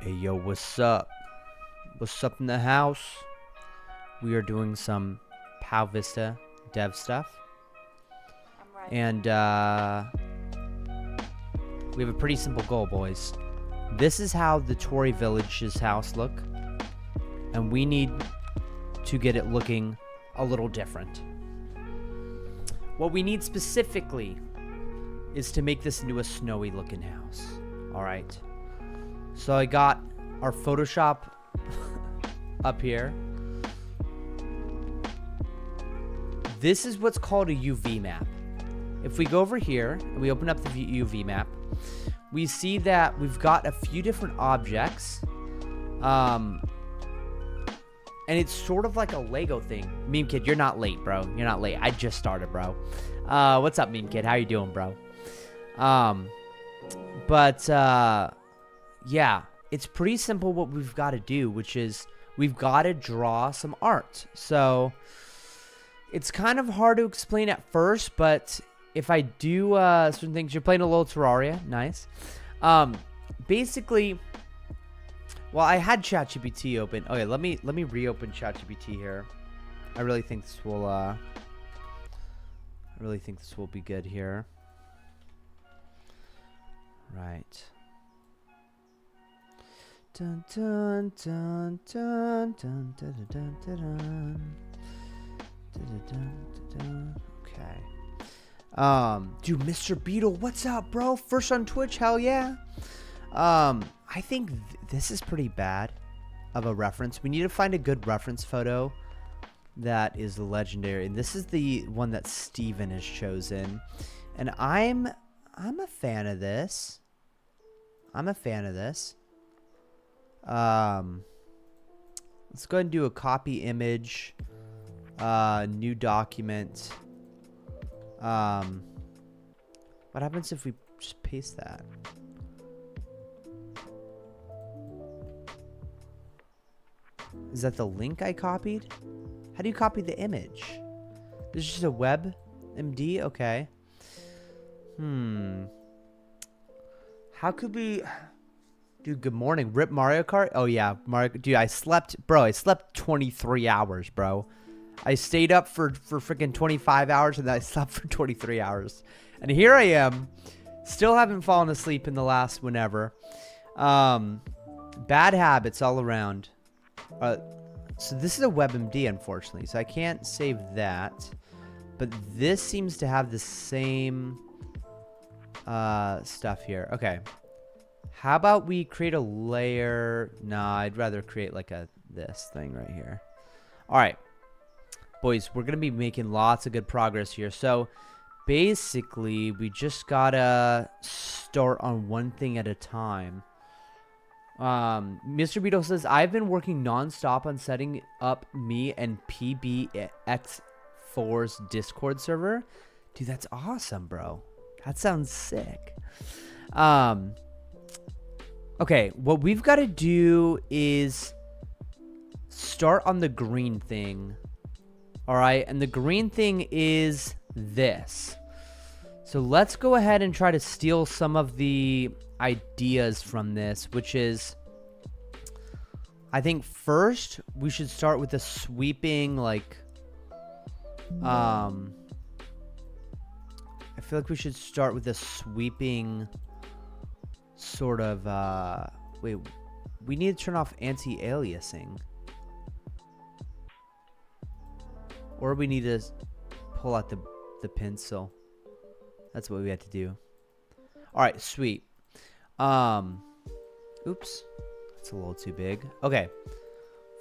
Hey yo, what's up? What's up in the house? We are doing some Vista dev stuff. I'm right. And we have a pretty simple goal, boys. This is how the Tory Village's house look. And we need to get it looking a little different. What we need specifically is to make this into a snowy looking house. Alright. So I got our Photoshop up here. This is what's called a UV map. If we go over here and we open up the UV map, we see that we've got a few different objects. And it's sort of like a Lego thing. Meme Kid, you're not late, bro. You're not late. I just started, bro. What's up, Meme Kid? How you doing, bro? Yeah, it's pretty simple what we've got to do, which is we've got to draw some art. So it's kind of hard to explain at first, but if I do certain things, you're playing a little Terraria, nice. Basically, well, I had ChatGPT open. Okay, let me reopen ChatGPT here. I really think this will be good here. Right. Dun dun dun dun dun dun dun dun dun dun. Okay. Dude, Mr. Beetle, what's up, bro? First on Twitch, hell yeah. I think this is pretty bad of a reference. We need to find a good reference photo that is legendary, and this is the one that Steven has chosen. And I'm a fan of this. Let's go ahead and do a copy image, new document. What happens if we just paste that? Is that the link I copied? How do you copy the image? This is just a WebMD? Okay. How could we... Dude, good morning. Rip Mario Kart? Oh, yeah. Mario... Dude, I slept 23 hours, bro. I stayed up for freaking 25 hours, and then I slept for 23 hours. And here I am. Still haven't fallen asleep in the last whenever. Bad habits all around. So this is a WebMD, unfortunately. So I can't save that. But this seems to have the same stuff here. Okay. How about we create a layer? Nah, I'd rather create like this thing right here. All right. Boys, we're going to be making lots of good progress here. So basically, we just got to start on one thing at a time. Mr. Beetle says, I've been working nonstop on setting up me and PBX4's Discord server. Dude, that's awesome, bro. That sounds sick. Okay, what we've got to do is start on the green thing. All right, and the green thing is this. So let's go ahead and try to steal some of the ideas from this, which is, I think first we should start with a sweeping, like, I feel like we should start with a sweeping sort of, wait, we need to turn off anti-aliasing. Or we need to pull out the pencil. That's what we have to do. All right, sweet. Oops, that's a little too big. Okay,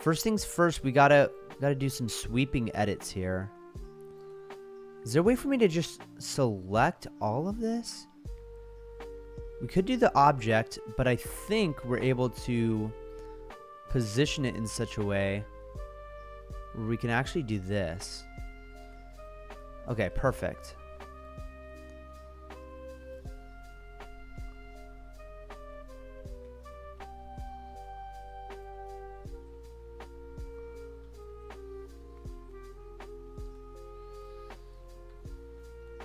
first things first, we gotta do some sweeping edits here. Is there a way for me to just select all of this? We could do the object, but I think we're able to position it in such a way where we can actually do this. Okay, perfect.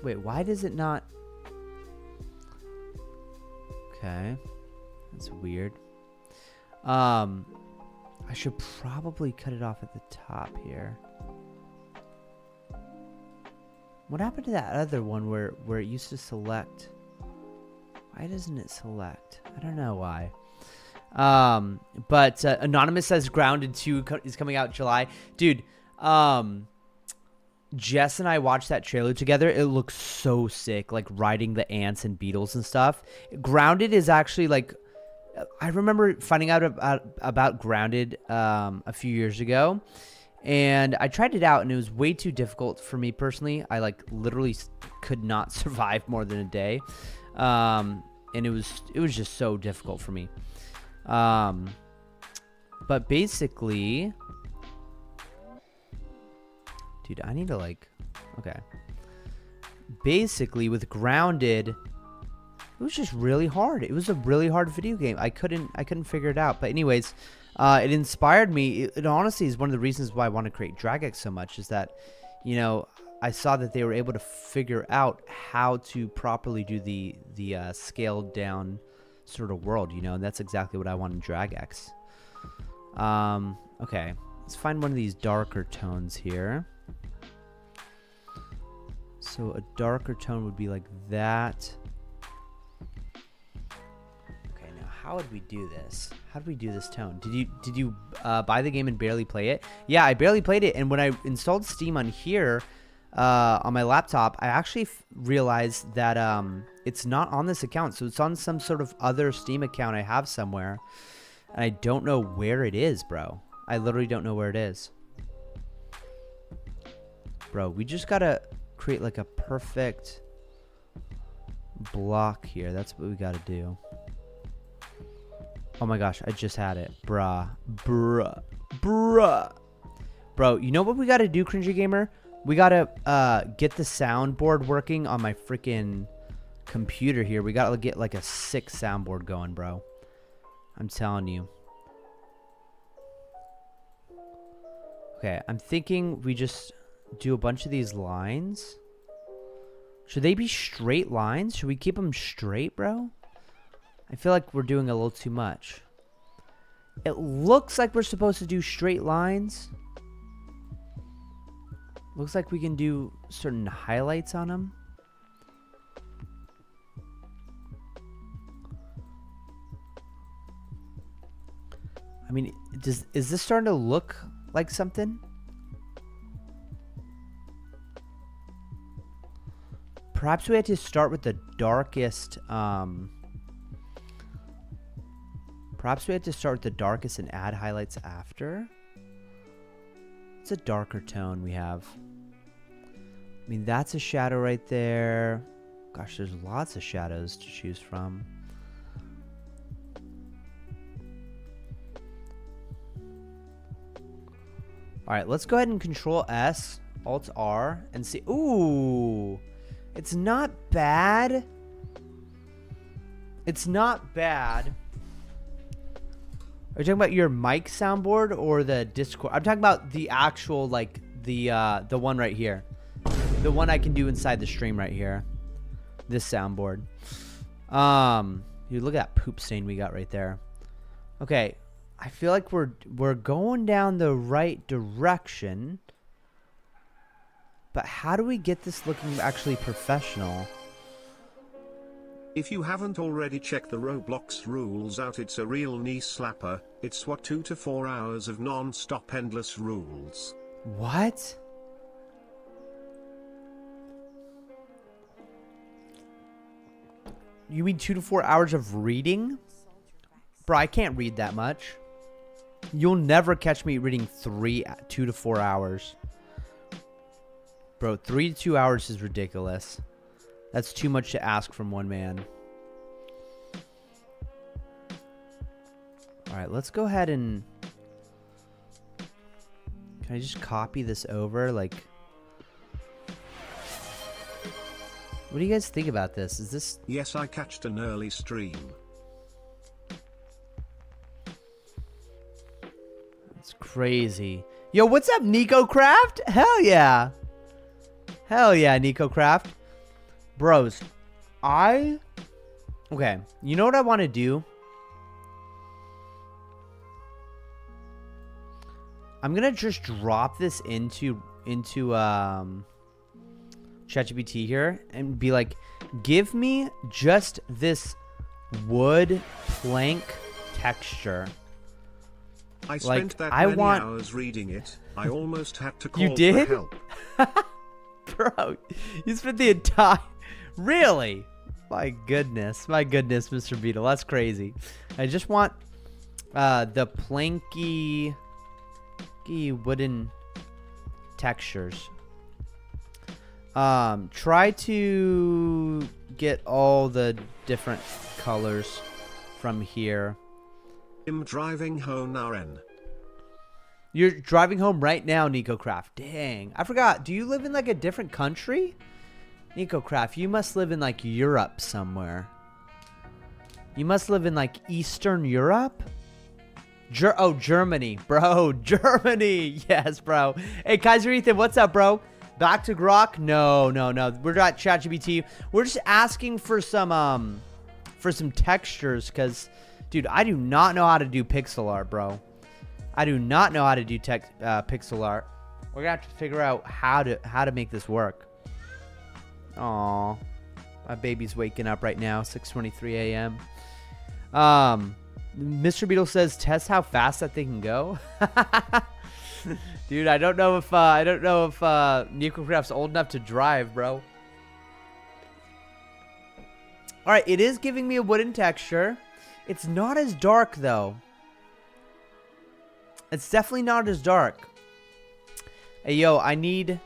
Wait, why does it not... Okay. That's weird. I should probably cut it off at the top here. What happened to that other one where it used to select? Why doesn't it select? I don't know why. But Anonymous says Grounded 2 is coming out July. Dude, Jess and I watched that trailer together. It looks so sick, like riding the ants and beetles and stuff. Grounded is actually like, I remember finding out about Grounded a few years ago, and I tried it out, and it was way too difficult for me personally. I like literally could not survive more than a day, and it was just so difficult for me. But basically, dude, I need to like, okay. Basically, with Grounded, it was just really hard. It was a really hard video game. I couldn't figure it out. But anyways, it inspired me. It honestly is one of the reasons why I want to create DragX so much, is that, you know, I saw that they were able to figure out how to properly do the scaled down sort of world, you know, and that's exactly what I want in DragX. Okay, let's find one of these darker tones here. So a darker tone would be like that. Okay, now how would we do this? How do we do this tone? Did you buy the game and barely play it? Yeah, I barely played it, and when I installed Steam on here, on my laptop, I actually realized that it's not on this account, so it's on some sort of other Steam account I have somewhere, and I don't know where it is, bro. I literally don't know where it is. Bro, we just gotta create like a perfect block here. That's what we gotta do. Oh my gosh, I just had it. Bruh. Bro, you know what we gotta do, Cringy Gamer? We gotta get the soundboard working on my freaking computer here. We gotta get like a sick soundboard going, bro. I'm telling you. Okay, I'm thinking we just do a bunch of these lines. Should they be straight lines? Should we keep them straight, bro? I feel like we're doing a little too much. It looks like we're supposed to do straight lines. Looks like we can do certain highlights on them. I mean, is this starting to look like something? Perhaps we had to start with the darkest, perhaps we had to start with the darkest and add highlights after. It's a darker tone we have. I mean, that's a shadow right there. Gosh, there's lots of shadows to choose from. All right, let's go ahead and Control S, Alt R, and see. Ooh, it's not bad. It's not bad. Are you talking about your mic soundboard or the Discord? I'm talking about the actual, like, the one right here. The one I can do inside the stream right here. This soundboard. Dude, look at that poop stain we got right there. Okay, I feel like we're going down the right direction. But how do we get this looking actually professional? If you haven't already checked the Roblox rules out, it's a real knee slapper. It's what 2 to 4 hours of non-stop endless rules. What? You mean 2 to 4 hours of reading? Bro, I can't read that much. You'll never catch me reading 2 to 4 hours. Bro, 3 to 2 hours is ridiculous. That's too much to ask from one man. Alright, let's go ahead and... Can I just copy this over? Like... What do you guys think about this? Is this... Yes, I catched an early stream. It's crazy. Yo, what's up, NicoCraft? Hell yeah. Hell yeah, NicoCraft. Bros, okay, you know what I want to do? I'm gonna just drop this into ChatGPT here and be like, give me just this wood plank texture. I spent that I many want... hours reading it. I almost had to call You did? for help. Bro, you spent the entire... Really? My goodness, Mr. Beetle. That's crazy. I just want the planky wooden textures. Try to get all the different colors from here. I'm driving home now. You're driving home right now, NicoCraft. Dang, I forgot. Do you live in like a different country? NicoCraft, you must live in like Europe somewhere. You must live in like Eastern Europe? Germany. Bro, Germany. Yes, bro. Hey, Kaiser Ethan, what's up, bro? Back to Grok? No. We're not ChatGPT. We're just asking for some textures because, dude, I do not know how to do pixel art, bro. I do not know how to do pixel art. We're gonna have to figure out how to make this work. Aw, my baby's waking up right now, 6:23 a.m. Mr. Beetle says, test how fast that thing can go. Dude, I don't know if NicoCraft's old enough to drive, bro. All right, it is giving me a wooden texture. It's not as dark though. It's definitely not as dark. Hey, yo, I need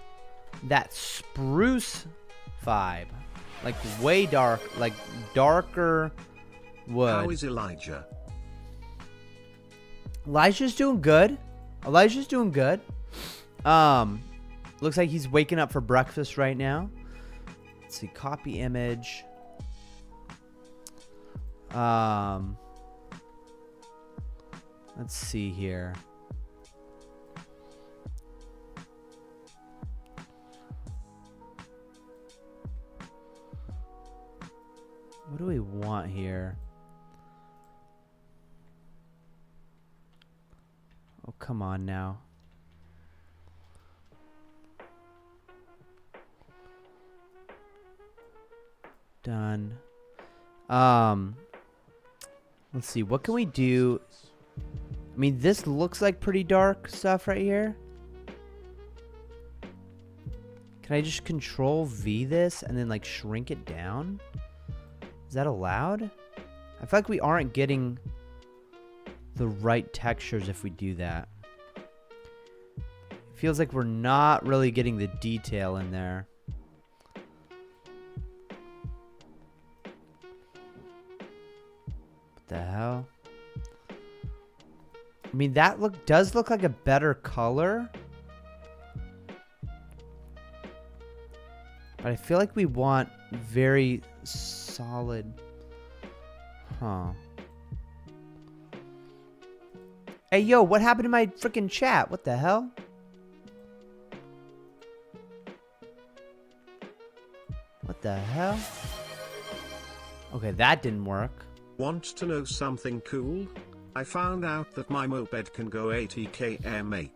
that spruce vibe. Like way dark, like darker wood. How is Elijah? Elijah's doing good. Looks like he's waking up for breakfast right now. Let's see, copy image. Let's see here. What do we want here? Oh, come on now. Done. Let's see. What can we do? I mean, this looks like pretty dark stuff right here. Can I just control V this and then like shrink it down? Is that allowed? I feel like we aren't getting the right textures if we do that. It feels like we're not really getting the detail in there. What the hell? I mean, that does look like a better color. But I feel like we want very solid. Huh. Hey, yo, what happened to my freaking chat? What the hell? What the hell? Okay, that didn't work. Want to know something cool? I found out that my moped can go 80 km/h.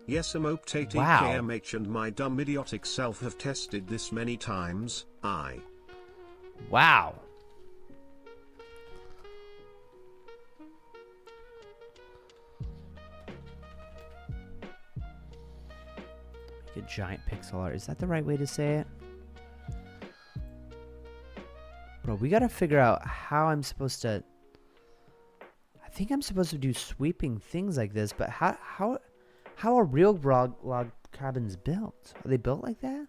Yes, a moped 80 Wow. km/h, and my dumb idiotic self have tested this many times. Wow. Make a giant pixel art. Is that the right way to say it? Bro, we gotta figure out how I'm supposed to... I think I'm supposed to do sweeping things like this, but how are real log cabins built? Are they built like that?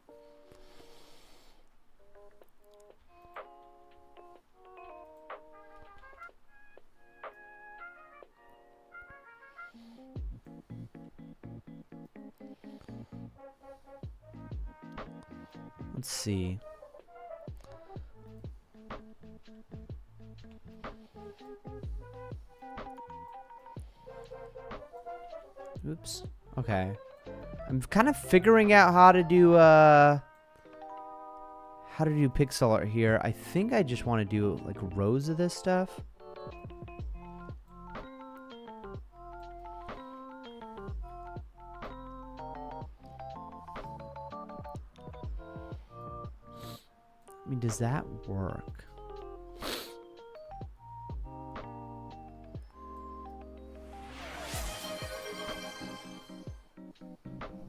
Let's see. Oops. Okay. I'm kind of figuring out how to do pixel art here. I think I just want to do like rows of this stuff. I mean, does that work?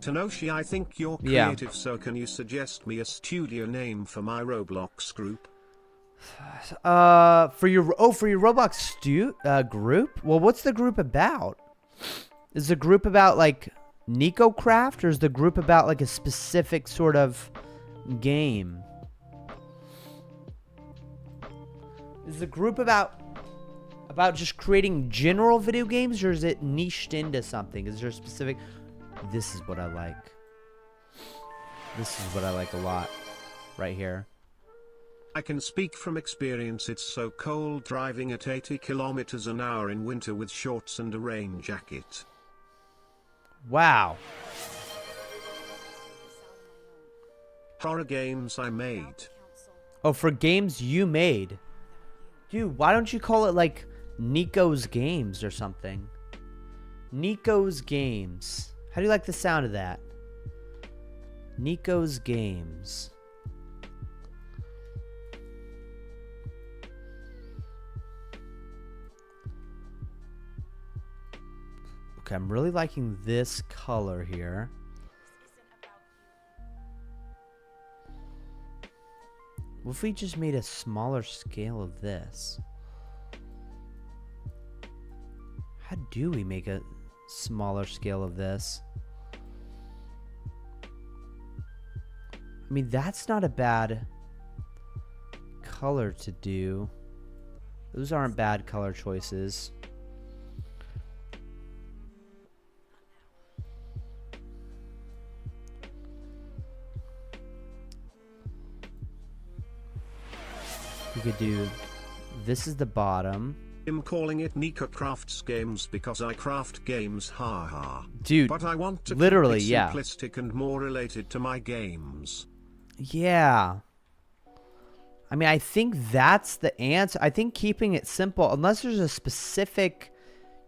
Tanoshi, I think you're creative, so can you suggest me a studio name for my Roblox group? For your Roblox group? Well, what's the group about? Is the group about like NicoCraft, or is the group about like a specific sort of game? Is the group about just creating general video games, or is it niched into something? Is there a specific... This is what I like. This is what I like a lot right here. I can speak from experience. It's so cold driving at 80 kilometers an hour in winter with shorts and a rain jacket. Wow. Horror games I made. Oh, for games you made. Dude, why don't you call it like Nico's Games or something? Nico's Games. How do you like the sound of that? Nico's Games. Okay, I'm really liking this color here. What if we just made a smaller scale of this? How do we make a smaller scale of this? I mean, that's not a bad color to do. Those aren't bad color choices. We could do, this is the bottom. I'm calling it Nico Crafts Games because I craft games, haha. Dude, but I want to literally, keep it yeah. simplistic and more related to my games. Yeah. I mean, I think that's the answer. I think keeping it simple, unless there's a specific,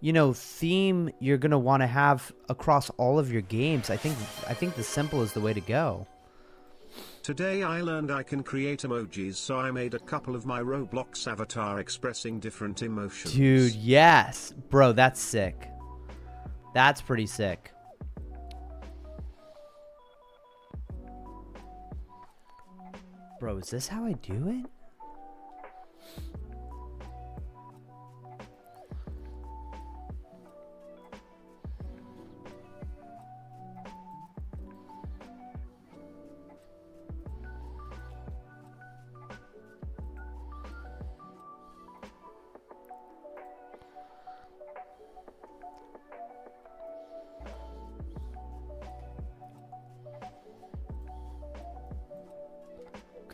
you know, theme you're going to want to have across all of your games, I think the simple is the way to go. Today I learned I can create emojis, so I made a couple of my Roblox avatar expressing different emotions. Dude, yes. Bro, that's sick. That's pretty sick. Bro, is this how I do it?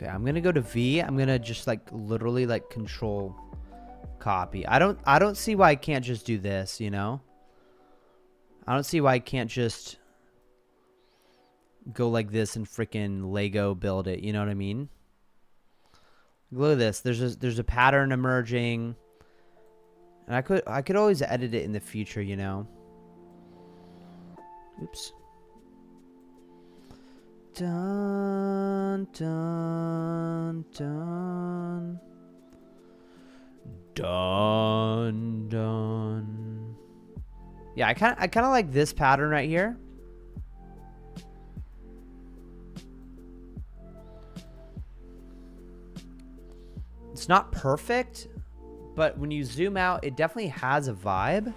Okay, I'm gonna go to V. I'm gonna just like literally like control copy. I don't see why I can't just do this, you know? I don't see why I can't just go like this and freaking Lego build it, you know what I mean? Look at this. There's a pattern emerging. And I could always edit it in the future, you know. Oops. Dun, dun, dun. Dun, dun. Yeah, I kind of like this pattern right here. It's not perfect, but when you zoom out, it definitely has a vibe.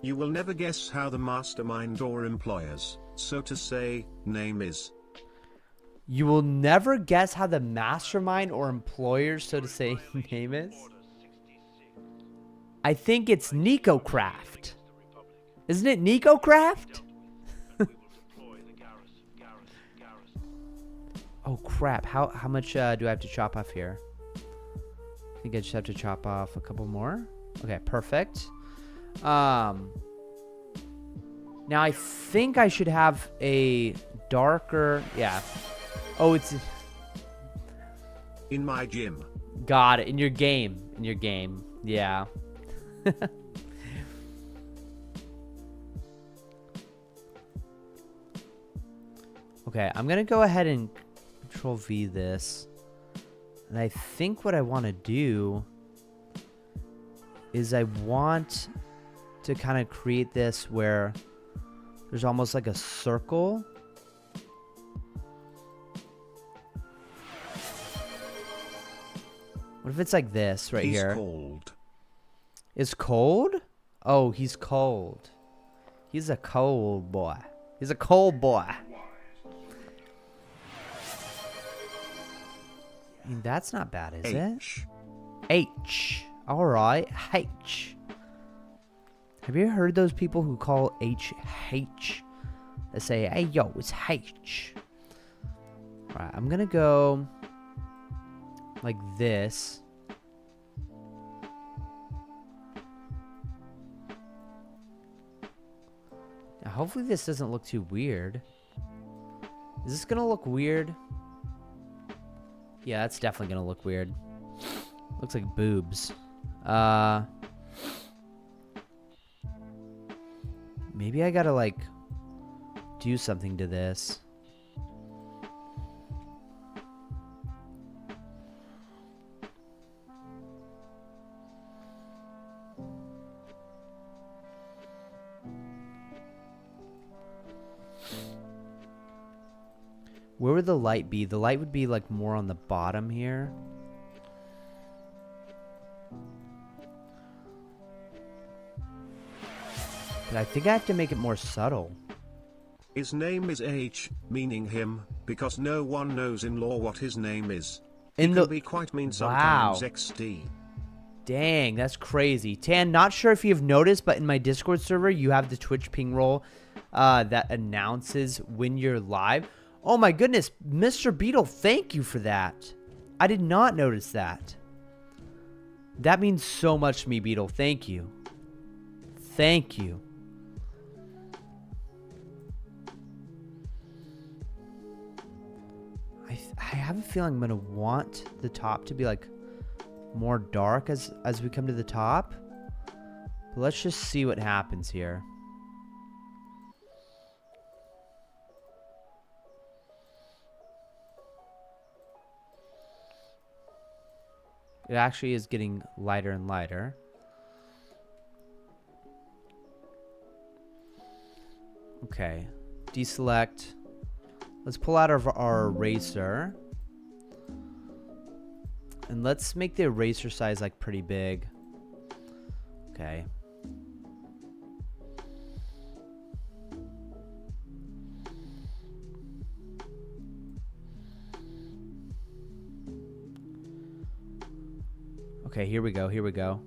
You will never guess how the mastermind or employer's, so to say, name is. You will never guess how the mastermind or employer, so to say, name is. I think it's NicoCraft. Isn't it NicoCraft? Oh crap! How much do I have to chop off here? I think I just have to chop off a couple more. Okay, perfect. Now I think I should have a darker, yeah. Oh, it's in my gym. Got it. In your game. In your game. Yeah. Okay, I'm going to go ahead and Control V this. And I think what I want to do is I want to kind of create this where there's almost like a circle. What if it's like this right here? He's cold. Is cold? Oh, he's cold. He's a cold boy. He's a cold boy. I mean, that's not bad, is H. it? H. All right, H. Have you heard those people who call H H? They say, hey, yo, it's H. All right, I'm going to go like this. Now, hopefully this doesn't look too weird. Is this going to look weird? Yeah, that's definitely going to look weird. Looks like boobs. Maybe I gotta, like, do something to this. Where would the light be? The light would be, like, more on the bottom here. But I think I have to make it more subtle. His name is H, meaning him, because no one knows in lore what his name is. It can be quite mean sometimes. Wow. XD. Dang, that's crazy. Tan, not sure if you've noticed, but in my Discord server, you have the Twitch ping roll that announces when you're live. Oh my goodness, Mr. Beetle, thank you for that. I did not notice that. That means so much to me, Beetle. Thank you. Thank you. I have a feeling I'm going to want the top to be like more dark as we come to the top. But let's just see what happens here. It actually is getting lighter and lighter. Okay. Deselect. Let's pull out our eraser. And let's make the eraser size like pretty big. Okay. Okay, here we go. Here we go.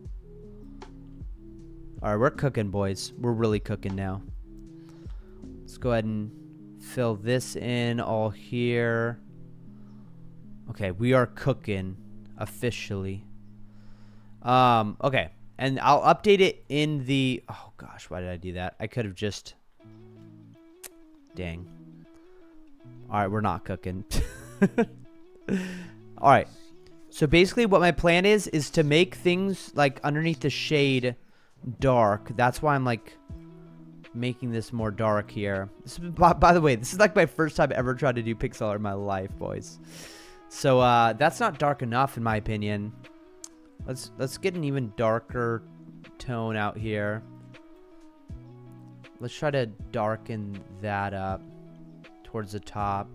All right, we're cooking, boys. We're really cooking now. Let's go ahead and fill this in all here. Okay, we are cooking officially. Okay, and I'll update it in the... Oh gosh, why did I do that? I could have just... Dang. All right, we're not cooking. All right. So basically what my plan is to make things like underneath the shade dark. That's why I'm like making this more dark here. This is, by the way, this is like my first time ever trying to do pixel art in my life, boys. So that's not dark enough in my opinion. Let's get an even darker tone out here. Let's try to darken that up towards the top.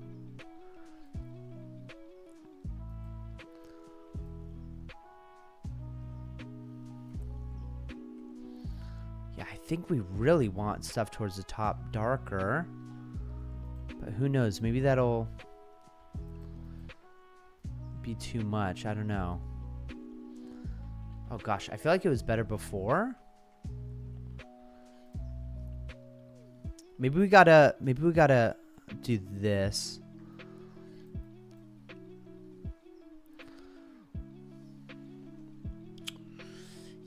Yeah, I think we really want stuff towards the top darker. But who knows? Maybe that'll be too much. I don't know. Oh gosh, I feel like it was better before. Maybe we gotta do this.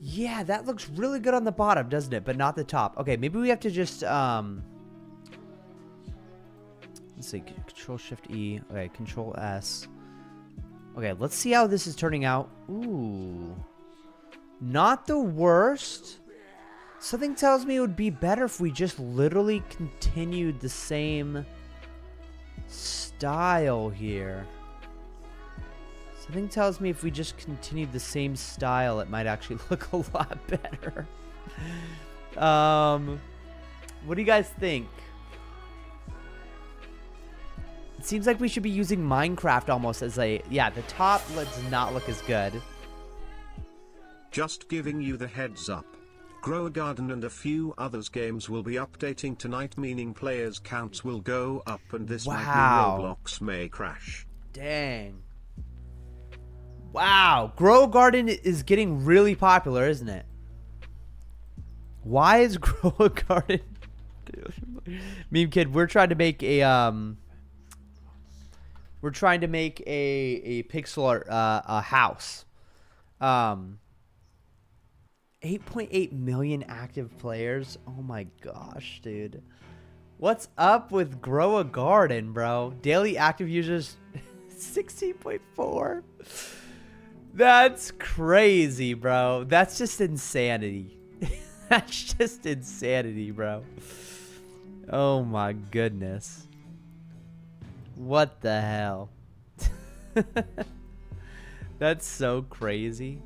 Yeah, that looks really good on the bottom, doesn't it? But not the top. Okay, maybe we have to just let's see, Control Shift E. Okay, Control S. Okay, let's see how this is turning out. Ooh. Not the worst. Something tells me it would be better if we just literally continued the same style here. Something tells me if we just continued the same style, it might actually look a lot better. What do you guys think? It seems like we should be using Minecraft almost as a... Yeah, the top does not look as good. Just giving you the heads up. Grow a Garden and a few others games will be updating tonight, meaning players counts will go up and this might mean Roblox may crash. Dang. Wow. Grow a Garden is getting really popular, isn't it? Why is Grow a Garden... Meme Kid, we're trying to make a... We're trying to make a pixel art a house. 8.8 million active players. Oh my gosh, dude. What's up with Grow a Garden, bro? Daily active users 16.4. That's crazy, bro. That's just insanity. That's just insanity, bro. Oh my goodness. What the hell? That's so crazy.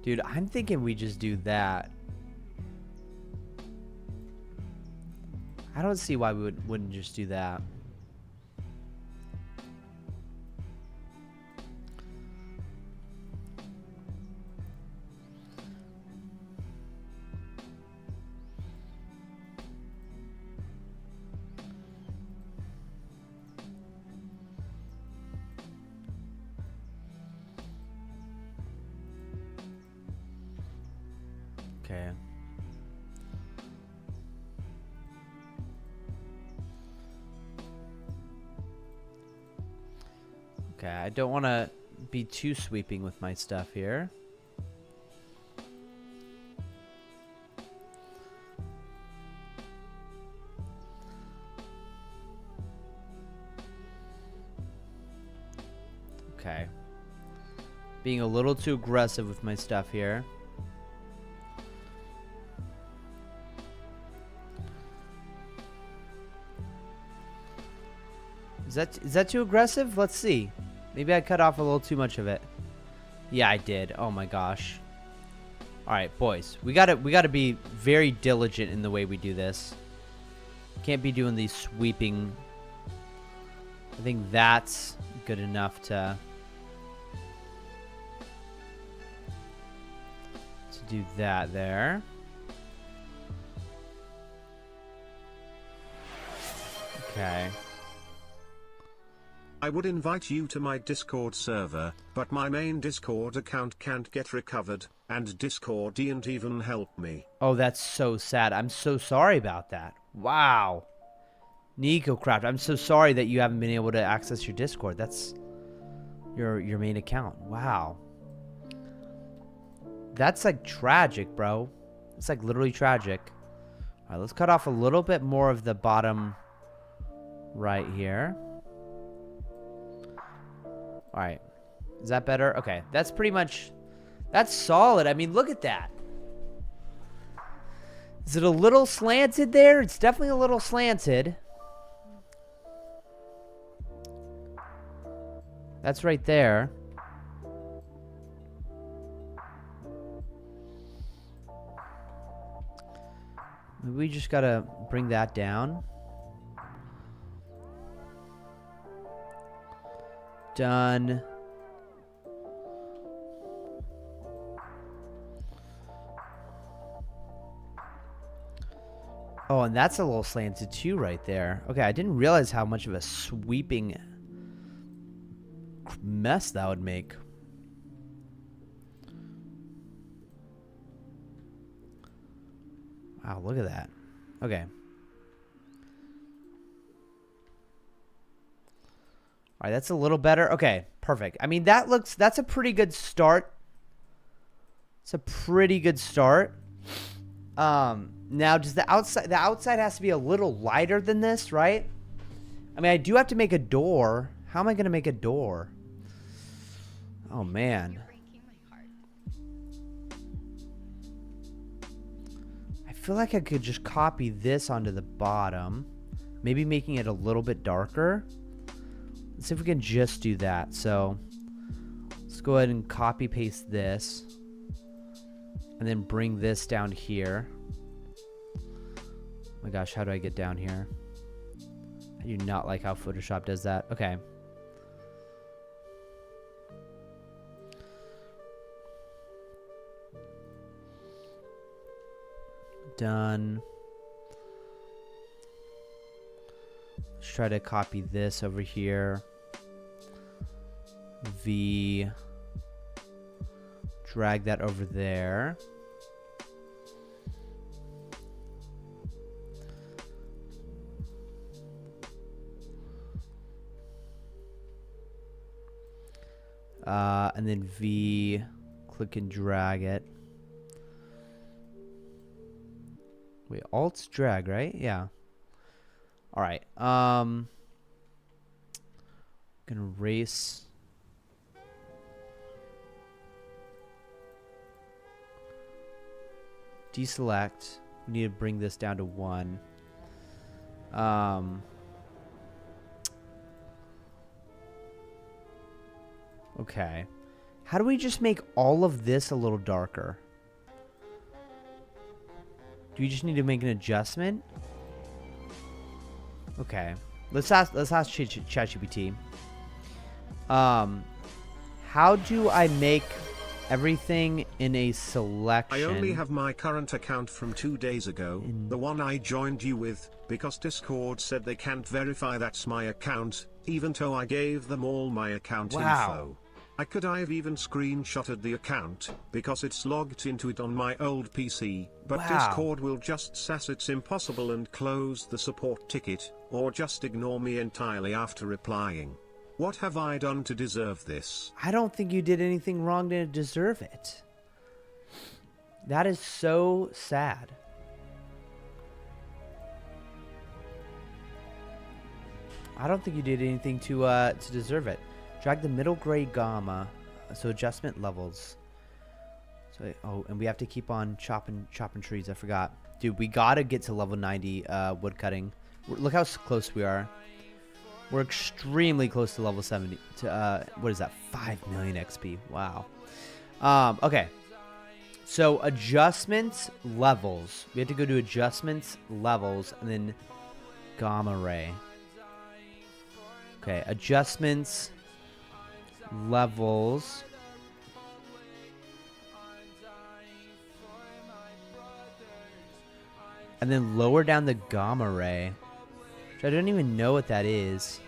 Dude, I'm thinking we just do that. I don't see why we wouldn't just do that. Okay. Okay, I don't want to be too sweeping with my stuff here. Okay. Being a little too aggressive with my stuff here. Is that too aggressive? Let's see. Maybe I cut off a little too much of it. Yeah, I did. Oh my gosh. All right, boys. We gotta be very diligent in the way we do this. Can't be doing these sweeping. I think that's good enough to do that there. Okay. I would invite you to my Discord server, but my main Discord account can't get recovered, and Discord didn't even help me. Oh, that's so sad. I'm so sorry about that. Wow. NicoCraft, I'm so sorry that you haven't been able to access your Discord. That's your main account. Wow. That's like tragic, bro. It's like literally tragic. All right, let's cut off a little bit more of the bottom right here. All right. Is that better? Okay. That's pretty much... That's solid. I mean, look at that. Is it a little slanted there? It's definitely a little slanted. That's right there. Maybe we just gotta bring that down. Done. Oh, and that's a little slanted too right there. Okay, I didn't realize how much of a sweeping mess that would make. Wow, look at that. Okay. All right, that's a little better. Okay, perfect. I mean, that's a pretty good start. It's a pretty good start. Now does the outside has to be a little lighter than this, right? I mean, I do have to make a door. How am I going to make a door? Oh, man. I feel like I could just copy this onto the bottom. Maybe making it a little bit darker. Let's see if we can just do that. So let's go ahead and copy paste this. And then bring this down here. Oh my gosh, how do I get down here? I do not like how Photoshop does that. Okay. Done. Let's try to copy this over here. V. Drag that over there. And then V, click and drag it. Wait, Alt's drag, right? Yeah. All right. Gonna erase. Deselect. We need to bring this down to 1. Okay. How do we just make all of this a little darker? Do we just need to make an adjustment? Okay. Let's ask ChatGPT. How do I make everything in a selection? I only have my current account from 2 days ago, the one I joined you with, because Discord said they can't verify that's my account, even though I gave them all my account info. I have even screenshotted the account, because it's logged into it on my old PC, but Discord will just sass it's impossible and close the support ticket, or just ignore me entirely after replying. What have I done to deserve this? I don't think you did anything wrong to deserve it. That is so sad. I don't think you did anything to deserve it. Drag the middle gray gamma, so adjustment levels. So and we have to keep on chopping trees. I forgot, dude. We gotta get to level 90 wood cutting. Look how close we are. We're extremely close to level 70. To what is that? 5 million XP. Wow. Okay. So adjustments levels. We have to go to adjustments levels and then gamma ray. Okay, adjustments levels. And then lower down the gamma ray. Which I don't even know what that is.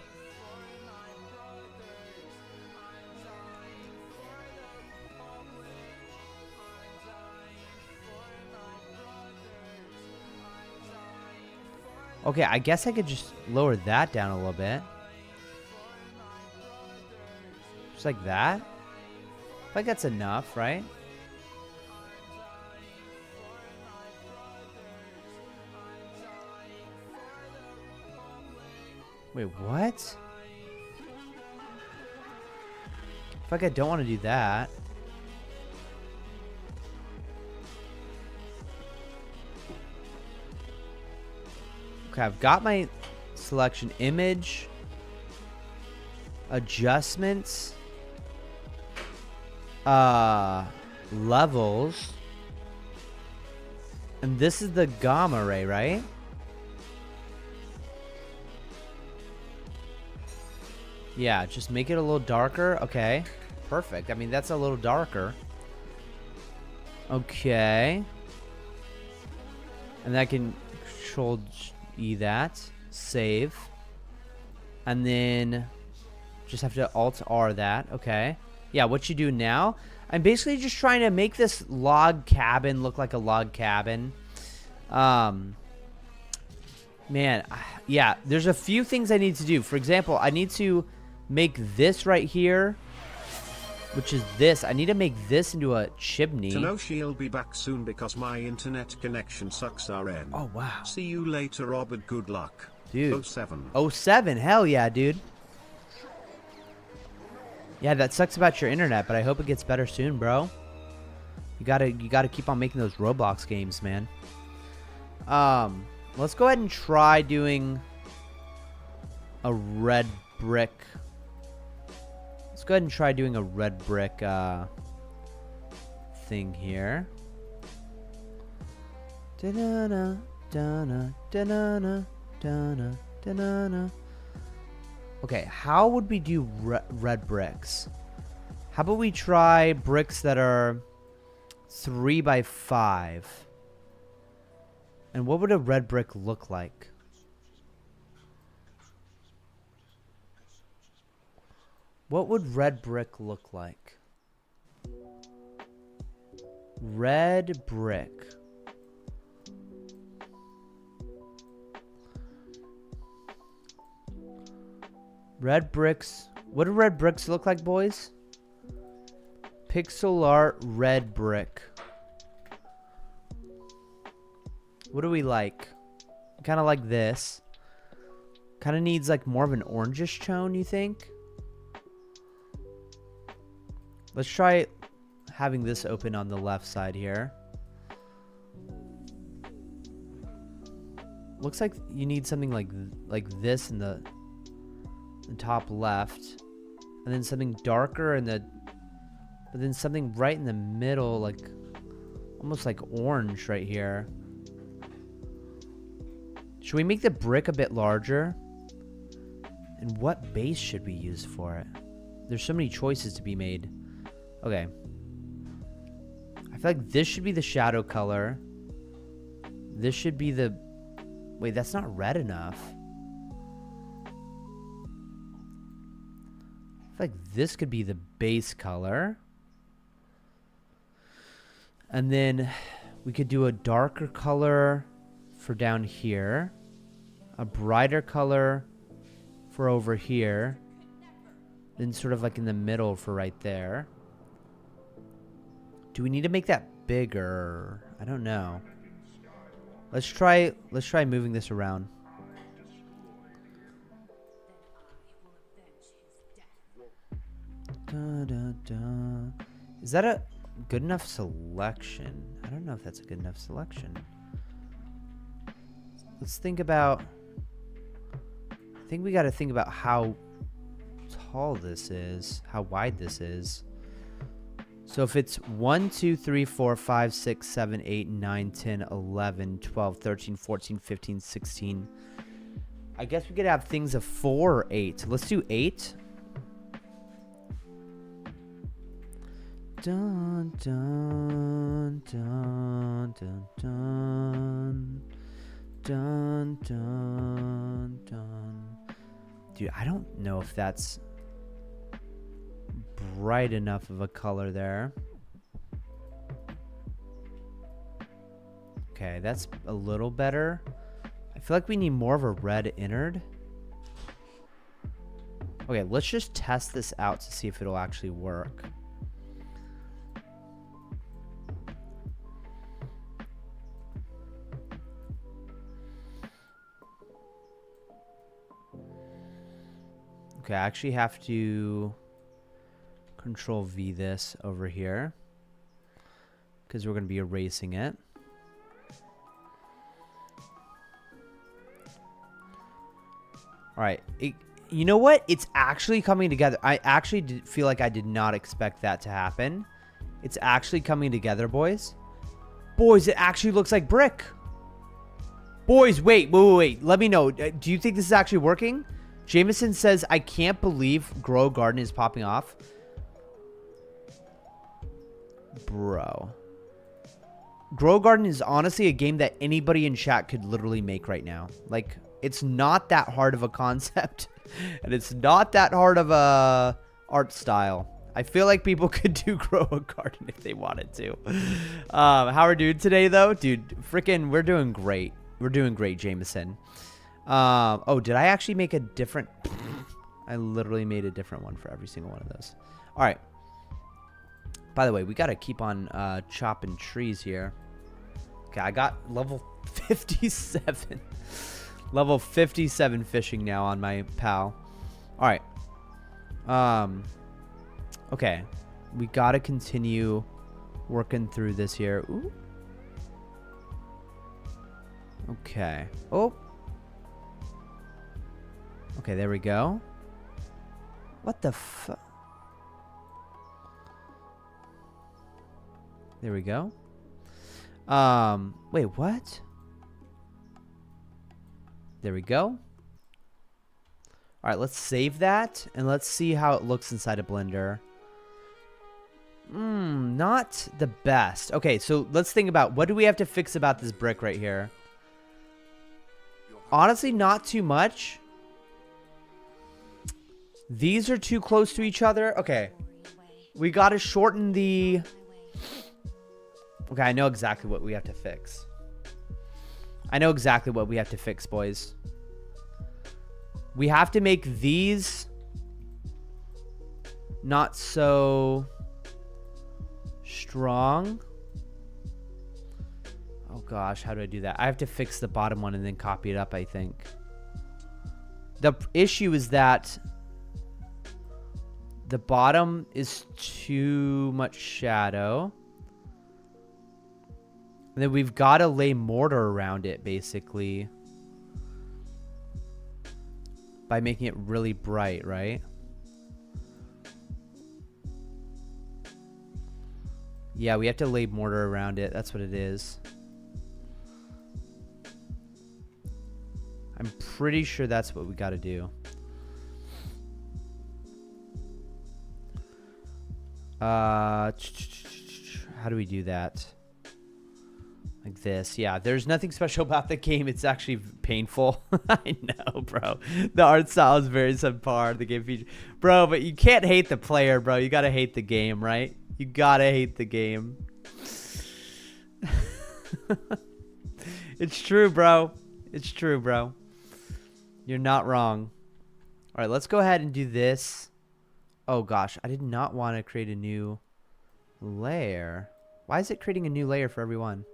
Okay, I guess I could just lower that down a little bit. Just like that. I feel like that's enough, right? Wait, what? I feel like I don't want to do that. Okay, I've got my selection image, adjustments, levels, and this is the gamma ray, right? Yeah, just make it a little darker. Okay, perfect. I mean, that's a little darker. Okay. And then I can Control E that. Save. And then just have to Alt R that. Okay. Yeah, what you do now, I'm basically just trying to make this log cabin look like a log cabin. Man, yeah, there's a few things I need to do. For example, I need to make this right here, which is this. I need to make this into a chimney. To know she'll be back soon because my internet connection sucks RN. Oh, wow. See you later, Robert. Good luck. Dude. 07. 07. Hell yeah, dude. Yeah, that sucks about your internet, but I hope it gets better soon, bro. You gotta keep on making those Roblox games, man. Let's go ahead and try doing a red brick. Let's go ahead and try doing a red brick thing here. Da-na-na, da-na, da-na-na, da-na, da-na-na. Okay, how would we do red bricks? How about we try bricks that are 3 by 5? And what would a red brick look like? What would red brick look like? Red brick. Red bricks. What do red bricks look like, boys? Pixel art red brick. What do we like? Kind of like this. Kind of needs like more of an orangish tone, you think? Let's try having this open on the left side here. Looks like you need something like this in the top left, and then something darker in the, but then something right in the middle, like almost like orange right here. Should we make the brick a bit larger? And what base should we use for it? There's so many choices to be made. Okay. I feel like this should be the shadow color. This should be the... Wait, that's not red enough. I feel like this could be the base color. And then we could do a darker color for down here. A brighter color for over here. Then sort of like in the middle for right there. Do we need to make that bigger? I don't know. Let's try moving this around. Da, da, da. Is that a good enough selection? I don't know if that's a good enough selection. Let's think about... I think we got to think about how tall this is, how wide this is. So if it's 1, 2, 3, 4, 5, 6, 7, 8, 9, 10, 11, 12, 13, 14, 15, 16. I guess we could have things of 4 or 8. Let's do 8. Dun, dun, dun, dun, dun. Dun, dun, dun. Dude, I don't know if that's bright enough of a color there. Okay, that's a little better. I feel like we need more of a red innard. Okay, let's just test this out to see if it'll actually work. Okay, I actually have to Control V this over here because we're going to be erasing it. All right. You know what? It's actually coming together. I actually feel like I did not expect that to happen. It's actually coming together, boys. Boys, it actually looks like brick. Boys, wait. Let me know. Do you think this is actually working? Jameson says, I can't believe Grow Garden is popping off. Bro. Grow Garden is honestly a game that anybody in chat could literally make right now. Like, it's not that hard of a concept. And it's not that hard of a art style. I feel like people could do Grow a Garden if they wanted to. How are we doing today, though? Dude, freaking, we're doing great. We're doing great, Jameson. Oh, did I actually make a different... I literally made a different one for every single one of those. All right. By the way, we got to keep on chopping trees here. Okay, I got level 57. Level 57 fishing now on my pal. All right. Okay. We got to continue working through this here. Ooh. Okay. Oh. Okay, there we go. What the fuck? There we go. Wait, what? There we go. All right, let's save that and let's see how it looks inside of Blender. Not the best. Okay, so let's think about what do we have to fix about this brick right here. Honestly, not too much. These are too close to each other. Okay. We got to shorten the... Okay, I know exactly what we have to fix. I know exactly what we have to fix, boys. We have to make these not so strong. Oh gosh, how do I do that? I have to fix the bottom one and then copy it up, I think. The issue is that the bottom is too much shadow. And then we've got to lay mortar around it, basically. By making it really bright, right? Yeah, we have to lay mortar around it. That's what it is. I'm pretty sure that's what we got to do. How do we do that? Like this. Yeah, there's nothing special about the game. It's actually painful. I know, bro. The art style is very subpar. The game feature. Bro, but you can't hate the player, bro. You gotta hate the game, right? You gotta hate the game. It's true, bro. It's true, bro. You're not wrong. All right, let's go ahead and do this. Oh, gosh. I did not want to create a new layer. Why is it creating a new layer for everyone?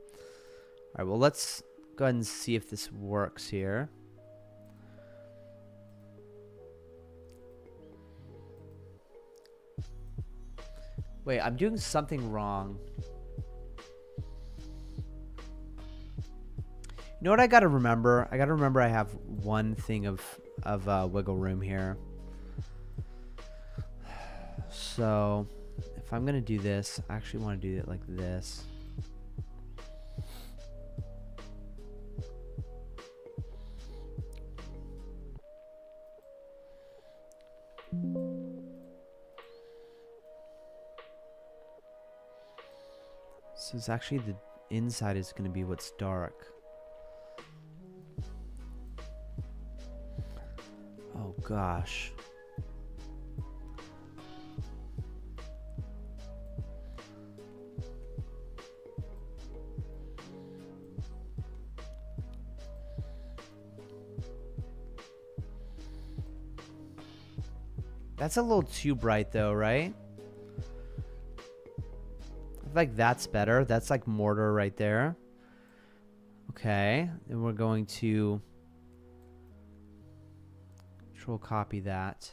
All right, well, let's go ahead and see if this works here. Wait, I'm doing something wrong. You know what I gotta remember? I gotta remember I have one thing of wiggle room here. So, if I'm gonna do this, I actually want to do it like this. So it's actually the inside is going to be what's dark. Oh gosh. That's a little too bright though, right? I feel like that's better. That's like mortar right there. Okay. Then we're going to Control copy that.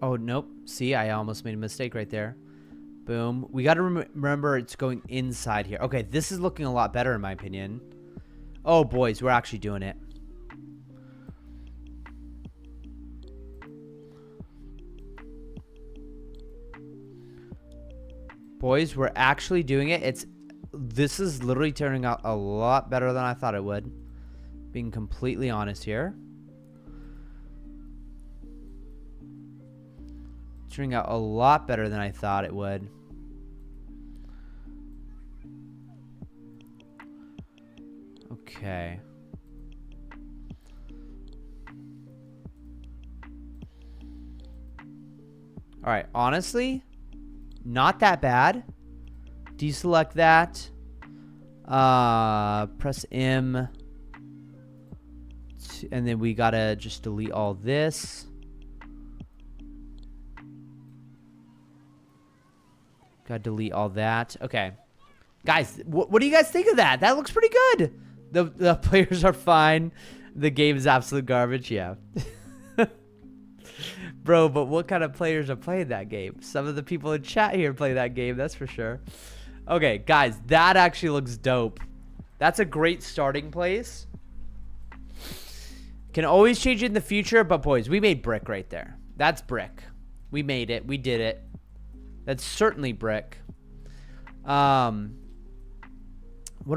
Oh, nope. See, I almost made a mistake right there. Boom. We got to remember it's going inside here. Okay, this is looking a lot better in my opinion. Oh, boys, we're actually doing it. Boys, we're actually doing it. This is literally turning out a lot better than I thought it would. Being completely honest here. Turning out a lot better than I thought it would. Okay. All right, honestly, not that bad. Deselect that. Press M. And then we gotta just delete all this. Gotta delete all that. Okay. Guys, what do you guys think of that? That looks pretty good. The players are fine. The game is absolute garbage. Yeah. Bro, but what kind of players are playing that game? Some of the people in chat here play that game, that's for sure. Okay, guys, that actually looks dope. That's a great starting place. Can always change it in the future, but boys, we made brick right there. That's brick. We made it. We did it. That's certainly brick. What are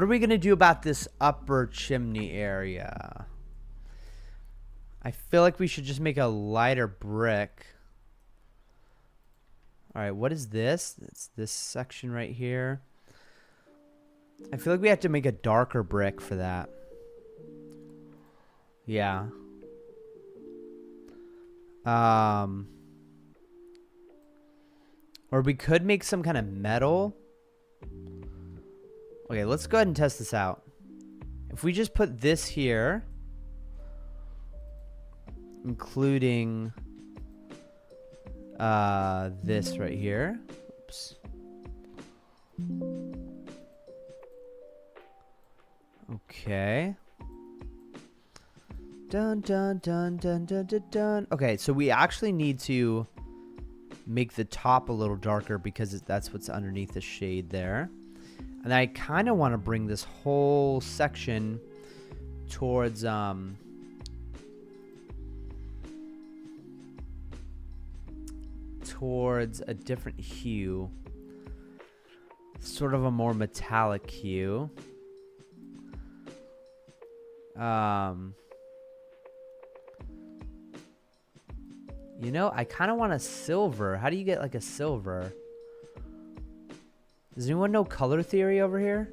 we going to do about this upper chimney area? I feel like we should just make a lighter brick. All right, what is this? It's this section right here. I feel like we have to make a darker brick for that. Yeah. Or we could make some kind of metal. Okay, let's go ahead and test this out. If we just put this here, including this right here. Oops. Okay. Dun dun dun dun dun dun dun. Okay, so we actually need to make the top a little darker because that's what's underneath the shade there. And I kind of want to bring this whole section towards a different hue, sort of a more metallic hue. You know, I kind of want a silver. How do you get like a silver? Does anyone know color theory over here?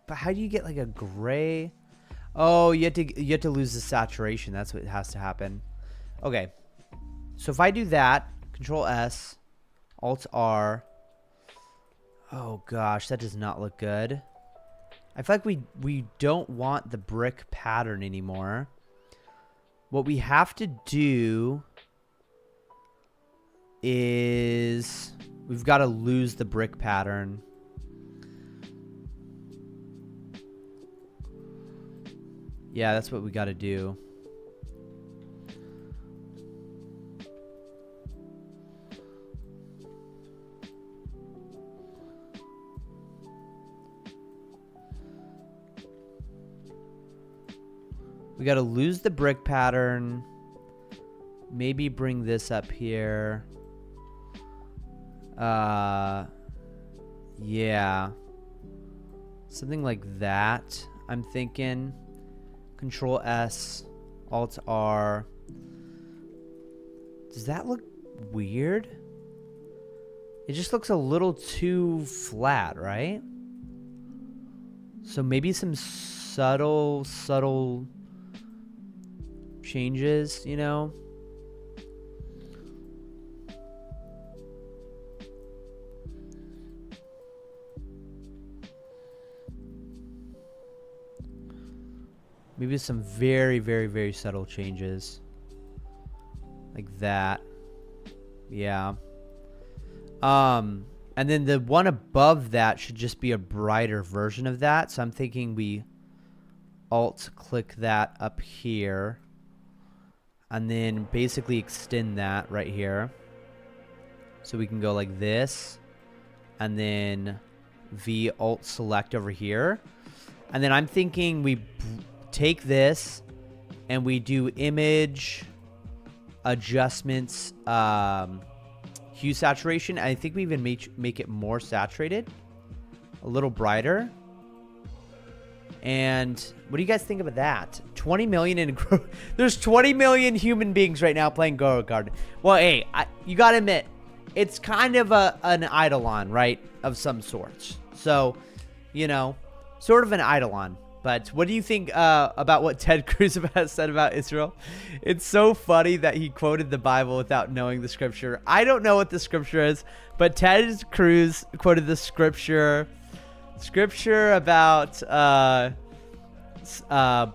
But how do you get like a gray? Oh, you have to lose the saturation. That's what has to happen. Okay. So if I do that, Control S, Alt R. Oh gosh, that does not look good. I feel like we don't want the brick pattern anymore. What we have to do is we've got to lose the brick pattern. Yeah, that's what we got to do. We got to lose the brick pattern. Maybe bring this up here. Yeah. Something like that, I'm thinking. Control S, Alt R. Does that look weird? It just looks a little too flat, right? So maybe some subtle changes, you know? Maybe some very, very, very subtle changes. Like that. Yeah. And then the one above that should just be a brighter version of that. So I'm thinking we Alt-click that up here. And then basically extend that right here. So we can go like this. And then V Alt-select over here. And then I'm thinking we take this and we do image adjustments, hue saturation. I think we even make it more saturated, a little brighter. And what do you guys think about that? 20 million in there's 20 million human beings right now playing Go Garden. Well, hey, you gotta admit, it's kind of an eidolon, right, of some sorts. So, you know, sort of an eidolon. But what do you think about what Ted Cruz said about Israel? It's so funny that he quoted the Bible without knowing the scripture. I don't know what the scripture is, but Ted Cruz quoted the scripture about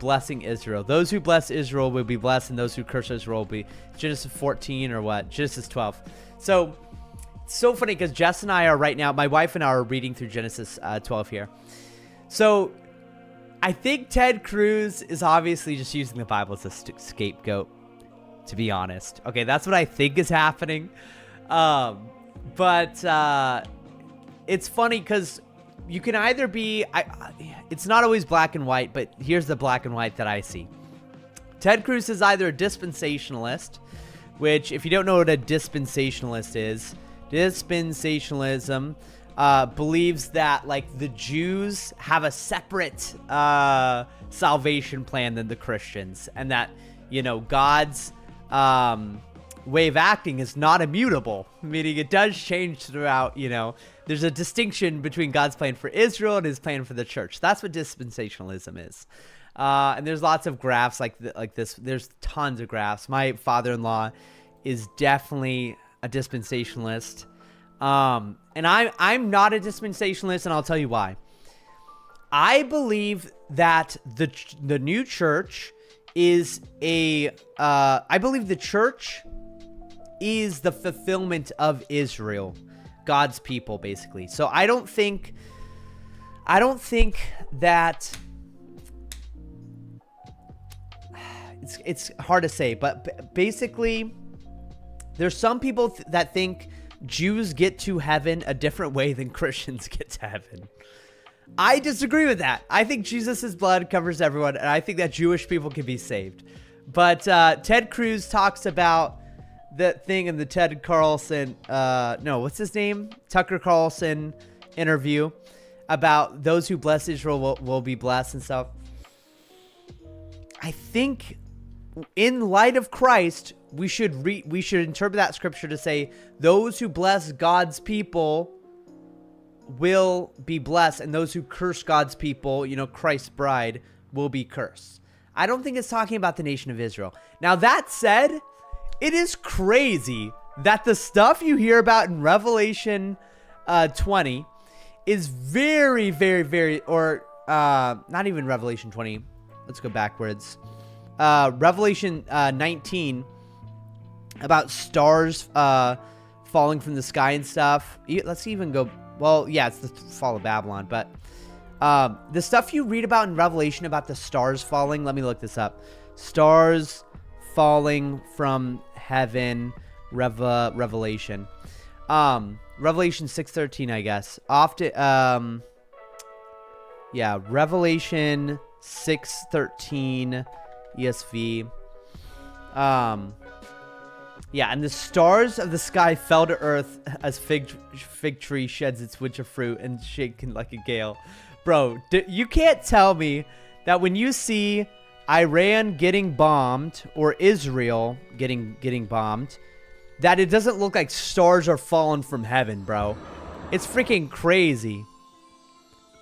blessing Israel. Those who bless Israel will be blessed, and those who curse Israel will be. Genesis 14 or what? Genesis 12. So it's so funny because Jess and I are right now, my wife and I are reading through Genesis 12 here. So I think Ted Cruz is obviously just using the Bible as a scapegoat, to be honest. Okay, that's what I think is happening. But it's funny because you can either be... it's not always black and white, but here's the black and white that I see. Ted Cruz is either a dispensationalist, which, if you don't know what a dispensationalist is, dispensationalism believes that, like, the Jews have a separate salvation plan than the Christians, and that, you know, God's way of acting is not immutable, meaning it does change throughout, you know. There's a distinction between God's plan for Israel and his plan for the church. That's what dispensationalism is. And there's lots of graphs like this. There's tons of graphs. My father-in-law is definitely a dispensationalist. And I'm not a dispensationalist, and I'll tell you why. I believe that the new church is I believe the church is the fulfillment of Israel, God's people, basically. So I don't think that it's hard to say, but basically there's some people that think Jews get to heaven a different way than Christians get to heaven. I disagree with that. I think Jesus' blood covers everyone, and I think that Jewish people can be saved. But Ted Cruz talks about the thing in the Ted Carlson, what's his name? Tucker Carlson interview about those who bless Israel will be blessed and stuff. I think in light of Christ, we should interpret that scripture to say those who bless God's people will be blessed, and those who curse God's people, you know, Christ's bride, will be cursed. I don't think it's talking about the nation of Israel. Now, that said, it is crazy that the stuff you hear about in Revelation 20 is very, very, very, or not even Revelation 20. Let's go backwards. Revelation 19 about stars falling from the sky and stuff. Let's even go... Well, yeah, it's the fall of Babylon, but the stuff you read about in Revelation about the stars falling, let me look this up. Stars falling from heaven, Revelation. Revelation 6:13, I guess. Often, yeah, Revelation 6:13, ESV. Yeah, and the stars of the sky fell to earth as fig tree sheds its winter fruit and shaken like a gale. Bro, you can't tell me that when you see Iran getting bombed or Israel getting bombed, that it doesn't look like stars are falling from heaven, bro. It's freaking crazy.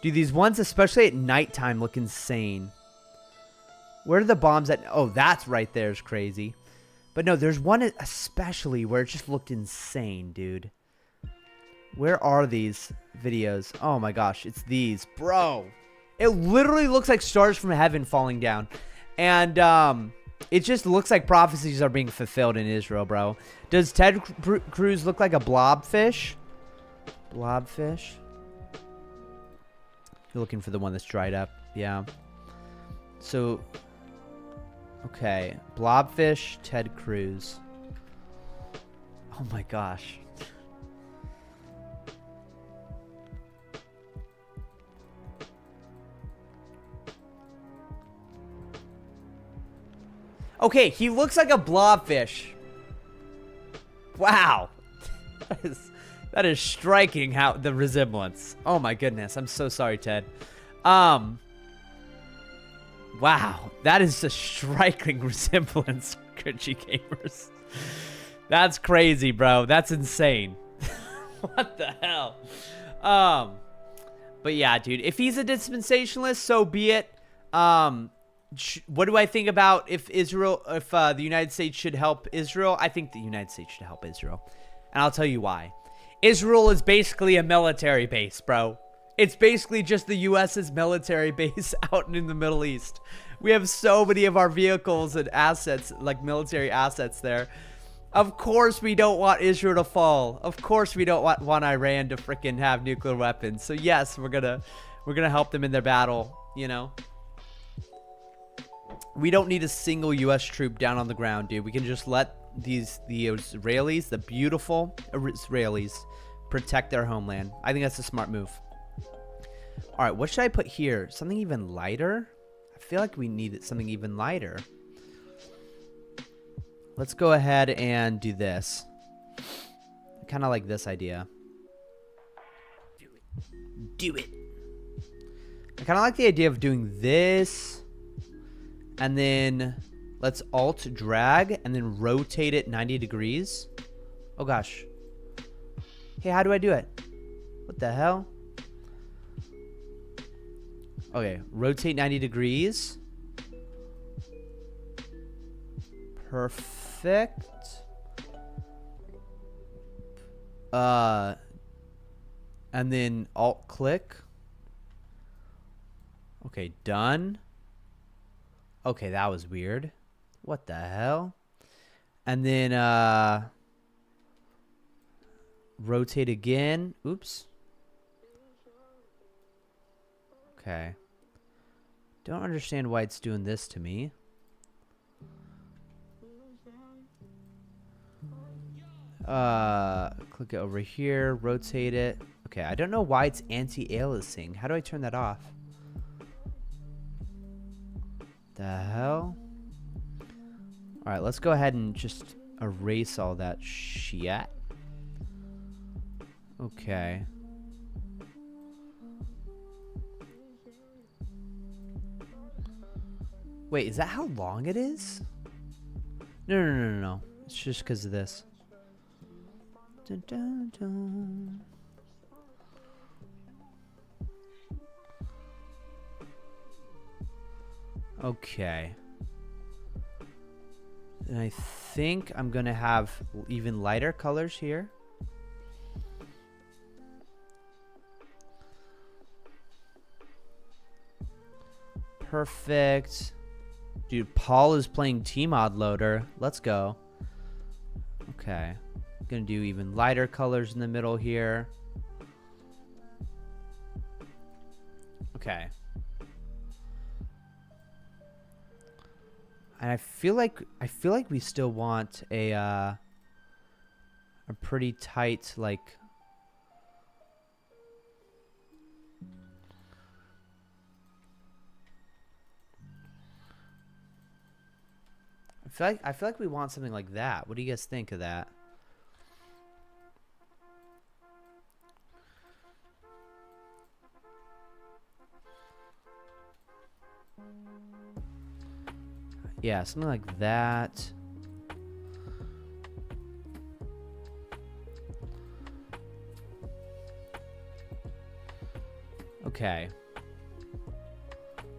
Dude, these ones, especially at nighttime, look insane. Where are the bombs at? Oh, that's right there is crazy. But no, there's one especially where it just looked insane, dude. Where are these videos? Oh my gosh, it's these. Bro, it literally looks like stars from heaven falling down. And it just looks like prophecies are being fulfilled in Israel, bro. Does Ted Cruz look like a blobfish? Blobfish? You're looking for the one that's dried up. Yeah. So... okay, blobfish, Ted Cruz. Oh my gosh. Okay, he looks like a blobfish. Wow. That is striking how the resemblance. Oh my goodness, I'm so sorry, Ted. Wow, that is a striking resemblance, cringy gamers. That's crazy, bro. That's insane. What the hell? But yeah, dude, if he's a dispensationalist, so be it. What do I think about if the United States should help Israel? I think the United States should help Israel. And I'll tell you why. Israel is basically a military base, bro. It's basically just the U.S.'s military base out in the Middle East. We have so many of our vehicles and assets, like military assets there. Of course we don't want Israel to fall. Of course we don't want Iran to freaking have nuclear weapons. So yes, we're gonna help them in their battle, you know. We don't need a single U.S. troop down on the ground, dude. We can just let the Israelis, the beautiful Israelis, protect their homeland. I think that's a smart move. All right, what should I put here? Something even lighter? I feel like we need something even lighter. Let's go ahead and do this. I kind of like this idea. Do it. I kind of like the idea of doing this. And then let's alt drag and then rotate it 90 degrees. Oh gosh. Hey, how do I do it? What the hell? Okay, rotate 90 degrees. Perfect. And then alt click. Okay, done. Okay, that was weird. What the hell? And then rotate again. Oops. Okay. Don't understand why it's doing this to me. Click it over here, rotate it. Okay, I don't know why it's anti-aliasing. How do I turn that off? The hell? All right, let's go ahead and just erase all that shit. Okay. Wait, is that how long it is? No. It's just because of this. Dun, dun, dun. Okay. And I think I'm going to have even lighter colors here. Perfect. Dude, Paul is playing Tmod Loader. Let's go. Okay. Gonna do even lighter colors in the middle here. Okay. And I feel like we still want a pretty tight, like, I feel like we want something like that. What do you guys think of that? Yeah, something like that. Okay.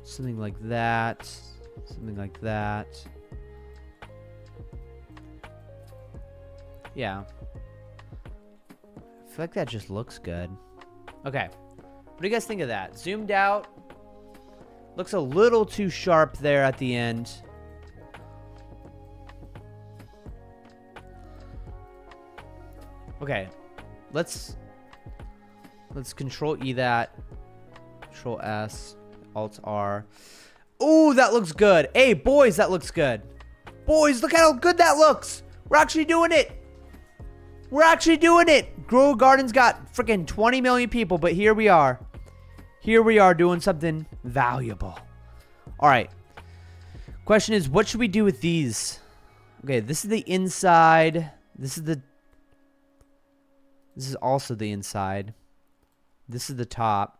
Something like that. Something like that. Yeah. I feel like that just looks good. Okay. What do you guys think of that? Zoomed out. Looks a little too sharp there at the end. Okay. Let's Control E that. Control S. Alt R. Ooh, that looks good. Hey, boys, that looks good. Boys, look how good that looks. We're actually doing it. We're actually doing it. Grow Garden's got freaking 20 million people, but here we are. Here we are doing something valuable. All right. Question is, what should we do with these? Okay, this is the inside. This is also the inside. This is the top.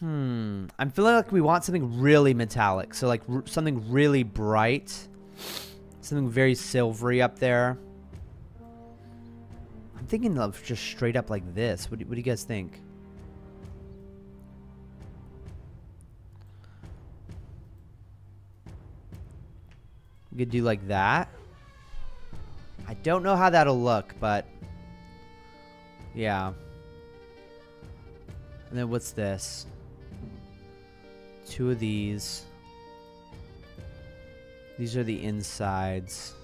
I'm feeling like we want something really metallic. So like something really bright. Something very silvery up there. I'm thinking of just straight up like this. What do you guys think? We could do like that. I don't know how that'll look, but yeah. And then what's this? 2 of these. These are the insides.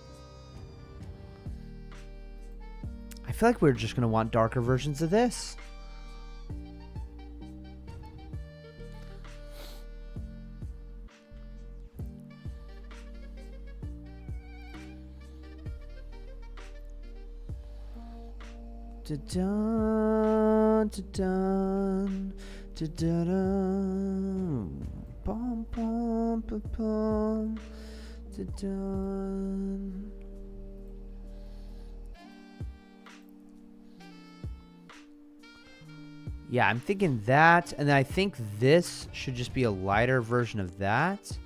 I feel like we're just going to want darker versions of this. Da-dun, da-dun, da-da-dun. Bum, bum, bum, bum. Da-dun. Yeah, I'm thinking that, and then I think this should just be a lighter version of that.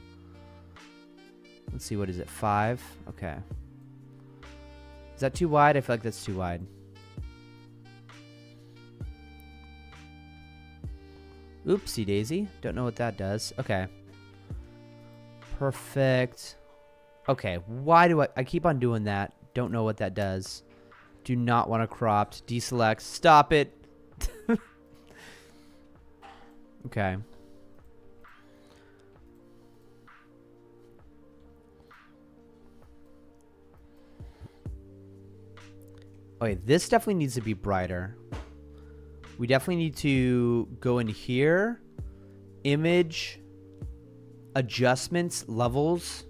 Let's see, what is it? 5? Okay. Is that too wide? I feel like that's too wide. Oopsie daisy. Don't know what that does. Okay. Perfect. Okay, why do I keep on doing that? Don't know what that does. Do not want to cropped. Deselect. Stop it. Okay. Okay, this definitely needs to be brighter. We definitely need to go in here. Image. Adjustments. Levels.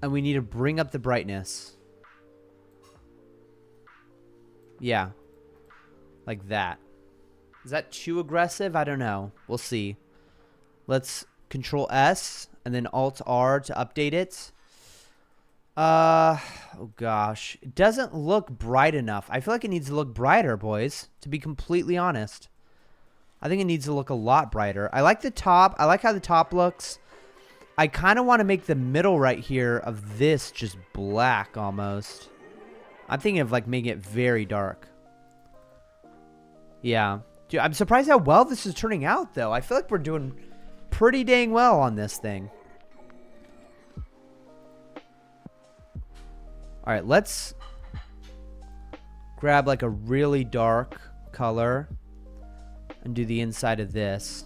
And we need to bring up the brightness. Yeah. Like that. Is that too aggressive? I don't know. We'll see. Let's Control S and then Alt R to update it. Oh gosh. It doesn't look bright enough. I feel like it needs to look brighter, boys, to be completely honest. I think it needs to look a lot brighter. I like the top. I like how the top looks. I kind of want to make the middle right here of this just black almost. I'm thinking of like making it very dark. Yeah. Dude, I'm surprised how well this is turning out, though. I feel like we're doing pretty dang well on this thing. All right, let's grab like a really dark color and do the inside of this.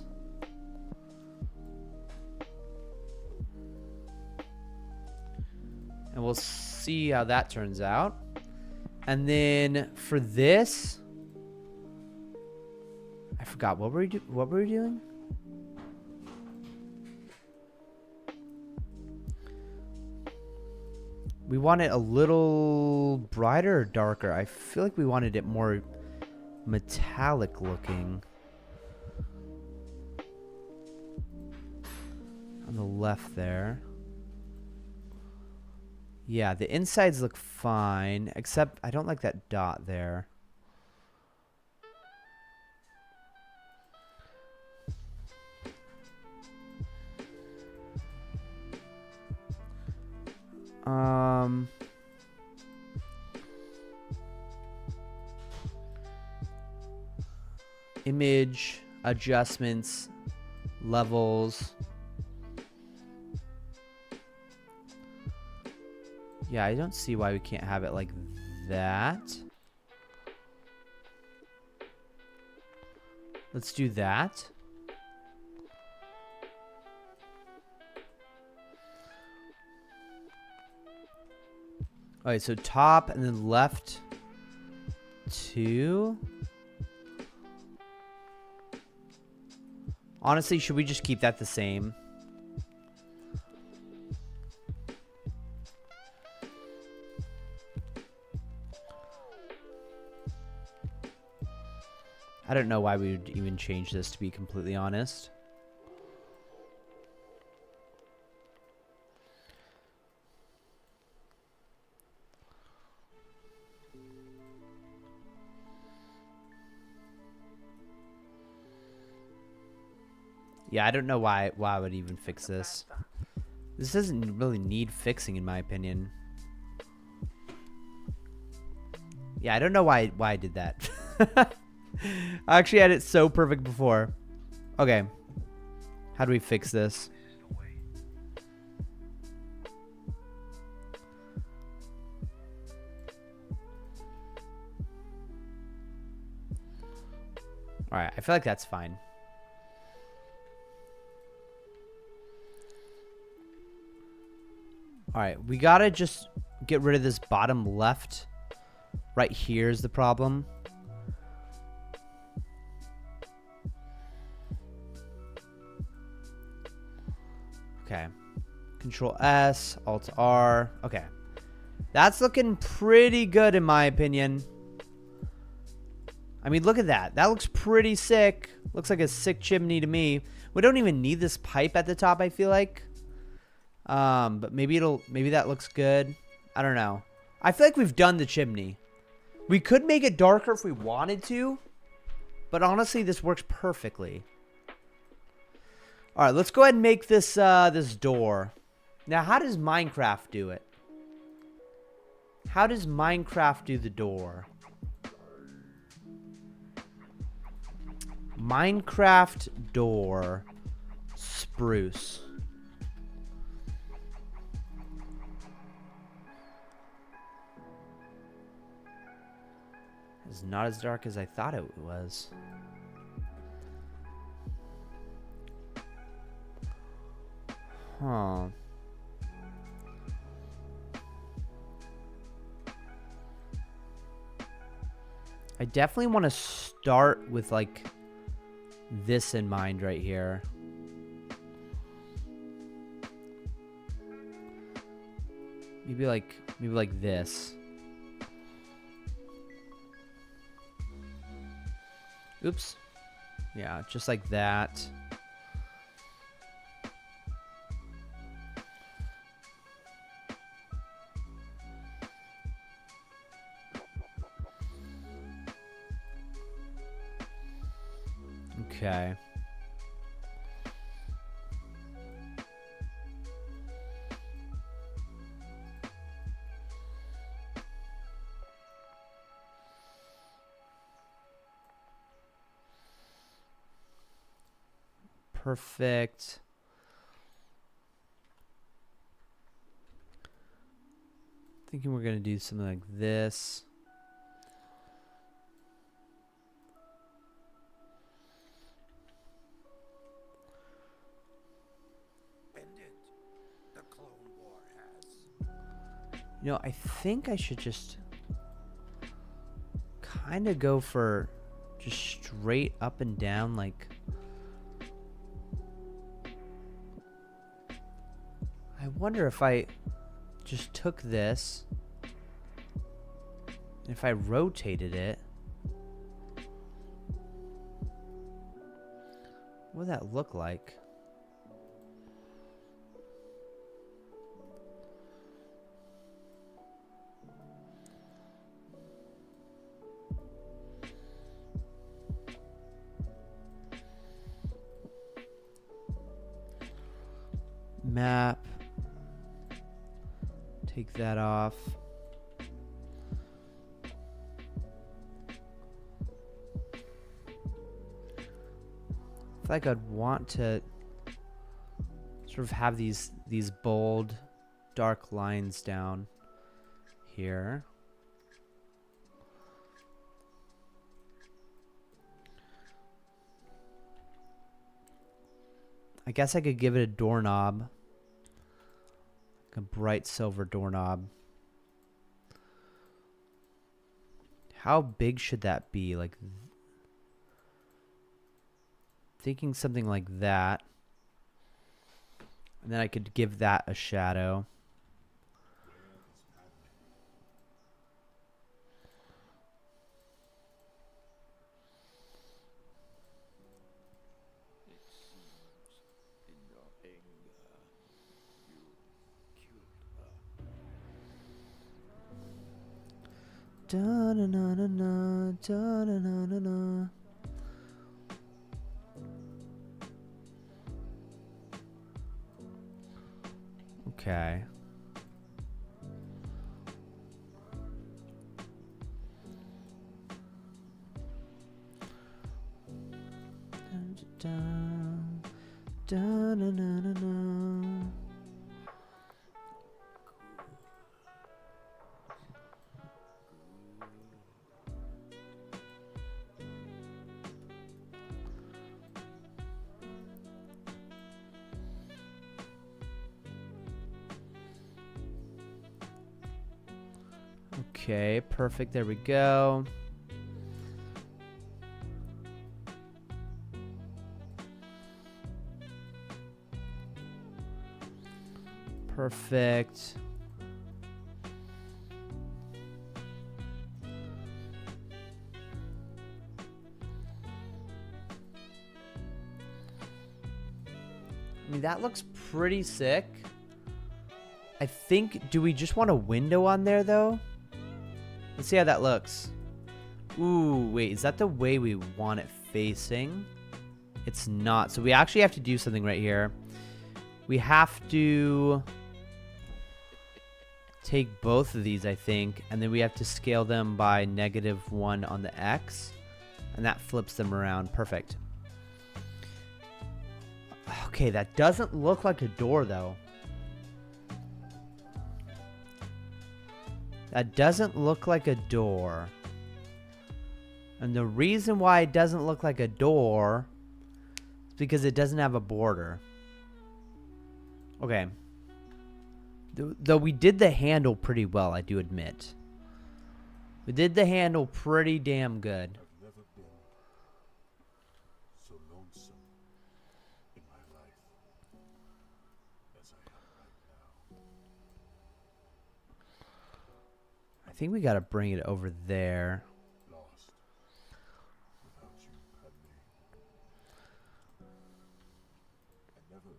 And we'll see how that turns out. And then for this... I forgot. What were we doing? We want it a little brighter or darker? I feel like we wanted it more metallic looking. On the left there. Yeah, the insides look fine, except I don't like that dot there. Image, adjustments, levels. Yeah, I don't see why we can't have it like that. Let's do that. Alright, so top and then left 2. Honestly, should we just keep that the same? I don't know why we would even change this, to be completely honest. Yeah, I don't know why I would even fix this. This doesn't really need fixing, in my opinion. Yeah, I don't know why I did that. I actually had it so perfect before. Okay. How do we fix this? Alright, I feel like that's fine. Alright, we gotta just get rid of this bottom left. Right here is the problem. Okay. Control S, Alt R. Okay. That's looking pretty good in my opinion. I mean, look at that. That looks pretty sick. Looks like a sick chimney to me. We don't even need this pipe at the top, I feel like. But maybe that looks good. I don't know. I feel like we've done the chimney. We could make it darker if we wanted to, but honestly, this works perfectly. All right, let's go ahead and make this this door. Now, how does Minecraft do it? How does Minecraft do the door? Minecraft door spruce. It's not as dark as I thought it was. Huh. I definitely want to start with like this in mind right here. Maybe like this. Oops. Yeah, just like that. Okay. Perfect. Thinking we're gonna do something like this. You know, I think I should just kind of go for just straight up and down, like. I wonder if I just took this, and if I rotated it, what would that look like? Map. Take that off. I feel like I'd want to sort of have these bold, dark lines down here. I guess I could give it a doorknob. Like a bright silver doorknob. How big should that be? Like, thinking something like that. And then I could give that a shadow. Da-na-na-na-na, da-na-na-na-na. Okay. Da-na-na-na-na. Okay, perfect. There we go. Perfect. I mean, that looks pretty sick. I think, do we just want a window on there, though? Let's see how that looks. Ooh, wait, is that the way we want it facing? It's not. So we actually have to do something right here. We have to take both of these, I think, and then we have to scale them by -1 on the X, and that flips them around. Perfect. Okay, that doesn't look like a door, though. That doesn't look like a door. And the reason why it doesn't look like a door is because it doesn't have a border. Okay. Though we did the handle pretty well, I do admit. We did the handle pretty damn good. I've never been so lonesome in my life as I am right now. I think we gotta bring it over there. Lost without you, Padme. I never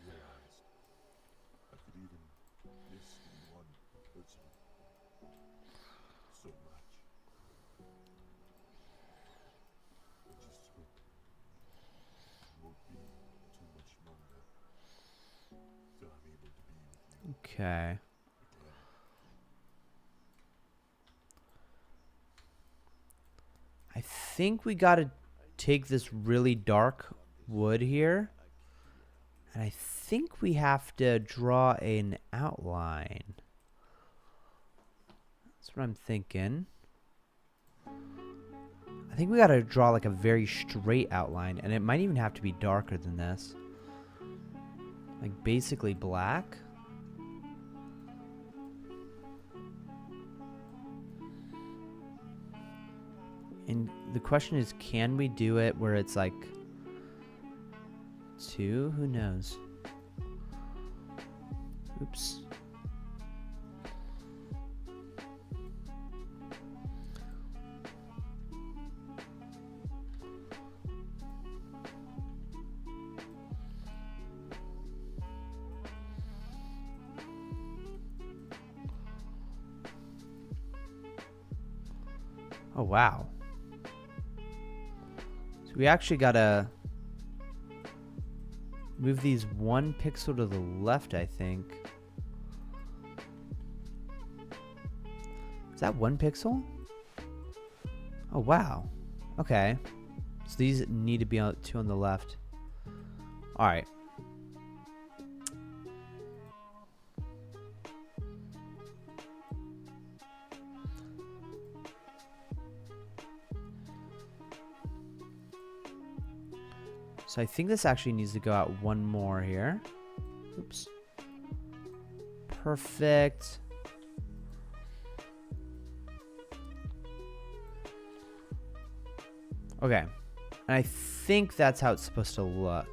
realized I could even miss one person so much. I just hope it won't be too much longer till I'm able to be with you Okay. again. I think we gotta take this really dark wood here. And I think we have to draw an outline. That's what I'm thinking. I think we gotta draw like a very straight outline, and it might even have to be darker than this. Like basically black. And the question is, can we do it where it's like 2? Who knows? Oops. Oh, wow. So we actually gotta move these 1 pixel to the left, I think. Is that 1 pixel? Oh, wow. Okay. So these need to be 2 on the left. Alright. So I think this actually needs to go out 1 more here. Oops. Perfect. Okay. And I think that's how it's supposed to look.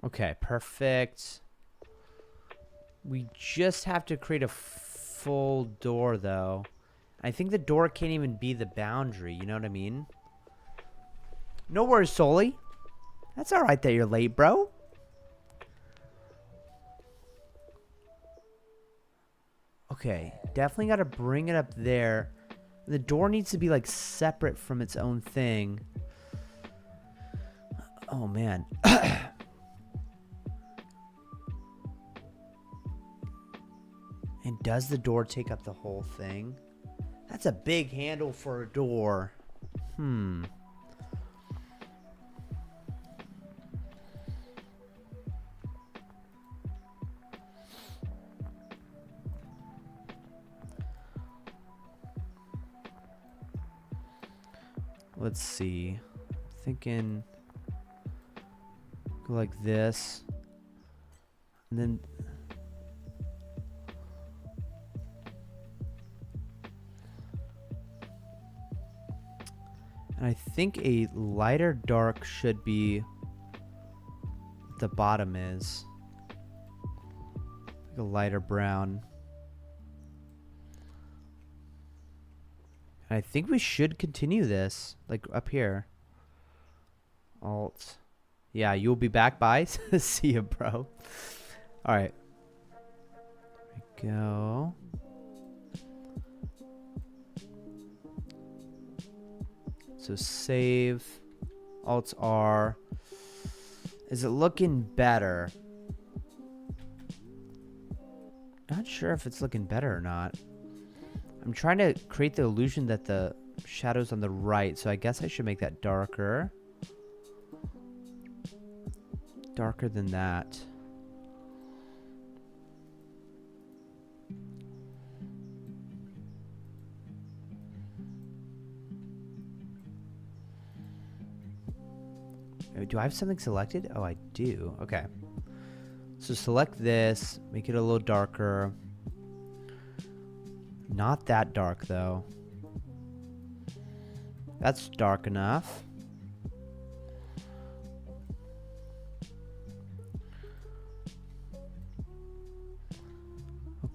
Okay, perfect. We just have to create a full door, though. I think the door can't even be the boundary, you know what I mean? No worries, Sully. That's alright that you're late, bro. Okay, definitely gotta bring it up there. The door needs to be, like, separate from its own thing. Oh, man. And does the door take up the whole thing? That's a big handle for a door. Let's see. Thinking go like this. And then and I think a lighter dark should be what the bottom is. Like a lighter brown. And I think we should continue this, like up here. Alt. Yeah, you'll be back by. See ya, bro. All right. There we go. So save. Alt R. Is it looking better? Not sure if it's looking better or not. I'm trying to create the illusion that the shadow's on the right, so I guess I should make that darker. Darker than that. Do I have something selected? Oh, I do. Okay. So select this, make it a little darker. Not that dark, though. That's dark enough.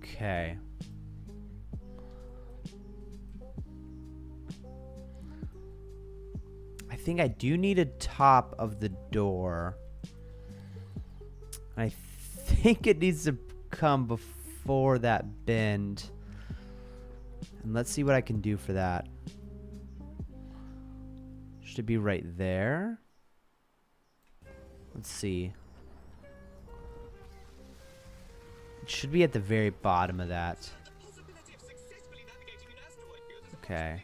Okay. I think I do need a top of the door. I think it needs to come before that bend. And let's see what I can do for that. Should be right there. Let's see. It should be at the very bottom of that. Okay.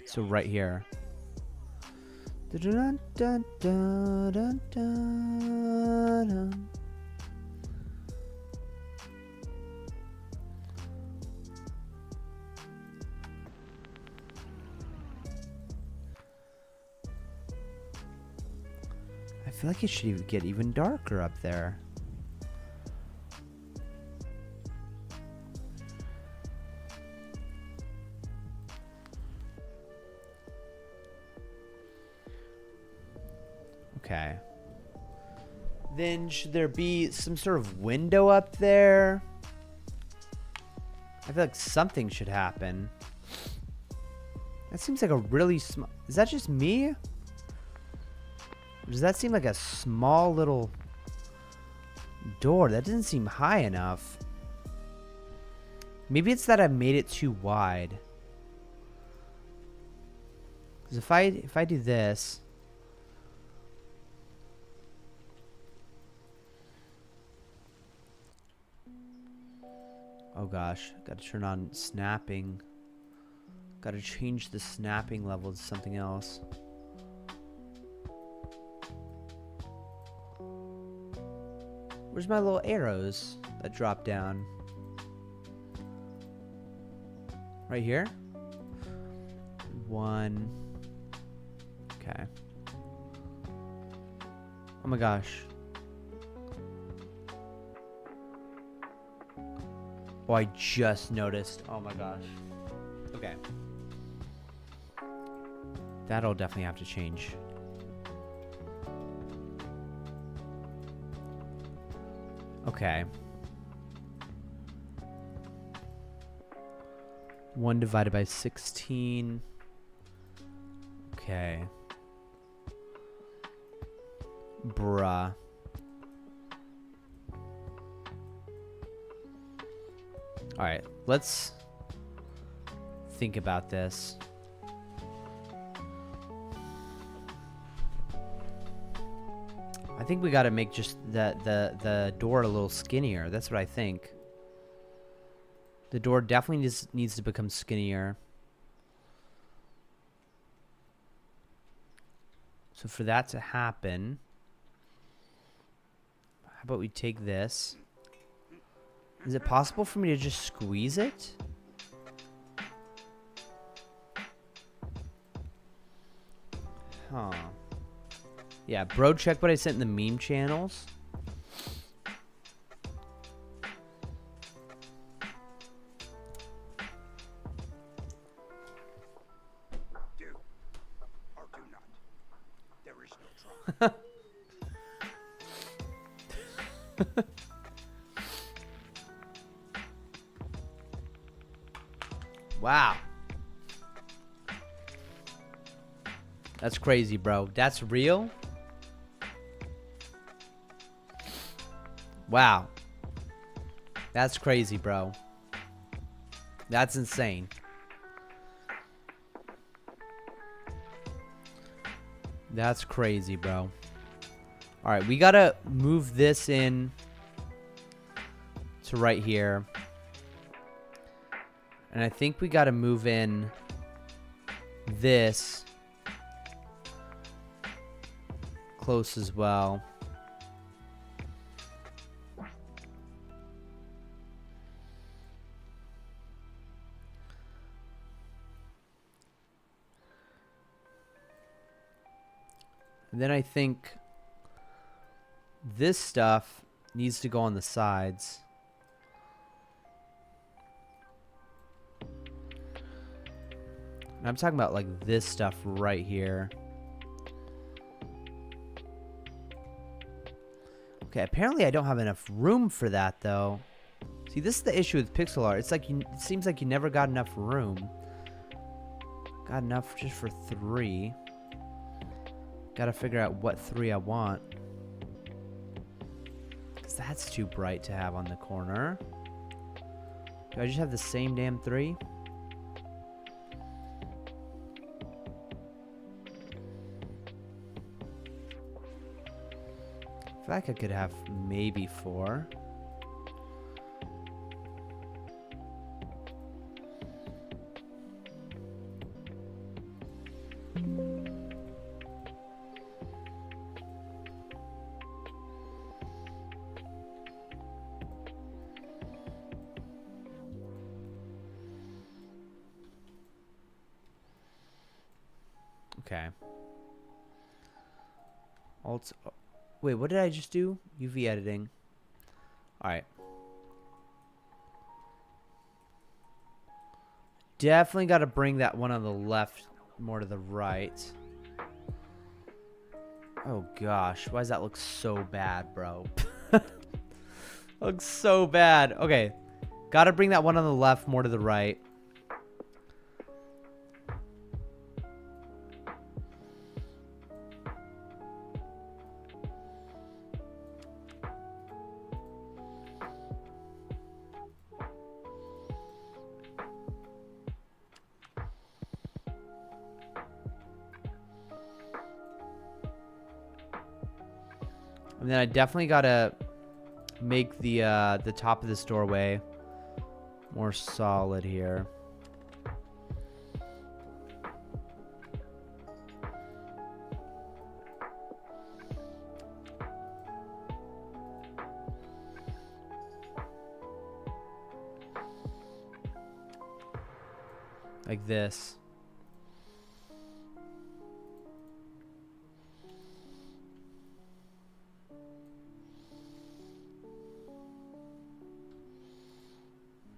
So right here. Dun, dun, dun, dun, dun, dun. I feel like it should even get even darker up there. Okay. Then should there be some sort of window up there? I feel like something should happen. That seems like a really small... Is that just me? Or does that seem like a small little door? That doesn't seem high enough. Maybe it's that I made it too wide. Because if I do this... Oh gosh, gotta turn on snapping. Gotta change the snapping level to something else. Where's my little arrows that drop down? Right here? 1. Okay. Oh my gosh. Oh, I just noticed. Oh my gosh. Okay. That'll definitely have to change. Okay. 1 divided by 16. Okay. Bruh. Alright, let's think about this. I think we gotta make just the door a little skinnier. That's what I think. The door definitely needs to become skinnier. So for that to happen, how about we take this? Is it possible for me to just squeeze it? Huh. Yeah, bro, check what I sent in the meme channels. Do or do not. There is no try. Wow. That's crazy, bro. That's real? Wow. That's crazy, bro. That's insane. That's crazy, bro. Alright, we gotta move this in to right here. And I think we gotta move in this close as well. And then I think this stuff needs to go on the sides. And I'm talking about like this stuff right here. Okay, apparently I don't have enough room for that though. See, this is the issue with pixel art. It's like it seems like you never got enough room. Got enough just for 3. Gotta figure out what 3 I want. Because that's too bright to have on the corner. Do I just have the same damn 3? I feel like I could have maybe 4. Okay. Alt. Wait, what did I just do? UV editing. Alright. Definitely got to bring that one on the left more to the right. Oh gosh, why does that look so bad, bro? Looks so bad. Okay. Got to bring that one on the left more to the right. And then I definitely gotta make the top of this doorway more solid here. Like this.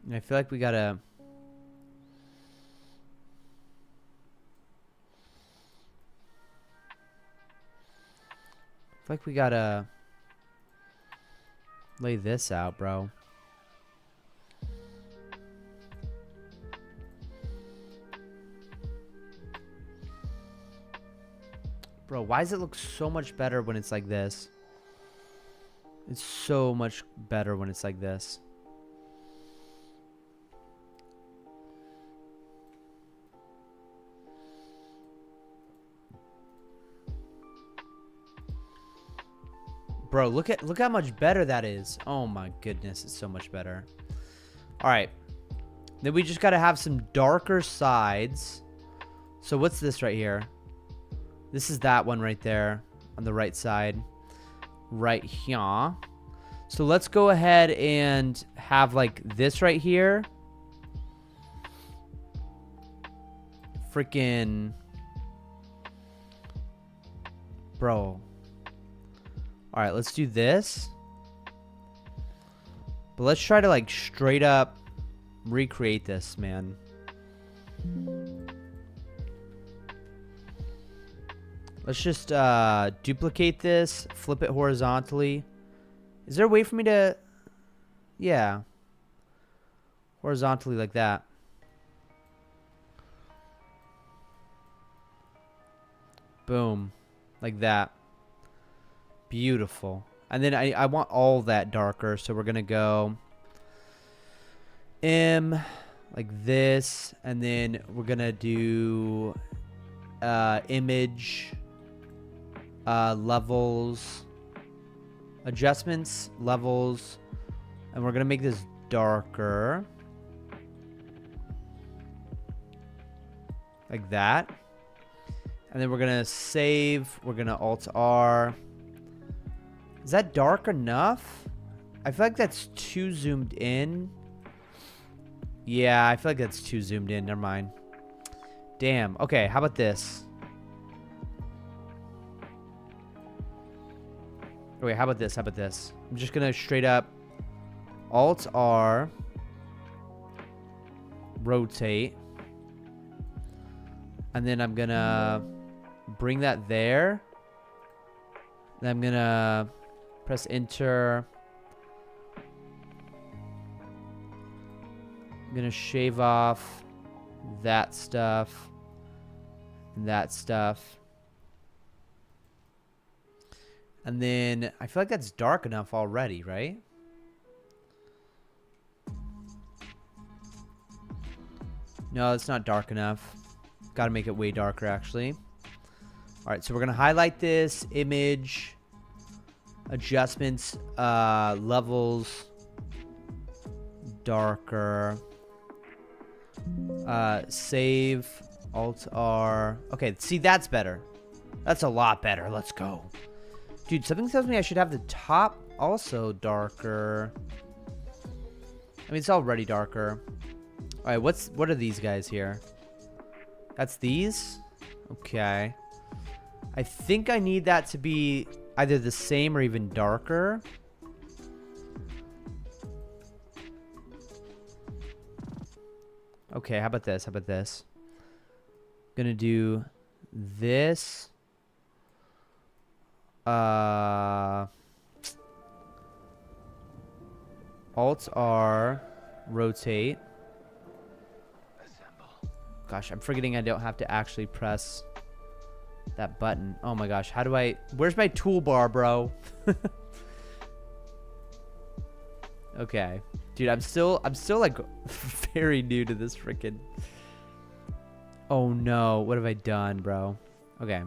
And I feel like we gotta... lay this out, bro. Bro, why does it look so much better when it's like this? It's so much better when it's like this. Bro, look how much better that is. Oh my goodness, it's so much better. All right. Then we just got to have some darker sides. So what's this right here? This is that one right there on the right side. Right here. So let's go ahead and have like this right here. Freaking... Bro. All right, let's do this. But let's try to like straight up recreate this, man. Let's just duplicate this, flip it horizontally, Is there a way for me to... Yeah. Horizontally like that. Boom. Like that. Beautiful. And then I want all that darker, so we're going to go M like this, and then we're going to do image levels, adjustments, levels, and we're going to make this darker. Like that. And then we're going to save. We're going to Alt-R. Is that dark enough? I feel like that's too zoomed in. Yeah, I feel like that's too zoomed in. Never mind. Damn. Okay, how about this? Wait, how about this? How about this? I'm just going to straight up Alt-R. Rotate. And then I'm going to bring that there. Then I'm going to press enter. I'm going to shave off that stuff and that stuff. And then I feel like that's dark enough already, right? No, it's not dark enough. Got to make it way darker, actually. All right, so we're going to highlight this image, adjustments, levels, darker, save, Alt-R. Okay, see, that's better. That's a lot better. Let's go. Dude, something tells me I should have the top also darker. I mean, it's already darker. All right, what are these guys here? That's these? Okay. I think I need that to be either the same or even darker. Okay, how about this? How about this? Gonna do this. Alt-R, rotate. Gosh, I'm forgetting I don't have to actually press that button. Oh my gosh, how do I... Where's my toolbar, bro? Okay. Dude, I'm still like very new to this freaking... Oh no, what have I done, bro? Okay.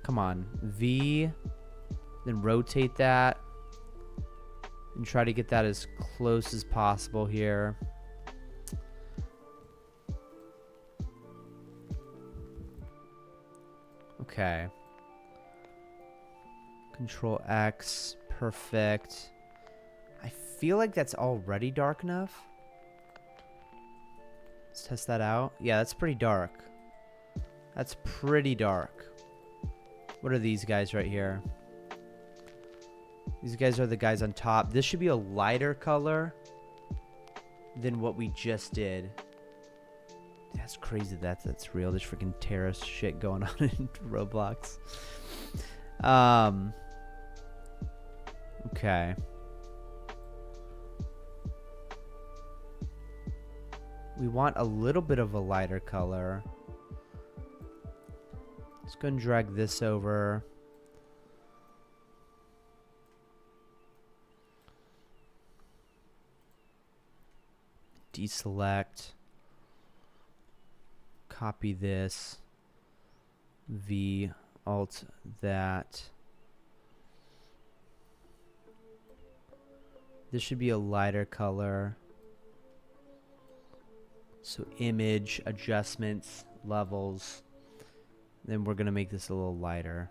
Come on. V, then rotate that. And try to get that as close as possible here. Okay. Control X. Perfect. I feel like that's already dark enough. Let's test that out. Yeah, that's pretty dark. That's pretty dark. What are these guys right here? These guys are the guys on top. This should be a lighter color than what we just did. That's crazy that's real. There's freaking terrorist shit going on in Roblox. Okay. We want a little bit of a lighter color. Let's go and drag this over. Deselect. Copy this. V, Alt, that. This should be a lighter color. So image, adjustments, levels. Then we're going to make this a little lighter.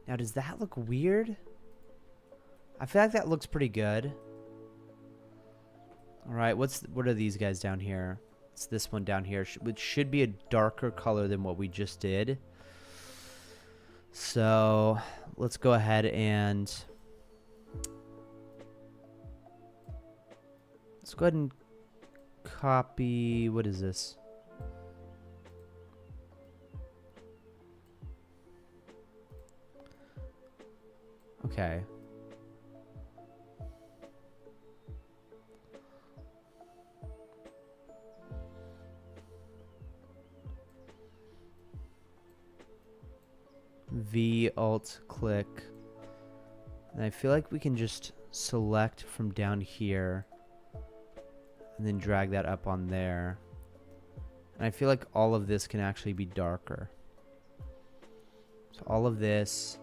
Now, does that look weird? I feel like that looks pretty good. All right, what are these guys down here? It's this one down here, which should be a darker color than what we just did. So let's go ahead and let's go ahead and copy. What is this? Okay. V alt click. And I feel like we can just select from down here and then drag that up on there. And I feel like all of this can actually be darker. So all of this,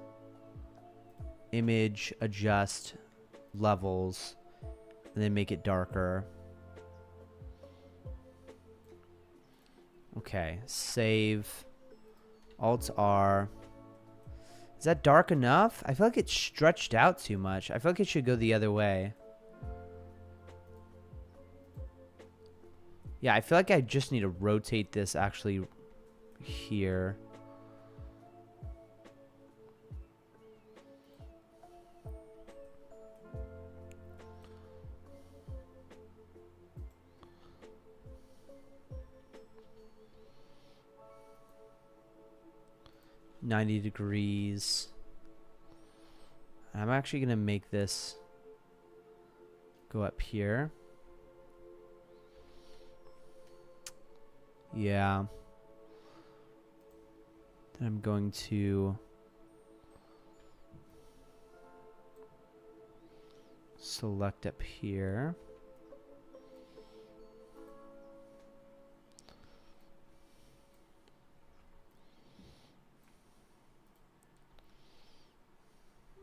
image, adjust, levels, and then make it darker. Okay, save, Alt R. Is that dark enough? I feel like it's stretched out too much. I feel like it should go the other way. Yeah, I feel like I just need to rotate this actually here. $90 degrees. I'm actually going to make this go up here. Yeah. Then I'm going to select up here.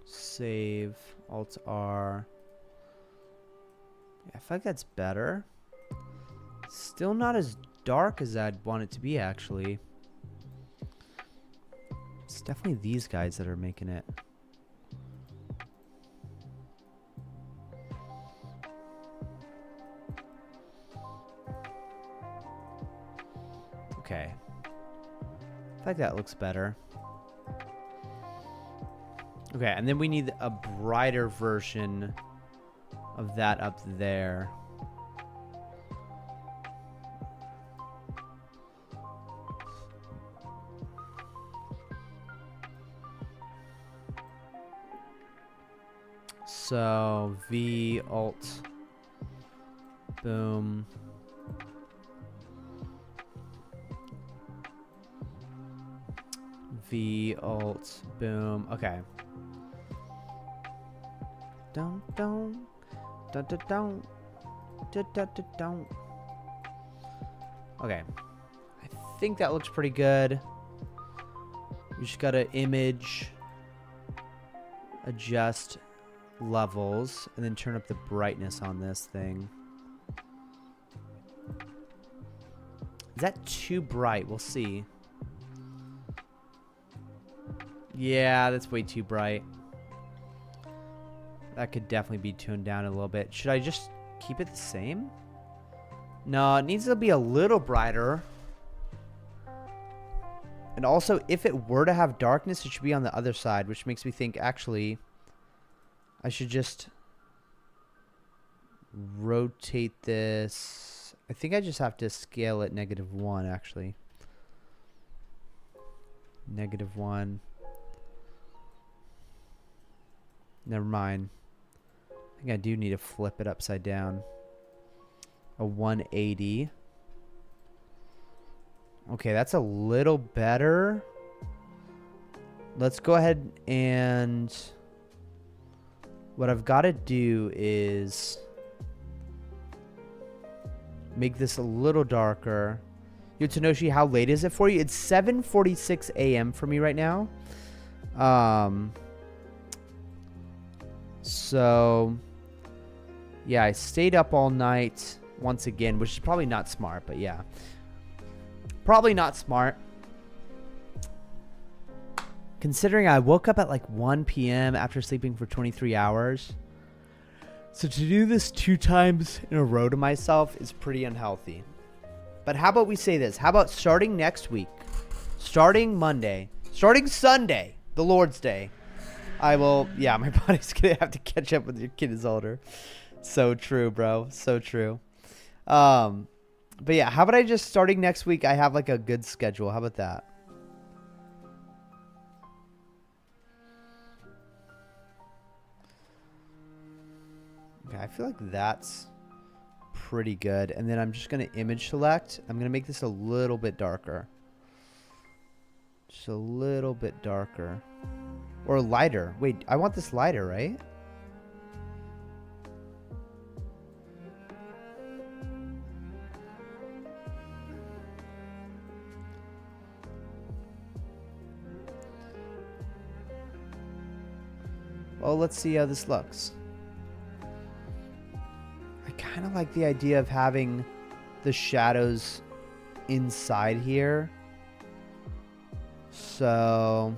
Save, Alt R. Yeah, I feel like that's better. Still not as dark as I'd want it to be, actually. It's definitely these guys that are making it. Okay. I feel like that looks better. Okay, and then we need a brighter version of that up there. So V Alt boom. V Alt boom. Okay. Dun dun dun dun dun dun dun dun dun. Okay, I think that looks pretty good. We just gotta image, adjust levels, and then turn up the brightness on this thing. Is that too bright? We'll see. Yeah, that's way too bright. That could definitely be tuned down a little bit. Should I just keep it the same? No, it needs to be a little brighter. And also, if it were to have darkness, it should be on the other side, which makes me think, actually, I should just rotate this. I think I just have to scale it -1, actually. -1. Never mind. I think I do need to flip it upside down. A 180. Okay, that's a little better. Let's go ahead and... what I've got to do is... make this a little darker. Yo, Tenoshi, how late is it for you? It's 7:46 a.m. for me right now. So, yeah, I stayed up all night once again, which is probably not smart, but yeah. Probably not smart. Considering I woke up at like 1 p.m. after sleeping for 23 hours. So to do this 2 times in a row to myself is pretty unhealthy. But how about we say this? How about starting next week? Starting Monday. Starting Sunday, the Lord's Day. I will, yeah, my body's going to have to catch up when your kid is older. So true, bro. So true. But yeah, how about I just starting next week, I have like a good schedule. How about that? Okay, I feel like that's pretty good. And then I'm just going to image select. I'm going to make this a little bit darker. Just a little bit darker. Or lighter. Wait, I want this lighter, right? Well, let's see how this looks. I kind of like the idea of having the shadows inside here. So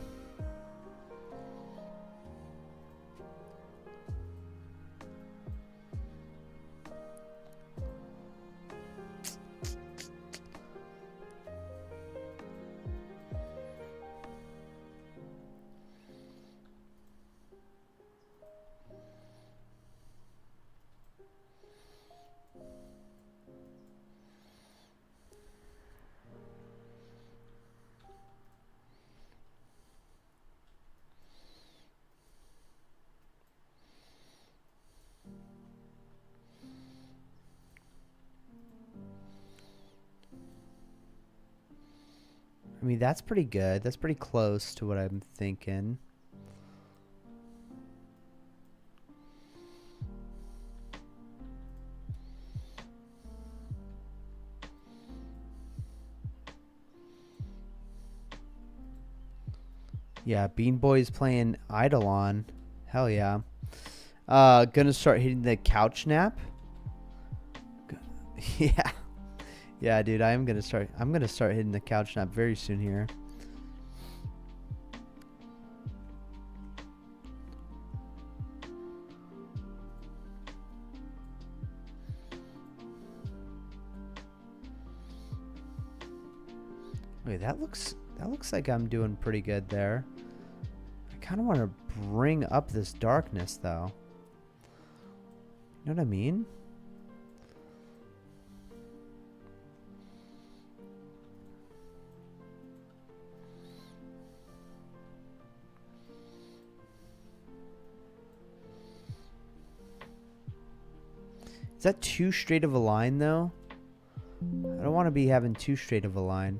I mean, that's pretty good. That's pretty close to what I'm thinking. Yeah, Bean Boy's playing Eidolon. Hell yeah. Gonna start hitting the couch nap. Yeah. Yeah, dude, I'm gonna start hitting the couch nap very soon here. Wait, that looks like I'm doing pretty good there. I kind of want to bring up this darkness though. You know what I mean? Is that too straight of a line though? I don't want to be having too straight of a line.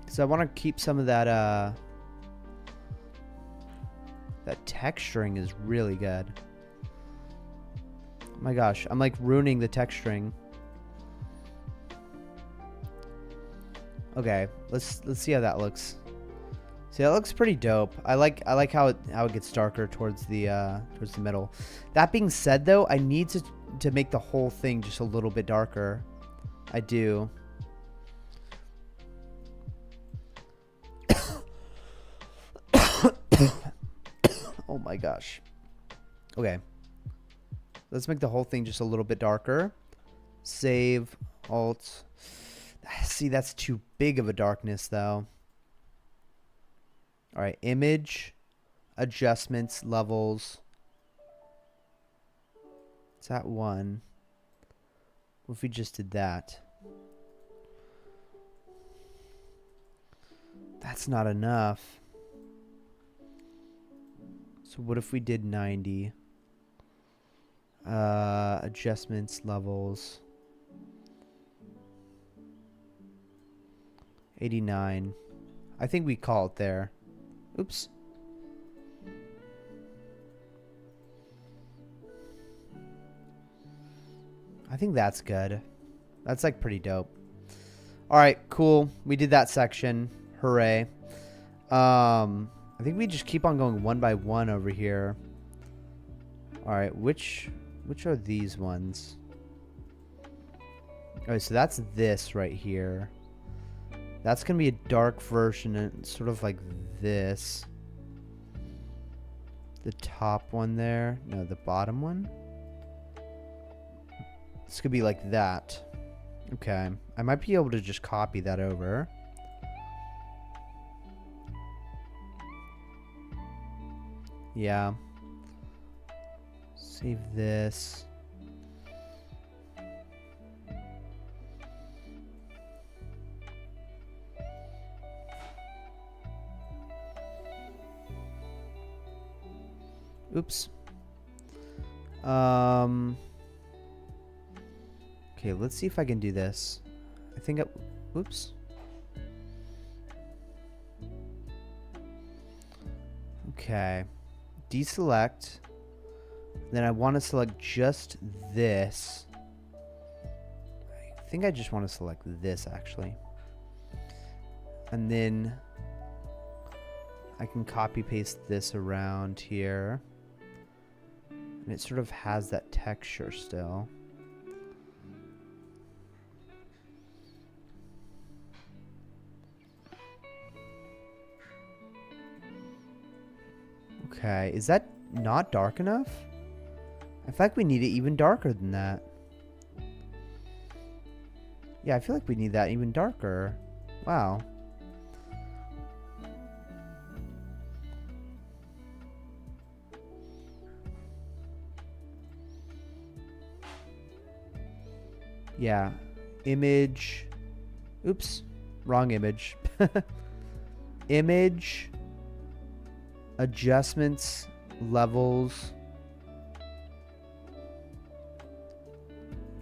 Because I want to keep some of that that texturing is really good. Oh my gosh, I'm like ruining the texturing. Okay, let's see how that looks. See, that looks pretty dope. I like how it gets darker towards the middle. That being said, though, I need to make the whole thing just a little bit darker. I do. Oh my gosh. Okay. Let's make the whole thing just a little bit darker. Save, Alt. See, that's too big of a darkness, though. All right, image, adjustments, levels. It's at 1. What if we just did that? That's not enough. So what if we did 90? Adjustments, levels. 89. I think we call it there. Oops. I think that's good. That's like pretty dope. All right, cool. We did that section. Hooray. I think we just keep on going one by one over here. All right, which are these ones? All right, so that's this right here. That's going to be a dark version, and sort of like this. The top one there. No, the bottom one. This could be like that. Okay. I might be able to just copy that over. Yeah. Save this. Oops. Okay, let's see if I can do this. I think oops. Okay. Deselect. Then I want to select just this. I think I just want to select this actually. And then I can copy paste this around here. And it sort of has that texture still. Okay, is that not dark enough? I feel like we need it even darker than that. Yeah, I feel like we need that even darker. Wow. Yeah. Image. Oops. Wrong image. Image. Adjustments. Levels.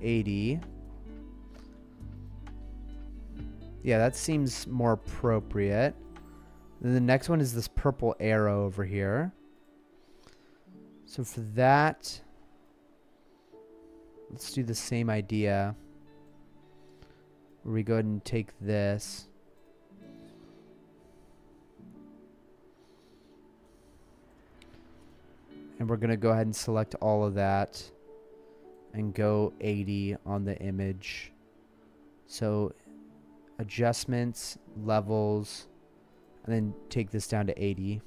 80. Yeah, that seems more appropriate. Then the next one is this purple arrow over here. So for that, let's do the same idea. Where we go ahead and take this. And we're going to go ahead and select all of that. And go 80 on the image. So adjustments, levels, and then take this down to 80.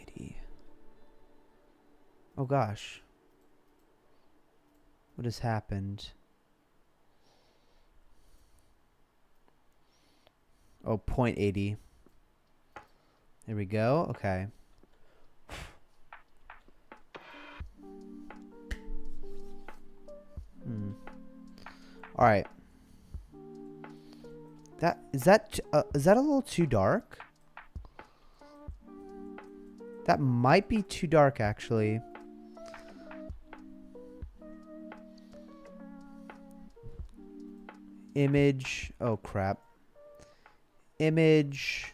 80. Oh gosh. What has happened? Oh, 0.80. There we go. Okay. All right. Is that a little too dark? That might be too dark, actually. Image. Oh crap. Image.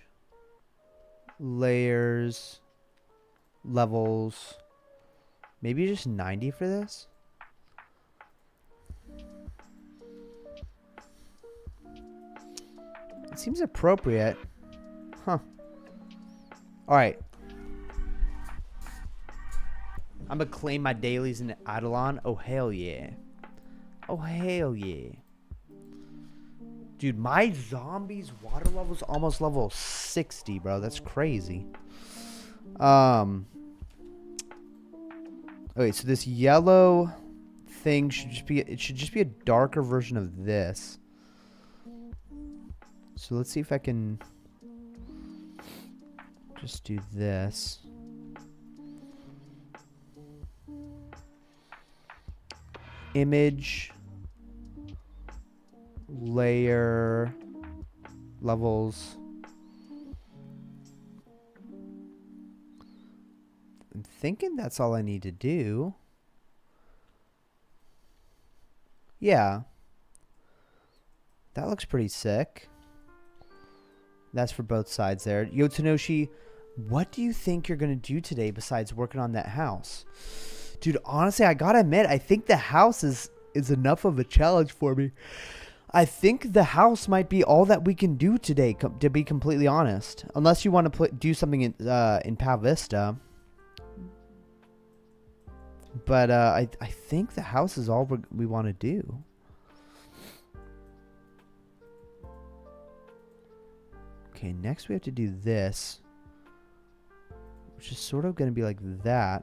Layers. Levels. Maybe just 90 for this. It seems appropriate. Huh. Alright. I'm gonna claim my dailies in Eidolon. Oh, hell yeah. Oh, hell yeah. Dude, my zombies water level's almost level 60, bro. That's crazy. Okay, so this yellow thing should just be a darker version of this. So let's see if I can just do this. Image, layer, levels. I'm thinking that's all I need to do. Yeah. That looks pretty sick. That's for both sides there. Yo, Tanoshi, what do you think you're going to do today besides working on that house? Dude, honestly, I got to admit, I think the house is enough of a challenge for me. I think the house might be all that we can do today, to be completely honest. Unless you want to do something in Vista. But I think the house is all we want to do. Okay, next we have to do this, which is sort of going to be like that,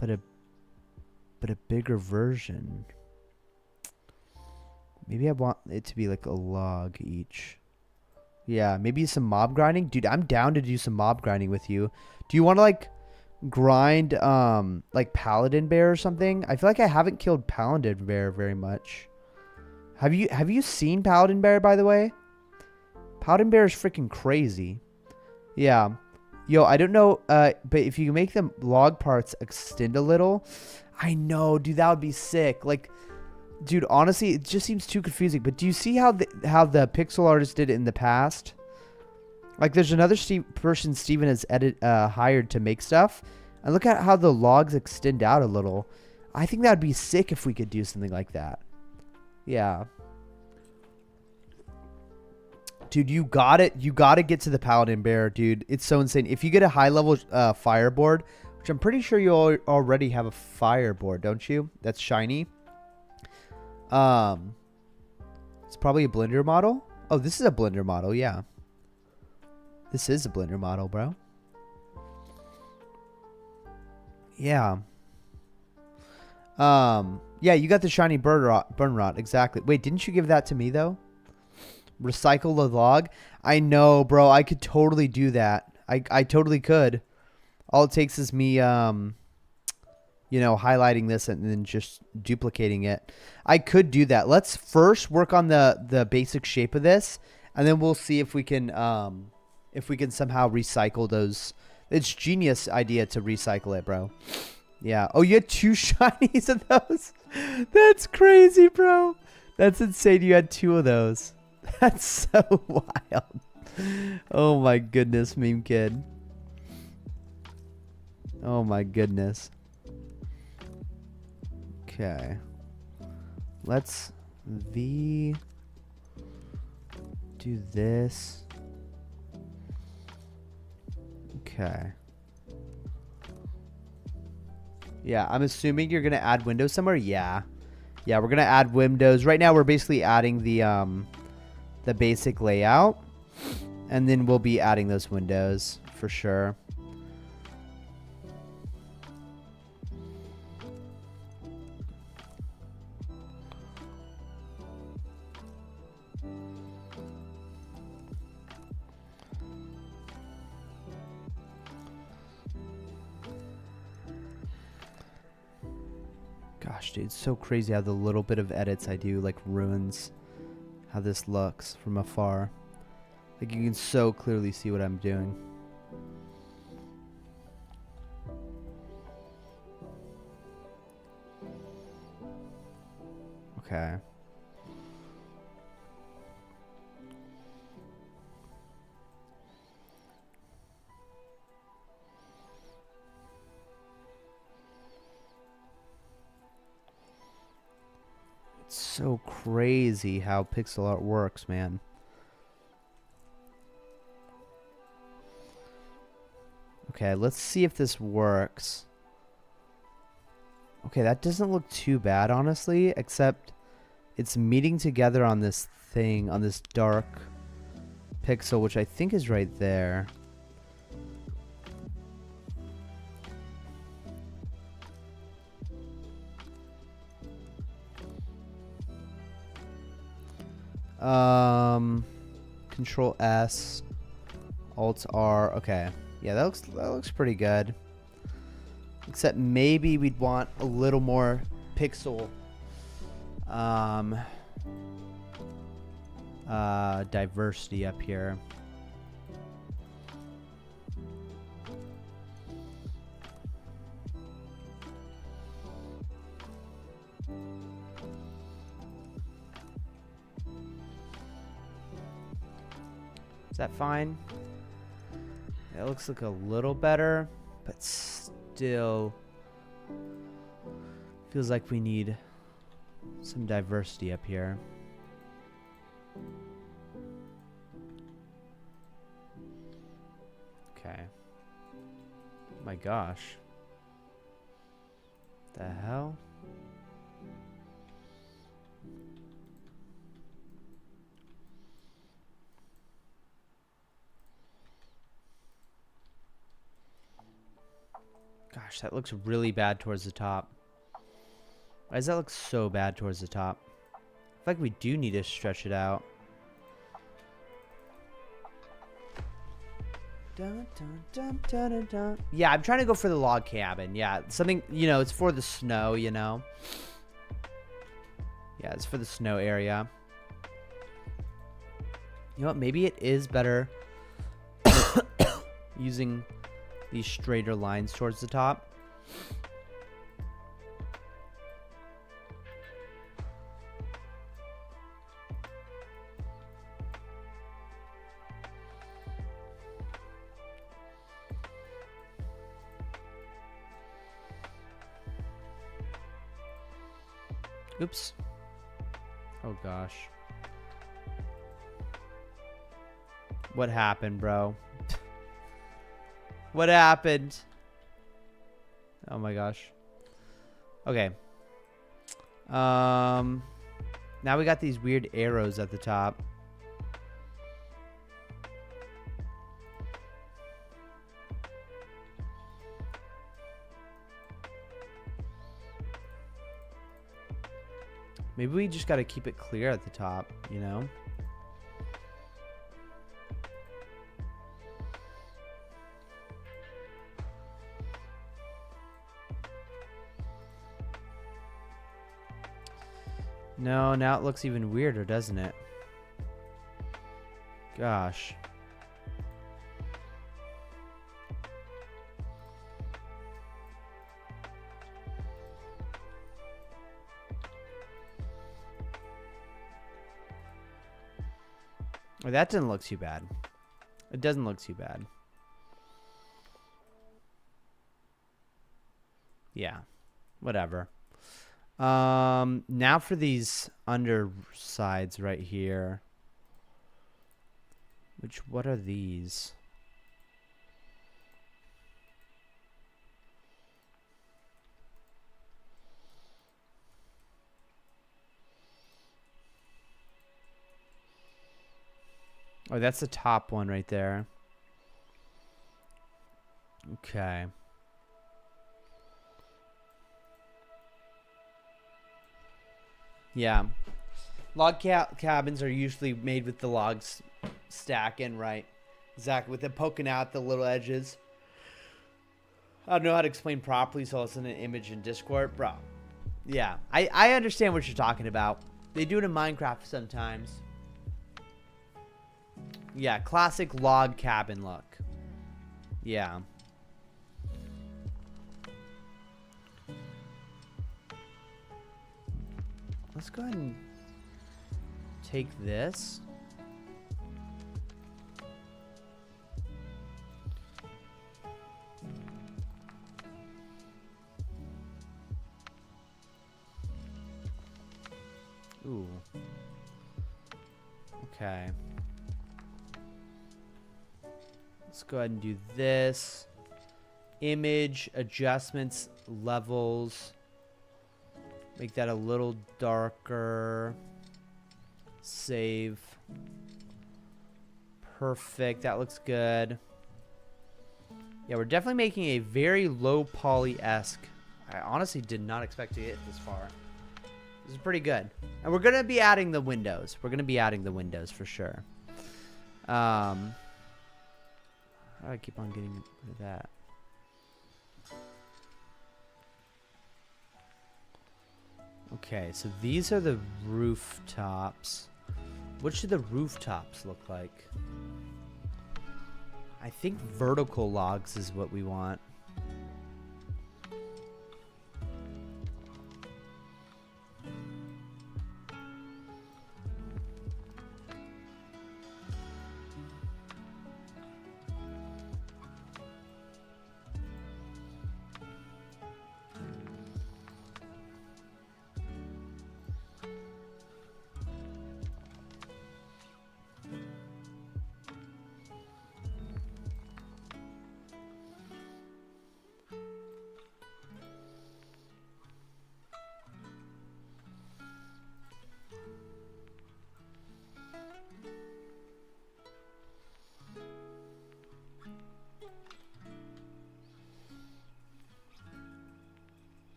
but a bigger version. Maybe I want it to be like a log each. Yeah, maybe some mob grinding. Dude, I'm down to do some mob grinding with you. Do you want to like grind like Paladin Bear or something? I feel like I haven't killed Paladin Bear very much. Have you seen Paladin Bear, by the way? Paladin Bear is freaking crazy. Yeah. Yo, I don't know, but if you can make the log parts extend a little, I know, dude, that would be sick. Like, dude, honestly, it just seems too confusing. But do you see how the pixel artist did it in the past? Like, there's another person Steven has hired to make stuff, and look at how the logs extend out a little. I think that would be sick if we could do something like that. Yeah. Dude, you got it. You got to get to the Paladin Bear, dude. It's so insane. If you get a high-level fireboard, which I'm pretty sure you already have a fireboard, don't you? That's shiny. It's probably a Blender model. Oh, this is a Blender model, yeah. This is a Blender model, bro. Yeah. Yeah, you got the shiny burn rod, exactly. Wait, didn't you give that to me, though? Recycle the log? I know, bro. I could totally do that. I totally could. All it takes is me, you know, highlighting this and then just duplicating it. I could do that. Let's first work on the basic shape of this, and then we'll see if we can somehow recycle those. It's genius idea to recycle it, bro. Yeah. Oh, you had 2 shinies of those? That's crazy, bro. That's insane. You had 2 of those. That's so wild. Oh my goodness, meme kid. Oh my goodness. Okay. Let's do this. Okay. Yeah, I'm assuming you're going to add windows somewhere. Yeah. Yeah, we're going to add windows. Right now we're basically adding the basic layout, and then we'll be adding those windows for sure. Gosh, dude, it's so crazy how the little bit of edits I do like ruins how this looks from afar. Like, you can so clearly see what I'm doing. Okay. So crazy how pixel art works, man. Okay, let's see if this works. Okay, that doesn't look too bad, honestly, except it's meeting together on this thing, on this dark pixel, which I think is right there. Control S, Alt R. Okay, yeah, that looks pretty good. Except maybe we'd want a little more pixel diversity up here. Is that fine? It looks like a little better, but still feels like we need some diversity up here. Okay. My gosh. The hell? Gosh, that looks really bad towards the top. Why does that look so bad towards the top? I feel like we do need to stretch it out. Dun, dun, dun, dun, dun, dun. Yeah, I'm trying to go for the log cabin. Yeah, something, you know, it's for the snow, you know. Yeah, it's for the snow area. You know what? Maybe it is better using these straighter lines towards the top. Oops. Oh gosh. What happened, bro? What happened? Oh my gosh. Okay. Now we got these weird arrows at the top. Maybe we just got to keep it clear at the top, you know? No, now it looks even weirder, doesn't it? Gosh. Oh, that doesn't look too bad. It doesn't look too bad. Yeah. Whatever. Now for these undersides right here. What are these? Oh, that's the top one right there. Okay. Yeah. Log cabins are usually made with the logs stacking, right? Exactly. With it poking out the little edges. I don't know how to explain properly, so I'll send an image in Discord. Bro. Yeah. I understand what you're talking about. They do it in Minecraft sometimes. Yeah, classic log cabin look. Yeah. Let's go ahead and take this. Ooh. Okay. Let's go ahead and do this. Image, adjustments, levels. Make that a little darker. Save. Perfect. That looks good. Yeah, we're definitely making a very low poly-esque. I honestly did not expect to get this far. This is pretty good. And we're going to be adding the windows. We're going to be adding the windows for sure. How do I keep on getting rid of that? Okay, so these are the rooftops. What should the rooftops look like? I think vertical logs is what we want.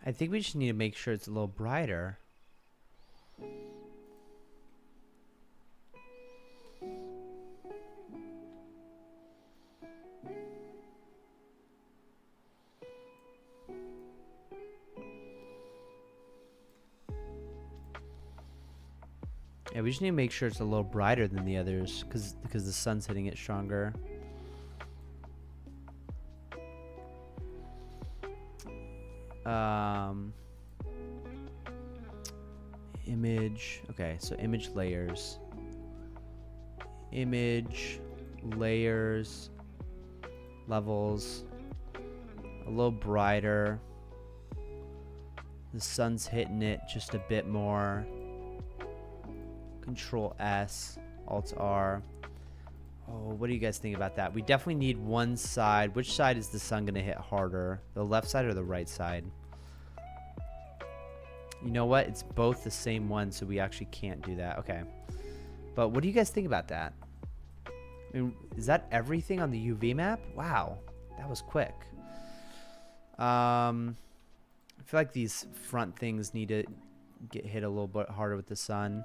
I think we just need to make sure it's a little brighter. Yeah, we just need to make sure it's a little brighter than the others because the sun's hitting it stronger. Image. Okay, so image layers. Image layers. Levels. A little brighter. The sun's hitting it just a bit more. Control S. Alt R. Oh, what do you guys think about that? We definitely need one side. Which side is the sun going to hit harder? The left side or the right side? You know what? It's both the same one, so we actually can't do that. Okay. But what do you guys think about that? I mean, is that everything on the UV map? Wow. That was quick. I feel like these front things need to get hit a little bit harder with the sun.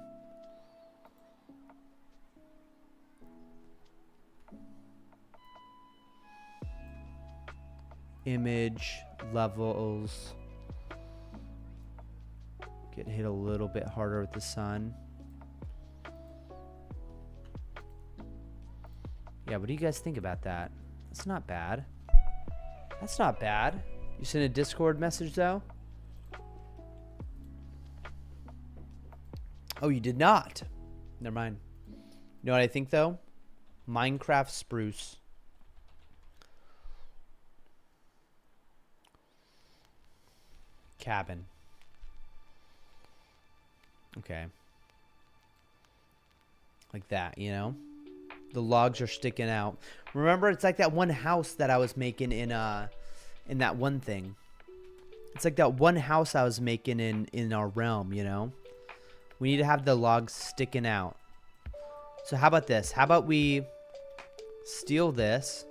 Image levels get hit a little bit harder with the sun. Yeah, what do you guys think about that? That's not bad. That's not bad. You sent a Discord message though? Oh, you did not. Never mind. You know what I think though? Minecraft spruce. Cabin. Okay. Like that, you know? The logs are sticking out. Remember, it's like that one house that I was making in that one thing. It's like that one house I was making in our realm, you know? We need to have the logs sticking out. So how about this? How about we steal this?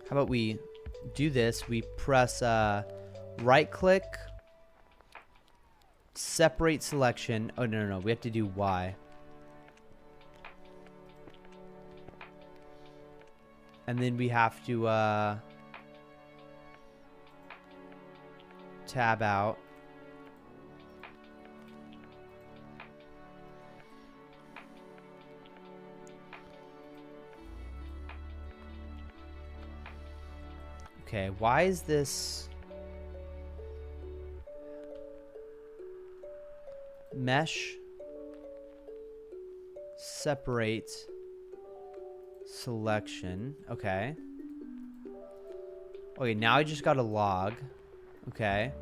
How about we do this? We press right click, separate selection. Oh, no. We have to do Y. And then we have to tab out. Okay, why is this mesh separate selection? Okay. Okay, now I just got a log. Okay.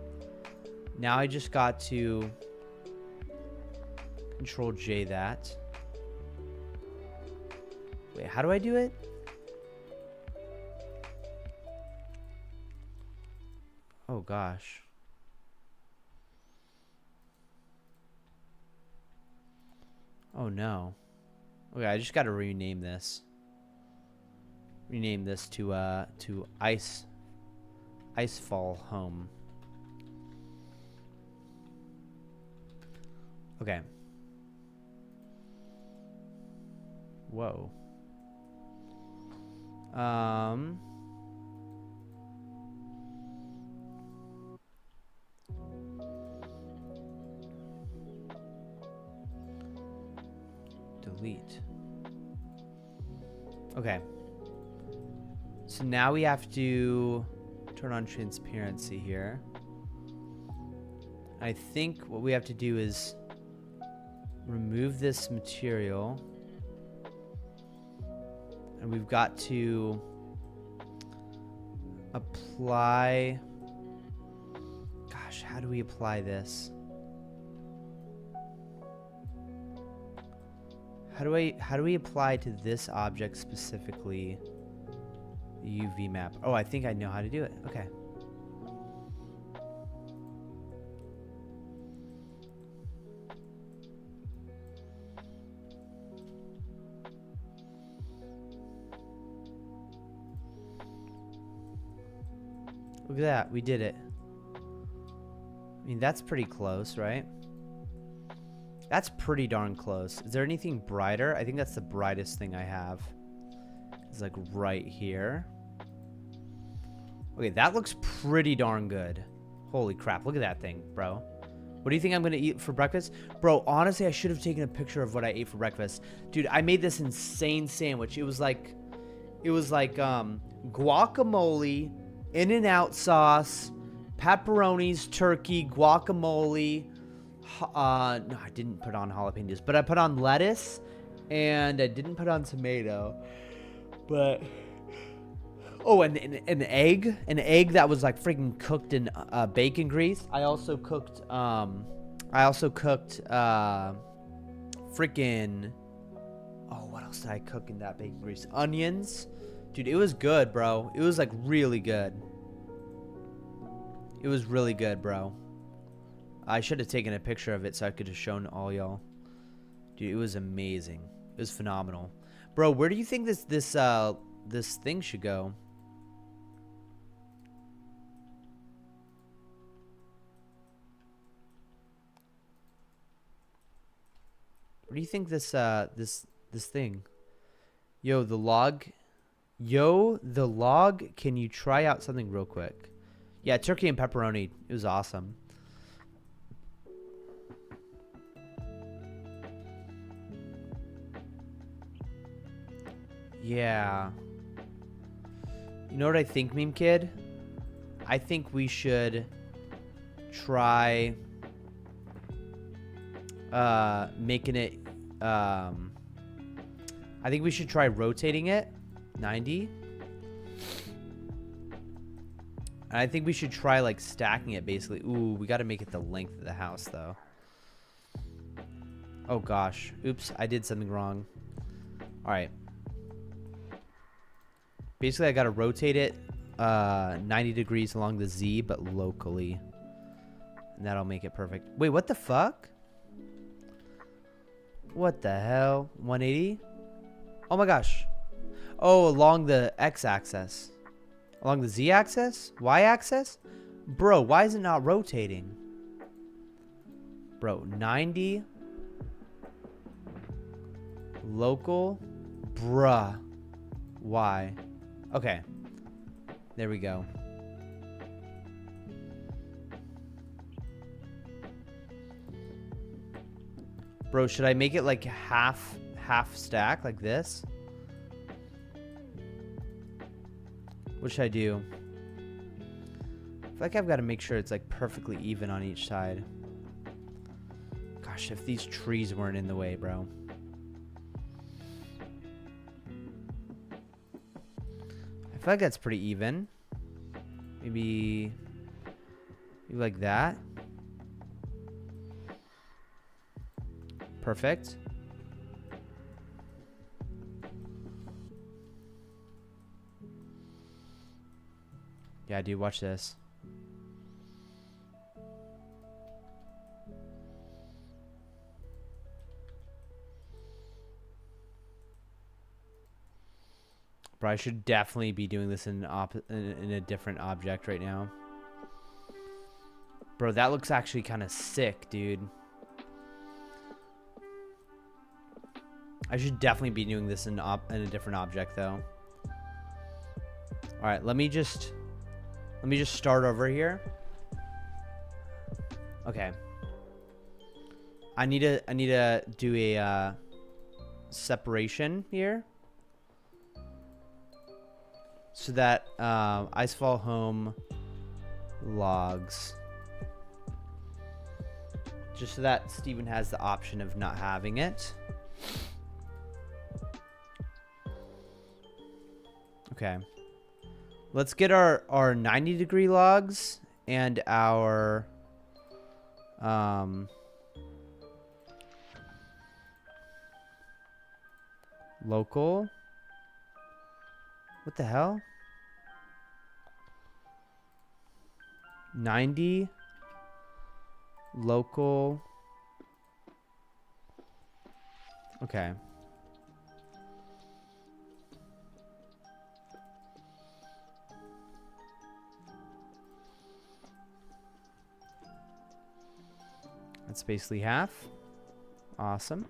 Now I just got to Control J that. Wait, how do I do it? Oh gosh. Oh no. Okay, I just got to rename this. Rename this to Icefall Home. Okay. Whoa. Delete. Okay. So now we have to turn on transparency here. I think what we have to do is remove this material. And we've got to apply. Gosh, how do we apply this? How do we apply to this object specifically the UV map? Oh, I think I know how to do it. Okay. Look at that, we did it. I mean, that's pretty close, right? That's pretty darn close. Is there anything brighter? I think that's the brightest thing I have. It's like right here. Okay, that looks pretty darn good. Holy crap, look at that thing, bro. What do you think I'm gonna eat for breakfast? Bro, honestly, I should have taken a picture of what I ate for breakfast. Dude, I made this insane sandwich. It was like guacamole, In-N-Out sauce, pepperonis, turkey, guacamole. No, I didn't put on jalapenos, but I put on lettuce, and I didn't put on tomato. But oh, and an egg that was like freaking cooked in bacon grease. I also cooked freaking, oh, what else did I cook in that bacon grease? Onions. Dude, it was good, bro. It was like really good. It was really good, bro. I should have taken a picture of it so I could have shown all y'all. Dude, it was amazing. It was phenomenal. Bro, where do you think this thing should go? What do you think this thing? Yo, the log, can you try out something real quick? Yeah, turkey and pepperoni. It was awesome. Yeah. You know what I think, Meme Kid? I think we should try making it I think we should try rotating it 90. And I think we should try like stacking it basically. Ooh, we got to make it the length of the house though. Oh gosh. Oops, I did something wrong. All right. Basically, I got to rotate it 90 degrees along the Z, but locally. And that'll make it perfect. Wait, what the fuck? What the hell? 180? Oh my gosh. Oh, along the X-axis. Along the Z-axis? Y-axis? Bro, why is it not rotating? Bro, 90. Local. Bruh. Why? Okay. There we go. Bro, should I make it like half stack like this? What should I do? I feel like I've got to make sure it's like perfectly even on each side. Gosh, if these trees weren't in the way, bro. I feel like that's pretty even. Maybe like that. Perfect. Yeah, dude, watch this. Bro, I should definitely be doing this in a different object right now. Bro, that looks actually kind of sick, dude. I should definitely be doing this in a different object, though. All right, let me just start over here. Okay. I need to do a separation here, so that Icefall Home logs, just so that Steven has the option of not having it. Okay. Let's get our 90-degree logs and our local. What the hell? 90 local. Okay. That's basically half. Awesome.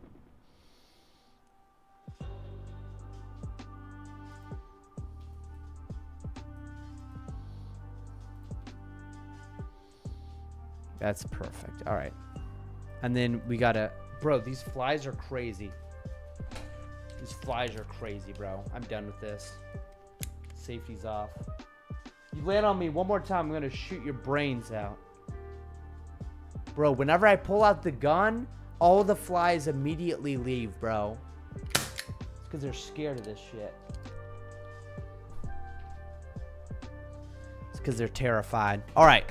That's perfect. All right. And then we gotta... Bro, these flies are crazy. These flies are crazy, bro. I'm done with this. Safety's off. You land on me one more time, I'm gonna shoot your brains out. Bro, whenever I pull out the gun, all the flies immediately leave, bro. It's because they're scared of this shit. It's because they're terrified. All right.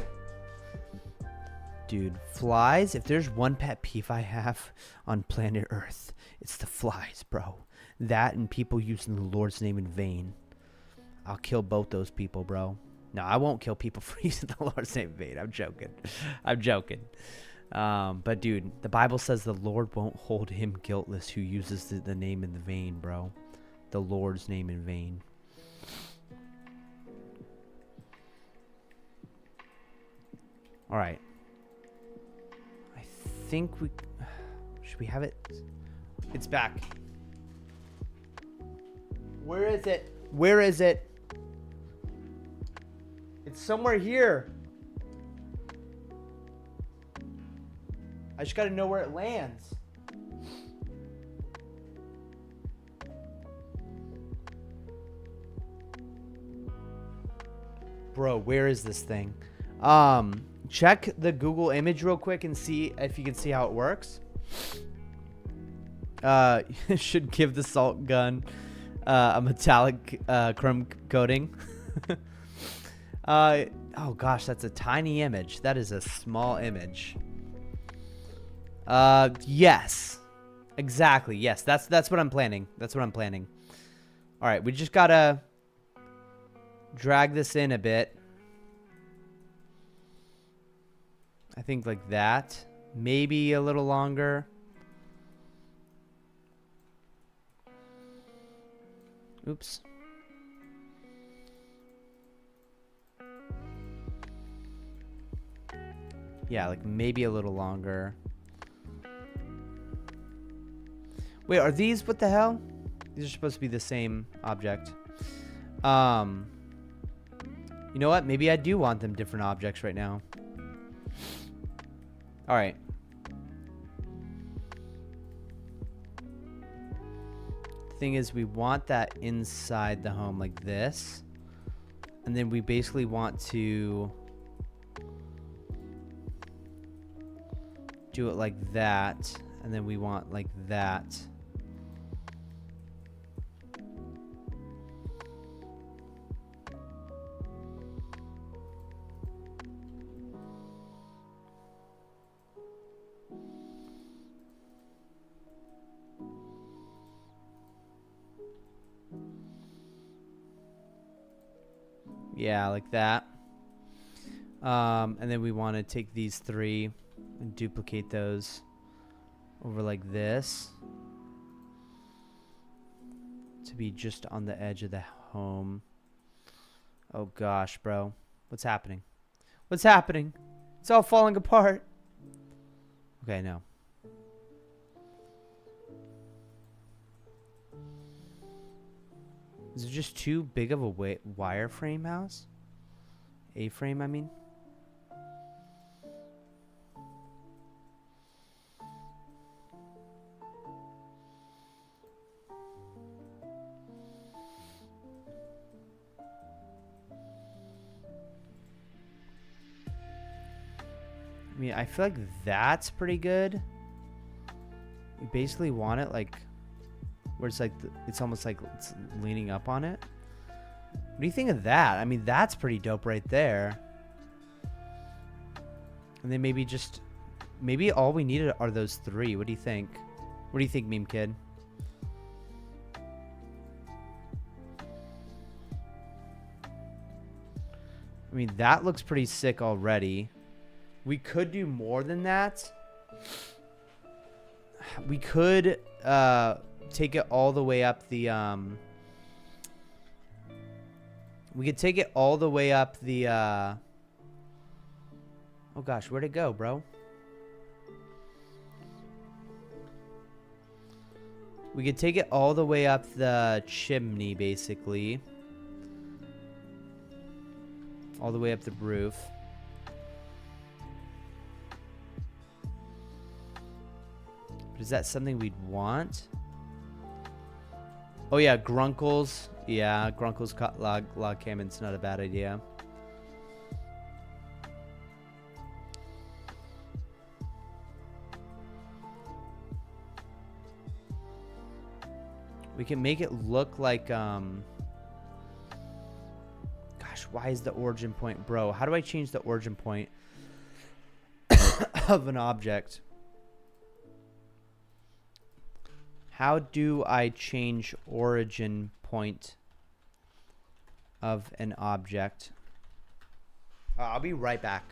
Dude, flies, if there's one pet peeve I have on planet Earth, it's the flies, bro. That and people using the Lord's name in vain. I'll kill both those people, bro. No, I won't kill people for using the Lord's name in vain. I'm joking. I'm joking. But, dude, the Bible says the Lord won't hold him guiltless who uses the name in the vain, bro. The Lord's name in vain. All right. I think we... Should we have it? It's back. Where is it? Where is it? It's somewhere here. I just gotta know where it lands. Bro, where is this thing? Check the Google image real quick and see if you can see how it works. Should give the salt gun a metallic chrome coating. Oh gosh, that's a tiny image. That is a small image. Yes. Exactly. Yes, that's what I'm planning. That's what I'm planning. All right, we just gotta drag this in a bit. I think like that. Maybe a little longer. Oops. Yeah, like maybe a little longer. Wait, are these, what the hell? These are supposed to be the same object. You know what? Maybe I do want them different objects right now. All right. Thing is, we want that inside the home like this. And then we basically want to do it like that. And then we want like that. Yeah, like that. And then we want to take these three and duplicate those over like this to be just on the edge of the home. Oh gosh, bro. What's happening? What's happening? It's all falling apart. Okay, no. Is it just too big of a wireframe house? A-frame, I mean. I mean, I feel like that's pretty good. We basically want it like where it's like it's almost like it's leaning up on it. What do you think of that? I mean, that's pretty dope right there. And then maybe all we needed are those three. What do you think? What do you think, meme kid? I mean, that looks pretty sick already. We could do more than that. We could take it all the way up the we could take it all the way up the oh gosh, where'd it go, bro? We could take it all the way up the chimney, basically. All the way up the roof. Is that something we'd want? Oh yeah, Grunkles. Yeah, Grunkles log cabin's not a bad idea. We can make it look like, gosh, why is the origin point, bro? How do I change the origin point of an object? How do I change origin point of an object? I'll be right back.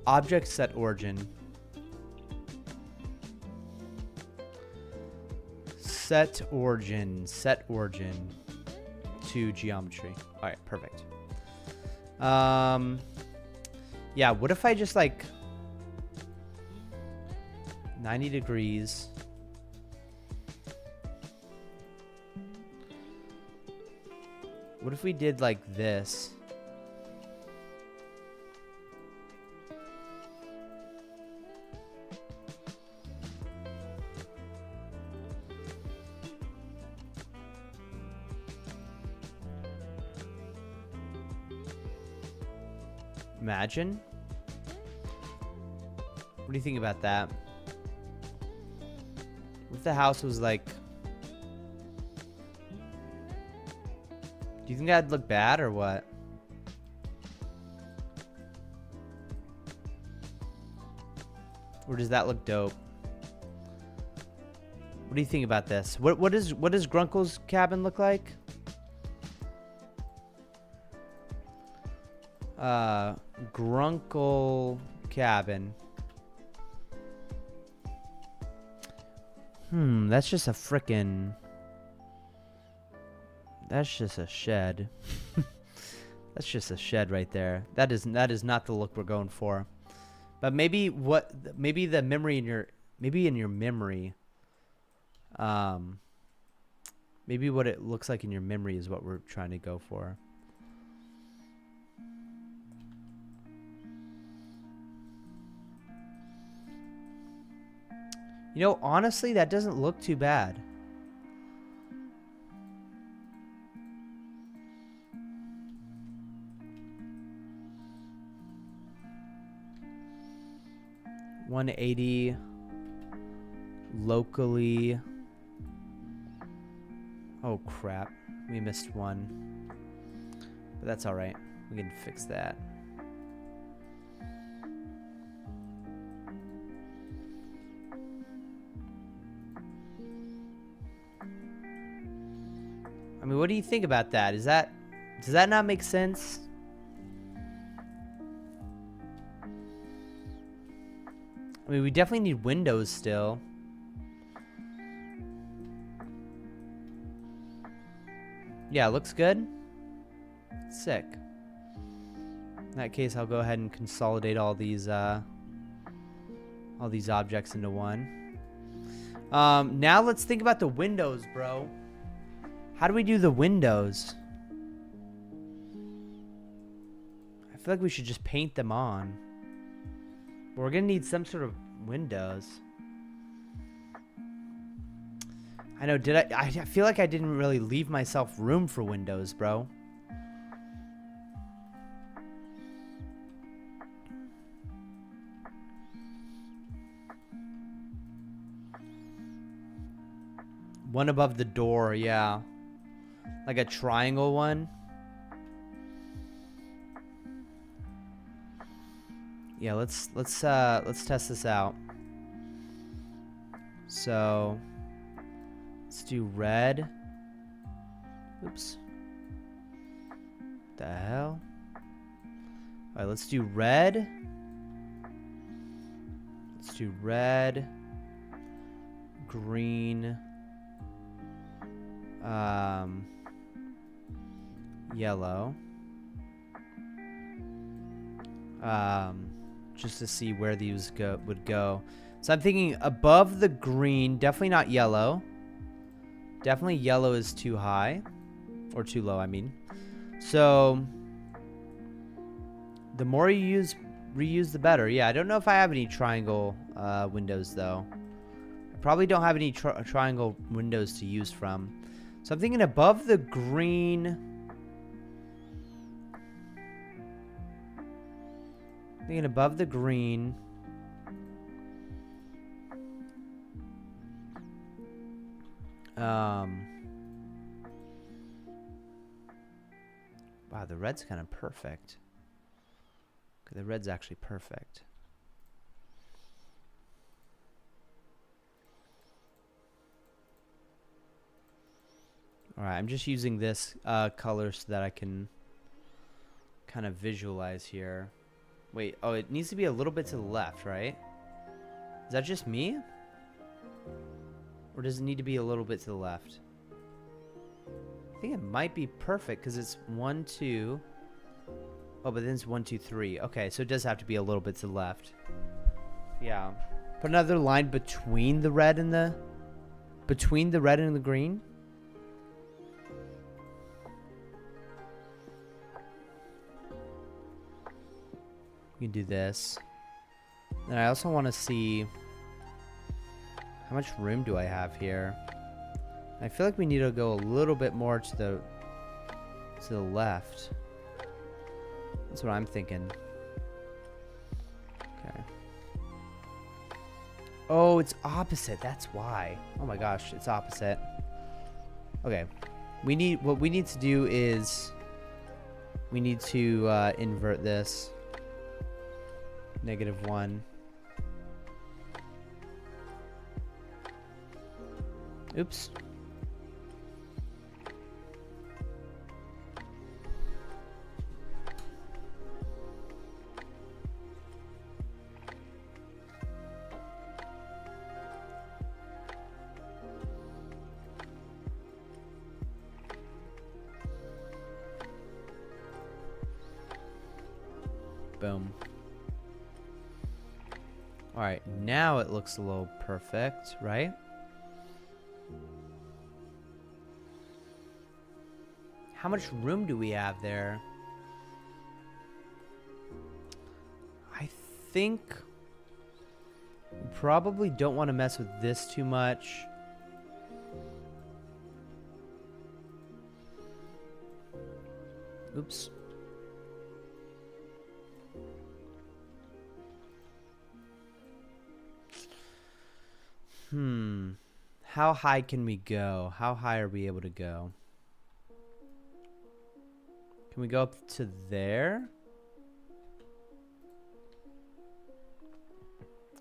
Object set origin. Set origin to geometry. All right, perfect. Yeah, what if I just like 90 degrees? What if we did like this? Imagine. What do you think about that? What if the house was like... Do you think that'd look bad or what? Or does that look dope? What do you think about this? What does Grunkle's cabin look like? Grunkle cabin. That's just a frickin'... That's just a shed. That's just a shed right there. That is not the look we're going for. But maybe the memory in your memory. Maybe what it looks like in your memory is what we're trying to go for. You know, honestly, that doesn't look too bad. $180 locally. Oh crap, we missed one, but that's all right. We can fix that. I mean, what do you think about that? Does that not make sense? I mean, we definitely need windows still. Yeah, looks good. Sick. In that case, I'll go ahead and consolidate all these objects into one. Now let's think about the windows, bro. How do we do the windows? I feel like we should just paint them on. But we're gonna need some sort of windows. I know, I feel like I didn't really leave myself room for windows, bro. One above the door, yeah. Like a triangle one. Yeah, let's test this out. So let's do red. Oops. The hell? Alright, let's do red. Let's do red. Green. yellow. Just to see where these would go. So I'm thinking above the green, definitely not yellow. Definitely yellow is too high. Or too low, I mean. So the more you reuse, the better. Yeah, I don't know if I have any triangle windows, though. I probably don't have any triangle windows to use from. So I'm thinking above the green. Thinking above the green. Wow, the red's kind of perfect. Okay, the red's actually perfect. Alright, I'm just using this color so that I can kind of visualize here. Wait, oh, it needs to be a little bit to the left, right? Is that just me? Or does it need to be a little bit to the left? I think it might be perfect because it's 1, 2. Oh, but then it's 1, 2, 3. Okay, so it does have to be a little bit to the left. Yeah. Put another line between the red and the green. You can do this. And I also want to see how much room do I have here. I feel like we need to go a little bit more to the left. That's what I'm thinking. Okay. Oh, it's opposite. That's why. Oh my gosh, it's opposite. Okay. What we need to do is we need to invert this. -1. Oops. Boom. All right, now it looks a little perfect, right? How much room do we have there? I think we probably don't want to mess with this too much. Oops. How high can we go? How high are we able to go? Can we go up to there?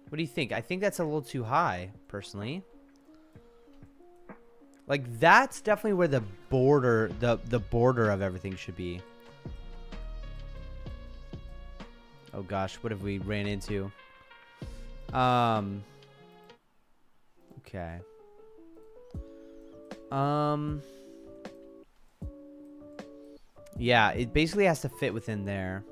What do you think? I think that's a little too high, personally. Like, that's definitely where the border, the border of everything should be. Oh gosh, what have we ran into? Okay. Yeah, it basically has to fit within there.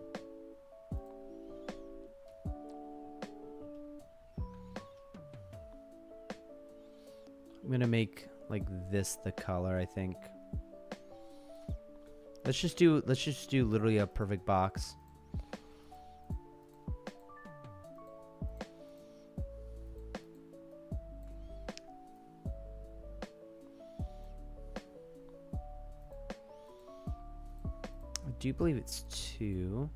I'm gonna make like this the color, I think. Let's just do literally a perfect box. I do believe it's 2.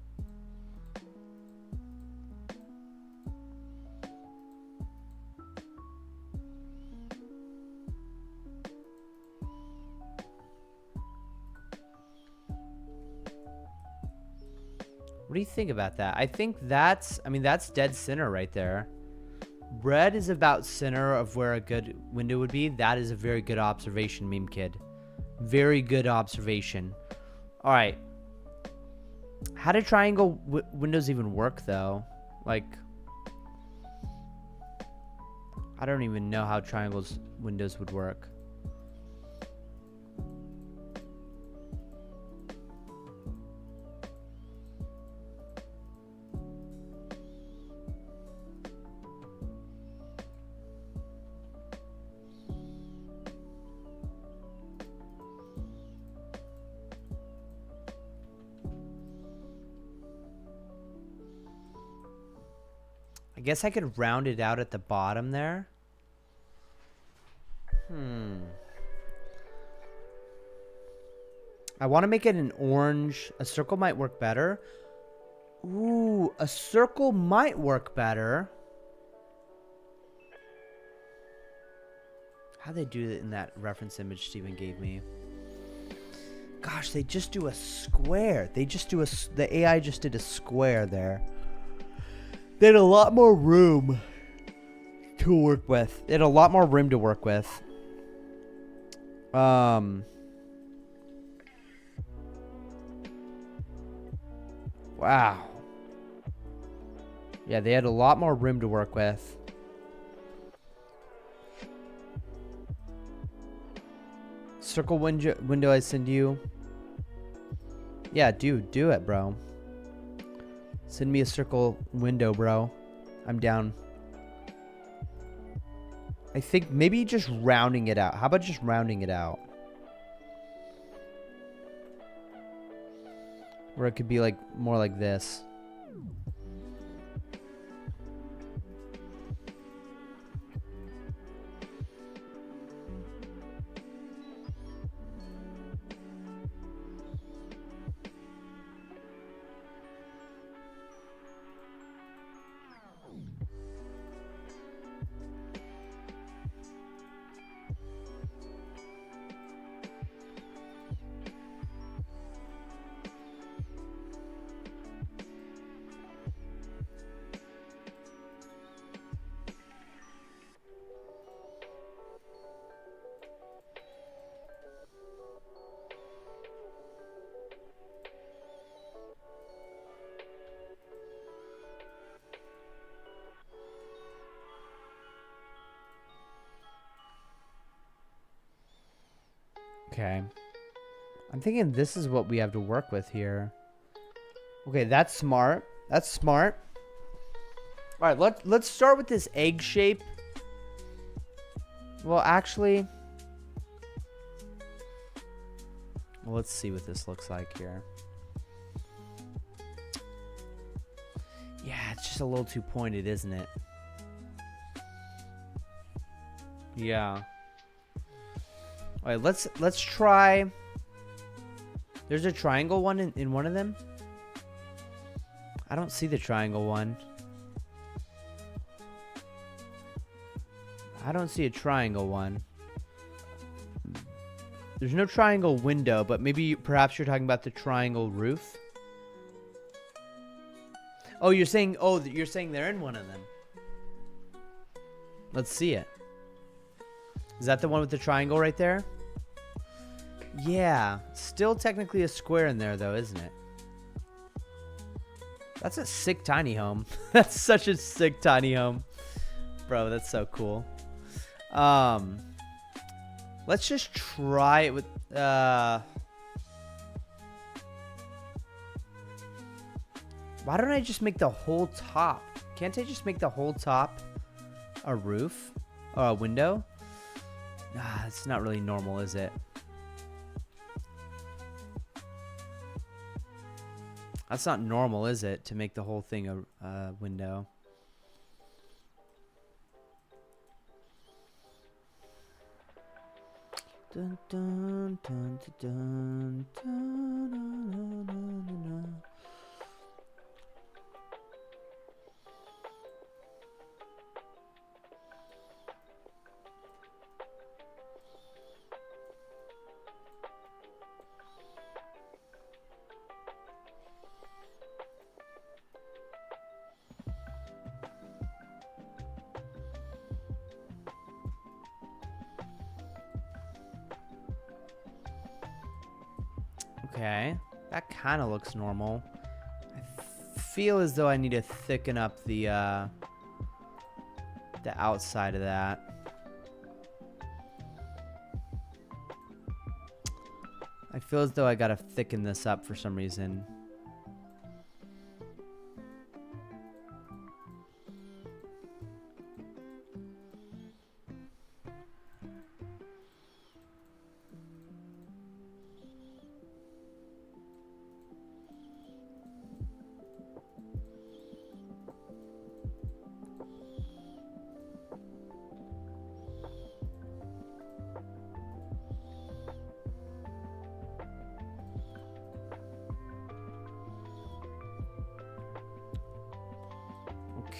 What do you think about that? I think that's dead center right there. Red is about center of where a good window would be. That is a very good observation, Meme Kid. Very good observation. All right. How do triangle windows even work, though? Like, I don't even know how triangles windows would work. I guess I could round it out at the bottom there. I want to make it an orange. A circle might work better. Ooh, a circle might work better. How'd they do it in that reference image Steven gave me? Gosh, they just do a square. They just do the AI just did a square there. They had a lot more room to work with. They had a lot more room to work with. Wow. Yeah, they had a lot more room to work with. Circle window I send you. Yeah, dude, do it, bro. Send me a circle window, bro. I'm down. I think maybe just rounding it out. How about just rounding it out? Where it could be like more like this. Okay. I'm thinking this is what we have to work with here. Okay, that's smart. That's smart. All right, let's start with this egg shape. Well, actually, well, let's see what this looks like here. Yeah, it's just a little too pointed, isn't it? Yeah. All right, let's try. There's a triangle one in one of them. I don't see the triangle one. I don't see a triangle one. There's no triangle window, but maybe perhaps you're talking about the triangle roof. Oh, you're saying they're in one of them. Let's see it. Is that the one with the triangle right there? Yeah. Still technically a square in there, though, isn't it? That's a sick tiny home. That's such a sick tiny home. Bro, that's so cool. Let's just try it with... Why don't I just make the whole top? Can't I just make the whole top a roof? Or a window? Nah, it's not really normal, is it? That's not normal, is it? To make the whole thing a window. Dun, dun, dun, dun, dun, dun, dun, dun, dun. Okay, that kind of looks normal. I feel as though I need to thicken up the outside of that. I feel as though I gotta thicken this up for some reason.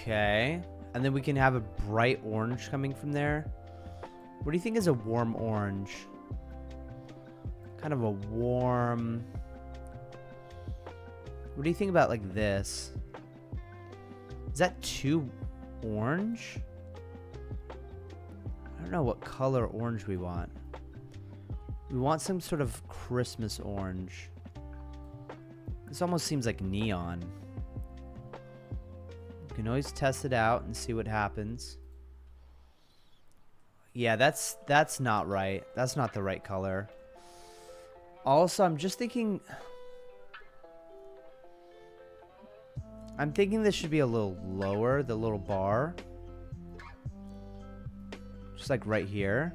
Okay. And then we can have a bright orange coming from there. What do you think is a warm orange? Kind of a warm... What do you think about like this? Is that too orange? I don't know what color orange we want. We want some sort of Christmas orange. This almost seems like neon. You can always test it out and see what happens. Yeah, that's not right. That's not the right color. Also, I'm just thinking... I'm thinking this should be a little lower, the little bar. Just like right here.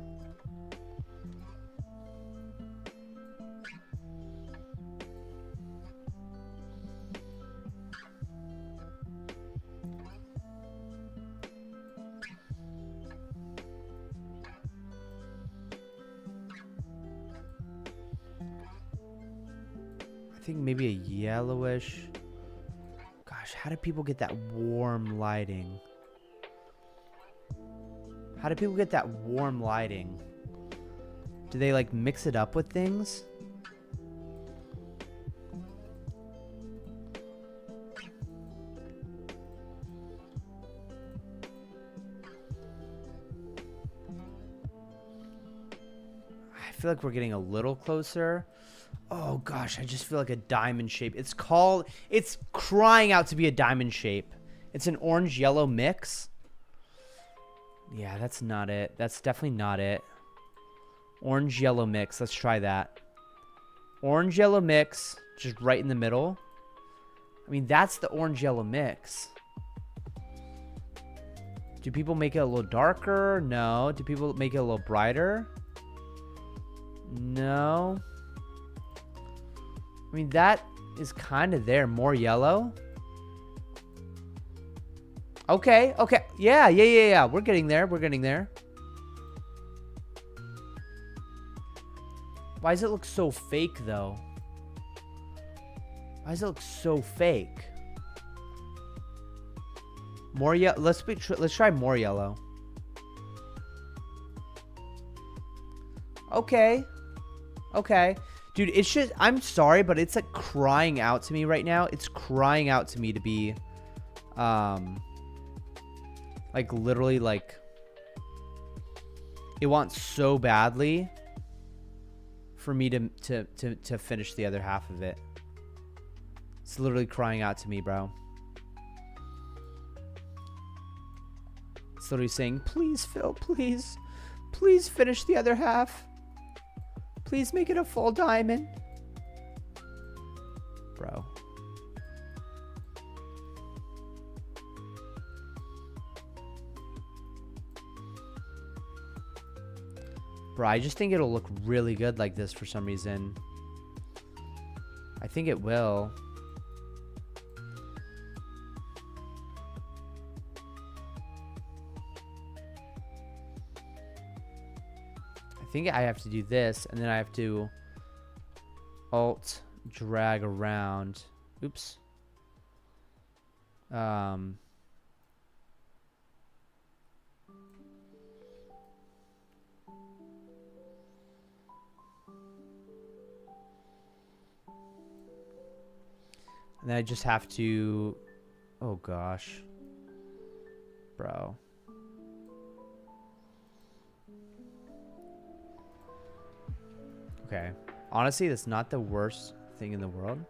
I think maybe a yellowish. Gosh, how do people get that warm lighting? How do people get that warm lighting? Do they like mix it up with things? I feel like we're getting a little closer. Oh gosh, I just feel like a diamond shape. It's crying out to be a diamond shape. It's an orange yellow mix. Yeah, that's not it. That's definitely not it. Orange yellow mix. Let's try that. Orange yellow mix, just right in the middle. I mean, that's the orange yellow mix. Do people make it a little darker? No. Do people make it a little brighter? No. I mean, that is kind of there. More yellow. Okay, okay. Yeah. We're getting there. We're getting there. Why does it look so fake, though? Why does it look so fake? More yellow. Let's try more yellow. Okay. Okay. Dude, it's just... I'm sorry, but it's like crying out to me right now. It's crying out to me to be... like literally like... It wants so badly for me to finish the other half of it. It's literally crying out to me, bro. It's literally saying, please, Phil, please. Please finish the other half. Please make it a full diamond. Bro. Bro, I just think it'll look really good like this for some reason. I think it will. I think I have to do this, and then I have to alt drag around. Oops. And then I just have to... Oh, gosh. Bro. Okay. Honestly, that's not the worst thing in the world.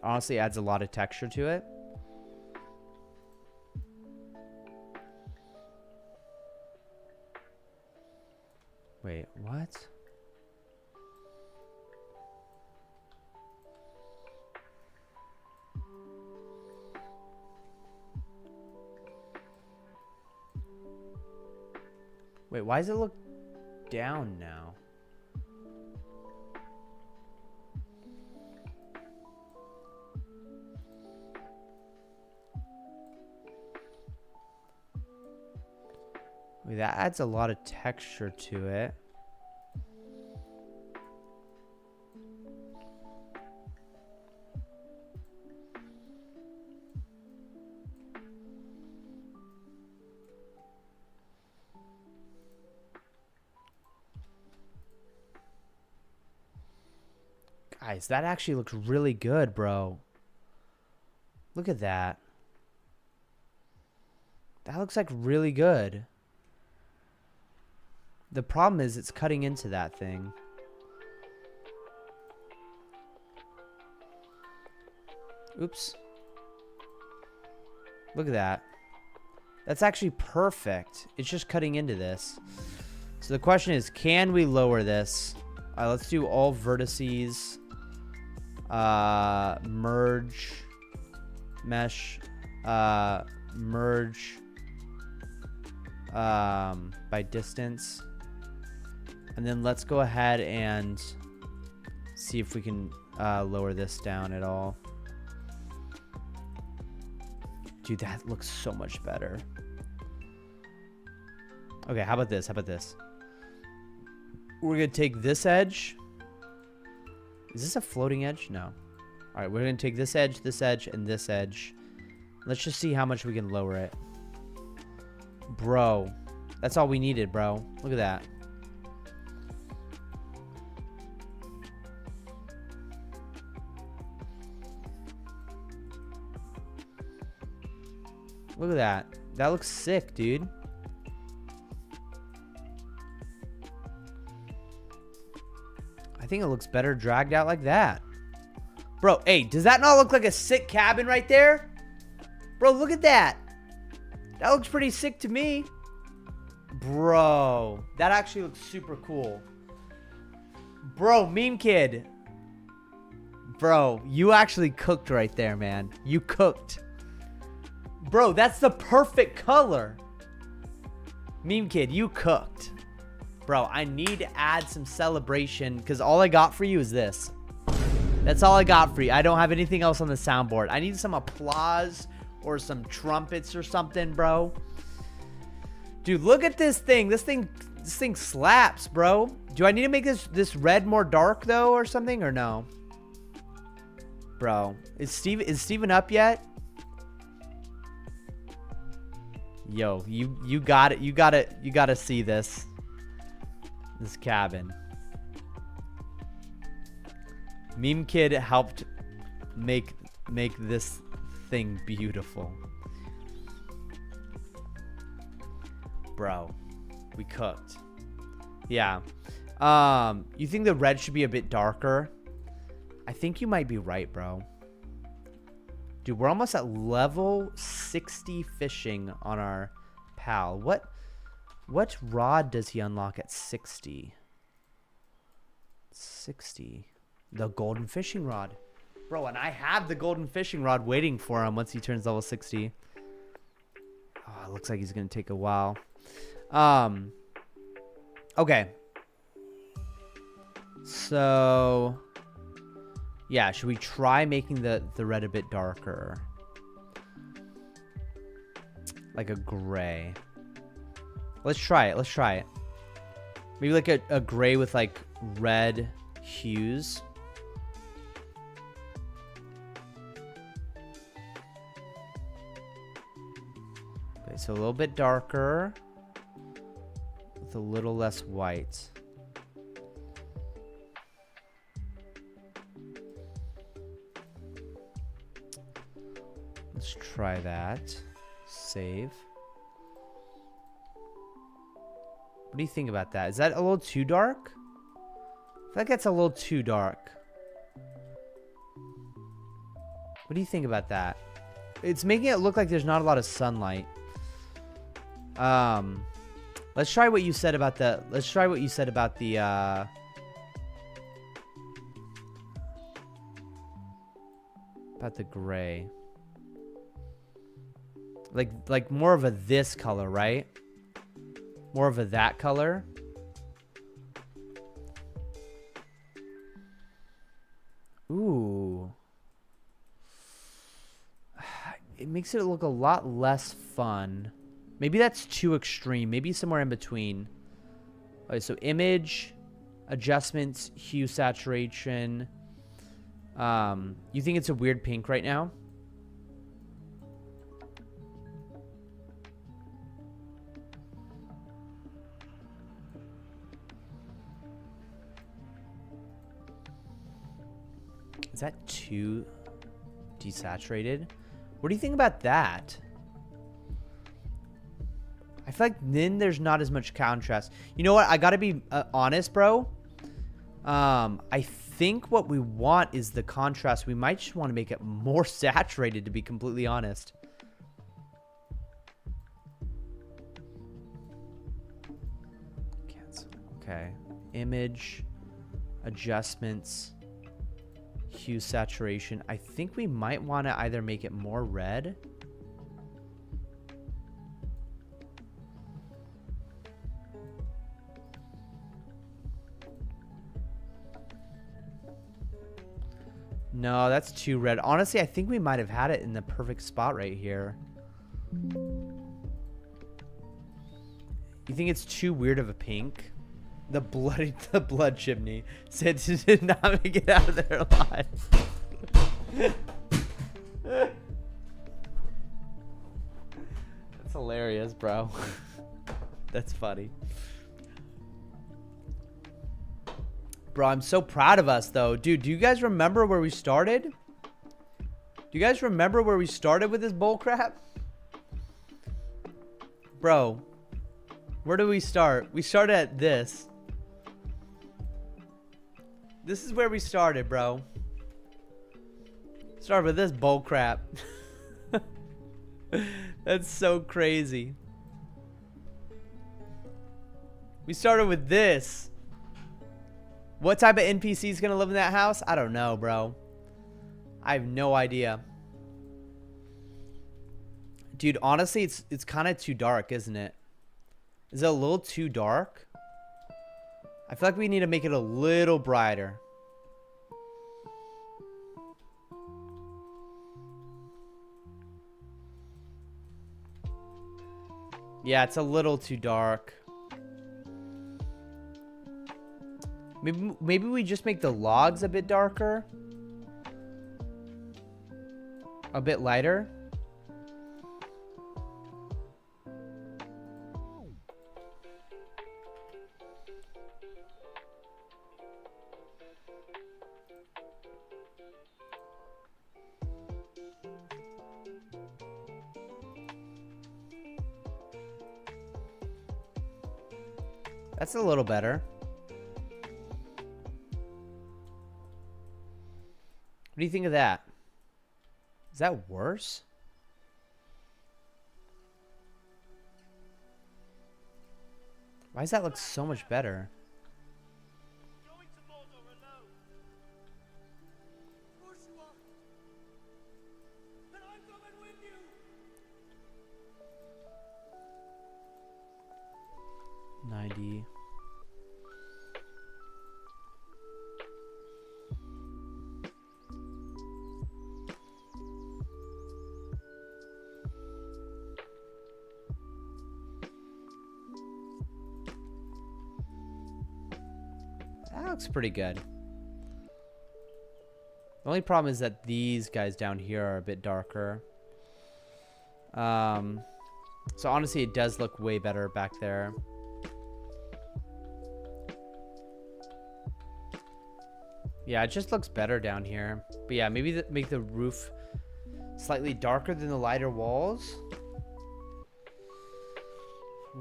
Honestly, it adds a lot of texture to it. Wait, what? Wait, why does it look down now? Wait, that adds a lot of texture to it. Guys, that actually looks really good, bro. Look at that. That looks like really good. The problem is it's cutting into that thing. Oops. Look at that. That's actually perfect. It's just cutting into this. So the question is, can we lower this? All right, let's do all vertices. Merge. Mesh. Merge. By distance. And then let's go ahead and see if we can lower this down at all. Dude, that looks so much better. Okay, how about this? How about this? We're going to take this edge. Is this a floating edge? No. All right, we're going to take this edge, and this edge. Let's just see how much we can lower it. Bro, that's all we needed, bro. Look at that. Look at that. That looks sick, dude. I think it looks better dragged out like that. Bro, hey, does that not look like a sick cabin right there? Bro, look at that. That looks pretty sick to me. Bro, that actually looks super cool. Bro, Meme Kid. Bro, you actually cooked right there, man. You cooked. Bro, that's the perfect color. Meme Kid, you cooked. Bro, I need to add some celebration because all I got for you is this. That's all I got for you. I don't have anything else on the soundboard. I need some applause or some trumpets or something, bro. Dude, look at this thing. This thing slaps, bro. Do I need to make this red more dark though or something or no? Bro, is Steven up yet? Yo, you got it. You gotta see this cabin. Meme Kid helped make this thing beautiful. Bro, we cooked. Yeah. You think the red should be a bit darker? I think you might be right, bro. Dude, we're almost at level 60 fishing on our pal. What rod does he unlock at 60? 60. The golden fishing rod. Bro, and I have the golden fishing rod waiting for him once he turns level 60. Oh, it looks like he's going to take a while. Okay. So, yeah, should we try making the red a bit darker? Like a gray. Let's try it. Let's try it. Maybe like a gray with like red hues. Okay, so a little bit darker with a little less white. Let's try that. Save. What do you think about that? Is that a little too dark? I feel like that's a little too dark. What do you think about that? It's making it look like there's not a lot of sunlight. Let's try what you said about the gray. Like more of a this color, right? More of a that color. Ooh. It makes it look a lot less fun. Maybe that's too extreme. Maybe somewhere in between. Okay, so image, adjustments, hue, saturation. You think it's a weird pink right now? Is that too desaturated? What do you think about that? I feel like then there's not as much contrast. You know what? I gotta be honest, bro. I think what we want is the contrast. We might just want to make it more saturated, to be completely honest. Cancel. Okay. Image, adjustments, hue saturation. I think we might want to either make it more red. No, that's too red. Honestly, I think we might have had it in the perfect spot right here. You think it's too weird of a pink? The blood chimney said did not make it out of there alive. That's hilarious, bro. That's funny. Bro, I'm so proud of us, though. Dude, do you guys remember where we started? Do you guys remember where we started with this bullcrap? Bro, where do we start? We started at this. This is where we started, bro. Started with this bullcrap. That's so crazy. We started with this. What type of NPC is going to live in that house? I don't know, bro. I have no idea. Dude, honestly, it's kind of too dark, isn't it? Is it a little too dark? I feel like we need to make it a little brighter. Yeah, it's a little too dark. Maybe we just make the logs a bit darker. A bit lighter. That's a little better. What do you think of that? Is that worse? Why does that look so much better? Going to Mordor alone. Of course you are. And I'm coming with you. $90. That looks pretty good. The only problem is that these guys down here are a bit darker. So honestly, it does look way better back there. Yeah, it just looks better down here. But yeah, maybe make the roof slightly darker than the lighter walls.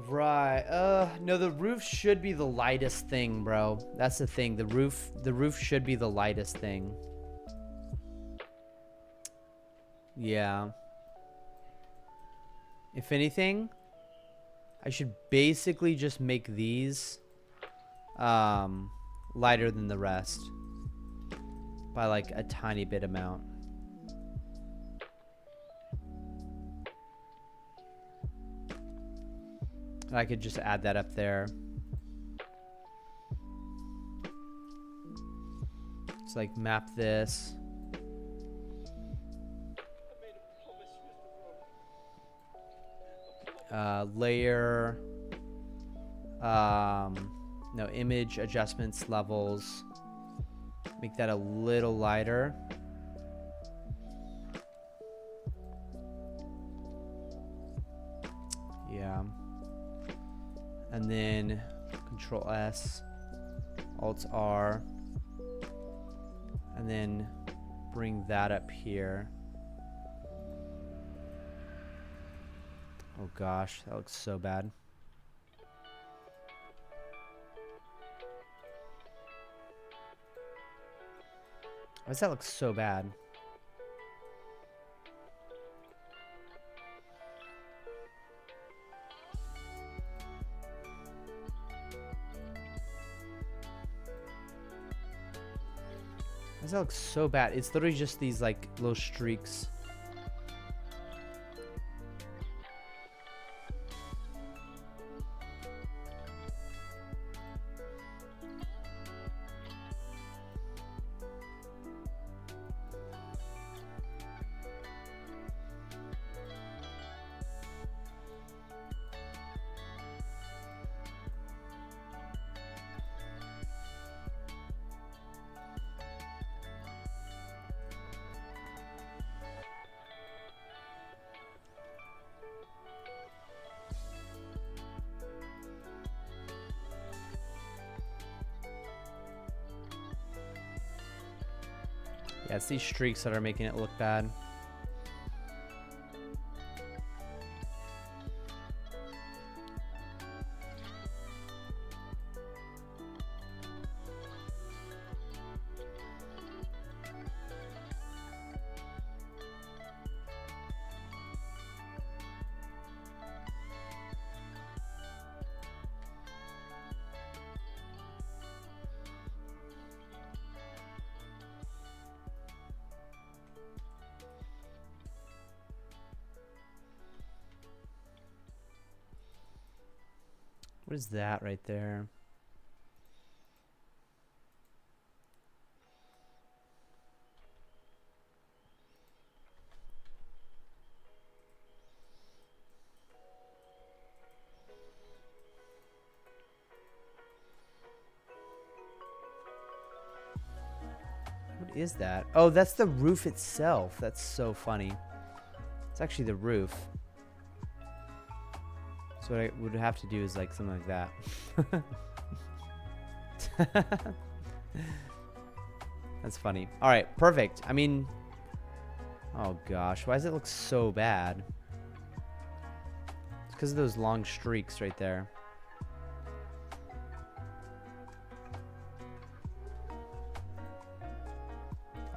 Right. No, the roof should be the lightest thing, bro. That's the thing. The roof should be the lightest thing. Yeah. If anything, I should basically just make these lighter than the rest by like a tiny bit amount. I could just add that up there. Just like map this. Layer. No, image adjustments, levels. Make that a little lighter. Yeah. And then Control S, Alt R, and then bring that up here. Oh gosh, that looks so bad. Why does that look so bad? Why does that look so bad? It's literally just these like little streaks. Yeah, it's these streaks that are making it look bad. What is that right there? What is that? Oh, that's the roof itself. That's so funny. It's actually the roof. So what I would have to do is like something like that. That's funny. All right, perfect. I mean, oh gosh, why does it look so bad? It's because of those long streaks right there.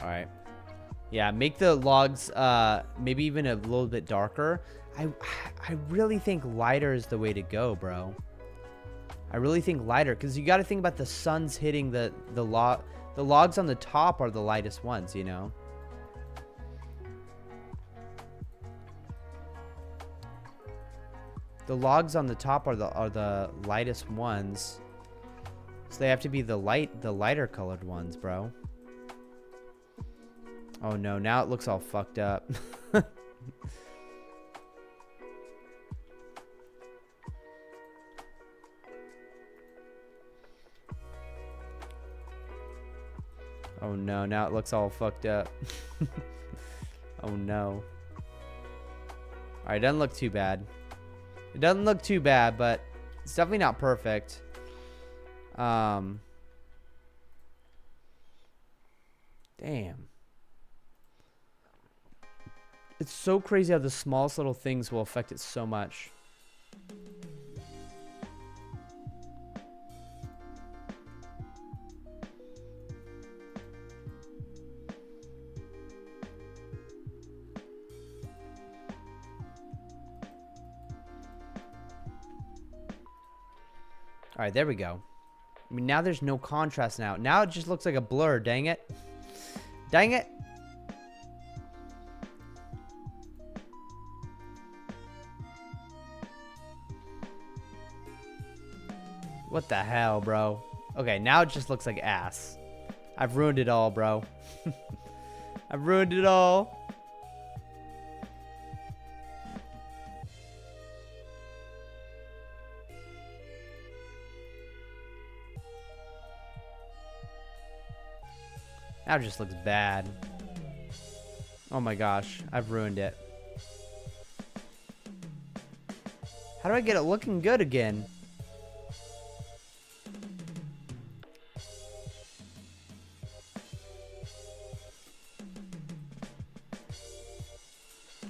All right. Yeah, make the logs maybe even a little bit darker. I really think lighter is the way to go, bro. I really think lighter, because you got to think about the sun's hitting the logs on the top are the lightest ones, you know. The logs on the top are the lightest ones, so they have to be the lighter colored ones, bro. Oh no, now it looks all fucked up. Oh no, now it looks all fucked up. Oh no. Alright, it doesn't look too bad. It doesn't look too bad, but it's definitely not perfect. Damn. It's so crazy how the smallest little things will affect it so much. All right, there we go. I mean, now there's no contrast now. Now it just looks like a blur, dang it. Dang it. What the hell, bro? Okay, now it just looks like ass. I've ruined it all, bro. I've ruined it all. Now it just looks bad. Oh my gosh, I've ruined it. How do I get it looking good again?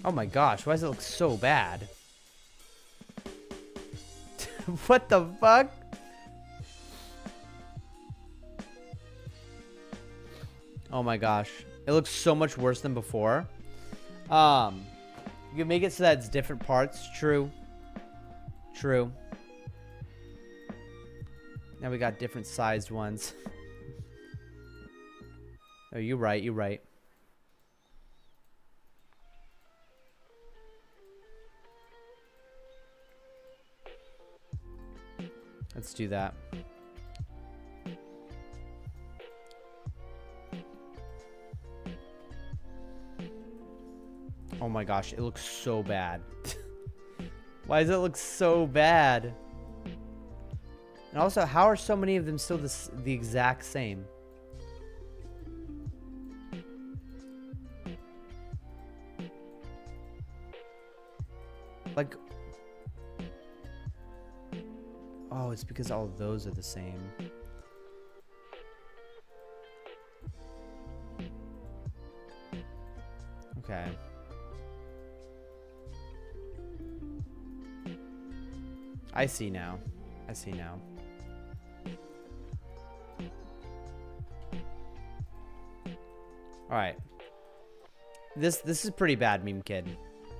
Oh my gosh, why does it look so bad? What the fuck? Oh my gosh. It looks so much worse than before. You can make it so that it's different parts. True. True. Now we got different sized ones. Oh, you're right. You're right. Let's do that. Oh my gosh, it looks so bad. Why does it look so bad? And also, how are so many of them still the exact same? Like, oh, it's because all of those are the same. Okay. I see now. I see now. All right. This is pretty bad, Meme Kid.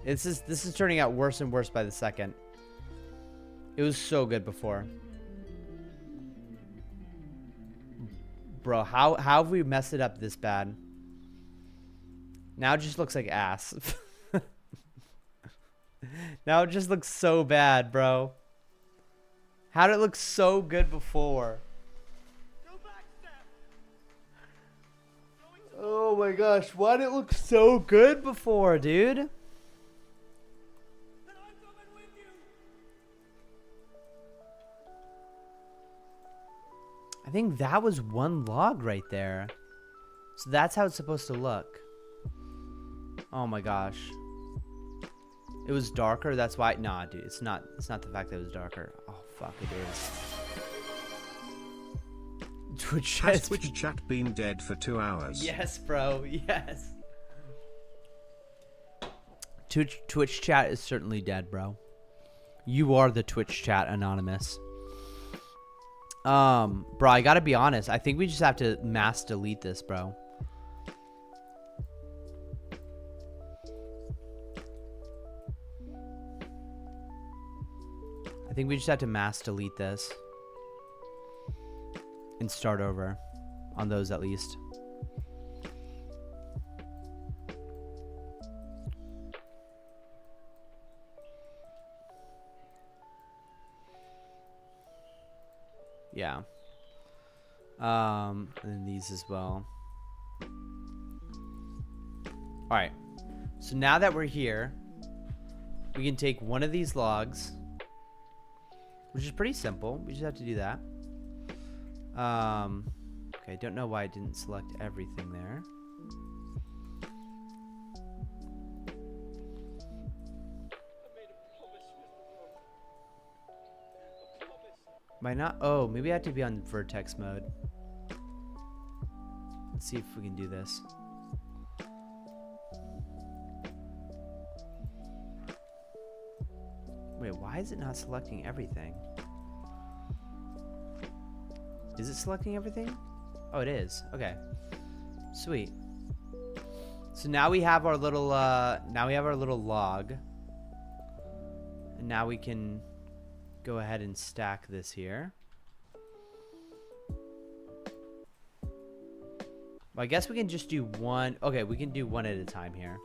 This is turning out worse and worse by the second. It was so good before. Bro, how have we messed it up this bad? Now it just looks like ass. Now it just looks so bad, bro. How did it look so good before? Go back, Steph. Oh my gosh, why did it look so good before, dude? Then I'm coming with you. I think that was one log right there. So that's how it's supposed to look. Oh my gosh. It was darker, that's why. Nah, dude, it's not the fact that it was darker. Oh fuck, it is. Twitch Has chat. Twitch chat been dead for 2 hours? Yes, bro. Yes. Twitch chat is certainly dead, bro. You are the Twitch chat, Anonymous. Bro, I gotta be honest. I think we just have to mass delete this, bro. I think we just have to mass delete this. And start over. On those, at least. Yeah. And then these as well. Alright. So now that we're here, we can take one of these logs, which is pretty simple. We just have to do that. Okay, I don't know why I didn't select everything there. Might not. Oh, maybe I have to be on vertex mode. Let's see if we can do this. Wait, why is it not selecting everything? Is it selecting everything? Oh, it is. Okay. Sweet. So now we have our little log. And now we can go ahead and stack this here. Well, I guess we can just do one. Okay, we can do one at a time here.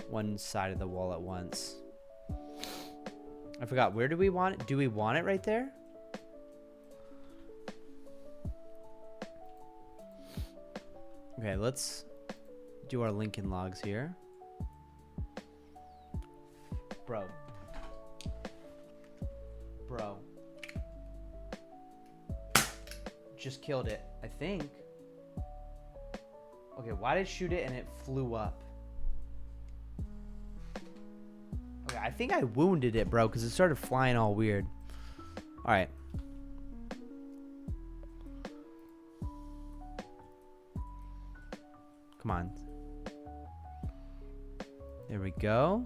One side of the wall at once. I forgot. Where do we want it? Do we want it right there? Okay, let's do our Lincoln logs here. Bro. Just killed it, I think. Okay, why did it shoot it and it flew up? Okay, I think I wounded it, bro, because it started flying all weird. Alright. Come on. There we go.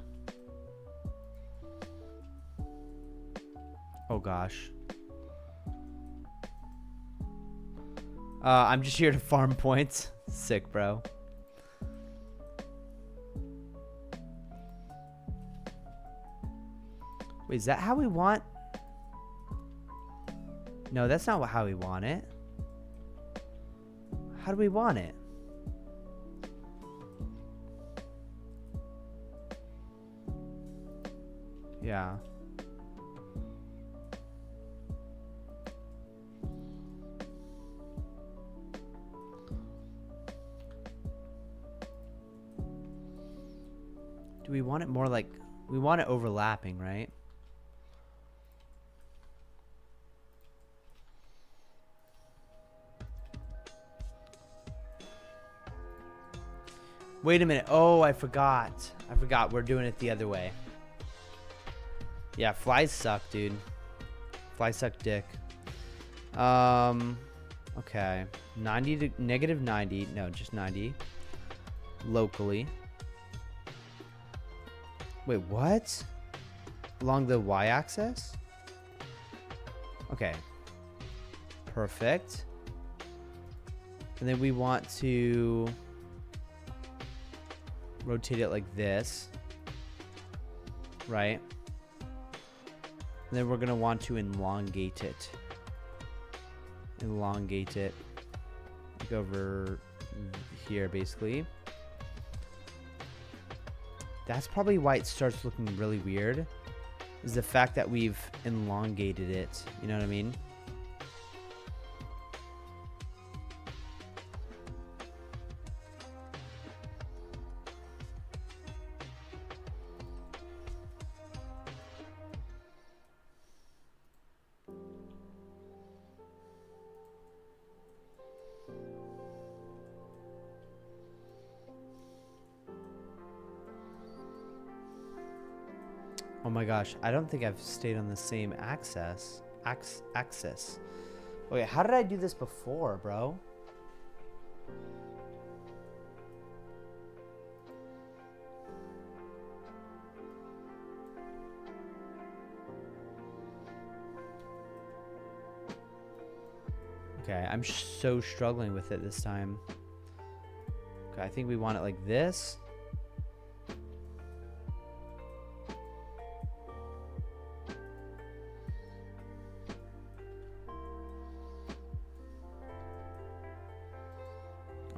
Oh gosh. I'm just here to farm points. Sick, bro. Wait, is that how we want? No, that's not how we want it. How do we want it? Yeah. Do we want it more like, we want it overlapping, right? Wait a minute. Oh, I forgot. We're doing it the other way. Yeah, flies suck, dude. Flies suck dick. Okay. 90 to negative 90. No, just 90. Locally. Wait, what? Along the y-axis? Okay. Perfect. And then we want to rotate it like this. Right? And then we're going to want to elongate it. Elongate it. Like over here, basically. That's probably why it starts looking really weird. Is the fact that we've elongated it. You know what I mean? Oh my gosh, I don't think I've stayed on the same axis. Wait, how did I do this before, bro? Okay, I'm so struggling with it this time. Okay, I think we want it like this.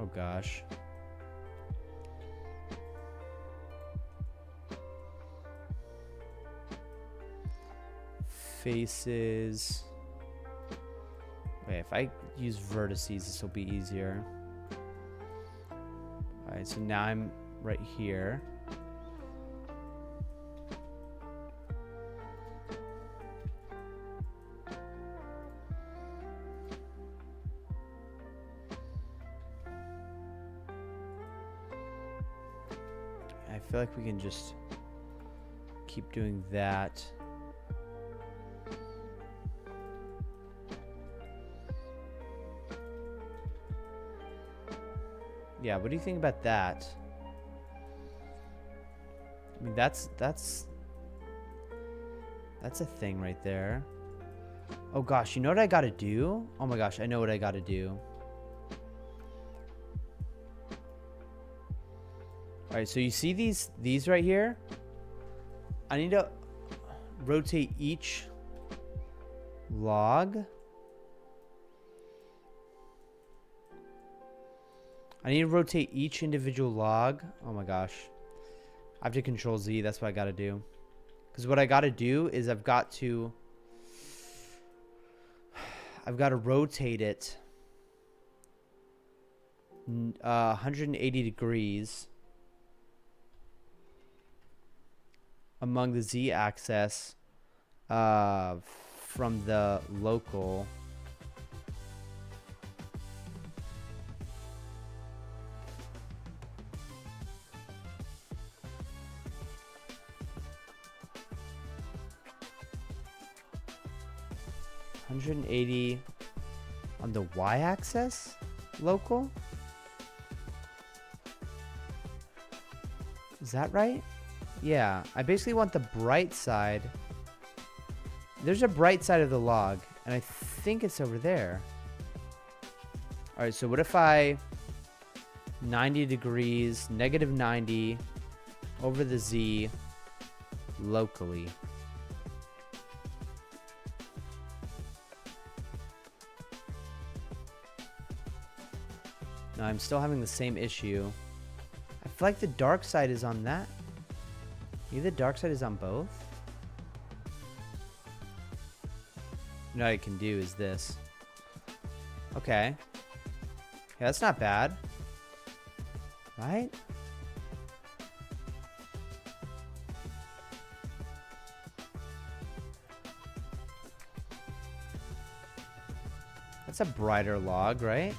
Oh gosh. Faces. Wait, if I use vertices, this will be easier. Alright, so now I'm right here. I feel like we can just keep doing that. Yeah, what do you think about that? I mean, that's a thing right there. Oh gosh, you know what I gotta do? Oh my gosh, I know what I gotta do. Alright, so you see these right here? I need to rotate each log. I need to rotate each individual log. Oh my gosh. I have to control Z. That's what I got to do. Because what I got to do is I've got to rotate it 180 degrees among the Z axis from the local. $180 on the y-axis local. Is that right? Yeah, I basically want the bright side. There's a bright side of the log, and I think it's over there. All right, so what if I 90 degrees, negative 90 over the Z locally? No, I'm still having the same issue. I feel like the dark side is on that. Maybe the dark side is on both? You know what I can do is this. Okay. Yeah, that's not bad. Right? That's a brighter log, right?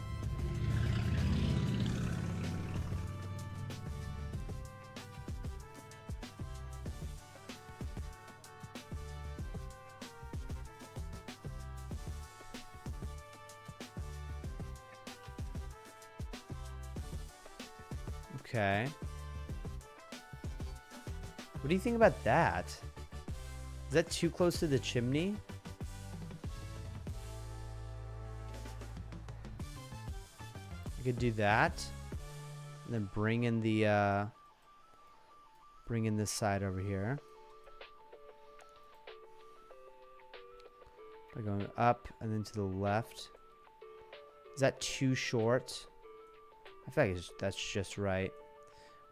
Okay. What do you think about that? Is that too close to the chimney? I could do that. And then bring in the bring in this side over here. By going up and then to the left. Is that too short? I feel like that's just right.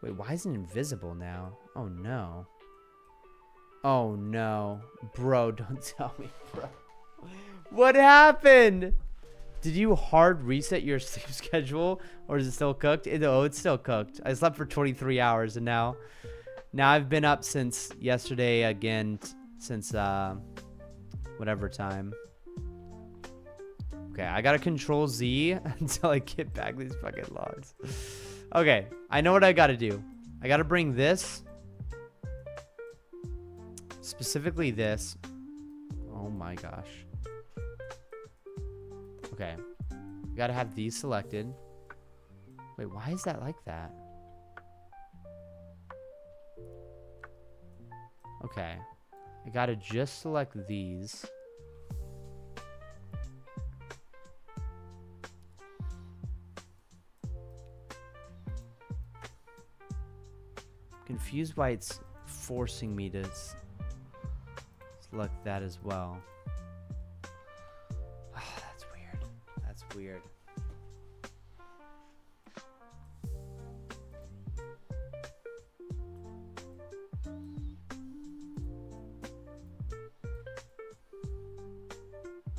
Wait, why isn't it invisible now? Oh no. Oh no. Bro, don't tell me, bro. What happened? Did you hard reset your sleep schedule, or is it still cooked? Oh, it's still cooked. I slept for 23 hours, and now I've been up since yesterday again, since whatever time. Okay, I gotta control Z until I get back these fucking logs. Okay, I know what I gotta do. I gotta bring this, specifically this. Oh my gosh. Okay, gotta have these selected. Wait, why is that like that? Okay, I gotta just select these. Confused why it's forcing me to select that as well. That's weird. That's weird.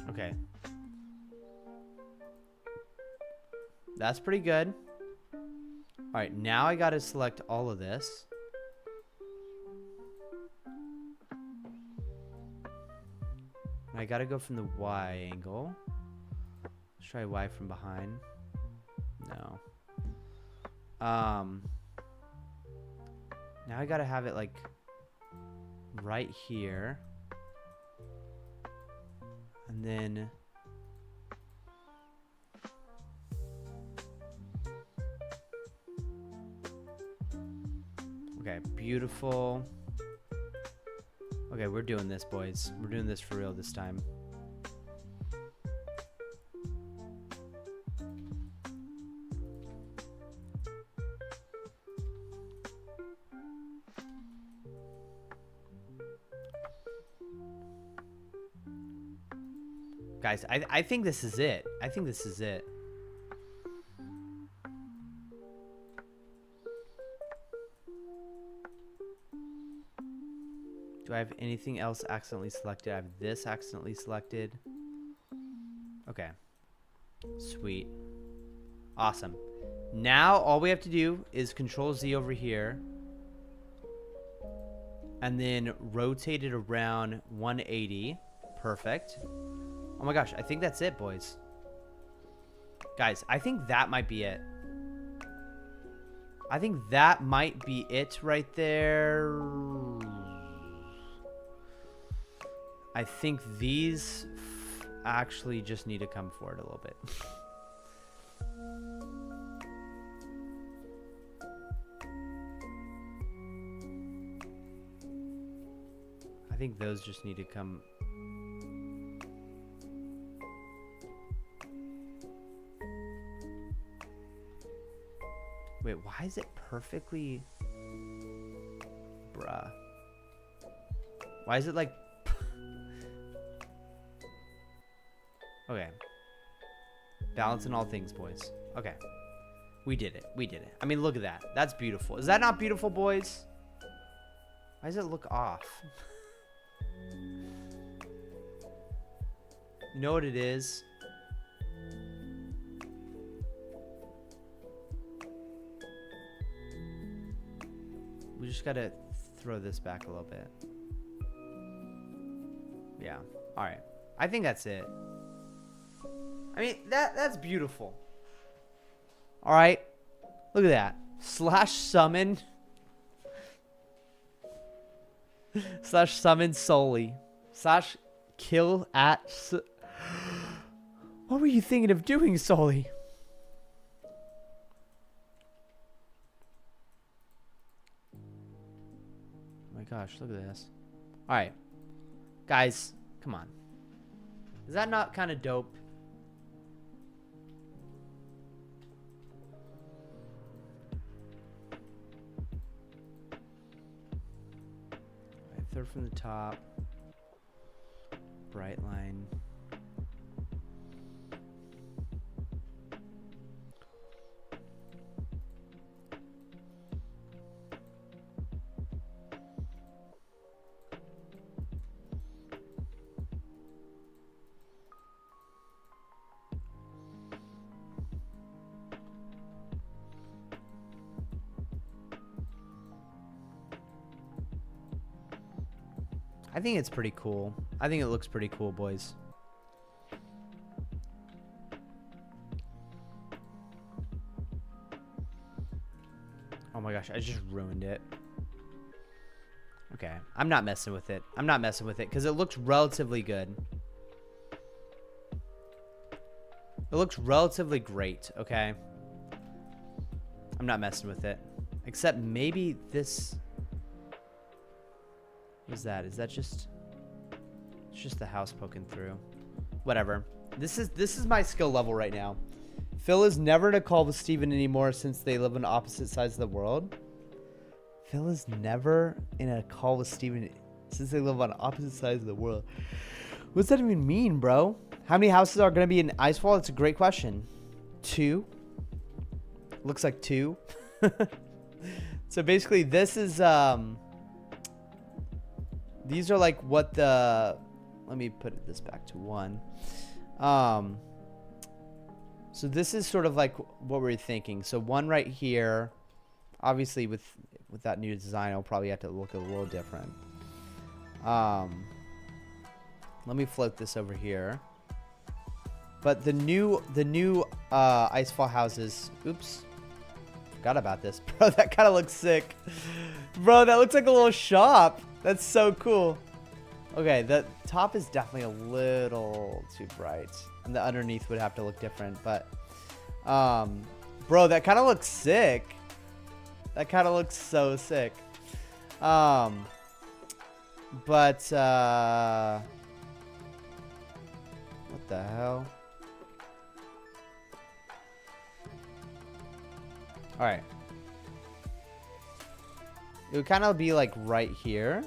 Okay. That's pretty good. All right, now I got to select all of this. I gotta go from the Y angle. Let's try Y from behind. No. Now I gotta have it like right here. And then okay, beautiful. Okay, we're doing this, boys. We're doing this for real this time. Guys, I think this is it. I think this is it. Do I have anything else accidentally selected? I have this accidentally selected. Okay. Sweet. Awesome. Now all we have to do is Control Z over here. And then rotate it around 180. Perfect. Oh my gosh, I think that's it, boys. Guys, I think that might be it. I think that might be it right there. I think these actually just need to come forward a little bit. think those just need to come. Wait, why is it perfectly... Bruh. Why is it like... Okay. Balance in all things, boys. Okay. We did it. We did it. I mean, look at that. That's beautiful. Is that not beautiful, boys? Why does it look off? You know what it is? We just gotta throw this back a little bit. Yeah. All right. I think that's it. I mean, that's beautiful. All right. Look at that. Slash summon. Slash summon solely. Slash kill at... What were you thinking of doing, solely? Oh my gosh, look at this. All right. Guys, come on. Is that not kind of dope? Right, third from the top. Bright line. I think it's pretty cool. I think it looks pretty cool, boys. Oh my gosh, I just ruined it. Okay, I'm not messing with it. I'm not messing with it because it looks relatively good. It looks relatively great, okay? I'm not messing with it. Except maybe this... What is that? Is that just... It's just the house poking through. Whatever. This is my skill level right now. Phil is never in a call with Steven anymore since they live on opposite sides of the world. Phil is never in a call with Steven since they live on opposite sides of the world. What's that even mean, bro? How many houses are going to be in Icefall? That's a great question. 2. Looks like 2. So basically this is... These are like what the... Let me put this back to 1. So this is sort of like what we're thinking. So 1 right here. Obviously with that new design, it'll probably have to look a little different. Let me float this over here. But the new Icefall houses... Oops. Forgot about this. Bro, that kind of looks sick. Bro, that looks like a little shop. That's so cool. Okay, the top is definitely a little too bright. And the underneath would have to look different. But, bro, that kind of looks sick. That kind of looks so sick. But, what the hell? All right. It would kind of be like right here.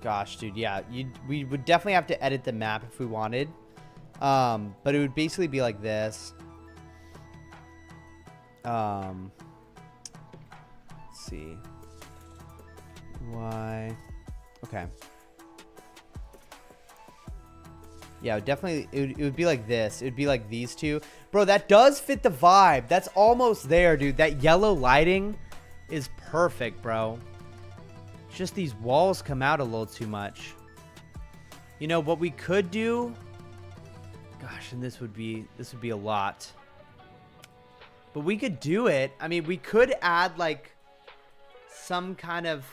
Gosh, dude, yeah. We would definitely have to edit the map if we wanted. But it would basically be like this. Let's see. Why? Okay. Yeah, definitely, it would be like this. It would be like these two. Bro, that does fit the vibe. That's almost there, dude. That yellow lighting is perfect, bro. It's just these walls come out a little too much. You know, what we could do... Gosh, and this would be a lot. But we could do it. I mean, we could add, like, some kind of...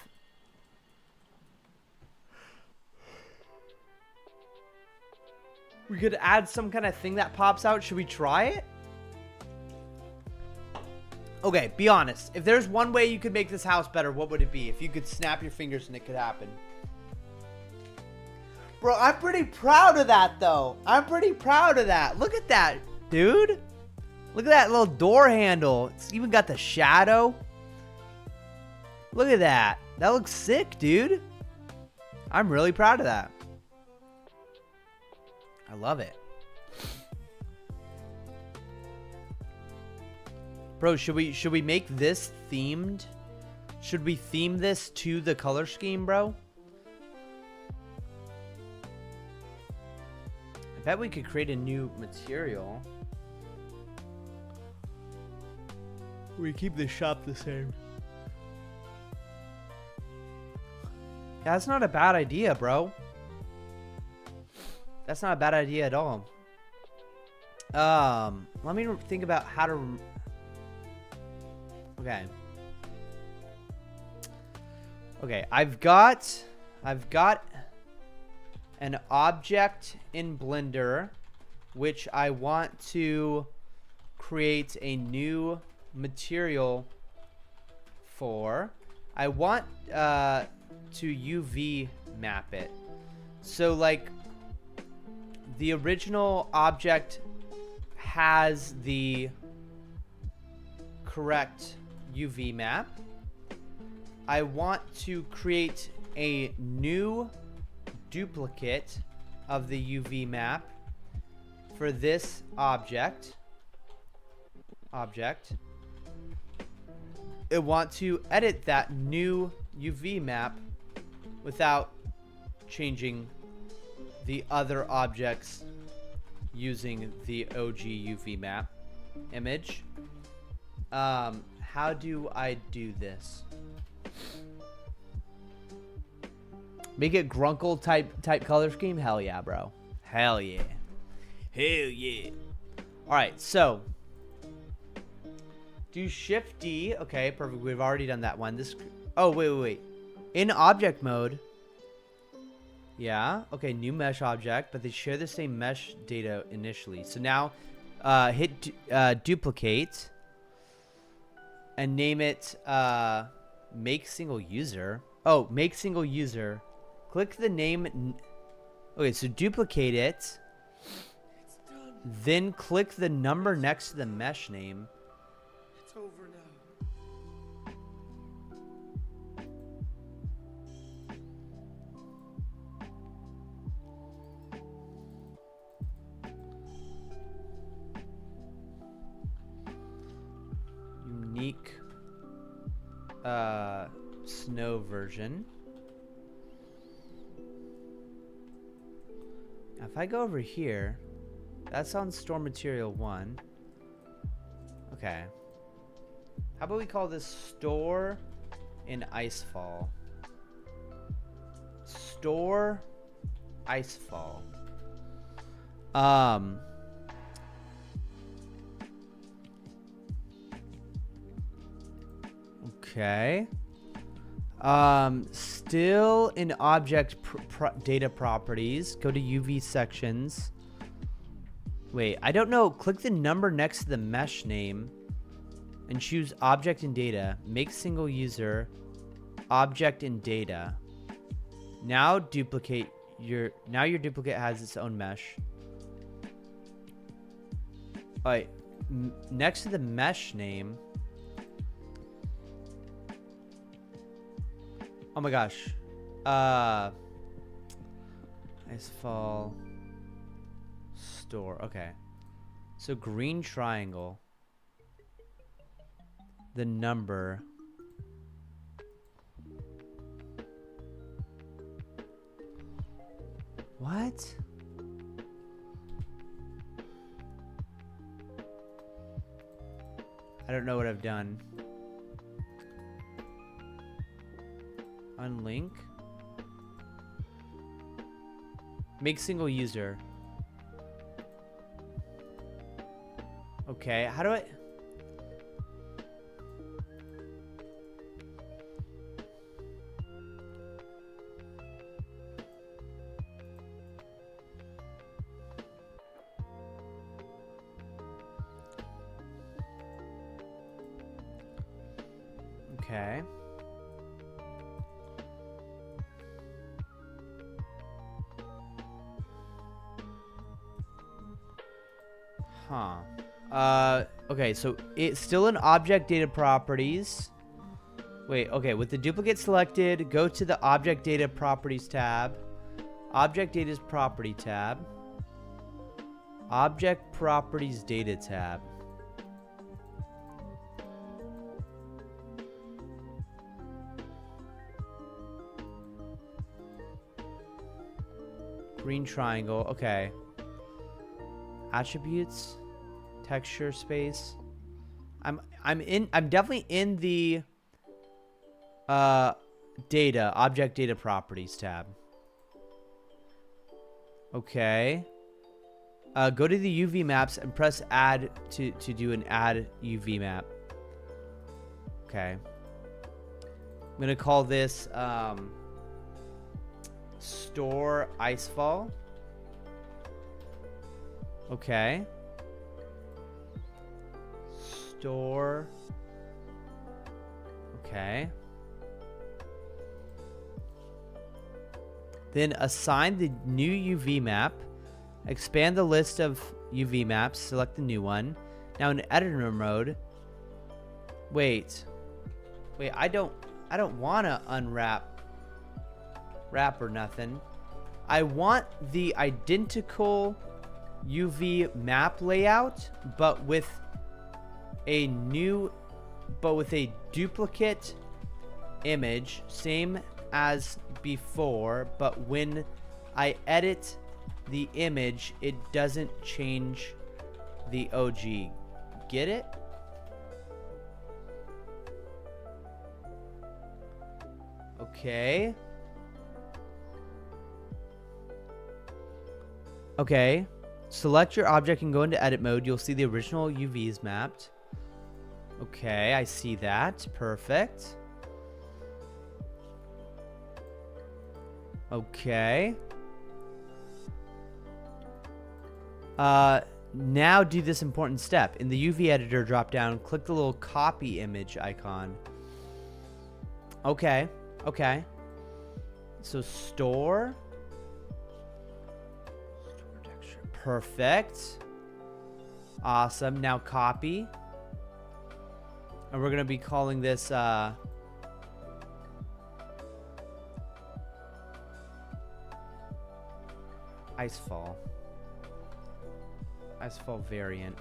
We could add some kind of thing that pops out. Should we try it? Okay, be honest. If there's one way you could make this house better, what would it be? If you could snap your fingers and it could happen. Bro, I'm pretty proud of that, though. I'm pretty proud of that. Look at that, dude. Look at that little door handle. It's even got the shadow. Look at that. That looks sick, dude. I'm really proud of that. I love it. Bro, should we make this themed? Should we theme this to the color scheme, bro? I bet we could create a new material. We keep the shop the same. Yeah, that's not a bad idea, bro. That's not a bad idea at all. Let me think about how to... Okay. Okay, I've got an object in Blender which I want to create a new material for. I want to UV map it. So like the original object has the correct UV map. I want to create a new duplicate of the UV map for this object. I want to edit that new UV map without changing the other objects using the OG UV map image. How do I do this? Make it Grunkle type color scheme? Hell yeah, bro. Hell yeah. Hell yeah. Alright, so do Shift D. Okay, perfect. We've already done that one. This. Oh, wait. In object mode. Yeah. Okay, new mesh object, but they share the same mesh data initially. So now hit duplicate and name it make single user. Oh, make single user. Click the name. Okay, so duplicate it. Then click the number next to the mesh name. It's over now. Unique snow version. Now if I go over here, that's on store material 1. Okay. How about we call this store in Icefall? Store Icefall. Okay. Still in object data properties. Go to UV sections. Wait, I don't know. Click the number next to the mesh name and choose object and data. Make single user object and data. Now duplicate your duplicate has its own mesh. All right, next to the mesh name. Oh my gosh. Icefall store. Okay. So green triangle. The number. What? I don't know what I've done. Unlink. Make single user. Okay, how do I... Okay. Huh. Okay, so it's still in object data properties. Wait, okay, with the duplicate selected, go to the object data properties tab. Object data's property tab. Object properties data tab. Green triangle, okay. Attributes, texture space. I'm definitely in the data, object data properties tab. Okay. Go to the UV maps and press add to do an add UV map. Okay. I'm gonna call this store icefall. Okay. Store. Okay. Then assign the new UV map. Expand the list of UV maps. Select the new one. Now in editor mode. Wait, I don't want to unwrap wrap or nothing. I want the identical UV map layout, but with a duplicate image, same as before, but when I edit the image, it doesn't change the OG. Get it? Okay. Okay. Select your object and go into edit mode. You'll see the original UVs mapped. Okay, I see that. Perfect. Okay. Now do this important step. In the UV editor drop down, click the little copy image icon. Okay. Okay. So store texture. Perfect. Awesome. Now copy. And we're going to be calling this Icefall. Icefall variant.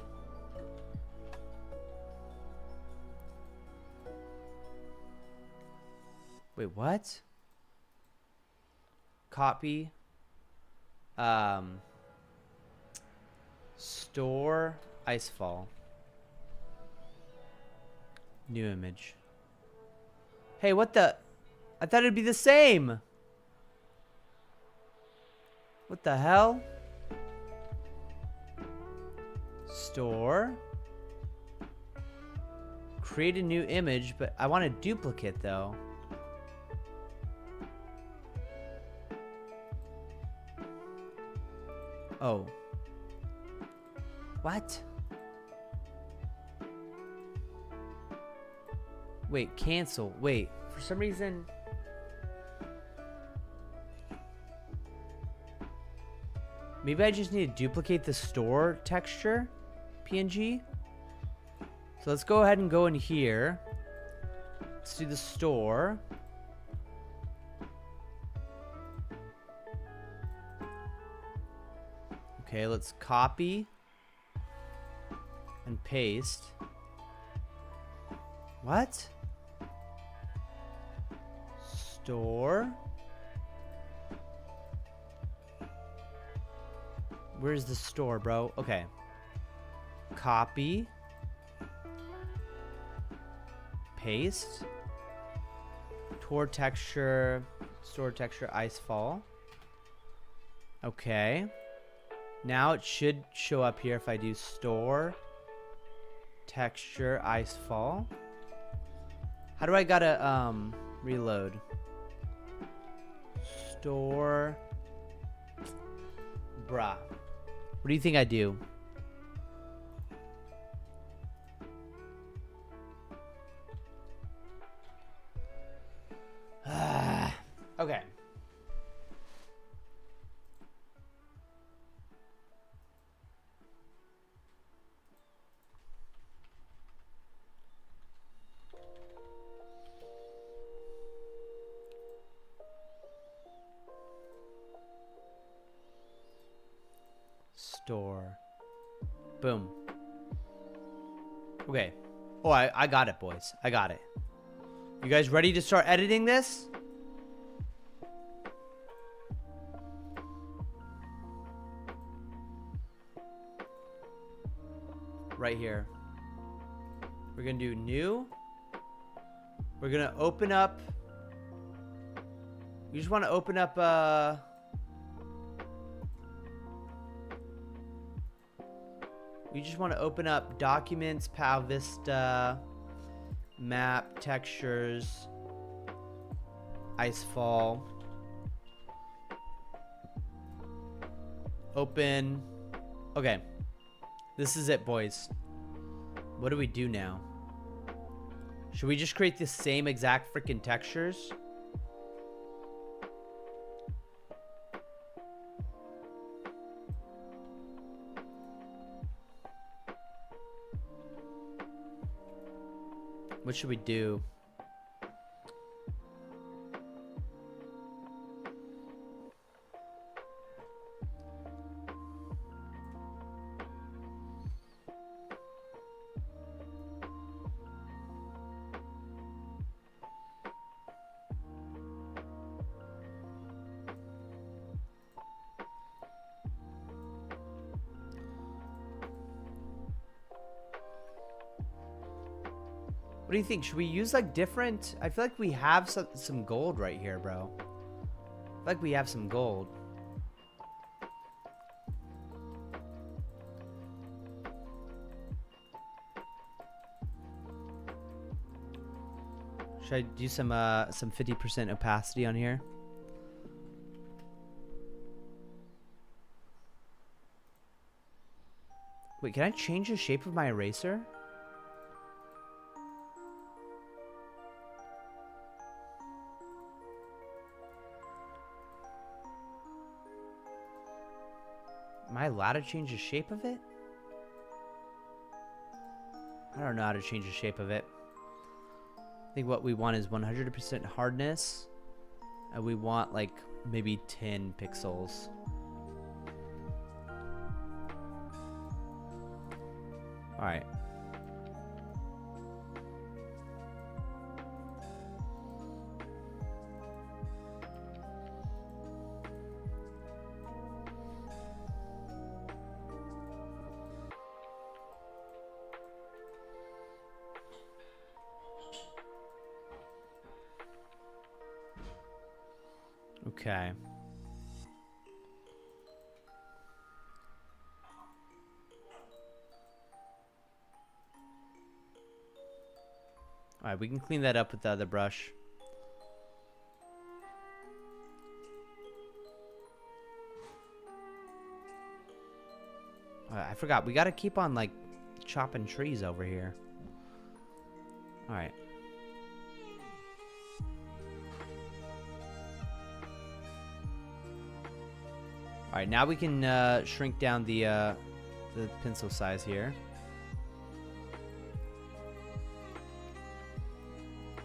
Wait, what? Copy. Store Icefall. New image. Hey, what the? I thought it'd be the same. What the hell? Store. Create a new image, but I want a duplicate though. Oh. What? Wait, cancel. Wait, for some reason... Maybe I just need to duplicate the store texture PNG. So let's go ahead and go in here. Let's do the store. Okay, let's copy and paste. What? Store. Where's the store, bro? Okay. Copy. Paste. Store texture Icefall. Okay. Now it should show up here if I do store texture Icefall. How do I gotta reload? Store. Bruh. What do you think I do? store. Boom. Okay. Oh, I got it, boys. I got it. You guys ready to start editing this? Right here. We're gonna do new. We're gonna open up. You just want to open up you just want to open up documents, PAL Vista, map, textures, icefall. Open. Okay. This is it, boys. What do we do now? Should we just create the same exact freaking textures? What should we do? What do you think? Should we use like different? I feel like we have some gold right here, bro. I feel like we have some gold. Should I do some 50% opacity on here? Wait, can I change the shape of my eraser? Am I allowed to change the shape of it? I don't know how to change the shape of it. I think what we want is 100% hardness. And we want like maybe 10 pixels. Alright. Okay. Alright, we can clean that up with the other brush. I forgot. We gotta keep on, like, chopping trees over here. Alright. Alright, now we can shrink down the pencil size here.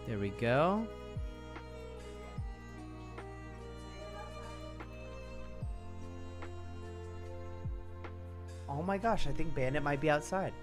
There we go. Oh my gosh, I think Bandit might be outside.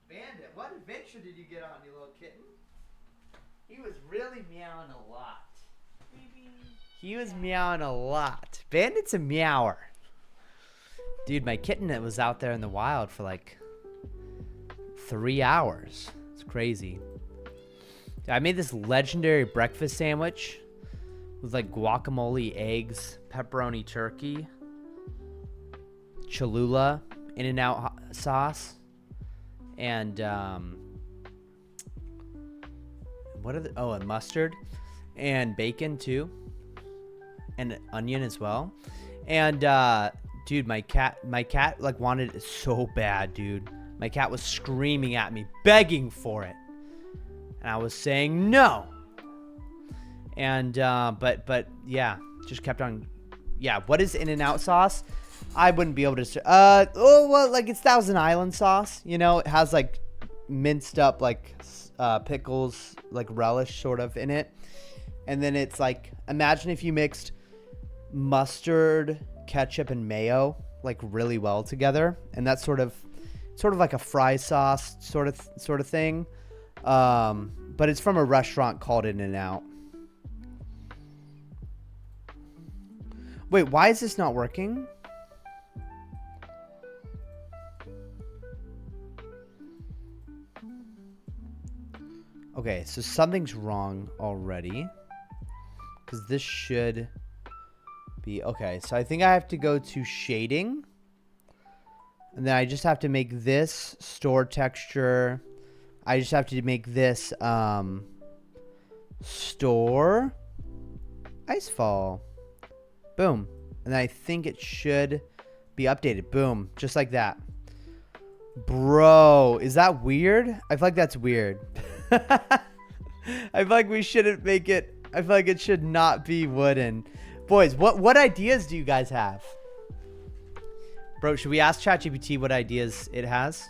Bandit, what adventure did you get on, you little kitten? He was really meowing a lot. He was meowing a lot. Bandit's a meower. Dude, my kitten that was out there in the wild for like 3 hours. It's crazy. I made this legendary breakfast sandwich with like guacamole, eggs, pepperoni turkey, Cholula, In-N-Out sauce. And what are the and mustard and bacon too, and onion as well. And dude, my cat like wanted it so bad, dude. My cat was screaming at me, begging for it. And I was saying no. And, but yeah, just kept on. Yeah, what is In-N-Out sauce? I wouldn't be able to, oh, well, like, it's Thousand Island sauce. You know, it has, like, minced up, like, pickles, like, relish sort of in it. And then it's, like, imagine if you mixed mustard, ketchup, and mayo, like, really well together. And that's sort of like a fry sauce sort of thing. But it's from a restaurant called In-N-Out. Wait, why is this not working? Okay, so something's wrong already. Because this should be... Okay, so I think I have to go to shading. And then I just have to make this store texture. I just have to make this store icefall. Boom. And then I think it should be updated. Boom. Just like that. Bro, is that weird? I feel like that's weird. I feel like we shouldn't make it. I feel like it should not be wooden. Boys, what ideas do you guys have? Bro, should we ask ChatGPT what ideas it has?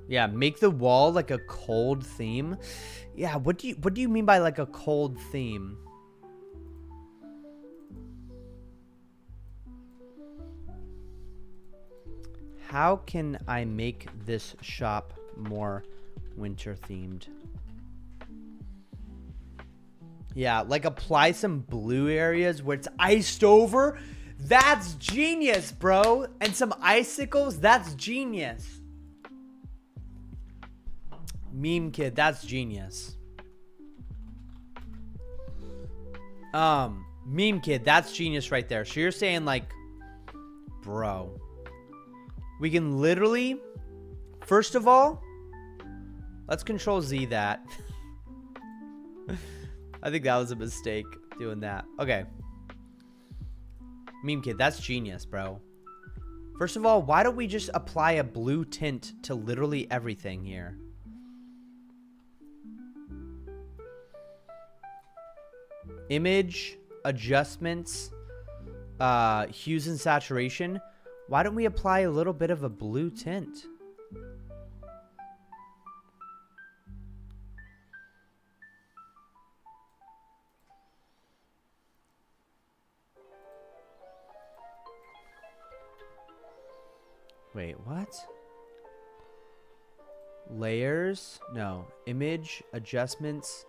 Yeah, make the wall like a cold theme. Yeah, what do you mean by like a cold theme? How can I make this shop more winter themed? Yeah, like apply some blue areas where it's iced over. That's genius, bro. And some icicles, that's genius. Meme kid, that's genius. Meme kid, that's genius right there. So you're saying like, bro, we can literally, first of all, let's Control Z that. I think that was a mistake doing that. Okay. Meme kid, that's genius, bro. First of all, why don't we just apply a blue tint to literally everything here? Image, adjustments, hues and saturation. Why don't we apply a little bit of a blue tint? Wait, what? Layers? No. Image, adjustments,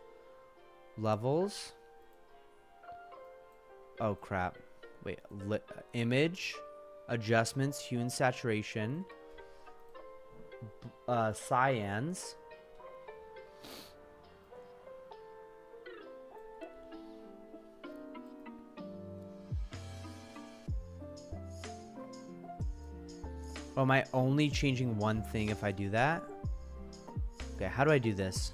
levels. Oh, crap. Wait. Image, adjustments, hue and saturation, cyans. Oh, am I only changing one thing if I do that? Okay, how do I do this?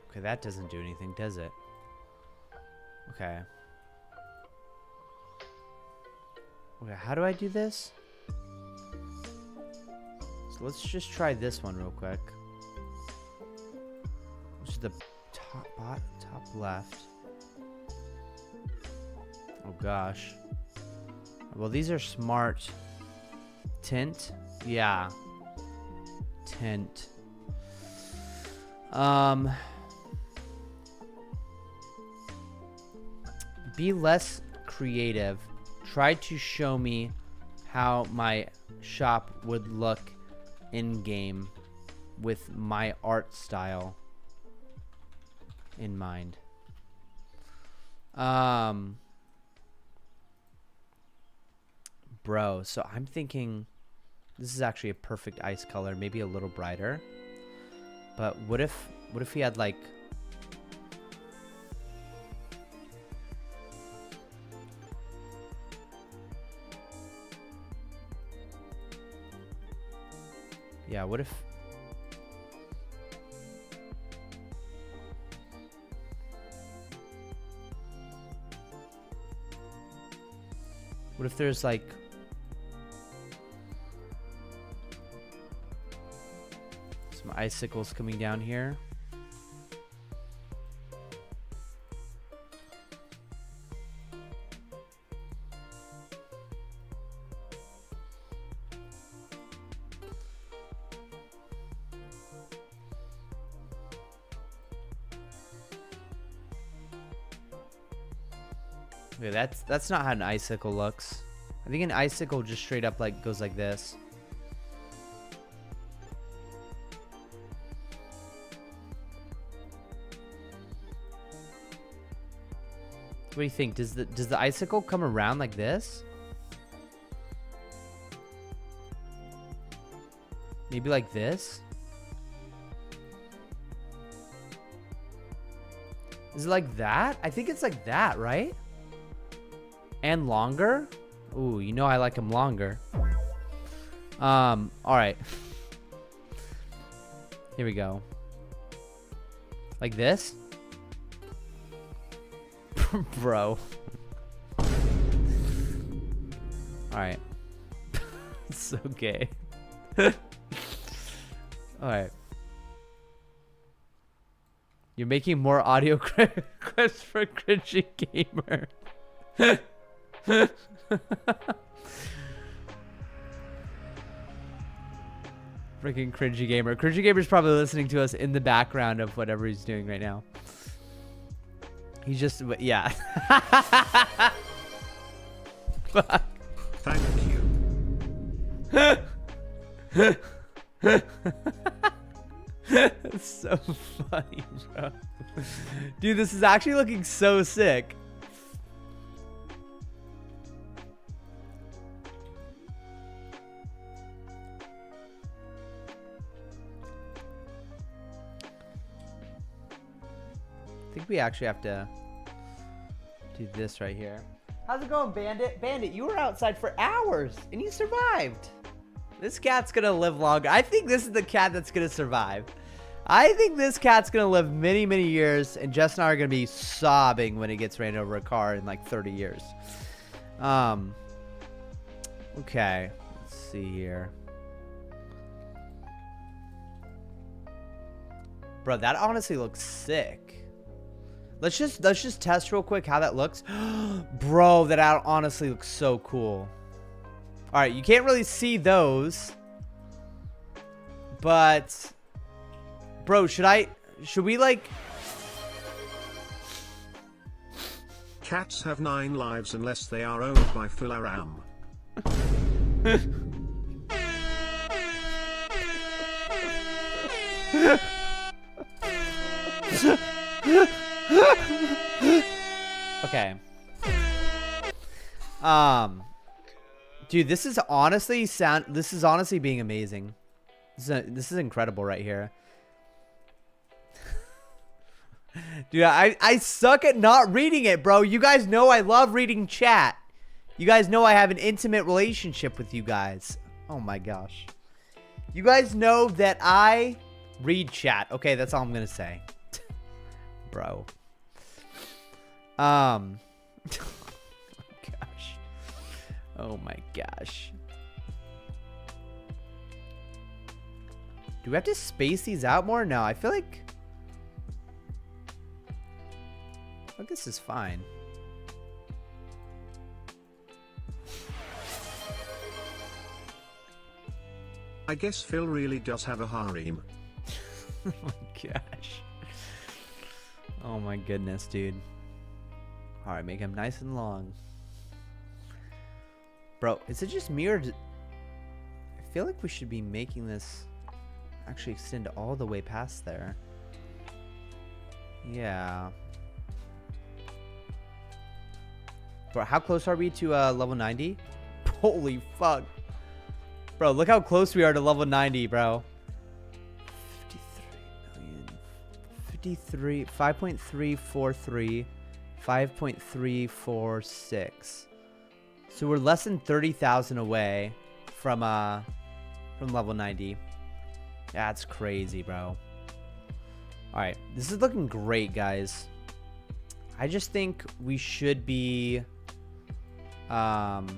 Okay, that doesn't do anything, does it? Okay. Okay, how do I do this? So let's just try this one real quick. Which is the top left. Oh gosh. Well, these are smart. Tint? Yeah. Tint. Be less creative. Try to show me how my shop would look in game with my art style in mind. Bro, so I'm thinking this is actually a perfect ice color, maybe a little brighter. But what if he had like yeah, what if there's like some icicles coming down here? Okay, that's not how an icicle looks. I think an icicle just straight up like goes like this. What do you think? Does the icicle come around like this? Maybe like this? Is it like that? I think it's like that, right? And longer? Ooh, you know I like them longer. All right. Here we go. Like this? Bro. All right. It's so gay. All right. You're making more audio requests for Cringy Gamer. Freaking Cringy Gamer. Cringy Gamer's probably listening to us in the background of whatever he's doing right now. He's just, yeah. Fuck. Thank you. That's so funny, bro. Dude, this is actually looking so sick. I think we actually have to do this right here. How's it going, Bandit? Bandit, you were outside for hours and you survived. This cat's gonna live longer. I think this is the cat that's gonna survive. I think this cat's gonna live many, many years, and Jess and I are gonna be sobbing when it gets ran over a car in like 30 years. Okay, let's see here. Bro, that honestly looks sick. Let's just test real quick how that looks. Bro, that honestly looks so cool. All right, you can't really see those, but bro, should we like? Cats have 9 lives unless they are owned by Philaram. Okay. Dude, this is honestly being amazing. This is incredible right here. Dude, I suck at not reading it, bro. You guys know I love reading chat. You guys know I have an intimate relationship with you guys. Oh my gosh. You guys know that I read chat. Okay, that's all I'm gonna say. Bro. Oh my gosh. Do we have to space these out more? No, I feel like this is fine. I guess Phil really does have a harem. Oh my gosh. Oh my goodness, dude. Alright, make him nice and long. Bro, is it just me or feel like we should be making this actually extend all the way past there. Yeah. Bro, how close are we to level 90? Holy fuck. Bro, look how close we are to level 90, bro. 53 million. 5.343. 5.346. So we're less than 30,000 away from level 90. That's crazy, bro. All right, this is looking great, guys. I just think we should be like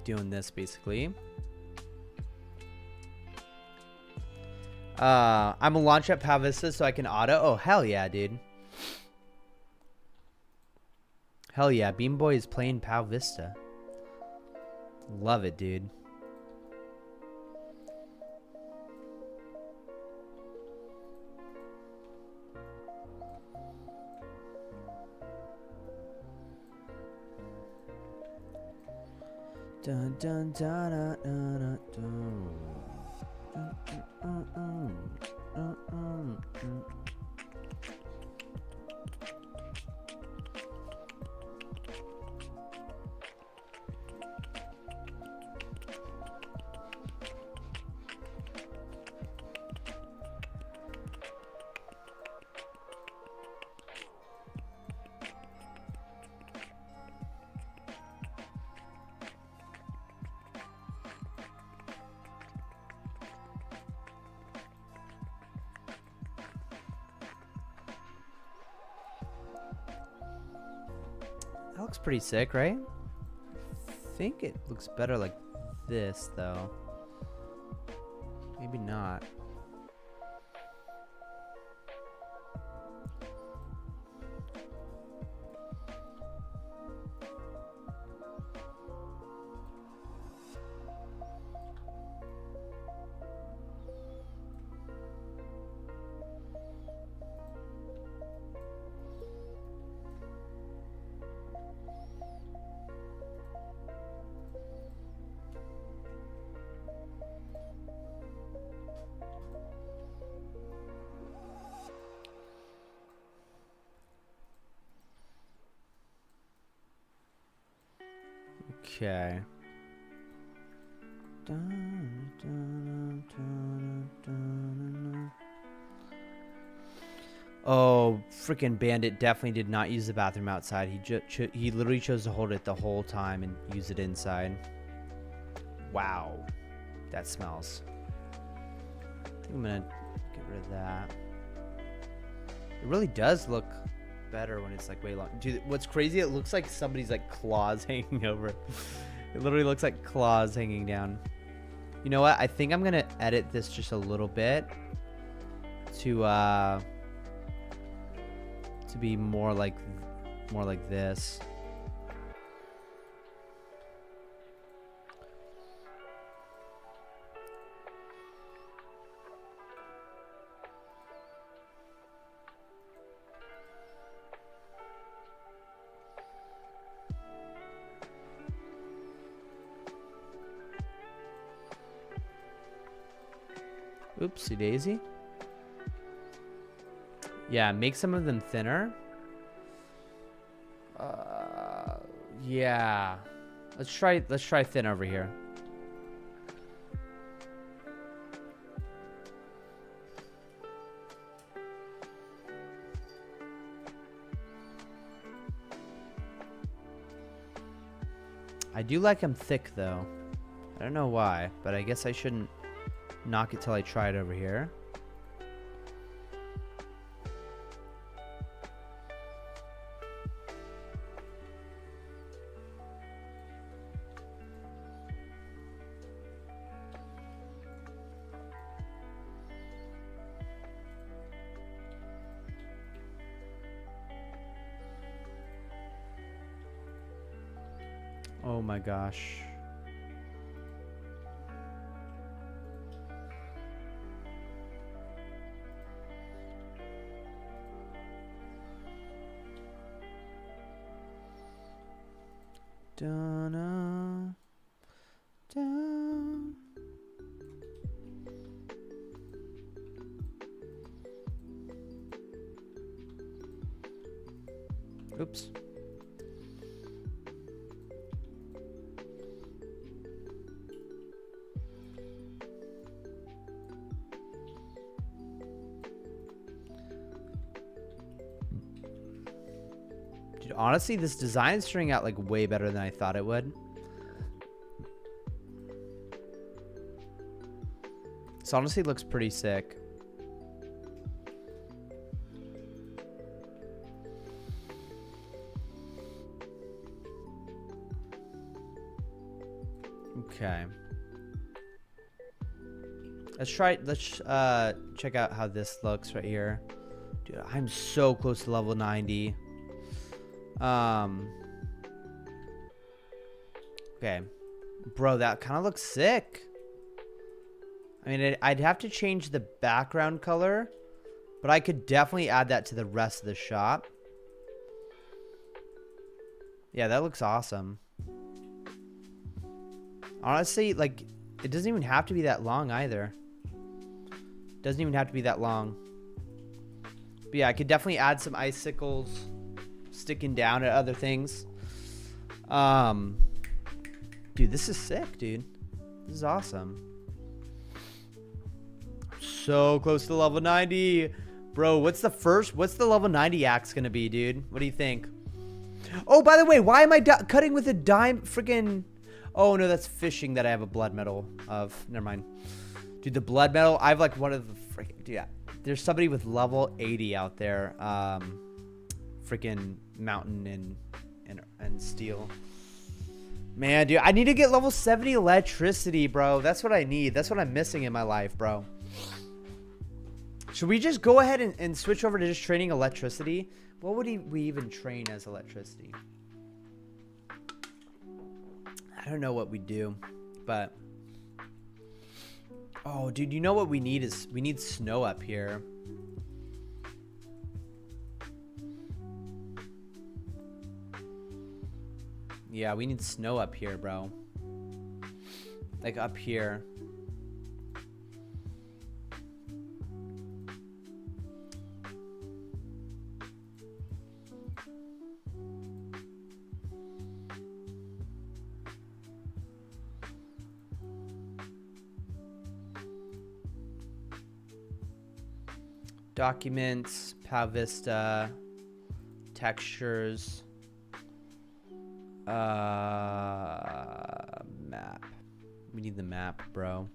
doing this basically. I'm gonna launch up Pal Vista so I can auto. Oh, hell yeah, dude. Hell yeah, Beam Boy is playing Pal Vista. Love it, dude. Dun dun dun dun dun dun. That looks pretty sick, right? I think it looks better like this, though. Maybe not. Okay. Oh, freaking Bandit definitely did not use the bathroom outside. He literally chose to hold it the whole time and use it inside. Wow. That smells. I think I'm gonna get rid of that. It really does look better when it's like way long. Dude, what's crazy, it looks like somebody's like claws hanging over it. It literally looks like claws hanging down. You know what? I think I'm gonna edit this just a little bit to be more like this. Oopsie daisy. Yeah, make some of them thinner. Yeah. Let's try thin over here. I do like them thick though. I don't know why, but I guess I shouldn't knock it till I try it over here. Oh my gosh. Donna. Down. Oops. Dude, honestly, this design is turning out like way better than I thought it would. This honestly looks pretty sick. Okay. Let's check out how this looks right here. Dude, I'm so close to level 90. Okay. Bro, that kind of looks sick. I mean, I'd have to change the background color, but I could definitely add that to the rest of the shop. Yeah, that looks awesome. Honestly, like, it doesn't even have to be that long either. Doesn't even have to be that long. But yeah, I could definitely add some icicles sticking down at other things. Dude, this is sick, dude. This is awesome. So close to level 90. Bro, what's the level 90 axe gonna be, dude? What do you think? Oh, by the way, why am I cutting with a dime freaking... Oh, no, that's fishing that I have a blood medal of. Never mind. Dude, the blood medal, I have like one of the freaking... Yeah, there's somebody with level 80 out there. Freaking mountain and steel. Man, dude, I need to get level 70 electricity, bro. That's what I need. That's what I'm missing in my life, bro. Should we just go ahead and switch over to just training electricity? What would we even train as electricity? I don't know what we do, but... Oh, dude, you know what we need is... We need snow up here. Yeah, we need snow up here, bro. Like, up here. Documents, Vista, textures, map. We need the map, bro.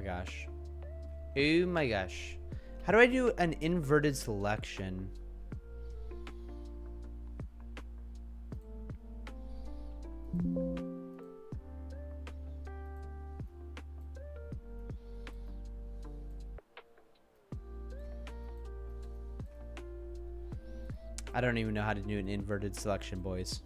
Gosh. Oh my gosh. How do I do an inverted selection? I don't even know how to do an inverted selection, boys.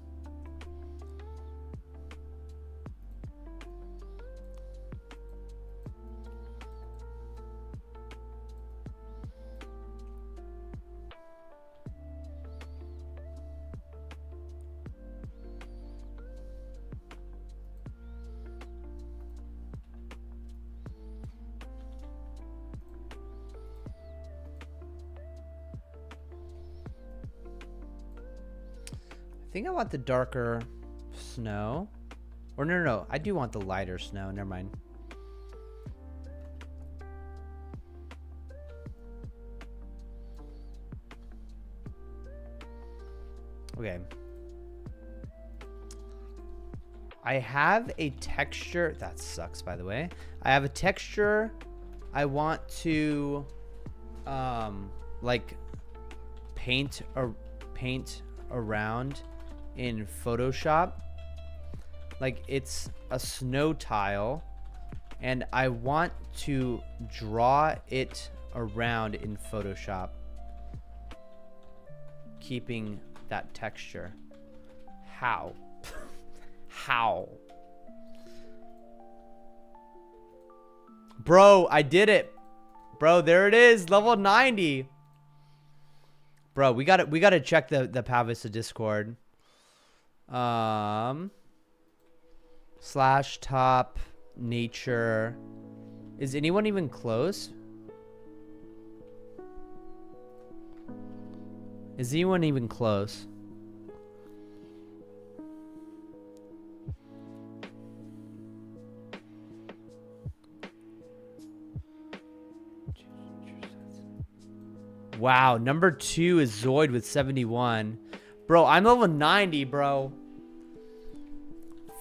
I think I want the darker snow. Or no. I do want the lighter snow. Never mind. Okay. I have a texture. That sucks, by the way. I have a texture I want to like paint around in Photoshop. Like, it's a snow tile, and I want to draw it around in Photoshop, keeping that texture. How? How? Bro, I did it. Bro, there it is. Level 90. Bro, we gotta check the Vista Discord. Slash top nature. Is anyone even close? Is anyone even close? Wow, number 2 is Zoid with 71. Bro, I'm level 90, bro.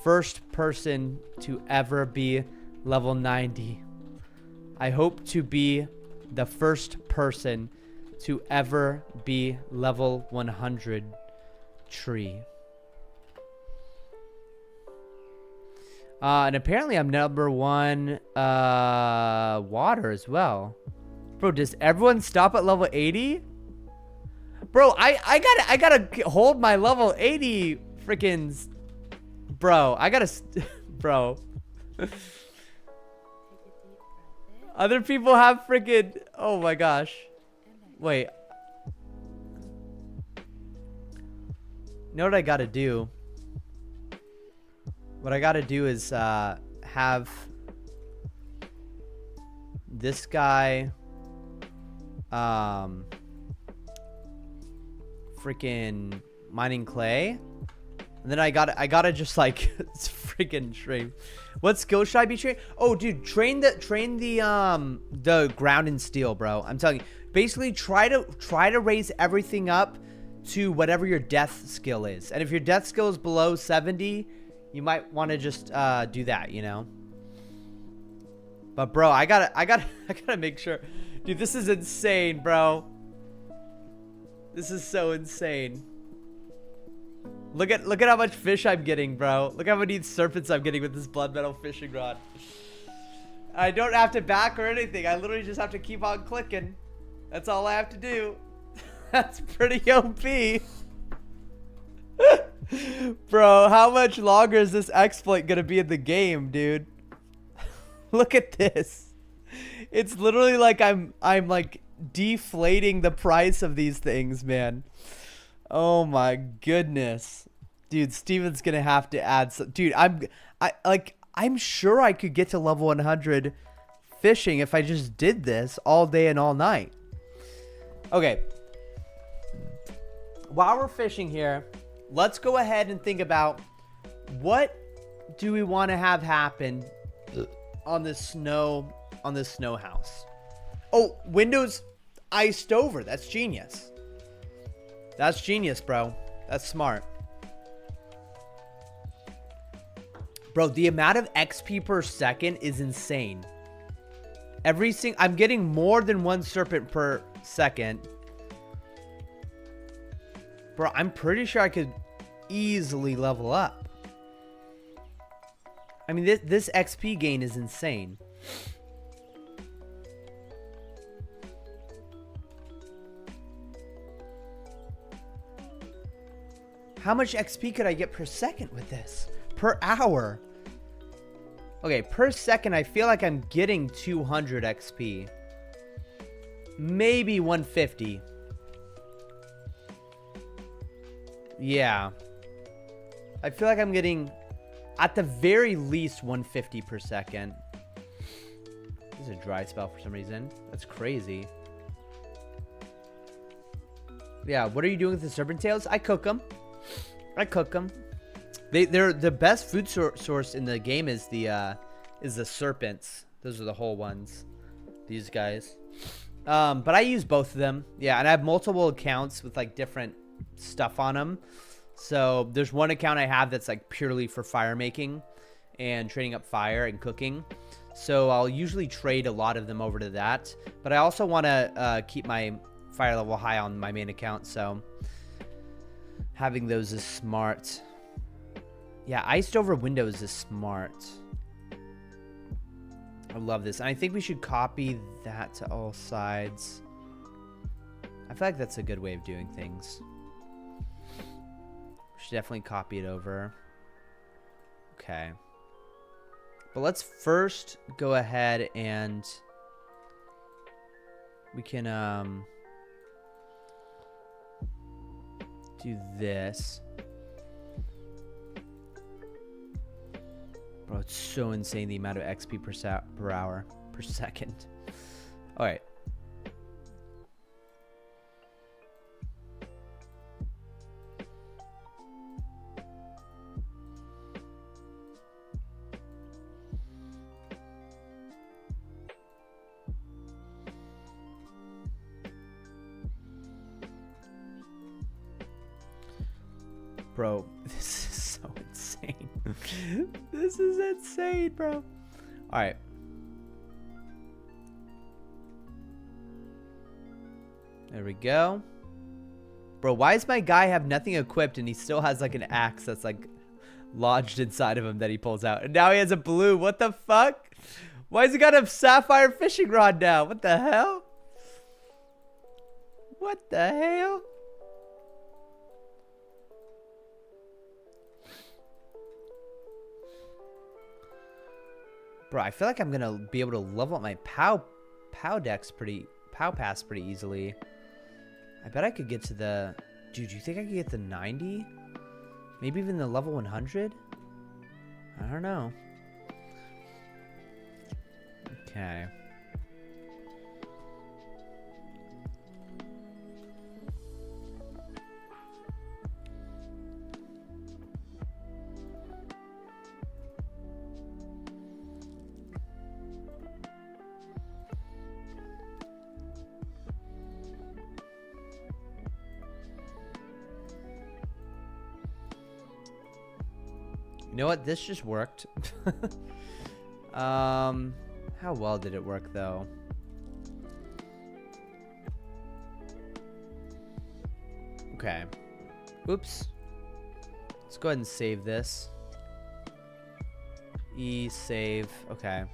First person to ever be level 90. I hope to be the first person to ever be level 100 tree. And apparently I'm number 1 water as well. Bro, does everyone stop at level 80? Bro, I gotta hold my level 80 freaking... Bro, I gotta... Bro. Other people have freaking... Oh my gosh. Wait. You know what I gotta do? What I gotta do is have this guy... freaking mining clay, and then I gotta just like freaking train. What skill should I be trained? Oh, dude, train the ground and steel, bro. I'm telling you, basically try to raise everything up to whatever your death skill is, and if your death skill is below 70, you might want to just do that, you know. But bro, I gotta make sure. Dude, this is insane, bro. This is so insane. Look at how much fish I'm getting, bro. Look how many serpents I'm getting with this blood metal fishing rod. I don't have to back or anything. I literally just have to keep on clicking. That's all I have to do. That's pretty OP. Bro, how much longer is this exploit gonna be in the game, dude? Look at this. It's literally like I'm like deflating the price of these things, man. Oh my goodness. Dude, Steven's gonna have to add some. Dude, I'm sure I could get to level 100 fishing if I just did this all day and all night. Okay. While we're fishing here, let's go ahead and think about what do we want to have happen on this snow house. Oh, windows iced over. That's genius. That's genius, bro. That's smart. Bro, the amount of XP per second is insane. I'm getting more than 1 serpent per second. Bro, I'm pretty sure I could easily level up. I mean, this XP gain is insane. How much XP could I get per second with this? Per hour? Okay, per second, I feel like I'm getting 200 XP. Maybe 150. Yeah. I feel like I'm getting, at the very least, 150 per second. This is a dry spell for some reason. That's crazy. Yeah, what are you doing with the serpent tails? I cook them. They're the best food source in the game is the serpents. Those are the whole ones. These guys. But I use both of them. Yeah, and I have multiple accounts with like different stuff on them. So there's one account I have that's like purely for fire making and training up fire and cooking. So I'll usually trade a lot of them over to that. But I also want to keep my fire level high on my main account. So having those is smart. Yeah, iced over windows is smart. I love this. And I think we should copy that to all sides. I feel like that's a good way of doing things. We should definitely copy it over. Okay. But let's first go ahead and we can do this. Bro, it's so insane the amount of XP per hour per second. All right. Bro, this is so insane. This is insane, bro. All right. There we go. Bro, why does my guy have nothing equipped and he still has like an axe that's like lodged inside of him that he pulls out? And now he has a blue. What the fuck? Why has he got a sapphire fishing rod now? What the hell? What the hell? Bro, I feel like I'm gonna be able to level up my POW pass pretty easily. I bet I could get to the... Dude, you think I could get the 90? Maybe even the level 100? I don't know. Okay. You know what? This just worked. How well did it work, though? Okay. Oops. Let's go ahead and save this. Save. Okay.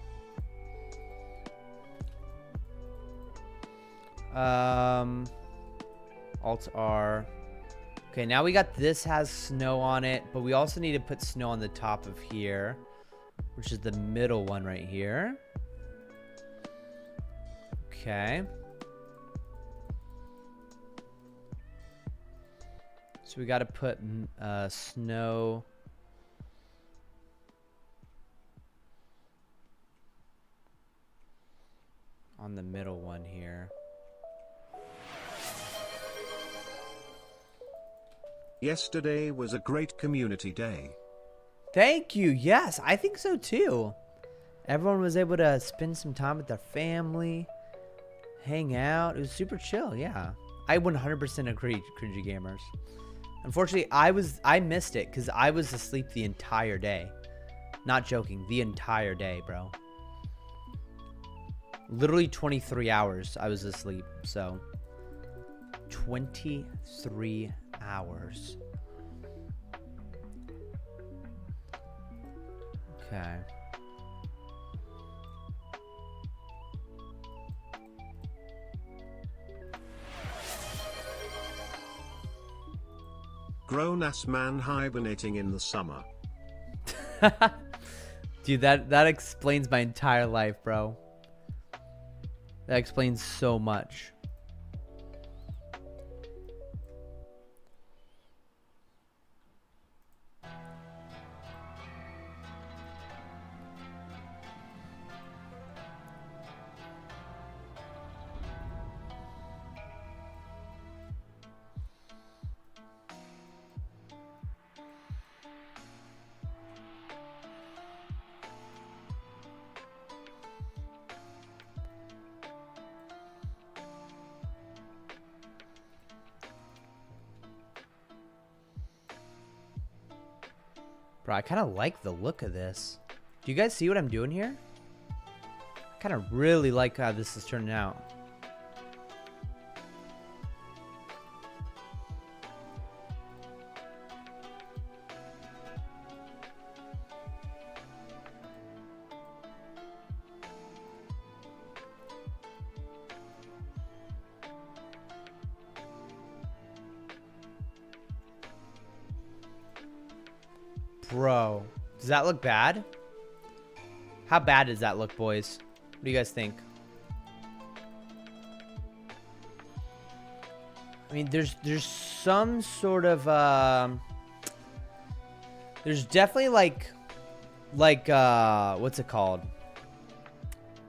Alt R. Okay, now we got this has snow on it, but we also need to put snow on the top of here, which is the middle one right here. Okay. So we got to put snow on the middle one here. Yesterday was a great community day. Thank you. Yes, I think so too. Everyone was able to spend some time with their family, hang out. It was super chill. Yeah, I 100% agree, cringy gamers. Unfortunately, I missed it because I was asleep the entire day. Not joking, the entire day, bro. Literally 23 hours I was asleep. So 23 hours. Okay. Grown-ass man hibernating in the summer. Dude, that explains my entire life, bro. That explains so much. Bro, I kind of like the look of this. Do you guys see what I'm doing here? I kind of really like how this is turning out. Bro, does that look bad? How bad does that look, boys? What do you guys think? I mean, there's some sort of there's definitely like what's it called?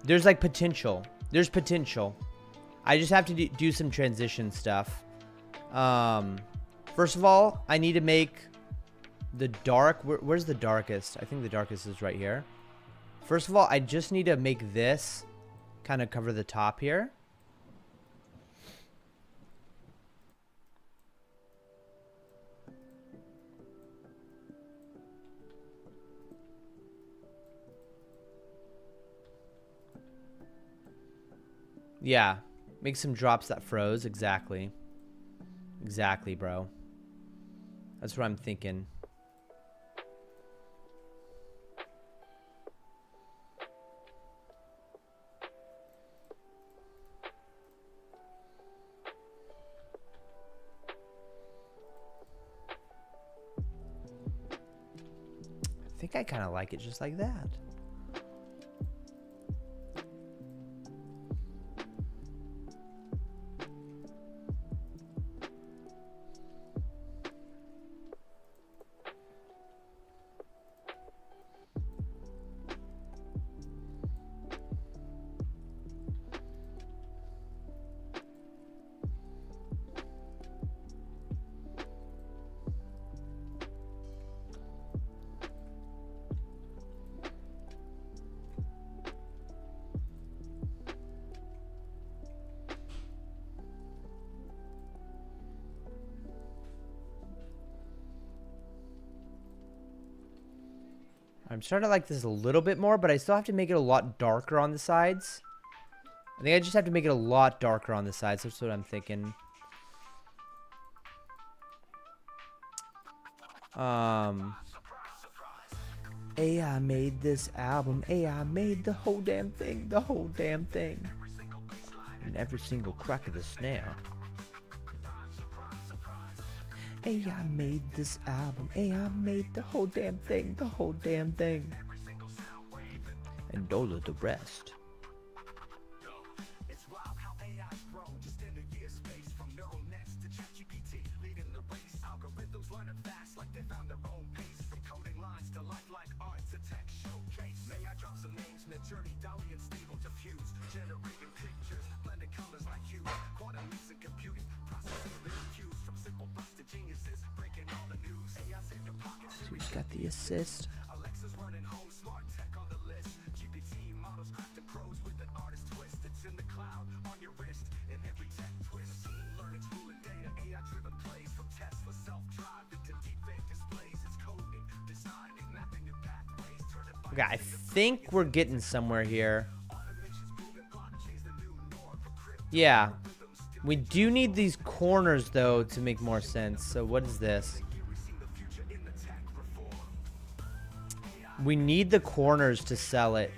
There's like potential. There's potential. I just have to do some transition stuff. First of all, I need to make the dark. Where's the darkest? I think the darkest is right here. First of all, I just need to make this kind of cover the top here. Yeah, make some drops that froze. Exactly. Exactly, bro. That's what I'm thinking. I think I kind of like it just like that. I'm starting to like this a little bit more, but I still have to make it a lot darker on the sides. I think I just have to make it a lot darker on the sides. That's what I'm thinking. AI made this album. AI made the whole damn thing. The whole damn thing. And every single crack of the snare. AI made this album. AI made the whole damn thing. The whole damn thing. And all of the rest. Who's got the assist? Okay, I think we're getting somewhere here. Yeah. We do need these corners, though, to make more sense. So what is this? We need the corners to sell it.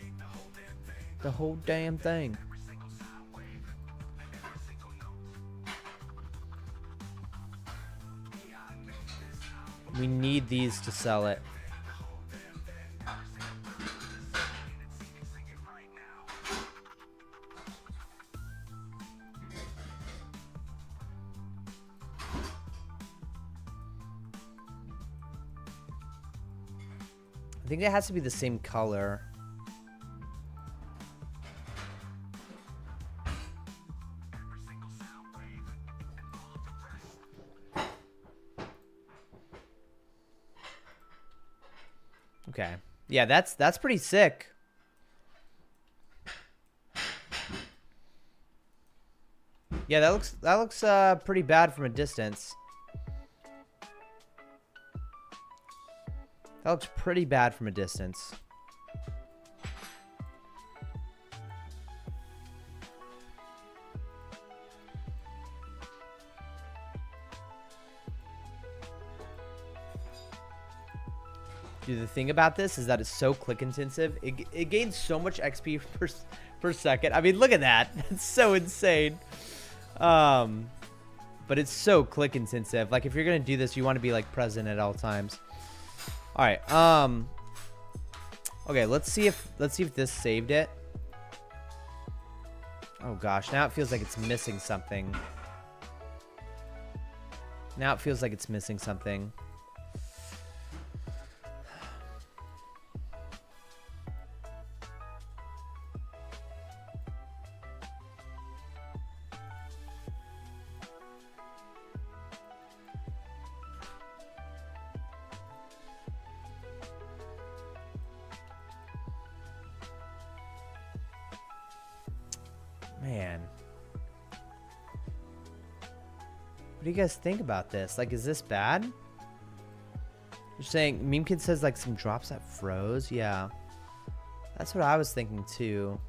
The whole damn thing. We need these to sell it. I think it has to be the same color. Okay. Yeah, that's pretty sick. Yeah, that looks pretty bad from a distance. That looks pretty bad from a distance. Dude, the thing about this is that it's so click intensive. It gains so much XP per second. I mean, look at that. It's so insane. But it's so click intensive. Like, if you're going to do this, you want to be, like, present at all times. All right. Okay, let's see if this saved it. Oh gosh, now it feels like it's missing something. Now it feels like it's missing something. Man. What do you guys think about this? Like, is this bad? You're saying, Meme Kid says like some drops that froze? Yeah. That's what I was thinking too.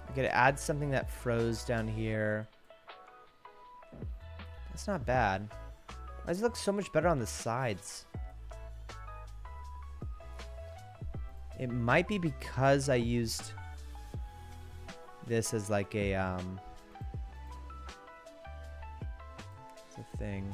I could add something that froze down here. That's not bad. Why does it look so much better on the sides? It might be because I used this as like a it's a thing.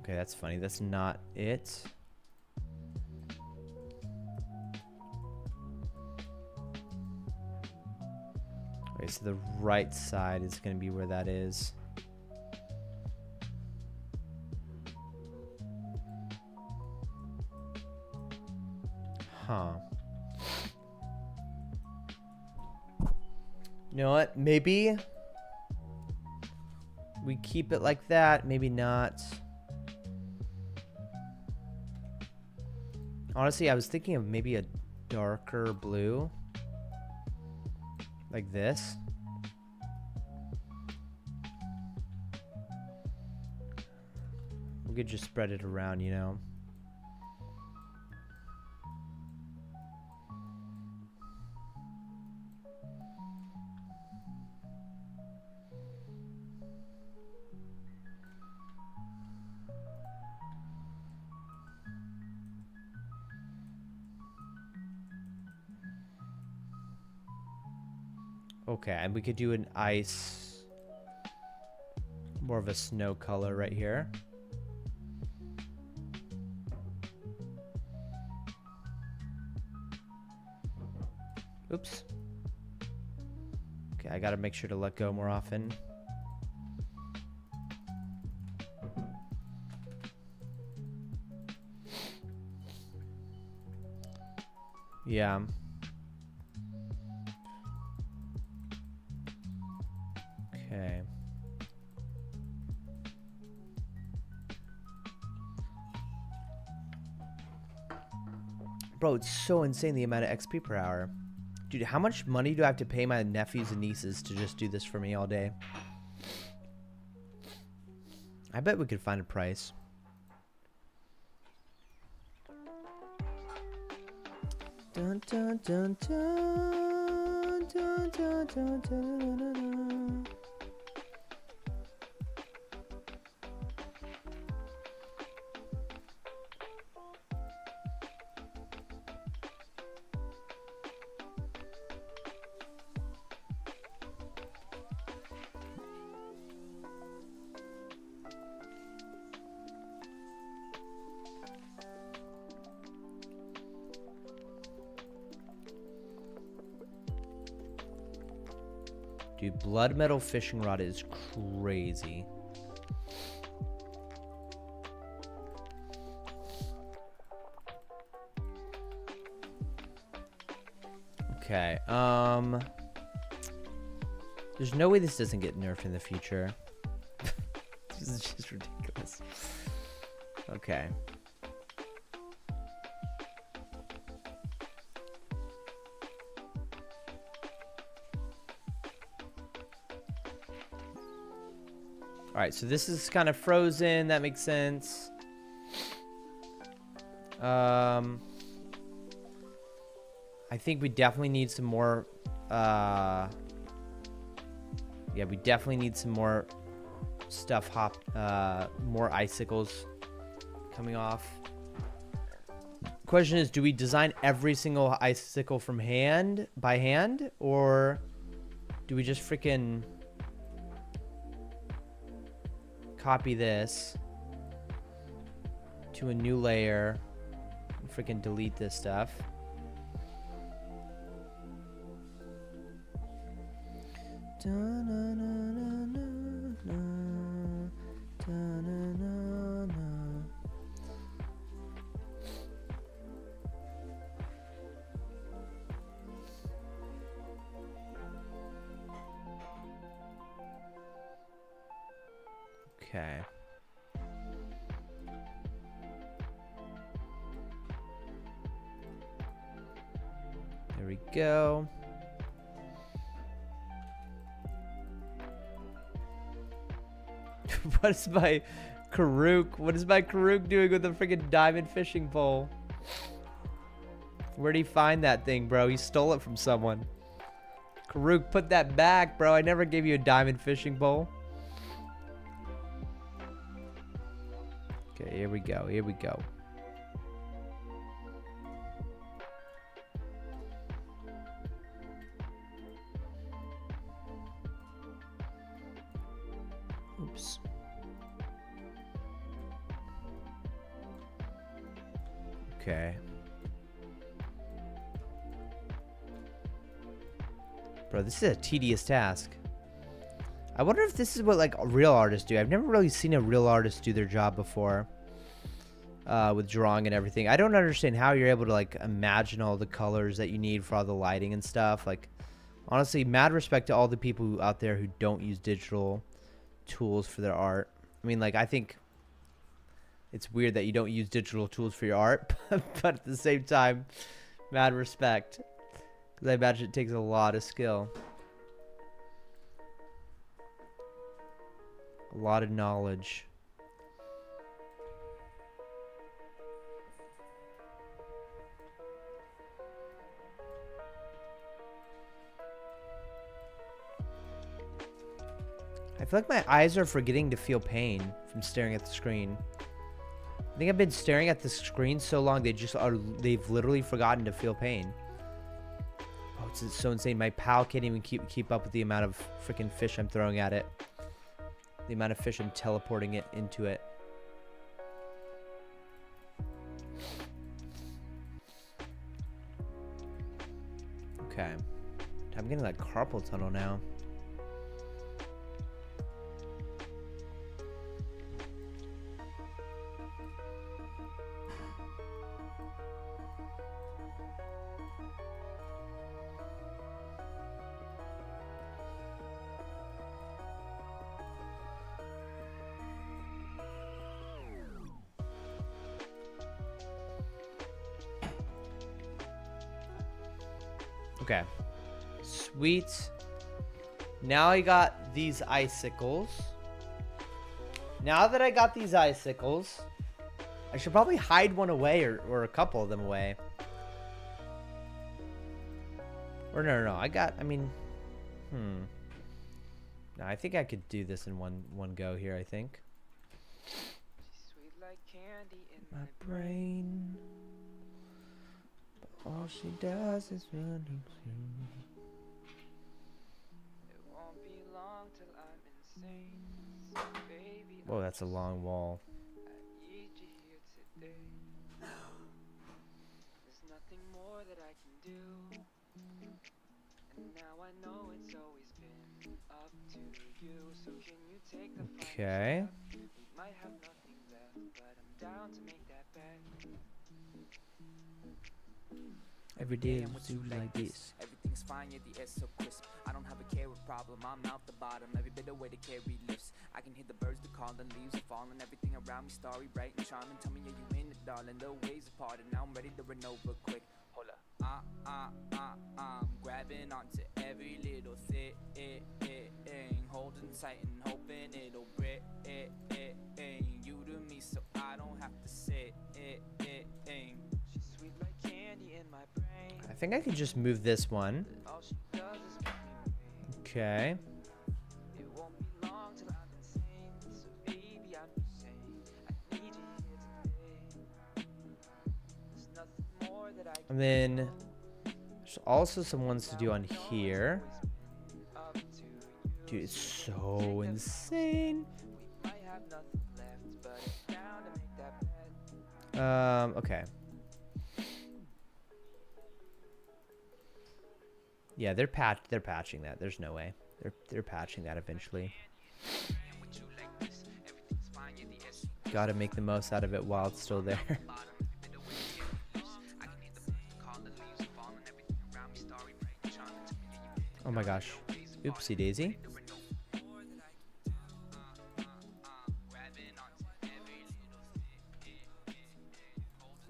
Okay, that's funny. That's not it. Okay, so the right side is going to be where that is. Huh. You know what? Maybe we keep it like that. Maybe not. Honestly, I was thinking of maybe a darker blue. Like this. We could just spread it around, you know. Okay, and we could do an ice, more of a snow color right here. Oops. Okay, I gotta make sure to let go more often. Yeah. Okay. Bro, it's so insane the amount of XP per hour. Dude, how much money do I have to pay my nephews and nieces to just do this for me all day? I bet we could find a price. Dun, dun, dun, dun, dun, dun, dun, dun, dun. Dude, blood metal fishing rod is crazy. Okay, there's no way this doesn't get nerfed in the future. This is just ridiculous. Okay. All right, so this is kind of frozen. That makes sense. I think we definitely need some more Yeah, we definitely need some more stuff more icicles coming off. Question is, do we design every single icicle from by hand, or do we just freaking copy this to a new layer and freaking delete this stuff? Okay. There we go. What is my Karuk doing with a freaking diamond fishing pole? Where'd he find that thing, bro? He stole it from someone. Karuk, put that back, bro. I never gave you a diamond fishing pole. Okay, here we go. Here we go. Oops. Okay. Bro, this is a tedious task. I wonder if this is what like real artists do. I've never really seen a real artist do their job before. With drawing and everything. I don't understand how you're able to like imagine all the colors that you need for all the lighting and stuff. Like, honestly, mad respect to all the people out there who don't use digital tools for their art. I mean, like, I think it's weird that you don't use digital tools for your art, but at the same time, mad respect. Because I imagine it takes a lot of skill. A lot of knowledge. I feel like my eyes are forgetting to feel pain from staring at the screen. I think I've been staring at the screen so long they've literally forgotten to feel pain. Oh, it's so insane. My pal can't even keep up with the amount of freaking fish I'm throwing at it. The amount of fish I'm teleporting it into it. Okay. I'm getting like carpal tunnel now. Okay. Sweet. Now I got these icicles. Now that I got these icicles, I should probably hide one away or a couple of them away. Or no. No, I think I could do this in one go here, I think. Sweet like candy in My brain. But all she does is run into. It won't be long till I'm insane. So baby, Whoa, that's a long wall. I need you here today. There's nothing more that I can do. And now I know it's always been up to you. So can you take the final Okay. step? We might have nothing left, but I'm down to make that bet. Every day I'm with you like this. Everything's fine, yeah, the air's so crisp. I don't have a care or problem, I'm out the bottom. Every bit of way to carry lifts. I can hear the birds that call, the leaves are falling. Everything around me starry, bright and charming. Tell me, are you in it, darling? The waves are parted, now I'm ready to run over quick. Hold up. I'm grabbing onto every little thing. Holding tight and hoping it'll break. You to me, so I don't have to say it. She's sweet like candy in my brain. I think I could just move this one. All she does Okay. It won't be long till I'm insane. So baby, I'm just saying, I need you here today. There's nothing more that I can And then there's also some ones to do on here. up to you. Dude, it's so insane. We might have nothing left, but I'm down to make that bet. Okay. Yeah, they're patching that. There's no way. They're patching that eventually. Gotta make the most out of it while it's still there. Oh my gosh. Oopsie daisy.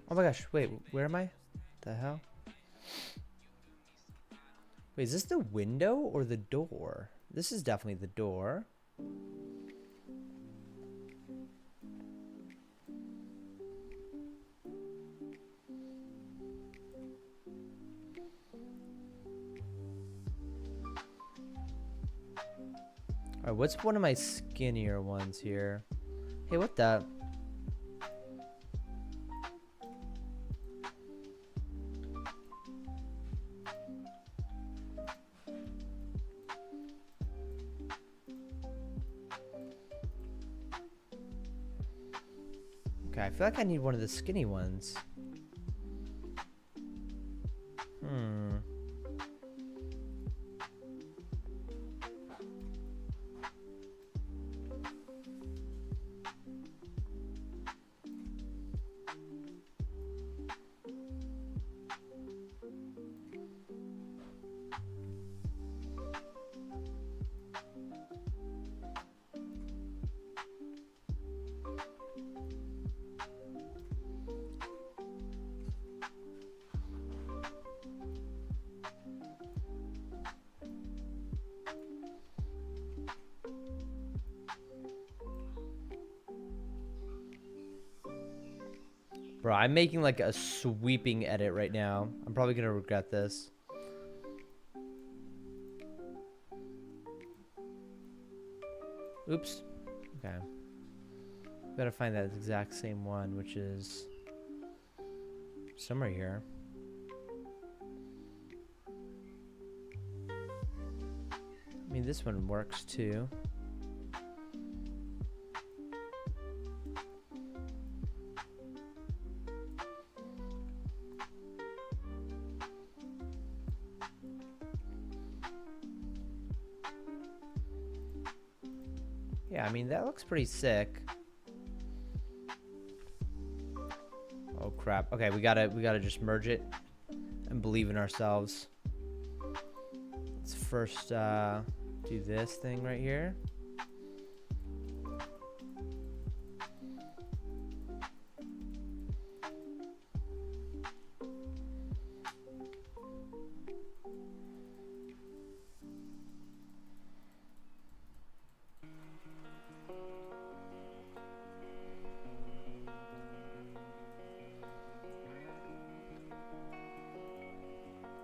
Oh my gosh, wait, where am I? The hell? Wait, is this the window or the door? This is definitely the door. Alright, what's one of my skinnier ones here? Hey, what the? Okay, I feel like I need one of the skinny ones. Bro, I'm making like a sweeping edit right now. I'm probably gonna regret this. Oops. Okay. Gotta find that exact same one, which is somewhere here. I mean, this one works too. Yeah, I mean, that looks pretty sick. Oh crap. Okay, we gotta just merge it and believe in ourselves. Let's first do this thing right here.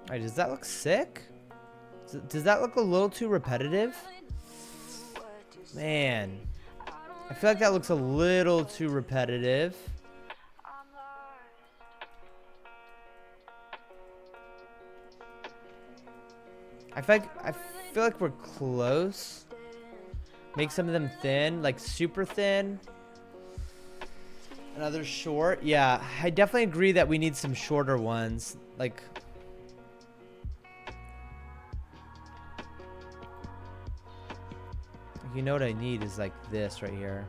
Alright, does that look sick? Does that look a little too repetitive? Man, I feel like that looks a little too repetitive. I feel like we're close. Make some of them thin, like super thin. And others short. Yeah, I definitely agree that we need some shorter ones. Like, you know what I need is like this right here.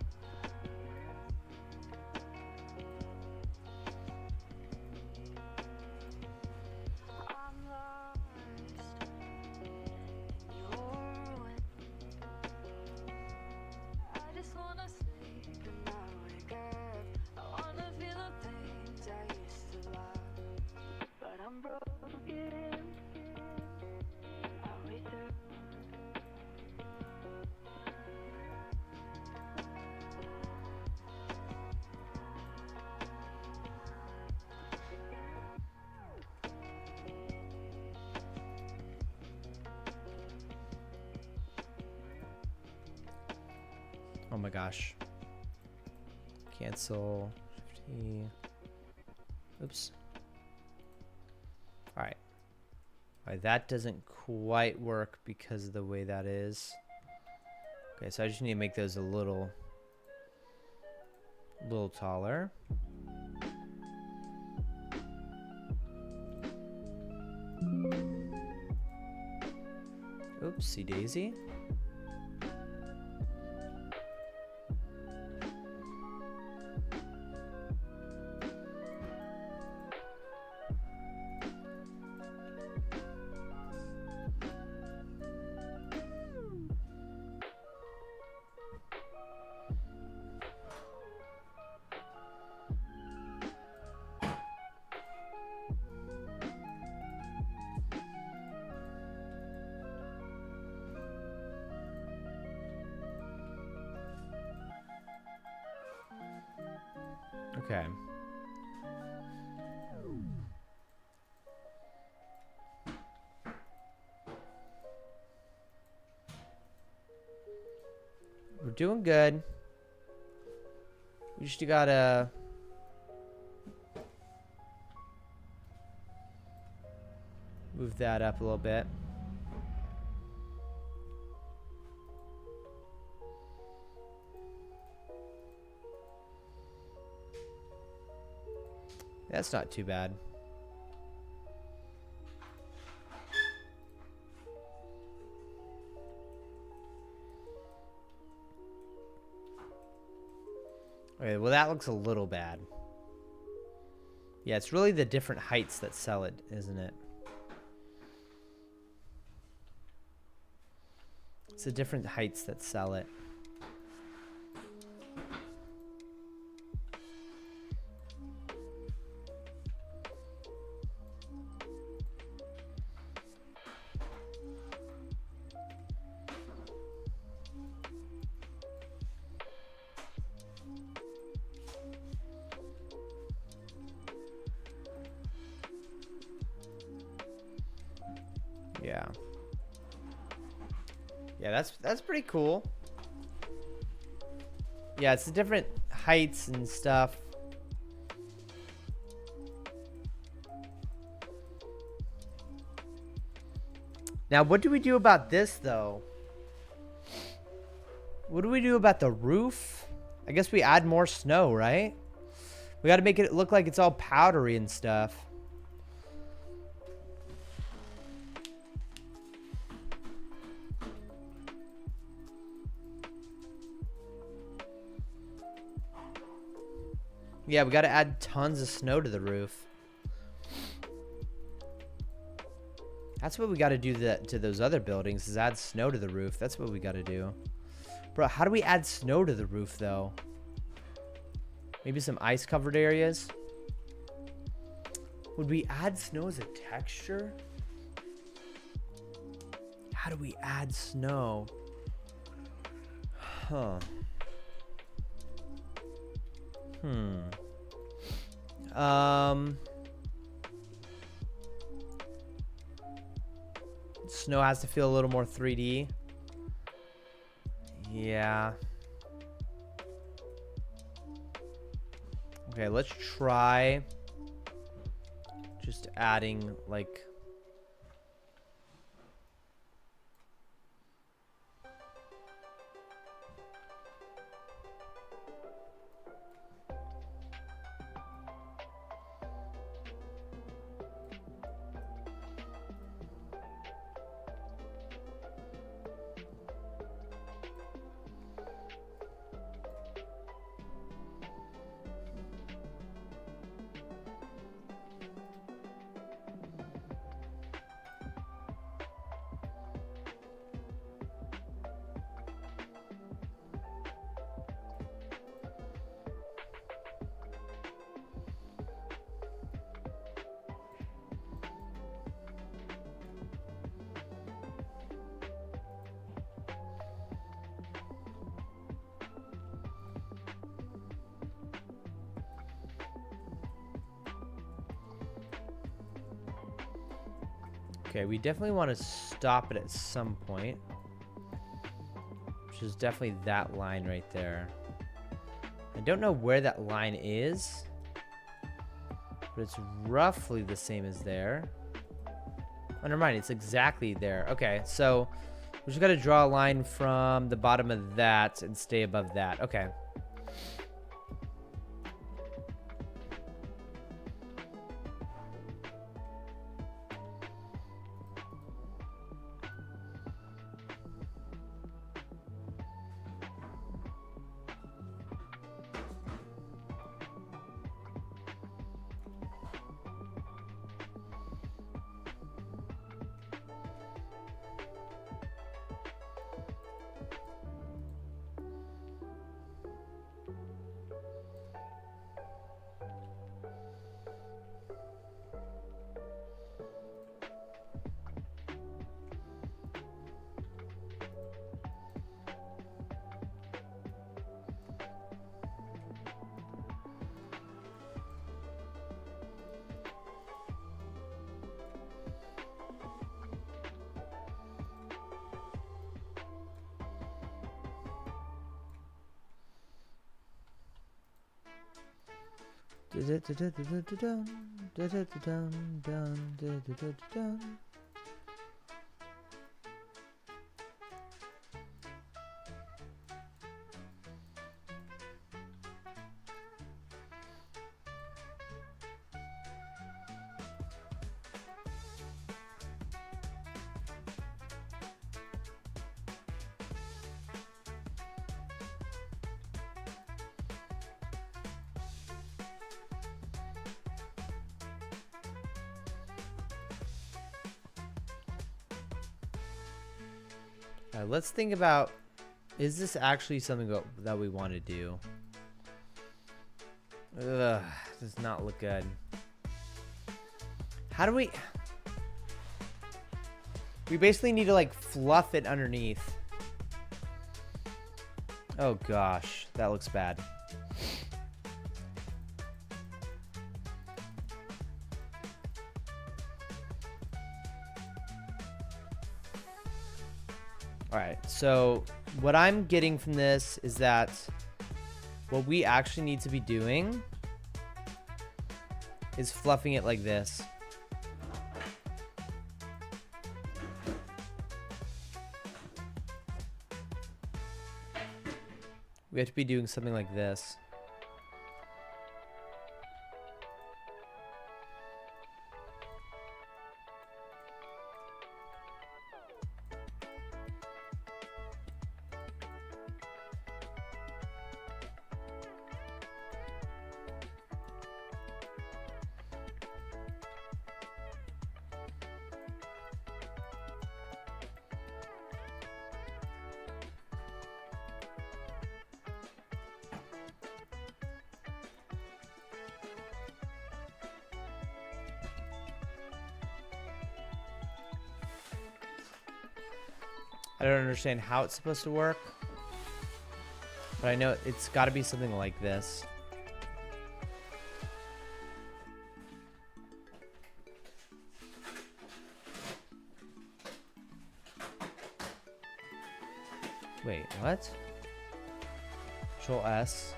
my gosh. Cancel. 50. Oops. Alright. Alright, that doesn't quite work because of the way that is. Okay, so I just need to make those a little taller. Oopsie daisy. Okay. We're doing good. We just gotta move that up a little bit. That's not too bad. Okay, well that looks a little bad. Yeah, it's really the different heights that sell it, isn't it? It's the different heights that sell it. Yeah. Yeah, that's pretty cool. Yeah, it's the different heights and stuff. Now, what do we do about this, though? What do we do about the roof? I guess we add more snow, right? We got to make it look like it's all powdery and stuff. Yeah, we got to add tons of snow to the roof. That's what we got to do to those other buildings, is add snow to the roof. That's what we got to do. Bro, how do we add snow to the roof, though? Maybe some ice-covered areas? Would we add snow as a texture? How do we add snow? Huh. Snow has to feel a little more 3D. Yeah. Okay, let's try just adding like okay, we definitely want to stop it at some point. which is definitely that line right there. I don't know where that line is, but it's roughly the same as there. Oh, never mind, it's exactly there. Okay, so we just got to draw a line from the bottom of that and stay above that. Okay. All right, let's think about, is this actually something that we want to do? Ugh, does not look good. How do we basically need to like fluff it underneath. Oh gosh, that looks bad. Alright, so what I'm getting from this is that what we actually need to be doing is fluffing it like this. We have to be doing something like this. I don't understand how it's supposed to work, but I know it's got to be something like this. Wait, what? Control S.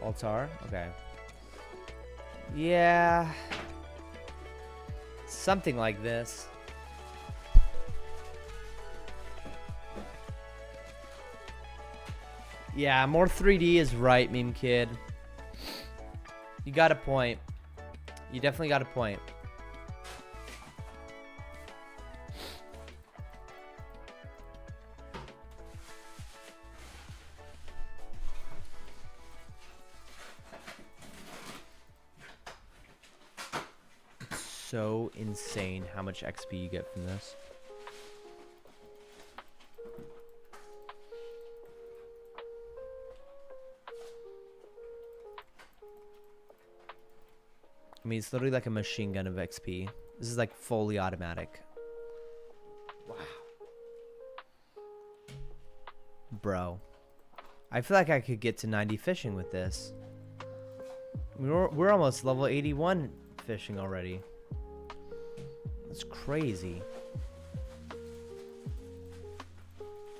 Alt R? Okay. Yeah. Something like this. Yeah, more 3D is right, meme kid. You got a point. You definitely got a point. It's so insane how much XP you get from this. I mean, it's literally like a machine gun of XP. This is like fully automatic. Wow. Bro. I feel like I could get to 90 fishing with this. I mean, we're almost level 81 fishing already. That's crazy.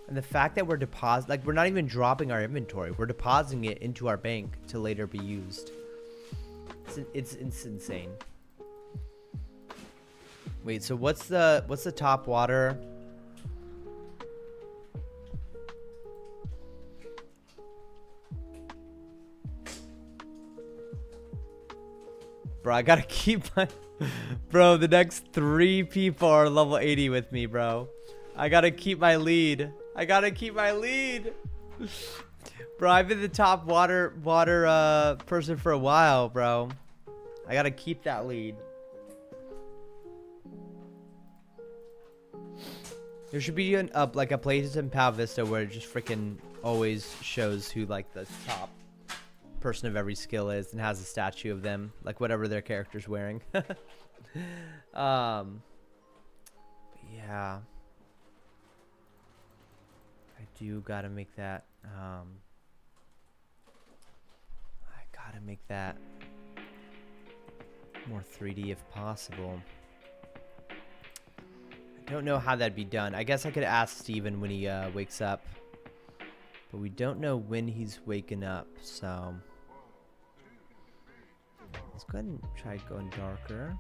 And the fact that we're like we're not even dropping our inventory. We're depositing it into our bank to later be used. It's insane. Wait, so what's the top water? Bro, I gotta keep my... Bro, the next 3 people are level 80 with me, bro. I gotta keep my lead. I gotta keep my lead. Bro, I've been the top water person for a while, bro. I gotta keep that lead. There should be like a place in Pal Vista where it just freaking always shows who like the top person of every skill is and has a statue of them, like whatever their character's wearing. Yeah. I do gotta make that I gotta make that more 3D if possible. I don't know how that'd be done. I guess I could ask Steven when he wakes up, but we don't know when he's waking up, so let's go ahead and try going darker.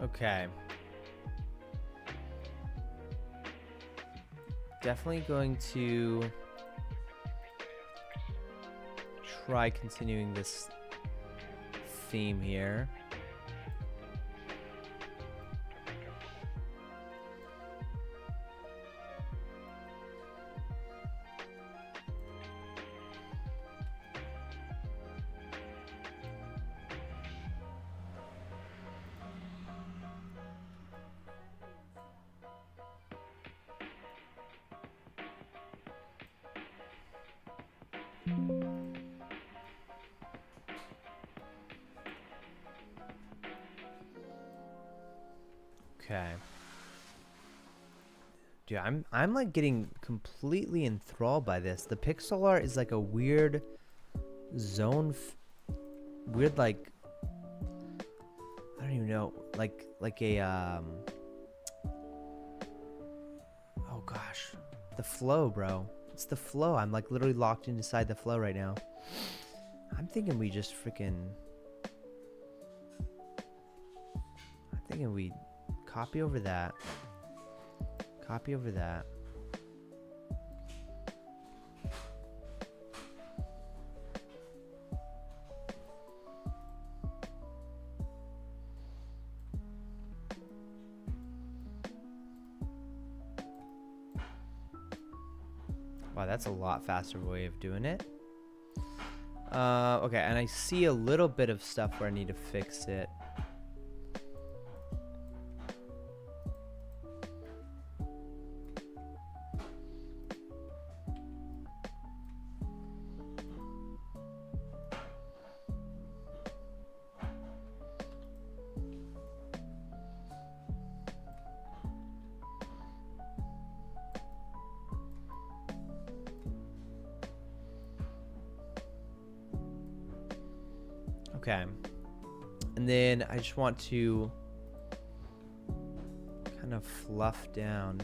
Okay. Definitely going to try continuing this theme here. Okay. Dude, I'm like getting completely enthralled by this. The pixel art is like a weird zone, weird like I don't even know, like a oh gosh, the flow, bro. It's the flow. I'm like literally locked inside the flow right now. I'm thinking we just freaking. I'm thinking we copy over that. Copy over that. Wow, that's a lot faster way of doing it. Okay, and I see a little bit of stuff where I need to fix it. Okay, and then I just want to kind of fluff down.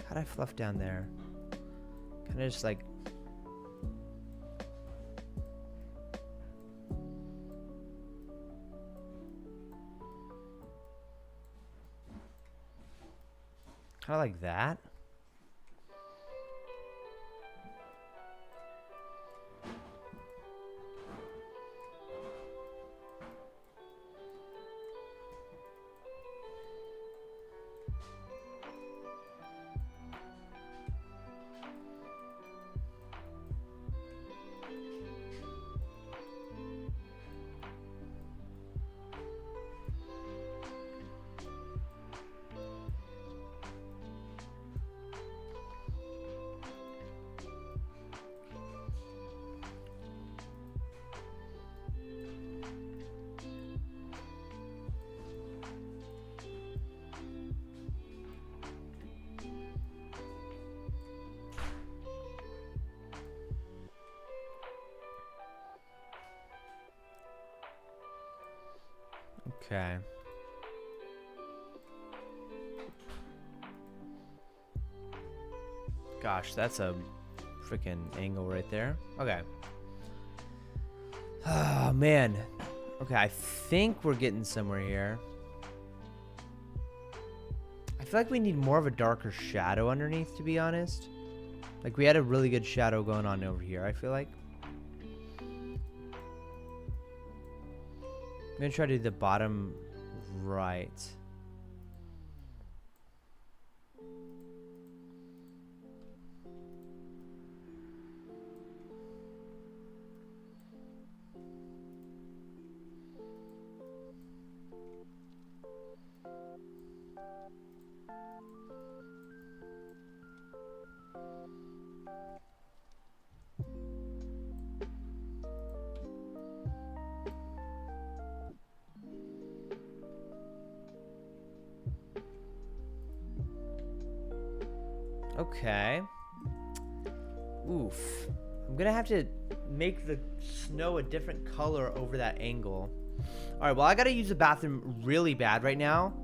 How'd I fluff down there? Kind of just like kind of like that. Okay. Gosh, that's a freaking angle right there. Okay. Oh, man. Okay, I think we're getting somewhere here. I feel like we need more of a darker shadow underneath, to be honest. Like, we had a really good shadow going on over here, I feel like. I'm going to try to do the bottom right. Okay. Oof. I'm gonna have to make the snow a different color over that angle. Alright, well, I gotta use the bathroom really bad right now.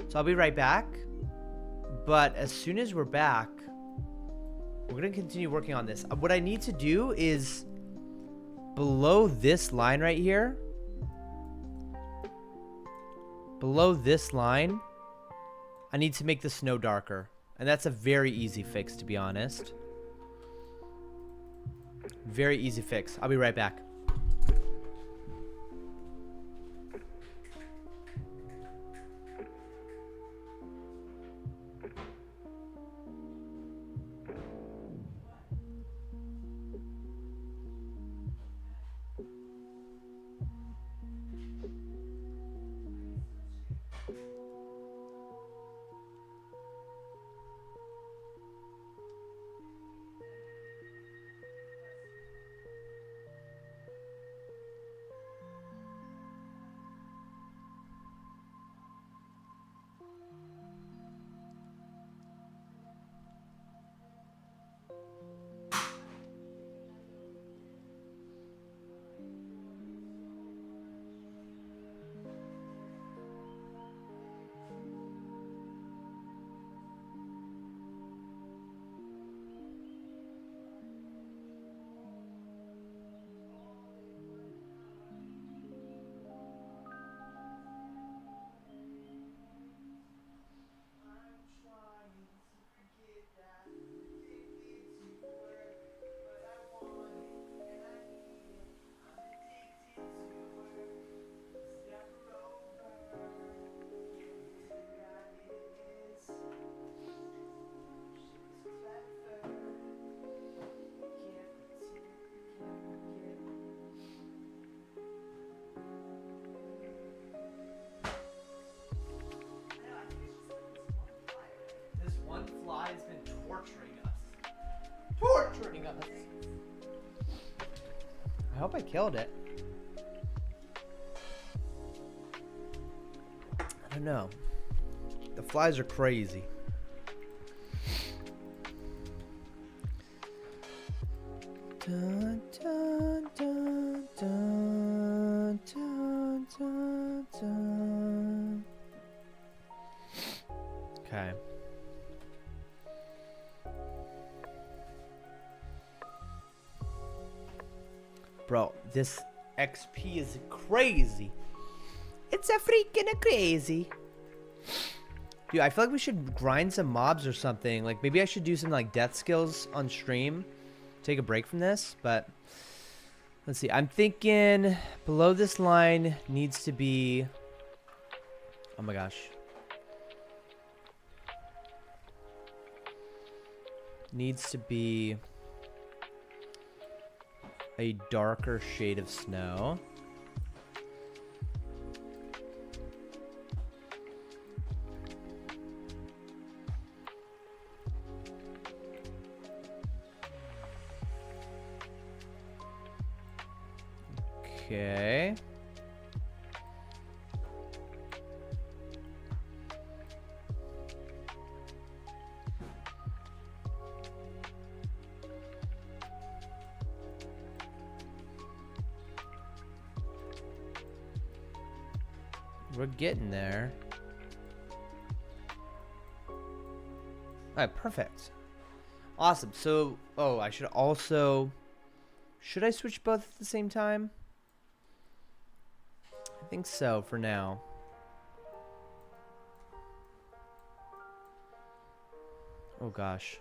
So I'll be right back. But as soon as we're back, we're gonna continue working on this. What I need to do is below this line right here. Below this line, I need to make the snow darker. And that's a very easy fix, to be honest. Very easy fix. I'll be right back. Torturing us. I hope I killed it. I don't know. The flies are crazy. Dun, dun, dun, dun, dun, dun, dun. Okay. Bro, this XP is crazy. It's a freaking crazy. Dude, I feel like we should grind some mobs or something. Like, maybe I should do some, like, death skills on stream. Take a break from this, but... Let's see. I'm thinking below this line needs to be... Oh my gosh. Needs to be... a darker shade of snow. Okay. We're getting there. Alright, perfect. Awesome. So, oh, I should also... Should I switch both at the same time? I think so for now. Oh gosh.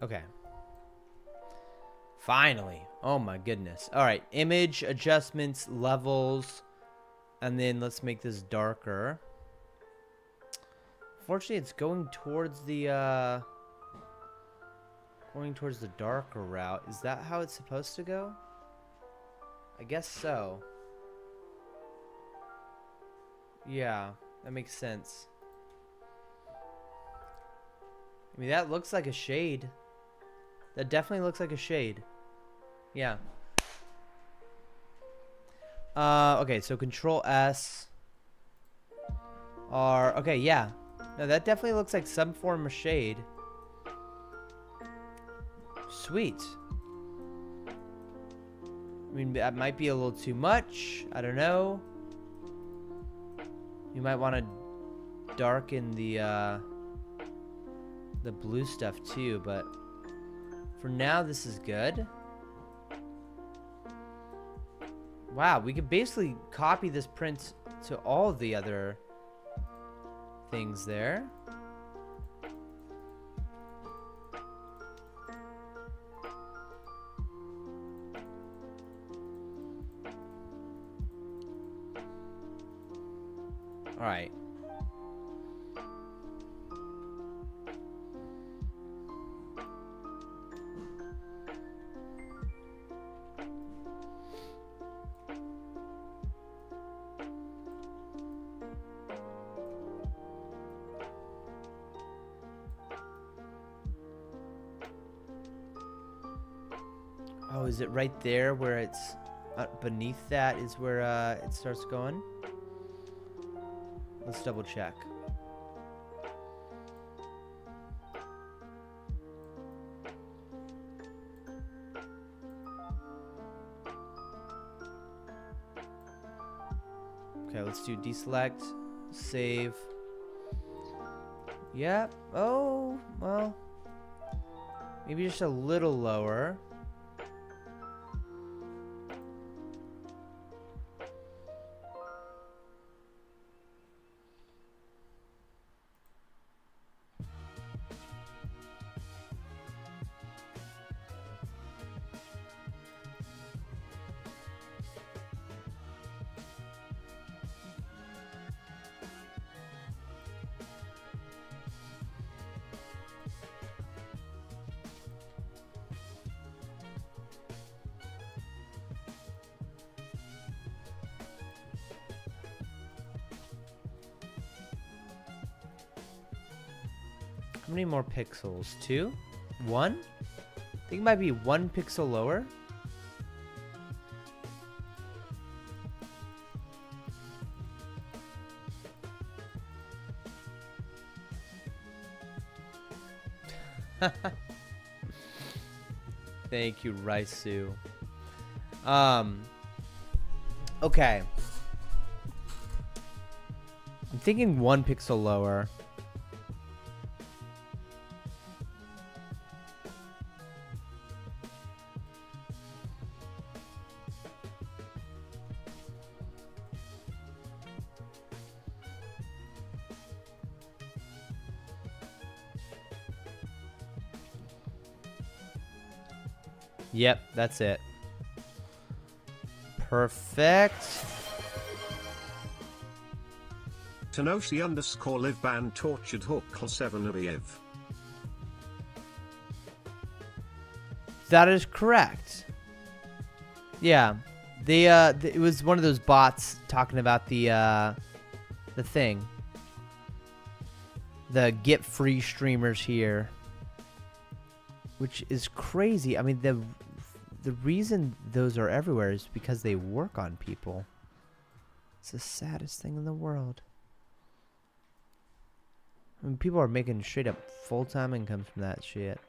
Okay. Finally. Oh my goodness. All right. Image adjustments, levels, and then let's make this darker. Fortunately, it's going towards the darker route. Is that how it's supposed to go? I guess so. Yeah, that makes sense. I mean, that looks like a shade. That definitely looks like a shade. Yeah. Okay, so Control S. R. Okay, yeah. No, that definitely looks like some form of shade. Sweet. I mean, that might be a little too much. I don't know. You might want to darken the blue stuff too, but for now, this is good. Wow, we could basically copy this print to all the other things there. All right. Oh, is it right there where it's beneath that is where it starts going? Let's double check. Okay, let's do deselect, save. Yep. Oh, well. Maybe just a little lower. How many more pixels? 2? 1? I think it might be 1 pixel lower. Thank you, Raisu. Okay. I'm thinking 1 pixel lower. Yep, that's it. Perfect. Tenoshi _ live ban tortured hook 7 Abiev. That is correct. Yeah, it was one of those bots talking about the thing. The get free streamers here. Which is crazy. I mean, the reason those are everywhere is because they work on people. It's the saddest thing in the world. I mean, people are making straight up full-time incomes from that shit.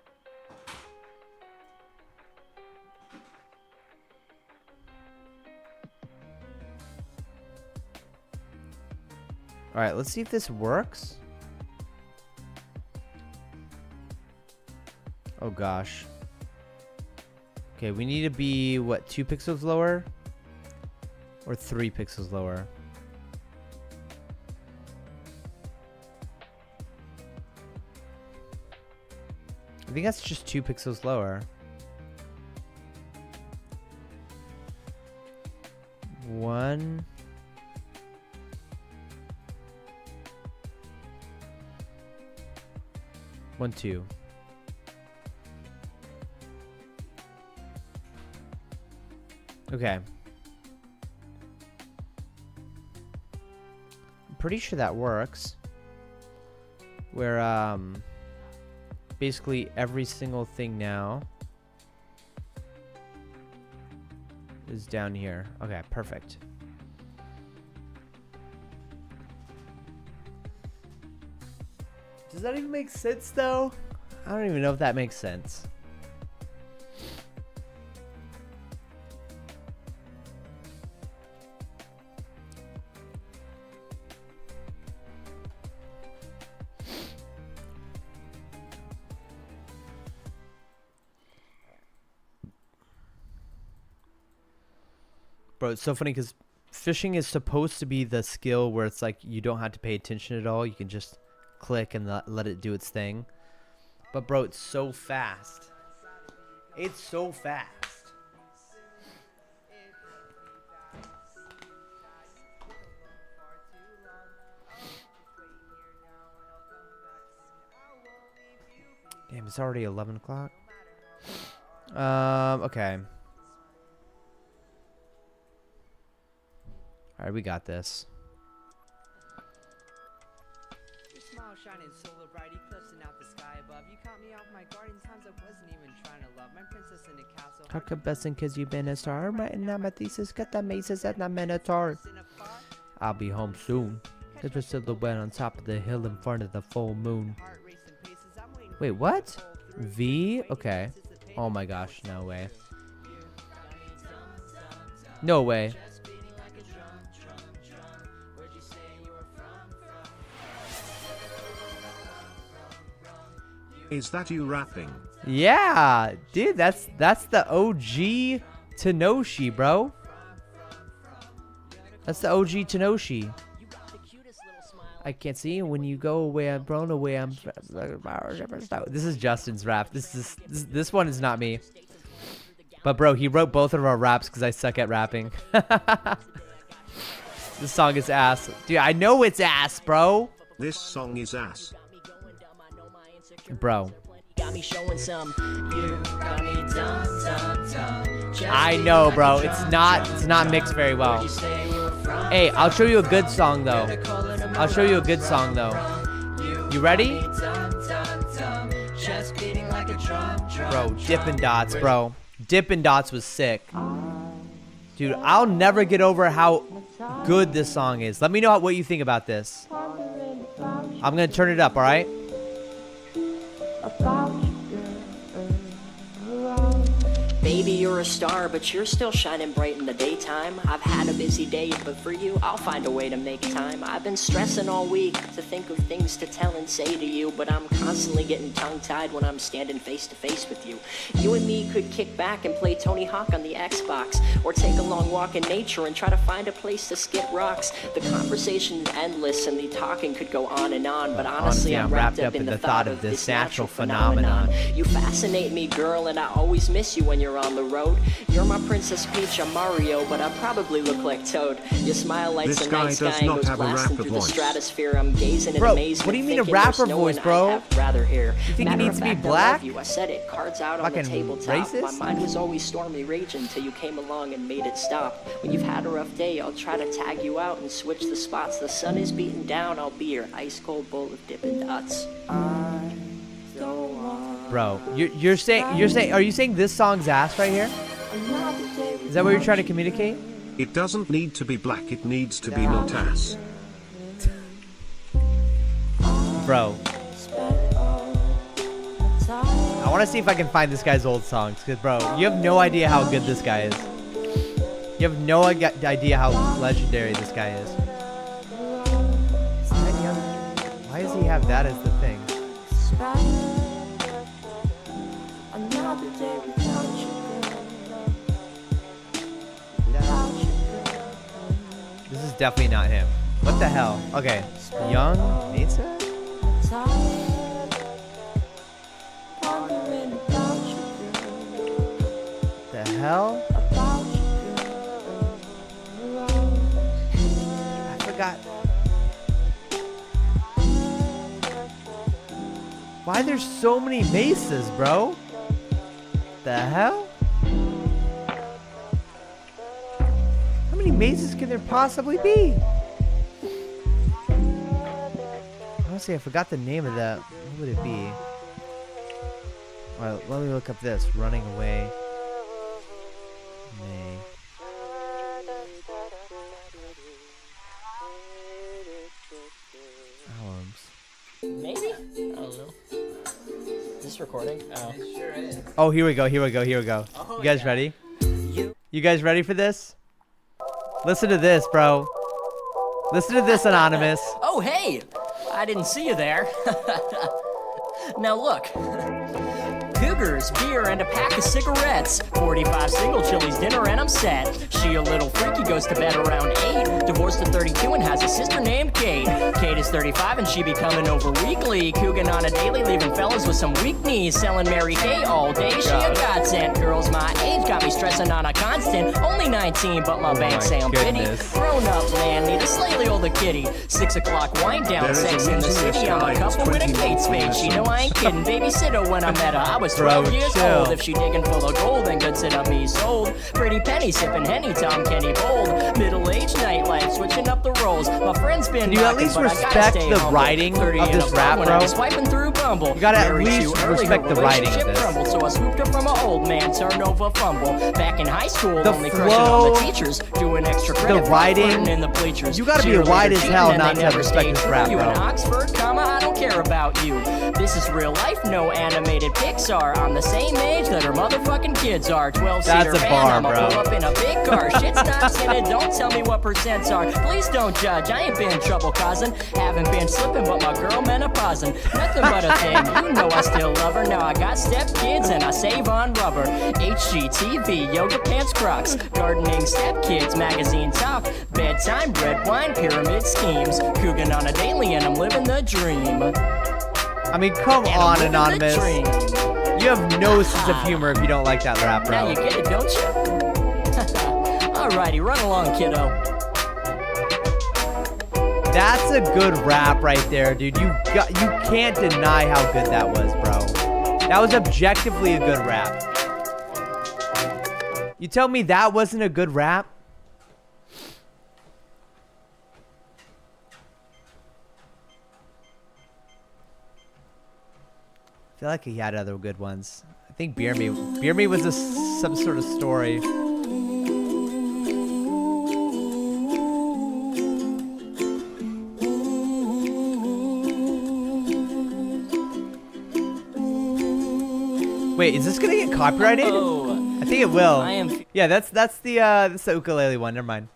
Alright, let's see if this works. Oh gosh. Okay, we need to be, what, 2 pixels lower? Or 3 pixels lower? I think that's just 2 pixels lower. 1. One, 2. Okay. I'm pretty sure that works. Where, basically every single thing now is down here. Okay, perfect. Does that even make sense though? I don't even know if that makes sense. Bro, it's so funny because fishing is supposed to be the skill where it's like you don't have to pay attention at all. You can just click and let it do its thing. But bro, it's so fast. It's so fast. Damn, it's already 11 o'clock. Okay. Alright, we got this. Your smile shining solar bright, eclipsing out the sky above. You caught me off my guard in times I wasn't even trying to love. My princess in a castle. How come besting kids you've been a star? Writing out my thesis, got the maces at the minotaur. I'll be home soon. There's a silhouette on top of the hill in front of the full moon. Wait, what? V? Okay. Oh my gosh, no way. No way. Is that you rapping? Yeah, dude, that's the OG Tenoshi, bro. That's the OG Tenoshi. I can't see when you go away. I'm blown away. I'm. This is Justin's rap. This one is not me. But bro, he wrote both of our raps because I suck at rapping. This song is ass, dude. I know it's ass, bro. This song is ass. Bro. Got me showing some. You got me dumb, dumb, dumb. I know, bro. It's not mixed very well. Hey, I'll show you a good song though. I'll show you a good song though. You ready? Bro, Dippin' Dots, bro. Dippin' Dots was sick. Dude, I'll never get over how good this song is. Let me know what you think about this. I'm gonna turn it up, alright? Baby, you're a star, but you're still shining bright in the daytime. I've had a busy day, but for you, I'll find a way to make time. I've been stressing all week to think of things to tell and say to you, but I'm constantly getting tongue-tied when I'm standing face to face with you. You and me could kick back and play Tony Hawk on the Xbox, or take a long walk in nature and try to find a place to skip rocks. The conversation is endless and the talking could go on and on, but honestly, I'm wrapped up in the thought of this natural phenomenon. You fascinate me, girl, and I always miss you when you're on the road. You're my Princess Peach, I'm Mario, but I probably look like Toad. Your smile lights This the guy night does sky and not goes have a blasting rapper through the voice. stratosphere. I'm gazing in Bro, amazement, what do you mean a thinking there's rapper no voice, one bro? I'd have rather hear. You think he Matter needs of to be fact, I black? love you. I said it, cards out on the Fucking tabletop. racist? My mind was always stormy raging till you came along and made it stop. When you've had a rough day, I'll try to tag you out and switch the spots. The sun is beating down, I'll be your ice cold bowl of Dippin' Dots. Bro, you're saying, are you saying this song's ass right here? Is that what you're trying to communicate? It doesn't need to be black, it needs to be not ass. Bro. I want to see if I can find this guy's old songs. Because, bro, you have no idea how good this guy is. You have no idea how legendary this guy is. Why does he have that as the thing? This is definitely not him. What the hell? Okay. Young Mesa? The hell? I forgot. Why there's so many Mesas, bro? The hell? How many Mesas can there possibly be? Honestly, I forgot the name of that. What would it be? Alright, let me look up this. Running away. May. Albums. Maybe? I don't know. Is this recording? Oh. It sure is. Oh, here we go. Here we go. Here we go. Oh, you guys yeah. ready? You guys ready for this? Listen to this, bro. Listen to this, Anonymous. Oh, hey! I didn't see you there. Now look. Cougars, beer, and a pack of cigarettes. 45 single chilies, dinner, and I'm set. She a little freaky, goes to bed around 8. Divorced at 32 and has a sister named Kate. Kate is 35 and she be coming over weekly. Coogan on a daily, leaving fellas with some weak knees. Selling Mary Kay all day, she a godsend. Girls my age got me stressing on a constant. Only 19, but my bank say I'm pretty. Grown up man, need a slightly older kitty. 6 o'clock wind down, sex in the city. I'm a couple with a Kate Spade. She know I ain't kidding. Babysitter when I met her, I was 12 years chill. old. If she digging full of gold, then consider me sold. Pretty penny sipping Henny, Tom Kenny bold. Middle-aged nightlife, switching up the roles. My friends been Can you at knocking, least but I gotta respect stay the humble. writing 30 of in this a rap, when I bro? was swiping through Bumble. You gotta at Married least too early, respect her the writing of relationship this. crumbled, so I swooped her from an old man, turnover fumble. Back in high school, The only crushing on the flow, teachers, doing extra credit, writing, flirting in the bleachers. you gotta be white as hell not to respect this rap, You in bro. Oxford, comma, I don't care about you. This is real life, no animated Pixar. I'm the same age that her motherfucking kids are. 12-seater That's a van, bar, I'ma bro. pull up in a big car. Shit's not tinted, don't tell me what percents are. Please don't judge, I ain't been trouble causing. Haven't been slipping, but my girl menopausing. Nothing but a thing, you know I still love her. Now I got stepkids and I save on rubber. HGTV, yoga pants, Crocs, gardening, stepkids, magazine talk, bedtime, bread, wine, pyramid schemes. Coogan on a daily and I'm living the dream. I mean, come And I'm on, living the Anonymous. dream. You have no sense of humor if you don't like that rap, Now bro. you get it, don't you? Alrighty, run along, kiddo. That's a good rap right there, dude. You can't deny how good that was, bro. That was objectively a good rap. You tell me that wasn't a good rap? I feel like he had other good ones. I think Beer Me was some sort of story. Wait, is this gonna get copyrighted? Oh, I think it will. I am. Yeah, that's the ukulele one. Never mind.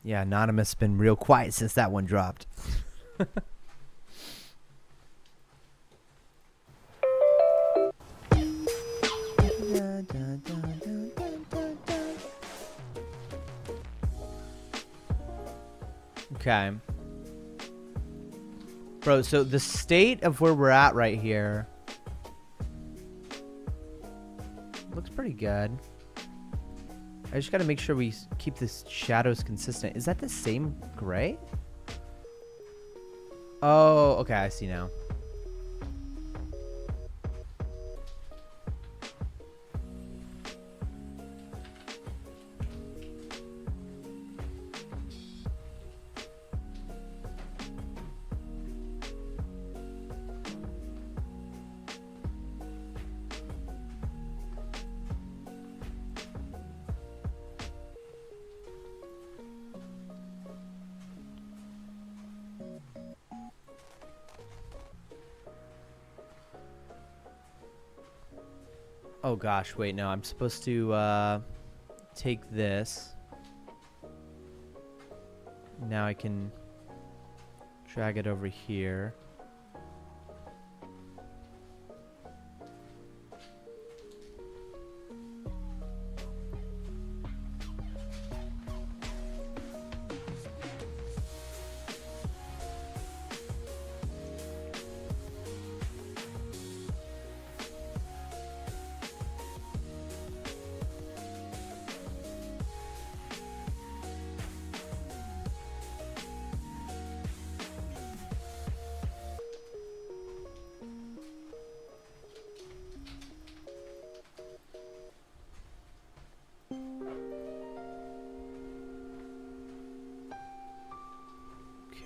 Yeah, Anonymous has been real quiet since that one dropped. Okay. Bro, so the state of where we're at right here looks pretty good. I just gotta make sure we keep the shadows consistent. Is that the same gray? Oh, okay, I see now. Oh gosh, wait, no, I'm supposed to take this. Now I can drag it over here.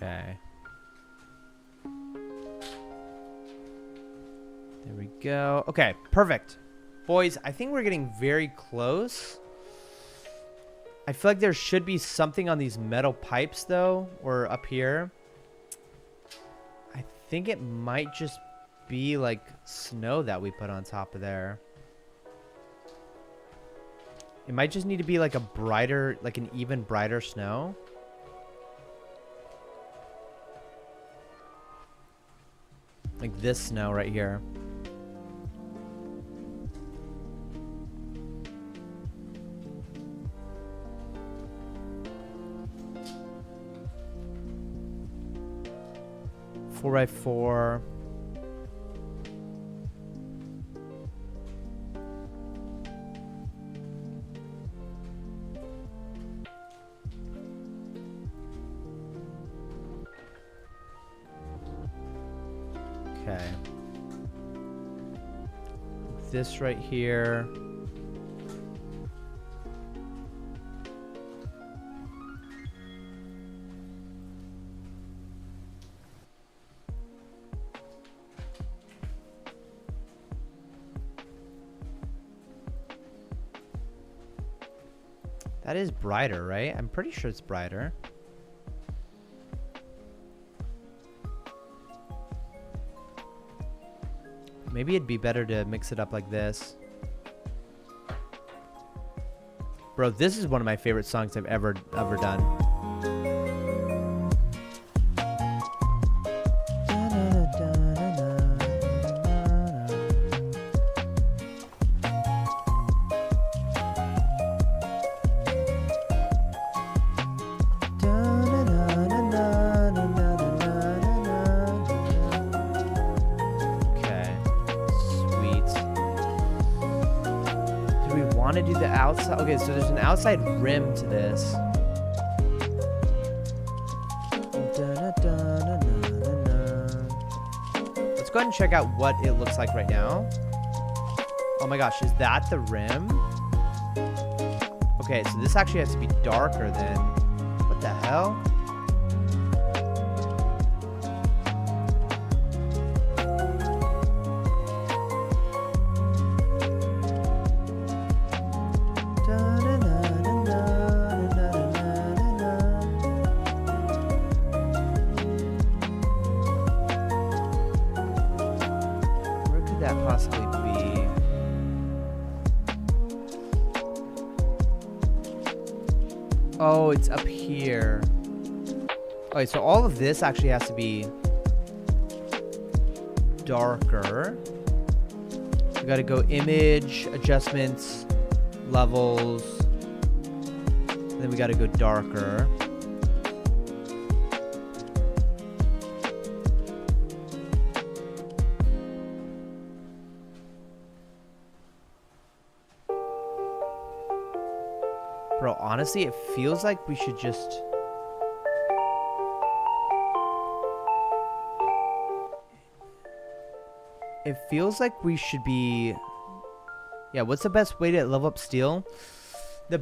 Okay. There we go. Okay, perfect. Boys, I think we're getting very close. I feel like there should be something on these metal pipes, though, or up here. I think it might just be, like, snow that we put on top of there. It might just need to be, like, a brighter, like an even brighter snow. Like this snow right here. Four by four. Okay. This right here. That is brighter, right? I'm pretty sure it's brighter. Maybe it'd be better to mix it up like this. Bro, this is one of my favorite songs I've ever done. To do the outside. Okay, so there's an outside rim to this. Let's go ahead and check out what it looks like right now. Oh my gosh, is that the rim? Okay, so this actually has to be darker than... What the hell? Oh, it's up here. Okay, so all of this actually has to be darker. We gotta go image, adjustments, levels. And then we gotta go darker. Bro, honestly, it feels like we should just... It feels like we should be... Yeah, what's the best way to level up steel? The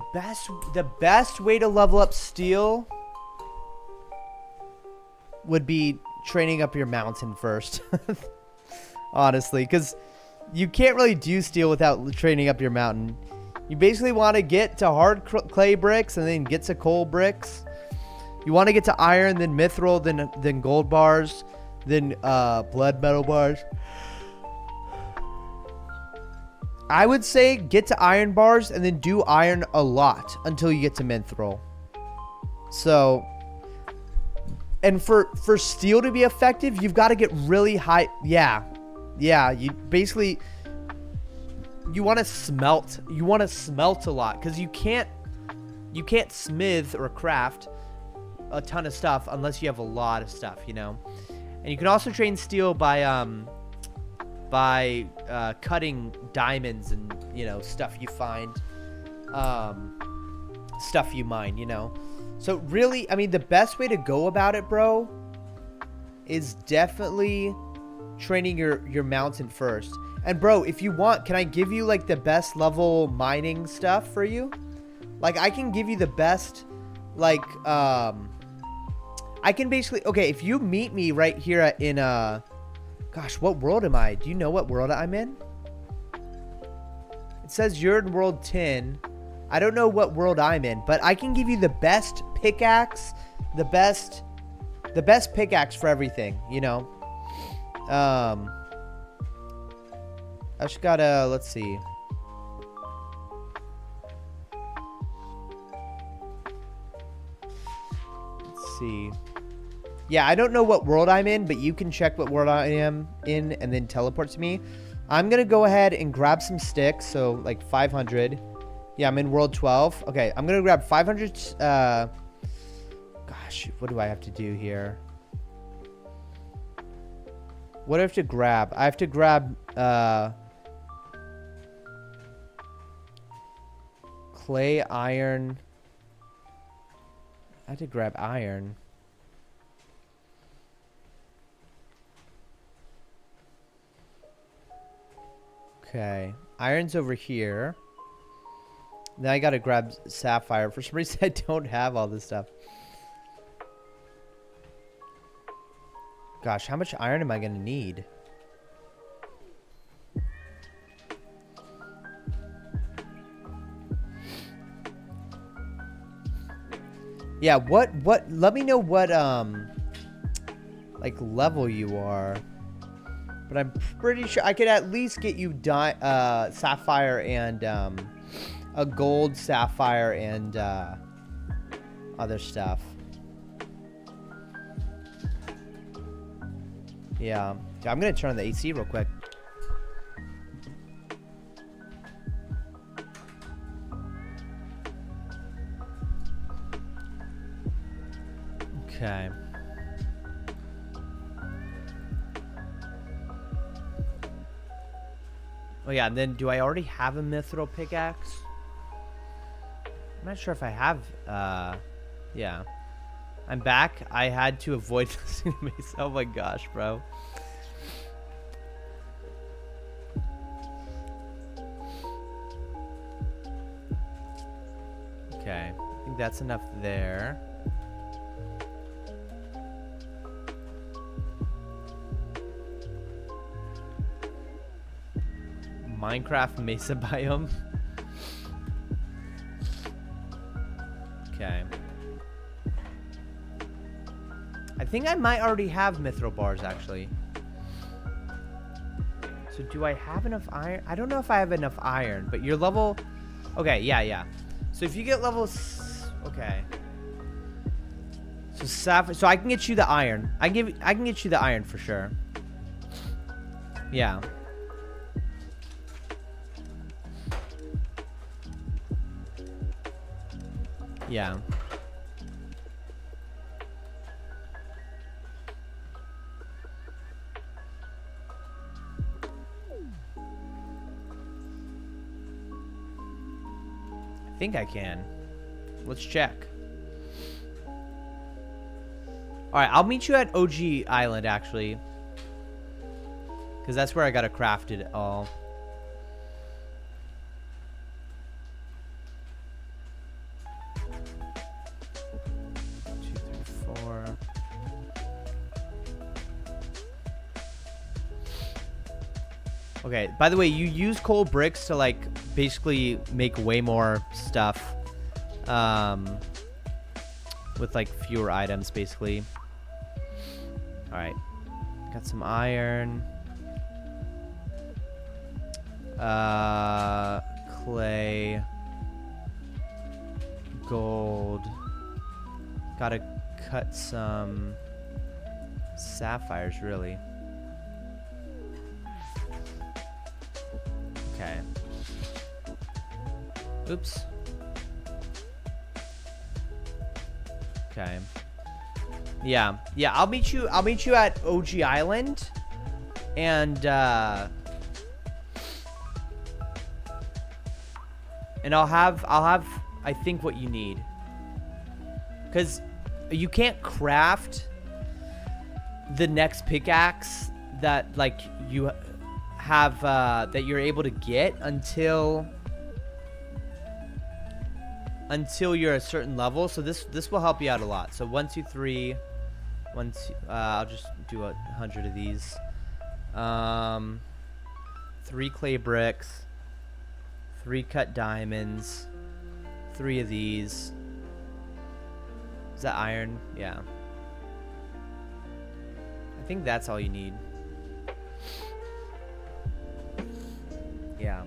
best way to level up steel would be training up your mountain first. Honestly, because you can't really do steel without training up your mountain. You basically want to get to hard clay bricks and then get to coal bricks. You want to get to iron, then mithril, then gold bars, then blood metal bars. I would say get to iron bars and then do iron a lot until you get to mithril. So, and for steel to be effective, you've got to get really high. Yeah, you basically, you want to smelt a lot, because you can't smith or craft a ton of stuff unless you have a lot of stuff, you know. And you can also train steel by cutting diamonds and, you know, stuff you find, stuff you mine, you know. So really, I mean, the best way to go about it, bro, is definitely training your mountain first. And bro, if you want, can I give you like the best level mining stuff for you? Like, I can give you the best, like, I can basically, okay, if you meet me right here in, gosh, what world am I? Do you know what world I'm in? It says you're in world 10. I don't know what world I'm in, but I can give you the best pickaxe, the best pickaxe for everything, you know? I just gotta, let's see. Let's see. Yeah, I don't know what world I'm in, but you can check what world I am in and then teleport to me. I'm going to go ahead and grab some sticks, so like 500. Yeah, I'm in world 12. Okay, I'm going to grab 500. Gosh, what do I have to do here? What do I have to grab? I have to grab clay, iron. I have to grab iron. Okay, iron's over here. Then I gotta grab sapphire. For some reason, I don't have all this stuff. Gosh, how much iron am I gonna need? Yeah, what, let me know what, like, level you are. But I'm pretty sure I could at least get you sapphire and a gold sapphire and other stuff. Yeah. I'm going to turn on the AC real quick. Okay. Oh yeah, and then do I already have a mithril pickaxe? I'm not sure if I have, yeah. I'm back. I had to avoid listening to myself. Oh my gosh, bro. Okay, I think that's enough there. Minecraft Mesa biome. Okay. I think I might already have mithril bars, actually. So do I have enough iron? I don't know if I have enough iron, but your level... Okay, yeah. So if you get level... Okay. So so I can get you the iron. I can get you the iron for sure. Yeah. Yeah. I think I can. Let's check. Alright, I'll meet you at OG Island, actually. Because that's where I gotta craft it all. Okay, by the way, you use coal bricks to, like, basically make way more stuff. With, like, fewer items, basically. Alright. Got some iron. Clay. Gold. Gotta cut some sapphires, really. Okay. Oops. Okay. Yeah. Yeah, I'll meet you at OG Island. And I'll have I think what you need. Cuz you can't craft the next pickaxe that like you have that you're able to get until you're a certain level. So this will help you out a lot. So 1 2 3 1 2 I'll just do 100 of these. 3 clay bricks, 3 cut diamonds, 3 of these. Is that iron? Yeah. I think that's all you need. Yeah.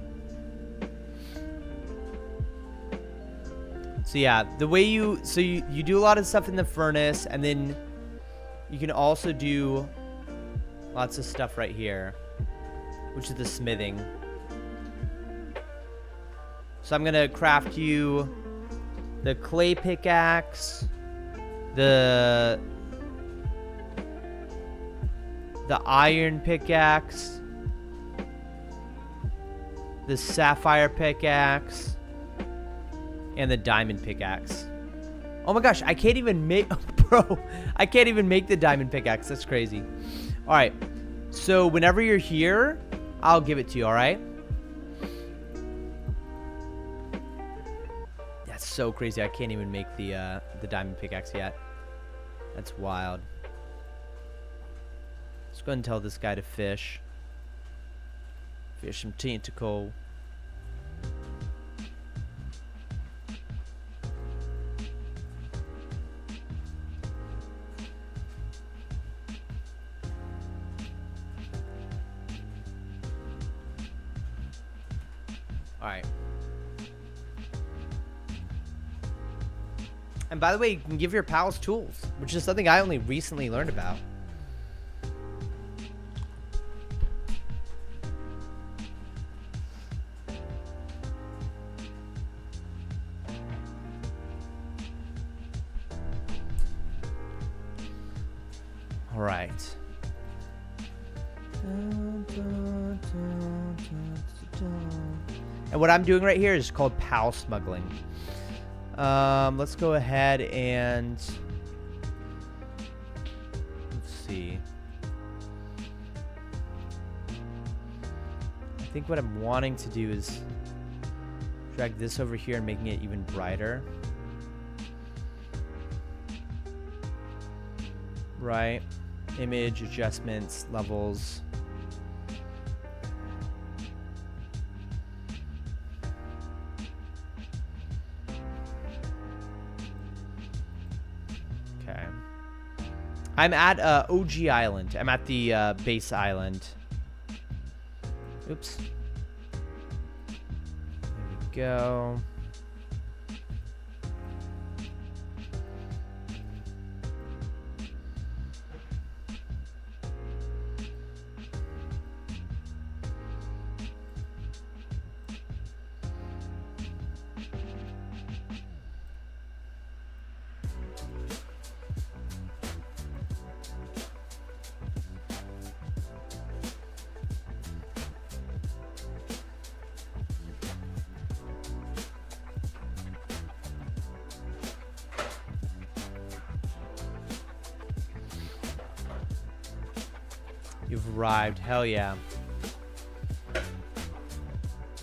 So yeah, the way you do a lot of stuff in the furnace, and then you can also do lots of stuff right here, which is the smithing. So I'm gonna craft you the clay pickaxe, the iron pickaxe, the sapphire pickaxe, and the diamond pickaxe. Oh my gosh, I can't even make bro, I can't even make the diamond pickaxe. That's crazy. All right. So whenever you're here, I'll give it to you, all right? That's so crazy. I can't even make the diamond pickaxe yet. That's wild. Let's go ahead and tell this guy to fish. Fish some tentacle. Alright. And by the way, you can give your pals tools, which is something I only recently learned about. Alright. And what I'm doing right here is called pal smuggling. Let's go ahead and let's see. I think what I'm wanting to do is drag this over here and making it even brighter. Right. Image, adjustments, levels. Okay. I'm at OG Island. I'm at the base island. Oops. There we go. You've arrived. Hell yeah.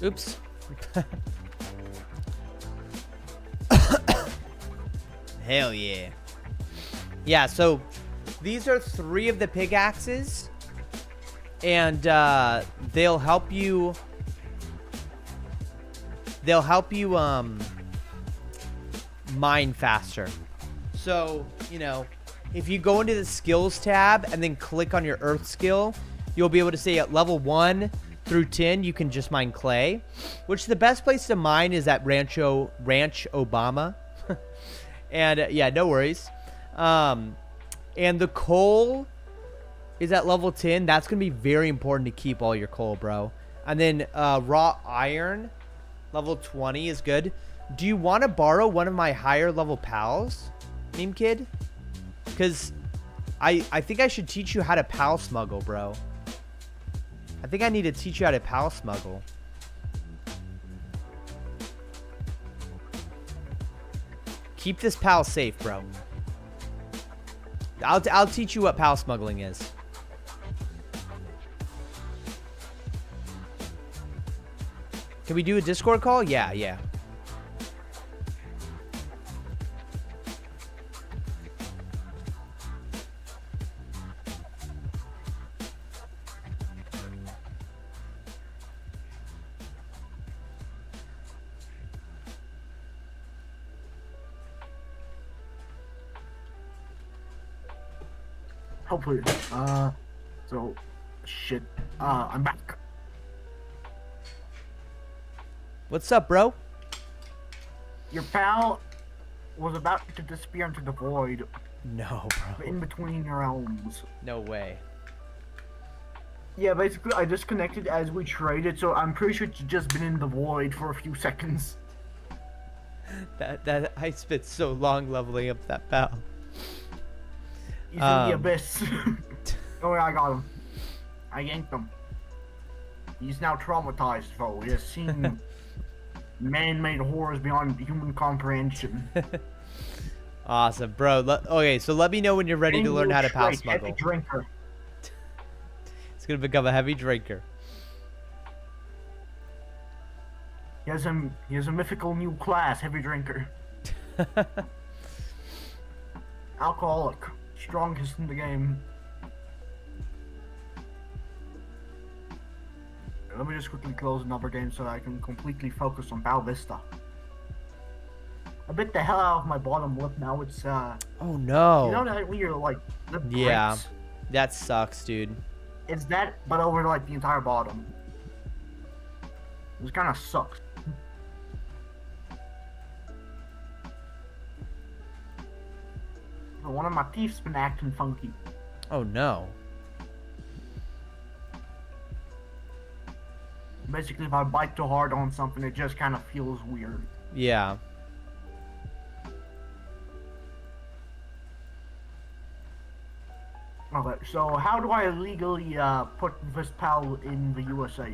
Oops. Hell yeah. Yeah, so these are 3 of the pickaxes. And they'll help you mine faster. So, you know, if you go into the skills tab and then click on your earth skill, you'll be able to say at level 1, through tin, you can just mine clay, which the best place to mine is at Ranch Obama. And yeah, no worries. And the coal is at level 10. That's going to be very important to keep all your coal, bro. And then raw iron, level 20 is good. Do you want to borrow one of my higher level pals, Meme Kid? Because I think I should teach you how to pal smuggle, bro. I think I need to teach you how to pal smuggle. Keep this pal safe, bro. I'll teach you what pal smuggling is. Can we do a Discord call? Yeah, yeah. Hopefully. So, shit. I'm back. What's up, bro? Your pal was about to disappear into the void No, bro. in between realms. No way. Yeah, basically, I disconnected as we traded, so I'm pretty sure it's just been in the void for a few seconds. That I spent so long leveling up that pal. He's in the abyss. Oh yeah, I got him. I yanked him. He's now traumatized, though. He has seen man-made horrors beyond human comprehension. Awesome, bro. Okay, so let me know when you're ready to learn how to pal smuggle. Heavy drinker. It's gonna become a heavy drinker. He has a mythical new class, heavy drinker. Alcoholic. Strongest in the game. Let me just quickly close another game so I can completely focus on Vista. I bit the hell out of my bottom lip now. It's Oh no. You know that when you're like lip Yeah. breaks? That sucks, dude. It's that, but over like the entire bottom. It kind of sucks. But one of my teeth's been acting funky. Oh no. Basically, if I bite too hard on something, it just kind of feels weird. Yeah. Okay, so how do I legally put this pal in the USA?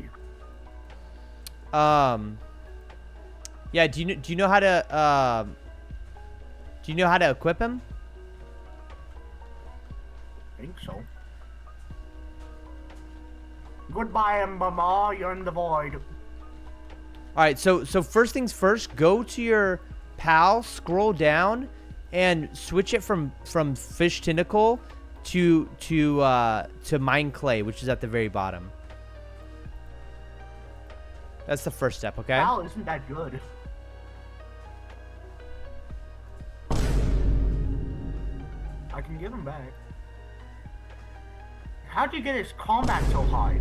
Yeah, do you know how to equip him? I think so. Goodbye, Mama. You're in the void. Alright, so first things first, go to your pal, scroll down, and switch it from fish tentacle to mine clay, which is at the very bottom. That's the first step, okay? Pal isn't that good. I can give him back. How do you get his combat so high?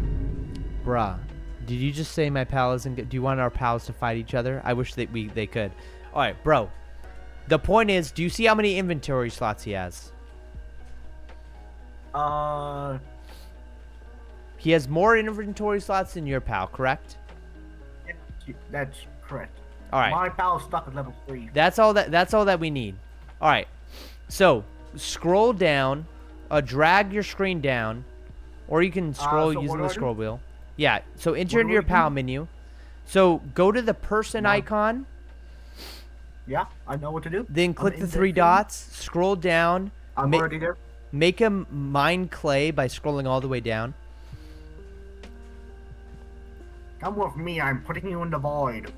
Bruh, did you just say my pal isn't good? Do you want our pals to fight each other? I wish that they could. Alright, bro. The point is, do you see how many inventory slots he has? He has more inventory slots than your pal, correct? That's correct. Alright. My pal is stuck at level 3. That's all that we need. Alright. So, scroll down, drag your screen down, or you can scroll so using what the do I scroll do? wheel. Yeah, so enter What into do your I pal do? menu. So, go to the person icon, Yeah, I know what to do. then I'm click the in 3 there. scroll scroll down, I'm ma- already there. make him mine clay by scrolling all the way down. Come with me. I'm putting you in the void.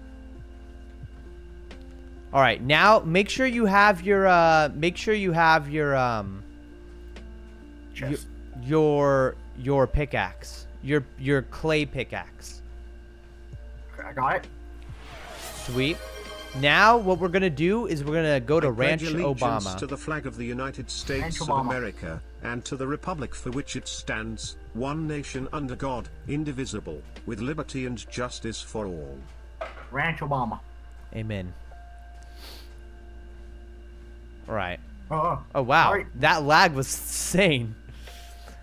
Alright, now make sure you have your Chest. your pickaxe. Your clay pickaxe. Okay, I got it. Sweet. Now what we're gonna do is we're gonna go to I Ranch pledge allegiance Obama. to the flag of the United States Ranch of Obama. America, and to the republic for which it stands, one nation under God, indivisible, with liberty and justice for all. Ranch Obama. Amen. All right. Oh wow, sorry. that lag was insane.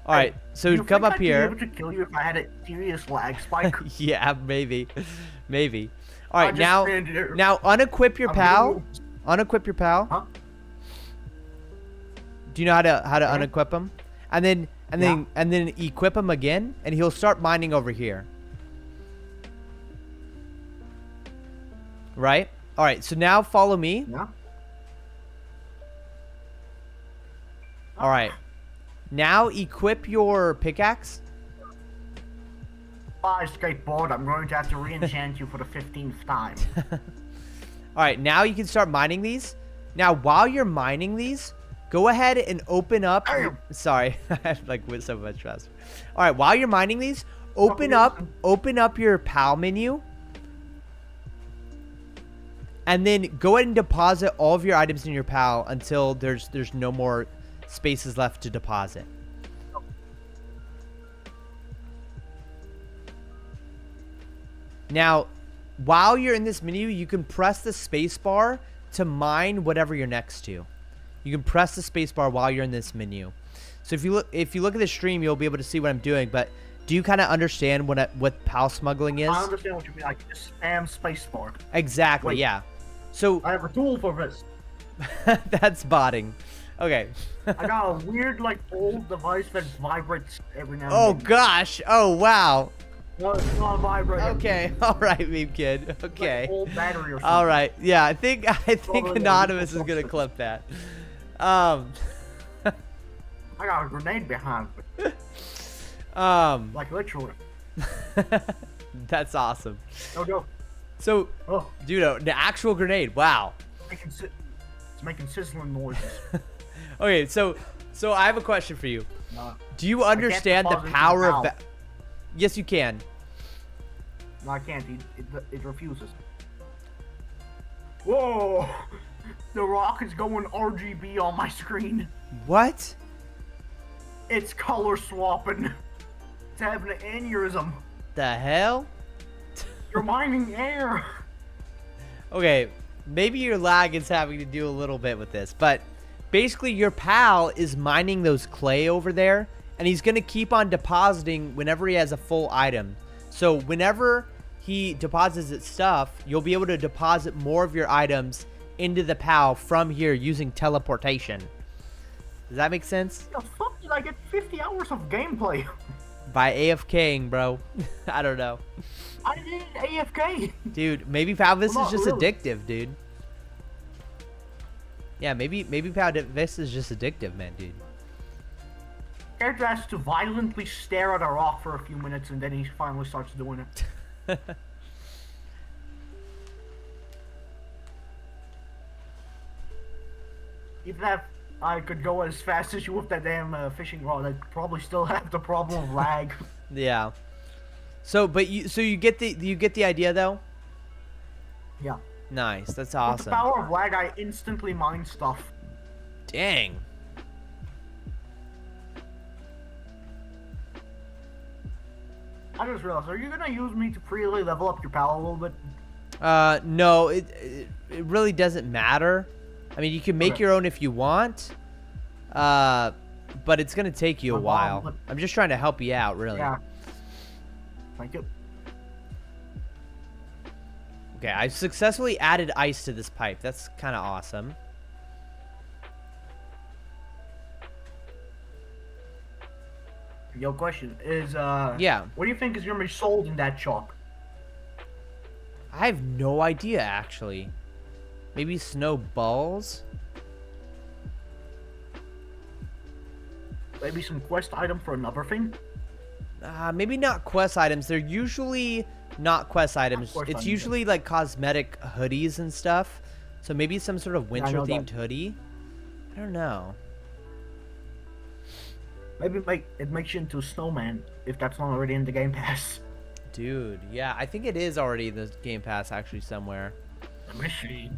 All right, so You come think up I'd be here. able to kill you if I had a serious lag spike? Yeah, maybe. All I right, just now ran here. unequip your I'm pal. gonna Unequip your pal. Huh? Do you know how to Okay. unequip him? And then equip him again, and he'll start mining over here. Right? All right. So now follow me. Yeah. All right. Now equip your pickaxe. Bye, skateboard. I'm going to have to re-enchant you for the 15th time. All right. Now you can start mining these. Now while you're mining these, go ahead and open up. Sorry, I went so much faster. All right. While you're mining these, open up your pal menu. And then go ahead and deposit all of your items in your pal until there's no more spaces left to deposit. Now, while you're in this menu, you can press the space bar to mine whatever you're next to. You can press the space bar while you're in this menu. So if you look at the stream, you'll be able to see what I'm doing. But do you kind of understand what pal smuggling is? I understand what you mean. Like just spam spacebar. Exactly. Wait. Yeah. So I have a tool for this. that's botting. Okay. I got a weird, like, old device that vibrates every now and Oh then. gosh. Oh wow. No, it's not vibrating. Okay. All right, meme kid. Okay. Like old battery or something. All right. Yeah. I think Probably Anonymous a is gonna little clip that. I got a grenade behind me. Like, literally. That's awesome. No joke. So, Oh, dude, the actual grenade. Wow. it's making sizzling noises. Okay. So I have a question for you. No, Do you understand the deposit into power the of? pal. Yes, you can. no, I can't. It refuses. Whoa! The rock is going RGB on my screen. What? It's color swapping. It's having an aneurysm. The hell? You're mining air. Okay, maybe your lag is having to do a little bit with this, but basically your pal is mining those clay over there, and he's going to keep on depositing whenever he has a full item. So whenever he deposits his stuff, you'll be able to deposit more of your items into the pal from here using teleportation. Does that make sense? The fuck did I get 50 hours of gameplay? By AFKing, bro. I don't know. I did AFK. Dude, maybe Pal Vista Well, is not just really. addictive, dude. Yeah, maybe Pal Vista is just addictive, man, dude. Character has to violently stare at a rock for a few minutes and then he finally starts doing it. Even if I could go as fast as you with that damn fishing rod, I'd probably still have the problem of lag. Yeah. So, but you get the idea though. Yeah. Nice. That's With the awesome. power of lag, I instantly mine stuff. Dang. I just realized, are you gonna use me to really level up your pal a little bit? No, it really doesn't matter. I mean, you can make Okay. your own if you want. But it's gonna take you a My mom while. would- I'm just trying to help you out, really. Yeah. Thank you. Okay, I've successfully added ice to this pipe. That's kind of awesome. Your question is, Yeah. what do you think is gonna be sold in that shop? I have no idea, actually. Maybe snowballs? Maybe some quest item for another thing? Maybe not quest items. They're usually not quest items. quest It's items. usually like cosmetic hoodies and stuff. So maybe some sort of I know winter-themed that. hoodie. I don't know. Maybe it makes you into a snowman, if that's not already in the Game Pass. Dude, yeah, I think it is already in the Game Pass actually somewhere. Let me see.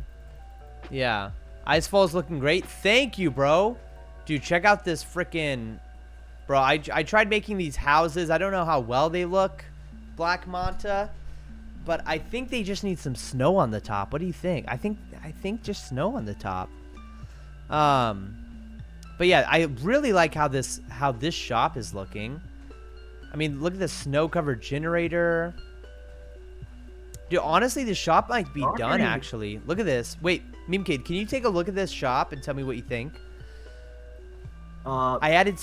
Yeah. Icefall's looking great. Thank you, bro. Dude, check out this freaking... Bro, I tried making these houses. I don't know how well they look, Black Manta. But I think they just need some snow on the top. What do you think? I think just snow on the top. But yeah, I really like how this shop is looking. I mean, look at the snow-covered generator. Dude, honestly, the shop might be done, actually. Look at this. Wait, Meme Kid, can you take a look at this shop and tell me what you think? I added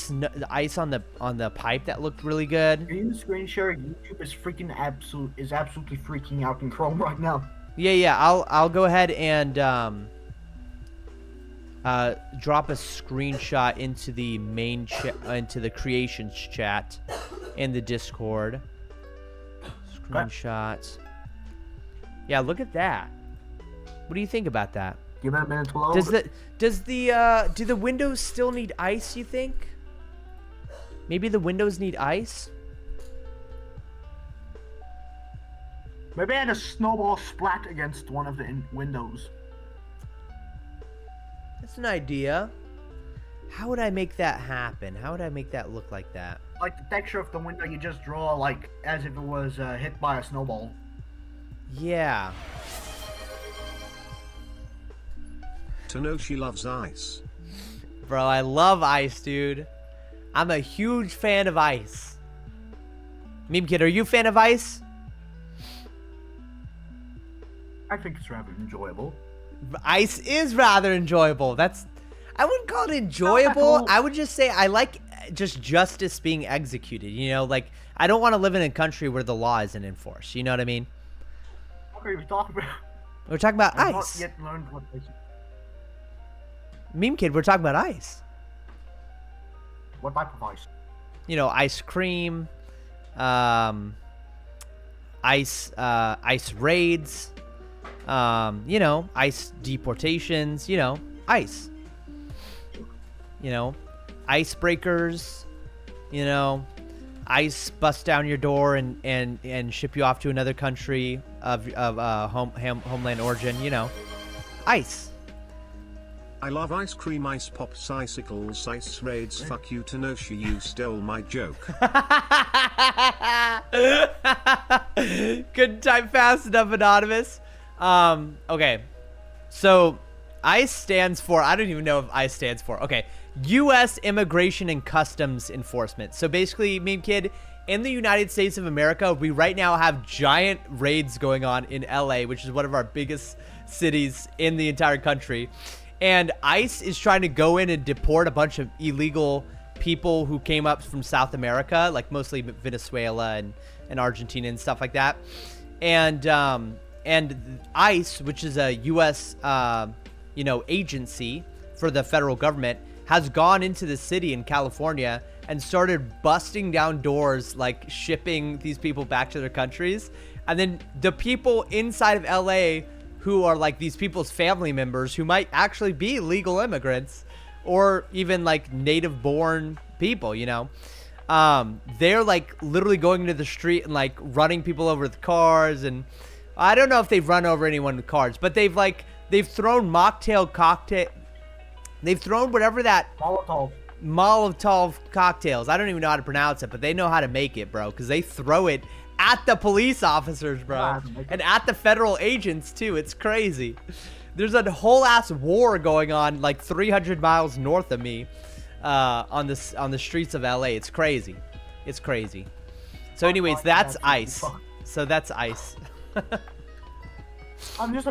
ice on the pipe that looked really good. Can you screen share? YouTube is absolutely freaking out in Chrome right now. Yeah. I'll go ahead and drop a screenshot into the main into the creations chat in the Discord. Screenshots. Yeah, look at that. What do you think about that? Give it a minute to load. Do the windows still need ice, you think? Maybe the windows need ice? Maybe I had a snowball splat against one of the windows. That's an idea. How would I make that happen? How would I make that look like that? Like the texture of the window, you just draw like as if it was hit by a snowball. Yeah. To know she loves ice. Bro, I love ice, dude. I'm a huge fan of ice. Meme Kid, are you a fan of ice? I think it's rather enjoyable. Ice is rather enjoyable. I wouldn't call it enjoyable. I would just say I like just justice being executed. You know, like I don't want to live in a country where the law isn't enforced. You know what I mean? What are you talking about? We're talking about I've ice. not yet learned what ice is. Meme Kid, we're talking about ice. What type of ice? You know, ice cream, ice raids, you know, ice deportations, you know, ice. You know, icebreakers, you know, ice bust down your door and ship you off to another country of homeland origin, you know, ice. I love ice cream, ice pops, icicles, ice raids. Fuck you, Tenoshi, you stole my joke. Couldn't type fast enough, Anonymous. Okay. So, ICE stands for, I don't even know if ICE stands for. Okay. U.S. Immigration and Customs Enforcement. So basically, Meme Kid, in the United States of America, we right now have giant raids going on in L.A., which is one of our biggest cities in the entire country. And ICE is trying to go in and deport a bunch of illegal people who came up from South America, like mostly Venezuela and Argentina and stuff like that. And ICE, which is a U.S. You know, agency for the federal government, has gone into the city in California and started busting down doors, like shipping these people back to their countries. And then the people inside of LA who are like these people's family members who might actually be legal immigrants or even like native born people, you know, they're like literally going into the street and like running people over with cars. And I don't know if they've run over anyone with cars, but they've thrown they've thrown whatever that Molotov cocktails. I don't even know how to pronounce it, but they know how to make it, bro, because they throw it at the police officers, bro, and at the federal agents too. It's crazy. There's a whole ass war going on like 300 miles north of me, on the streets of LA. It's crazy. It's crazy. So, anyways, that's ICE. So that's ICE. I'm just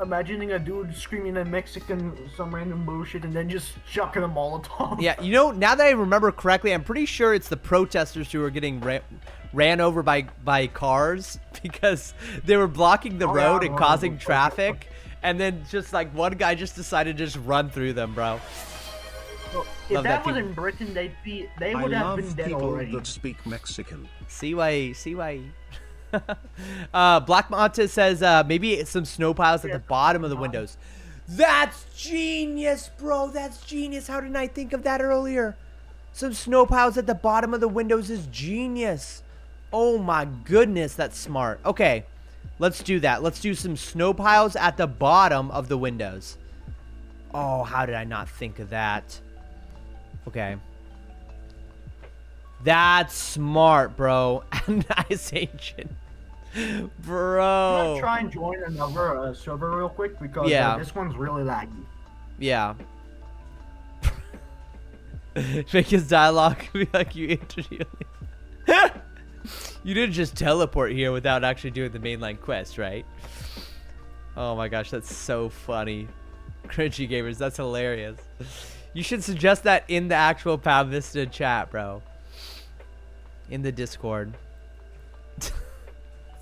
imagining a dude screaming in Mexican some random bullshit and then just chucking a Molotov. Yeah, you know, now that I remember correctly, I'm pretty sure it's the protesters who are getting ran over by cars because they were blocking the road and causing traffic, and then just like one guy just decided to just run through them, bro. Well, if that was in Britain, they would have been dead already. I love people that speak Mexican. CY. Black Manta says maybe some snow piles at the bottom of the windows. That's genius, bro. That's genius. How didn't I think of that earlier? Some snow piles at the bottom of the windows is genius. Oh my goodness, that's smart. Okay, Let's do that. Let's do some snow piles at the bottom of the windows. Oh, how did I not think of that? Okay. That's smart, bro. Nice agent. I'm Bro. gonna try and join another server real quick because Yeah. this one's really laggy. Yeah. Make his dialogue be like you introduce. You didn't just teleport here without actually doing the mainline quest, right? Oh my gosh, that's so funny. Cringy gamers, that's hilarious. You should suggest that in the actual Pal Vista chat, bro. In the Discord.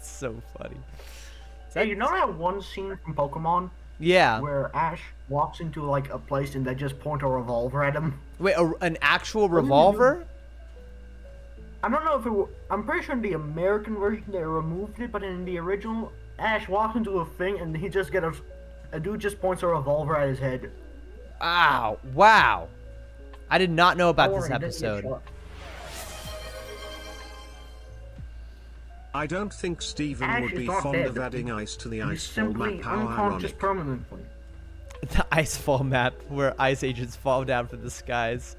So funny. Hey, you know that one scene from Pokemon Yeah. where Ash walks into like a place and they just point a revolver at him? Wait, an actual revolver? I don't know if it. I'm pretty sure in the American version they removed it, but in the original, Ash walks into a thing and he just gets a dude just points a revolver at his head. Ow. Wow. I did not know about Don't this worry, he doesn't get episode. shot. I don't think Steven Ash would is be not fond dead. of adding ice to the He's icefall simply map. How unconscious ironic. permanently. The Icefall map where ice agents fall down from the skies.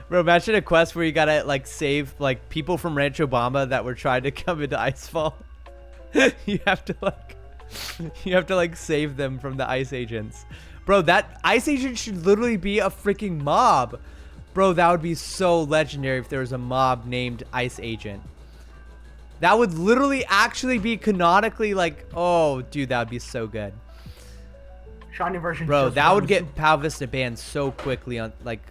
Bro, imagine a quest where you gotta like save like people from Rancho Bamba that were trying to come into Icefall. You have to like save them from the ice agents. Bro, that ice agent should literally be a freaking mob. Bro, that would be so legendary if there was a mob named Ice Agent. That would literally actually be canonically like, oh, dude, that would be so good. Shiny version. Bro, just that would runs. get Pal Vista banned so quickly on, like,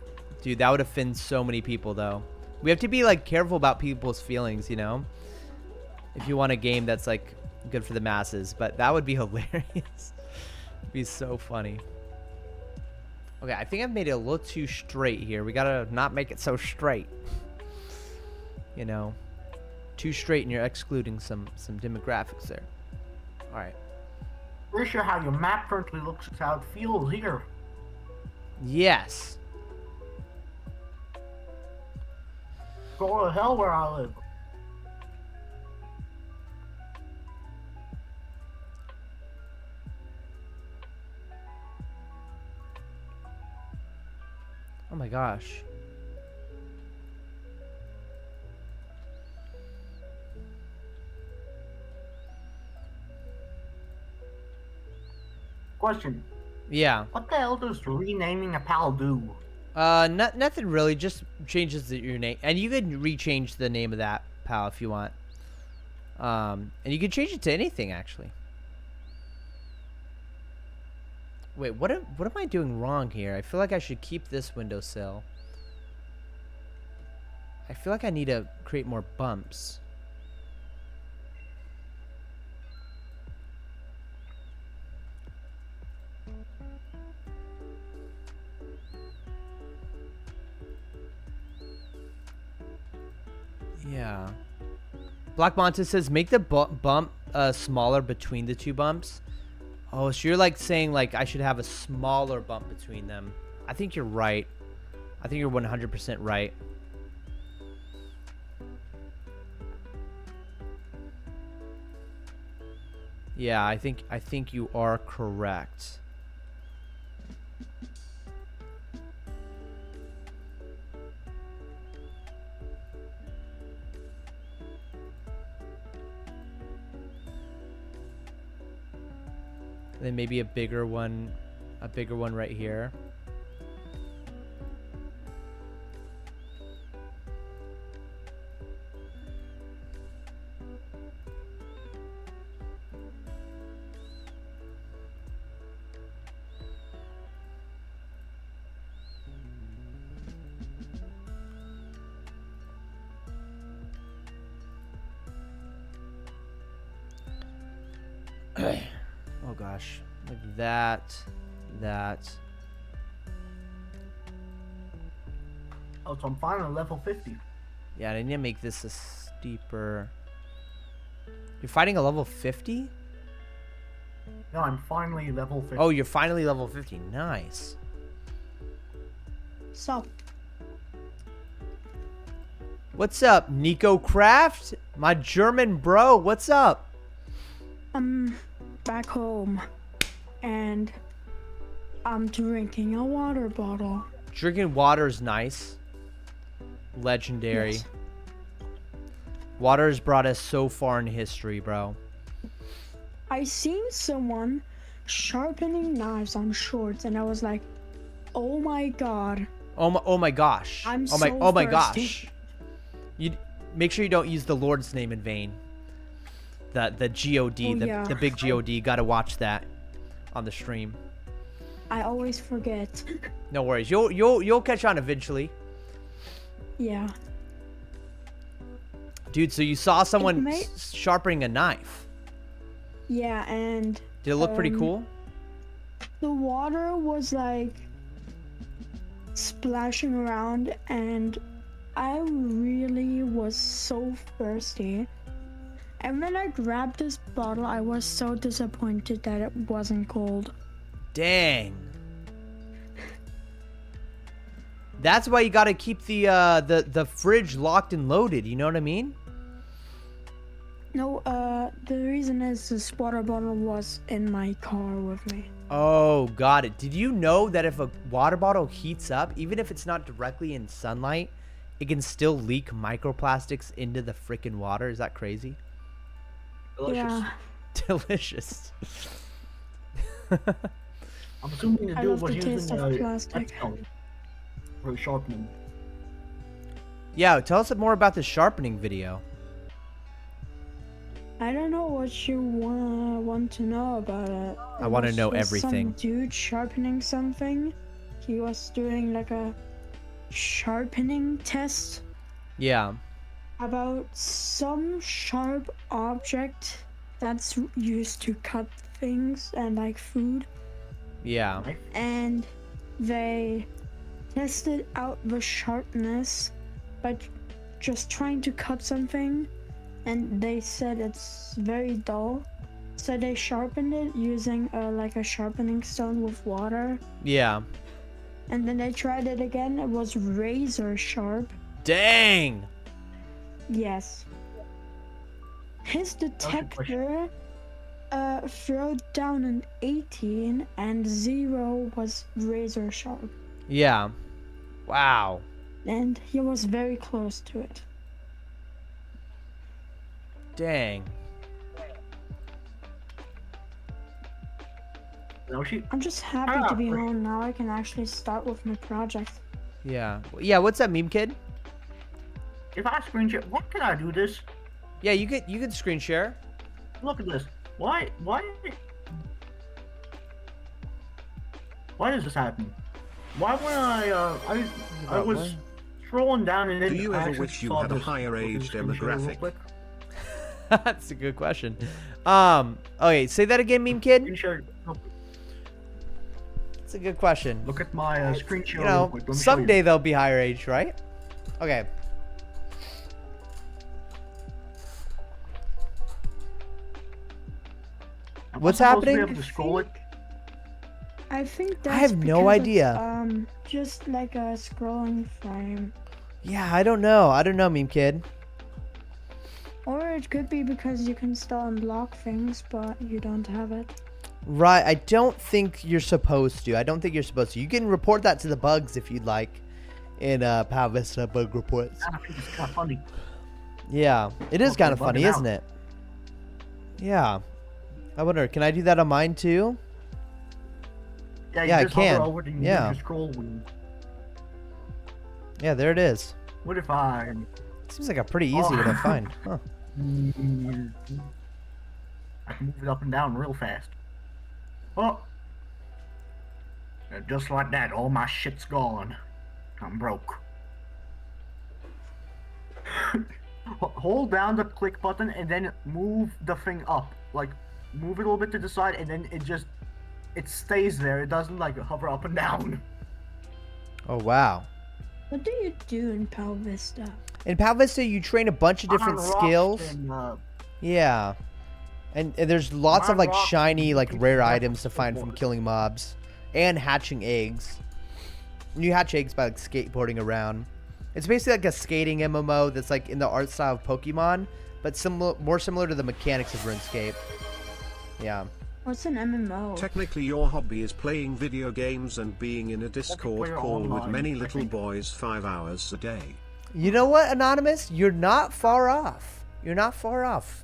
dude, that would offend so many people, though. We have to be, like, careful about people's feelings, you know? If you want a game that's, like, good for the masses. But that would be hilarious. It'd be so funny. Okay, I think I've made it a little too straight here. We gotta not make it so straight. You know? Too straight and you're excluding some demographics there. Alright. Pretty sure how your map currently looks is how it feels here. Yes. Go to hell where I live. Oh my gosh. Question. Yeah. What the hell does renaming a pal do? Nothing really. Just changes your name, and you can rechange the name of that pal if you want. And you can change it to anything actually. Wait, what am I doing wrong here? I feel like I should keep this windowsill. I feel like I need to create more bumps. Yeah. Black Monta says make the bump smaller between the two bumps. Oh, so you're like saying like I should have a smaller bump between them. I think you're right. I think you're 100% right. Yeah, I think you are correct. And then maybe a bigger one right here. Oh gosh, like that. Oh, so I'm finally level 50. Yeah, I need to make this a steeper. You're fighting a level 50? No, I'm finally level 50. Oh, you're finally level 50. Nice. So, What's up, Nico Craft? My German bro, what's up? I'm back home and I'm drinking a water bottle. Drinking water is nice. Legendary. Yes. Water has brought us so far in history, bro. I seen someone sharpening knives on shorts and I was like, oh my god. Oh my gosh. I'm oh my thirsty. gosh. You make sure you don't use the Lord's name in vain. The God, Oh, yeah. the big God. Gotta watch that on the stream. I always forget. No worries. You'll catch on eventually. Yeah. Dude, so you saw someone may- sharpening a knife. Yeah, and Did it look pretty cool? the water was like splashing around and I really was so thirsty. And when I grabbed this bottle, I was so disappointed that it wasn't cold. Dang. That's why you gotta keep the fridge locked and loaded, you know what I mean? No, the reason is this water bottle was in my car with me. Oh, got it. Did you know that if a water bottle heats up, even if it's not directly in sunlight, it can still leak microplastics into the freaking water? Is that crazy? Delicious. Yeah, Delicious. I'm assuming the I dude love was the taste using of plastic. whetstone for sharpening. Yeah, tell us more about the sharpening video. I don't know what you want to know about it. I wanna know Some everything. dude sharpening something. He was doing like a sharpening test Yeah. about some sharp object that's used to cut things and like food. Yeah. And they tested out the sharpness by just trying to cut something, and they said it's very dull, so they sharpened it using like a sharpening stone with water, Yeah. and then they tried it again. It was razor sharp. Dang. Yes. His detector throwed down an 18 and 0 was razor sharp, Yeah. Wow. and he was very close to it. Dang. No, she. I'm just happy to be home now. I can actually start with my project. Yeah. Yeah, what's that, meme kid? If I screen share, what can I do this? Yeah, you could screen share. Look at this. Why does this happen? Why when I was scrolling down and then Do you I ever actually wish you saw had a this. higher Look at age the screen share real demographic? quick. That's a good question. Okay, say that again, meme kid. Screen share. That's a good question. Look at my screen share. You real know, quick. Let me show you. someday they'll be higher age, right? Okay. Am I What's supposed to be happening? able to scroll it? I think that's have no because idea. It's, just like a scrolling frame. Yeah, I don't know. I don't know, meme kid. Or it could be because you can still unlock things, but you don't have it. Right, I don't think you're supposed to. I don't think you're supposed to. You can report that to the bugs if you'd like in Pal Vista bug reports. I think it's kind of funny. Yeah, it is Okay, kind of funny, bugging isn't out. it? Yeah. I wonder, can I do that on mine too? Yeah, you Yeah, I just hover can. over it and Yeah. you just scroll. And Yeah, there it is. what if I? Seems like a pretty easy one to find. Huh. I can move it up and down real fast. Oh. And just like that, all my shit's gone. I'm broke. Hold down the click button and then move the thing up. Like, move it a little bit to the side and then it stays there. It doesn't like hover up and down. Oh, wow. What do you do in Pal Vista? In Pal Vista, you train a bunch of different Mine rocks skills. and, Yeah. And there's lots of Mine like rocks shiny, and like keeps rare the items to weapons find from forward. killing mobs. And hatching eggs. And you hatch eggs by like skateboarding around. It's basically like a skating MMO that's like in the art style of Pokemon, but more similar to the mechanics of RuneScape. Yeah. What's an MMO? Technically your hobby is playing video games and being in a Discord call with many little boys 5 hours a day. You know what, Anonymous? You're not far off. You're not far off.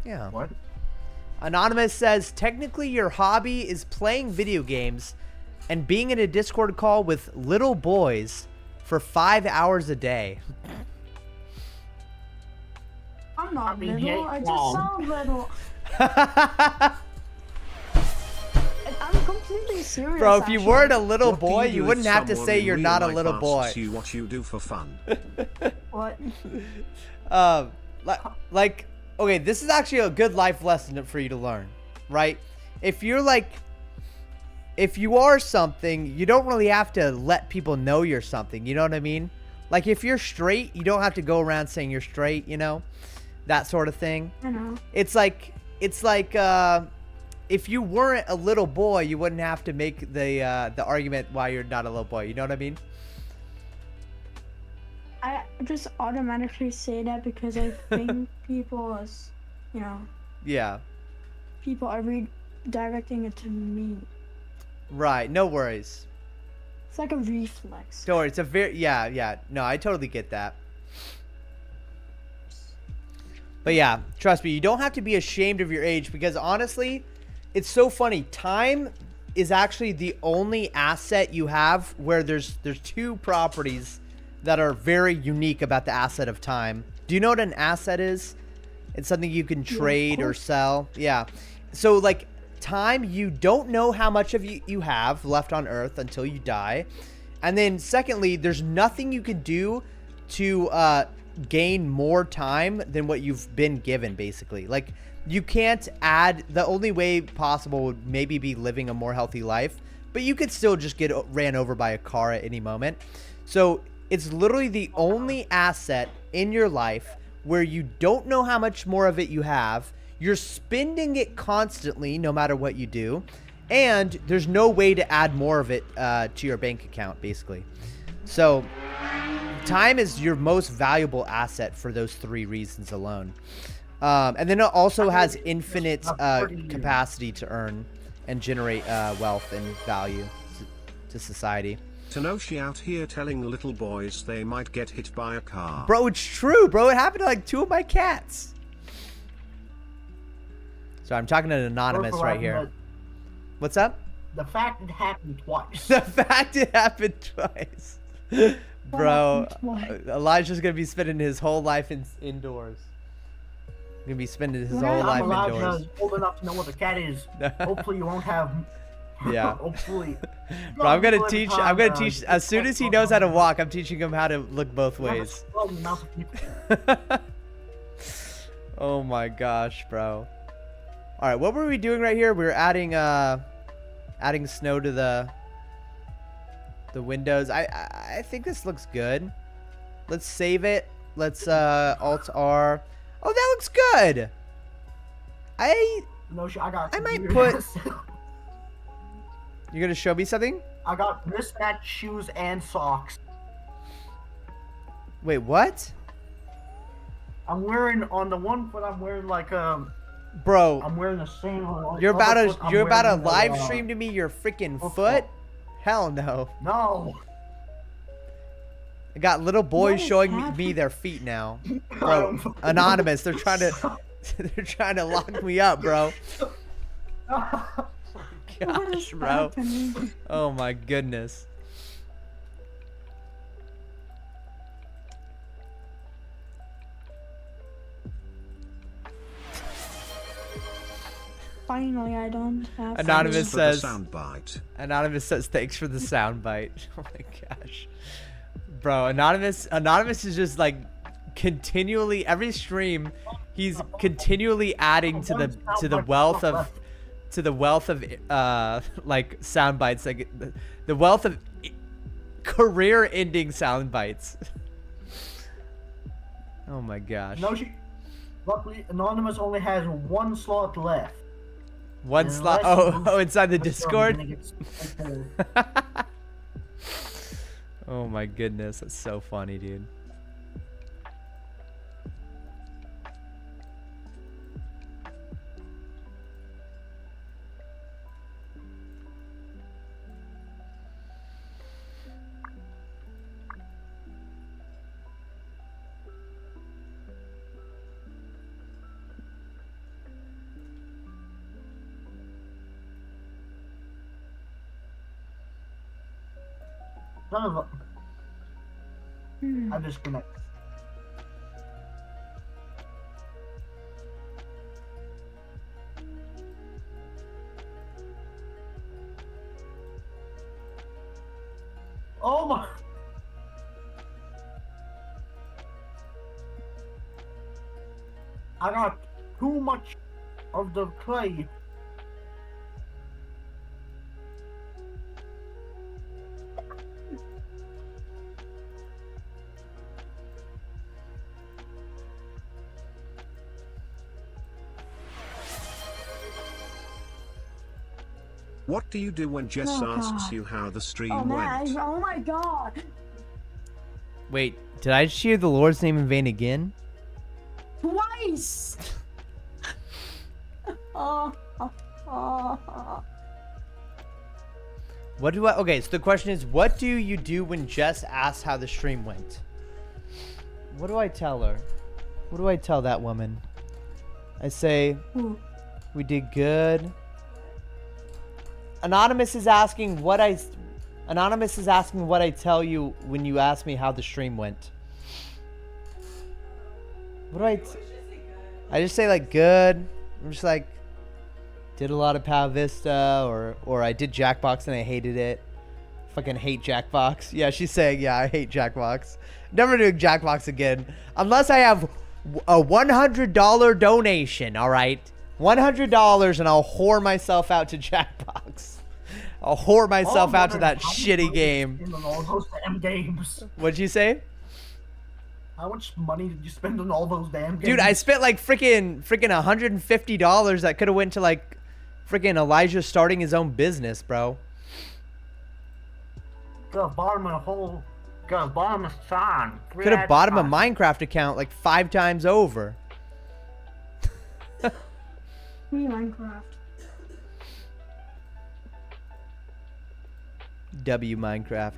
Yeah. What? Anonymous says, technically your hobby is playing video games and being in a Discord call with little boys for 5 hours a day. I'm not mean, little. I just wrong. sound little. I'm completely serious. Bro, if you actually. weren't a little What do boy, do you if wouldn't have to someone say in you're real not a life little boy. asks you what you do for fun? What? Like, okay, this is actually a good life lesson for you to learn, right? If you are something, you don't really have to let people know you're something. You know what I mean? Like, if you're straight, you don't have to go around saying you're straight, you know? That sort of thing. I know. It's like, if you weren't a little boy, you wouldn't have to make the argument why you're not a little boy. You know what I mean? I just automatically say that because I think people as, you know, Yeah. people are redirecting it to me. Right. No worries. It's like a reflex. Don't worry. It's a very, yeah. No, I totally get that. But yeah, trust me, you don't have to be ashamed of your age because honestly, it's so funny. Time is actually the only asset you have where there's two properties that are very unique about the asset of time. Do you know what an asset is? It's something you can trade or sell. Yeah. So like time, you don't know how much of you have left on Earth until you die. And then secondly, there's nothing you can do to gain more time than what you've been given, basically. Like, you can't add. The only way possible would maybe be living a more healthy life, but you could still just get ran over by a car at any moment. So it's literally the only asset in your life where you don't know how much more of it you have. You're spending it constantly no matter what you do, and there's no way to add more of it to your bank account, basically. So time is your most valuable asset for those three reasons alone. And then it also has infinite capacity to earn and generate wealth and value to society. Tanoshi out here telling little boys they might get hit by a car. Bro, it's true, bro. It happened to like 2 of my cats. So I'm talking to an anonymous right here. What's up? The fact it happened twice. The fact it happened twice. Bro, Elijah's going to be spending his whole life indoors. Gonna be spending his whole life Elijah indoors. is old enough to know what a cat is. Hopefully you won't have. Yeah. Hopefully. Bro, I'm gonna teach. As soon as he knows how to walk, I'm teaching him how to look both ways. Oh my gosh, bro. All right, what were we doing right here? We were adding snow to the windows. I think this looks good. Let's save it. Let's Alt R. Oh, that looks good. I might put. You're gonna show me something? I got mismatched shoes and socks. Wait, what? I'm wearing on the one foot. I'm wearing like Bro, I'm wearing the same. You're about to live stream to me your freaking foot? Hell no. No. I got little boys showing me their feet now. Bro, anonymous. They're trying to lock me up, bro. Gosh, bro. Oh my goodness. Finally, I don't have. Anonymous says. Soundbite. Anonymous says thanks for the soundbite. Oh my gosh. Bro, Anonymous is just like continually every stream he's continually adding to the wealth of like sound bites, like the wealth of career ending sound bites. Oh my gosh. No, luckily Anonymous only has one slot left. One slot. Oh, inside the Discord. Oh my goodness, that's so funny, dude. Son of a... Hmm. I disconnect. Oh my... I got too much of the clay. What do you do when Jess Oh, asks God. you how the stream Oh man, went? oh my god. Wait, did I just hear the Lord's name in vain again? Twice. Oh. What do I... Okay, so the question is, what do you do when Jess asks how the stream went? What do I tell her? What do I tell that woman? I say, Ooh. we did good. Anonymous is asking what I tell you when you ask me how the stream went. What do I just say like good. I'm just like, did a lot of Pal Vista, or I did Jackbox and I hated it. Fucking hate Jackbox. Yeah, she's saying, yeah, I hate Jackbox. Never doing Jackbox again. Unless I have a $100 donation, alright? $100 and I'll whore myself out to Jackbox. I'll whore myself out to that shitty game. All those damn games. What'd you say? How much money did you spend on all those damn games? Dude, I spent like freaking $150 that could have went to like freaking Elijah starting his own business, bro. Could have bought him a whole... Could have bought him a sign. Could have bought him a Minecraft account like 5 times over. Free Minecraft. W Minecraft.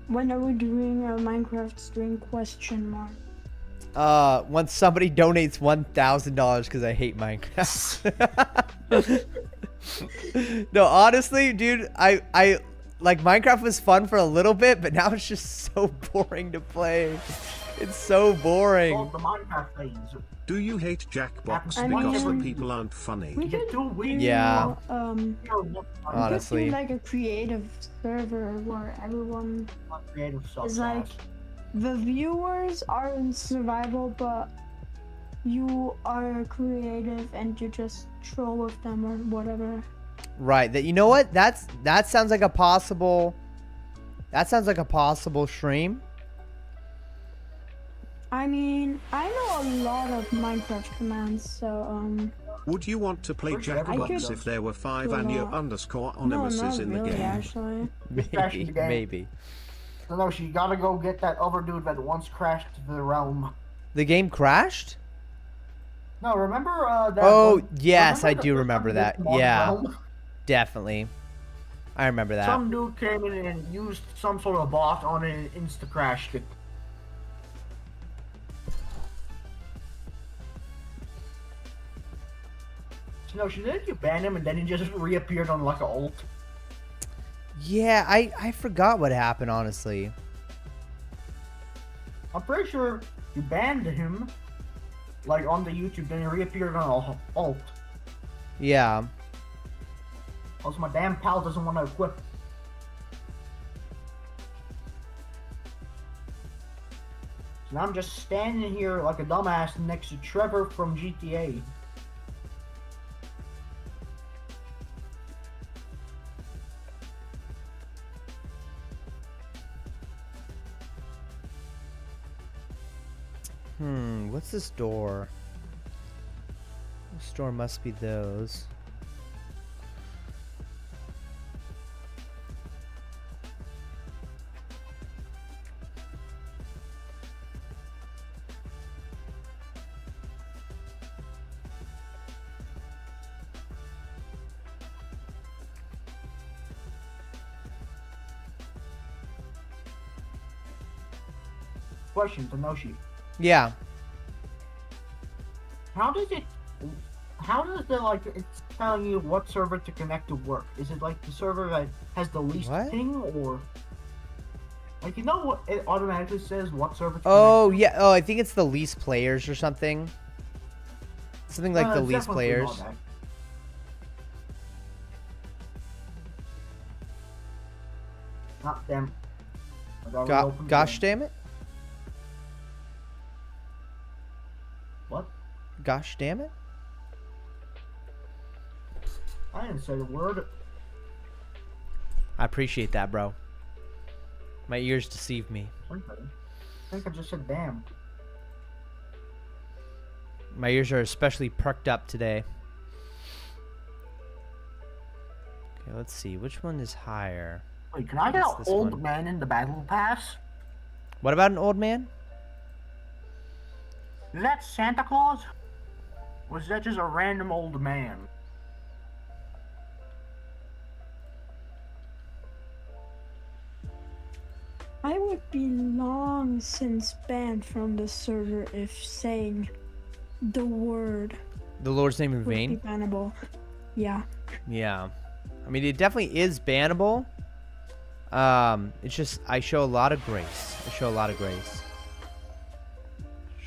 When are we doing a Minecraft stream? Question mark. Once somebody donates $1,000 because I hate Minecraft. No, honestly, dude, I like Minecraft was fun for a little bit, but now it's just so boring to play. It's so boring. All the Minecraft things. Do you hate Jackbox I because the mean- people aren't funny? We could too weak. Yeah. we Honestly. could do like a creative server where everyone Creative stuff. is like, the viewers are in survival, but you are creative and you just troll with them or whatever. Right. That, you know what? That sounds like a possible. That sounds like a possible stream. I mean, I know a lot of Minecraft commands, so Would you want to play Pretty sure Jackbox everybody if there were 5 do a and your lot. underscore no, anonymous not in the really, game? actually. crashing the game. Maybe. So no, you gotta go get that other dude that once crashed the realm. The game crashed? No, remember that? Oh, one- yes, I remember do the- remember that. mod Yeah. realm? Definitely. I remember that. Some dude came in and used some sort of bot on it and insta-crashed it. So no, she didn't you ban him and then he just reappeared on like a ult? Yeah, I forgot what happened, honestly. I'm pretty sure you banned him, like on the YouTube, then he reappeared on a ult. Yeah. Also, my damn pal doesn't want to equip. So now I'm just standing here like a dumbass next to Trevor from GTA. What's this door? This door must be those. Question, Tanoshi. Yeah. How does the like, it's telling you what server to connect to work? Is it like the server that has the least What? ping, or like you know what it automatically says what server to Oh connect yeah. Oh, I think it's the least players or something. Something to? like the It's least definitely players. not that. Not them. I gotta reopen the Gosh game. damn it. What? Gosh damn it. I didn't say a word. I appreciate that, bro. My ears deceive me. I think I just said damn. My ears are especially perked up today. Okay, let's see. Which one is higher? Wait, can I get It's an this old one. man in the battle pass? What about an old man? Is that Santa Claus? Or is that just a random old man? I would be long since banned from the server if saying the word The Lord's name in would be vain? bannable. Yeah. Yeah. I mean, it definitely is bannable. It's just, I show a lot of grace. I show a lot of grace.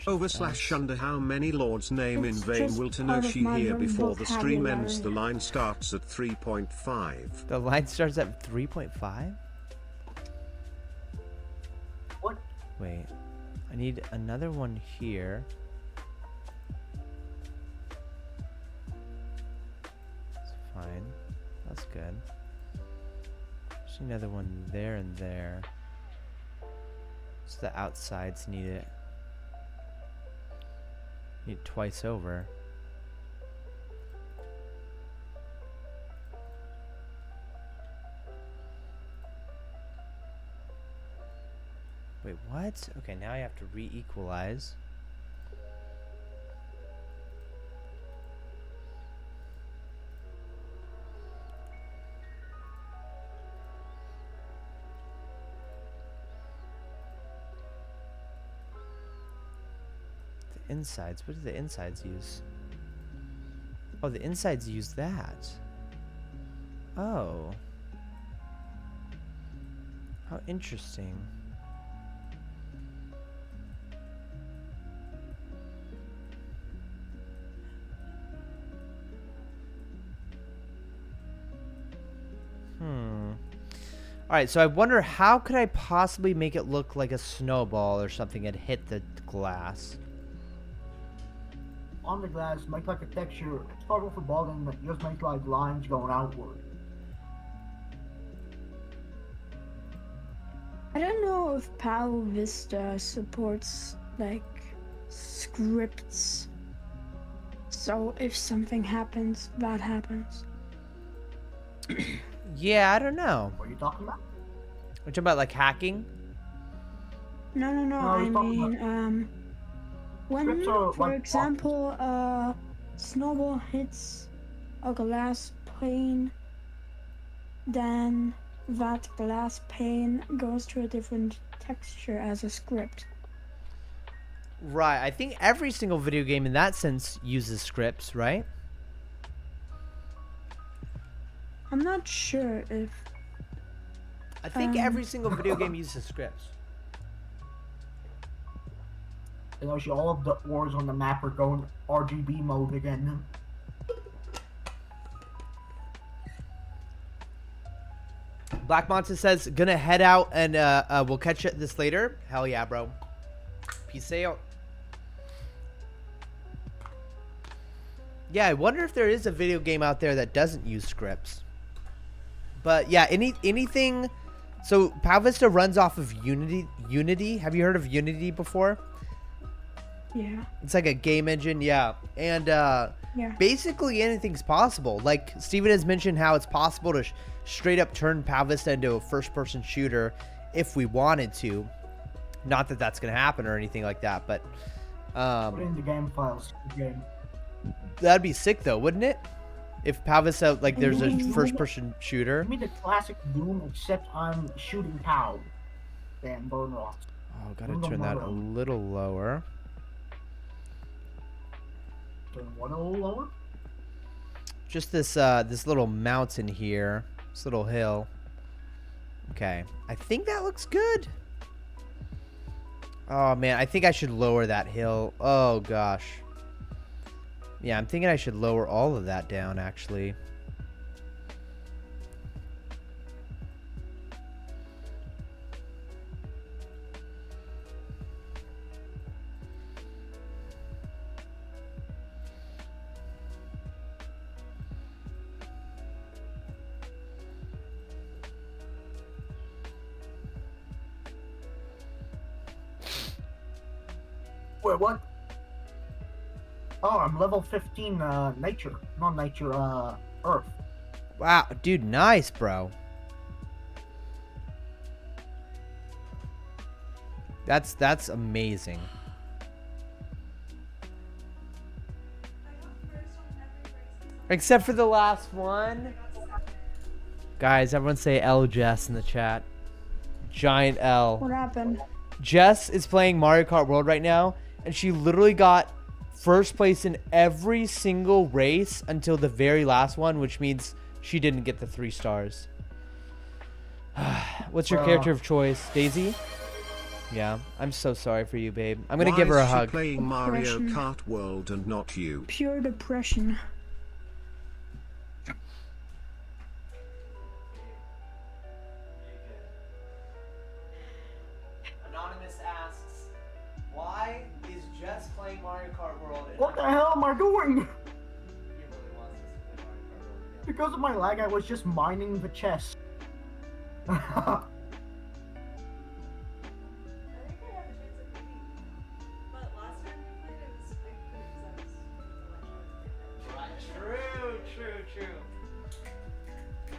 /under how many lords name in It's vain just will part of Tenoshi my hear before the stream ends? The vocabulary. line starts at 3.5. The line starts at 3.5? What? Wait. I need another one here. That's fine. That's good. Just need another one there and there. So the outsides need it. Need it twice over. Wait, what? Okay, now I have to re-equalize. The insides, what do the insides use? Oh, the insides use that. Oh. How interesting. Alright, so I wonder how could I possibly make it look like a snowball or something had hit the glass? On the glass, make like a texture. Start with a ball and just make like lines going outward. I don't know if Pal Vista supports like scripts. So if something happens, that happens. Yeah, I don't know. What are you talking about? We're talking about like hacking? No, I I was talking mean, when, Scripts are for like example, snowball hits a glass pane, then that glass pane goes to a different texture as a script. Right, I think every single video game in that sense uses scripts, right? I'm not sure if I think every single video game uses scripts. And actually, all of the ores on the map are going RGB mode again. Black Monster says, gonna head out and we'll catch this later. Hell yeah, bro. Peace out. Yeah, I wonder if there is a video game out there that doesn't use scripts. But yeah, anything. So Pal Vista runs off of Unity. Have you heard of Unity before? yeah. It's like a game engine, yeah. And basically anything's possible. Like Steven has mentioned how it's possible to straight up turn Pal Vista into a first-person shooter if we wanted to. Not that that's gonna happen or anything like that, but Put in the game files. Game. that'd be sick though, wouldn't it? If Pal Vista, like, there's a first-person shooter. Give me the classic Doom, except I'm shooting cow. Damn, burn rocks. Oh, gotta turn that a little lower. Turn one a little lower? Just this this little mountain here. This little hill. Okay. I think that looks good. Oh, man. I think I should lower that hill. Oh, gosh. Yeah, I'm thinking I should lower all of that down, actually. Wait, what? Oh, I'm level 15, nature. Not nature, earth. Wow, dude, nice, bro. That's amazing. Except for the last one. Guys, everyone say L Jess in the chat. Giant L. What happened? Jess is playing Mario Kart World right now, and she literally got first place in every single race until the very last one, which means she didn't get the 3 stars. What's your character of choice? Daisy? Yeah, I'm so sorry for you, babe. I'm gonna give her a hug. Why is she playing Mario Kart World and not you? Pure depression. Anonymous asks, why is Jess playing Mario Kart World? What the hell am I doing? Because of my lag, I was just mining the chest. True.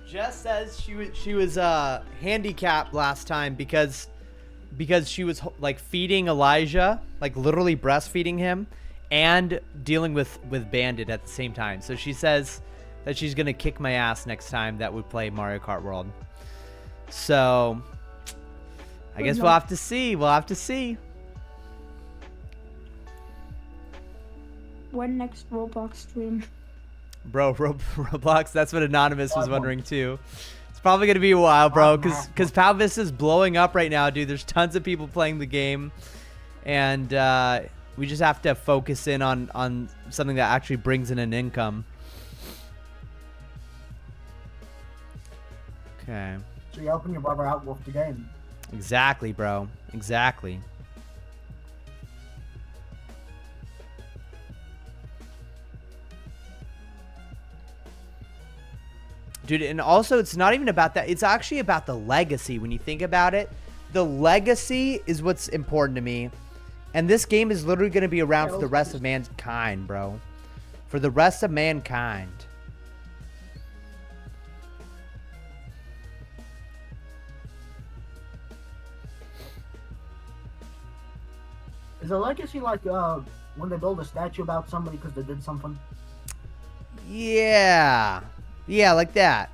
Jess says she was handicapped last time because she was like feeding Elijah, like literally breastfeeding him, and dealing with Bandit at the same time. So she says that she's gonna kick my ass next time that we play Mario Kart World. So I guess we'll have to see. When next Roblox stream? Bro, Roblox, that's what Anonymous was wondering too. It's probably going to be a while, bro, because Pal Vista's blowing up right now, dude. There's tons of people playing the game, and we just have to focus in on something that actually brings in an income. Okay. So you're helping your brother out with the game. Exactly, bro. Exactly. Dude, and also it's not even about that. It's actually about the legacy when you think about it. The legacy is what's important to me. And this game is literally going to be around for the rest of mankind, bro. For the rest of mankind. Is a legacy like when they build a statue about somebody because they did something? Yeah. Yeah, like that.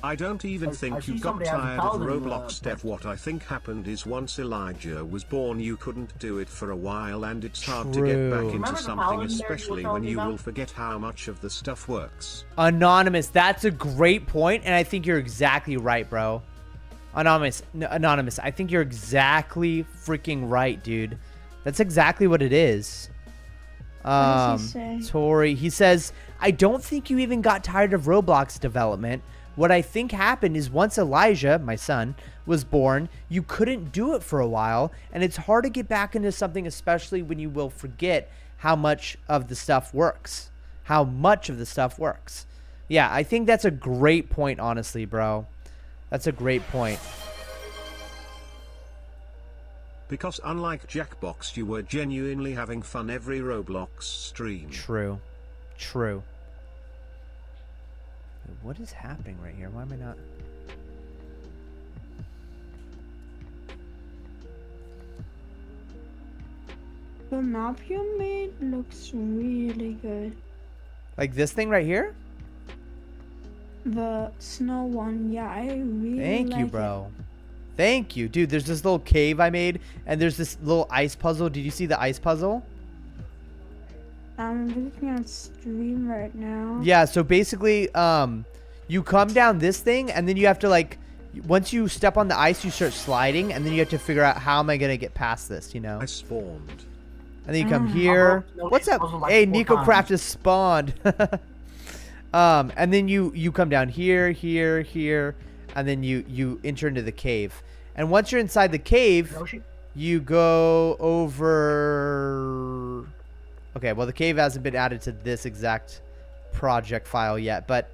I don't even think you got tired of Roblox, Dev. What I think happened is once Elijah was born, you couldn't do it for a while, and it's hard to get back into something, especially when you will forget how much of the stuff works. Anonymous, that's a great point, and I think you're exactly right, bro. Anonymous, I think you're exactly freaking right, dude. That's exactly what it is. What does he say? Tori, he says, I don't think you even got tired of Roblox development. What I think happened is once Elijah, my son, was born, you couldn't do it for a while, and it's hard to get back into something, especially when you will forget how much of the stuff works. How much of the stuff works. Yeah, I think that's a great point, honestly, bro. That's a great point. Because unlike Jackbox, you were genuinely having fun every Roblox stream. True. What is happening right here? Why am I not... The map you made looks really good. Like this thing right here? the snow one. Yeah, I really Thank you, like bro. Thank you. Dude, there's this little cave I made, and there's this little ice puzzle. Did you see the ice puzzle? I'm looking at stream right now. Yeah, so basically, you come down this thing, and then you have to, like, once you step on the ice, you start sliding, and then you have to figure out how am I going to get past this, you know? I spawned. And then you come here. What's up? Hey, Nico Craft is spawned. And then you come down here, here, here, and then you enter into the cave. And once you're inside the cave, you go over... Okay, well, the cave hasn't been added to this exact project file yet, but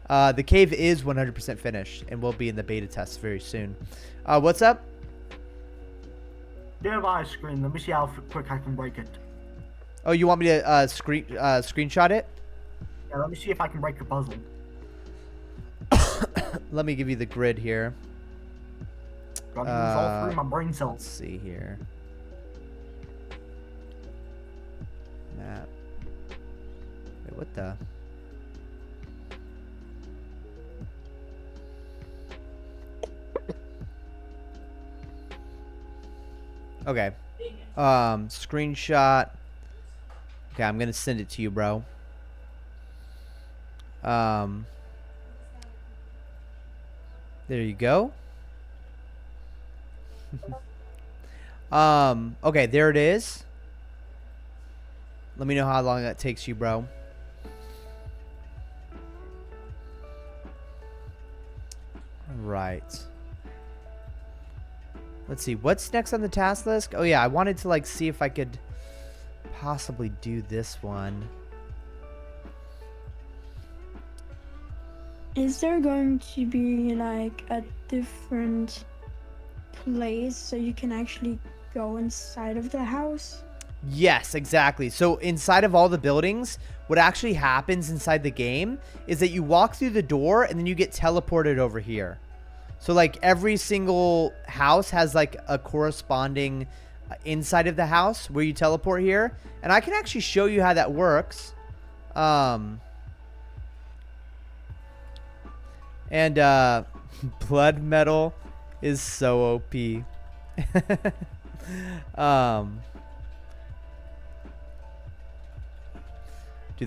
the cave is 100% finished and will be in the beta test very soon. What's up? Dev ice screen. Let me see how quick I can break it. Oh, you want me to screenshot it? Yeah, let me see if I can break the puzzle. Let me give you the grid here. Gotta use all 3 of my brain Let's cells. see here. Map. Wait, what the? Okay. Screenshot. Okay, I'm gonna send it to you, bro. There you go. Okay, there it is. Let me know how long that takes you, bro. Right. Let's see. What's next on the task list? Oh, yeah. I wanted to, like, see if I could possibly do this one. Is there going to be like a different place so you can actually go inside of the house? Yes, exactly. So inside of all the buildings, what actually happens inside the game is that you walk through the door and then you get teleported over here. So like every single house has like a corresponding inside of the house where you teleport here. And I can actually show you how that works. And blood metal is so OP. Dude,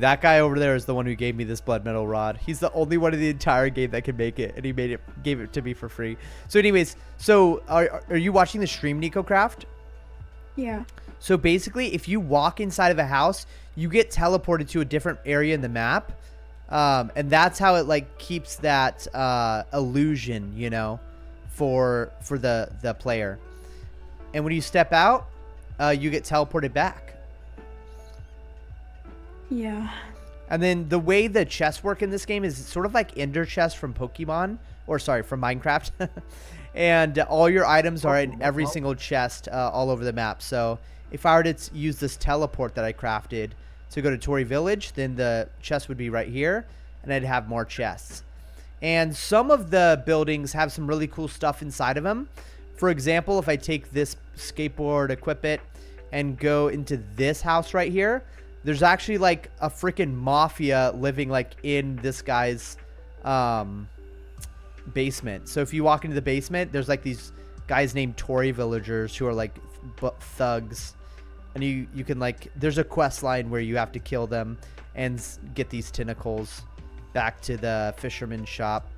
that guy over there is the one who gave me this blood metal rod. He's the only one in the entire game that can make it, and he gave it to me for free. So anyways, so are you watching the stream, Nico Craft? Yeah. So basically, if you walk inside of a house, you get teleported to a different area in the map. And that's how it like keeps that illusion, you know, for the player. And when you step out, you get teleported back. Yeah. And then the way the chests work in this game is sort of like Ender chests from Pokemon, or sorry, from Minecraft. And all your items are in every single chest all over the map. So if I were to use this teleport that I crafted to go to Tory Village, then the chest would be right here, and I'd have more chests. And some of the buildings have some really cool stuff inside of them. For example, if I take this skateboard, equip it, and go into this house right here, there's actually like a freaking mafia living like in this guy's basement. So if you walk into the basement, there's like these guys named Tory villagers who are like thugs. And you can like, there's a quest line where you have to kill them and get these tentacles back to the fisherman's shop.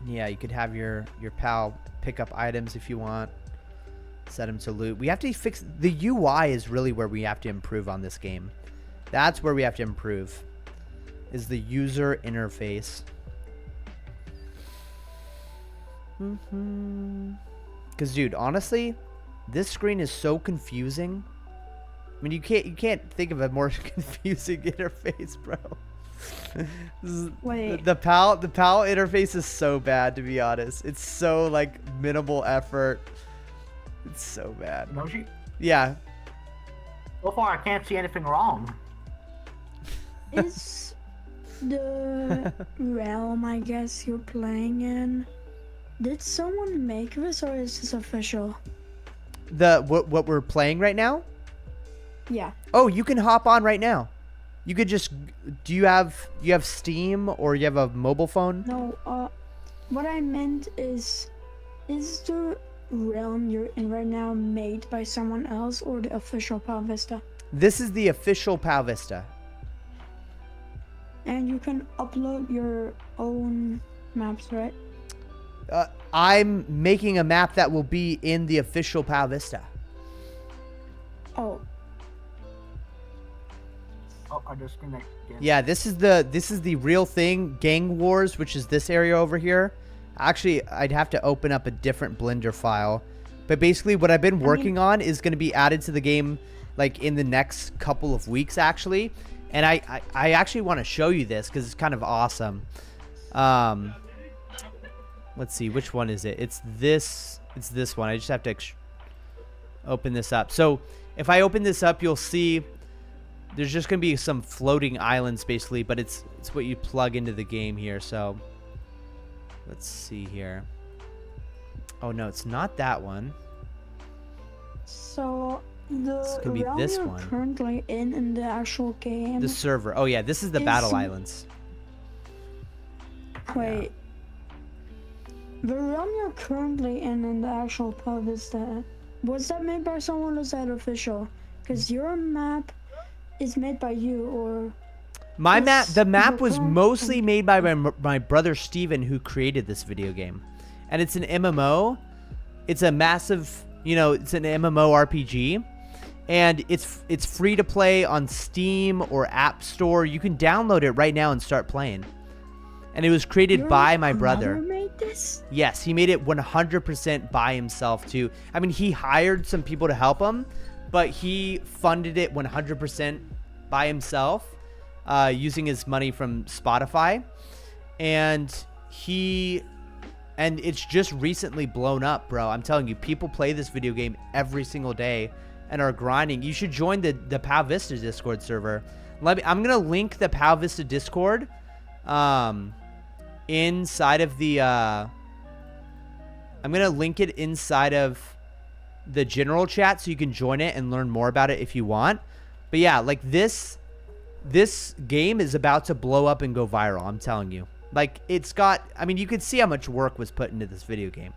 Yeah, you could have your pal pick up items if you want. Set him to loot. We have to fix the UI is really where we have to improve on this game. That's where we have to improve. Is the user interface. Because dude, honestly, this screen is so confusing. I mean, you can't think of a more confusing interface, bro. Wait. The PAL interface is so bad, to be honest. It's so like minimal effort. It's so bad. Moji? Yeah. So far, I can't see anything wrong. Is the realm, I guess, you're playing in, did someone make this or is this official? what we're playing right now? Yeah. Oh, you can hop on right now. You could just. Do you have Steam or you have a mobile phone? No. What I meant is the realm you're in right now made by someone else or the official Pal Vista? This is the official Pal Vista. And you can upload your own maps, right? I'm making a map that will be in the official Pal Vista. Oh. Oh, I disconnected again. Yeah, this is the real thing, Gang Wars, which is this area over here. Actually, I'd have to open up a different Blender file. But basically what I've been working on is going to be added to the game like in the next couple of weeks actually. And I actually want to show you this because it's kind of awesome. Let's see, which one is it? It's this one. I just have to open this up. So if I open this up, you'll see there's just going to be some floating islands basically, but it's what you plug into the game here. So let's see here. Oh no, it's not that one. So the It's gonna be realm this you're one. currently in the actual game. The server. Oh yeah, this is the Battle Islands. Wait. The realm you're currently in the actual Pal Vista, was that made by someone or is that official? Because your map is made by you or... My map, the map the was current- mostly made by my brother Steven, who created this video game. And it's an MMO. It's a massive, it's an MMO RPG. And it's free to play on Steam or App Store. You can download it right now and start playing. And it was created Your by my brother. brother made this? Yes, he made it 100% by himself too. I mean, he hired some people to help him, but he funded it 100% by himself, using his money from Spotify. And it's just recently blown up, bro. I'm telling you, people play this video game every single day and are grinding. You should join the Pal Vista Discord server. I'm gonna link the Pal Vista Discord inside of the I'm gonna link it inside of the general chat so you can join it and learn more about it if you want. But yeah, like this game is about to blow up and go viral, I'm telling you. Like it's got, I mean, you could see how much work was put into this video game.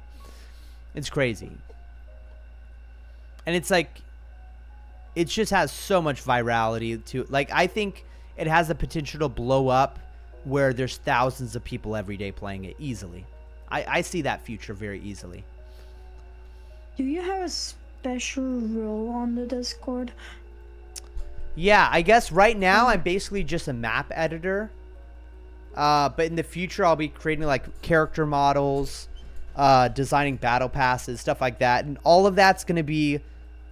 It's crazy. And it's like, it just has so much virality to it. Like, I think it has the potential to blow up where there's thousands of people every day playing it easily. I see that future very easily. Do you have a special role on the Discord? Yeah, I guess right now I'm basically just a map editor. But in the future, I'll be creating like character models, designing battle passes, stuff like that. And all of that's going to be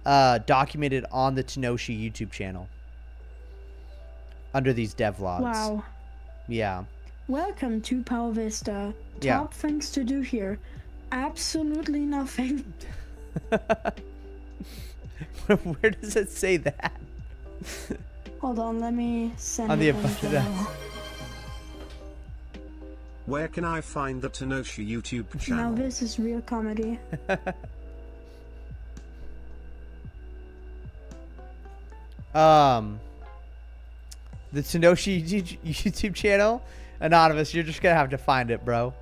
documented on the Tenoshi YouTube channel under these devlogs. Wow. Yeah. Welcome to Pal Vista. Yeah. Top things to do here. Absolutely nothing. Where does it say that? Hold on, let me send On it the in general. Where can I find the Tenoshi YouTube Now channel? this is real comedy. The Tenoshi YouTube channel, Anonymous, you're just gonna have to find it, bro.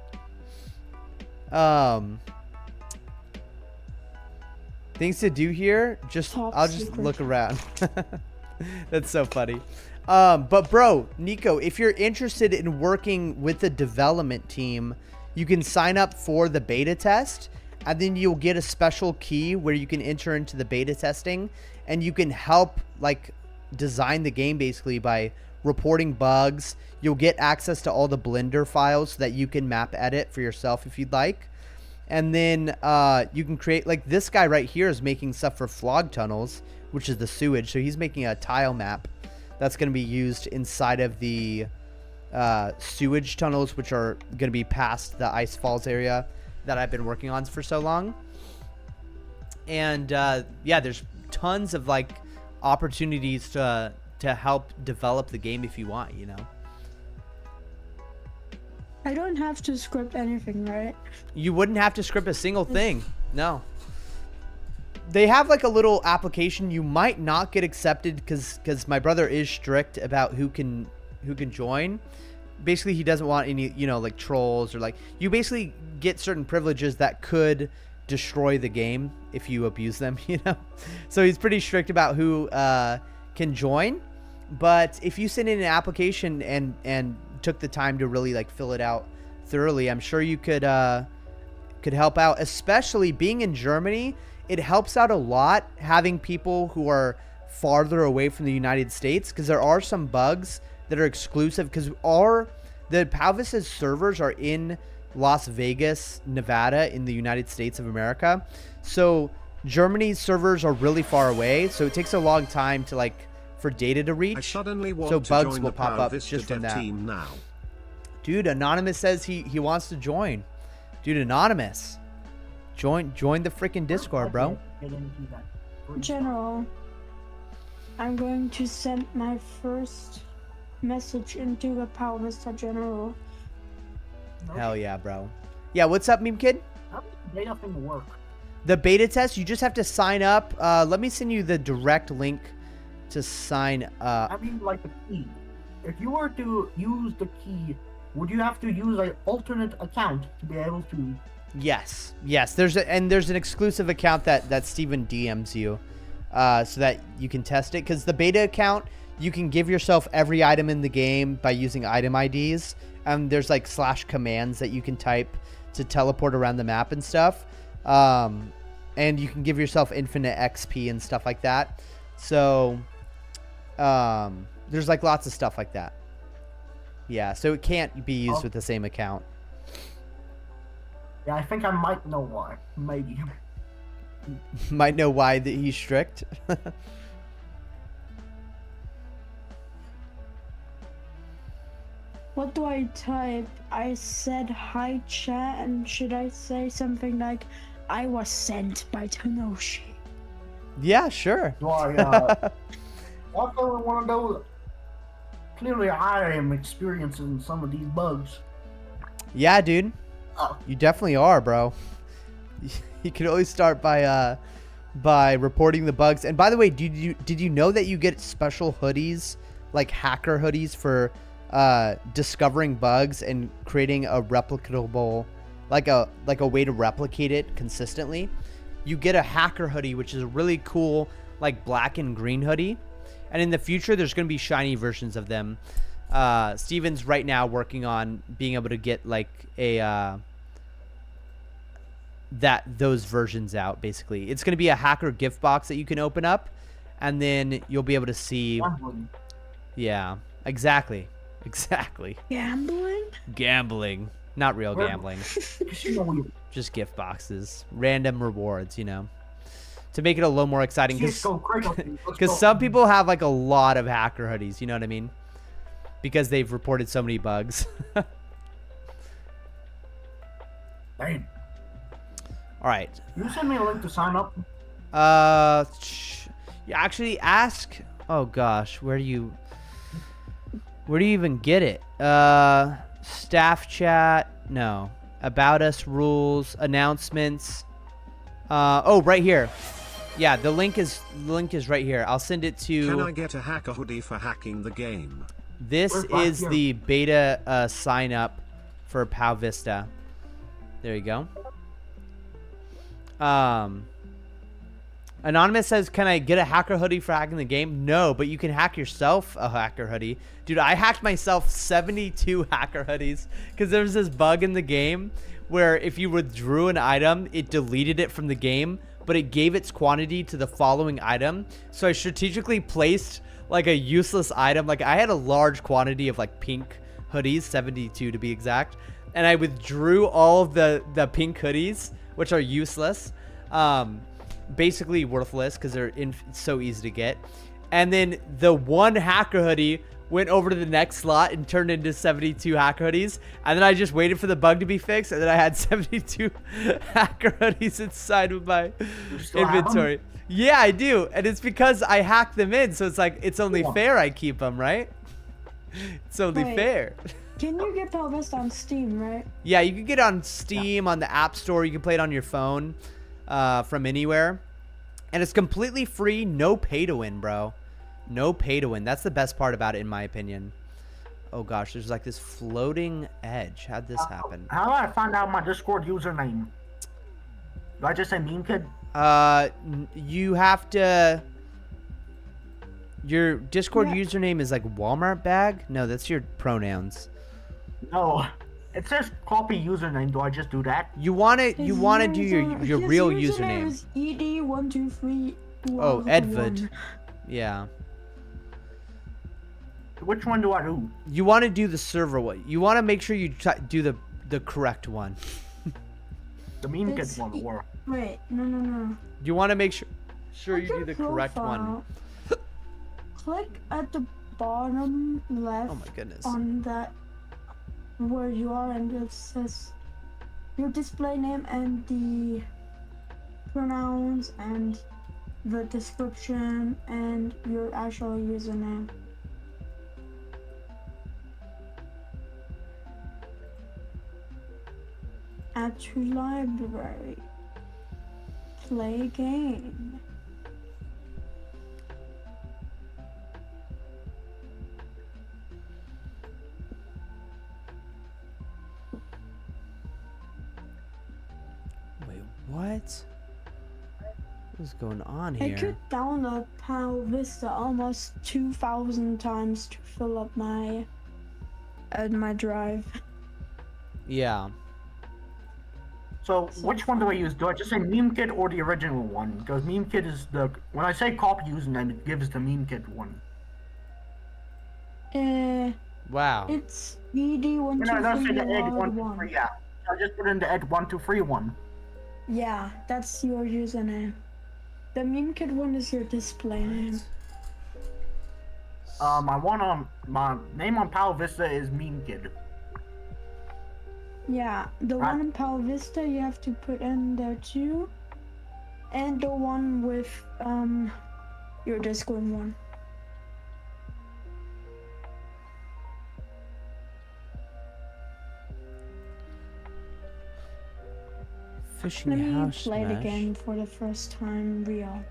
Things to do here, I'll just secret. look around. That's so funny. But bro, Nico, if you're interested in working with the development team, you can sign up for the beta test, and then you'll get a special key where you can enter into the beta testing, and you can help like design the game basically by reporting bugs. You'll get access to all the Blender files so that you can map edit for yourself if you'd like. And then you can create, like this guy right here is making stuff for flog tunnels, which is the sewage. So he's making a tile map that's going to be used inside of the sewage tunnels, which are going to be past the ice falls area that I've been working on for so long. And yeah, there's tons of like opportunities to help develop the game if you want, you know. I don't have to script anything, right? You wouldn't have to script a single thing. No. they have like a little application. You might not get accepted because my brother is strict about who can join. Basically, he doesn't want any, you know, like trolls or like, you basically get certain privileges that could destroy the game if you abuse them, you know. So he's pretty strict about who can join. But if you send in an application and took the time to really like fill it out thoroughly, I'm sure you could help out. Especially being in Germany, it helps out a lot having people who are farther away from the United States, because there are some bugs that are exclusive, because the PowVista's servers are in Las Vegas, Nevada, in the United States of America. So Germany's servers are really far away, so it takes a long time to like for data to reach. I suddenly want so to bugs join will the pop up Vista just from dev that. team now. Dude, Anonymous says he wants to join. Dude, Anonymous, join the freaking Discord, bro. General, I'm going to send my first message into the Power Vista General. Hell yeah, bro. Yeah, what's up, meme kid? How does the beta thing work? The beta test, you just have to sign up. Let me send you the direct link to sign up. I mean, like the key. If you were to use the key, would you have to use an alternate account to be able to? Yes. There's an exclusive account that Steven DMs you, so that you can test it. Because the beta account, you can give yourself every item in the game by using item IDs. There's like / commands that you can type to teleport around the map and stuff. And you can give yourself infinite XP and stuff like that. So, there's like lots of stuff like that. Yeah, so it can't be used with the same account. Yeah, I think I might know why. Maybe. Might know why that he's strict. What do I type? I said hi chat, and should I say something like, I was sent by Tanoshi? Yeah, sure. Do I, also one of those. Clearly, I am experiencing some of these bugs. Yeah, dude. Oh. You definitely are, bro. You can always start by reporting the bugs. And by the way, did you know that you get special hoodies, like hacker hoodies, for discovering bugs and creating a replicable, like a way to replicate it consistently? You get a hacker hoodie, which is a really cool, like black and green hoodie. And in the future, there's going to be shiny versions of them. Steven's right now working on being able to get like those versions out. Basically, it's going to be a hacker gift box that you can open up, and then you'll be able to see. Yeah, exactly. Gambling, not real gambling. Just gift boxes, random rewards, you know, to make it a little more exciting. Because some people have like a lot of hacker hoodies, you know what I mean? Because they've reported so many bugs. Dang. All right. You send me a link to sign up. You actually ask. Oh gosh, where do you even get it? Staff chat. No. About us rules, announcements. Oh, right here. Yeah, the link is right here. I'll send it to. Can I get a hacker hoodie for hacking the game? This is the beta sign up for Pow Vista. There you go. Anonymous says, can I get a hacker hoodie for hacking the game? No, but you can hack yourself a hacker hoodie. Dude, I hacked myself 72 hacker hoodies because there was this bug in the game where if you withdrew an item, it deleted it from the game, but it gave its quantity to the following item. So I strategically placed like a useless item. Like I had a large quantity of like pink hoodies, 72 to be exact. And I withdrew all of the pink hoodies, which are useless. Basically worthless because they're so easy to get. And then the one hacker hoodie went over to the next slot and turned into 72 hacker hoodies. And then I just waited for the bug to be fixed. And then I had 72 hacker hoodies inside of my inventory. Yeah, I do. And it's because I hacked them in. So it's like, it's only fair I keep them, right? It's only fair. Can you get Pow Vista on Steam, right? Yeah, you can get it on Steam, on the App Store. You can play it on your phone from anywhere. And it's completely free, no pay to win, bro. No pay to win. That's the best part about it, in my opinion. Oh gosh, there's like this floating edge. How'd this happen? How do I find out my Discord username? Do I just say meme kid? You have to... Your Discord username is like Walmart bag? No, that's your pronouns. No. It says copy username. Do I just do that? You want to do your real username. Is ED123. Oh, Edvard. Yeah. Which one do I do? You want to do the server one. You want to make sure you do the correct one. The meme kid one or... Wait, no. You want to make sure you do the correct one. Click at the bottom left. Oh my goodness. On that where you are, and it says your display name and the pronouns and the description and your actual username. Add to library. Play game. Wait, what? What's going on here? I could download Vista almost 2,000 times to fill up my drive. Yeah. So which one do I use? Do I just say meme kit or the original one? Because meme kit is the... When I say copy username, it gives the meme kit one. Wow. It's ED123. No, that's the ed123, yeah. I just put in the ed123 one. Yeah, that's your username. The meme kit one is your display name. My name on Pal Vista is meme kid. Yeah, the one in Pal Vista you have to put in there too. And the one with your Discord one. Fishing Let me house play it smash. again for the first time real.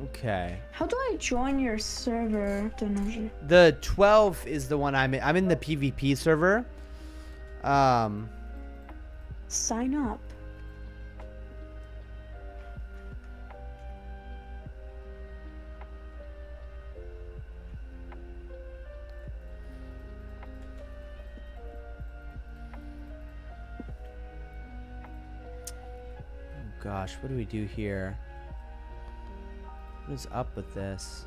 Okay. How do I join your server, Donoji? The 12 is the one I'm in. I'm in the PvP server. Sign up. Oh gosh, what do we do here? What is up with this?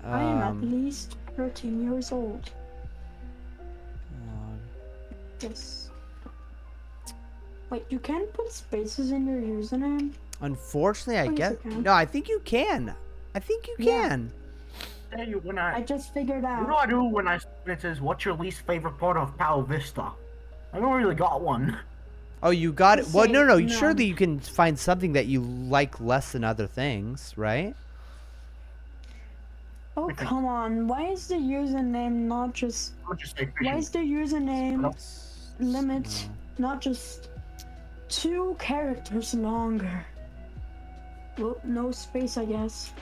I am at least 13 years old. Yes. Wait, you can't put spaces in your username? Unfortunately, I yes, guess. you can. No, I think you can. I think you can. Hey, I just figured out. What do I do when it says, what's your least favorite part of Pal Vista? I don't really got one. Oh, you got it. Well, no. No. Surely you can find something that you like less than other things, right? Oh, come on. Why is the username not just... Why is the username limit not just 2 characters longer? Well, no space, I guess.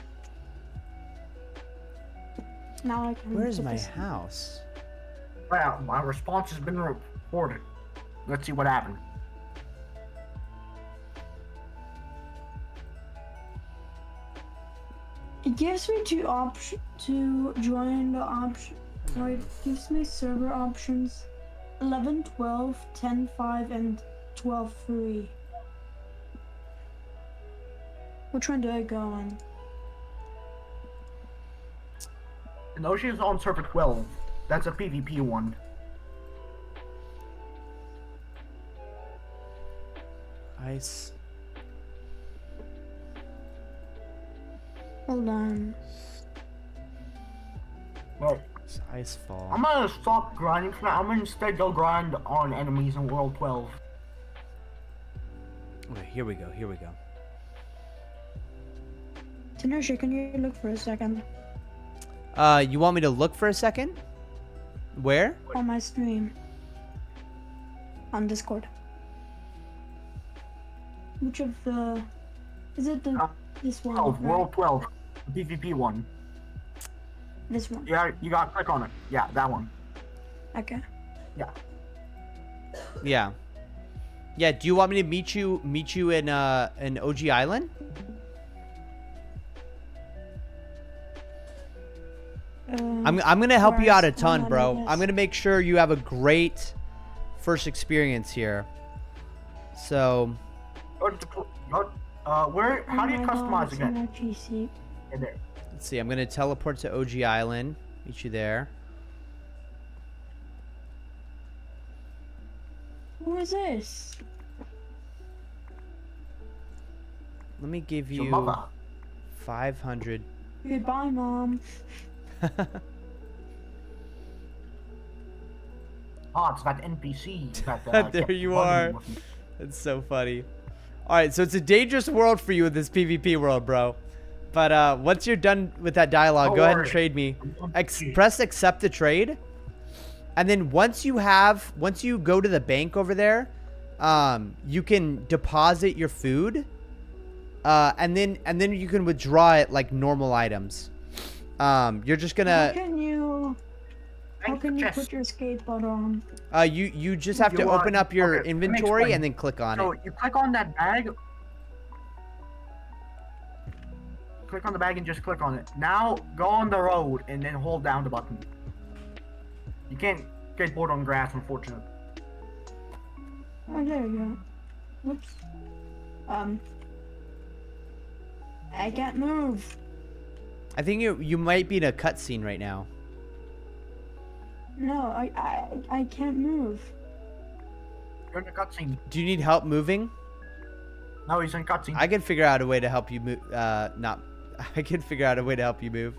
Now I can... Where's put my this- house? Well, my response has been reported. Let's see what happened. It gives me to join the option. Or it gives me server options 11, 12, 10, 5, and 12, 3. Which one do I go on? No, she's on server 12. That's a PvP one. Ice. Hold on. Well, It's Icefall. I'm gonna stop grinding for now. I'm gonna instead go grind on enemies in World 12. Okay, here we go. Here we go. Tanisha, can you look for a second? You want me to look for a second? Where? On my stream. On Discord. Which of the... Is it the... this one? 12, right? World 12. The PvP one. This one. Yeah, you gotta click on it. Yeah, that one. Okay. Yeah. Yeah. Yeah, do you want me to meet you in OG Island? I'm gonna help you out a ton, bro. I'm gonna make sure you have a great first experience here. So How do you customize again? GC. In there. let's see. I'm gonna teleport to OG Island. Meet you there. Who is this? Let me give Your you mother. 500. Goodbye, Mom. Oh, it's that NPC. That, There kept you bugging are. me with me. That's so funny. All right, so it's a dangerous world for you in this PvP world, bro. But once you're done with that dialogue, Don't go ahead and worry. trade me. Press accept the trade. And then once you go to the bank over there, you can deposit your food. And then you can withdraw it like normal items. You're just gonna How can you put your skateboard on? you just have to open up your let me inventory explain. and then click on So it. you click on that bag. Click on the bag and just click on it. Now go on the road and then hold down the button. You can't skateboard on grass, unfortunately. Oh, there you go. Whoops. I can't move. I think you might be in a cutscene right now. No, I can't move. You're in a cutscene. Do you need help moving? No, he's in cutscene. I can figure out a way to help you move. I can figure out a way to help you move.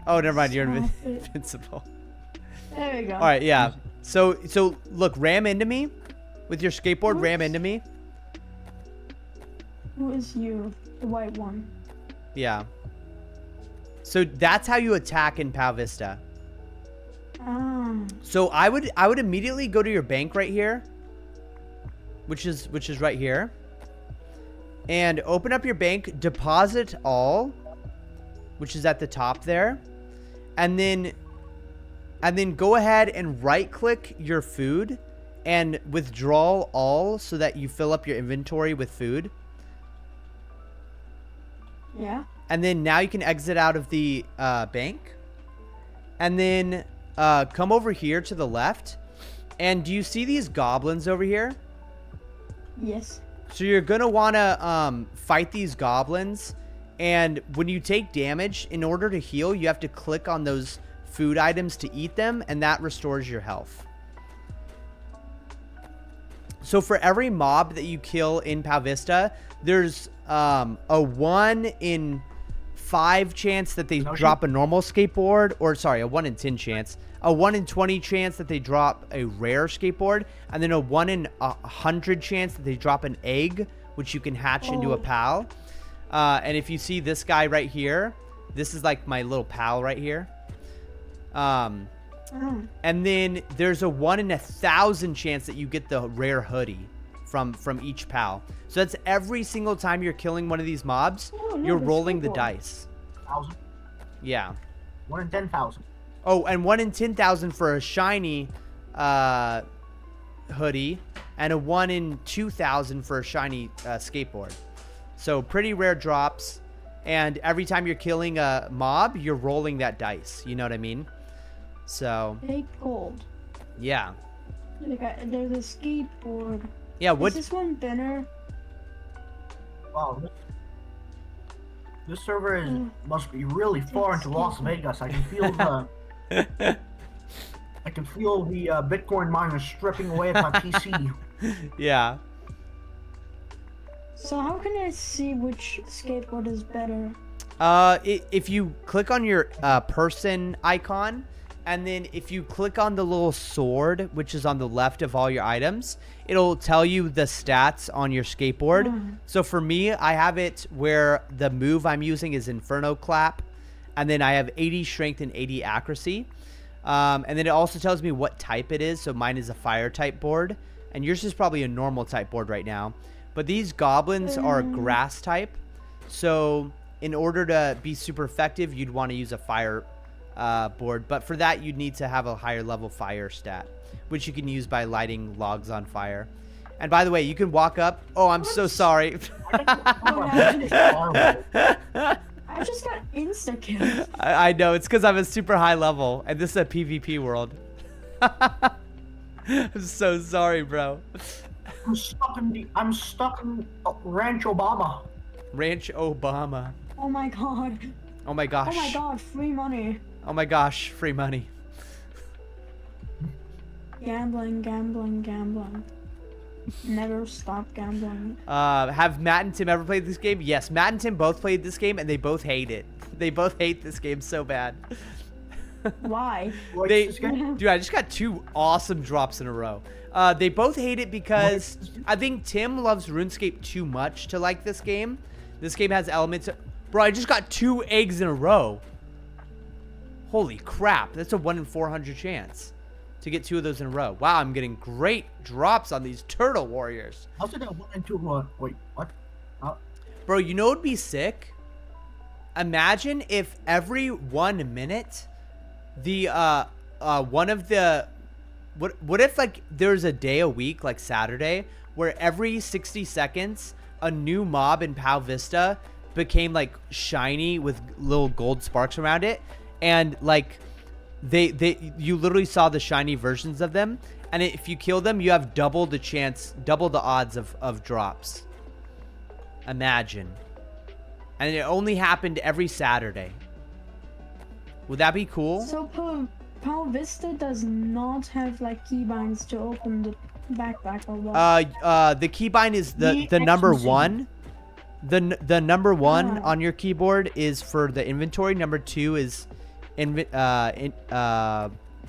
Oh, never mind. You're Stop it. invincible. There you go. All right, yeah. So look, ram into me with your skateboard. Ram into me. Who is you? The white one. Yeah. So that's how you attack in Pal Vista. Ah. So I would immediately go to your bank right here, which is right here, and open up your bank, deposit all, which is at the top there, and then go ahead and right click your food and withdraw all so that you fill up your inventory with food. Yeah. And then now you can exit out of the bank. And then come over here to the left. And do you see these goblins over here? Yes. So you're going to want to fight these goblins. And when you take damage, in order to heal, you have to click on those food items to eat them. And that restores your health. So for every mob that you kill in Pal Vista, there's a 1 in 5 chance that they drop a normal skateboard, or sorry, a 1 in 10 chance, a 1 in 20 chance that they drop a rare skateboard, and then a 1 in 100 chance that they drop an egg, which you can hatch into a pal. And if you see this guy right here, this is like my little pal right here. And then there's a 1 in 1,000 chance that you get the rare hoodie from each pal. So that's every single time you're killing one of these mobs, you're rolling the dice. 1,000. Yeah. 1 in 10,000. Oh, and 1 in 10,000 for a shiny hoodie, and a 1 in 2,000 for a shiny skateboard. So pretty rare drops, and every time you're killing a mob, you're rolling that dice. You know what I mean? So. Take gold. Yeah. There's a skateboard. Yeah. What? Is this one better? Wow. This server must be really far into Las Vegas. I can feel the. I can feel the Bitcoin miners stripping away at my PC. Yeah. So how can I see which skateboard is better? If you click on your person icon, And then if you click on the little sword, which is on the left of all your items, it'll tell you the stats on your skateboard. So for me, I have it where the move I'm using is Inferno Clap. And then I have 80 strength and 80 accuracy. And then it also tells me what type it is. So mine is a fire type board. And yours is probably a normal type board right now. But these goblins are grass type. So in order to be super effective, you'd want to use a fire board. But for that, you'd need to have a higher level fire stat, which you can use by lighting logs on fire. And by the way, you can walk up. Oh, I'm so sorry. I just got insta-killed. I know. It's because I'm a super high level. And this is a PvP world. I'm so sorry, bro. I'm stuck in Ranch Obama. Ranch Obama. Oh my god. Oh my gosh. Oh my god, free money. Oh my gosh, free money. Gambling, gambling, gambling. Never stop gambling. Have Matt and Tim ever played this game? Yes, Matt and Tim both played this game and they both hate it. They both hate this game so bad. Why? Dude, I just got 2 awesome drops in a row. They both hate it because I think Tim loves RuneScape too much to like this game. This game has elements. Bro, I just got 2 eggs in a row. Holy crap. That's a 1 in 400 chance to get 2 of those in a row. Wow, I'm getting great drops on these turtle warriors. How's it at 1 and 2? Wait, what? Bro, you know what would be sick? Imagine if every 1 minute, the one of the what if like there's a day a week like Saturday where every 60 seconds a new mob in PoW Vista became like shiny with little gold sparks around it, and like you literally saw the shiny versions of them, and if you kill them you have double the odds of drops. Imagine. And it only happened every Saturday. Would that be cool? So PoW Vista does not have like keybinds to open the backpack or what? The keybind is the number 1. The number 1 on your keyboard is for the inventory. Number 2 is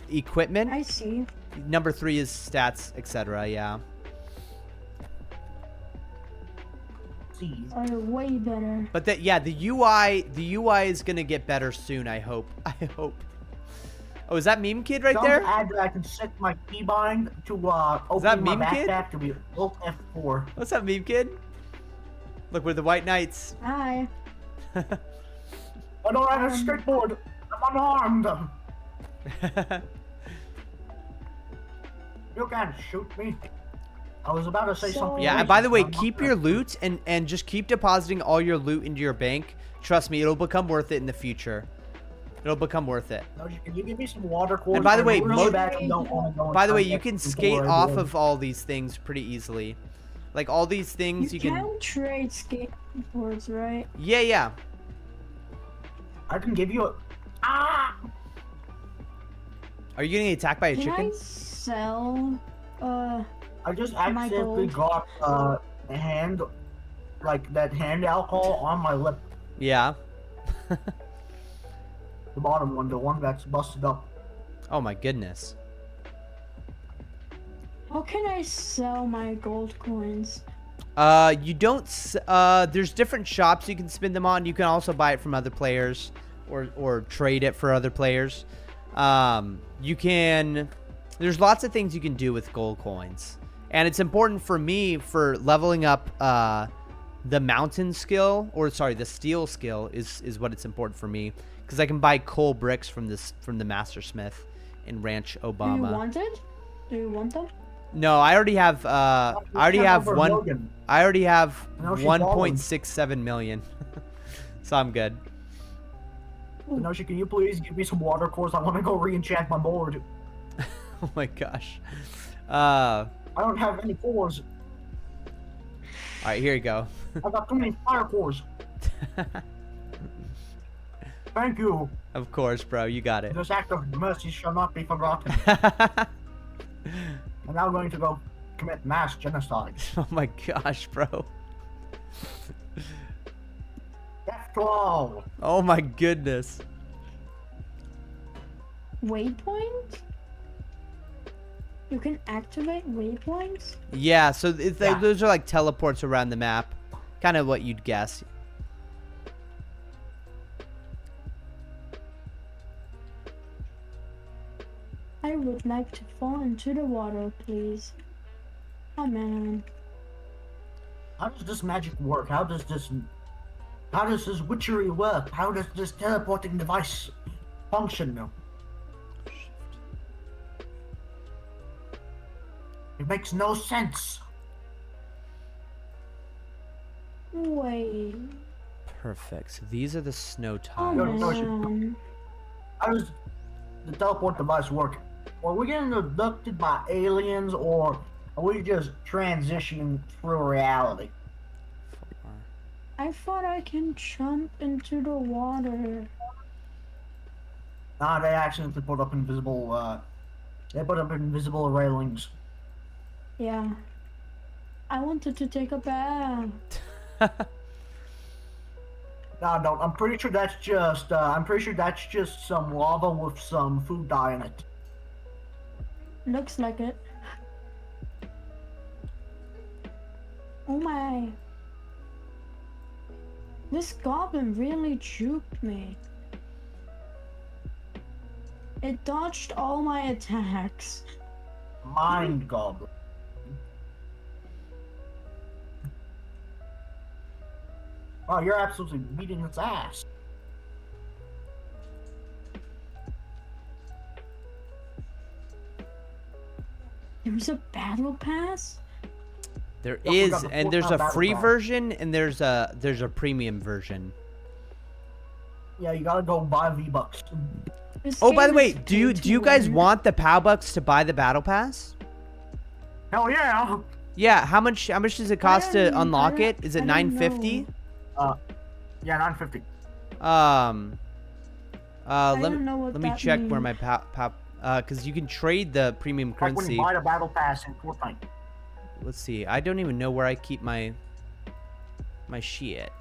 equipment. I see. Number 3 is stats, etc. Yeah. Are way better. But the UI is gonna get better soon. I hope. Oh, is that Meme Kid right there? Add that I can set my keybind to open my backpack to be Alt F4. What's up, Meme Kid? Look, we're the White Knights. Hi. I don't have a skateboard. I'm unarmed. You can't shoot me. I was about to say something. Yeah, and by the way, keep your loot and just keep depositing all your loot into your bank. Trust me, it'll become worth it in the future. It'll become worth it. Can you give me some water cores? And by the way, you can skate off of all these things pretty easily. Like all these things you can trade skateboards, right? Yeah. I can give you a Are you getting attacked by a chicken? Can I sell I just accidentally got a hand, like that hand alcohol on my lip. Yeah. The bottom one, the one that's busted up. Oh my goodness. How can I sell my gold coins? You don't. There's different shops you can spend them on. You can also buy it from other players, or trade it for other players. You can. There's lots of things you can do with gold coins. And it's important for me for leveling up the mountain skill, or sorry, the steel skill is what it's important for me, because I can buy coal bricks from the Master Smith in Ranch Obama. Do you want it? Do you want them? No, I already have. I already have 1.67 million, so I'm good. Noshi, can you please give me some water cores? I want to go re-enchant my board. Oh my gosh. I don't have any cores. Alright, here you go. I got too many fire cores. Thank you. Of course, bro. You got it. This act of mercy shall not be forgotten. I'm now going to go commit mass genocide. Oh my gosh, bro. Death to all. Oh my goodness. waypoint? You can activate waypoints? Yeah, so those are like teleports around the map. Kind of what you'd guess. I would like to fall into the water, please. Oh man. How does this magic work? How does this witchery work? How does this teleporting device function now? It makes no sense. Wait. Perfect. So these are the snow Oh tiles. man. How does the teleport device work? Are we getting abducted by aliens, or are we just transitioning through reality? I thought I can jump into the water. Nah, they accidentally put up invisible, railings. Yeah. I wanted to take a bath. Nah, no, I'm pretty sure that's just some lava with some food dye in it. Looks like it. Oh my. This goblin really juked me. It dodged all my attacks. Mind goblin. Oh, you're absolutely beating its ass. There's a battle pass? There Yeah, we is, got the and there's a battle free pass. version and there's a premium version. Yeah, you gotta go buy V-Bucks. This Oh, by the game way, is do you pay to guys win. want the POW bucks to buy the battle pass? Hell yeah! Yeah, how much does it cost to unlock it? Is it I don't $9.50? know. Yeah, $9.50. don't know what let me that check where means. my POW because you can trade the premium Like when currency. you buy the battle pass in Fortnite. Let's see. I don't even know where I keep my shit.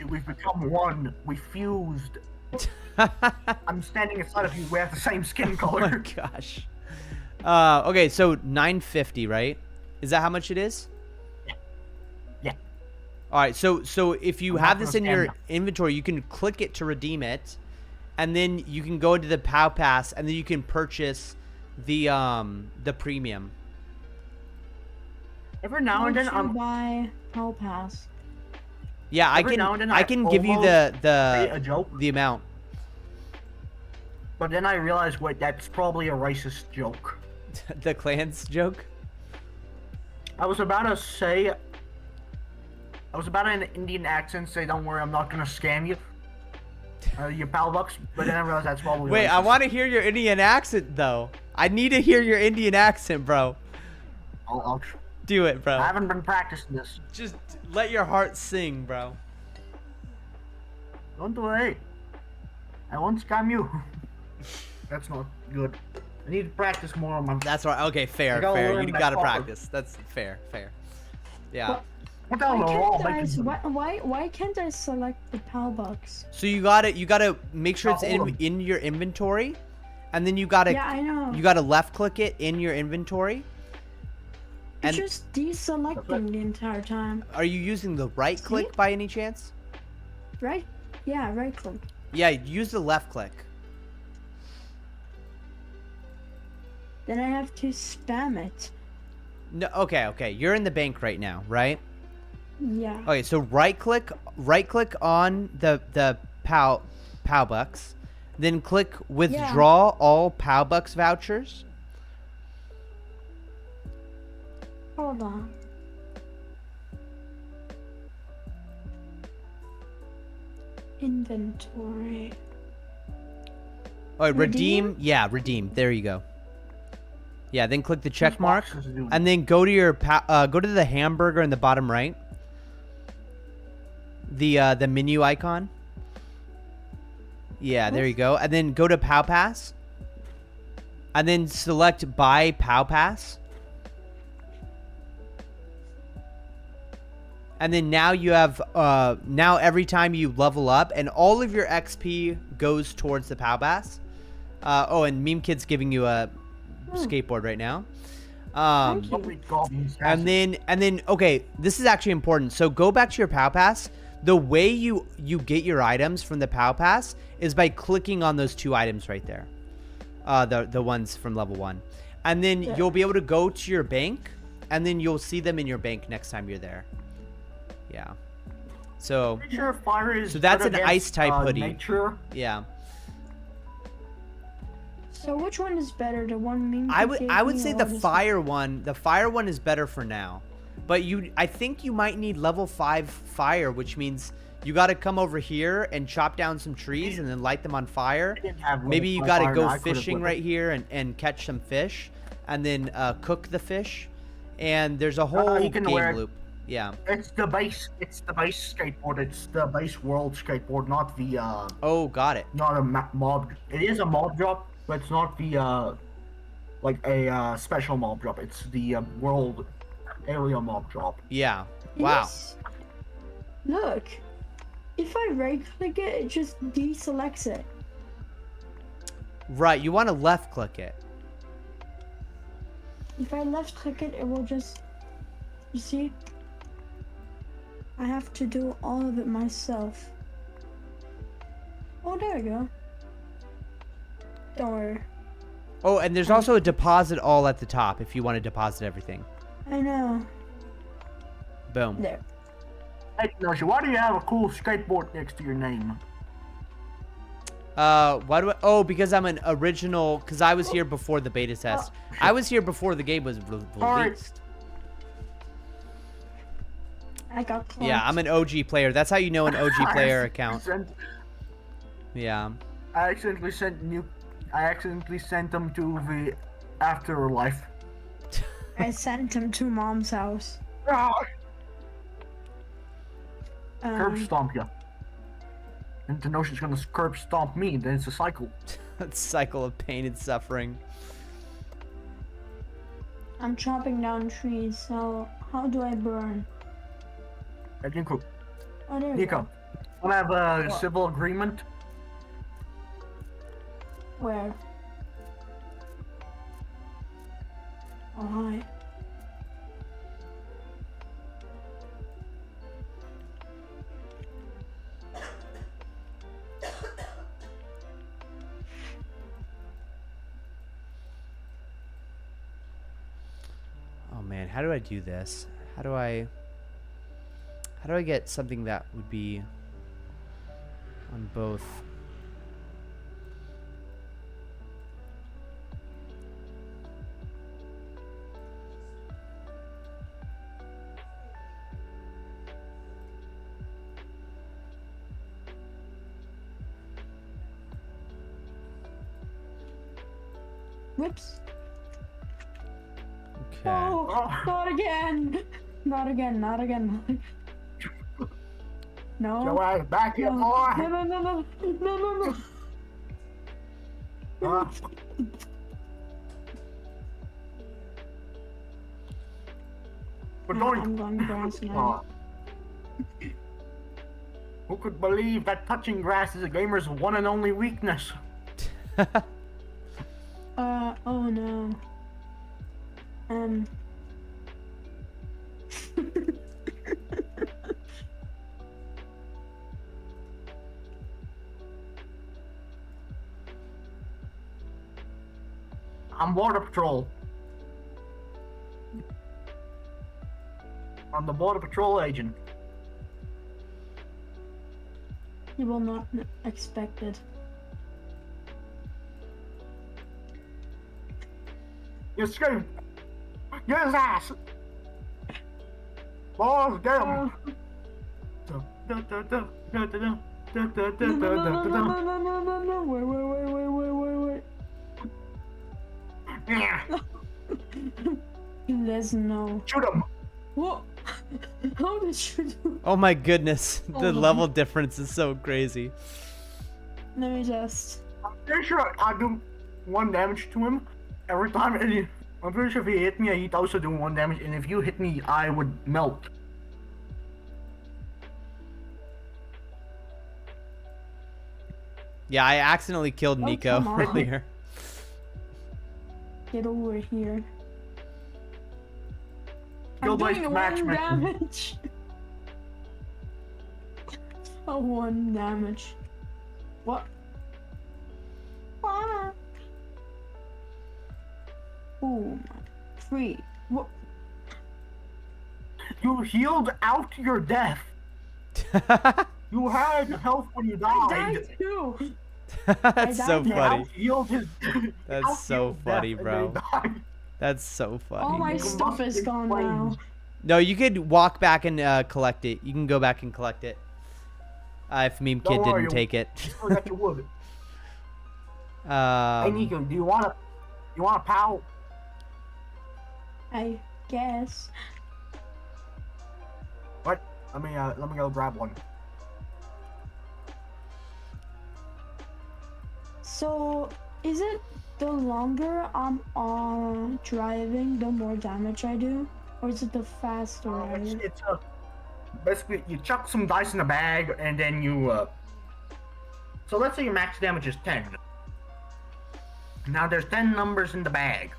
We've become one. We fused. I'm standing inside of you. We have the same skin Oh my color. gosh. Okay, so $9.50, right? Is that how much it is? Yeah. All right, so if you I'm have not this gonna in your stand inventory, you can click it to redeem it, and then you can go into the POW pass, and then you can purchase the premium. Every now and then, Why don't you I'm buy Hell Pass. Yeah, Every now and then I I can give you almost the a joke, the amount. but then I realized, wait, that's probably a racist joke. The clans joke. I was about in an Indian accent say, "Don't worry, I'm not gonna scam you, your pal bucks." But then I realized that's probably Wait, racist. I want to hear your Indian accent though. I need to hear your Indian accent, bro. I'll Do it, bro. I haven't been practicing this. Just let your heart sing, bro. Don't worry, I won't scam you. That's not good. I need to practice more on my. That's right. Okay, fair, I gotta fair. learn You that gotta proper. practice. That's fair, fair. Yeah. What the hell? Why can't I select the PAL box? So you gotta make sure it's hold 'em. in your inventory, and then you gotta Yeah, I know. you gotta left click it in your inventory. It's And just deselecting the entire time. are you using the right click by any chance? Right? Yeah, right click. Yeah, use the left click. Then I have to spam it. No, okay. You're in the bank right now, right? Yeah. Okay, so right click on the POW bucks, then click withdraw all POW bucks vouchers. Hold on. Inventory. Oh, redeem? Redeem? Yeah, redeem. There you go. Yeah, then click the check mark, boxes do- and then go to your go to the hamburger in the bottom right. The menu icon. Yeah, there you go. And then go to POW Pass. And then select Buy POW Pass. And then now you have, now every time you level up, and all of your XP goes towards the POW Bass. Oh, and Meme Kid's giving you a skateboard right now. Thank you. And then, okay, this is actually important. So go back to your POW Pass. The way you get your items from the POW Pass is by clicking on those 2 items right there. The ones from level 1. And then you'll be able to go to your bank, and then you'll see them in your bank next time you're there. Yeah. So, Sure, fire is so that's good an against, ice type hoodie. Nature. Yeah. So which one is better? The one Meme I Kid gave would me say or the this fire one. The fire one is better for now. But I think you might need level 5 fire, which means you got to come over here and chop down some trees and then light them on fire. Maybe you got to go fishing right here and catch some fish, and then cook the fish. And there's a whole you can game wear it. loop. Yeah. It's the base skateboard. It's the base world skateboard, not the Oh, got it. not a mob. It is a mob drop, but it's not the like a special mob drop. It's the world area mob drop. Yeah. Wow. Yes. Look, if I right click it, it just deselects it. Right. You want to left click it. If I left click it, it will just, you see? I have to do all of it myself. Oh, there we go. Don't worry. Oh, and there's also a deposit all at the top if you want to deposit everything. I know. Boom. There. Hey, Noshi, why do you have a cool skateboard next to your name? Why do I? Oh, because I'm an original. Because I was here before the beta test. I was here before the game was released. I got clocked. Yeah, I'm an OG player. That's how you know an OG player account. Yeah. I accidentally sent them to the afterlife. I sent him to Mom's house. Curb stomp ya. And the notion's gonna curb stomp me, then it's a cycle. A cycle of pain and suffering. I'm chopping down trees, so how do I burn? Hey, Nico. Oh, there we Nico, go. wanna have a civil agreement? Where? Oh, hi. Oh man, how do I do this? How do I get something that would be on both? Whoops. Okay. Oh, not again. Not again, not again. No. Your ass back here, No, boy! no, no, no, no, no, no, no. But No, I'm going grass now. Who could believe that touching grass is a gamer's one and only weakness? Oh no. I'm Border Patrol. I'm the Border Patrol agent. You will not expect it. You escaped! Get his ass! Boys, get him! No, no, no, no. Wait. Yeah. He doesn't know. Shoot him! What? How did you do? Oh my goodness, the Hold on. level difference is so crazy. Let me just. I'm pretty sure I do 1 damage to him every time. And I'm pretty sure if he hit me, he'd also do 1 damage. And if you hit me, I would melt. Yeah, I accidentally killed Oh, Nico come on. earlier. Get over here. I'm Skill-based doing 1 matchmaking. damage. Oh, 1 damage. What? Ah. Oh, 3. What? You healed out your death. You had health when you I died. died too. That's so died. funny. Healed his. That's so out-healed funny, death, bro. and then died. That's so funny. All my dude. stuff is gone now. No, you could walk back and collect it. You can go back and collect it. If Meme Kid Don't worry, didn't take it. You still got your wood. Hey Nico, do you want a pal? I guess. What? Let me go grab one. So, is it the longer I'm driving, the more damage I do? Or is it the faster I do? It's basically you chuck some dice in a bag and then you so let's say your max damage is 10. Now there's 10 numbers in the bag.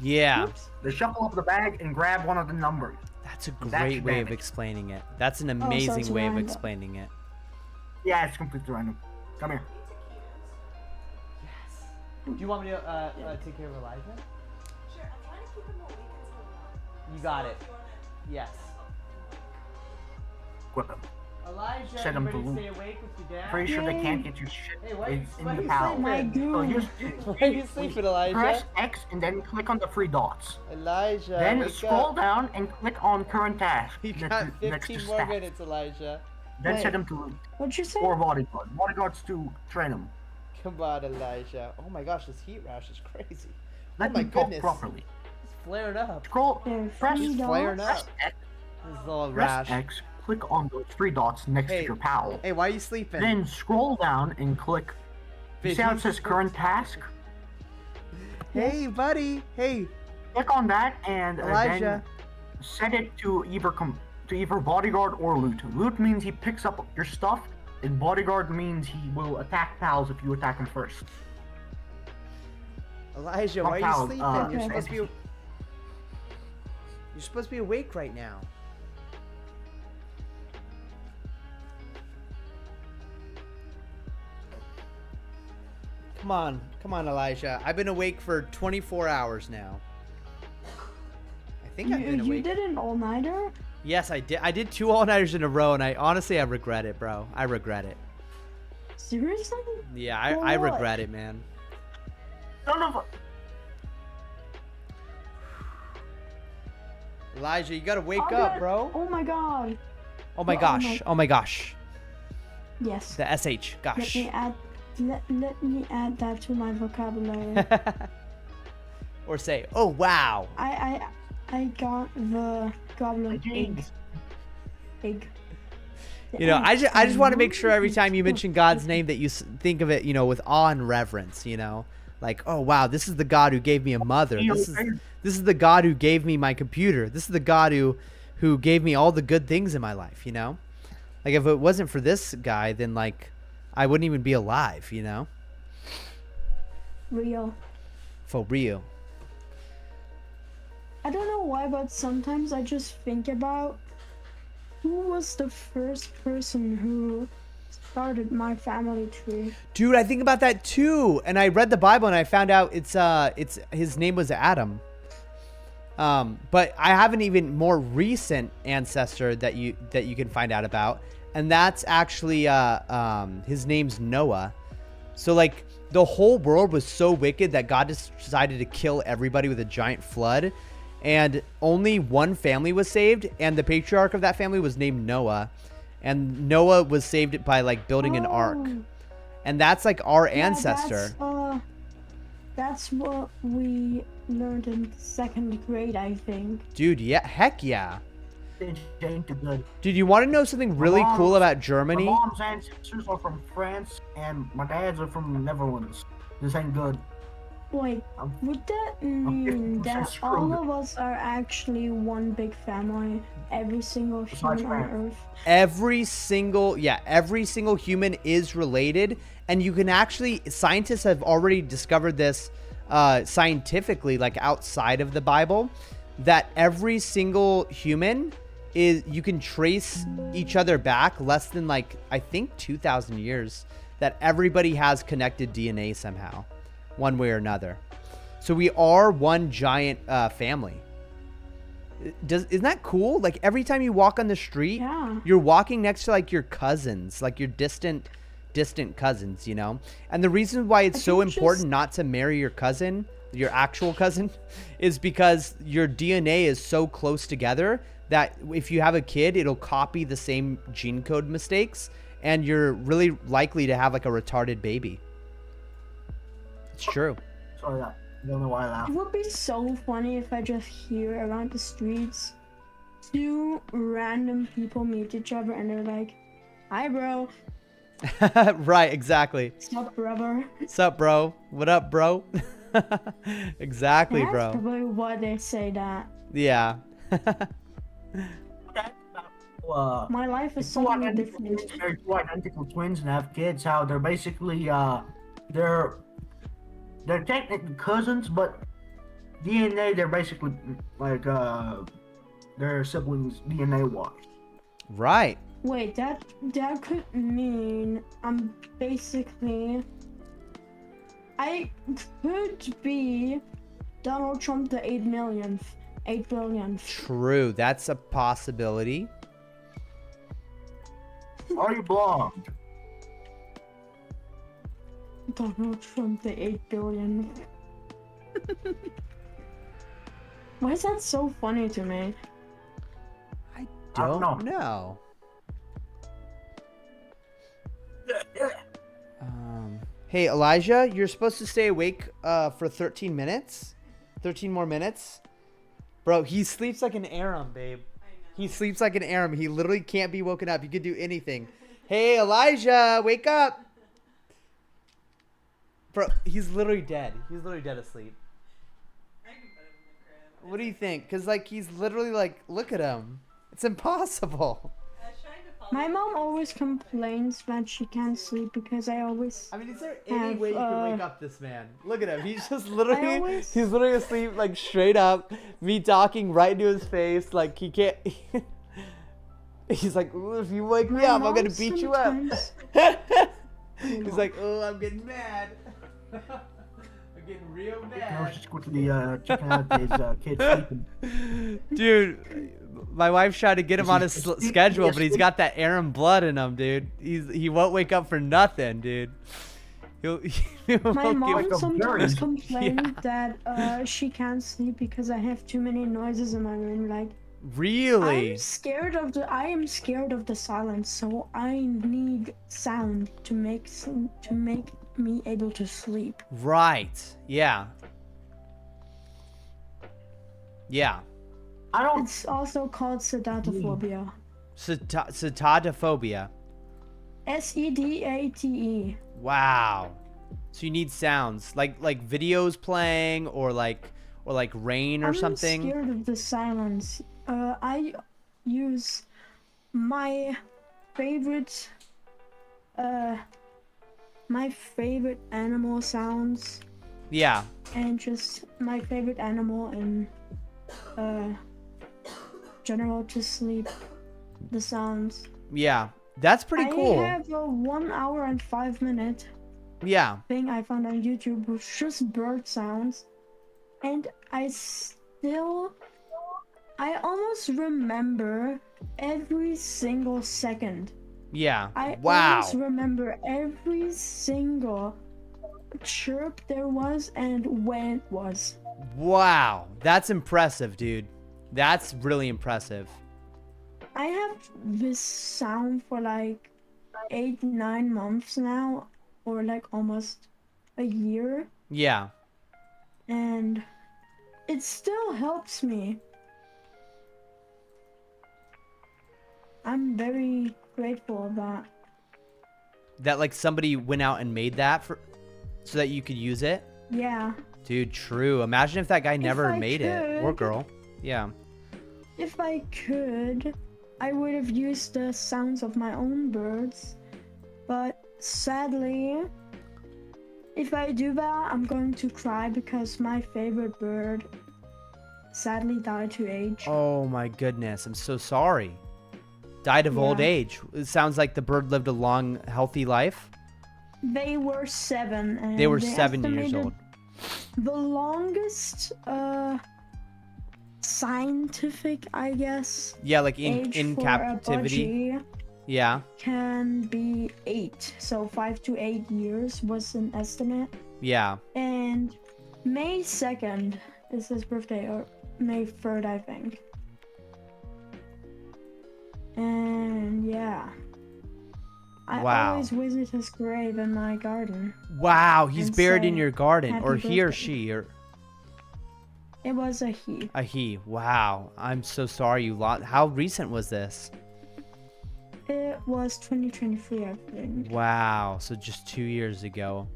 Yeah. They shuffle up the bag and grab one of the numbers. That's a That's great way of damage. explaining it. That's an so amazing it's way of random. explaining it. Yeah, it's completely random. Come here. Do you want me to take care of Elijah? Sure, I'm trying to keep him awake until 1. You got So it. if you wanna- Yes. Equip them. Elijah, Set 'em you ready to to loot. stay awake with your dad? Pretty sure they Yay. can't get you shit Hey, why you in the sleeping? pal. My So goo. Why are you sleeping, Elijah? Press X and then click on the 3 dots. Elijah, Then wake scroll up. down and click on current task. You next got to- next to 15 more stats. minutes, Elijah. Then Wait. set them to loot. What'd you say? Or bodyguard. Bodyguards to train them. Come on, Elijah. Oh my gosh, this heat rash is crazy. Let Oh my them talk goodness. properly. It's flared up. Scroll. There, Press, 3 flaring dots. up. press X. This little Press rash. X. Click on those 3 dots next Hey. to your pal. Hey, why are you sleeping? Then scroll down and click. You see how it says current task? Hey, buddy. Hey, Click on that and Elijah. then set it to either bodyguard or loot. Loot means he picks up your stuff, and bodyguard means he will attack pals if you attack him first. Elijah, Not why are you pals, sleeping? okay. You're supposed to be awake right now. Come on, Elijah. I've been awake for 24 hours now. I think I've been You awake. did an all-nighter? Yes, I did. I did 2 all-nighters in a row, and I regret it, bro. I regret it. Seriously? Yeah, For I what? regret it, man. Son of a... Elijah, you gotta wake Oh, up, God. bro. Oh my god. Oh my Oh gosh. my- Oh my gosh. Yes. The SH. Let Gosh. me add let me add that to my vocabulary. Or say, oh wow. I got the goblin egg. Egg. The You know, I egg. just want to make sure every time you mention God's name that you think of it, you know, with awe and reverence, you know? Like, oh wow, this is the God who gave me a mother. This is the God who gave me my computer. This is the God who gave me all the good things in my life, you know? Like if it wasn't for this guy, then like I wouldn't even be alive, you know? Real. For real. I don't know why, but sometimes I just think about who was the first person who started my family tree. Dude, I think about that too. And I read the Bible and I found out it's his name was Adam. But I have an even more recent ancestor that you can find out about, and that's actually his name's Noah. So like the whole world was so wicked that God just decided to kill everybody with a giant flood, and only one family was saved, and the patriarch of that family was named Noah, and Noah was saved by like building an ark. Oh. And that's like our Yeah, ancestor. That's what we learned in 2nd grade, I think. Dude, yeah, heck yeah. It ain't too good. Dude, you want to know something really mom's- cool about My Germany? mom's ancestors are from France, and my dad's are from the Netherlands. This ain't good. Wait, I'm- would that 50% mean that screwed. all of us are actually one big family? Every single Besides human on France. Earth? Every single human is related, And you can actually, scientists have already discovered this scientifically, like outside of the Bible, that every single human is, you can trace each other back less than like, I think 2,000 years, that everybody has connected DNA somehow, one way or another. So we are one giant family. Isn't that cool? Like every time you walk on the street, you're walking next to like your cousins, like your distant cousins, you know? And the reason why it's so important not to marry your cousin, your actual cousin, is because your DNA is so close together that if you have a kid, it'll copy the same gene code mistakes, and you're really likely to have like a retarded baby. It's true. Sorry, I don't know why I laughed. It would be so funny if I just hear around the streets 2 random people meet each other and they're like, "Hi, bro." Right, exactly. Sup, brother? Sup, bro? What up, bro? Exactly, That's bro. probably why they say that. Yeah. My life is two so identical different. twins, they're 2 identical twins and have kids. How they're basically they're technically cousins, but DNA they're basically like their siblings DNA wise. Right. Wait, that could mean I'm basically, I could be Donald Trump the 8 billionth. True. That's a possibility. Are you blonde? Donald Trump the 8 billion. Why is that so funny to me? I don't know. Hey, Elijah, you're supposed to stay awake for 13 minutes. 13 more minutes. Bro, he sleeps like an Aram, babe. He sleeps like an Aram. He literally can't be woken up. He could do anything. Hey, Elijah, wake up. Bro, he's literally dead. He's literally dead asleep. What do you think? Because, like, he's literally like, look at him. It's impossible. My mom always complains that she can't sleep because I always. I mean, is there any way you can wake up this man? Look at him. He's just literally, he's literally asleep, like, straight up. Me talking right into his face. Like, he can't. He's like, "Ooh, if you wake me up, I'm going to beat you up." He's like, "Oh, I'm getting mad." I'm getting real I was mad. just quickly checking out his kid sleeping. Dude, my wife's trying to get him on his schedule, but he's got that Aram blood in him, dude. He won't wake up for nothing, dude. My mom sometimes Yeah. complains that she can't sleep because I have too many noises in my room. Like, Really? I am scared of the silence, so I need sound to make me able to sleep. Right. Yeah. Yeah. It's also called sedatophobia. Sedatophobia. SEDATE. Wow. So you need sounds like videos playing or like rain or something. I'm scared of the silence. I use my favorite animal sounds. Yeah. And just my favorite animal in general to sleep. The sounds. Yeah. That's pretty cool. I have a 1 hour and 5 minute thing I found on YouTube with just bird sounds, and I almost remember every single second. Yeah. I Wow. almost remember every single chirp there was and when it was. Wow. That's impressive, dude. That's really impressive. I have this sound for like 8-9 months now, or like almost a year, Yeah. and it still helps me. I'm very grateful of that. That like somebody went out and made that so that you could use it. Yeah. Dude, true. Imagine if that guy never I made it. Or could. girl. Yeah. If I could, I would have used the sounds of my own birds, but sadly, if I do that, I'm going to cry because my favorite bird sadly died to age. Oh my goodness. I'm so sorry. Died of old Yeah. age. It sounds like the bird lived a long, healthy life. They were 7. And They were 7 years estimated old. The longest scientific, I guess, Yeah, like age in for captivity. a budgie Yeah. can be 8. So 5 to 8 years was an estimate. Yeah. And May 2nd is his birthday, or May 3rd, I think. And yeah. I Wow. always visit his grave in my garden. Wow, he's And buried in say, your garden, "Happy or he or birthday." she, or It was a he. a he. Wow, I'm so sorry you lost. How recent was this? It was 2023, I think. Wow, so just 2 years ago.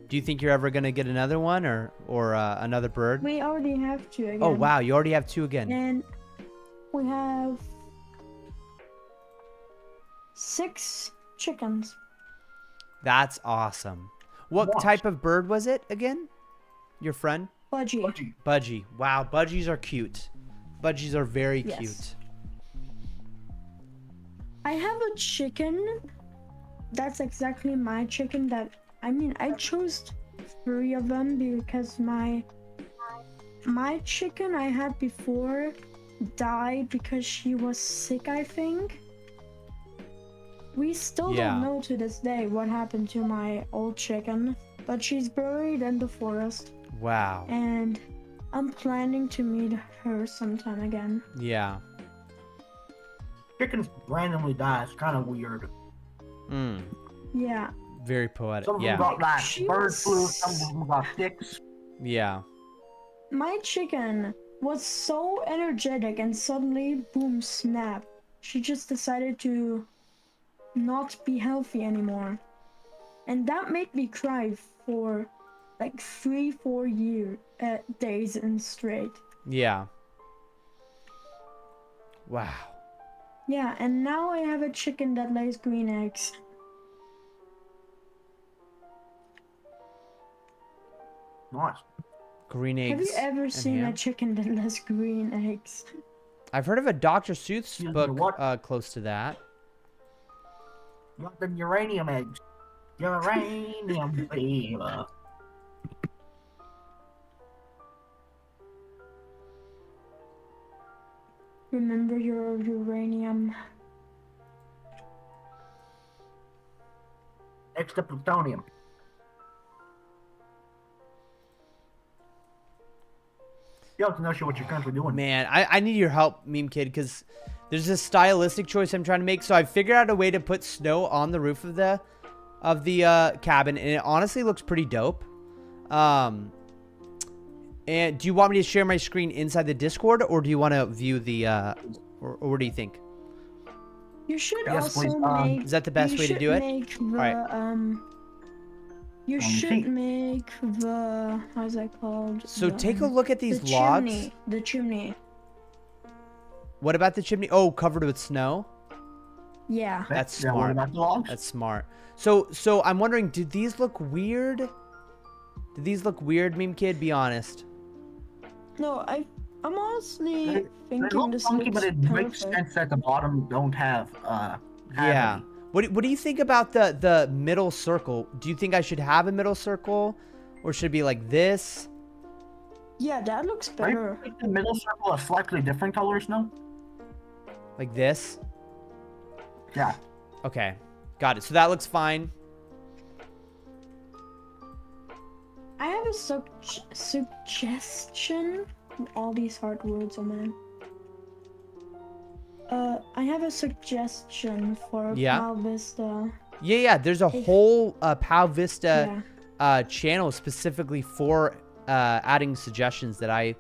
Do you think you're ever gonna get another one, or another bird? We already have 2 again. Oh wow, you already have 2 again. And we have 6 chickens. That's awesome. What What? type of bird was it again? Your friend? Budgie. Budgie. Wow, budgies are cute. Budgies are very Yes. cute. I have a chicken. That's exactly my chicken I chose 3 of them because my chicken I had before died because she was sick, I think. We still Yeah. don't know to this day what happened to my old chicken, but she's buried in the forest, Wow. and I'm planning to meet her sometime again. Yeah. Chickens randomly die. It's kind of weird. Mm. Yeah. Very poetic. Some of them Yeah. got like She bird was- flu. Some of them got ticks. Yeah. My chicken was so energetic and suddenly, boom, snap. She just decided to not be healthy anymore. And that made me cry for like 3-4 days in straight. Yeah. Wow. Yeah, and now I have a chicken that lays green eggs. Nice. Green eggs. Have you ever and seen ham. a chicken that lays green eggs? I've heard of a Dr. Seuss Excuse me, book what? close to that. Not the uranium eggs. Uranium fever. Remember your uranium. Extra plutonium. You have to know what you're currently doing. Man, I need your help, Meme Kid, because there's a stylistic choice I'm trying to make. So I figured out a way to put snow on the roof of the cabin, and it honestly looks pretty dope. And do you want me to share my screen inside the Discord, or do you want to view the or what do you think? You should Yes, also please, make. Is that the best you way to should do it? Make the, Alright. You Let me should see. make the. How's that called? So The, take a look at these the logs. Chimney, the chimney. What about the chimney? Oh, covered with snow. Yeah. That's Yeah, what smart. about the logs? That's smart. So I'm wondering, did these look weird? Did these look weird, Meme Kid? Be honest. No, I'm honestly They thinking look this funky, looks but it makes perfect. sense that the bottom don't have Yeah. gravity. What do you think about the middle circle? Do you think I should have a middle circle, or should it be like this? Yeah, that looks Right? better. Make the middle circle a slightly different colors, no? Like this? Yeah. Okay, got it. So that looks fine. I have a suggestion. All these hard words, oh man. I have a suggestion for Yeah. Cal Vista. Yeah. There's a whole POW Vista Yeah. channel specifically for adding suggestions that I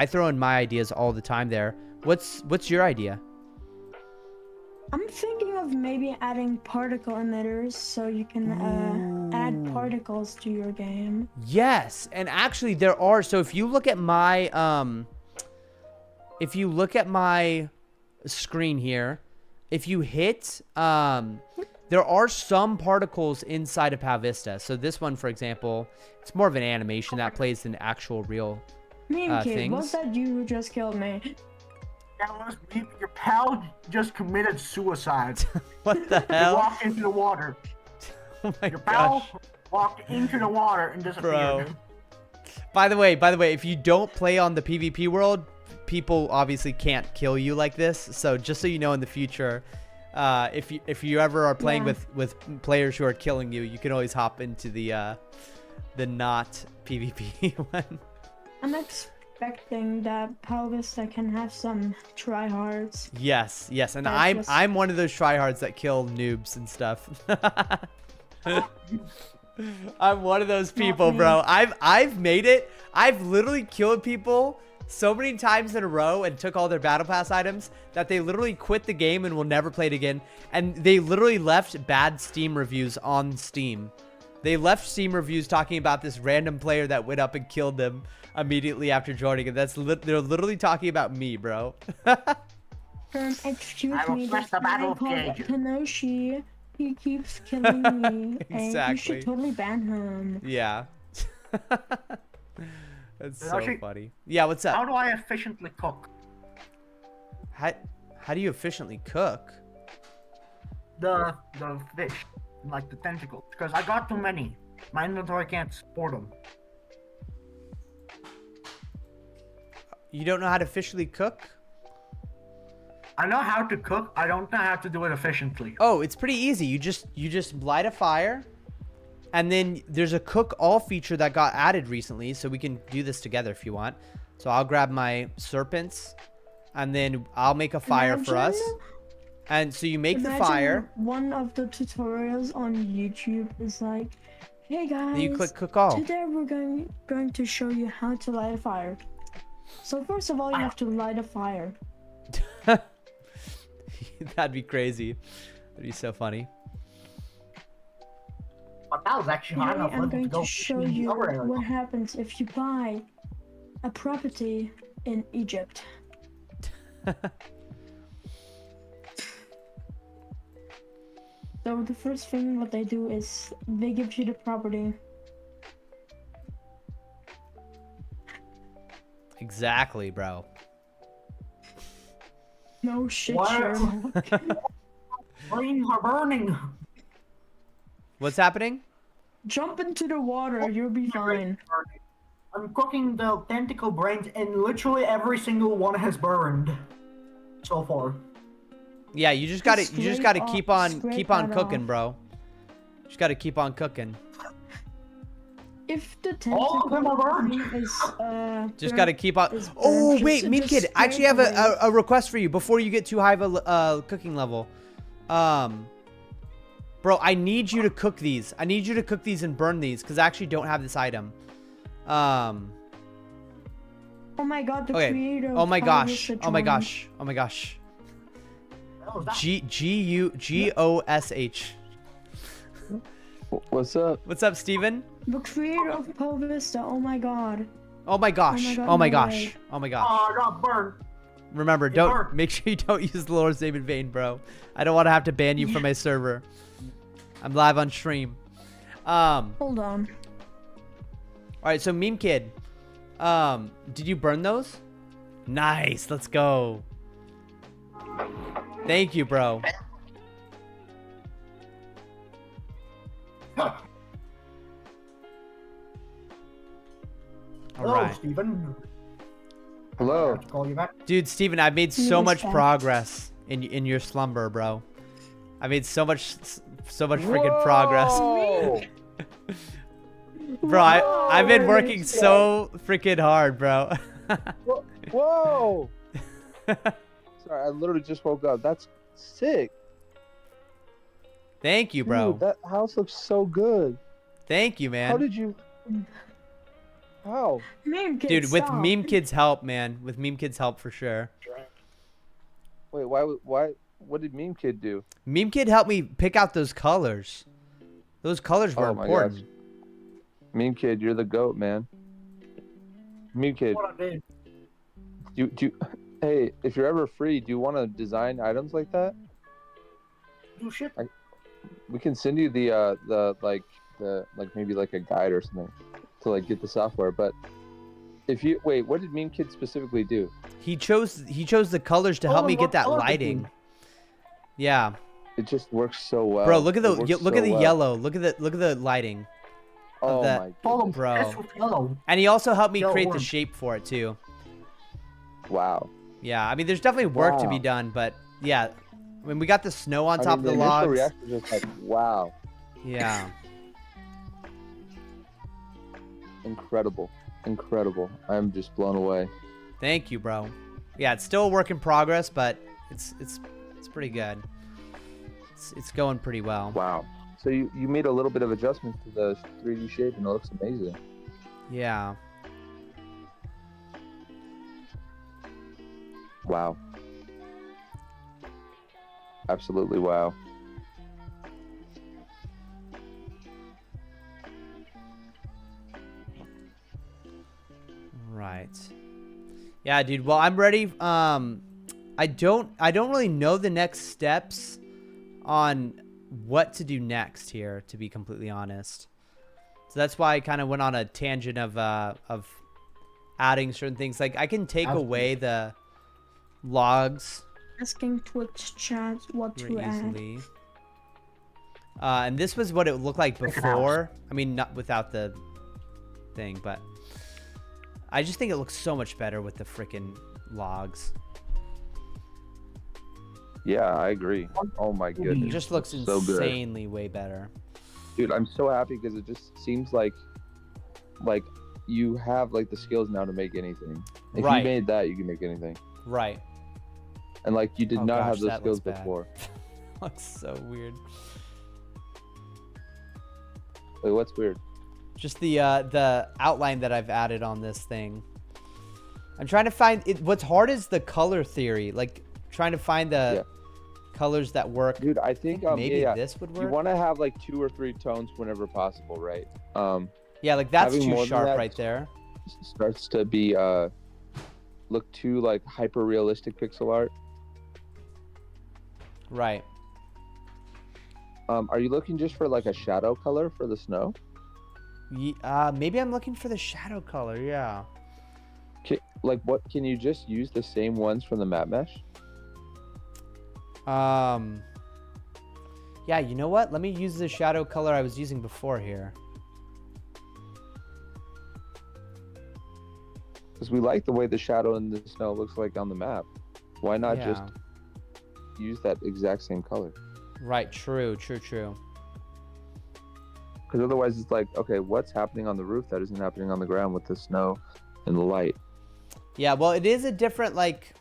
throw in my ideas all the time there. What's your idea? I'm thinking of maybe adding particle emitters so you can add particles to your game. Yes, and actually there are. So if you look at my screen here, if you hit there are some particles inside of Vista. So this one, for example, it's more of an animation that plays than actual real Kid, things. was that you who just killed me? That was me. Your pal just committed suicide. What the He hell? walked into the water. Oh my Your pal gosh. walked into the water and disappeared. Bro. By the way, if you don't play on the PvP world, people obviously can't kill you like this. So just so you know in the future, if you ever are playing with players who are killing you, you can always hop into the not PvP one. I'm expecting that Vista can have some tryhards. Yes, and That's just- I'm one of those tryhards that kill noobs and stuff. I'm one of those people, bro. I've made it. I've literally killed people so many times in a row and took all their battle pass items that they literally quit the game and will never play it again. And they literally left bad Steam reviews on Steam. They left Steam reviews talking about this random player that went up and killed them immediately after joining. And they're literally talking about me, bro. Excuse I will me, press this the guy battle called gauge. Kenoshi, he keeps killing me. And you Exactly. should totally ban him. Yeah. That's so Actually, funny. Yeah, what's How up? do I efficiently cook? How do you efficiently cook? The fish, like the tentacles, because I got too many. My inventory can't support them. You don't know how to officially cook? I know how to cook. I don't know how to do it efficiently. Oh, it's pretty easy. You just light a fire, and then there's a cook all feature that got added recently, so we can do this together if you want. So I'll grab my serpents, and then I'll make a fire for us. And so you make the fire. One of the tutorials on YouTube is like, hey guys, Then you click cook all. today we're going to show you how to light a fire. So first of all, you have to light a fire. That'd be crazy. That'd be so funny. But that was actually hard Today enough I'm for them going go to show in the you other area. what happens if you buy a property in Egypt. So the first thing what they do is they give you the property. Exactly, bro. No shit, What? Sherlock. Brains are burning. What's happening? Jump into the water, you'll be fine. I'm cooking the tentacle brains, and literally every single one has burned so far. Yeah, you just gotta Scrape keep off- on scrape that cooking, off. bro. Just gotta keep on cooking. If the All of them are burned. tentacle is Just burnt- gotta keep on. is Oh burnt, wait, just- Meme just Kid, I actually have scrape away. a request for you before you get too high of a cooking level. Bro, I need you to cook these. I need you to cook these and burn these because I actually don't have this item. Oh my god, the Okay. creator. Oh my of gosh. Harvest Oh my joined. gosh. Oh my gosh. What was that? G-O-S-H. What's up? What's up, Steven? The creator of Poe Vista. Oh my god. Oh my gosh. God, Oh my no gosh. way. Oh my gosh. Oh, I got burned. Remember, It don't worked. make sure you don't use the Lord's name in vain, bro. I don't want to have to ban you from my server. I'm live on stream. Hold on. All right, so Meme Kid, did you burn those? Nice. Let's go. Thank you, bro. All Hello, right. Steven. Hello. Call you back. Dude, Steven, I've made so Yes, much Dad. progress in your slumber, bro. I made so much freaking progress. Whoa! Bro, I've been working so freaking hard, bro. Whoa! Sorry, I literally just woke up. That's sick. Thank you, bro. Dude, that house looks so good. Thank you, man. How did you? How? Meme Kid, Dude, with stop. Meme Kid's help, man. With Meme Kid's help for sure. Wait, why? What did Meme Kid do? Meme Kid helped me pick out those colors. Those colors were Oh my important. gosh. Meme Kid, you're the goat, man. Meme Kid, What I did. do you, hey, if you're ever free, do you want to design items like that? Do shit. We can send you the maybe like a guide or something to like get the software. But if you wait, what did Meme Kid specifically do? He chose the colors to help me get that lighting. Yeah. It just works so well. Bro, look at the yellow. Look at the lighting. Oh my god. Bro. And he also helped me create the shape for it too. Wow. Yeah, I mean there's definitely work to be done, but yeah. When we got the snow on top of the logs. The reaction was just like, wow. Yeah. Incredible. I'm just blown away. Thank you, bro. Yeah, it's still a work in progress, but it's pretty good. It's going pretty well. Wow. So you made a little bit of adjustments to the 3D shape and it looks amazing. Yeah. Wow. Absolutely wow. Right. Yeah, dude. Well, I'm ready. I don't really know the next steps on what to do next here, to be completely honest. So that's why I kind of went on a tangent of adding certain things. Like I can take away the logs. Asking Twitch chat what to add. And this was what it looked like before. I mean, not without the thing, but I just think it looks so much better with the freaking logs. Yeah, I agree. Oh my goodness. It just looks insanely way better. Dude, I'm so happy because it just seems like you have like the skills now to make anything. If you made that, you can make anything. Right. And like you did not have those skills before. Looks so weird. Wait, what's weird? Just the outline that I've added on this thing. I'm trying to find it. What's hard is the color theory. Like trying to find the colors that work. Dude, I think maybe this would work. You want to have like 2 or 3 tones whenever possible, right? Yeah, like that's too sharp right there. Starts to be look too like hyper realistic pixel art. Right. Are you looking just for like a shadow color for the snow? Maybe I'm looking for the shadow color. Yeah. Like what? Can you just use the same ones from the map mesh? Yeah, you know what? Let me use the shadow color I was using before here. Because we like the way the shadow in the snow looks like on the map. Why not just use that exact same color? Right, true. Because otherwise it's like, okay, what's happening on the roof that isn't happening on the ground with the snow and the light? Yeah, well, it is a different, like,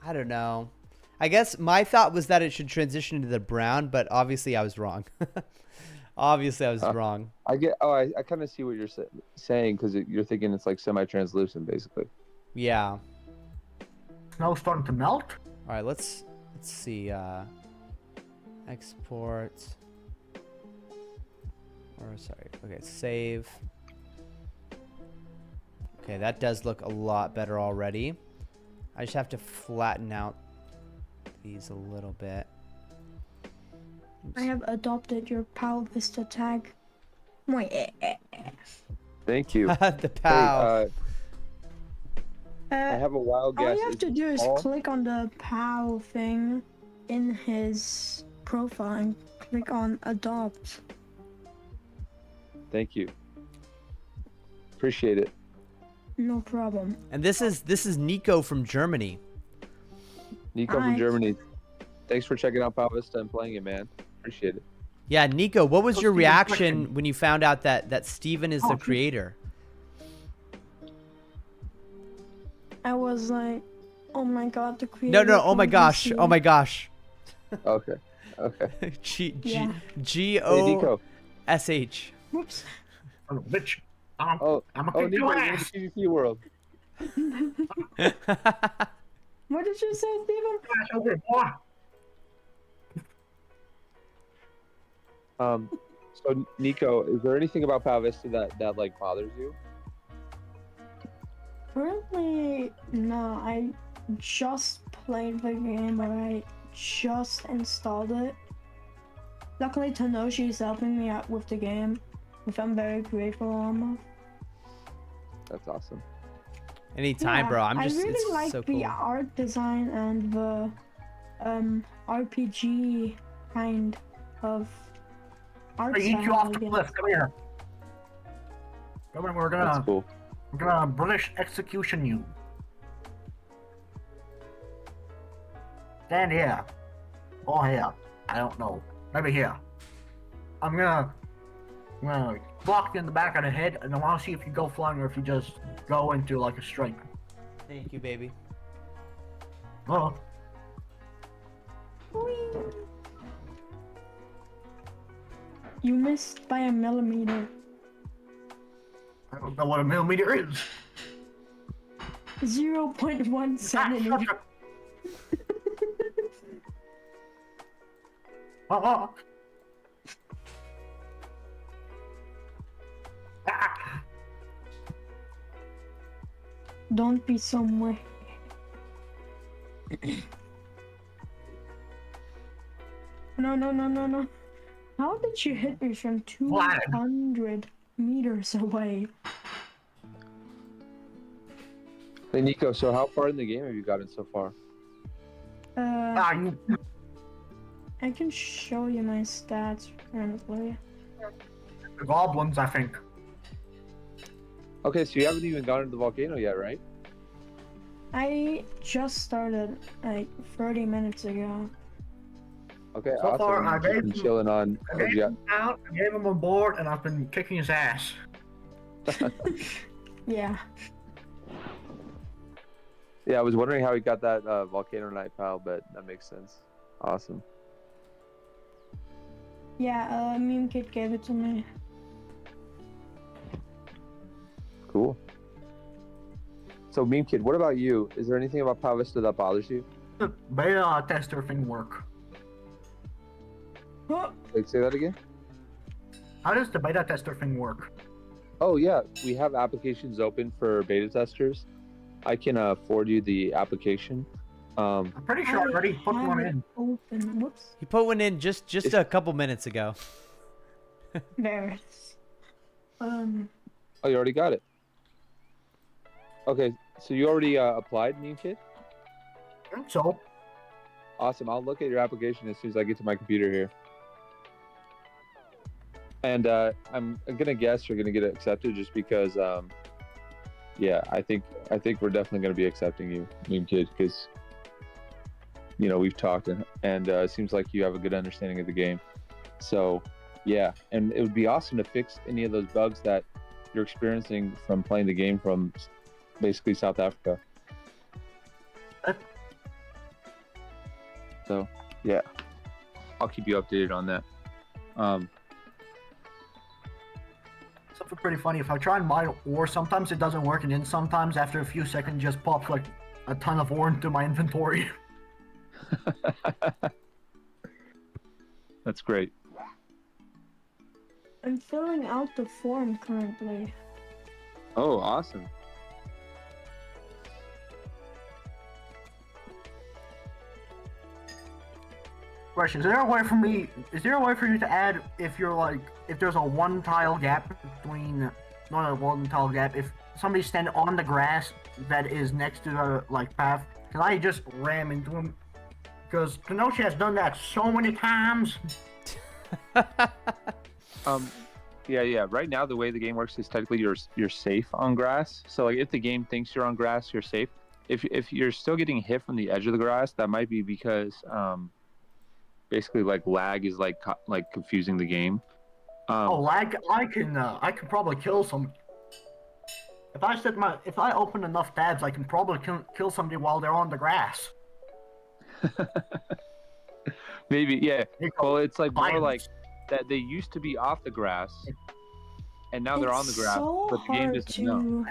I don't know. I guess my thought was that it should transition to the brown, but obviously I was wrong. Obviously I was wrong. I kind of see what you're saying, because you're thinking it's like semi-translucent, basically. Yeah. Snow's starting to melt? All right, let's see. Export. Or sorry. Okay, save. Okay, that does look a lot better already. I just have to flatten out these a little bit. Oops. I have adopted your PAL Vista tag. Thank you. The PAL. I have a wild guess. All you have to do is click on the PAL thing in his profile and click on adopt. Thank you. Appreciate it. No problem. And this is Nico from Germany. Nico from Germany. Thanks for checking out PAL Vista and playing it, man. Appreciate it. Yeah, Nico, what was your reaction when you found out that Steven is the creator? I was like, oh my god, the creator. No, oh my gosh. Oh my gosh. Okay. G-O-S-H. Whoops. Oh, bitch. I'm Nico, a you're in the PvP world. What did you say, Steven? So Nico, is there anything about PAL Vista that like bothers you? Currently, no. I just played the game, or I just installed it. Luckily, Tanoshi is helping me out with the game, which I'm very grateful of. That's awesome. Anytime, Yeah, bro. I'm just. I really it's like so the cool. art design and the RPG kind of art I eat you style, off I the guess. cliff. Come here. Come here. We're That's gonna cool. British execution you. Stand here. Or here. I don't know. Maybe here. I'm gonna block you in the back of the head, and I want to see if you go flying or if you just go into like a straight. Thank you, baby. Oh. You missed by a millimeter. I don't know what a millimeter is. 0.1 centimeter. Ah. Ah. Don't be somewhere. No. How did you hit me from 200 meters away? Hey Nico, so how far in the game have you gotten so far? I can show you my stats currently. The goblins, I think. Okay, so you haven't even gone into the volcano yet, right? I just started like 30 minutes ago. Okay, So awesome. far, I've just been chilling on. I gave him out, I gave him a board, and I've been kicking his ass. Yeah. Yeah, I was wondering how he got that volcano night pal, but that makes sense. Awesome. Yeah, Meme Kid gave it to me. Cool. So, Meme Kid, what about you? Is there anything about Pal Vista that bothers you? The beta tester thing work. What? Like, say that again? How does the beta tester thing work? Oh, yeah. We have applications open for beta testers. I can forward you the application. I'm pretty sure I already put one in. Open. Whoops. He put one in just a couple minutes ago. There. Oh, you already got it. Okay, so you already applied, Meme Kid? I think so. Awesome. I'll look at your application as soon as I get to my computer here. And I'm gonna guess you're gonna get it accepted just because, yeah, I think we're definitely gonna be accepting you, Meme Kid, because you know we've talked and it seems like you have a good understanding of the game. So, yeah, and it would be awesome to fix any of those bugs that you're experiencing from playing the game from basically South Africa. So, yeah, I'll keep you updated on that. Something pretty funny. If I try and mine ore, sometimes it doesn't work, and then sometimes after a few seconds, just pops like a ton of ore into my inventory. That's great. I'm filling out the form currently. Oh, awesome. Question: Is there a way for me? Is there a way for you to add if you're like if there's a one tile gap between not a one tile gap if somebody's standing on the grass that is next to the like path? Can I just ram into him? Because Kenosha has done that so many times. Yeah. Right now, the way the game works is technically you're safe on grass. So like, if the game thinks you're on grass, you're safe. If you're still getting hit from the edge of the grass, that might be because basically like lag is like confusing the game. Lag! I can probably kill some. If I open enough tabs, I can probably kill somebody while they're on the grass. Maybe, yeah. Well, it's like more Violence. like that they used to be off the grass, and now they're on the grass, so but the game hard doesn't know.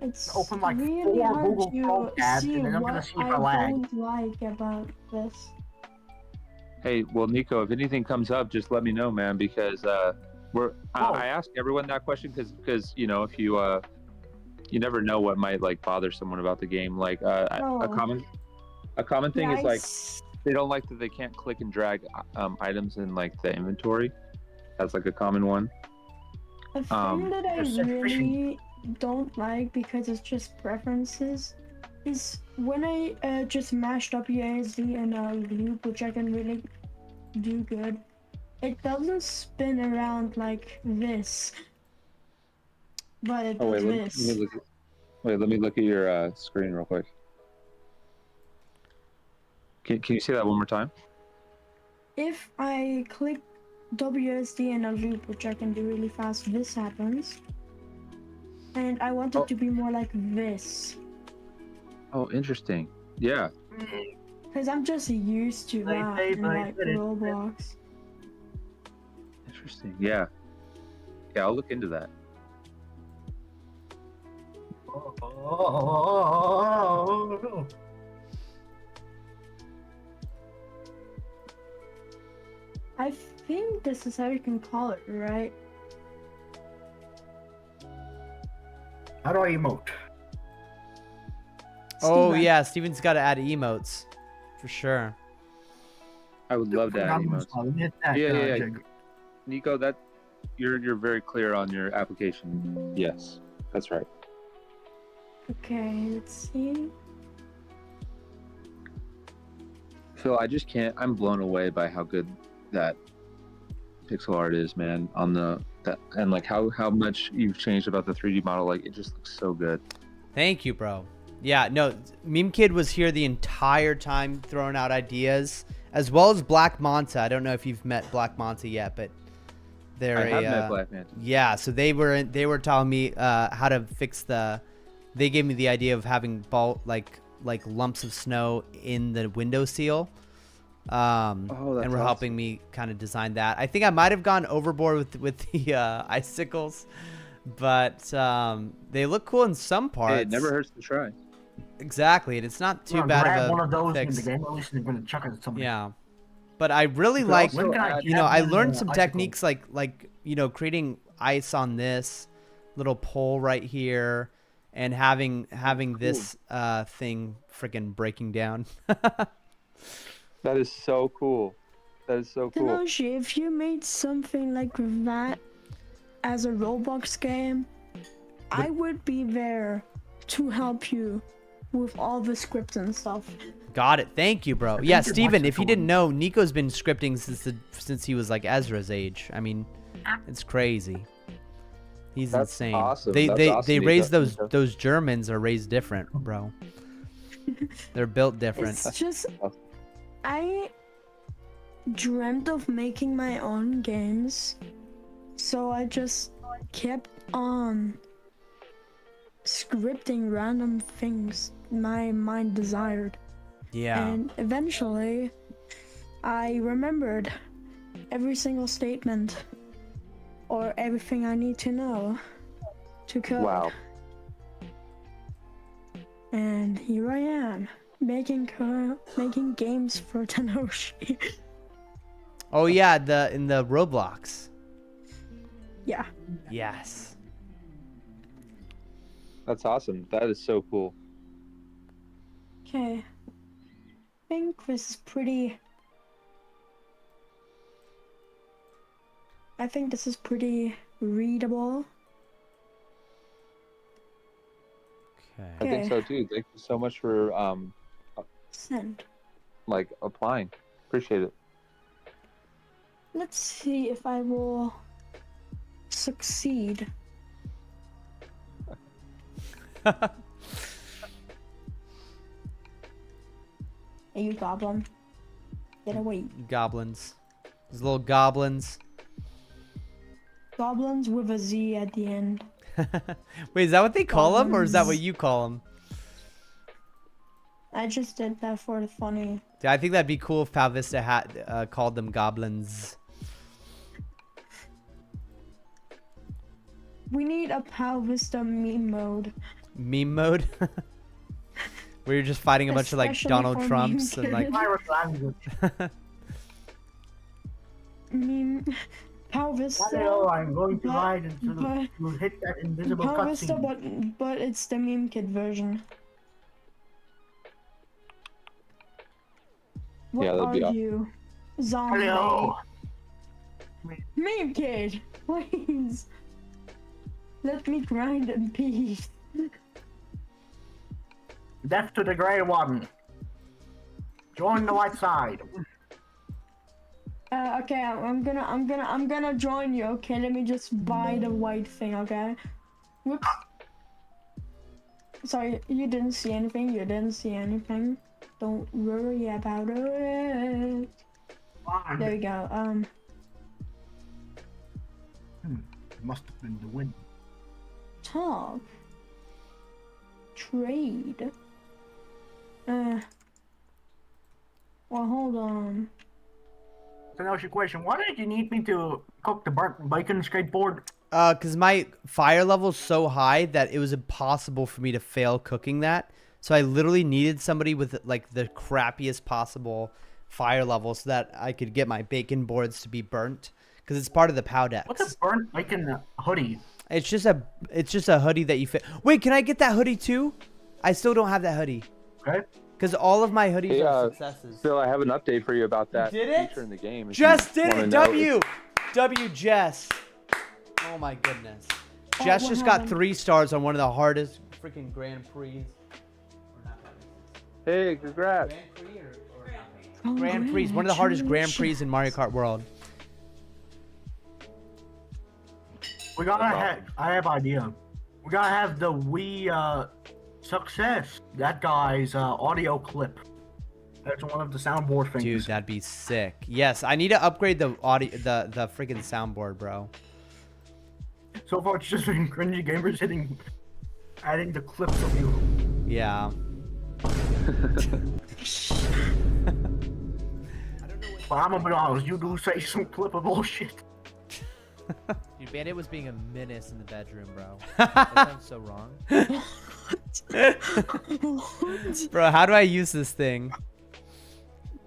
It's Open like really 4 hard Google Chrome to tabs, see and then I'm gonna what see if I I lag. don't like about this. Hey, well, Nico, if anything comes up, just let me know, man, because I ask everyone that question because you know if you never know what might like bother someone about the game. Like a common thing is like They don't like that they can't click and drag items in like the inventory. That's like a common one. A thing that I Just really don't like, because it's just preferences, is when I just mash WASD in a loop, which I can really do good. It doesn't spin around like this, but it does this. Let me look at your screen real quick. Can you say that one more time? If I click WSD in a loop, which I can do really fast, this happens. And I want it to be more like this. Oh, interesting. Yeah. Because I'm just used to that in like Roblox. Interesting. Yeah. Yeah, I'll look into that. I think this is how you can call it, right? How do I emote? Oh Steven. yeah, Steven's got to add emotes, for sure. I would love to add emotes. Yeah. Nico, that you're very clear on your application. Yes, that's right. Okay, let's see. Phil, I just can't. I'm blown away by how good that pixel art is, man. On that and like how much you've changed about the 3D model. Like it just looks so good. Thank you, bro. Yeah, no, Meme Kid was here the entire time throwing out ideas, as well as Black Manta. I don't know if you've met Black Manta yet, but they're I have met Black Manta. Yeah, so they were telling me how to fix the. They gave me the idea of having like lumps of snow in the window seal. And were helping me kind of design that. I think I might have gone overboard with the icicles, but they look cool in some parts. Hey, it never hurts to try. Exactly, and it's not too bad of a one of those fix. in the game. At least they're gonna chuck it at somebody. Yeah, but I really like, I learned some icicles? techniques like creating ice on this little pole right here, and having this thing freaking breaking down. That is so cool. That is so cool. Tenoshi, if you made something like that as a Roblox game, I would be there to help you with all the scripts and stuff. Got it. Thank you, bro. Yeah, Steven, if you didn't know, Nico's been scripting since he was like Ezra's age. I mean, it's crazy. He's insane. Awesome. They raised those Germans are raised different, bro. They're built different. It's just, I dreamt of making my own games, so I just kept on scripting random things my mind desired. Yeah. And eventually, I remembered every single statement or everything I need to know to code. Wow. And here I am, making games for Tenoshi. Oh yeah, in the Roblox. Yeah. Yes. That's awesome. That is so cool. Okay. I think this is pretty... I think this is pretty readable. Okay. I think so too. Thank you so much for Send. like applying. Appreciate it. Let's see if I will succeed. Hey, you goblin. Get away. Goblins. These little goblins. Goblins with a Z at the end. Wait, is that what they call them, or is that what you call them? I just did that for the funny. Dude, I think that'd be cool if Pal Vista had called them goblins. We need a Pal Vista meme mode. Meme mode? Where you're just fighting a bunch of like Especially Donald for Trumps meme and like... Pirate language. Meme. Pal Vista. Hello, I'm going to but- hide until but- you hit that invisible Pal Vista, cutscene. but it's the meme kid version. What that'd are be awesome. you? Zombie. Hello. Meme kid, please. Let me grind in peace. Death to the gray one. Join the white side. Okay, I'm gonna join you. Okay, let me just buy the white thing. Okay. Whoops. Sorry, you didn't see anything. You didn't see anything. Don't worry about it. There we go. Must have been the wind. Talk. Trade. Well, hold on. So now your question, why did you need me to cook the burnt bacon skateboard? Cause my fire level's so high that it was impossible for me to fail cooking that. So I literally needed somebody with like the crappiest possible fire level so that I could get my bacon boards to be burnt. Cause it's part of the POW decks. What's a burnt bacon hoodie? It's just a hoodie that you fit. Wait, can I get that hoodie too? I still don't have that hoodie. Okay. Cause all of my hoodies Hey, are successes. Phil, I have an update for you about that Did it? feature in the game. if Jess you did wanna it. know. W Jess. Oh my goodness. Oh, Jess what just got happened? 3 stars on one of the hardest freaking Grand Prix. Hey, congrats. Oh, Grand Prix, one of the hardest Grand Prix in Mario Kart World. We gotta have. I have idea. We gotta have the Wii success. That guy's audio clip. That's one of the soundboard things. Dude, that'd be sick. Yes, I need to upgrade the audio, the freaking soundboard, bro. So far, it's just been cringy gamers adding the clips of you. Yeah. But I'm gonna be honest, you do say some clip of bullshit. Dude, Bandit was being a menace in the bedroom, bro. That sounds so wrong. Bro, how do I use this thing?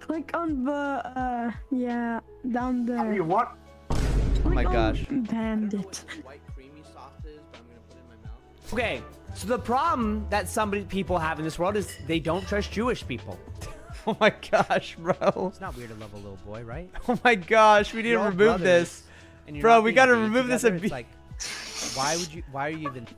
Click on the yeah, down there. You what? Oh my gosh. Bandit. White creamy sauces, but I'm gonna put it in my mouth. Okay, so the problem that people have in this world is they don't trust Jewish people. Oh my gosh, bro. It's not weird to love a little boy, right? Oh my gosh, we need to You're all remove brothers, this. and you're Bro, not we being gotta gay remove this together. and It's like, why are you even?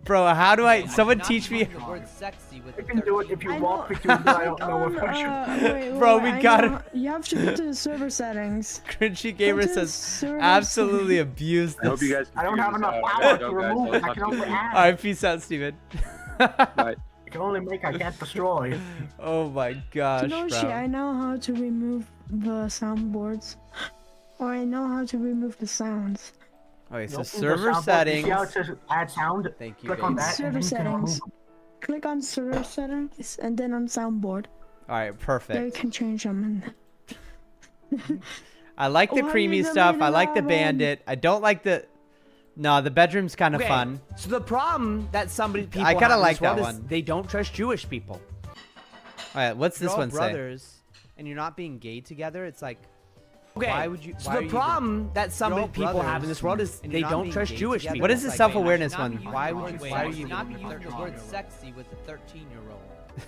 Bro, how do I? I'm Someone not teach me. using the word sexy with You the can do it 13. if you I walk know- between the I don't know Click if on, I should. wait, Bro, wait, we I gotta- know- You have to go to the server settings. Cringy Gamer Go to says server absolutely settings. abused I hope you this. guys can I don't figure have this enough out. power Gotta to go, guys. remove I'll it. I talk can to you only soon. add. Alright, peace out, Steven. Bye. I can only make, I can't destroy. Oh my gosh, Tinoshi, bro. I know how to remove the soundboards. Or I know how to remove the sounds. Okay, so Open the server soundboard. settings. You see how it says add sound? Thank you, Click on babe. that. Server and then you can remove settings. Click on server settings and then on soundboard. Alright, There you perfect. can change them. I like the Why creamy you stuff. I deleted like the that one? bandit. I don't like the. No, the bedroom's kind of fun. So the problem that people I kinda have in like this world that is one. they don't trust Jewish people. Alright, what's You're this all one say? brothers, and you're not being gay together. It's like, Okay. why would you? So why the are you problem that You're all people have in brothers, this world is and they you're not don't being trust gay Jewish together. people. What is the It's self-awareness not one? be Why using would the you- word- why would you you not be even using the start word talking sexy with the 13-year-old?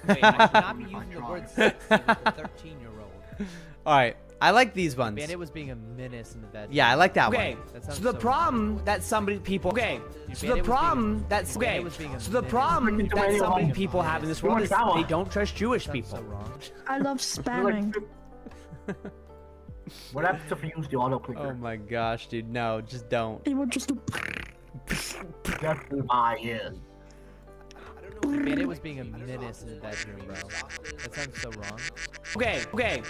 Wait, I should not be using the word sexy with the 13-year-old. Alright, I like these ones. Bandit was being a menace in the bedroom. Yeah, I like that Okay, one. That so sounds the so problem that people okay, so the problem that okay, so the problem that people have in this world is they don't trust Jewish Sounds people. so wrong. I love spamming. What happens if you use the auto clicker? Oh my gosh, dude. No, just don't. It would just do. That's my ears. Bandit was being a menace in the bedroom, bro. That sounds so wrong. Okay. What the hell?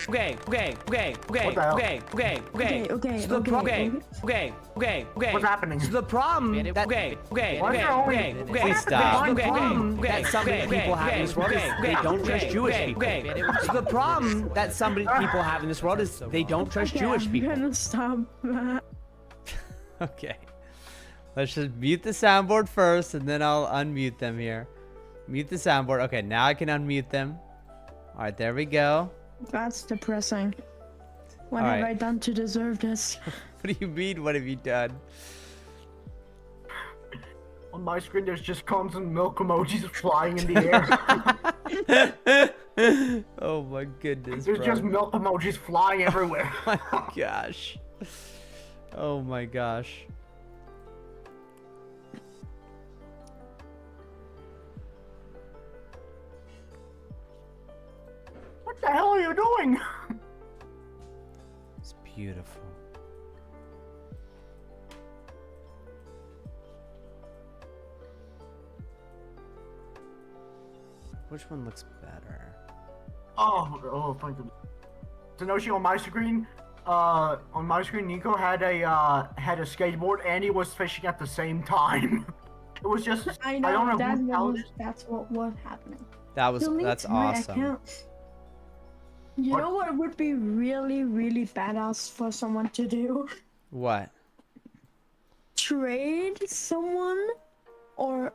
Okay. So the What's happening? So the problem Bandit that was Why is there only- Please stop. So the problem that people have in this world is they don't trust Jewish people. So the problem that people have in this world is they don't trust Okay, Jewish I'm people. gonna stop that. Okay. Let's just mute the soundboard first, and then I'll unmute them here. Mute the soundboard. Okay, now I can unmute them. All right, there we go. That's depressing. What All have right. I done to deserve this? What do you mean? What have you done? On my screen, there's just constant milk emojis flying in the air. Oh my goodness, There's bro. just milk emojis flying everywhere. Oh my gosh. Oh my gosh. What the hell are you doing? It's beautiful. Which one looks better? Oh, thank you. To know she on my screen, Nico had a skateboard and he was fishing at the same time. It was just I know, don't know that's what was happening. That's awesome. Account. You know what would be really, really badass for someone to do? What? Trade someone or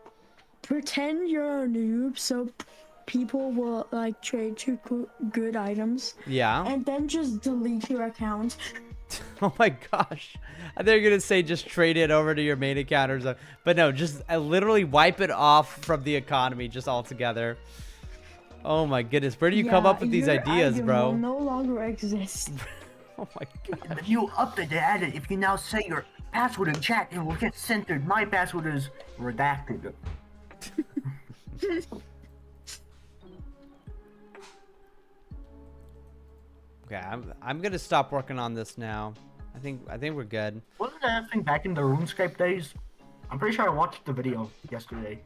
pretend you're a noob so people will like trade you good items. Yeah. And then just delete your account. Oh my gosh. They're going to say just trade it over to your main account or something. But no, just literally wipe it off from the economy just altogether. Oh my goodness. Where do you come up with these ideas, bro? Will no longer exist. Oh my god. If you update the edit, if you now say your password in chat, it will get censored. My password is redacted. Okay, I'm gonna stop working on this now. I think we're good. Wasn't that thing back in the RuneScape days? I'm pretty sure I watched the video yesterday.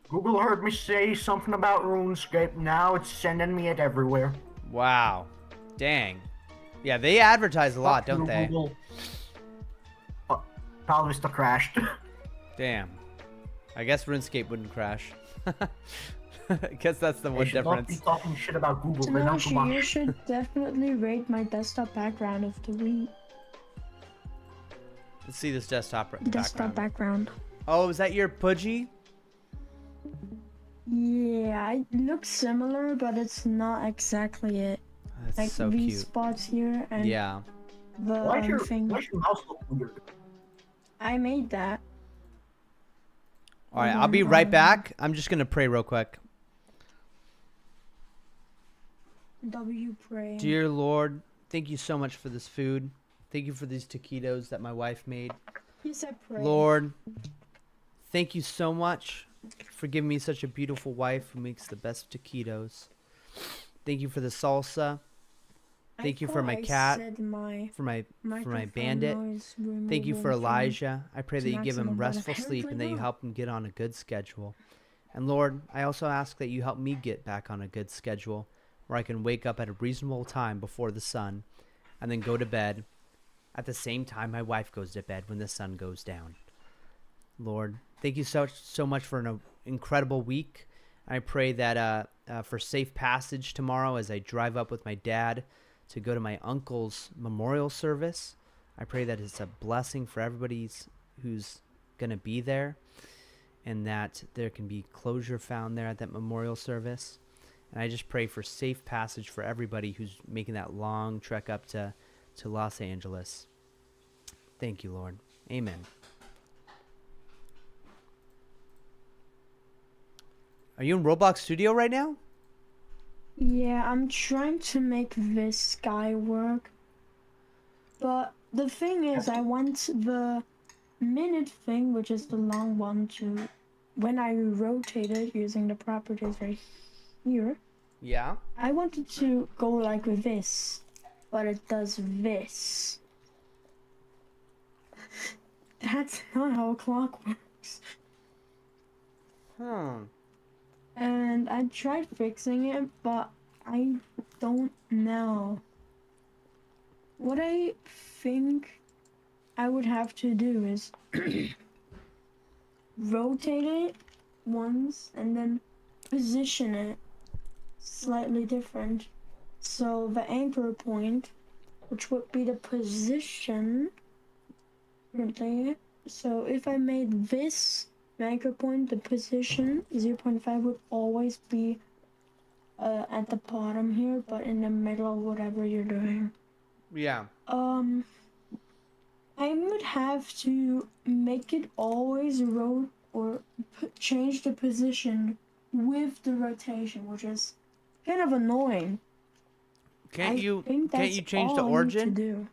Google heard me say something about RuneScape. Now it's sending me it everywhere. Wow. Dang. Yeah, they advertise a lot, don't they? Google. Probably still crashed. Damn. I guess RuneScape wouldn't crash. I guess that's the one difference. Not be talking shit about Google. Tanoshi, you should definitely rate my desktop background of the week. Let's see this desktop background. Oh, is that your Pudgy? Yeah, it looks similar, but it's not exactly it. That's like so these cute. spots here and yeah. The why's your mouse look weird? I made that. All right, I'll be right back. I'm just gonna pray real quick. W pray. Dear Lord, thank you so much for this food. Thank you for these taquitos that my wife made. He said pray. Lord, thank you so much for giving me such a beautiful wife who makes the best taquitos. Thank you for the salsa. Thank you for my cat, for my bandit. Thank you for Elijah. I pray that you give him restful sleep and that you help him get on a good schedule. And Lord, I also ask that you help me get back on a good schedule where I can wake up at a reasonable time before the sun and then go to bed at the same time my wife goes to bed when the sun goes down. Lord, thank you so much for an incredible week. I pray that for safe passage tomorrow as I drive up with my dad to go to my uncle's memorial service. I pray that it's a blessing for everybody who's going to be there and that there can be closure found there at that memorial service. And I just pray for safe passage for everybody who's making that long trek up to Los Angeles. Thank you, Lord. Amen. Are you in Roblox Studio right now? Yeah, I'm trying to make this guy work. But the thing is, I want the minute thing, which is the long one, to when I rotate it using the properties right here. Yeah. I want it to go like this, but it does this. That's not how a clock works. And I tried fixing it, but I don't know. What I think I would have to do is rotate it once and then position it slightly different. So the anchor point, which would be the position right there. So if I made this anchor point, the position 0.5 would always be at the bottom here, but in the middle of whatever you're doing. Yeah. I would have to make it always change the position with the rotation, which is kind of annoying. Can't you think that's change the all I need origin? to do.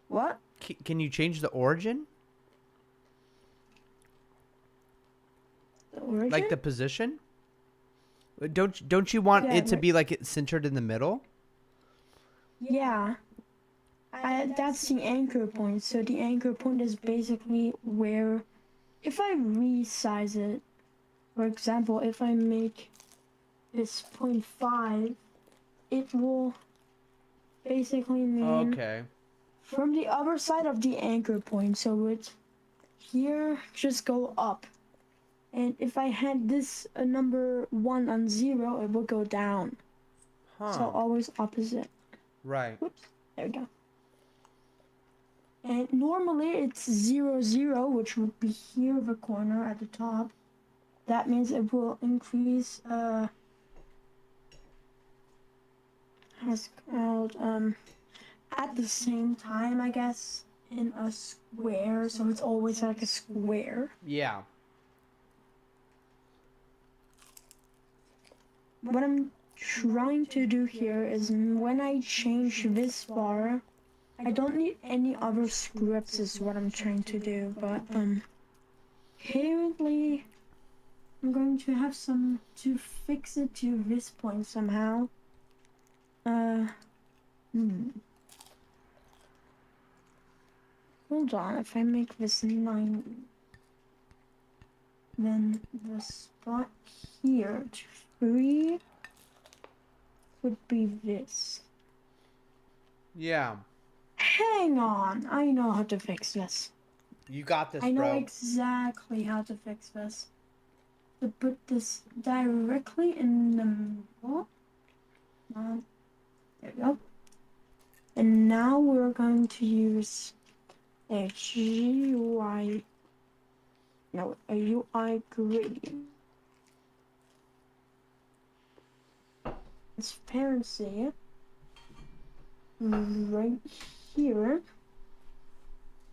What? Can you change the origin? The origin? Like the position? Don't you want Yeah, it to right. be like it's centered in the middle? Yeah. That's the anchor point. So the anchor point is basically where, if I resize it, for example, if I make this 0.5, it will basically mean Okay. from the other side of the anchor point. So it here just go up. And if I had this a number 1 on 0, it will go down. Huh. So always opposite. Right. Whoops. There we go. And normally it's 0, 0, which would be here, the corner at the top. That means it will increase, how's it called, at the same time, I guess, in a square. So it's always like a square. Yeah. What I'm trying to do here is when I change this bar, I don't need any other scripts is what I'm trying to do, but apparently I'm going to have to fix it to this point somehow. Hold on, if I make this 90, then the spot here to 3 would be this. Yeah. Hang on, I know how to fix this. You got this, I know bro. exactly how to fix this. To put this directly in the middle. There we go. And now we're going to use a UI gradient. Transparency right here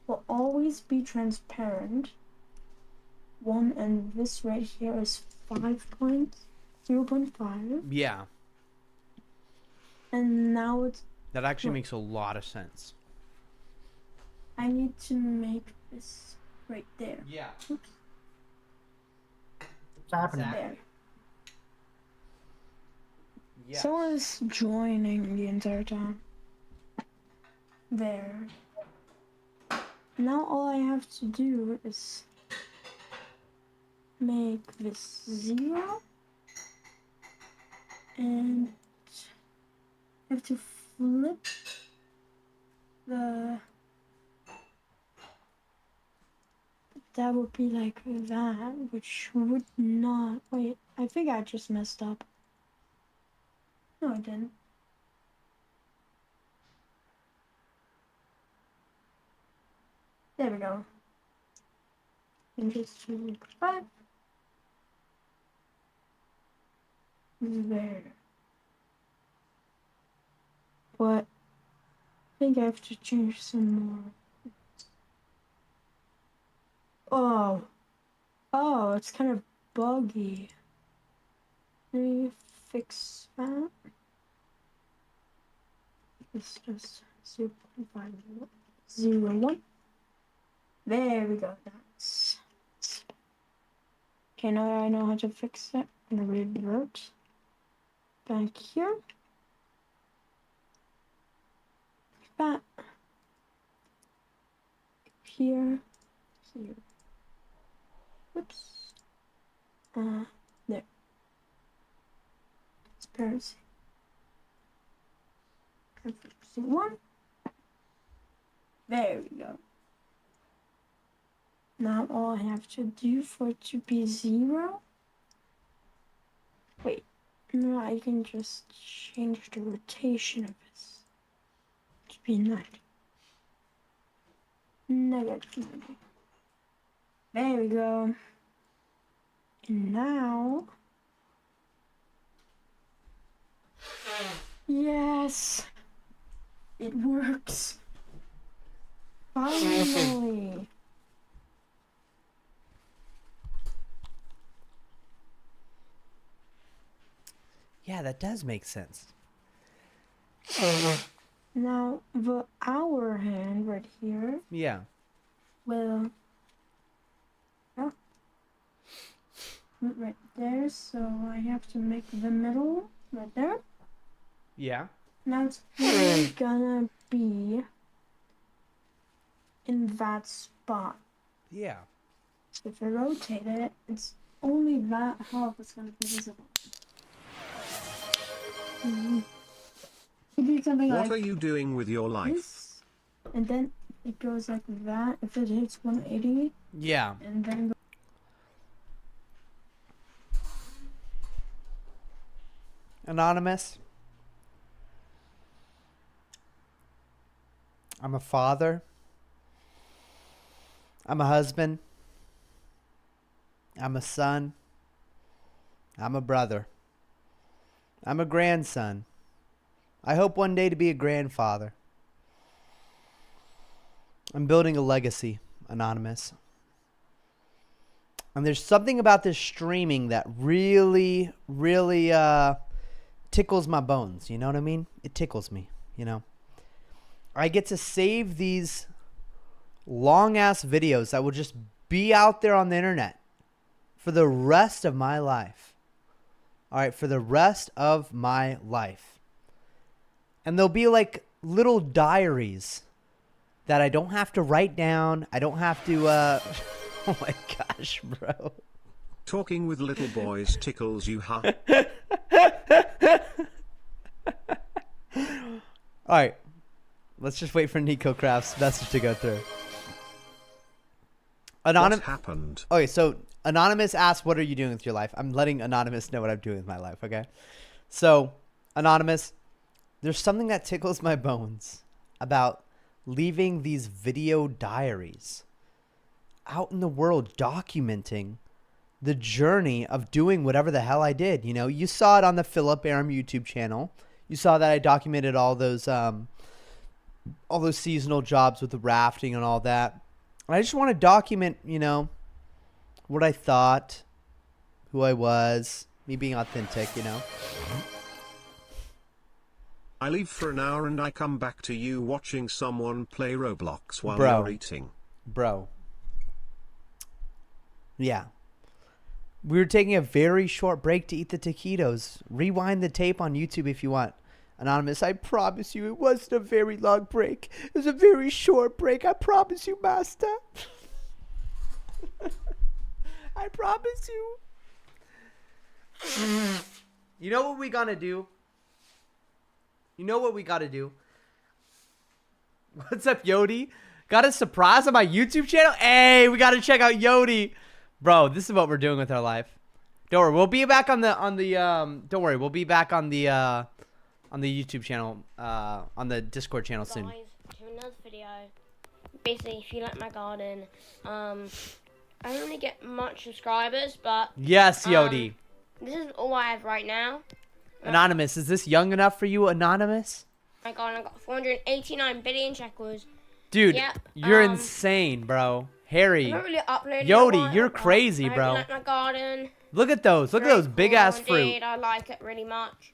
will always be transparent. 1, and this right here is 0.5. Yeah. And now it's, That actually makes a lot of sense. I need to make this right there. Yeah. Oops. What's happening? There. Yes. Someone is joining the entire time. There. Now all I have to do is make this 0 and I have to flip the, that would be like that, which would not, wait, I think I just messed up. No, I didn't. There we go. And just 5. There. But I think I have to change some more. Oh, it's kind of buggy. Let me fix that. It's just 0.501. There we go. That's okay. Now I know how to fix it. I'm gonna revert back here. Back here. Whoops. There. Transparency. Transparency 1. There we go. Now all I have to do for it to be 0. Wait, no, I can just change the rotation of this to be negative. There we go. And now, yes, it works. Finally. Yeah, that does make sense. Now, the hour hand right here Yeah. will. Oh, right there, so I have to make the middle right there. Yeah. Now it's only gonna be in that spot. Yeah. So if I rotate it, it's only that half that's gonna be visible. You do something What like are you doing with your life? this, and then it goes like that if it hits 180. Yeah. And then Anonymous. I'm a father. I'm a husband. I'm a son. I'm a brother. I'm a grandson. I hope one day to be a grandfather. I'm building a legacy, Anonymous. And there's something about this streaming that really, really tickles my bones. You know what I mean? It tickles me, you know. I get to save these long-ass videos that will just be out there on the internet for the rest of my life. All right, for the rest of my life. And they'll be like little diaries that I don't have to write down. I don't have to, oh my gosh, bro. Talking with little boys tickles you, huh? All right. Let's just wait for Nico Craft's message to go through. What happened? Okay, so Anonymous asked, what are you doing with your life? I'm letting Anonymous know what I'm doing with my life, okay? So, Anonymous, there's something that tickles my bones about leaving these video diaries out in the world, documenting the journey of doing whatever the hell I did. You know, you saw it on the Philip Aram YouTube channel. You saw that I documented all those seasonal jobs with the rafting and all that. I just want to document, you know, what I thought, who I was, me being authentic, you know. I leave for an hour and I come back to you watching someone play Roblox while Bro. you're eating. Bro. Yeah. We were taking a very short break to eat the taquitos. Rewind the tape on YouTube if you want. Anonymous, I promise you it wasn't a very long break. It was a very short break. I promise you, master. I promise you. You know what we gotta do? You know what we gotta do? What's up, Yodi? Got a surprise on my YouTube channel? Hey, we gotta check out Yodi. Bro, this is what we're doing with our life. Don't worry, we'll be back on the don't worry, we'll be back on the YouTube channel, on the Discord channel soon. Guys, to another video. Basically, if you like my garden, I don't really get much subscribers, but Yes, Yodi. this is all I have right now. Anonymous, is this young enough for you, Anonymous? My God, I got 489 billion shekels. Dude, Yep, you're insane, bro. Harry. I'm not really uploading. Yodi, you're crazy, I bro. really like my garden. Look at those. Look at those big ass fruit. Indeed, I like it really much.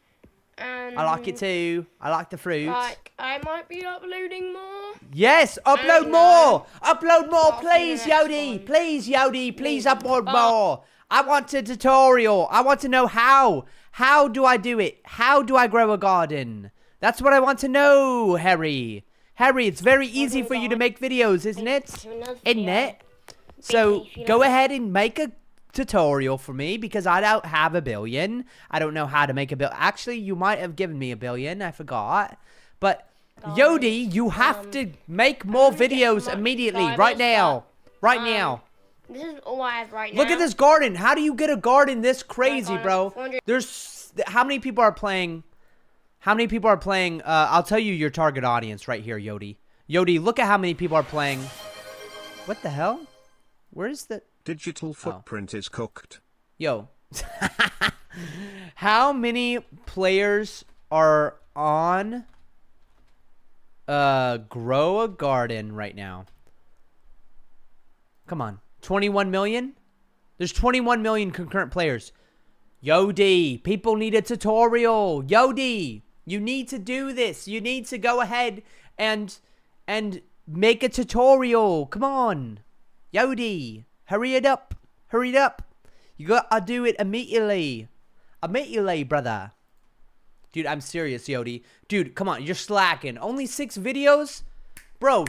And I like it too. I like the fruits. like, I might be uploading more. Yes, upload I more. Upload more, I'll see please, the next Yodi. one. Please, Yodi. Please Maybe. upload But- more. I want a tutorial. I want to know how. How do I do it? How do I grow a garden? That's what I want to know, Harry. Harry, it's very easy for you to make videos, isn't it? To another Isn't video. it? So Basically, if you go like- ahead and make a tutorial for me because I don't have a billion. I don't know how to make a bill. Actually, you might have given me a billion. I forgot. But Yodi, you have to make more don't get videos much immediately, right subscribers, now. Right now. This is all I have right now. Look at this garden. How do you get a garden this crazy, God, bro? 400 There's how many people are playing? How many people are playing? I'll tell you your target audience right here, Yodi. Yodi, look at how many people are playing. What the hell? Where's the Digital footprint is cooked. Yo. How many players are on Grow a Garden right now? Come on. 21 million? There's 21 million concurrent players. Yodi, people need a tutorial. Yodi, you need to do this. You need to go ahead and make a tutorial. Come on. Yodi, hurry it up. Hurry it up. You gotta do it immediately. Immediately, brother. Dude, I'm serious, Yodi. Dude, come on, you're slacking. Only 6 videos? Bro,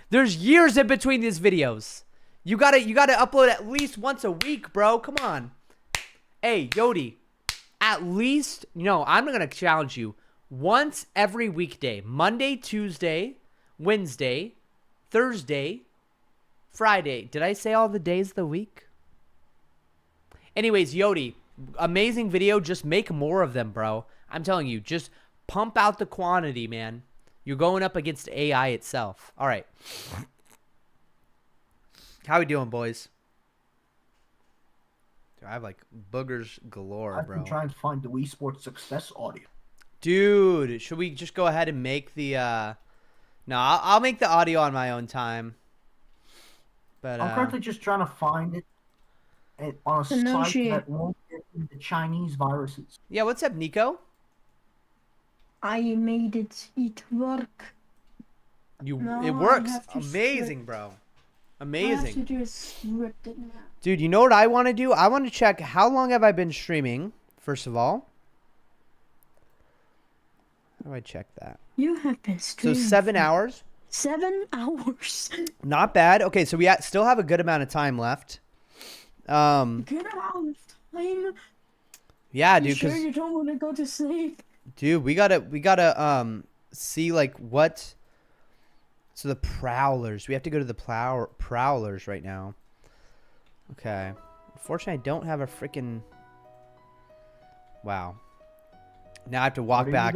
there's years in between these videos. You gotta upload at least once a week, bro. Come on. Hey, Yodi, at least, I'm gonna challenge you. Once every weekday. Monday, Tuesday, Wednesday, Thursday, Friday. Did I say all the days of the week? Anyways, Yodi, amazing video. Just make more of them, bro. I'm telling you, just pump out the quantity, man. You're going up against AI itself. All right. How we doing, boys? Dude, I have like boogers galore, I've bro. been trying to find the Wii Sports Success audio. Dude, should we just go ahead and make the No, I'll make the audio on my own time. But I'm currently just trying to find it on a site that won't get the Chinese viruses. Yeah, what's up, Nico? I made it work. It works. Amazing, bro. Amazing. I have to do a scripted now. Dude, you know what I want to do? I want to check how long have I been streaming, first of all. How do I check that? You have been streaming. So 7 hours? 7 hours. Not bad. Okay, so we still have a good amount of time left. Good amount of time? Yeah, dude. You sure you don't want to go to sleep? Dude, we gotta see like what. So the prowlers. We have to go to the prowlers right now. Okay. Unfortunately, I don't have a freaking. Wow. Now I have to walk back.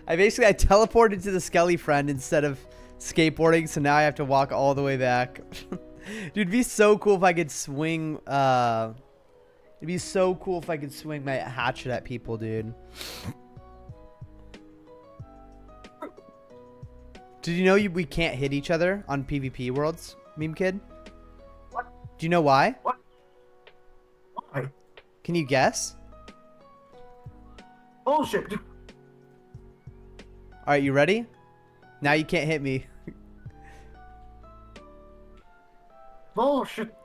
I teleported to the Skelly friend instead of skateboarding, so now I have to walk all the way back. Dude, it'd be so cool if I could swing. It'd be so cool if I could swing my hatchet at people, dude. Did you know we can't hit each other on PvP worlds, Meme Kid? What? Do you know why? What? Why? Can you guess? Bullshit. All right, you ready? Now you can't hit me. Bullshit.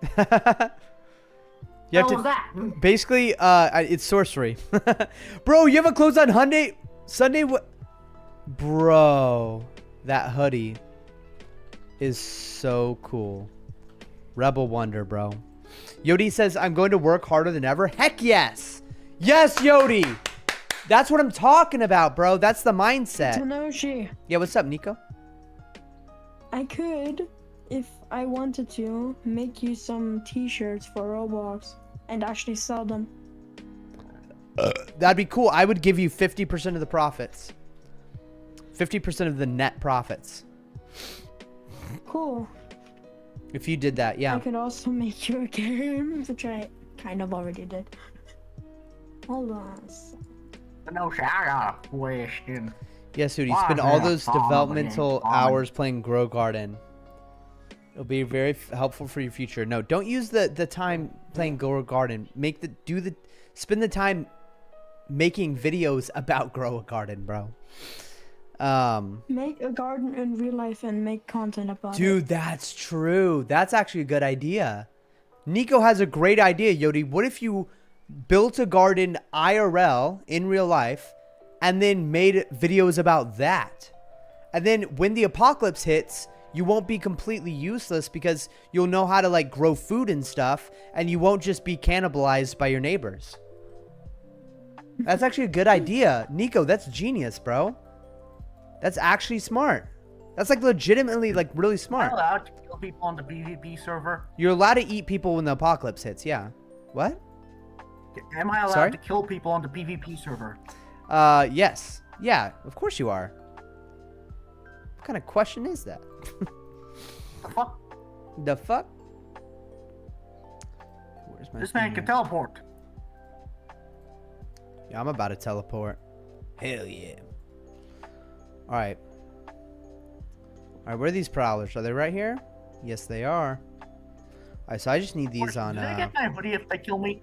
You have to. That? Basically, it's sorcery. Bro, you haven't closed on Sunday. What? Bro, that hoodie is so cool. Rebel Wonder, bro. Yodi says, I'm going to work harder than ever. Heck yes. Yes, Yodi. That's what I'm talking about, bro. That's the mindset. Tanoshi. Yeah, what's up, Nico? I could, if I wanted to, make you some t-shirts for Roblox and actually sell them. That'd be cool. I would give you 50% of the profits. 50% of the net profits. Cool. If you did that, yeah. I could also make you a game, which I kind of already did. Hold on. No, I got a question. Yes, Hootie, spend all those developmental hours playing Grow Garden. It'll be very helpful for your future. No, don't use the time playing Grow Garden. Spend the time making videos about Grow a Garden, bro. Make a garden in real life and make content about it. Dude, that's true. That's actually a good idea. Nico has a great idea, Yodi. What if you built a garden IRL in real life and then made videos about that? And then when the apocalypse hits, you won't be completely useless because you'll know how to like grow food and stuff, and you won't just be cannibalized by your neighbors. That's actually a good idea. Nico, that's genius, bro. That's actually smart. That's like legitimately like really smart. Am I allowed to kill people on the PvP server? You're allowed to eat people when the apocalypse hits, yeah. What? Am I allowed to kill people on the PvP server? Yes. Yeah, of course you are. What kind of question is that? The fuck? The fuck? Where's my This man can teleport. Yeah, I'm about to teleport. Hell yeah. Alright. Alright, where are these prowlers? Are they right here? Yes, they are. Alright, so I just need these on... Do they get my hoodie if they kill me?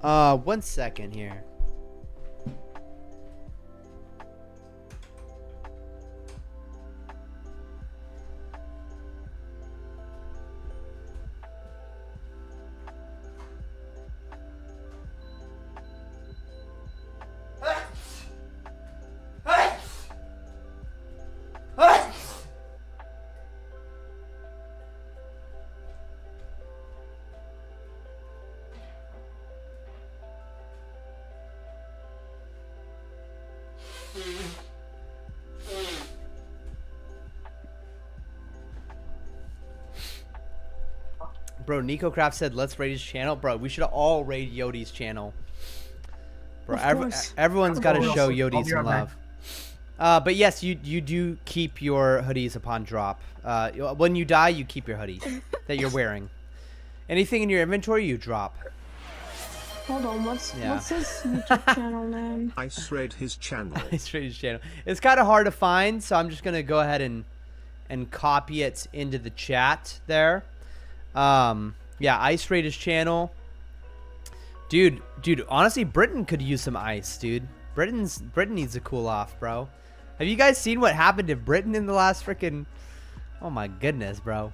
1 second here. Bro, NicoCraft said, let's raid his channel. Bro, we should all raid Yodi's channel. Bro, everyone's got to show Yodi some love. But yes, you do keep your hoodies upon drop. When you die, you keep your hoodie that you're wearing. Anything in your inventory, you drop. Hold on, what's his YouTube channel name? Ice raid his channel. Ice raid his channel. It's kind of hard to find, so I'm just gonna go ahead and copy it into the chat there. Yeah, Ice raid his channel. Dude, honestly, Britain could use some ice, dude. Britain needs to cool off, bro. Have you guys seen what happened to Britain in the last freaking... Oh my goodness, bro.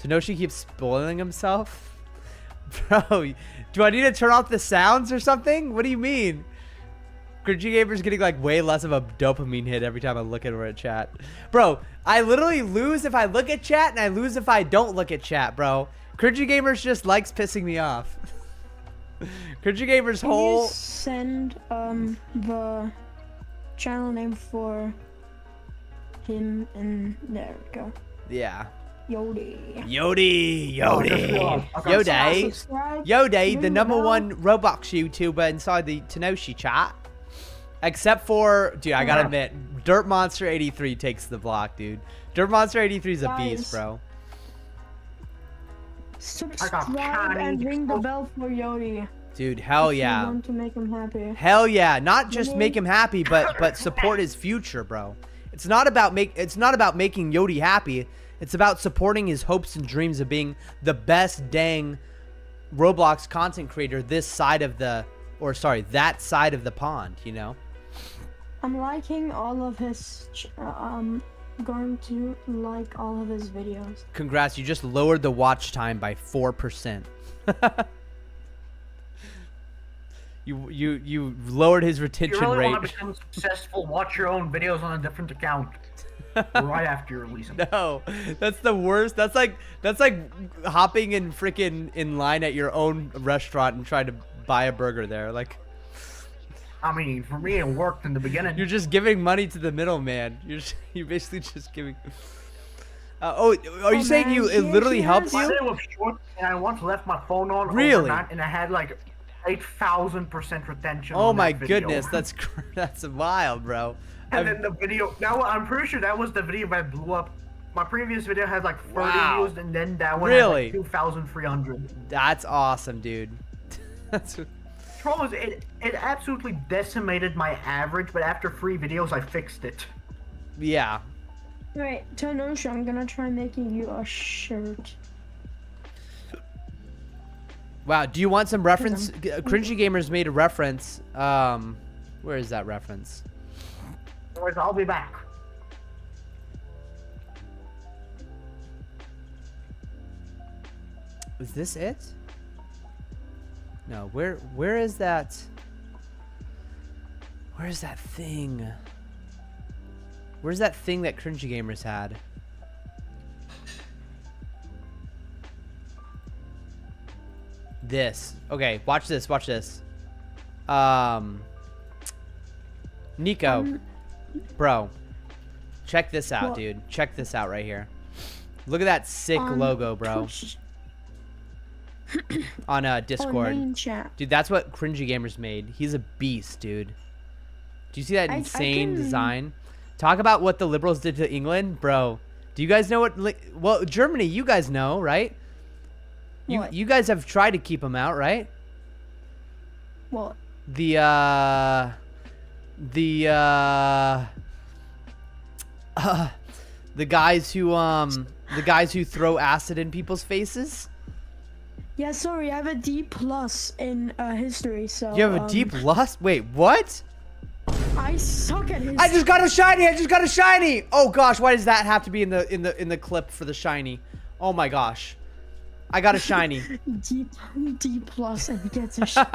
Tenoshi keeps spoiling himself. Bro, do I need to turn off the sounds or something? What do you mean? Cringy Gamer's getting like way less of a dopamine hit every time I look over at chat. Bro, I literally lose if I look at chat and I lose if I don't look at chat, bro. Cringy Gamers just likes pissing me off. Cringy Gamer's whole... Can you send the channel name for him and there we go. Yeah. Yodi. Yodi. Subscribe. Yodi, the #1 Roblox YouTuber inside the Tenoshi chat. Except for, dude, I gotta admit, Dirt Monster 83 takes the block, dude. Dirt Monster 83 is a beast, bro. Subscribe and ring the bell for Yodi. Dude, hell yeah. You want to make him happy. Hell yeah. Not just make him happy, but support his future, bro. It's not about making Yodi happy. It's about supporting his hopes and dreams of being the best dang Roblox content creator this side of the, or sorry, that side of the pond, you know? I'm liking all of his, going to like all of his videos. Congrats, you just lowered the watch time by 4%. You lowered his retention rate. If you really rate. want to become successful, watch your own videos on a different account. Right after you release them. No, that's the worst. That's like hopping in freaking in line at your own restaurant and trying to buy a burger there. Like, I mean, for me, it worked in the beginning. You're just giving money to the middleman. You're basically just giving. Are you saying it literally helped you? It was short, and I once left my phone on really, overnight, and I had like 8,000% retention. Oh my goodness, that's wild, bro. And then the video, now I'm pretty sure that was the video that blew up. My previous video had like 30 views, and then that one had like 2,300. That's awesome, dude. Troll is it absolutely decimated my average, but after 3 videos I fixed it. Yeah. Wait, Tenoshi, I'm gonna try making you a shirt. Wow, do you want some reference? Cringy Gamers made a reference. Where is that reference? I'll be back. Is this it? No, where is that? Where's that thing? Where's that thing that Cringy Gamers had? This. Okay, watch this, watch this. Nico. Bro, check this out, dude. Check this out right here. Look at that sick logo, bro. On Discord. Dude, that's what Cringy Gamers made. He's a beast, dude. Do you see that insane design? Talk about what the liberals did to England, bro. Do you guys know what? Well, Germany, you guys know, right? You guys have tried to keep them out, right? What? The guys who throw acid in people's faces. Yeah, sorry, I have a D plus in history, so. You have a D plus? Wait, what? I suck at history. I just got a shiny. I just got a shiny. Oh gosh, why does that have to be in the clip for the shiny? Oh my gosh, I got a shiny. D plus and gets a shiny.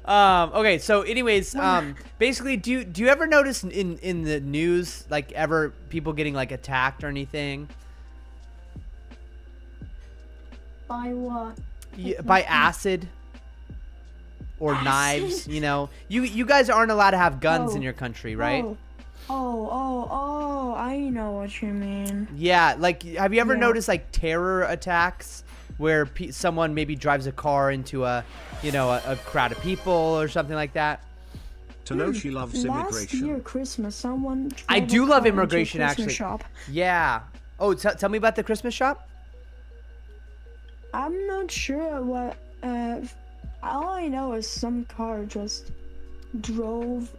Okay, so anyways, basically, do you ever notice in the news, like, ever people getting like attacked or anything? By what? Yeah, by acid or knives, you know. You guys aren't allowed to have guns in your country, right? Oh, I know what you mean. Yeah, like, have you ever noticed like terror attacks where someone maybe drives a car into a crowd of people or something like that? To know she loves immigration. Last year Christmas, someone. I do love immigration, actually. Shop. Yeah. Oh, tell me about the Christmas shop. I'm not sure what. All I know is some car just drove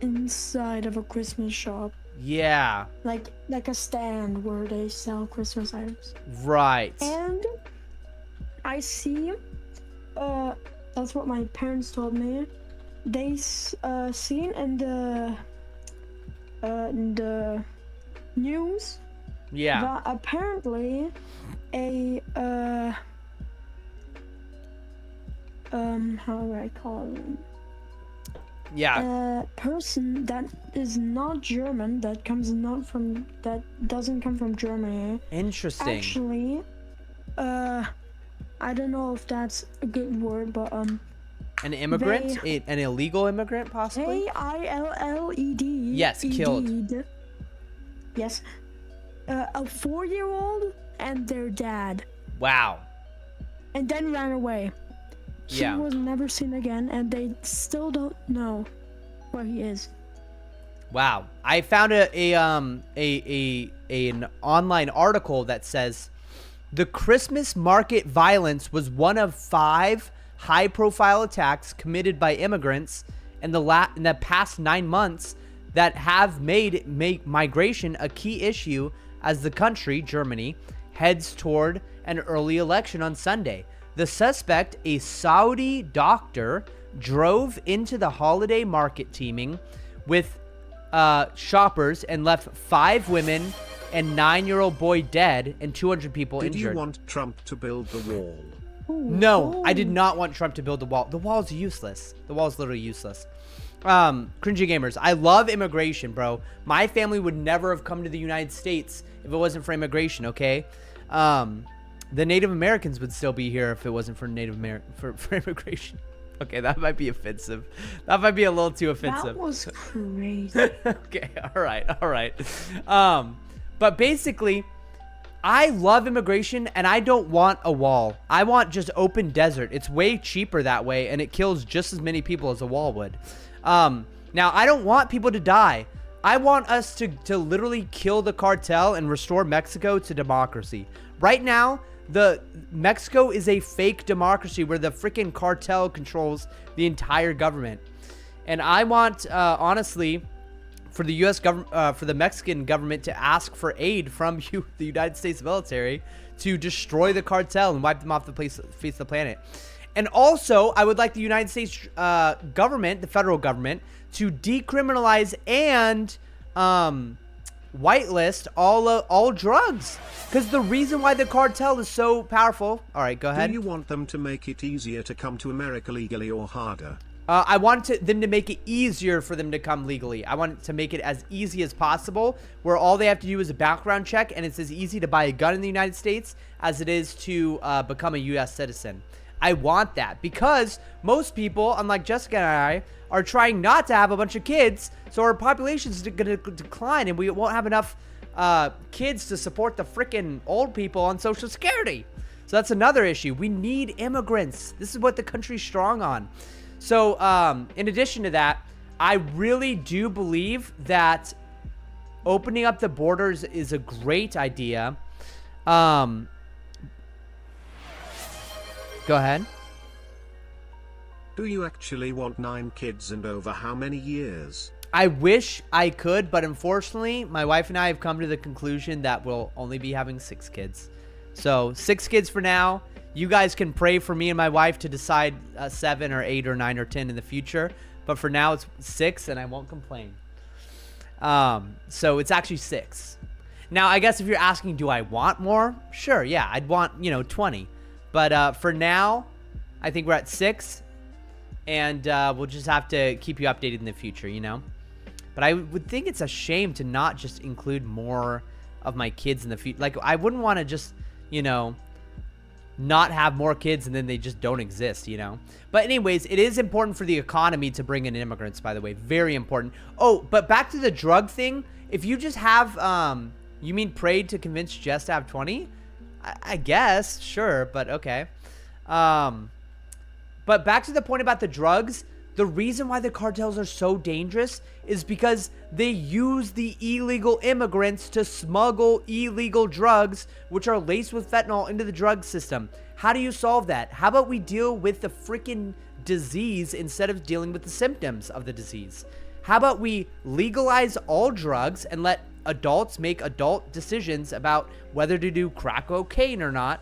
inside of a Christmas shop. Yeah. Like a stand where they sell Christmas items. Right. And I see. That's what my parents told me. They seen in the news. Yeah. That apparently a how do I call it? Yeah. A person that is not German, that doesn't come from Germany. Interesting. Actually, I don't know if that's a good word, but an immigrant, an illegal immigrant, possibly. AILLED. Yes, killed. Yes. A 4-year-old and their dad. Wow. And then ran away. He Yeah. was never seen again, and they still don't know where he is. Wow. I found an online article that says the Christmas market violence was one of 5 high-profile attacks committed by immigrants in the past 9 months that have made migration a key issue as the country, Germany, heads toward an early election on Sunday. The suspect, a Saudi doctor, drove into the holiday market teeming with shoppers and left 5 women and 9-year-old boy dead and 200 people injured. Did you want Trump to build the wall? No, I did not want Trump to build the wall. The wall's useless. The wall's literally useless. Cringy gamers, I love immigration, bro. My family would never have come to the United States if it wasn't for immigration, okay? The Native Americans would still be here if it wasn't for for immigration. Okay, that might be offensive. That might be a little too offensive. That was crazy. Okay, all right. But basically, I love immigration, and I don't want a wall. I want just open desert. It's way cheaper that way, and it kills just as many people as a wall would. Now, I don't want people to die. I want us to literally kill the cartel and restore Mexico to democracy. Right now, Mexico is a fake democracy where the freaking cartel controls the entire government. And I want, honestly, for the U.S. government, for the Mexican government to ask for aid from the United States military to destroy the cartel and wipe them off the face of the planet. And also, I would like the United States government, the federal government, to decriminalize and whitelist all drugs. Because the reason why the cartel is so powerful... All right, go ahead. Do you want them to make it easier to come to America legally or harder? I want them to make it easier for them to come legally. I want to make it as easy as possible, where all they have to do is a background check, and it's as easy to buy a gun in the United States as it is to become a U.S. citizen. I want that because most people, unlike Jessica and I, are trying not to have a bunch of kids, so our population is going to decline, and we won't have enough kids to support the freaking old people on Social Security. So that's another issue. We need immigrants. This is what the country's strong on. So in addition to that, I really do believe that opening up the borders is a great idea. Go ahead. Do you actually want 9 kids and over how many years? I wish I could, but unfortunately, my wife and I have come to the conclusion that we'll only be having 6 kids. So 6 kids for now. You guys can pray for me and my wife to decide 7 or 8 or 9 or 10 in the future. But for now, it's 6, and I won't complain. So it's actually 6. Now, I guess if you're asking, do I want more? Sure, yeah, I'd want, 20. But for now, I think we're at 6. And we'll just have to keep you updated in the future, But I would think it's a shame to not just include more of my kids in the future. Like, I wouldn't want to just, not have more kids and then they just don't exist, But anyways, it is important for the economy to bring in immigrants, by the way. Very important. Oh, but back to the drug thing. If you just have, you mean prayed to convince Jess to have 20? I guess, sure, but okay. But back to the point about the drugs, the reason why the cartels are so dangerous is because they use the illegal immigrants to smuggle illegal drugs, which are laced with fentanyl, into the drug system. How do you solve that? How about we deal with the freaking disease instead of dealing with the symptoms of the disease? How about we legalize all drugs and let adults make adult decisions about whether to do crack cocaine or not?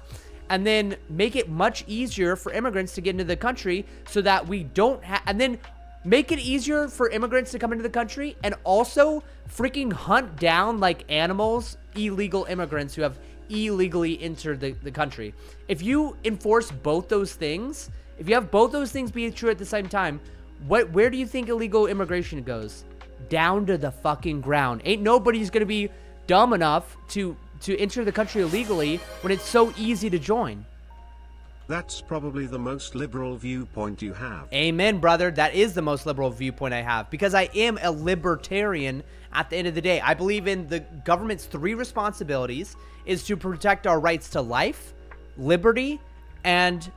And then make it much easier for immigrants to get into the country so that we don't have, and then make it easier for immigrants to come into the country and also freaking hunt down like animals, illegal immigrants who have illegally entered the country. If you enforce both those things, if you have both those things be true at the same time, where do you think illegal immigration goes? Down to the fucking ground. Ain't nobody's gonna be dumb enough to enter the country illegally when it's so easy to join. That's probably the most liberal viewpoint you have. Amen, brother. That is the most liberal viewpoint I have because I am a libertarian at the end of the day. I believe in the government's 3 responsibilities is to protect our rights to life, liberty, and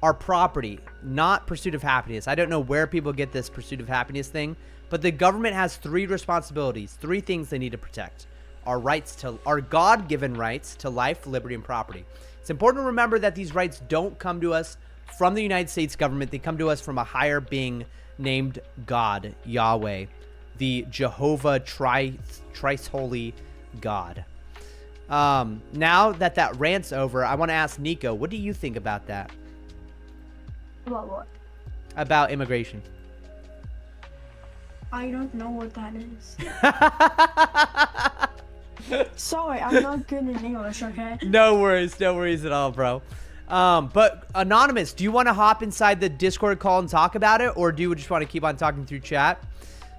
our property, not pursuit of happiness. I don't know where people get this pursuit of happiness thing, but the government has 3 responsibilities, 3 things they need to protect. Our God-given rights to life, liberty, and property. It's important to remember that these rights don't come to us from the United States government. They come to us from a higher being named God, Yahweh, the Jehovah Thrice Holy God. Now that rant's over, I want to ask Nico, what do you think about that? About what? About immigration. I don't know what that is. Sorry, I'm not good in English, okay? No worries at all, bro. But Anonymous, do you want to hop inside the Discord call and talk about it, or do you just want to keep on talking through chat?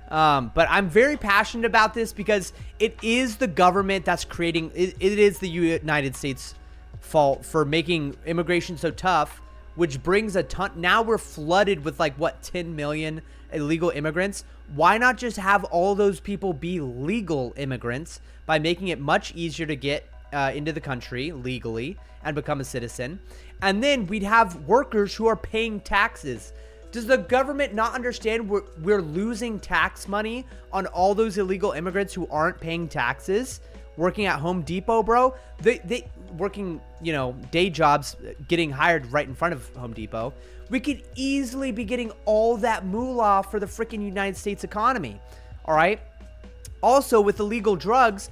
But I'm very passionate about this because it is the government that's creating, it is the United States' fault for making immigration so tough, which brings a ton. Now we're flooded with 10 million illegal immigrants. Why not just have all those people be legal immigrants by making it much easier to get into the country legally and become a citizen? And then we'd have workers who are paying taxes. Does the government not understand we're losing tax money on all those illegal immigrants who aren't paying taxes, working at Home Depot, bro? They working, day jobs, getting hired right in front of Home Depot. We could easily be getting all that moolah for the freaking United States economy. All right. Also, with illegal drugs,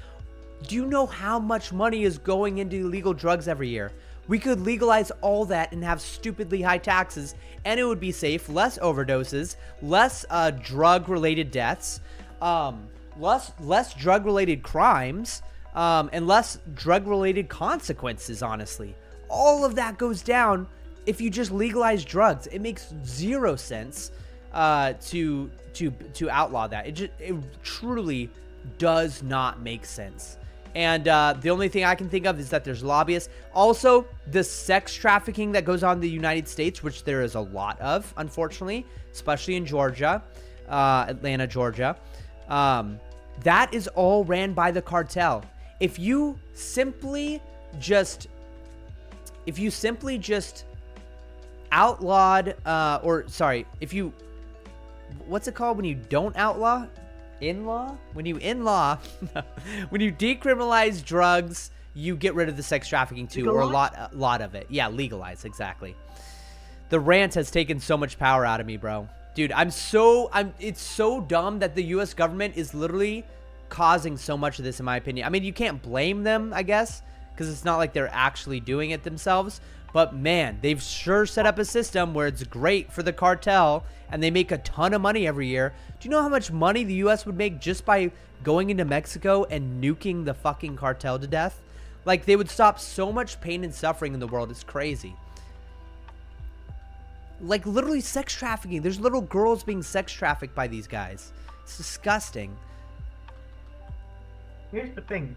do you know how much money is going into illegal drugs every year? We could legalize all that and have stupidly high taxes, and it would be safe, less overdoses, less drug-related deaths, less drug-related crimes, and less drug-related consequences, honestly. All of that goes down if you just legalize drugs. It makes 0 sense to outlaw that. It truly does not make sense. And the only thing I can think of is that there's lobbyists. Also, the sex trafficking that goes on in the United States, which there is a lot of, unfortunately, especially in Georgia, Atlanta, Georgia. That is all ran by the cartel. If you simply just outlawed, what's it called when you don't outlaw? When you decriminalize drugs, you get rid of the sex trafficking too, or a lot of it. Yeah, legalize, exactly. The rant has taken so much power out of me, bro. Dude, it's so dumb that the US government is literally causing so much of this, in my opinion. I mean, you can't blame them, I guess, because it's not like they're actually doing it themselves. But man, they've sure set up a system where it's great for the cartel and they make a ton of money every year. Do you know how much money the US would make just by going into Mexico and nuking the fucking cartel to death? Like, they would stop so much pain and suffering in the world. It's crazy. Like, literally sex trafficking. There's little girls being sex trafficked by these guys. It's disgusting. Here's the thing.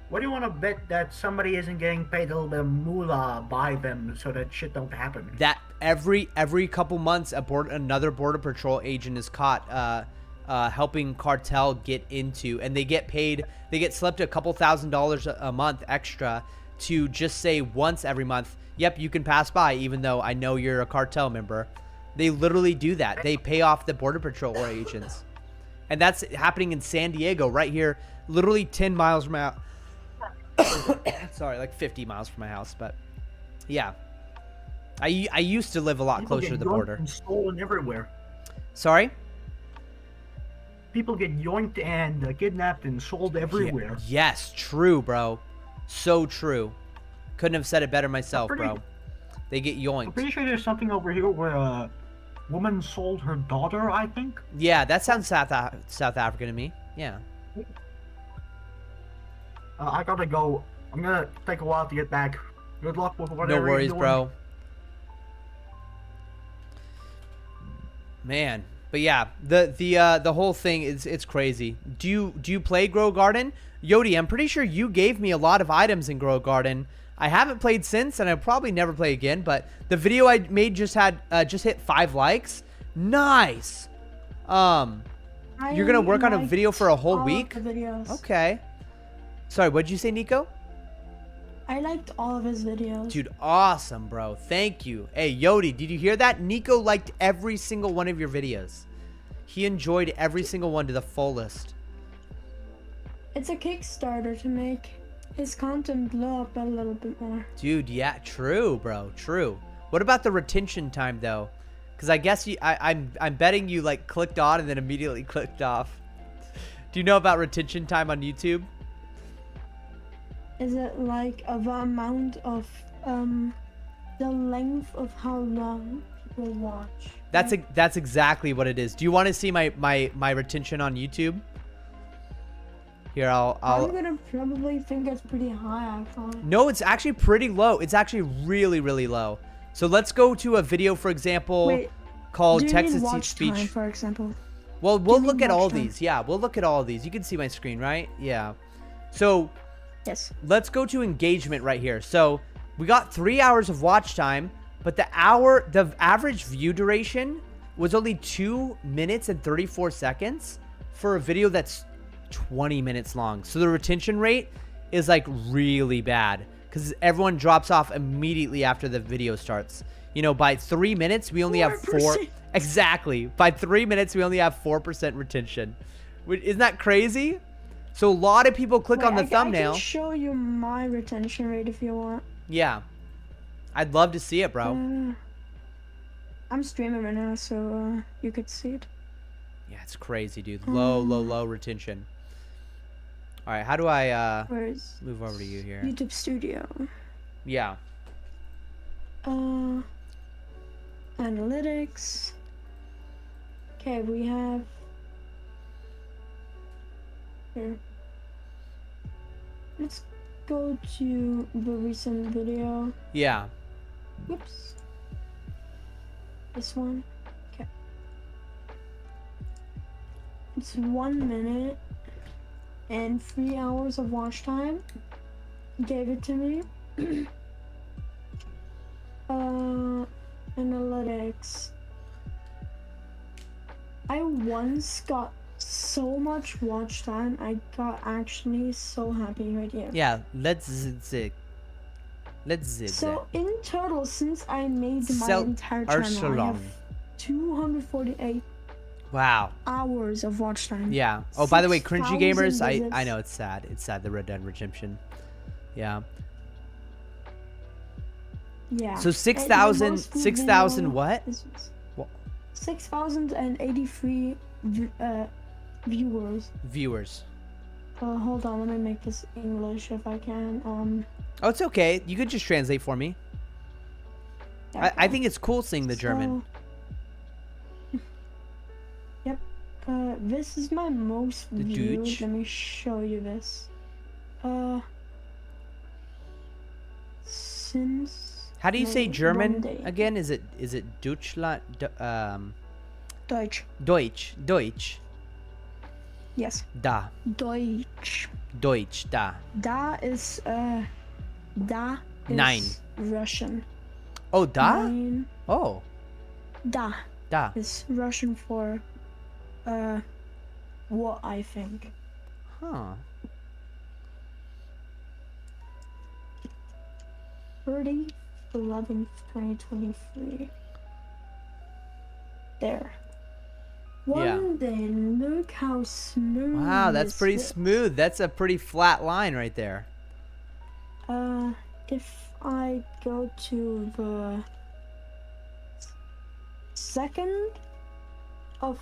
What do you want to bet that somebody isn't getting paid a little bit of moolah by them so that shit don't happen? That every couple months, another Border Patrol agent is caught helping cartel get into, and they get paid. They get slipped a couple $1,000s a month extra to just say once every month, yep, you can pass by even though I know you're a cartel member. They literally do that. They pay off the Border Patrol agents. And that's happening in San Diego right here, literally 10 miles from my house. Sorry, like 50 miles from my house, but yeah. I used to live a lot People closer to the get border. yoinked and stolen everywhere. Sorry? People get yoinked and kidnapped and sold everywhere. Yes, true, bro. So true. Couldn't have said it better myself, bro. They get yoinked. I'm pretty sure there's something over here where a woman sold her daughter, I think. Yeah, that sounds South African to me. Yeah. I gotta go. I'm gonna take a while to get back. Good luck with whatever No worries, you're doing. bro. Man, but yeah, the whole thing is, it's crazy. Do you play Grow Garden? Yodi, I'm pretty sure you gave me a lot of items in Grow Garden. I haven't played since, and I'll probably never play again, but the video I made just hit 5 likes. Nice. You're gonna work on a video for a whole week? Okay. Sorry, what'd you say, Nico? I liked all of his videos. Dude, awesome, bro. Thank you. Hey, Yodi, did you hear that? Nico liked every single one of your videos. He enjoyed every single one to the fullest. It's a Kickstarter to make his content blow up a little bit more. Dude, yeah, true, bro. True. What about the retention time, though? Because I guess I'm betting you, like, clicked on and then immediately clicked off. Do you know about retention time on YouTube? Is it like the amount of the length of how long people watch? That's exactly what it is. Do you want to see my retention on YouTube? Here, I'm gonna probably think it's pretty high, actually. No, it's actually pretty low. It's actually really, really low. So let's go to a video, for example, called Text-to-Speech. Time, for example. Well, we'll look at all these. Yeah, we'll look at all these. You can see my screen, right? Yeah. So yes, let's go to engagement right here. So we got 3 hours of watch time, but the average view duration was only 2 minutes and 34 seconds for a video that's 20 minutes long. So the retention rate is like really bad because everyone drops off immediately after the video starts. You know, by 3 minutes, we only have 4. Exactly. By 3 minutes, we only have 4% retention. Isn't that crazy? So a lot of people click on the thumbnail. I can show you my retention rate if you want. Yeah. I'd love to see it, bro. I'm streaming right now, so you could see it. Yeah, it's crazy, dude. Low retention. All right, how do I move over to you here? YouTube Studio. Yeah. Analytics. Okay, we have here. Let's go to the recent video. Yeah. Whoops. This one. Okay. It's 1 minute and 3 hours of watch time. Gave it to me. Analytics. I once got so much watch time. I got actually so happy right here. Yeah, let's zig. So in total, since I made my entire channel, I have 248 hours of watch time. Yeah. Oh, by the way, cringy gamers, visits. I know it's sad. It's sad, the Red Dead Redemption. Yeah. Yeah. So 6,000 what? 6,083 viewers. Hold on, let me make this English if I can. Oh, it's okay. You could just translate for me. I think it's cool seeing the German. Yep. This is my most viewed. Deutsch. Let me show you this. Since. How do you say German 1 day. again? Is it Deutschland? Deutsch. Deutsch. Yes. Da. Deutsch. Deutsch. Da. Da is Nein. Russian. Oh, da. Nein. Oh. Da. Da. Is Russian for what I think. Huh. 30/11/2023. There. Yeah. One day, look how smooth. Wow, that's this pretty is. smooth. That's a pretty flat line right there. If I go to the second of.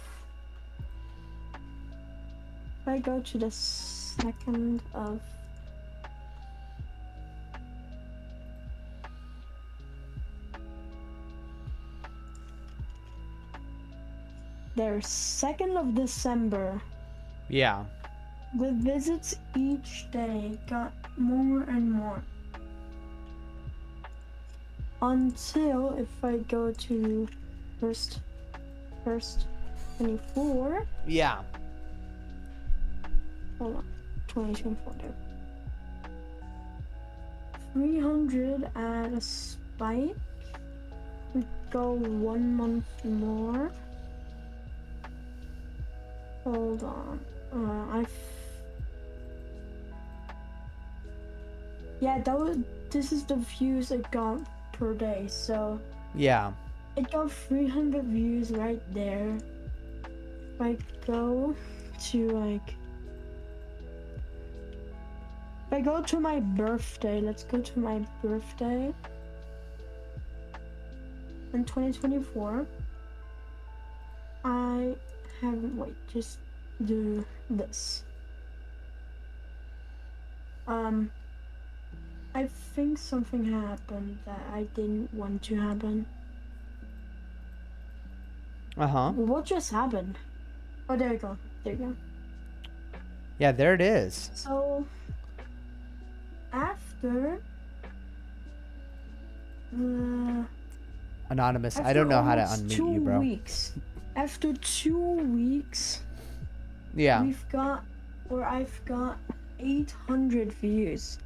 If I go to the 2nd of. There's 2nd of December. Yeah. The visits each day got more and more. Until if I go to first 24. Yeah. Hold on. 2024 there. 300 at a spike. We go 1 month more. Hold on. This is the views it got per day. So Yeah. it got 300 views right there. If I go to like. If I go to my birthday, let's go to my birthday. In 2024, I haven't, wait, just do this. I think something happened that I didn't want to happen. Uh-huh. What just happened? Oh, there you go. There you go. Yeah, there it is. So, after Anonymous. I don't know how to unmute you, bro. 2 weeks. After 2 weeks, Yeah. I've got 800 views.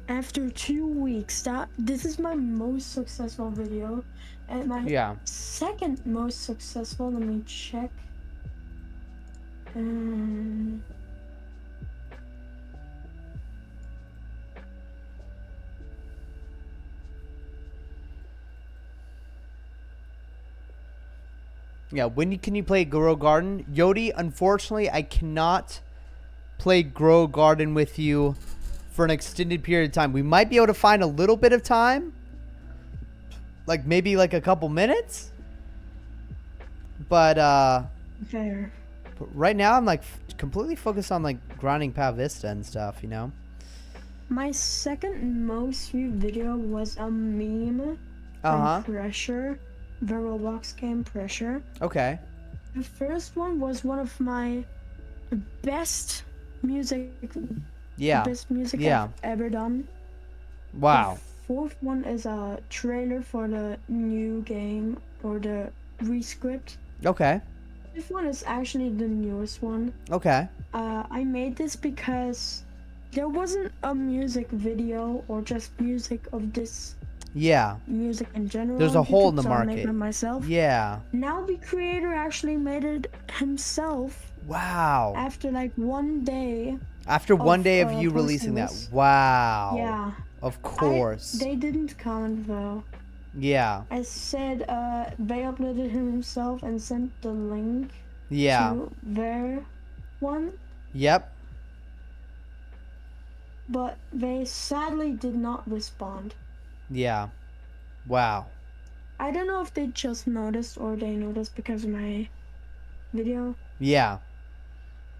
After 2 weeks, this is my most successful video, and my second most successful. Let me check. Yeah, when can you play Grow Garden? Yodi, unfortunately, I cannot play Grow Garden with you for an extended period of time. We might be able to find a little bit of time. Like, maybe like a couple minutes. But, Fair. but right now, I'm like completely focused on like grinding Vista and stuff, you know? My second most viewed video was a meme from Pressure. The Roblox game Pressure. Okay. The first one was one of my best music. Best music I've ever done. Wow. The fourth one is a trailer for the new game or the rescript. Okay. This one is actually the newest one. Okay. I made this because there wasn't a music video or just music of this. Yeah. Music in general. There's a hole in the so I made market. it myself. Yeah. Now the creator actually made it himself. Wow. After like 1 day. After 1 day of you releasing that. Wow. Yeah. Of course. They didn't comment though. Yeah. I said they uploaded him himself and sent the link to their one. Yep. But they sadly did not respond. Yeah. Wow. I don't know if they just noticed or they noticed because of my video. Yeah.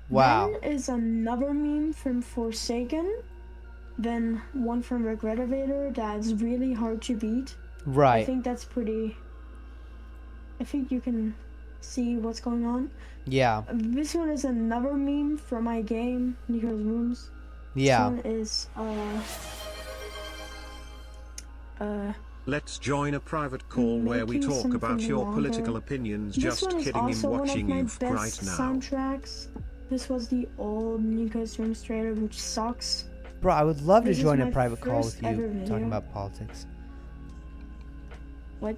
Wow. Then is another meme from Forsaken. Then one from Regretivator that's really hard to beat. Right. I think that's pretty. I think you can see what's going on. Yeah. This one is another meme from my game, Nico's Rooms. Yeah. This one is Let's join a private call where we making talk about something your longer. political opinions. This Just one is kidding, I'm also one of watching my you best right now. soundtracks. This was the old Nico's Rooms trailer, which sucks. Bro, I would love to This is join a my private call first with you ever talking video. about politics. What?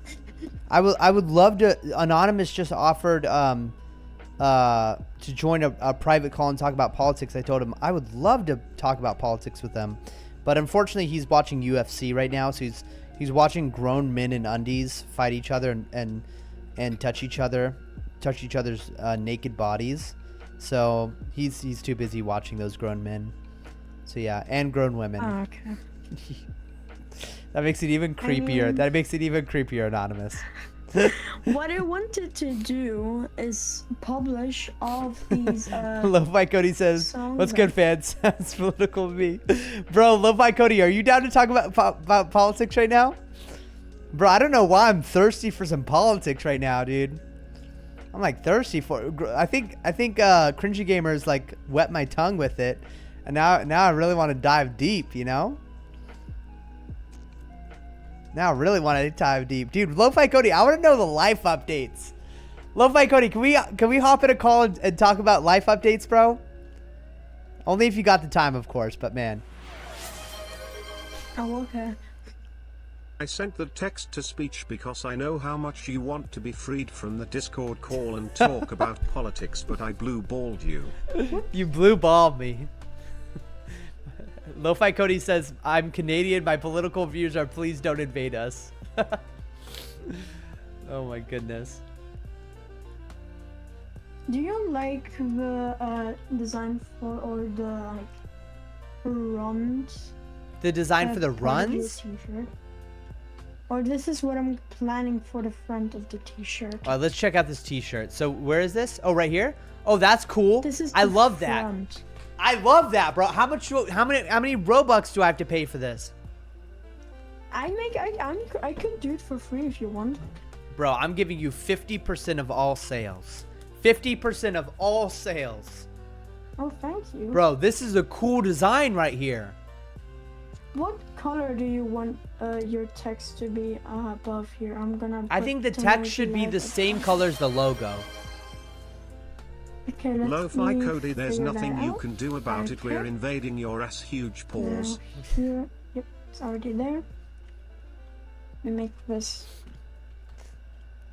I would love to. Anonymous just offered to join a private call and talk about politics. I told him I would love to talk about politics with them, but unfortunately he's watching UFC right now, so he's watching grown men in undies fight each other and touch each other's naked bodies. So he's too busy watching those grown men. So yeah, and grown women. Oh, okay. That makes it even creepier. mean- That makes it even creepier, Anonymous. What I wanted to do is publish all of these. Lo-Fi Cody says, songs "What's good, fans?" Sounds political to me, bro. Lo-Fi Cody, are you down to talk about politics right now, bro? I don't know why I'm thirsty for some politics right now, dude. I'm like thirsty for. I think Cringy Gamers like wet my tongue with it, and now I really want to dive deep, you know. Now I really want to dive deep, dude. Lo-Fi Cody, I want to know the life updates. Lo-Fi Cody, can we hop in a call and talk about life updates, bro? Only if you got the time, of course. But man, Oh, okay. I sent the text to speech because I know how much you want to be freed from the Discord call and talk about politics, but I blue balled you. you blue balled me. Lo-Fi Cody says, "I'm Canadian. My political views are please don't invade us." Oh my goodness. Do you like the design for or the like runs? The design for the part of your runs? T-shirt? Or this is what I'm planning for the front of the T-shirt. All right, let's check out this T-shirt. So where is this? Oh, right here. Oh, that's cool. This is I the love that. front. I love that, bro. How many Robux do I have to pay for this? I could do it for free if you want. Bro, I'm giving you 50% of all sales. 50% of all sales. Oh, thank you. Bro, this is a cool design right here. What color do you want your text to be above here? I'm gonna. I think the text should be the same color as the logo. Okay, let's Lo-Fi Cody, there's figure nothing that you out. can do about it. We're Okay. invading your ass huge paws. Now here, yep, it's already there. We make this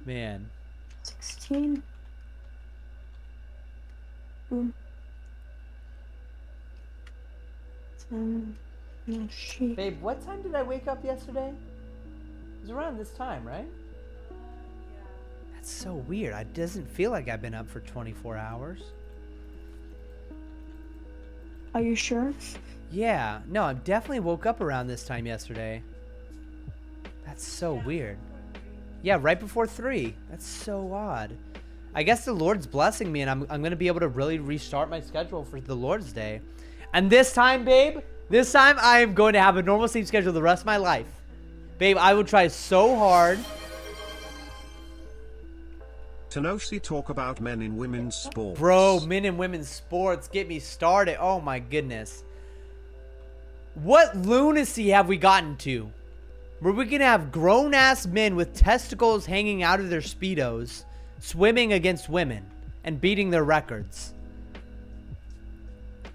Man. 16. Boom. No shit. Babe, what time did I wake up yesterday? It was around this time, right? That's so weird. It doesn't feel like I've been up for 24 hours. Are you sure? Yeah. No, I definitely woke up around this time yesterday. That's so weird. Yeah, right before 3. That's so odd. I guess the Lord's blessing me, and I'm going to be able to really restart my schedule for the Lord's Day. And this time, babe, this time I am going to have a normal sleep schedule the rest of my life. Babe, I will try so hard. Tenoshi, talk about men in women's sports. Bro, men and women's sports, get me started. Oh my goodness. What lunacy have we gotten to? Where we can have grown-ass men with testicles hanging out of their Speedos swimming against women and beating their records.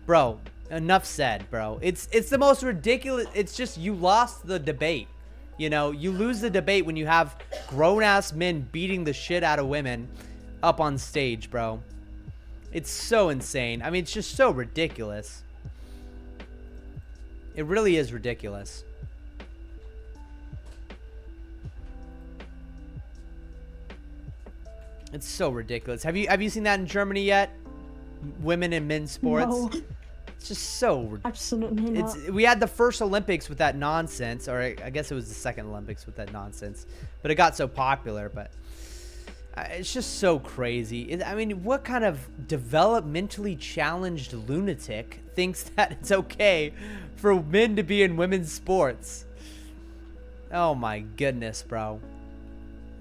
Bro, enough said, bro. It's the most ridiculous. It's just you lost the debate. You know, you lose the debate when you have grown-ass men beating the shit out of women up on stage, bro. It's so insane. I mean, it's just so ridiculous. It really is ridiculous. It's so ridiculous. Have you seen that in Germany yet? Women and men's sports? No. It's just so Absolutely not. we had the first Olympics with that nonsense, or I guess it was the second Olympics with that nonsense, but it got so popular. But It's just so crazy. I mean, what kind of developmentally challenged lunatic thinks that it's okay for men to be in women's sports? Oh my goodness, bro.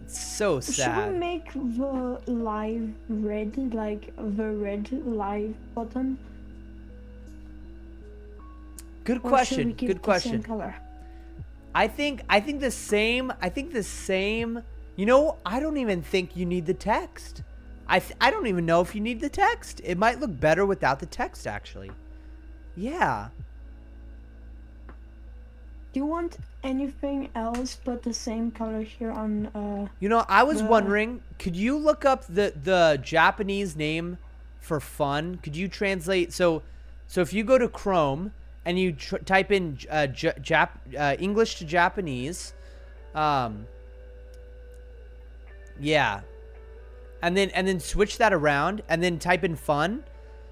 It's so sad. Should we make the live red, like the red live button? Good Or question. should we keep Good the question. same color? I think the same. You know, I don't even think you need the text. I don't even know if you need the text. It might look better without the text, actually. Yeah. Do you want anything else but the same color here on You know, I was wondering, could you look up the Japanese name for fun? Could you translate? So if you go to Chrome and you type in English to Japanese, yeah, and then switch that around and then type in fun.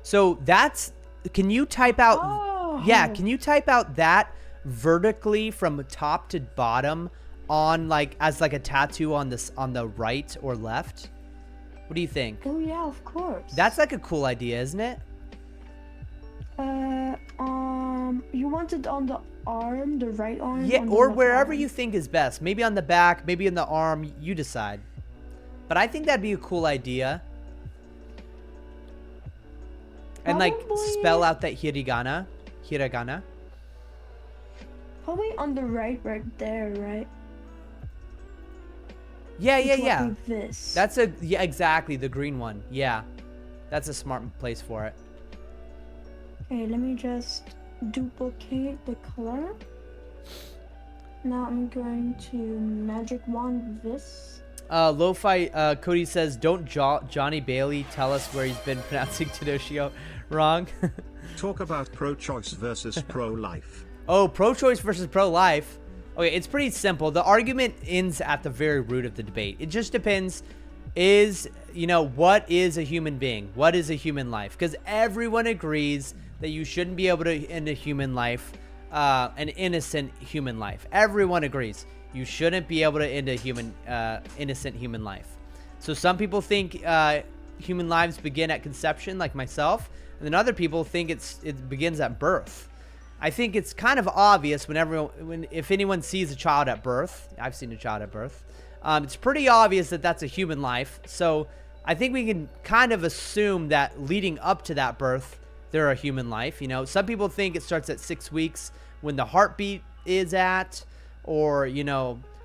So that's, can you type out? Oh. Yeah, can you type out that vertically from top to bottom on as a tattoo on the right or left? What do you think? Oh yeah, of course. That's like a cool idea, isn't it? You want it on the arm, the right arm? Yeah, on the or left wherever arm? you think is best. Maybe on the back, maybe on the arm, you decide. But I think that'd be a cool idea. And Probably- spell out that hiragana. Probably on the right there, right? Yeah, It's yeah. like this. That's exactly, the green one. Yeah. That's a smart place for it. Okay, let me just duplicate the color. Now I'm going to magic wand this. Lo-Fi Cody says, don't Johnny Bailey tell us where he's been pronouncing Tenoshio wrong. Talk about pro-choice versus pro-life. Oh, pro-choice versus pro-life. Okay, it's pretty simple. The argument ends at the very root of the debate. It just depends, what is a human being? What is a human life? Because everyone agrees that you shouldn't be able to end a human life, an innocent human life. Everyone agrees. You shouldn't be able to end a innocent human life. So some people think human lives begin at conception, like myself, and then other people think it begins at birth. I think it's kind of obvious if anyone sees a child at birth. I've seen a child at birth. It's pretty obvious that that's a human life. So I think we can kind of assume that leading up to that birth, they're a human life. Some people think it starts at 6 weeks when the heartbeat is at, or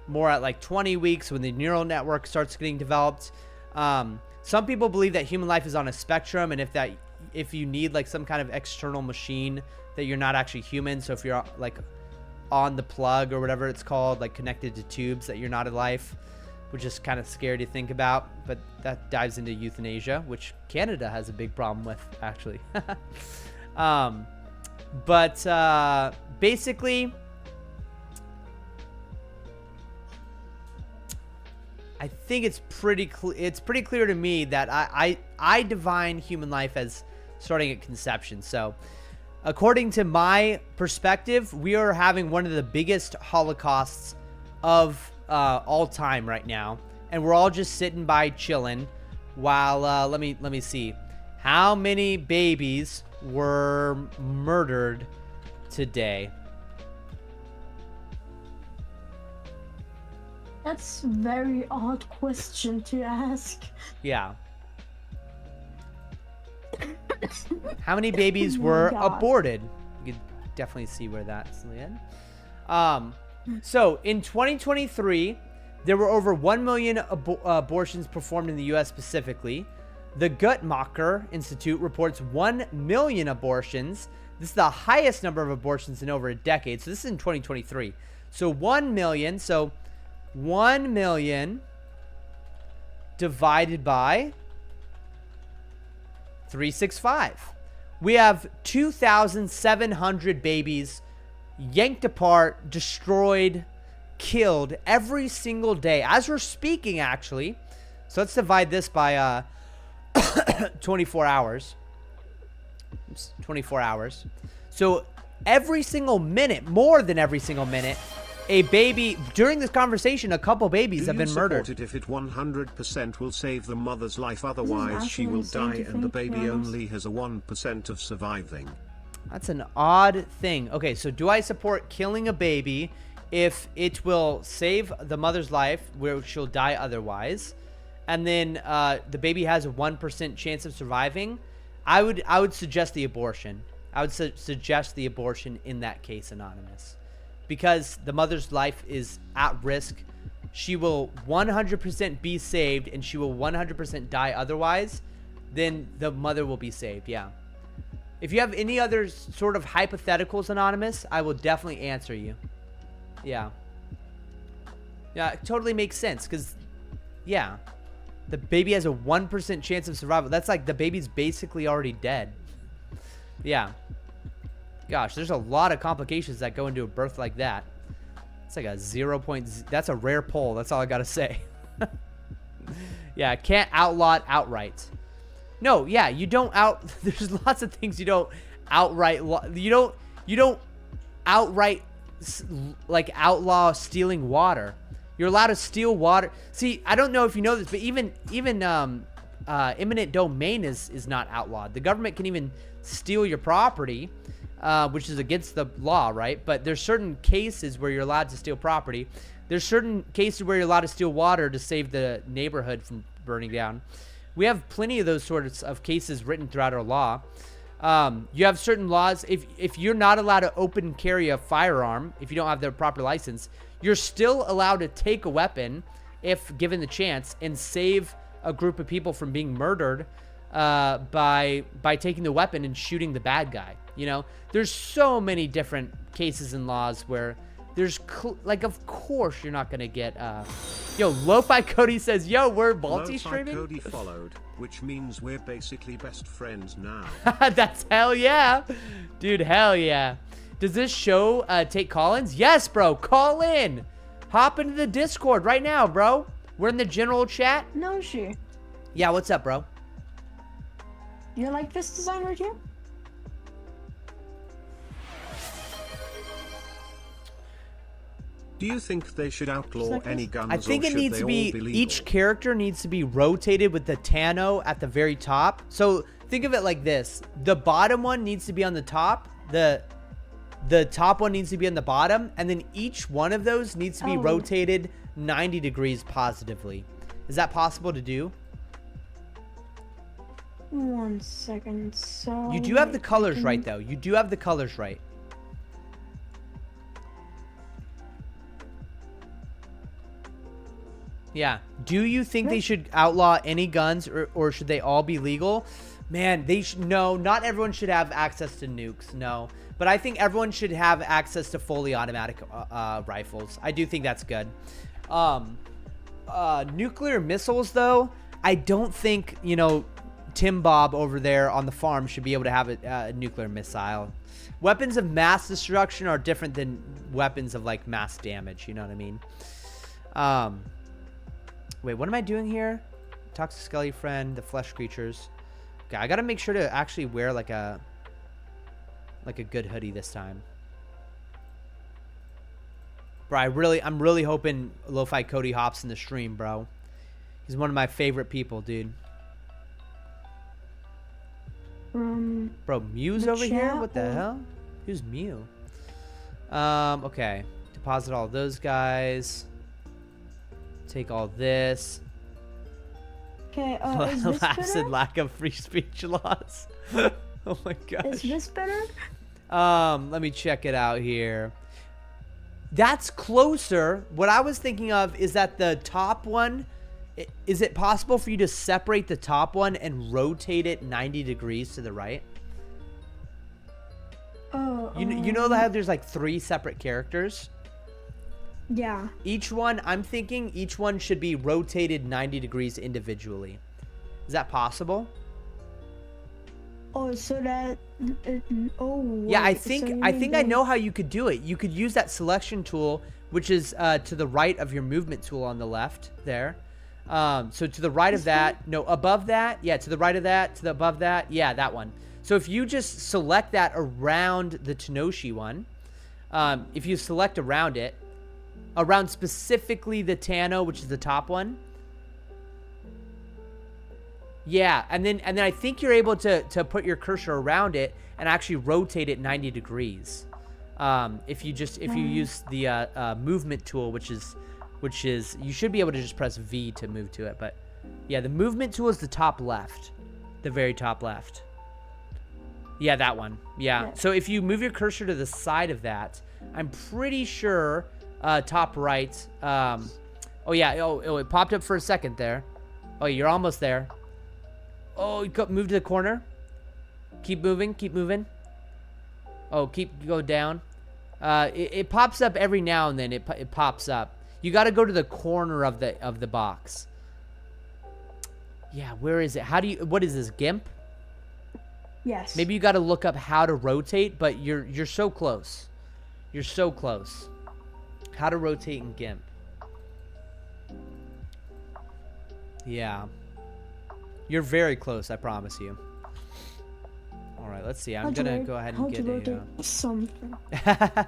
more at 20 weeks when the neural network starts getting developed. Some people believe that human life is on a spectrum, and if you need some kind of external machine, that you're not actually human. So if you're on the plug or whatever it's called, connected to tubes, that you're not alive, which is kind of scary to think about. But that dives into euthanasia, which Canada has a big problem with, actually. Basically, I think it's pretty clear to me that I define human life as starting at conception. So according to my perspective, we are having one of the biggest holocausts of all time right now, and we're all just sitting by chilling while let me see how many babies were murdered today. That's a very odd question to ask. Yeah. How many babies Oh my were God. aborted? You can definitely see where that's in. So in 2023, there were over 1 million abortions performed in the U.S. specifically. The Guttmacher Institute reports 1 million abortions. This is the highest number of abortions in over a decade. So this is in 2023. So 1 million. So 1 million divided by 365. We have 2,700 babies yanked apart, destroyed, killed every single day as we're speaking, actually. So let's divide this by 24 hours. 24 hours. So every single minute, more than every single minute, a baby during this conversation. A couple babies have Do you been murdered. support it if it 100% will save the mother's life? Otherwise, she will die, and the baby only has a 1% of surviving. That's an odd thing. Okay, so do I support killing a baby if it will save the mother's life, where she'll die otherwise, and then the baby has a 1% chance of surviving? I would suggest the abortion. I would suggest the abortion in that case, Anonymous, because the mother's life is at risk. She will 100% be saved, and she will 100% die otherwise. Then the mother will be saved. Yeah. If you have any other sort of hypotheticals, Anonymous, I will definitely answer you. Yeah. Yeah, it totally makes sense, because, yeah, the baby has a 1% chance of survival. That's like the baby's basically already dead. Yeah. Gosh, there's a lot of complications that go into a birth like that. It's like a 0. That's a rare poll. That's all I got to say. Yeah, can't outlaw it outright. No, yeah, you don't there's lots of things you don't outright you don't outright like outlaw stealing water. You're allowed to steal water. See, I don't know if you know this, but even eminent domain is not outlawed. The government can even steal your property, which is against the law, right? But there's certain cases where you're allowed to steal property. There's certain cases where you're allowed to steal water to save the neighborhood from burning down. We have plenty of those sorts of cases written throughout our law. You have certain laws. If you're not allowed to open carry a firearm, if you don't have the proper license, you're still allowed to take a weapon if given the chance and save a group of people from being murdered by taking the weapon and shooting the bad guy. You know, there's so many different cases and laws where there's like, of course you're not gonna get yo, Lo-Fi Cody says, yo, we're multi-streaming. Lo-Fi Cody followed, which means we're basically best friends now. That's hell yeah, dude. Hell yeah. Does this show take call-ins? Yes, bro. Call in. Hop into the Discord right now, bro. We're in the general chat. No, she. Yeah, what's up, bro? You like this design right here? Do you think they should outlaw any guns? I think or it should needs they to all be legal? each character needs to be rotated with the Tano at the very top. So think of it like this: the bottom one needs to be on the top, the top one needs to be on the bottom, and then each one of those needs to be rotated 90 degrees positively. Is that possible to do? 1 second. So You do have the colors right, though. You do have the colors right. Yeah. Do you think they should outlaw any guns, or should they all be legal? Man, no, not everyone should have access to nukes, no. But I think everyone should have access to fully automatic rifles. I do think that's good. Nuclear missiles, though, I don't think, you know, Tim Bob over there on the farm should be able to have a nuclear missile. Weapons of mass destruction are different than weapons of, like, mass damage, you know what I mean? Wait, what am I doing here? Talk to Skelly friend, the flesh creatures. Okay, I gotta make sure to actually wear like a good hoodie this time. Bro, I'm really hoping Lo-Fi Cody hops in the stream, bro. He's one of my favorite people, dude. Bro, Mew's over here? What the hell? Who's Mew? Okay. Deposit all those guys. Take all this. Okay, is this better? Lack of free speech laws. Oh my gosh. Is this better? Let me check it out here. That's closer. What I was thinking of is that the top one, is it possible for you to separate the top one and rotate it 90 degrees to the right? Oh. You know how there's like 3 separate characters? Yeah. Each one, I'm thinking each one should be rotated 90 degrees individually. Is that possible? Oh, so that Yeah, I think I know how you could do it. You could use that selection tool, which is to the right of your movement tool on the left there. So to the right of that, no, above that, yeah, to the right of that, to the above that, yeah, that one. So if you just select that around the Tenoshi one, if you select around it, around specifically the Tano, which is the top one. Yeah, and then I think you're able to put your cursor around it and actually rotate it 90 degrees. If you use the movement tool, which is you should be able to just press V to move to it. But yeah, the movement tool is the top left, the very top left. Yeah, that one. Yeah. So if you move your cursor to the side of that, I'm pretty sure top right. Oh yeah. Oh, it popped up for a second there. Oh, you're almost there. Oh, you move to the corner. Keep moving. Keep moving. Oh, go down. It pops up every now and then. It pops up. You got to go to the corner of the box. Yeah, where is it? What is this, GIMP? Yes. Maybe you got to look up how to rotate, but you're so close. You're so close. How to rotate in GIMP. Yeah. You're very close, I promise you. All right, let's see. I'm going to go ahead and get something. All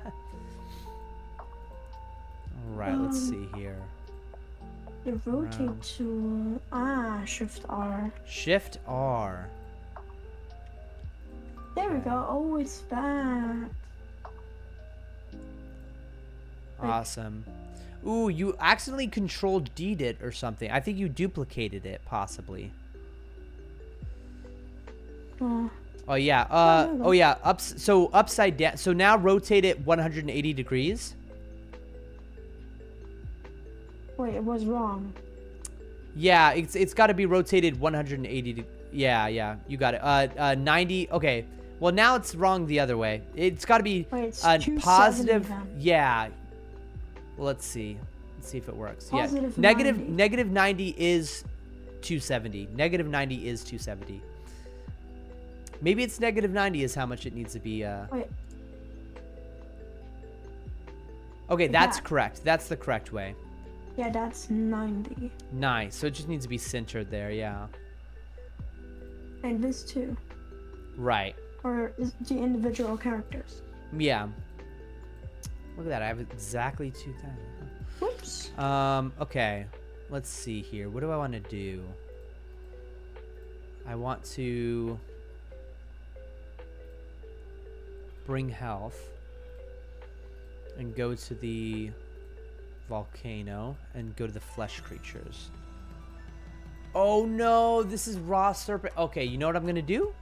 right, let's see here. The rotate tool. Shift R. Shift R. There we go. Oh, it's back. Awesome. Ooh, you accidentally Control-D'd it or something. I think you duplicated it, possibly. Oh yeah. Oh yeah. So upside down. So now rotate it 180 degrees. Wait, it was wrong. Yeah, it's got to be rotated 180. Yeah. You got it. 90. Okay. Well, now it's wrong the other way. It's got to be positive. Yeah. Well, let's see. Let's see if it works. Positive yeah. 90. Negative 90 is 270. Negative 90 is 270. Maybe it's negative 90 is how much it needs to be. Wait. Okay, that's correct. That's the correct way. Yeah, that's 90. Nice. So it just needs to be centered there, yeah. And this too. Right. Or the individual characters. Yeah. Look at that. I have exactly 2,000. Whoops. Okay. Let's see here. What do I want to do? I want to bring health and go to the volcano and go to the flesh creatures. Oh no, this is raw serpent. Okay, you know what I'm gonna do?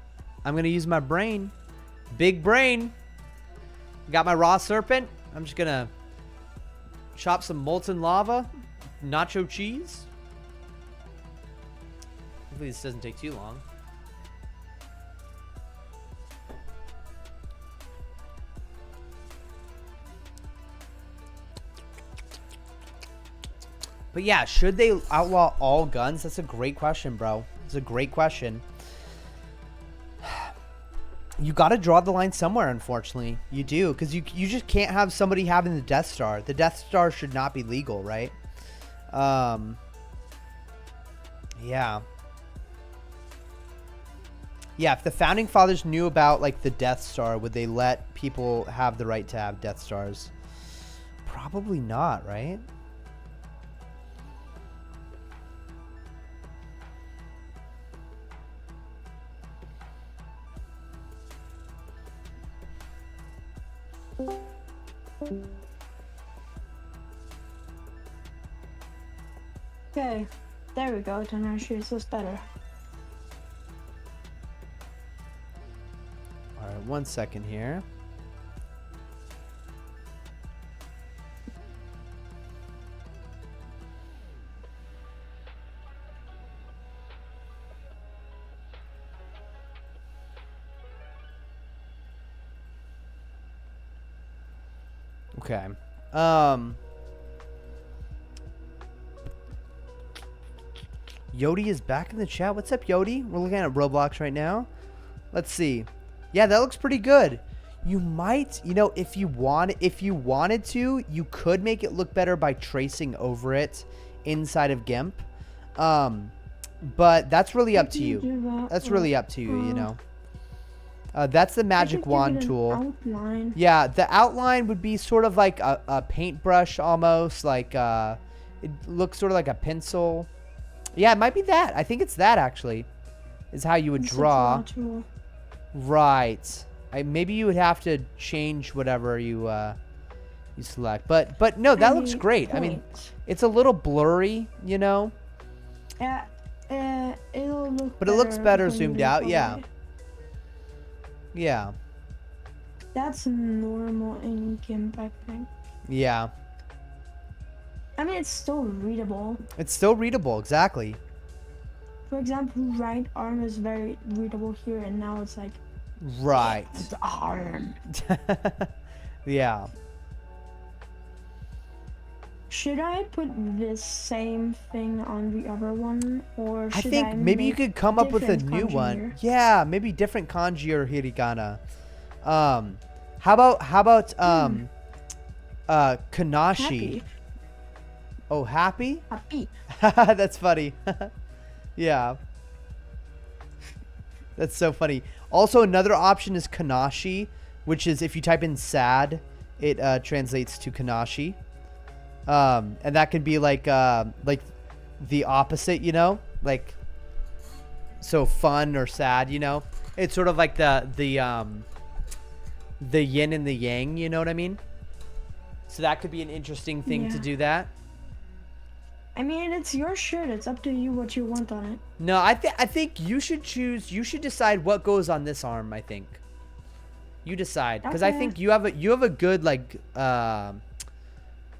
I'm gonna use my brain. Big brain. Got my raw serpent. I'm just gonna chop some molten lava, nacho cheese. Hopefully this doesn't take too long. But yeah, should they outlaw all guns? That's a great question, bro. It's a great question. You got to draw the line somewhere, unfortunately. You do, because you just can't have somebody having the Death Star. The Death Star should not be legal, right? Yeah. Yeah, if the Founding Fathers knew about, like, the Death Star, would they let people have the right to have Death Stars? Probably not, right? Okay, there we go. Then actually it's just better. All right, 1 second here. Okay. Yodi is back in the chat. What's up, Yodi? We're looking at Roblox right now. Let's see. Yeah, that looks pretty good. You might, you know, if you wanted to, you could make it look better by tracing over it inside of GIMP. But that's really up to you. That's really up to you, you know. That's the I magic could give wand it an tool. outline. Yeah, the outline would be sort of like a paintbrush almost, like it looks sort of like a pencil. Yeah, it might be that. I think it's that actually, is how you would It's a draw. tool. Right. Maybe you would have to change whatever you you select. But no, that looks great. I mean, it's a little blurry, you know. Yeah, it'll look. But it looks better when you zoomed look out. Yeah. away. Yeah. That's normal in GIMP, I think. Yeah. I mean, it's still readable. It's still readable, exactly. For example, right arm is very readable here, and now it's like. Right. It's arm. Yeah. Should I put this same thing on the other one, or I should think maybe you make could come up with a different new kanji one. here? Yeah, maybe different kanji or hiragana. How about Kanashi? Happy. Oh, happy? Happy. That's funny. Yeah. That's so funny. Also, another option is Kanashi, which is if you type in sad, it translates to Kanashi. And that could be like the opposite, you know, like so fun or sad, you know. It's sort of like the yin and the yang, you know what I mean? So that could be an interesting thing to Yeah. do that. I mean, it's your shirt. It's up to you what you want on it. No, I think you should choose. You should decide what goes on this arm. I think you decide, because I Okay. think you have a good like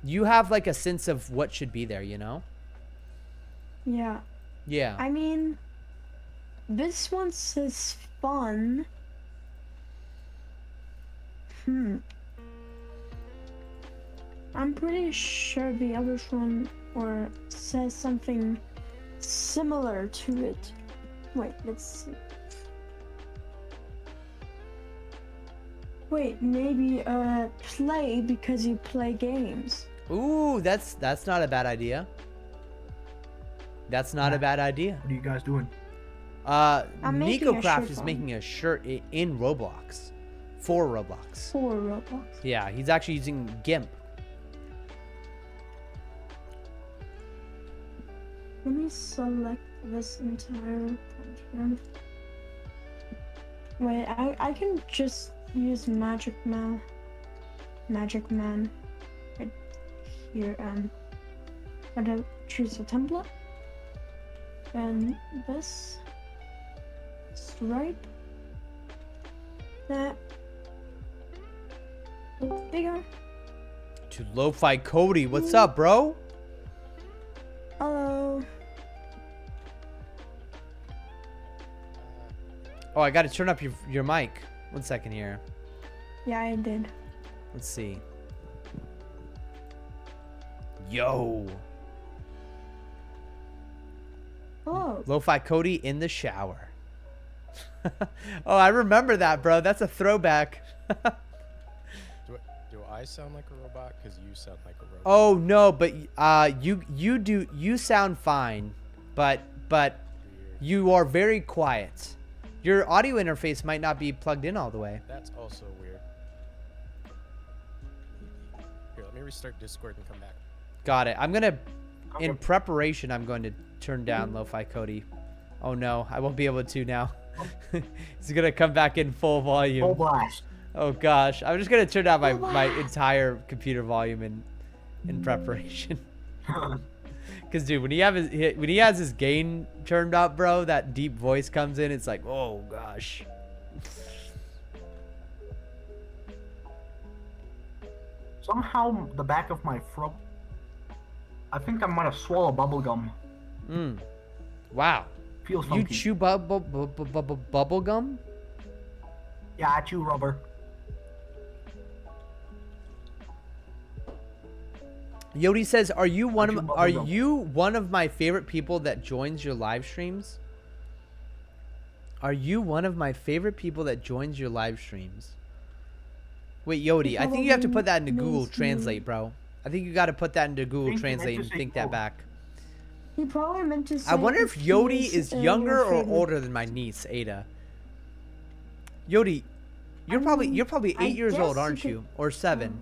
you have like a sense of what should be there. You know? Yeah. Yeah. I mean, this one says fun. I'm pretty sure the other one or says something similar to it. Wait, let's see. Wait, maybe play because you play games. Ooh, that's not a bad idea. That's not a bad idea. What are you guys doing? I'm making a NicoCraft shirt is on. making a shirt in Roblox, for Roblox. For Roblox. Yeah, he's actually using GIMP. Let me select this entire content. Wait, I can just use Magic Man right here. I'm gonna choose a template. And this stripe. That. Look bigger. To Lo-Fi Cody, what's up, bro? Hello. Oh, I got to turn up your mic. 1 second here. Yeah, I did. Let's see. Yo. Oh. Lo-Fi Cody in the shower. Oh, I remember that, bro. That's a throwback. Do I sound like a robot? Because you sound like a robot. Oh no, but you sound fine, but you are very quiet. Your audio interface might not be plugged in all the way. That's also weird. Here, let me restart Discord and come back. Got it. I'm gonna, in preparation, I'm going to turn down Lo-Fi Cody. Oh no, I won't be able to now. It's gonna come back in full volume. Full blast. Oh gosh, I'm just gonna turn down my entire computer volume in preparation. Cause dude, when he has his gain turned up, bro, that deep voice comes in. It's like, oh gosh. Somehow the back of my throat. I think I might have swallowed bubble gum. Wow. Feels You funky. chew bubble gum? Yeah, I chew rubber. Yodi says, "Are you one of my favorite people that joins your live streams?" Are you one of my favorite people that joins your live streams? Wait, Yodi, I think you have to put that into Google Translate, bro. I think you got to put that into Google Translate and think that back. He probably meant to say. I wonder if Yodi he's, is younger your or favorite. older than my niece, Ada. Yodi, you're probably I 8 years old, guess you aren't could- you? Or 7.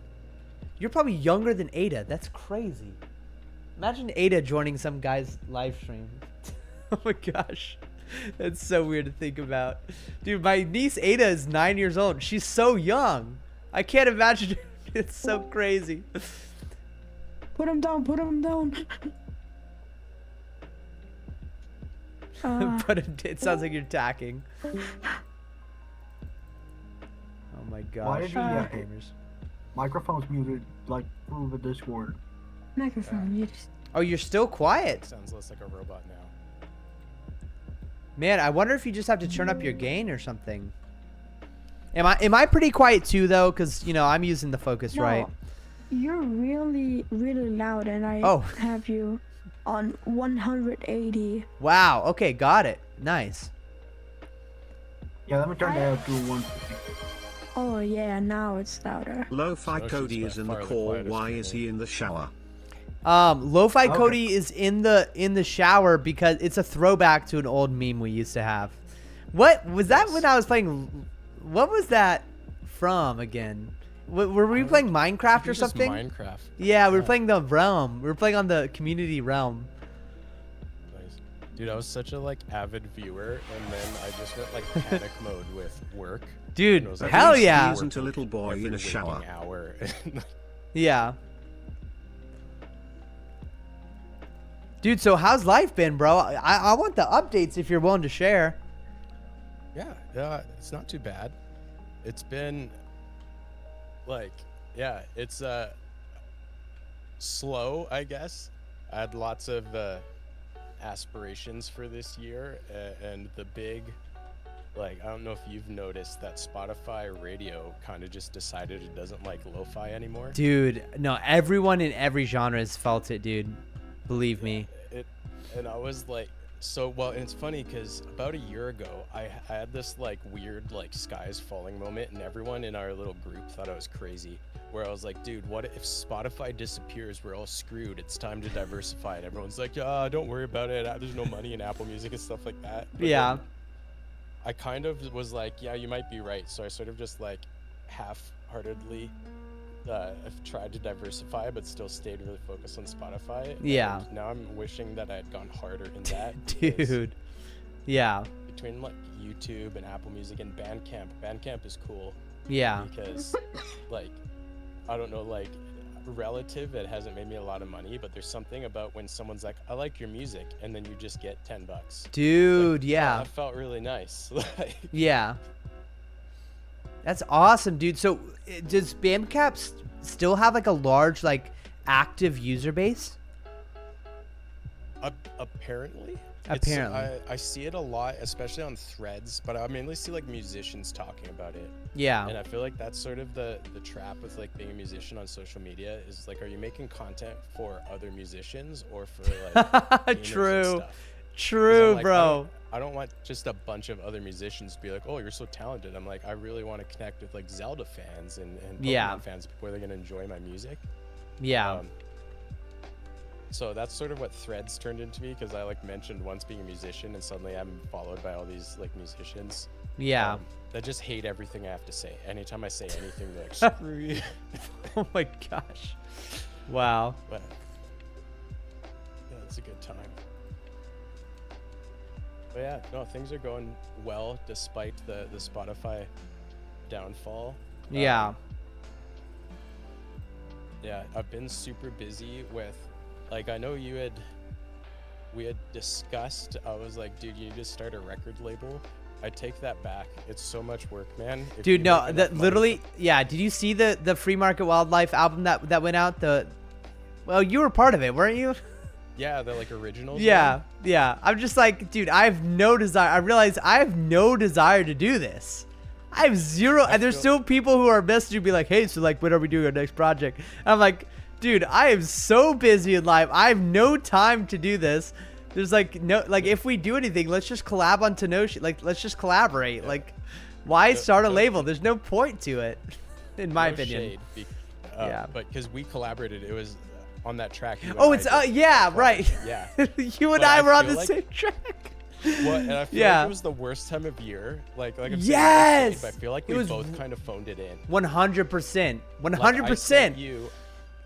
You're probably younger than Ada. That's crazy. Imagine Ada joining some guy's live stream. Oh my gosh. That's so weird to think about. Dude, my niece Ada is 9 years old. She's so young. I can't imagine. It's so crazy. Put him down. Put him down. But it sounds like you're attacking. Oh my gosh. Why did he, gamers. Microphone's muted, like, through the Discord. Microphone muted. Oh, you're still quiet. Sounds less like a robot now. Man, I wonder if you just have to turn up your gain or something. Am I pretty quiet too though? Cause you know I'm using the focus right. You're really, really loud, and I have you on 180. Wow. Okay, got it. Nice. Yeah, let me turn that up to 150. Oh yeah, now it's louder. Lo-Fi Cody is in the call. Why is he in the shower? Lo-Fi Cody is in the shower because it's a throwback to an old meme we used to have. What was that when I was playing? What was that from again? Were we playing Minecraft or something? Minecraft. Yeah, we were playing the realm. We were playing on the community realm. Nice. Dude, I was such a like avid viewer, and then I just went like panic mode with work. Dude, And it was, like, hell He yeah. isn't a little boy every in a waking shower. hour. Yeah. Dude, so how's life been, bro? I want the updates if you're willing to share. Yeah, it's not too bad. It's been like, yeah, it's slow, I guess. I had lots of aspirations for this year, and the big, like, I don't know if you've noticed that Spotify radio kind of just decided it doesn't like lo-fi anymore. Dude, no, everyone in every genre has felt it, dude. Believe me. And I was like, so, well, and it's funny because about a year ago, I had this like weird like skies falling moment, and everyone in our little group thought I was crazy, where I was like, dude, what if Spotify disappears? We're all screwed. It's time to diversify. And everyone's like, don't worry about it. There's no money in Apple Music and stuff like that. But Yeah. then I kind of was like, yeah, you might be right. So I sort of just like half-heartedly I've tried to diversify, but still stayed really focused on Spotify. Yeah. And now I'm wishing that I had gone harder in that. Dude. Yeah. Between like YouTube and Apple Music and Bandcamp. Bandcamp is cool. Yeah. Because like, I don't know, like relative, it hasn't made me a lot of money, but there's something about when someone's like, I like your music, and then you just get $10. Dude, like, yeah. Oh, that felt really nice. Like, Yeah. That's awesome, dude. So does Bandcamp still have like a large like active user base? apparently. Apparently. I see it a lot, especially on threads, but I mainly see like musicians talking about it. Yeah. And I feel like that's sort of the trap with like being a musician on social media is like, are you making content for other musicians or for like gamers and True. stuff? 'Cause True, I'm like, bro. I don't want just a bunch of other musicians to be like, oh, you're so talented. I'm like, I really want to connect with like Zelda fans and Pokemon Yeah. fans where they're gonna enjoy my music. Yeah. So that's sort of what threads turned into me, because I like mentioned once being a musician, and suddenly I'm followed by all these like musicians. Yeah. That just hate everything I have to say. Anytime I say anything, they're like, screw you. Oh my gosh. Wow. But yeah, it's a good time. But yeah, no, things are going well despite the Spotify downfall. Yeah. Yeah, I've been super busy with, like, I know we had discussed, I was like, dude, you need to start a record label. I take that back. It's so much work, man. If Dude, you no, make that enough literally, money yeah. Did you see the Free Market Wildlife album that went out? Well, you were part of it, weren't you? yeah, the like originals. Yeah, yeah. I'm just like, dude, I have no desire. I realize I have no desire to do this. I have zero, and there's still people who are messaging me like, hey, so like, when are we doing our next project? And I'm like, dude, I am so busy in life. I have no time to do this. There's like no, like, if we do anything, let's just collab on Tenoshi. Like, let's just collaborate. Yeah. Like, why start a label? There's no point to it, in my No opinion. shade, Yeah. But because we collaborated, it was on that track. Oh, it's yeah, right. Yeah. You and But I I were on feel the like- same track. What? And I feel Yeah. like it was the worst time of year. Like I'm saying, Yes! but I feel like It we was both kind of phoned it in. 100%. Like, I 100%. sent you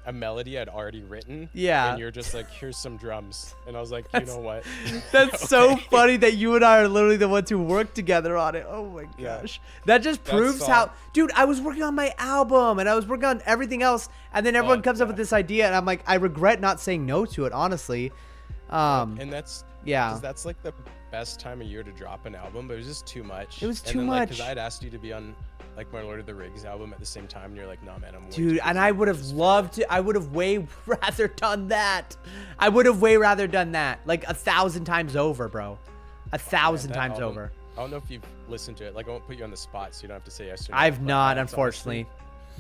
a melody I'd already written. Yeah. And you're just like, here's some drums. And I was like, you know what? That's so Okay. funny that you and I are literally the ones who worked together on it. Oh my Yeah. gosh. That just That proves song- how, dude, I was working on my album and I was working on everything else. And then everyone comes up with this idea and I'm like, I regret not saying no to it, honestly. And that's, yeah. 'cause that's like the best time of year to drop an album, but it was just too much. It was And too then, much. Because I'd asked you to be on like my Lord of the Rings album at the same time, and you're like, no, man, I'm way Dude, too and busy I for would have this." loved to. I would have way rather done that. I would have way rather done that. Like 1,000 times over, bro. 1,000 that times album- over. I don't know if you've listened to it. Like, I won't put you on the spot, so you don't have to say yes or no. I've but, not, it's unfortunately.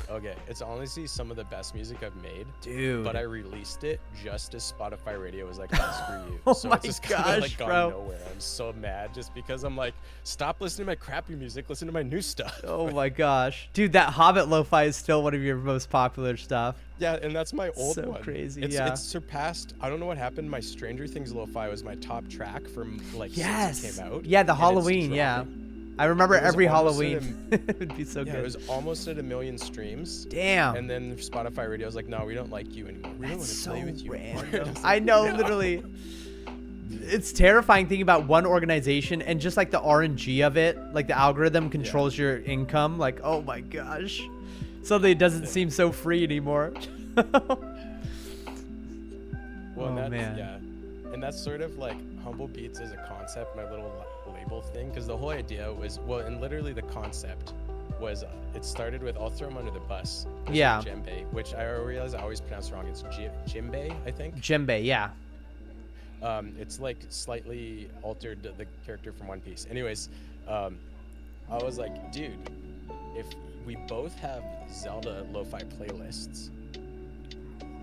Okay, it's honestly some of the best music I've made. Dude. But I released it just as Spotify Radio was like, oh, screw you. Oh So my it's just kind gosh, of like gone bro. nowhere. I'm so mad just because I'm like, stop listening to my crappy music, listen to my new stuff. Oh my gosh. Dude, that Hobbit lo-fi is still one of your most popular stuff. Yeah, and that's my old So one. crazy, It's, yeah. It's surpassed. I don't know what happened. My Stranger Things lo-fi was my top track from like Yes. since it came out. Yeah, the and it's Halloween, yeah. dropping. I remember It was every almost at Halloween. It would be so Yeah, good. it was almost at 1 million streams. Damn. And then Spotify Radio was like, no, we don't like you anymore. We don't want That's to so play with you anymore." random. It's I like, know, "No." literally. It's terrifying thinking about one organization and just like the RNG of it, like the algorithm controls your income. Like, oh my gosh. Suddenly it doesn't seem so free anymore. Well, Oh, that's, man. yeah. And that's sort of like Humble Beats as a concept, my little label thing, because the whole idea was, well, and literally the concept was, it started with, I'll throw him under the bus. It's Yeah. Djembe, which I realize I always pronounce wrong. It's Djembe, I think. Djembe, yeah. It's like slightly altered the character from One Piece. Anyways, I was like, dude, if we both have Zelda lo-fi playlists,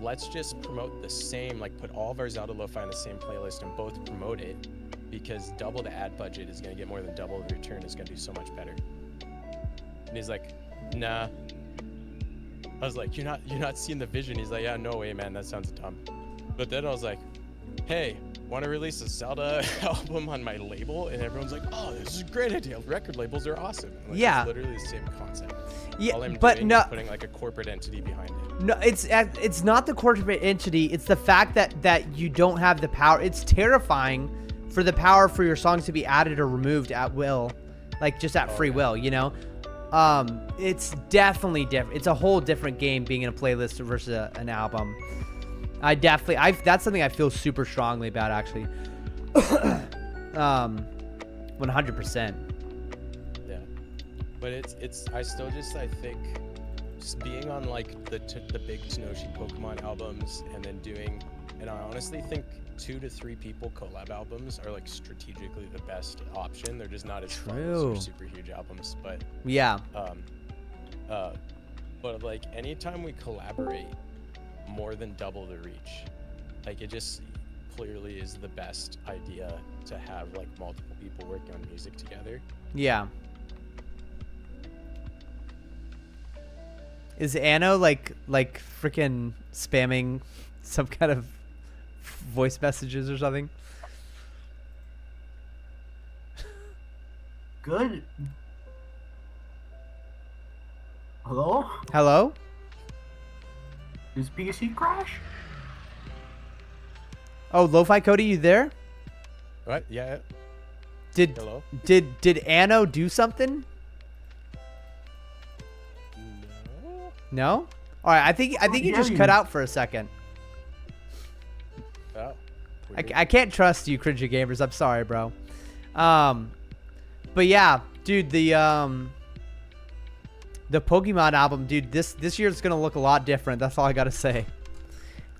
let's just promote the same, like put all of our Zelda lo-fi in the same playlist and both promote it, because double the ad budget is going to get more than double the return. Is going to do so much better. And he's like, nah. I was like, you're not seeing the vision. He's like, yeah, no way, man, that sounds dumb. But then I was like, hey, want to release a Zelda album on my label? And everyone's like, oh, this is a great idea. Record labels are awesome. Like, Yeah. It's literally the same concept. Yeah, All I'm but doing no- is putting like a corporate entity behind it. No, it's not the corporate entity. It's the fact that you don't have the power. It's terrifying for the power for your songs to be added or removed at will, like just at free will, you know? It's definitely different. It's a whole different game being in a playlist versus an album. That's something I feel super strongly about, actually. 100%. Yeah, but I still just, I think just being on like the big Tenoshi Pokemon albums and then doing, and I honestly think 2 to 3 people collab albums are like strategically the best option. They're just not as fun as True. your super huge albums, but Yeah. but like anytime we collaborate, more than double the reach. Like it just clearly is the best idea to have like multiple people working on music together. Yeah. Is Anno like freaking spamming some kind of voice messages or something? Good. Hello? Hello? Is PC crash? Oh, Lo-Fi Cody, you there? What? Yeah. Did Hello? did Anno do something? No? All right, I think you just cut out for a second. Oh. I can't trust you, cringy gamers. I'm sorry, bro. But yeah, dude, the Pokemon album, dude, this year is gonna look a lot different. That's all I gotta say.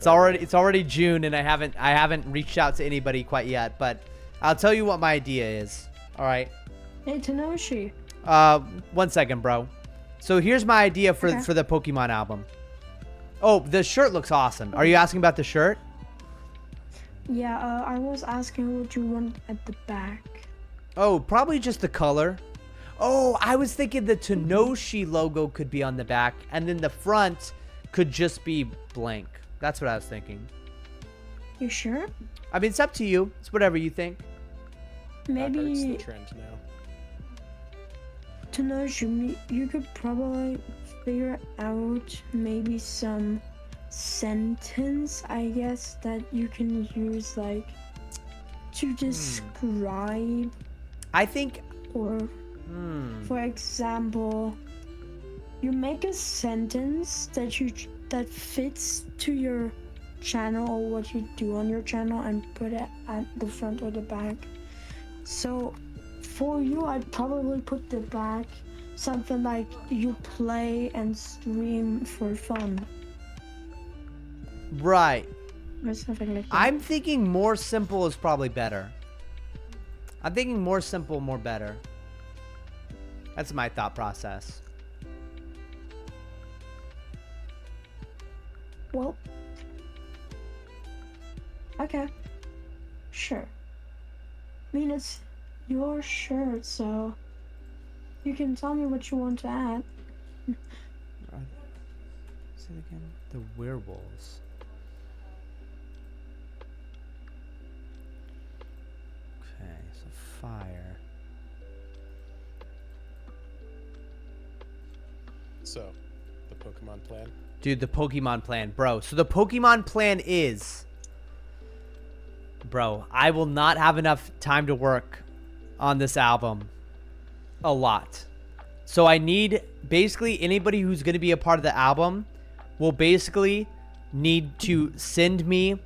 It's already June, and I haven't reached out to anybody quite yet. But I'll tell you what my idea is. All right. Hey, Tenoshi. 1 second, bro. So here's my idea for the Pokemon album. Oh, the shirt looks awesome. Are you asking about the shirt? Yeah, I was asking what you want at the back. Oh, probably just the color. Oh, I was thinking the Tenoshi logo could be on the back, and then the front could just be blank. That's what I was thinking. You sure? I mean, it's up to you. It's whatever you think. That hurts the maybe trend now. to know you could probably figure out maybe some sentence, I guess, that you can use like to describe. I think. Or, for example, you make a sentence that fits to your channel or what you do on your channel and put it at the front or the back. So for you, I'd probably put the back something like you play and stream for fun. Right. Or something like that. I'm thinking more simple is probably better. I'm thinking more simple, more better. That's my thought process. Well, okay, sure. I mean, it's your shirt, so you can tell me what you want to add. Say it again. The werewolves. Okay, so fire. So, the Pokemon plan. Dude, the Pokemon plan, bro. So the Pokemon plan is, bro, I will not have enough time to work on this album. A lot. So I need, basically, anybody who's going to be a part of the album will basically need to send me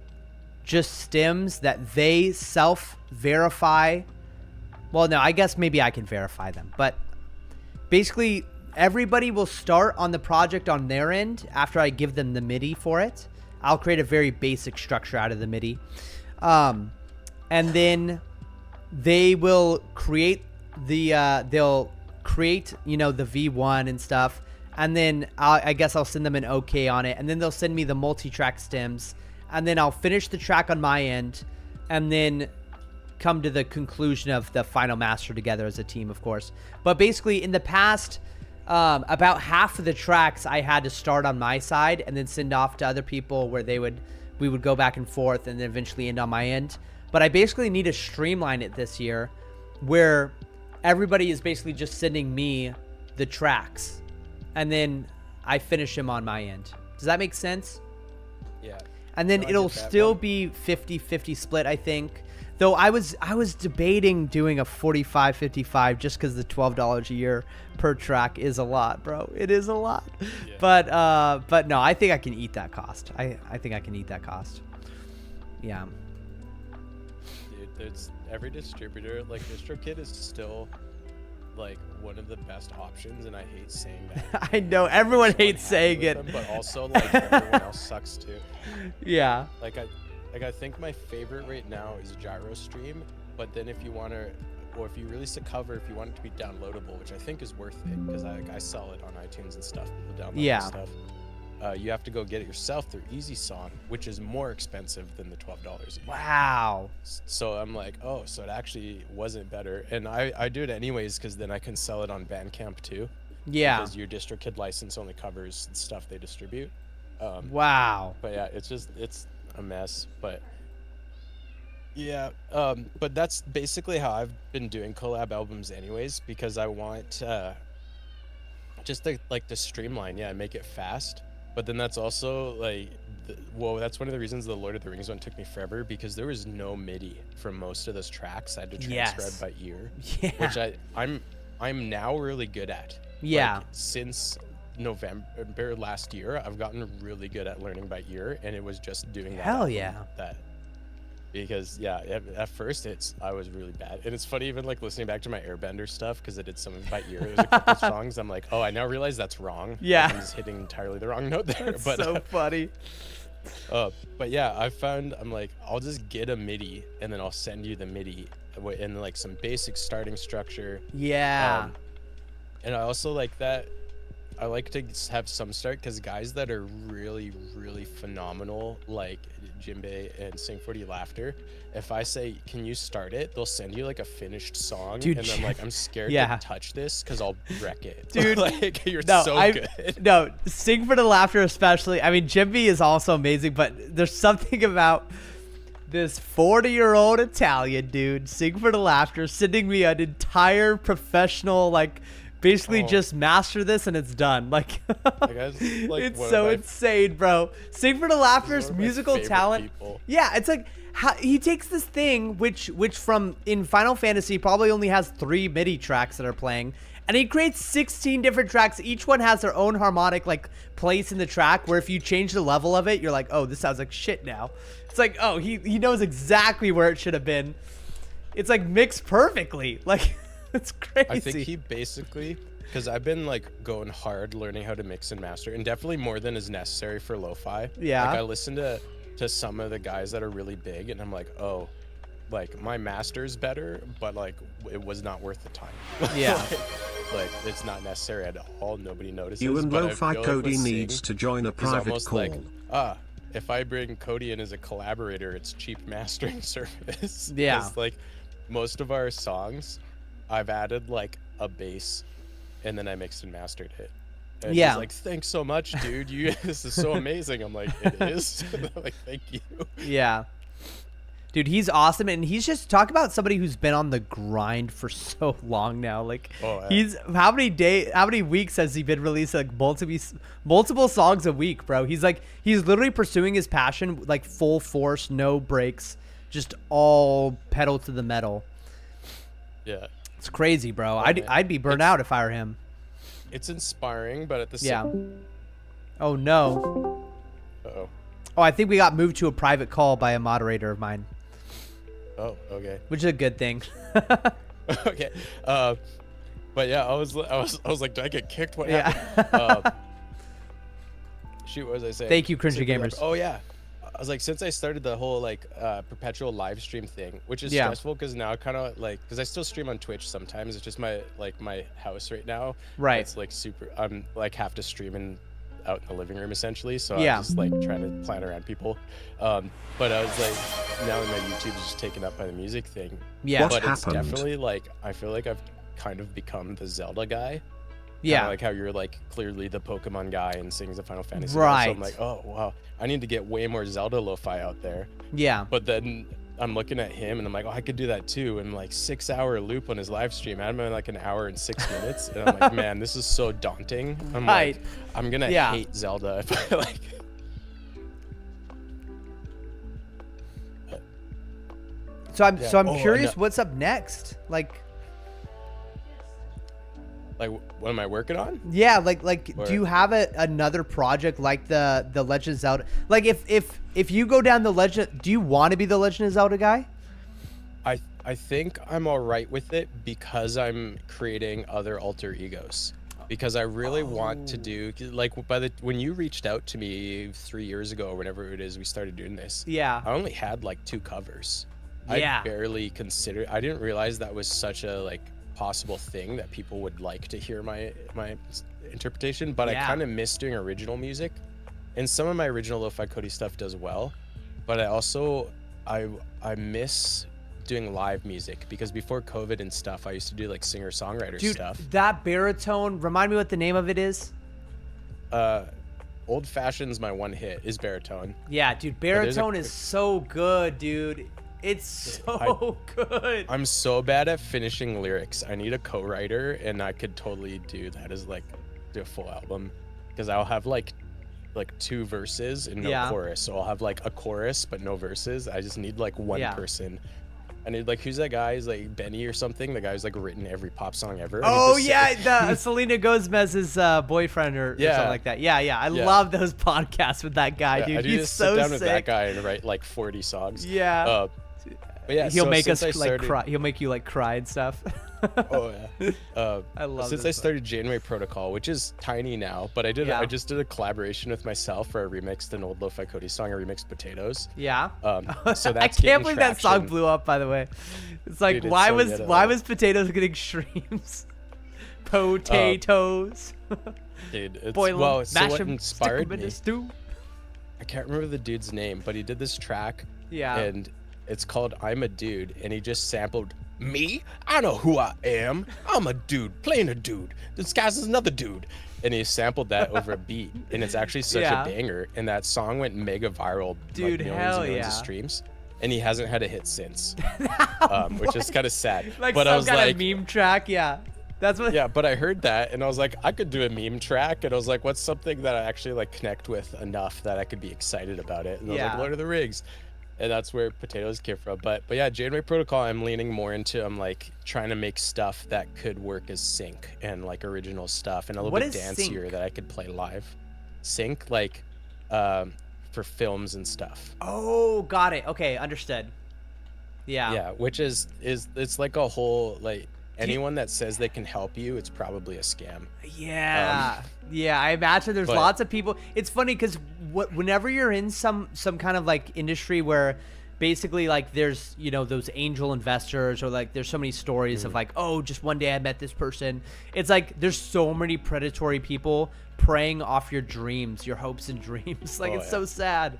just stems that they self-verify. Well, no, I guess maybe I can verify them. But basically, everybody will start on the project on their end after I give them the MIDI for it. I'll create a very basic structure out of the MIDI. And then they will create they'll create, you know, the V1 and stuff. And then I guess I'll send them an OK on it. And then they'll send me the multi-track stems. And then I'll finish the track on my end. And then come to the conclusion of the final master together as a team, of course. But basically, in the past, about half of the tracks I had to start on my side and then send off to other people where we would go back and forth and then eventually end on my end. But I basically need to streamline it this year where everybody is basically just sending me the tracks and then I finish them on my end. Does that make sense? Yeah. And then No, I it'll get that. still be 50-50 split, I think. Though I was debating doing a 45-55 just because the $12 a year per track is a lot, bro. It is a lot. Yeah. But no, I think I can eat that cost. I think I can eat that cost. Yeah. Dude, there's every distributor, like Distrokid is still like one of the best options, and I hate saying that. I know everyone So hates saying unhappy it. with them, but also like everyone else sucks too. Yeah. Like I think my favorite right now is GyroStream, but then if you want to, or if you release a cover, if you want it to be downloadable, which I think is worth it, because I sell it on iTunes and stuff, people download Yeah. and stuff. You have to go get it yourself through EasySong, which is more expensive than the $12 a year. Wow. So I'm like, oh, so it actually wasn't better. And I do it anyways, because then I can sell it on Bandcamp too. Yeah. Because your DistroKid license only covers stuff they distribute. Wow. But yeah, it's a mess. But yeah, but that's basically how I've been doing collab albums anyways, because I want just to streamline, yeah, make it fast. But then that's also like, that's one of the reasons the Lord of the Rings one took me forever, because there was no MIDI for most of those tracks. I had to transcribe by ear, which I'm now really good at. Yeah. Like, since November last year, I've gotten really good at learning by ear, and it was just doing that. Hell yeah. Because yeah, at first I was really bad, and it's funny even like listening back to my Airbender stuff, because I did some by ear. There's a couple songs I'm like, oh, I now realize that's wrong. Yeah. Like, I'm just hitting entirely the wrong note there. That's but so funny. But yeah, I'm like, I'll just get a MIDI and then I'll send you the MIDI and like some basic starting structure. Yeah. And I also like that. I like to have some start, because guys that are really, really phenomenal, like Jimbe and Sing40 Laughter, if I say, can you start it, they'll send you like a finished song. Dude, and I'm like, I'm scared yeah. to touch this because I'll wreck it. Dude, like, you're no, so good. No, Sing for the Laughter especially. I mean, Jimbe is also amazing, but there's something about This 40-year-old Italian dude, Sing for the Laughter, sending me an entire professional, like, basically just master this and it's done. Like, it's so insane, bro. Sing for the Laughter's musical talent. Yeah, it's like he takes this thing, which from in Final Fantasy probably only has 3 MIDI tracks that are playing, and he creates 16 different tracks. Each one has their own harmonic, like, place in the track, where if you change the level of it, you're like, oh, this sounds like shit now. It's like, oh, he knows exactly where it should have been. It's like mixed perfectly. Like, it's crazy. I think he basically, because I've been like going hard learning how to mix and master, and definitely more than is necessary for lo-fi. Yeah. Like I listen to some of the guys that are really big, and I'm like, oh, like my master's better, but like it was not worth the time. Yeah. like it's not necessary at all. Nobody notices. You and but I Lo-Fi feel like Cody with needs Sing, to join a it's private almost call. like, if I bring Cody in as a collaborator, it's cheap mastering service. Yeah. 'Cause, like most of our songs, I've added like a bass, and then I mixed and mastered it. And Yeah. he's like, thanks so much, dude. This is so amazing. I'm like, it is. Like, thank you. Yeah. Dude, he's awesome, and he's just talk about somebody who's been on the grind for so long now. Like, he's how many weeks has he been releasing like multiple songs a week, bro? He's literally pursuing his passion like full force, no breaks, just all pedal to the metal. Yeah, it's crazy, bro. I'd be burnt out if I were him. It's inspiring, but at the yeah. same. Oh no. Uh-oh. Oh, I think we got moved to a private call by a moderator of mine. Oh, okay. Which is a good thing. Okay. But yeah, I was like, did I get kicked? What Yeah. happened? Shoot, what was I saying? Thank you, Cringy Gamers. Oh yeah. I was like, since I started the whole like perpetual live stream thing, which is stressful because now I kind of like, because I still stream on Twitch sometimes. It's just my house right now. Right. It's like super. I'm like have to stream out in the living room essentially, so Yeah. I'm just like trying to plan around people. But I was like, now my YouTube is just taken up by the music thing. Yeah. What But happened? it's definitely like, I feel like I've kind of become the Zelda guy. Yeah. Kinda like how you're like clearly the Pokemon guy and sings the Final Fantasy. Right. So I'm like, oh wow, I need to get way more Zelda lo-fi out there. Yeah. But then I'm looking at him and I'm like, oh, I could do that too. And like 6-hour loop on his live stream. I'm in like an hour and 6 minutes. And I'm like, man, this is so daunting. I'm like, I'm gonna hate Zelda if I like. So I'm Oh, curious, what's up next? Like what am I working on? Yeah, do you have another project like the Legend of Zelda? Like if you go down the Legend, do you want to be the Legend of Zelda guy? I think I'm all right with it because I'm creating other alter egos. Because I really want to do like when you reached out to me 3 years ago or whenever it is we started doing this. Yeah. I only had like 2 covers. Yeah. I barely considered. I didn't realize that was such a like possible thing that people would like to hear my interpretation. But I kind of miss doing original music, and some of my original Lo-Fi Cody stuff does well. But I also I miss doing live music because before COVID and stuff, I used to do like singer-songwriter stuff. That baritone, remind me what the name of it is. Old Fashioned's my one hit is baritone. Yeah, dude, baritone is so good, dude. It's so good. I'm so bad at finishing lyrics. I need a co-writer, and I could totally do that as like do a full album because I'll have like 2 verses and no chorus. So I'll have like a chorus but no verses. I just need like one person. I need like, who's that guy? He's like Benny or something. The guy who's like written every pop song ever. Oh yeah, the Selena Gomez's boyfriend or something like that. Yeah. I love those podcasts with that guy, dude. I do He's just so sit down sick. with that guy and write like 40 songs. Yeah. But yeah, he'll make since us I like started- cry. He'll make you like cry and stuff. Oh yeah. I love since this I started Janeway Protocol, which is tiny now, but I just did a collaboration with myself where I remixed an old Lo-Fi Cody song. I remixed Potatoes. Yeah. So that's I can't believe that song blew up. By the way, it's like Dude, it's why so was Potatoes getting streams? Potatoes. Dude, it's Boil 'em, well. So mash what 'em, inspired stick 'em in me? a stew. I can't remember the dude's name, but he did this track. Yeah. And it's called "I'm a Dude," and he just sampled me. I know who I am. I'm a dude playing a dude. This guy's another dude, and he sampled that over a beat, and it's actually such a banger. And that song went mega viral. Dude, like millions hell and millions yeah. of streams. and he hasn't had a hit since, which is kind of sad. Like but some I was kind like, of meme track, yeah. That's what. yeah, but I heard that and I was like, I could do a meme track, and I was like, what's something that I actually like connect with enough that I could be excited about it? And I was like, Lord of the Rings. And that's where potatoes came from. But yeah, Janeway Protocol, I'm leaning more into. I'm like trying to make stuff that could work as sync and like original stuff, and a little bit dancier sync? that I could play live. Sync, like for films and stuff. Oh, got it. Okay, understood. Yeah. Yeah, which is it's like a whole like anyone that says they can help you, it's probably a scam. Yeah. Yeah, I imagine there's lots of people. It's funny because whenever you're in some kind of like industry where basically like there's, you know, those angel investors, or like there's so many stories of like, oh, just one day I met this person. It's like there's so many predatory people preying off your dreams, your hopes and dreams. Like it's so sad.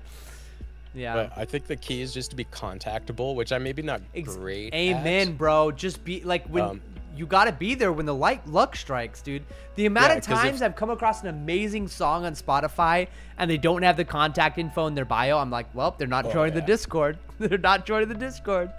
Yeah. But I think the key is just to be contactable, which I'm maybe not great Amen, at. bro. Just be like when you got to be there when the luck strikes, dude. The amount of times I've come across an amazing song on Spotify and they don't have the contact info in their bio, I'm like, well, they're not joining the Discord. They're not joining the Discord.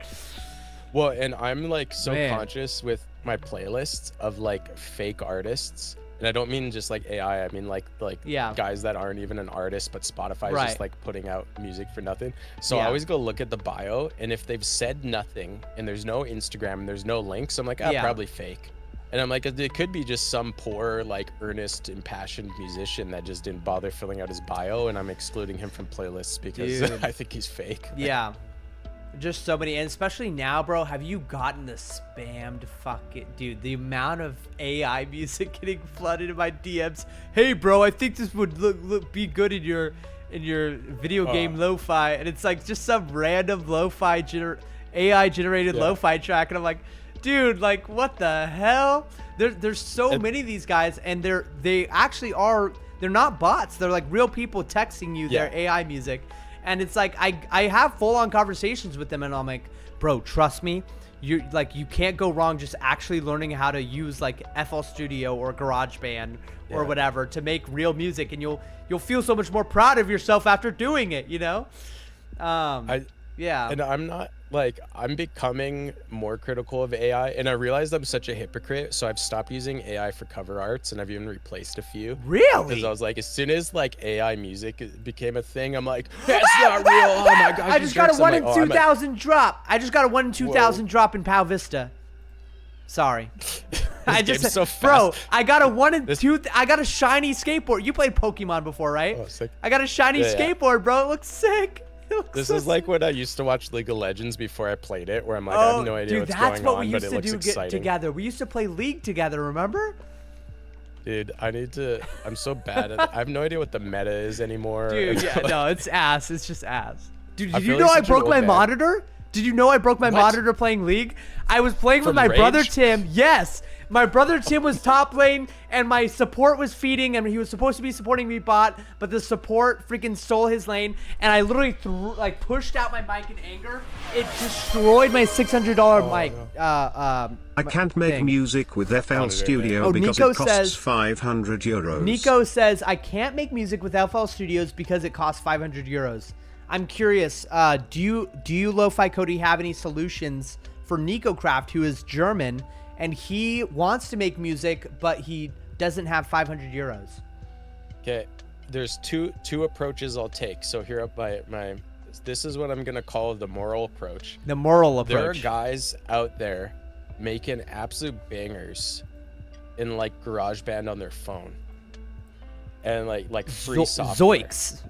Well, and I'm like so conscious with my playlists of like fake artists. And I don't mean just like AI. I mean like guys that aren't even an artist, but Spotify is just like putting out music for nothing. So I always go look at the bio, and if they've said nothing and there's no Instagram and there's no links, I'm like, probably fake. And I'm like, it could be just some poor, like earnest, impassioned musician that just didn't bother filling out his bio, and I'm excluding him from playlists because I think he's fake. Yeah. Just so many, and especially now, bro. Have you gotten the spammed dude? The amount of AI music getting flooded in my DMs. Hey, bro, I think this would be good in your video game lo-fi, and it's like just some random lo-fi AI generated lo-fi track, and I'm like, dude, like what the hell? There's so many of these guys, and they're not bots. They're like real people texting you their AI music. And it's like I have full-on conversations with them, and I'm like, bro, trust me, you can't go wrong just actually learning how to use like FL Studio or GarageBand or whatever to make real music, and you'll feel so much more proud of yourself after doing it, you know? And I'm not like, I'm becoming more critical of AI, and I realized I'm such a hypocrite, so I've stopped using AI for cover arts, and I've even replaced a few. Really? Because I was like, as soon as like AI music became a thing, I'm like, that's not real. Oh my god! I just got a 1 in 2,000 drop. I just got a 1 in 2,000 drop in PAL Vista. Sorry. I just so fast. Bro, I got a 1 in 2. I got a shiny skateboard. You played Pokemon before, right? Oh, sick. I got a shiny skateboard, bro. It looks sick. This is like when I used to watch League of Legends before I played it, where I'm like, I have no idea what's going on, but it looks exciting. Together. We used to play League together, remember? Dude, I'm so bad at it. I have no idea what the meta is anymore. Dude, yeah, no, it's ass. It's just ass. Dude, did you know I broke my monitor? Did you know I broke my monitor playing League? I was playing with my brother Tim. Yes. My brother Tim was top lane, and my support was feeding, and he was supposed to be supporting me bot, but the support freaking stole his lane, and I literally pushed out my mic in anger. It destroyed my $600 mic. I can't make music with FL Studio because Nico it costs 500 euros. Nico says, I can't make music with FL Studios because it costs 500 euros. I'm curious, do you Lo-Fi Cody have any solutions for Nico Craft, who is German, and he wants to make music, but he doesn't have 500 euros? Okay, there's two approaches I'll take. So here up this is what I'm gonna call the moral approach. The moral approach. There are guys out there making absolute bangers in like GarageBand on their phone, and like free software. Zoiks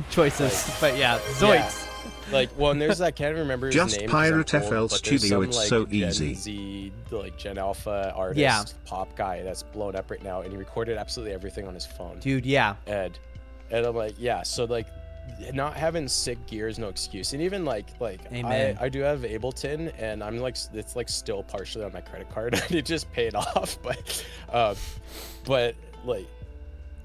choices, but yeah, Zoiks. Yeah. Like, well, and there's I can't remember his Just name. pirate old, FL Studio, it's like, so Gen easy. Z, like Gen Alpha artist, pop guy that's blown up right now, and he recorded absolutely everything on his phone. Dude, yeah. And I'm like, yeah, so like, not having sick gear is no excuse. And even like I do have Ableton, and I'm like, it's like still partially on my credit card. It just paid off, but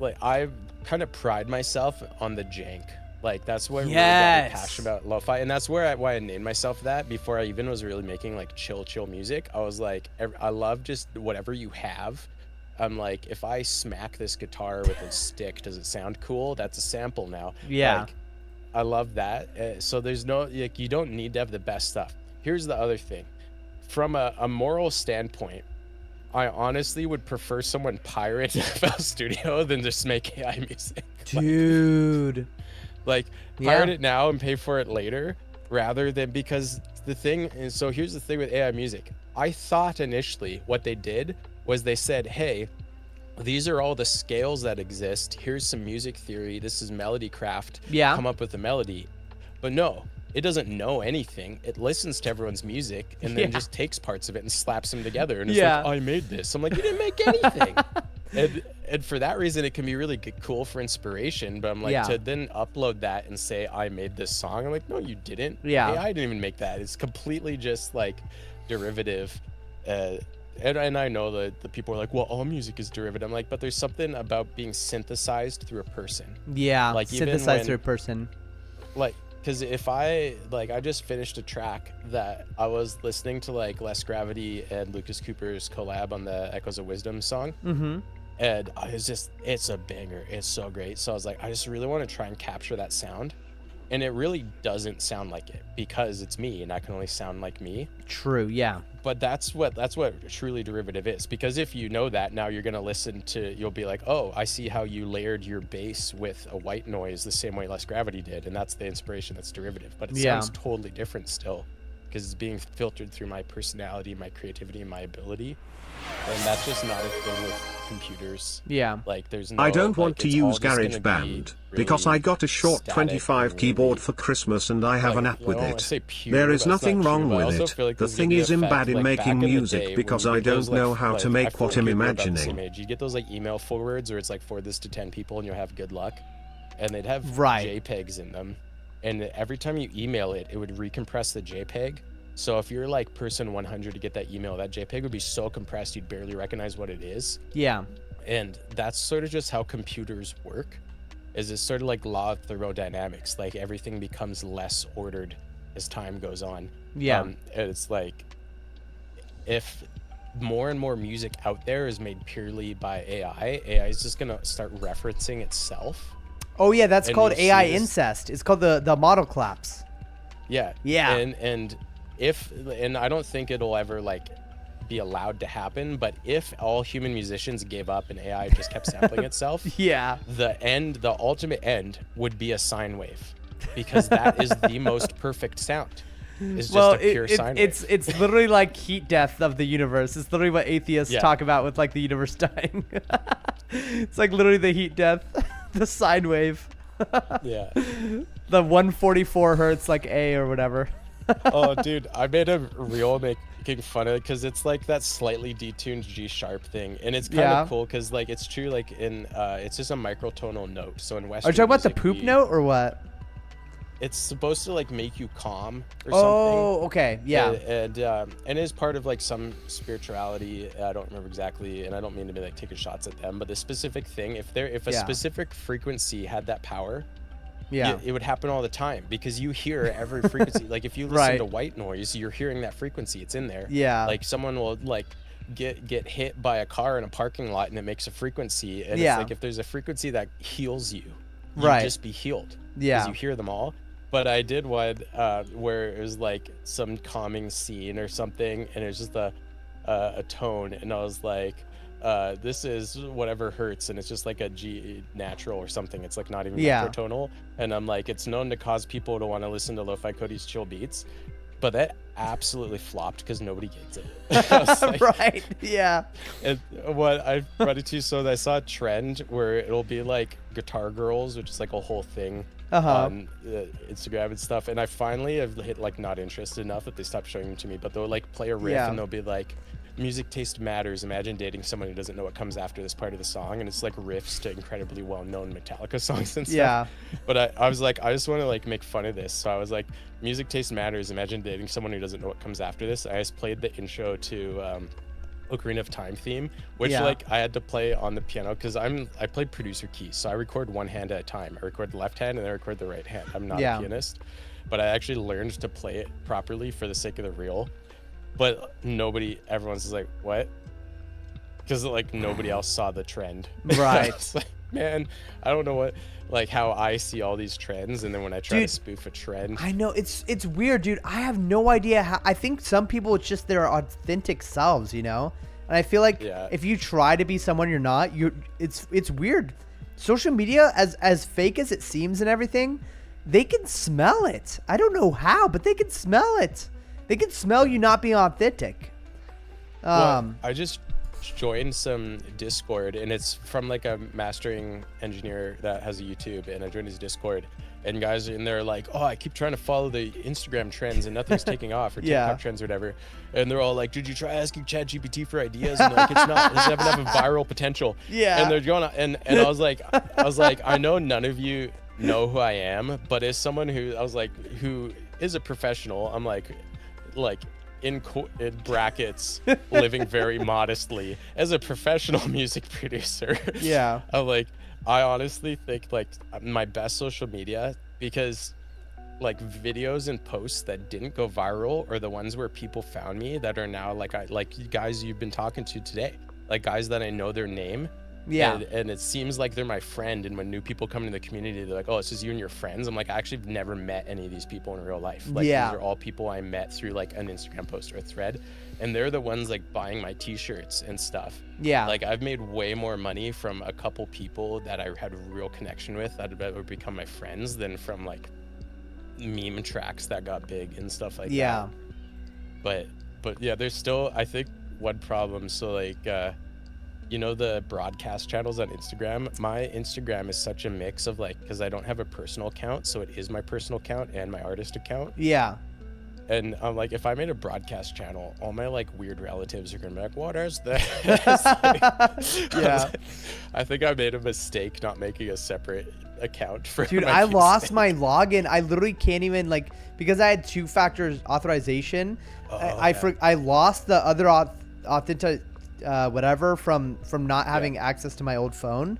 like I kind of pride myself on the jank. Like that's why I'm really passionate about lo-fi, and that's why I named myself that before I even was really making like chill music. I was like, I love just whatever you have. I'm like, if I smack this guitar with a stick, does it sound cool? That's a sample now. Yeah. Like, I love that. So there's no, like, you don't need to have the best stuff. Here's the other thing. From a moral standpoint, I honestly would prefer someone pirate FL Studio than just make AI music. Dude. Like, pirate it now and pay for it later, rather than, because the thing is, so here's the thing with AI music. I thought initially what they did was they said, hey, these are all the scales that exist. Here's some music theory. This is melody craft. Yeah. Come up with a melody. But no, it doesn't know anything. It listens to everyone's music and then just takes parts of it and slaps them together. And it's like, I made this. I'm like, you didn't make anything. and for that reason, it can be really cool for inspiration. But I'm like, to then upload that and say, I made this song. I'm like, no, you didn't. Yeah. AI didn't even make that. It's completely just like derivative. And I know that the people are like, well, all music is derivative. I'm like, but there's something about being synthesized through a person. Yeah, like synthesized through a person. Like, because if I just finished a track that I was listening to, like Less Gravity and Lucas Cooper's collab on the Echoes of Wisdom song. Mm-hmm. And I was just, it's a banger. It's so great. So I was like, I just really want to try and capture that sound. And it really doesn't sound like it because it's me and I can only sound like me. True, yeah. But that's what truly derivative is, because if you know that, now you're going to listen to, you'll be like, oh, I see how you layered your bass with a white noise the same way Less Gravity did, and that's the inspiration, that's derivative. But it sounds totally different still, because it's being filtered through my personality, my creativity, and my ability. And that's just not a thing with computers. Yeah. Like, there's no, I don't want like, to it's all use just gonna GarageBand be because really I got a short static 25 and keyboard really, for Christmas and I have an app I with don't wanna it. say pure, There is that's nothing not wrong true, but I with also it. feel like The there's thing gonna is be I'm effect, bad in like, back making in the music day because when I you get those, don't know how like, to I make feel what like I'm you were about the same imagining. age. You get those like email forwards where it's like forward this to 10 people and you'll have good luck, and they'd have JPEGs in them, and every time you email it, it would recompress the JPEG. So if you're like person 100 to get that email, that JPEG would be so compressed you'd barely recognize what it is. Yeah. And that's sort of just how computers work, is it's sort of like law of thermodynamics. Like, everything becomes less ordered as time goes on. Yeah. And it's like, if more and more music out there is made purely by AI is just gonna start referencing itself. Oh yeah, that's And called you'll AI see this- incest. It's called the model collapse. Yeah. Yeah. And I don't think it'll ever like be allowed to happen, but if all human musicians gave up and AI just kept sampling itself, the ultimate end would be a sine wave, because that is the most perfect sound. It's just a pure sine wave. It's literally like heat death of the universe. It's literally what atheists talk about with like the universe dying. It's like literally the heat death, the sine wave. Yeah. The 144 hertz like A or whatever. Oh, dude, I made a reel making fun of it because it's like that slightly detuned G sharp thing, and it's kind of cool because like it's true, like in it's just a microtonal note. So in Western Are you talking about the music, poop note or what? It's supposed to like make you calm or something. Oh, okay, yeah. And it is part of like some spirituality. I don't remember exactly, and I don't mean to be like taking shots at them, but the specific thing, if a specific frequency had that power, it would happen all the time, because you hear every frequency. Like if you listen to white noise, you're hearing that frequency. It's in there. Yeah. Like someone will like get hit by a car in a parking lot and it makes a frequency, and it's like if there's a frequency that heals you, just be healed. Yeah. Because you hear them all. But I did one where it was like some calming scene or something, and it was just a tone, and I was like, this is whatever hertz, and it's just like a G natural or something. It's like not even microtonal, and I'm like, it's known to cause people to want to listen to Lo-Fi Cody's chill beats, but that absolutely flopped because nobody gets it. Like, right? Yeah. And what I brought it to, so I saw a trend where it'll be like Guitar Girls, which is like a whole thing on Instagram and stuff, and I finally have hit like not interested enough that they stopped showing them to me, but they'll like play a riff and they'll be like, music taste matters, imagine dating someone who doesn't know what comes after this part of the song, and it's like riffs to incredibly well-known Metallica songs and stuff. But I was like, I just want to like make fun of this, so I was like, music taste matters, imagine dating someone who doesn't know what comes after this. I just played the intro to Ocarina of Time theme, which like I had to play on the piano because I play producer keys, so I record one hand at a time. I record the left hand and I record the right hand. I'm not a pianist, but I actually learned to play it properly for the sake of the reel. But everyone's just like, what? Because like nobody else saw the trend. Right. man, I don't know what, like how I see all these trends, and then when I try to spoof a trend, I know it's weird, dude. I have no idea how. I think some people, it's just their authentic selves, you know. And I feel like if you try to be someone you're not, it's weird. Social media, as fake as it seems and everything, they can smell it. I don't know how, but they can smell it. They can smell you not being authentic. Well, I just joined some Discord, and it's from like a mastering engineer that has a YouTube, and I joined his Discord, and guys in there like, oh, I keep trying to follow the Instagram trends and nothing's taking off, or TikTok trends or whatever, and they're all like, did you try asking ChatGPT for ideas? And like, it doesn't have enough viral potential. And they're going and I was like, I know none of you know who I am, but as someone who who is a professional, I'm like in brackets living very modestly as a professional music producer. I'm like, I honestly think like my best social media, because like videos and posts that didn't go viral are the ones where people found me that are now like you guys you've been talking to today, like guys that I know their name. And it seems like they're my friend, and when new people come into the community, they're like, oh, it's just you and your friends. I'm like, I actually have never met any of these people in real life. Like these are all people I met through like an Instagram post or a thread, and they're the ones like buying my t-shirts and stuff. Like I've made way more money from a couple people that I had a real connection with that would become my friends than from like meme tracks that got big and stuff like that. But yeah, there's still, I think, one problem. So like you know, the broadcast channels on Instagram, my Instagram is such a mix of like, because I don't have a personal account, so it is my personal account and my artist account. And I'm like, if I made a broadcast channel, all my like weird relatives are gonna be like, what is this? I think I made a mistake not making a separate account for Dude, my I lost my login. I literally can't even like, because I had 2-factor authorization. I lost the other authentic whatever from not having access to my old phone.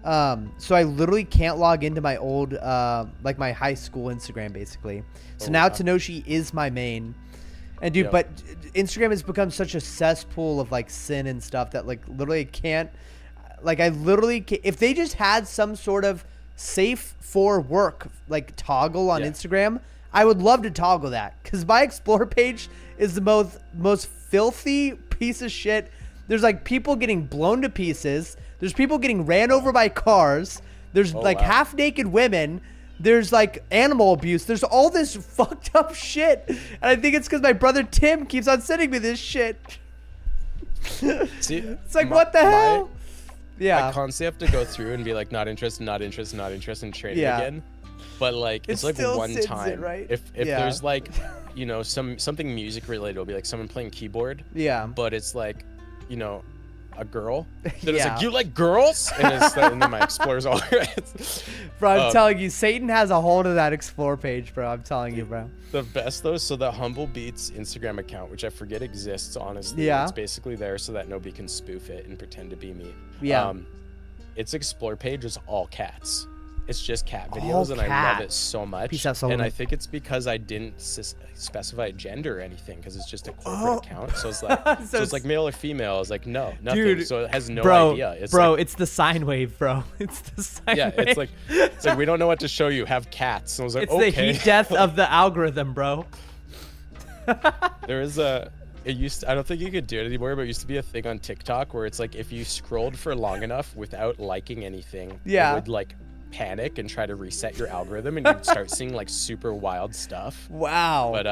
So I literally can't log into my old like my high school Instagram basically. So now Tenoshi is my main. And dude, but Instagram has become such a cesspool of like sin and stuff that like literally I can't, like I literally can't, if they just had some sort of safe for work like toggle on Instagram, I would love to toggle that, because my explore page is the most filthy piece of shit. There's like people getting blown to pieces. There's people getting ran over by cars. There's half naked women. There's like animal abuse. There's all this fucked up shit. And I think it's because my brother Tim keeps on sending me this shit. See, it's like, what the hell? I constantly have to go through and be like, not interested, not interested, not interested in trading again. But like, it's like one time. Right? If there's like, you know, something music related, it'll be like someone playing keyboard. But it's like, you know, a girl. Then it's like, you like girls? And then my explorer's all right. Bro, I'm telling you, Satan has a hold of that explore page, bro. I'm telling you, bro. The best though, so the Humble Beats Instagram account, which I forget exists, honestly. It's basically there so that nobody can spoof it and pretend to be me. Its explore page is all cats. It's just cat videos, and I love it so much. And I think it's because I didn't specify gender or anything, because it's just a corporate account. So it's like, so it's like male or female. It's like, no, nothing. Dude, so it has no idea. It's it's the sine wave, bro. It's the sine wave. It's like we don't know what to show you. Have cats. And I was like, it's the heat death of the algorithm, bro. There is a. I don't think you could do it anymore, but it used to be a thing on TikTok where it's like if you scrolled for long enough without liking anything, it would like panic and try to reset your algorithm, and you'd start seeing like super wild stuff. Wow. But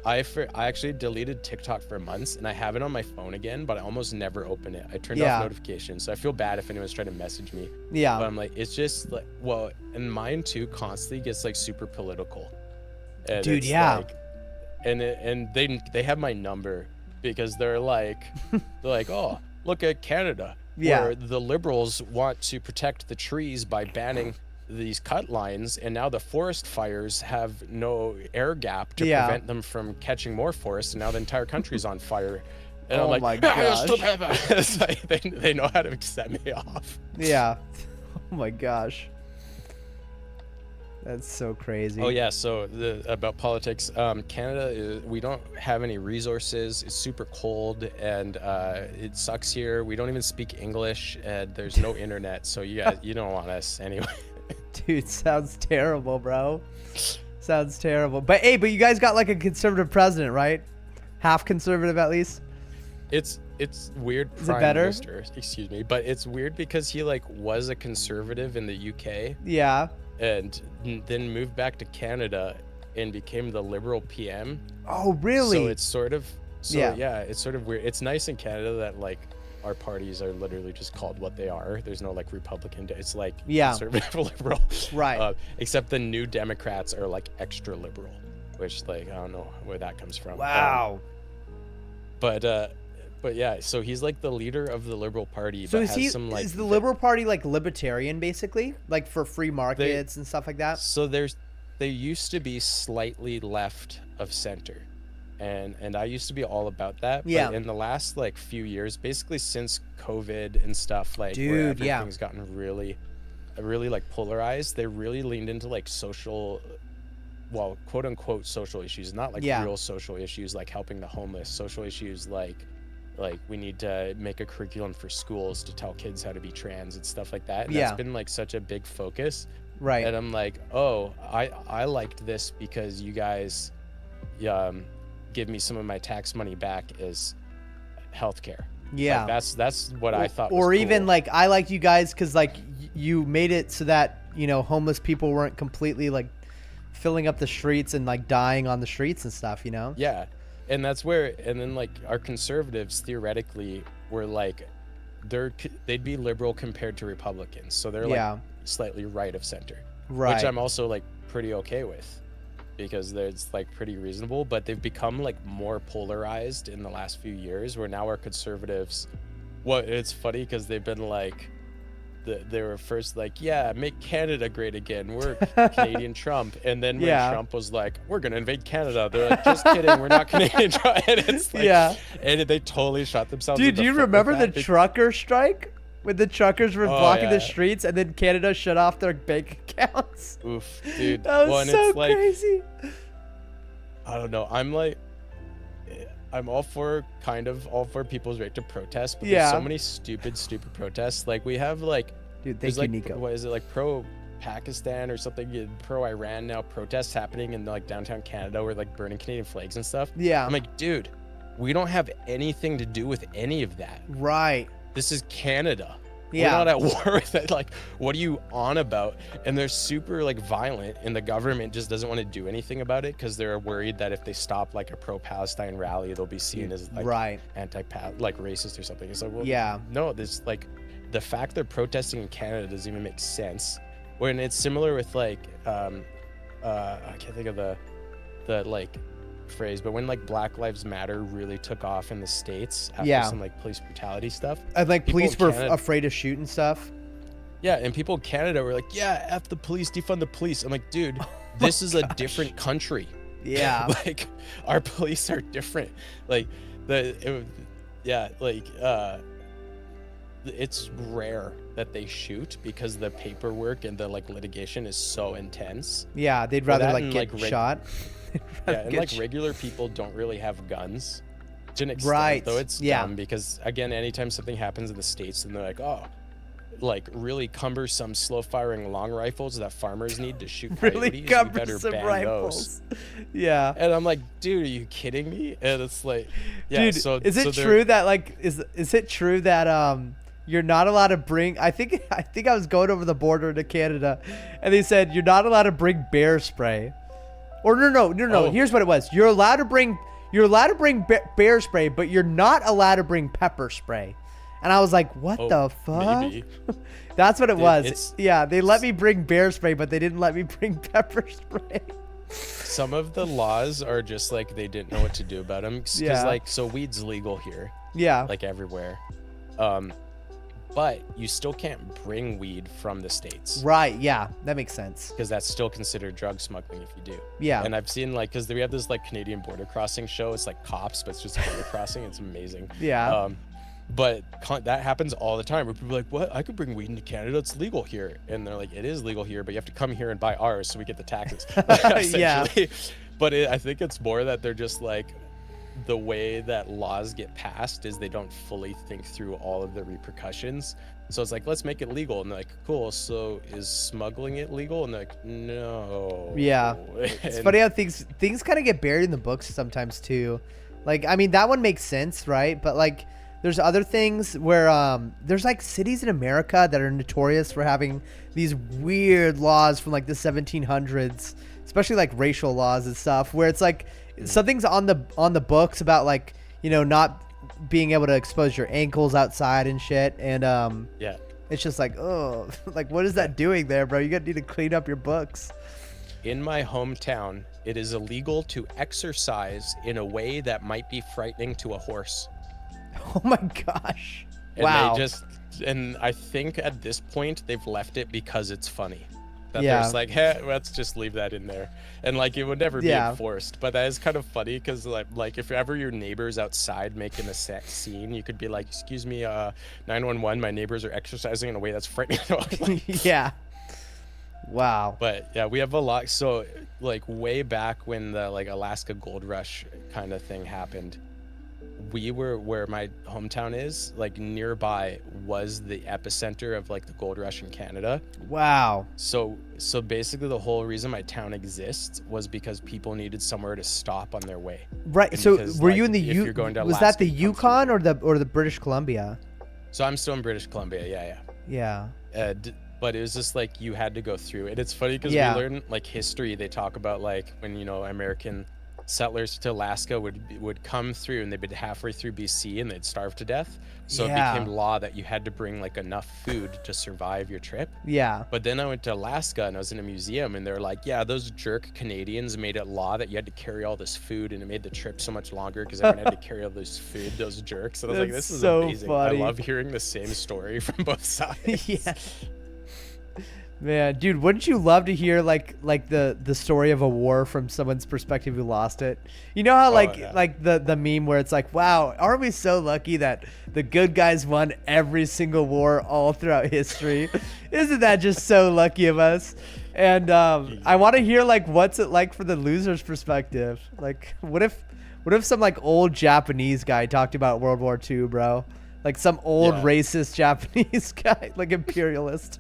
I actually deleted TikTok for months, and I have it on my phone again, but I almost never open it. I turned off notifications, so I feel bad if anyone's trying to message me. But I'm like, it's just like, well, and mine too constantly gets like super political. And dude, like, and they have my number because they're like oh, look at Canada, where the liberals want to protect the trees by banning these cut lines, and now the forest fires have no air gap to prevent them from catching more forests, and now the entire country's on fire. And I'm like, my gosh. It's like, they know how to set me off. Oh my gosh. That's so crazy. Oh yeah, so about politics, Canada, we don't have any resources. It's super cold, and it sucks here. We don't even speak English, and there's no internet, so you don't want us anyway. Dude, sounds terrible, bro. Sounds terrible. But hey, but you guys got like a conservative president, right? Half conservative at least. It's weird. Is it better? Minister, excuse me, but it's weird because he like was a conservative in the UK. Yeah. And then moved back to Canada and became the Liberal PM. Oh, really? So it's sort of yeah, it's sort of weird. It's nice in Canada that like our parties are literally just called what they are. There's no like Republican. It's like conservative liberal. Right. Except the New Democrats are like extra liberal, which like I don't know where that comes from. Wow. But yeah, so he's like the leader of the Liberal Party. So but is the Liberal Party like libertarian basically, like for free markets and stuff like that? So they used to be slightly left of center, and I used to be all about that. Yeah. But in the last like few years, basically since COVID and stuff, like where everything's gotten really like polarized, they really leaned into like social, well, quote unquote social issues, not like real social issues like helping the homeless, social issues like we need to make a curriculum for schools to tell kids how to be trans and stuff like that. And that's been like such a big focus. Right. And I'm like, oh, I liked this because you guys give me some of my tax money back as healthcare. Yeah. Like, that's what I thought was or cool. even like I liked you guys because like you made it so that, you know, homeless people weren't completely like filling up the streets and like dying on the streets and stuff, you know? Yeah. And that's where, and then like our conservatives theoretically were like, they'd be liberal compared to Republicans. So they're like slightly right of center, right? Which I'm also like pretty okay with because it's like pretty reasonable, but they've become like more polarized in the last few years where now our conservatives, well, it's funny because they've been like, they were first like, yeah, make Canada great again. We're Canadian Trump. And then when Trump was like, we're going to invade Canada, they're like, just kidding. We're not Canadian Trump. And it's like, and they totally shot themselves. Dude, do you remember the trucker strike? When the truckers were blocking the streets and then Canada shut off their bank accounts? Oof, dude. That was so it's like, crazy. I don't know. I'm all for people's right to protest, but there's so many stupid protests. Like we have like, dude, thank you, like, Nico. What is it, like pro Pakistan or something? Pro Iran now protests happening in like downtown Canada where like burning Canadian flags and stuff. Yeah. I'm like, dude, we don't have anything to do with any of that. Right. This is Canada. Yeah. We're not at war with it. Like, what are you on about? And they're super like violent, and the government just doesn't want to do anything about it because they're worried that if they stop like a pro-Palestine rally, they'll be seen as like like racist or something. It's like, well, no, this like the fact they're protesting in Canada doesn't even make sense. When it's similar with like I can't think of the like phrase, but when like Black Lives Matter really took off in the States after some like police brutality stuff, and like police were afraid to shoot and stuff. Yeah, and people in Canada were like, yeah, F the police, defund the police. I'm like, dude, this is a different country. Yeah. Like our police are different. Like it's rare that they shoot because the paperwork and the like litigation is so intense. Yeah, they'd rather like get shot. Yeah, and like regular people don't really have guns to an extent, though it's dumb because again, anytime something happens in the States and they're like, oh, like really cumbersome slow firing long rifles that farmers need to shoot coyotes, really cumbersome rifles. Yeah. And I'm like, dude, are you kidding me? And it's like, yeah, dude, so is it true that like is it true that you're not allowed to bring I think I was going over the border to Canada and they said you're not allowed to bring bear spray. Or no. Oh. Here's what it was. You're allowed to bring bear spray, but you're not allowed to bring pepper spray. And I was like, what the fuck? Maybe. That's what it was. Yeah, they let me bring bear spray, but they didn't let me bring pepper spray. Some of the laws are just like they didn't know what to do about them. Because like, so weed's legal here. Yeah. Like everywhere. But you still can't bring weed from the States. Right, yeah, that makes sense. Because that's still considered drug smuggling if you do. Yeah. And I've seen like, because we have this like Canadian border crossing show. It's like cops, but it's just border crossing. It's amazing. Yeah. But that happens all the time where people are like, what? I could bring weed into Canada. It's legal here. And they're like, it is legal here, but you have to come here and buy ours so we get the taxes. Yeah. But I think it's more that they're just like, the way that laws get passed is they don't fully think through all of the repercussions. So it's like, let's make it legal. And they're like, cool. So is smuggling it legal? And they're like, no. Yeah. It's funny how things kind of get buried in the books sometimes too. Like, I mean, that one makes sense, right? But like, there's other things where there's like cities in America that are notorious for having these weird laws from like the 1700s, especially like racial laws and stuff, where it's like something's on the books about like, you know, not being able to expose your ankles outside and shit. And yeah, it's just like, oh, like what is that doing there, bro? You need to clean up your books. In my hometown, it is illegal to exercise in a way that might be frightening to a horse. Oh my gosh. And wow. And I think at this point they've left it because it's funny. That Yeah. they're just like, hey, let's just leave that in there. And like it would never be Yeah. enforced. But that is kind of funny because like if ever your neighbor's outside making a scene, you could be like, excuse me, 911, my neighbors are exercising in a way that's frightening. Yeah. Wow. But yeah, we have a lot. So like way back when the like Alaska gold rush kind of thing happened, we were where my hometown is, like nearby was the epicenter of like the gold rush in Canada. Wow. So basically the whole reason my town exists was because people needed somewhere to stop on their way. Right. And So because, were like, you in the if you're going to was that Alaska, the you come Yukon or the British Columbia? So I'm still in British Columbia. Yeah. Yeah. But it was just like you had to go through it. It's funny because Yeah. we learn like history. They talk about like when, you know, American settlers to Alaska would come through and they'd be halfway through BC and they'd starve to death. So Yeah. it became law that you had to bring like enough food to survive your trip. Yeah. But then I went to Alaska and I was in a museum and they're like, yeah, those jerk Canadians made it law that you had to carry all this food and it made the trip so much longer because everyone had to carry all this food, those jerks. And I was like, That's this is so amazing. funny. I love hearing the same story from both sides. Yeah. Man, dude, wouldn't you love to hear like the story of a war from someone's perspective who lost it? You know how like yeah. like the meme where it's like, wow, aren't we so lucky that the good guys won every single war all throughout history? Isn't that just so lucky of us? And I want to hear like what's it like for the loser's perspective? Like what if some like old Japanese guy talked about World War II, bro? Like some old Yeah. racist Japanese guy, like imperialist.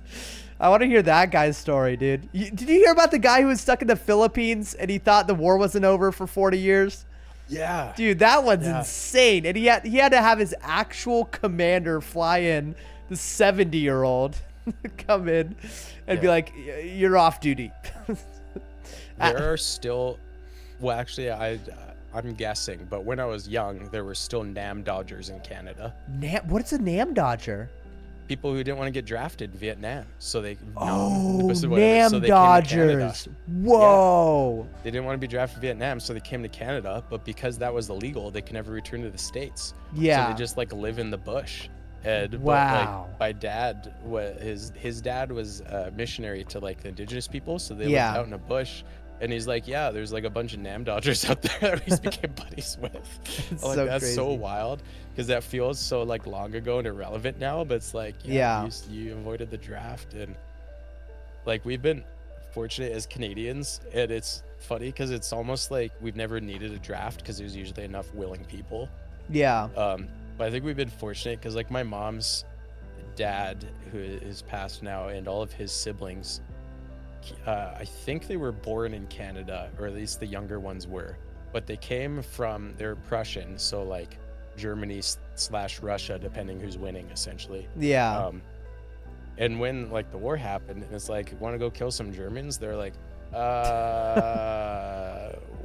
I want to hear that guy's story, dude. Did you hear about the guy who was stuck in the Philippines and he thought the war wasn't over for 40 years? Yeah. Dude, that one's Yeah. insane. And he had to have his actual commander fly in, the 70-year-old, come in and be Yeah. like, you're off duty. There are still, well, actually, I'm guessing, but when I was young, there were still NAM Dodgers in Canada. What's a NAM Dodger? People who didn't want to get drafted in Vietnam, so they Oh, whatever, NAM so they came to Canada. Dodgers. Whoa. Yeah. They didn't want to be drafted in Vietnam, so they came to Canada, but because that was illegal, they could never return to the States. Yeah. So they just like live in the bush. And Wow. but, like, my dad, his dad was a missionary to like the indigenous people, so they Yeah. lived out in a bush. And he's like, yeah, there's like a bunch of NAM Dodgers out there that we became buddies with. It's I'm like, so that's so crazy. wild because that feels so like long ago and irrelevant now. But it's like, Yeah. you avoided the draft, and like we've been fortunate as Canadians, and it's funny because it's almost like we've never needed a draft because there's usually enough willing people. Yeah. But I think we've been fortunate because like my mom's dad, who is passed now, and all of his siblings, I think they were born in Canada, or at least the younger ones were, but they came from, they're Prussian, so like Germany / Russia, depending who's winning, essentially. Yeah. And when like the war happened, and it's like, want to go kill some Germans? They're like,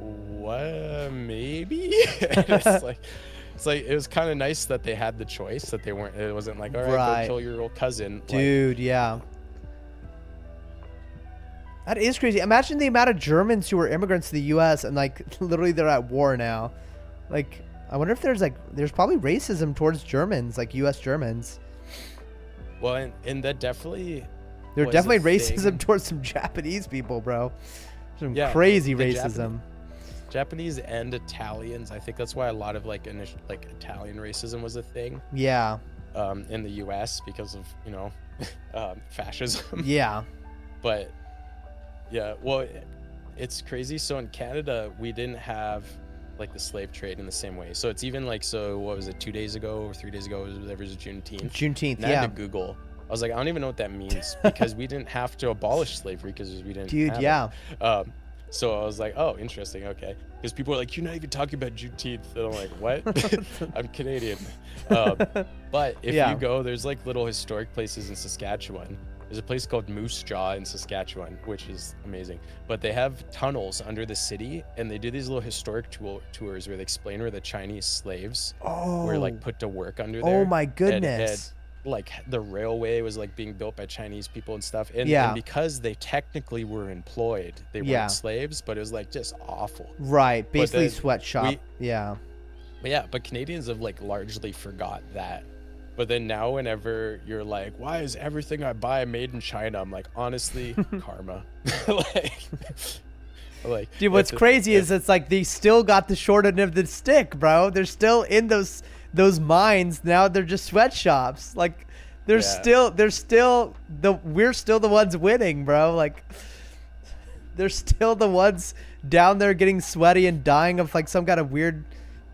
what? Maybe. It's like it was kind of nice that they had the choice, that they weren't. It wasn't like, all right, go kill your old cousin, dude. Yeah. That is crazy. Imagine the amount of Germans who were immigrants to the U.S. and like literally they're at war now. Like, I wonder if there's probably racism towards Germans, like U.S. Germans. Well, and that definitely. There's was definitely a racism thing. towards some Japanese people, bro. Some Yeah, crazy the racism. Japanese and Italians. I think that's why a lot of like Italian racism was a thing. Yeah. In the U.S. because of fascism. Yeah. But yeah, well, it's crazy. So in Canada, we didn't have like the slave trade in the same way. So it's even like, so what was it, 2 days ago or 3 days ago, whatever, it was Juneteenth. Juneteenth, and I had to Google. I was like, I don't even know what that means because we didn't have to abolish slavery because we didn't have it. So I was like, oh, interesting, okay. Because people are like, you're not even talking about Juneteenth. And I'm like, what? I'm Canadian. But if you go, there's like little historic places in Saskatchewan. There's a place called Moose Jaw in Saskatchewan, which is amazing. But they have tunnels under the city, and they do these little historic tours where they explain where the Chinese slaves were like put to work under there. Oh my goodness. And, like the railway was like being built by Chinese people and stuff. And because they technically were employed, they weren't slaves, but it was like just awful. Right. Basically sweatshop. But Canadians have like largely forgot that. But then now whenever you're like, why is everything I buy made in China? I'm like, honestly, karma. like, dude, what's crazy is it's like they still got the short end of the stick, bro. They're still in those mines. Now they're just sweatshops. Like we're still the ones winning, bro. Like they're still the ones down there getting sweaty and dying of like some kind of weird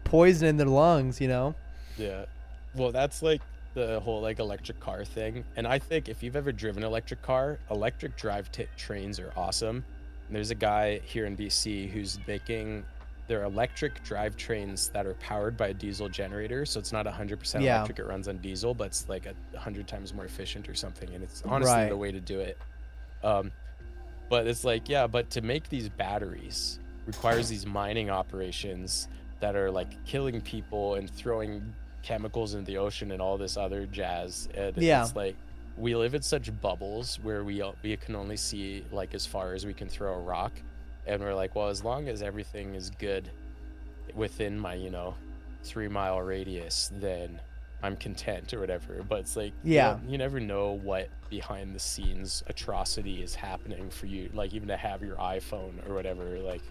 poison in their lungs, you know? Yeah. Well, that's like the whole like electric car thing. And I think if you've ever driven an electric car, electric drive trains are awesome. And there's a guy here in BC who's making their electric drivetrains that are powered by a diesel generator. So it's not 100% electric. It runs on diesel, but it's like 100 times more efficient or something. And it's honestly the way to do it. But it's like, but to make these batteries requires these mining operations that are like killing people and throwing chemicals into the ocean and all this other jazz. And it's like we live in such bubbles where we can only see like as far as we can throw a rock, and we're like, well, as long as everything is good within my 3 mile radius, then I'm content or whatever. But it's like you never know what behind the scenes atrocity is happening for you, like even to have your iPhone or whatever. Like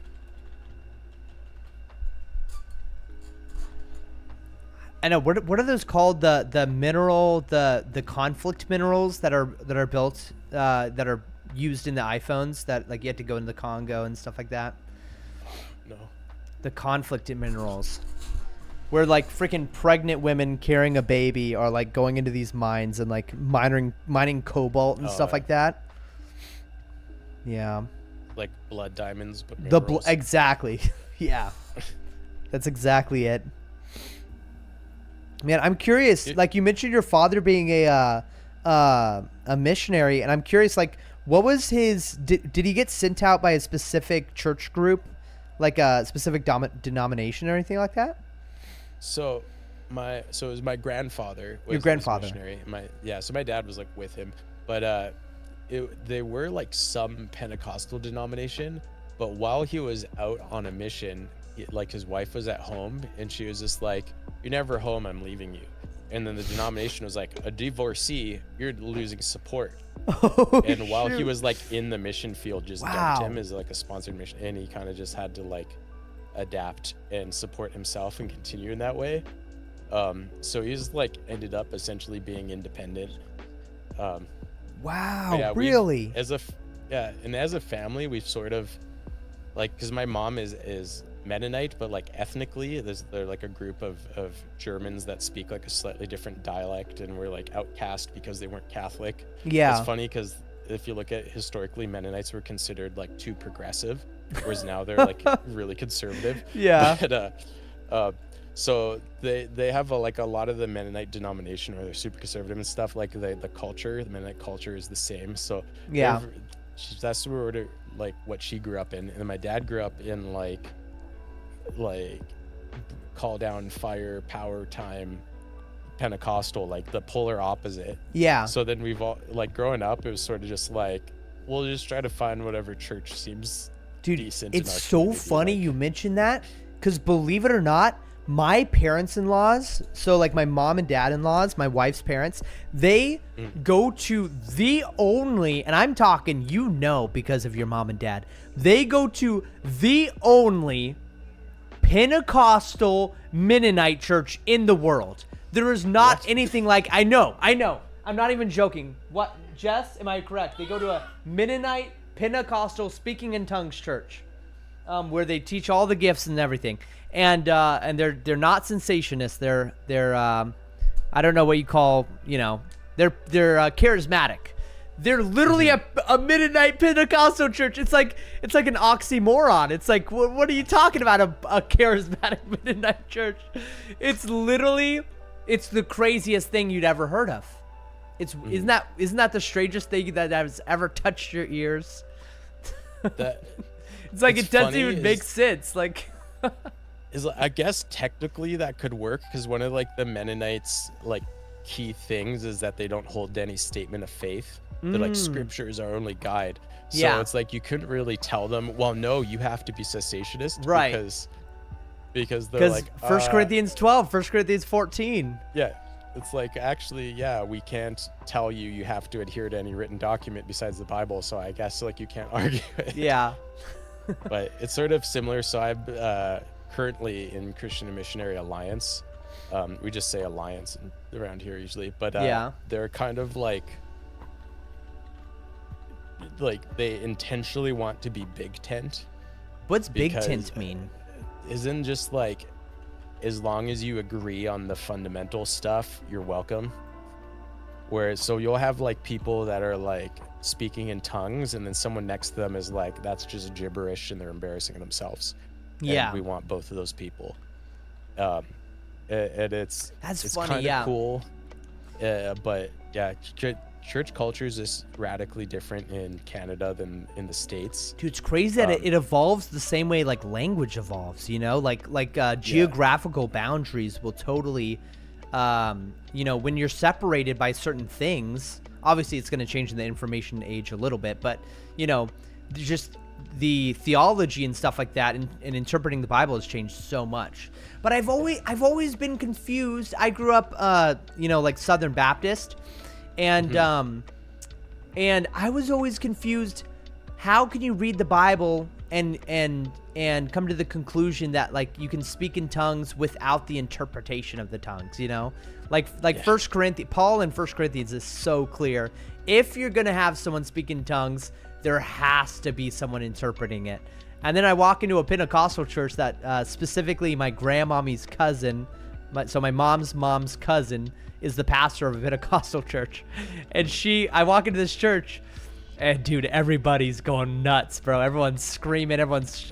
I know. What are those called? The mineral, the conflict minerals that are built that are used in the iPhones that like you have to go into the Congo and stuff like that. No. The conflict minerals, where like freaking pregnant women carrying a baby are like going into these mines and like mining cobalt and stuff like that. Yeah. Like blood diamonds, but minerals. Exactly. Yeah. That's exactly it. Man, I'm curious. Like you mentioned, your father being a missionary, and I'm curious. Like, what was his? Did he get sent out by a specific church group, like a specific denomination or anything like that? So it was my grandfather. Your grandfather. Missionary. So my dad was like with him, but they were like some Pentecostal denomination. But while he was out on a mission, like his wife was at home, and she was just like, "You're never home. I'm leaving you." And then the denomination was like, "A divorcee, you're losing support." And while he was like in the mission field, just dumped him as like a sponsored mission, and he kind of just had to like adapt and support himself and continue in that way. So he's like ended up essentially being independent. Really? As a family, we've sort of like, because my mom is Mennonite, but like ethnically they're like a group of Germans that speak like a slightly different dialect, and we're like outcast because they weren't Catholic. It's funny because if you look at historically, Mennonites were considered like too progressive, whereas now they're like really conservative. But so they have like a lot of the Mennonite denomination, or they're super conservative and stuff. Like the Mennonite culture is the same. So that's sort of like what she grew up in. And then my dad grew up in like call down fire power time Pentecostal, like the polar opposite. So then we've all like growing up, it was sort of just like, we'll just try to find whatever church seems decent. It's so funny you mentioned that, because believe it or not, my parents-in-laws, so like my mom and dad-in-laws, my wife's parents, they go to the only, and I'm talking because of your mom and dad, they go to the only Pentecostal Mennonite church in the world. There is not anything like, I know. I'm not even joking. What, Jess, am I correct? They go to a Mennonite Pentecostal speaking in tongues church, where they teach all the gifts and everything. And they're not cessationists. They're I don't know what you call, they're charismatic. They're literally a Mennonite Pentecostal church. It's like an oxymoron. It's like, what are you talking about? A charismatic Mennonite church? It's the craziest thing you'd ever heard of. Isn't that the strangest thing that has ever touched your ears? It's like it doesn't even make sense. Like, I guess technically that could work, because one of like the Mennonites like key things is that they don't hold any statement of faith. They're like, scriptures are only guide. So it's like you couldn't really tell them, well, no, you have to be cessationist, right? Because they're like 1 Corinthians 12, 1 Corinthians 14. Yeah, it's like, actually, yeah, we can't tell you have to adhere to any written document besides the Bible. So I guess like you can't argue it. Yeah. But it's sort of similar. So I'm currently in Christian and Missionary Alliance. We just say alliance around here usually, but they're kind of like they intentionally want to be big tent. What's big tent mean? Isn't just like, as long as you agree on the fundamental stuff, you're welcome. Whereas, so you'll have like people that are like speaking in tongues, and then someone next to them is like, that's just gibberish, and they're embarrassing themselves. Yeah. And we want both of those people. And it's funny, kind of cool. But yeah, church culture is just radically different in Canada than in the States. Dude, it's crazy that it evolves the same way like language evolves, like geographical boundaries will totally, when you're separated by certain things, obviously it's going to change in the information age a little bit, but, just the theology and stuff like that and interpreting the Bible has changed so much. But I've always been confused. I grew up, like Southern Baptist, and I was always confused. How can you read the Bible and come to the conclusion that like you can speak in tongues without the interpretation of the tongues? First Corinthians, Paul in 1 Corinthians is so clear. If you're gonna have someone speak in tongues, there has to be someone interpreting it. And then I walk into a Pentecostal church that specifically my grandmommy's cousin, so my mom's cousin, is the pastor of a Pentecostal church. And I walk into this church, and dude, everybody's going nuts, bro. Everyone's screaming, everyone's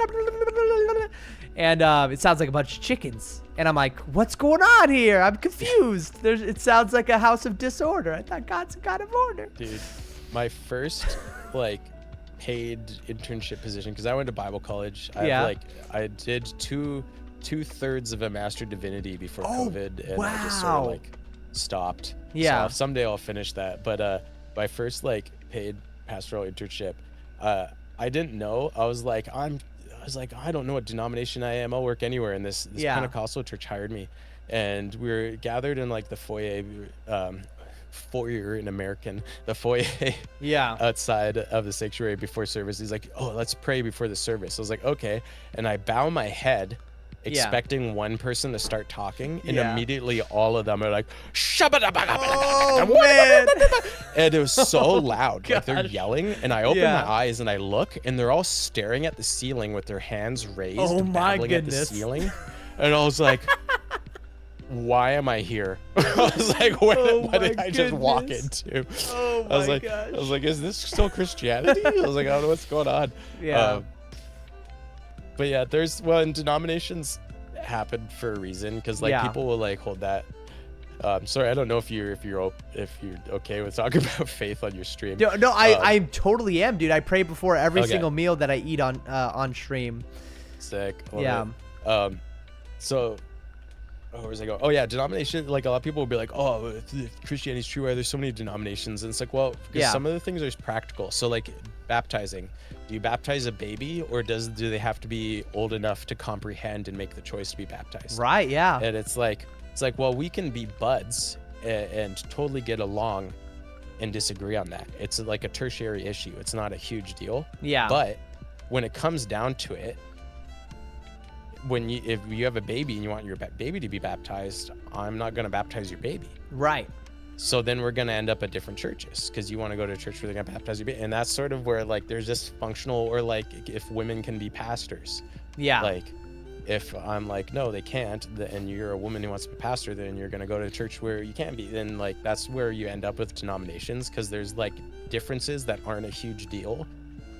and it sounds like a bunch of chickens. And I'm like, what's going on here? I'm confused. It sounds like a house of disorder. I thought God's a God of order. Dude, my first paid internship position, because I went to Bible college. I did two-thirds of a Master Divinity before COVID, and I just sort of stopped. So someday I'll finish that. But my first paid pastoral internship, I didn't know. I was like, I don't know what denomination I am. I'll work anywhere. And this Pentecostal church hired me, and we were gathered in the foyer. Foyer in American, the foyer outside of the sanctuary before service. He's like, oh, let's pray before the service. I was like, okay. And I bow my head expecting one person to start talking, and immediately all of them are like, oh, man. And it was so loud. Like they're yelling, and I open my eyes and I look, and they're all staring at the ceiling with their hands raised, babbling at the ceiling. And I was like, why am I here? I was like, what did I just walk into? Oh my gosh. I was like, is this still Christianity? I was like, I don't know what's going on. Yeah. But yeah, and denominations happen for a reason, because people will hold that. Sorry, I don't know if you're okay with talking about faith on your stream. No, I totally am, dude. I pray before every single meal that I eat on stream. Sick. So. Oh, where's I go? Oh yeah, denomination. A lot of people will be like, "Oh, if Christianity's true, why there's so many denominations?" And it's like, well, because some of the things are practical. So baptizing. Do you baptize a baby, or do they have to be old enough to comprehend and make the choice to be baptized? Right. Yeah. And it's like, well, we can be buds and totally get along and disagree on that. It's like a tertiary issue. It's not a huge deal. Yeah. But when it comes down to it, if you have a baby and you want your baby to be baptized, I'm not going to baptize your baby. Right. So then we're going to end up at different churches because you want to go to a church where they're going to baptize your baby. And that's sort of where like there's this functional, or like if women can be pastors. Yeah. Like if I'm like, no, they can't, and you're a woman who wants to be a pastor, then you're going to go to a church where you can be. Then like that's where you end up with denominations, because there's like differences that aren't a huge deal,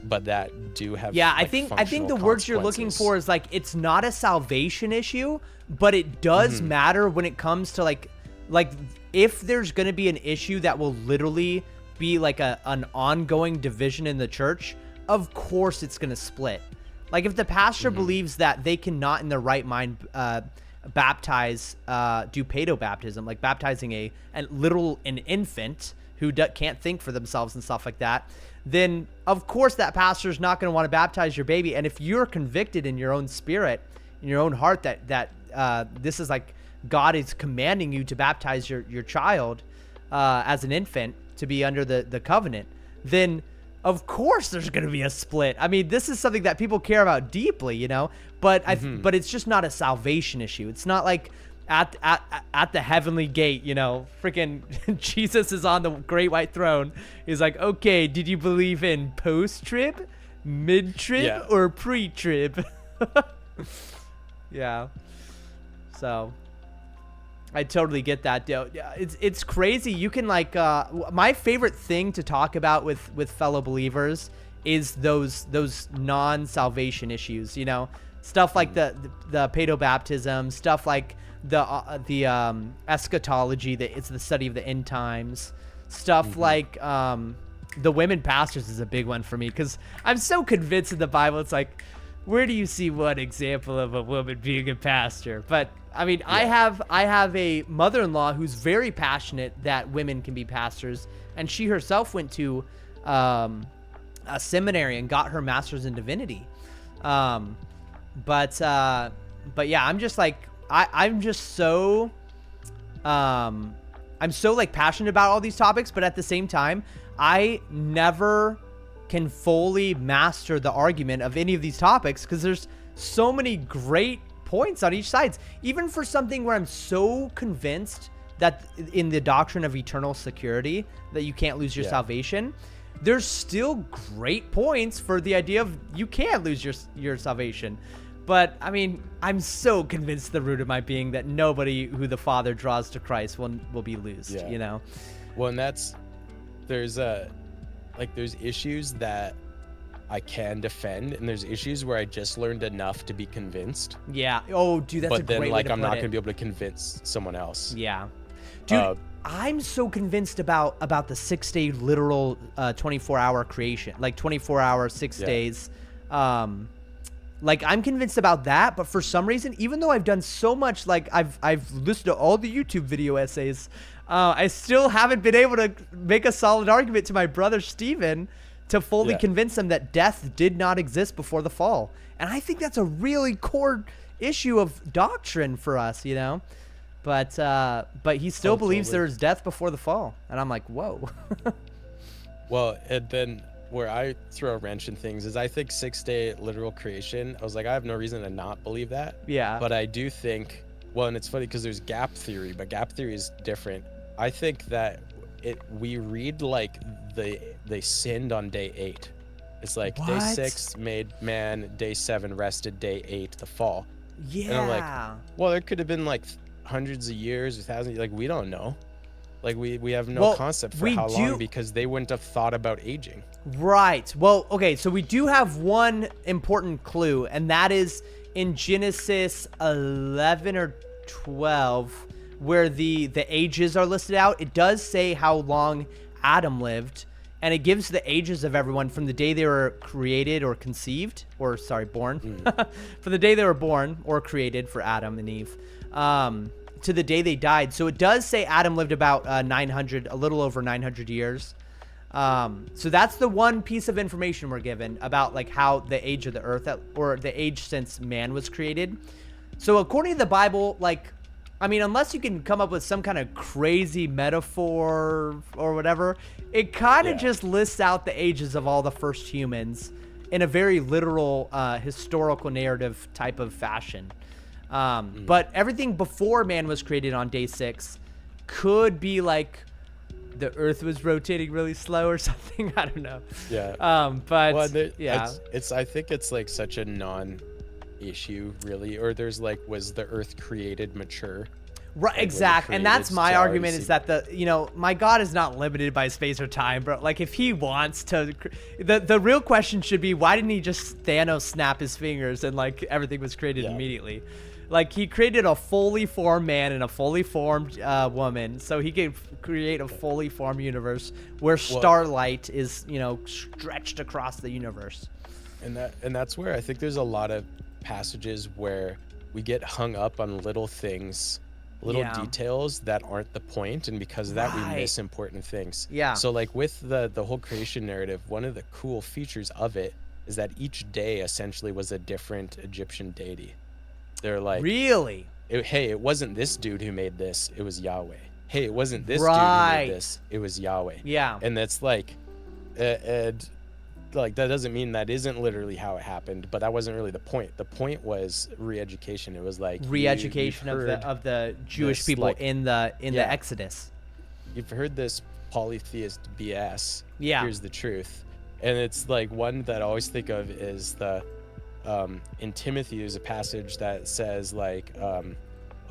but that do have I think the words you're looking for is like, it's not a salvation issue, but it does matter when it comes to like if there's going to be an issue that will literally be like an ongoing division in the church, of course it's going to split. Like if the pastor believes that they cannot in their right mind baptize, do paedobaptism, like baptizing an infant who can't think for themselves and stuff like that, then of course that pastor is not going to want to baptize your baby. And if you're convicted in your own spirit, in your own heart, that this is like God is commanding you to baptize your child as an infant to be under the covenant, then of course there's going to be a split. I mean, this is something that people care about deeply, you know, but but it's just not a salvation issue. It's not like at the heavenly gate, you know, freaking Jesus is on the great white throne. He's like, okay, did you believe in post-trib, mid-trib, or pre-trib? Yeah. So I totally get that, dude. It's crazy. You can like my favorite thing to talk about with fellow believers is those non-salvation issues, you know, stuff like the paedobaptism, stuff like the eschatology, that it's the study of the end times, stuff like the women pastors is a big one for me, because I'm so convinced in the Bible. It's like, where do you see one example of a woman being a pastor? But I mean, I have a mother-in-law who's very passionate that women can be pastors, and she herself went to a seminary and got her master's in divinity. But yeah, I'm just like, I'm just so I'm so like passionate about all these topics, but at the same time, I never can fully master the argument of any of these topics, because there's so many great points on each side. Even for something where I'm so convinced that in the doctrine of eternal security that you can't lose your salvation, there's still great points for the idea of you can't lose your salvation. But I mean, I'm so convinced the root of my being that nobody who the Father draws to Christ will be loosed, you know? Well, and there's issues that I can defend, and there's issues where I just learned enough to be convinced. Yeah. Oh, dude, that's a great way to put it. But then, like, I'm not gonna be able to convince someone else. Yeah. Dude, I'm so convinced about the 6-day literal 24-hour creation, like 24-hour, 6 days. Like, I'm convinced about that, but for some reason, even though I've done so much, like I've listened to all the YouTube video essays, I still haven't been able to make a solid argument to my brother Steven to fully convince him that death did not exist before the fall. And I think that's a really core issue of doctrine for us, you know? But he still believes there is death before the fall. And I'm like, whoa. Well, and then where I throw a wrench in things is I think 6-day literal creation, I was like, I have no reason to not believe that. Yeah. But I do think, well, and it's funny because there's gap theory, but gap theory is different. I think that we read like they sinned on day 8. It's like day 6 made man, day 7 rested, day 8 the fall. Yeah. And I'm like, well, there could have been like hundreds of years or thousands, like we don't know. Like we have no concept for how long, because they wouldn't have thought about aging. Right. Well, okay, so we do have one important clue, and that is in Genesis 11 or 12, where the ages are listed out. It does say how long Adam lived, and it gives the ages of everyone from the day they were created or conceived, or sorry, born, for the day they were born or created for Adam and Eve, to the day they died. So it does say Adam lived about 900, a little over 900 years. So that's the one piece of information we're given about like how the age of the earth, or the age since man was created. So according to the Bible, like, I mean, unless you can come up with some kind of crazy metaphor or whatever, it kind of just lists out the ages of all the first humans. in a very literal historical narrative type of fashion. But everything before man was created on day 6 could be like the earth was rotating really slow or something. I don't know. Yeah. But well, yeah, it's I think it's like such a non-issue really, or there's like, was the earth created mature? right, Like, exact. And that's my to argument already is that my God is not limited by space or time, bro. Like if he wants to, the real question should be, why didn't he just Thanos snap his fingers and like everything was created immediately? Like he created a fully formed man and a fully formed woman, so he could create a fully formed universe where starlight is, stretched across the universe. And that's where I think there's a lot of passages where we get hung up on little things, little details that aren't the point, and because of that we miss important things. Yeah. So like with the whole creation narrative, one of the cool features of it is that each day essentially was a different Egyptian deity. They're like, really? Hey, it wasn't this dude who made this, it was Yahweh. Hey, it wasn't this dude who made this, it was Yahweh. Yeah. And that's like, like that doesn't mean that isn't literally how it happened, but that wasn't really the point. The point was re-education. It was like re-education of the Jewish people like, in the Exodus. You've heard this polytheist BS. Yeah. Here's the truth. And it's like one that I always think of is the in Timothy there's a passage that says like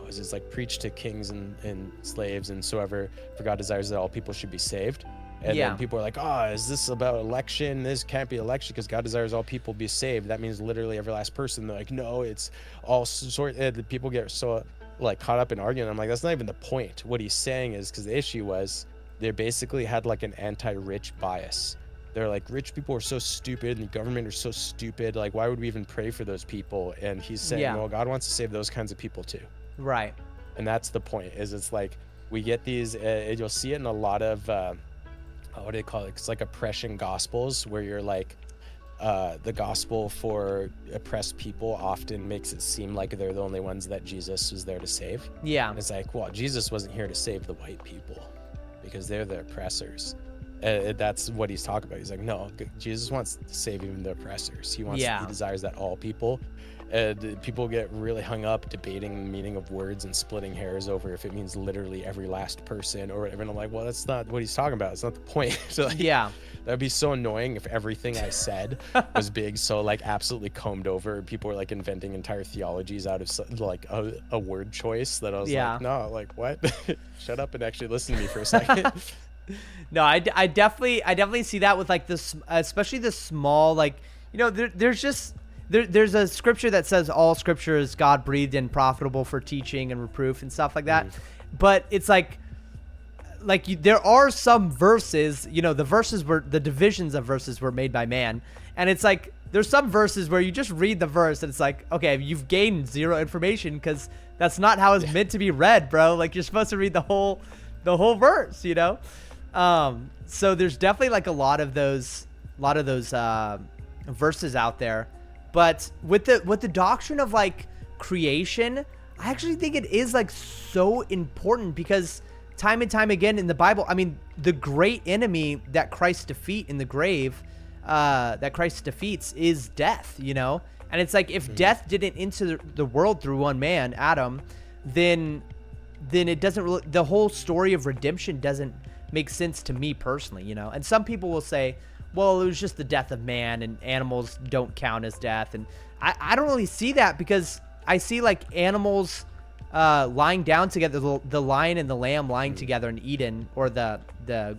it's like preach to kings and slaves and so ever, for God desires that all people should be saved. And then people are like, is this about election? This can't be election because God desires all people be saved. That means literally every last person. They're like, no, it's all sort. The people get so like caught up in arguing. I'm like, that's not even the point. What he's saying is, because the issue was they basically had like an anti-rich bias. They're like, rich people are so stupid and the government are so stupid. Like, why would we even pray for those people? And he's saying, well, God wants to save those kinds of people too. Right. And that's the point. Is it's like we get these. You'll see it in a lot of. What do they call it? It's like oppression gospels, where you're like, the gospel for oppressed people often makes it seem like they're the only ones that Jesus was there to save. Yeah. And it's like, well, Jesus wasn't here to save the white people because they're the oppressors. That's what he's talking about. He's like, no, Jesus wants to save even the oppressors. He wants, he desires that all people. People get really hung up debating the meaning of words and splitting hairs over if it means literally every last person or whatever. And I'm like, well, that's not what he's talking about. It's not the point. So like, that'd be so annoying if everything I said was big, so like absolutely combed over. People were like inventing entire theologies out of like a word choice that I was like, no, like what? Shut up and actually listen to me for a second. No, I definitely see that with like this, especially the small, like, there's a scripture that says all scripture is God breathed and profitable for teaching and reproof and stuff like that. But it's like there are some verses, the divisions of verses were made by man. And it's like, there's some verses where you just read the verse and it's like, okay, you've gained zero information because that's not how it's meant to be read, bro. Like you're supposed to read the whole verse, So there's definitely like a lot of those verses out there. But with the doctrine of like creation, I actually think it is like so important because time and time again in the Bible, I mean, the great enemy that Christ defeats in the grave, that Christ defeats is death, And it's like if death didn't enter the world through one man, Adam, then it doesn't really, the whole story of redemption doesn't make sense to me personally, And some people will say, well, it was just the death of man and animals don't count as death. And I don't really see that because I see like animals lying down together, the lion and the lamb lying together in Eden, or the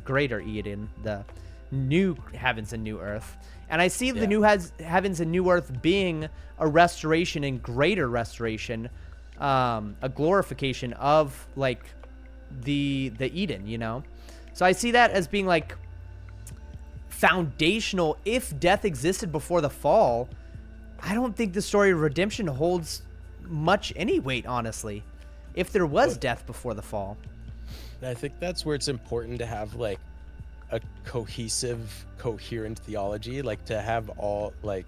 greater Eden, the new heavens and new earth. And I see the new heavens and new earth being a restoration and greater restoration, a glorification of like the Eden, So I see that as being like foundational. If death existed before the fall, I don't think the story of redemption holds much any weight, honestly, if there was death before the fall. I think that's where it's important to have like a cohesive, coherent theology, like to have all like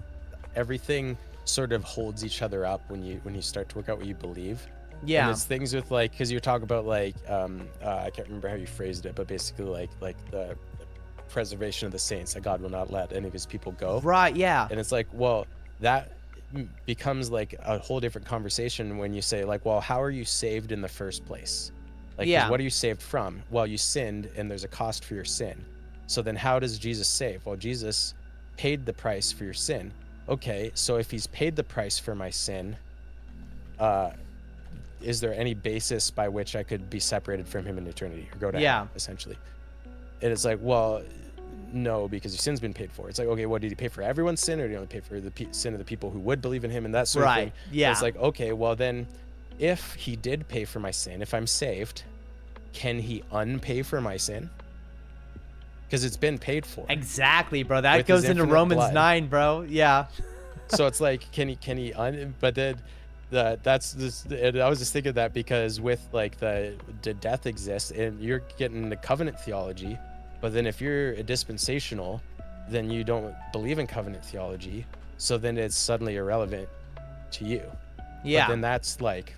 everything sort of holds each other up when you start to work out what you believe. Yeah. And it's things with like, because you're talking about like I can't remember how you phrased it, but basically like the preservation of the saints, that God will not let any of his people go. Right, yeah. And it's like, well, that becomes like a whole different conversation when you say like, well, how are you saved in the first place? Like, 'cause what are you saved from? Well, you sinned and there's a cost for your sin. So then how does Jesus save? Well, Jesus paid the price for your sin. Okay, so if he's paid the price for my sin, is there any basis by which I could be separated from him in eternity or go to hell, essentially? And it's like, well, no, because your sin's been paid for. It's like, okay, what did he pay for everyone's sin, or did he only pay for the sin of the people who would believe in him and that sort of thing? Yeah. It's like, okay, well then, if he did pay for my sin, if I'm saved, can he unpay for my sin? Because it's been paid for. Exactly, bro. That goes into Romans 9, bro. Yeah. So it's like, but then that's just, I was just thinking that because with like the death exists and you're getting the covenant theology, but then if you're a dispensational, then you don't believe in covenant theology. So then it's suddenly irrelevant to you. Yeah. But then that's like,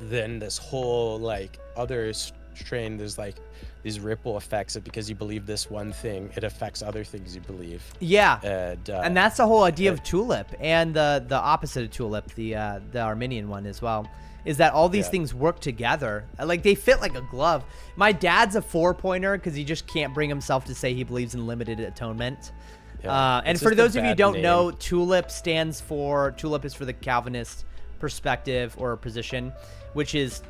then this whole like other strain, there's like these ripple effects of, because you believe this one thing, it affects other things you believe. Yeah. And that's the whole idea of tulip, and the opposite of tulip, the Arminian one as well, is that all these things work together. Like they fit like a glove. My dad's a 4-pointer because he just can't bring himself to say he believes in limited atonement. And for those of you who don't know, tulip is for the Calvinist perspective or position, which is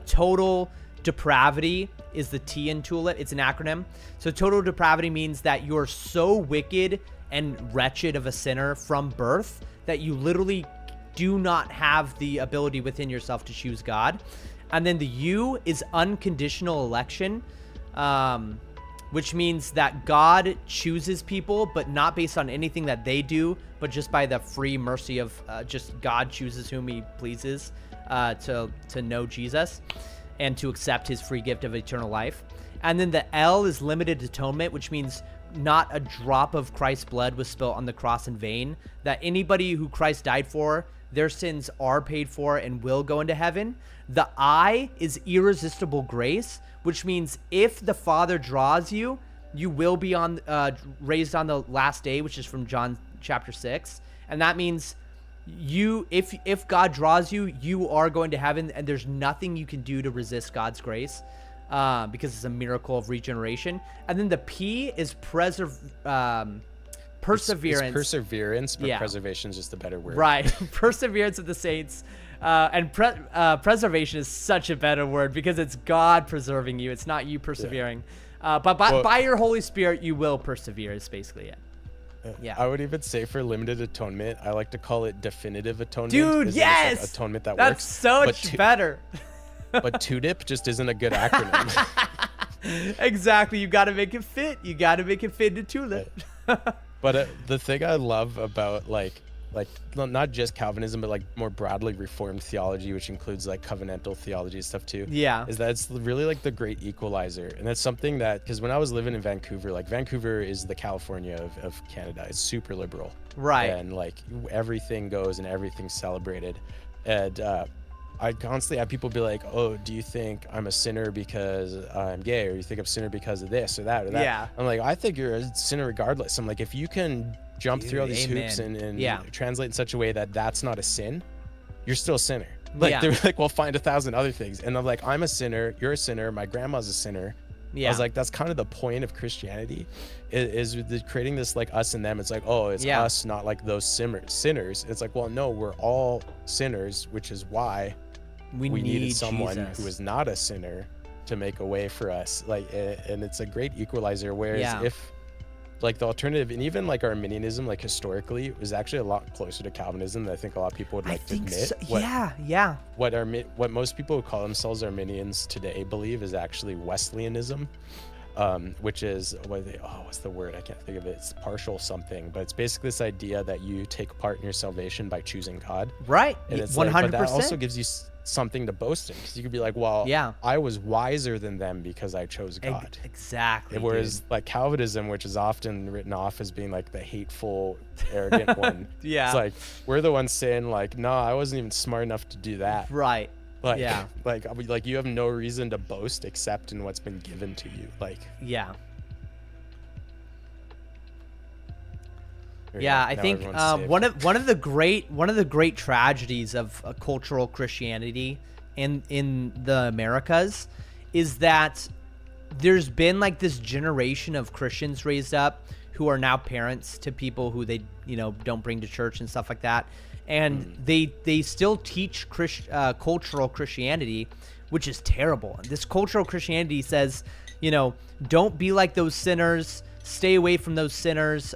total depravity is the T in tulip. It's an acronym. So total depravity means that you're so wicked and wretched of a sinner from birth that you literally do not have the ability within yourself to choose God. And then the U is unconditional election, which means that God chooses people, but not based on anything that they do, but just by the free mercy of just God chooses whom he pleases to know Jesus and to accept his free gift of eternal life. And then the L is limited atonement, which means not a drop of Christ's blood was spilt on the cross in vain, that anybody who Christ died for, their sins are paid for and will go into heaven. The I is irresistible grace, which means if the Father draws you, you will be raised on the last day, which is from John chapter 6. And that means if God draws you, you are going to heaven, and there's nothing you can do to resist God's grace, because it's a miracle of regeneration. And then the P is perseverance. It's perseverance, but preservation is just a better word. Right. Perseverance of the saints. And preservation is such a better word because it's God preserving you. It's not you persevering. But by your Holy Spirit, you will persevere is basically it. Yeah. I would even say for limited atonement, I like to call it definitive atonement. Dude, yes! Like atonement that That's works. So much better. But TUDIP just isn't a good acronym. Exactly. You got to make it fit. You got to make it fit into tulip. But the thing I love about like not just Calvinism, but like more broadly Reformed theology, which includes like covenantal theology and stuff too. Yeah. Is that it's really like the great equalizer. And that's something that, because when I was living in Vancouver, like Vancouver is the California of Canada. It's super liberal. Right. And like everything goes and everything's celebrated. And I constantly have people be like, oh, do you think I'm a sinner because I'm gay? Or you think I'm a sinner because of this or that or that? Yeah. I'm like, I think you're a sinner regardless. I'm like, if you can jump through all these hoops and translate in such a way that that's not a sin, you're still a sinner. Like they're like, well, find 1,000 other things. And I'm like, I'm a sinner, you're a sinner, my grandma's a sinner. I was like, that's kind of the point of Christianity, is creating this like us and them. It's like, oh, it's us, not like those sinners. It's like, well, no, we're all sinners, which is why we needed someone who is not a sinner to make a way for us. Like, and it's a great equalizer. Whereas if like the alternative, and even like Arminianism, like historically, was actually a lot closer to Calvinism than I think a lot of people would like to admit. So. What most people who call themselves Arminians today believe is actually Wesleyanism, which is what's the word? I can't think of it. It's partial something, but it's basically this idea that you take part in your salvation by choosing God. Right. And it's 100%. Like, but that also gives you something to boast in, because you could be like, well, I was wiser than them because I chose God. Exactly. Whereas like Calvinism, which is often written off as being like the hateful, arrogant one, it's like, we're the ones saying like, no, I wasn't even smart enough to do that. Right. Like, like you have no reason to boast except in what's been given to you. Like, Yeah, I now think everyone's saved. one of the great tragedies of cultural Christianity in the Americas is that there's been like this generation of Christians raised up who are now parents to people who they don't bring to church and stuff like that, and they still teach cultural Christianity, which is terrible. This cultural Christianity says, don't be like those sinners. Stay away from those sinners.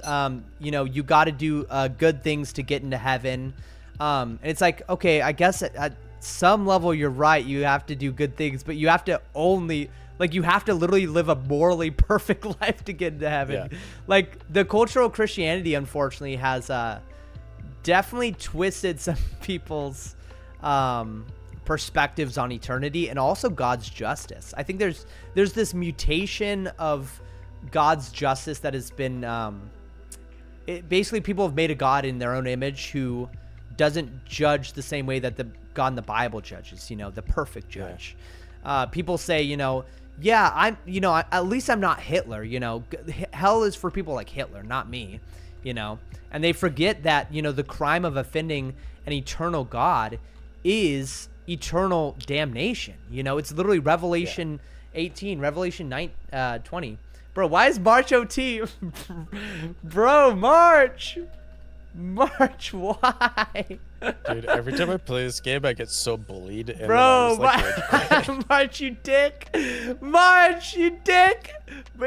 You got to do good things to get into heaven. And it's like, okay, I guess at some level you're right. You have to do good things, but you have to literally live a morally perfect life to get into heaven. Yeah. Like the cultural Christianity, unfortunately, has definitely twisted some people's perspectives on eternity and also God's justice. I think there's this mutation of God's justice that has been basically people have made a God in their own image who doesn't judge the same way that the God in the Bible judges, the perfect judge. People say, at least I'm not Hitler, hell is for people like Hitler, not me, and they forget that, the crime of offending an eternal God is eternal damnation. It's literally Revelation 18, Revelation 20. Bro, why is March OT? Bro, March, why? Dude, every time I play this game, I get so bullied. And bro, like, March, you dick. March, you dick.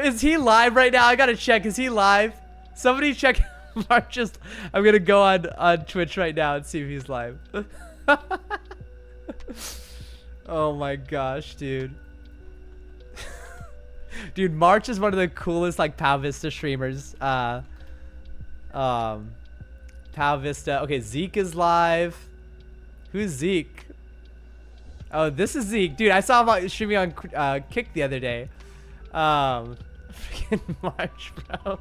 Is he live right now? I gotta check. Is he live? Somebody check March. I'm gonna go on Twitch right now and see if he's live. Oh my gosh, dude. Dude, March is one of the coolest like PoW Vista streamers. PoW Vista. Okay, Zeke is live. Who's Zeke? Oh, this is Zeke. Dude, I saw him streaming on Kick the other day. Freaking March, bro.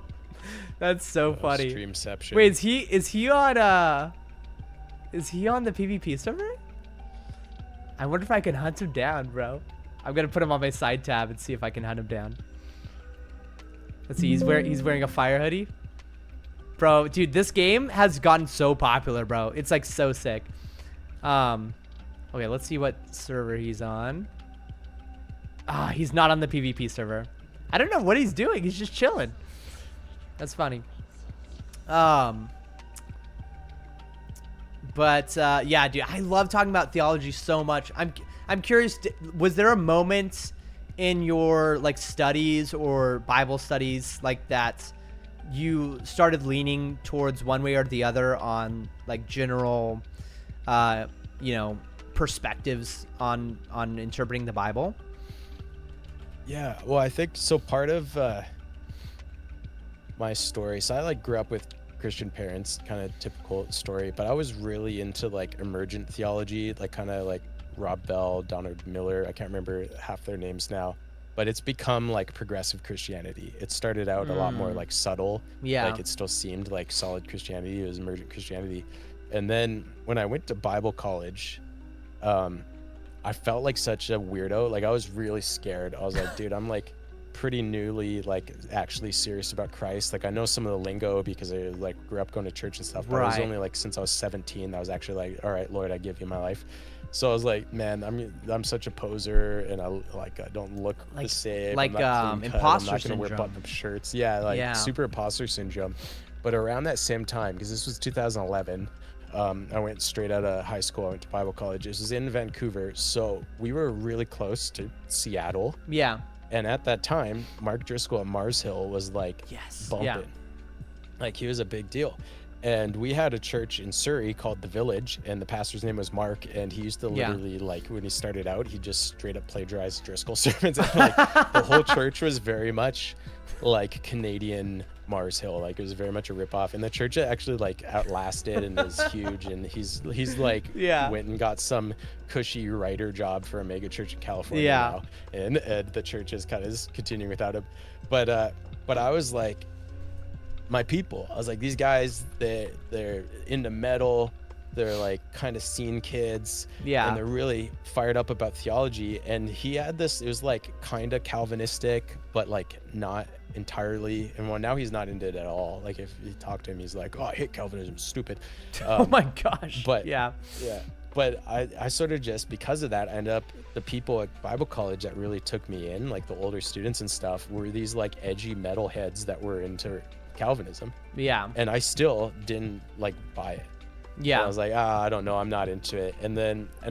That's so funny. Streamception. Wait, is he on the PvP server? I wonder if I can hunt him down, bro. I'm gonna put him on my side tab and see if I can hunt him down. Let's see, he's wearing a fire hoodie. Bro, dude, this game has gotten so popular, bro. It's like so sick. Okay, let's see what server he's on. He's not on the PvP server. I don't know what he's doing. He's just chilling. That's funny. But yeah, dude, I love talking about theology so much. I'm curious, was there a moment in your like studies or Bible studies like that you started leaning towards one way or the other on like general perspectives on interpreting the Bible? Yeah, well, I think so. Part of my story, so I like grew up with Christian parents, kind of typical story, but I was really into like emergent theology, like kind of like Rob Bell, Donald Miller. I can't remember half their names now, but it's become like progressive Christianity. It started out a lot more like subtle. Yeah. Like it still seemed like solid Christianity. It was emergent Christianity. And then when I went to Bible college, I felt like such a weirdo. Like I was really scared. I was like, dude, I'm like pretty newly like actually serious about Christ. Like I know some of the lingo because I like grew up going to church and stuff, but it was only like since I was 17 that I was actually like, all right, Lord, I give you my life. So I was like, man, I'm such a poser, and I don't look the same. Like imposter syndrome. I'm not gonna wear button-up shirts. Yeah, super imposter syndrome. But around that same time, because this was 2011, I went straight out of high school. I went to Bible college. This was in Vancouver, so we were really close to Seattle. Yeah. And at that time, Mark Driscoll at Mars Hill was like bumping. Yeah. Like he was a big deal. And we had a church in Surrey called The Village, and the pastor's name was Mark, and he used to literally, like, when he started out, he just straight up plagiarized Driscoll sermons. And, like, the whole church was very much like Canadian Mars Hill. Like, it was very much a ripoff. And the church actually, like, outlasted and is huge, and he's like, went and got some cushy writer job for a mega church in California now. And the church is kind of continuing without him. But I was like, my people. I was like, these guys, they're into metal, they're like kind of scene kids. Yeah. And they're really fired up about theology. And he had this, it was like kind of Calvinistic, but like not entirely. And well, now he's not into it at all. Like if you talk to him, he's like, oh, I hate Calvinism, stupid. Oh my gosh. But yeah. But I sort of just, because of that, I ended up, the people at Bible college that really took me in, like the older students and stuff, were these like edgy metalheads that were into Calvinism. Yeah. And I still didn't like buy it. Yeah. And I was like, I don't know, I'm not into it. And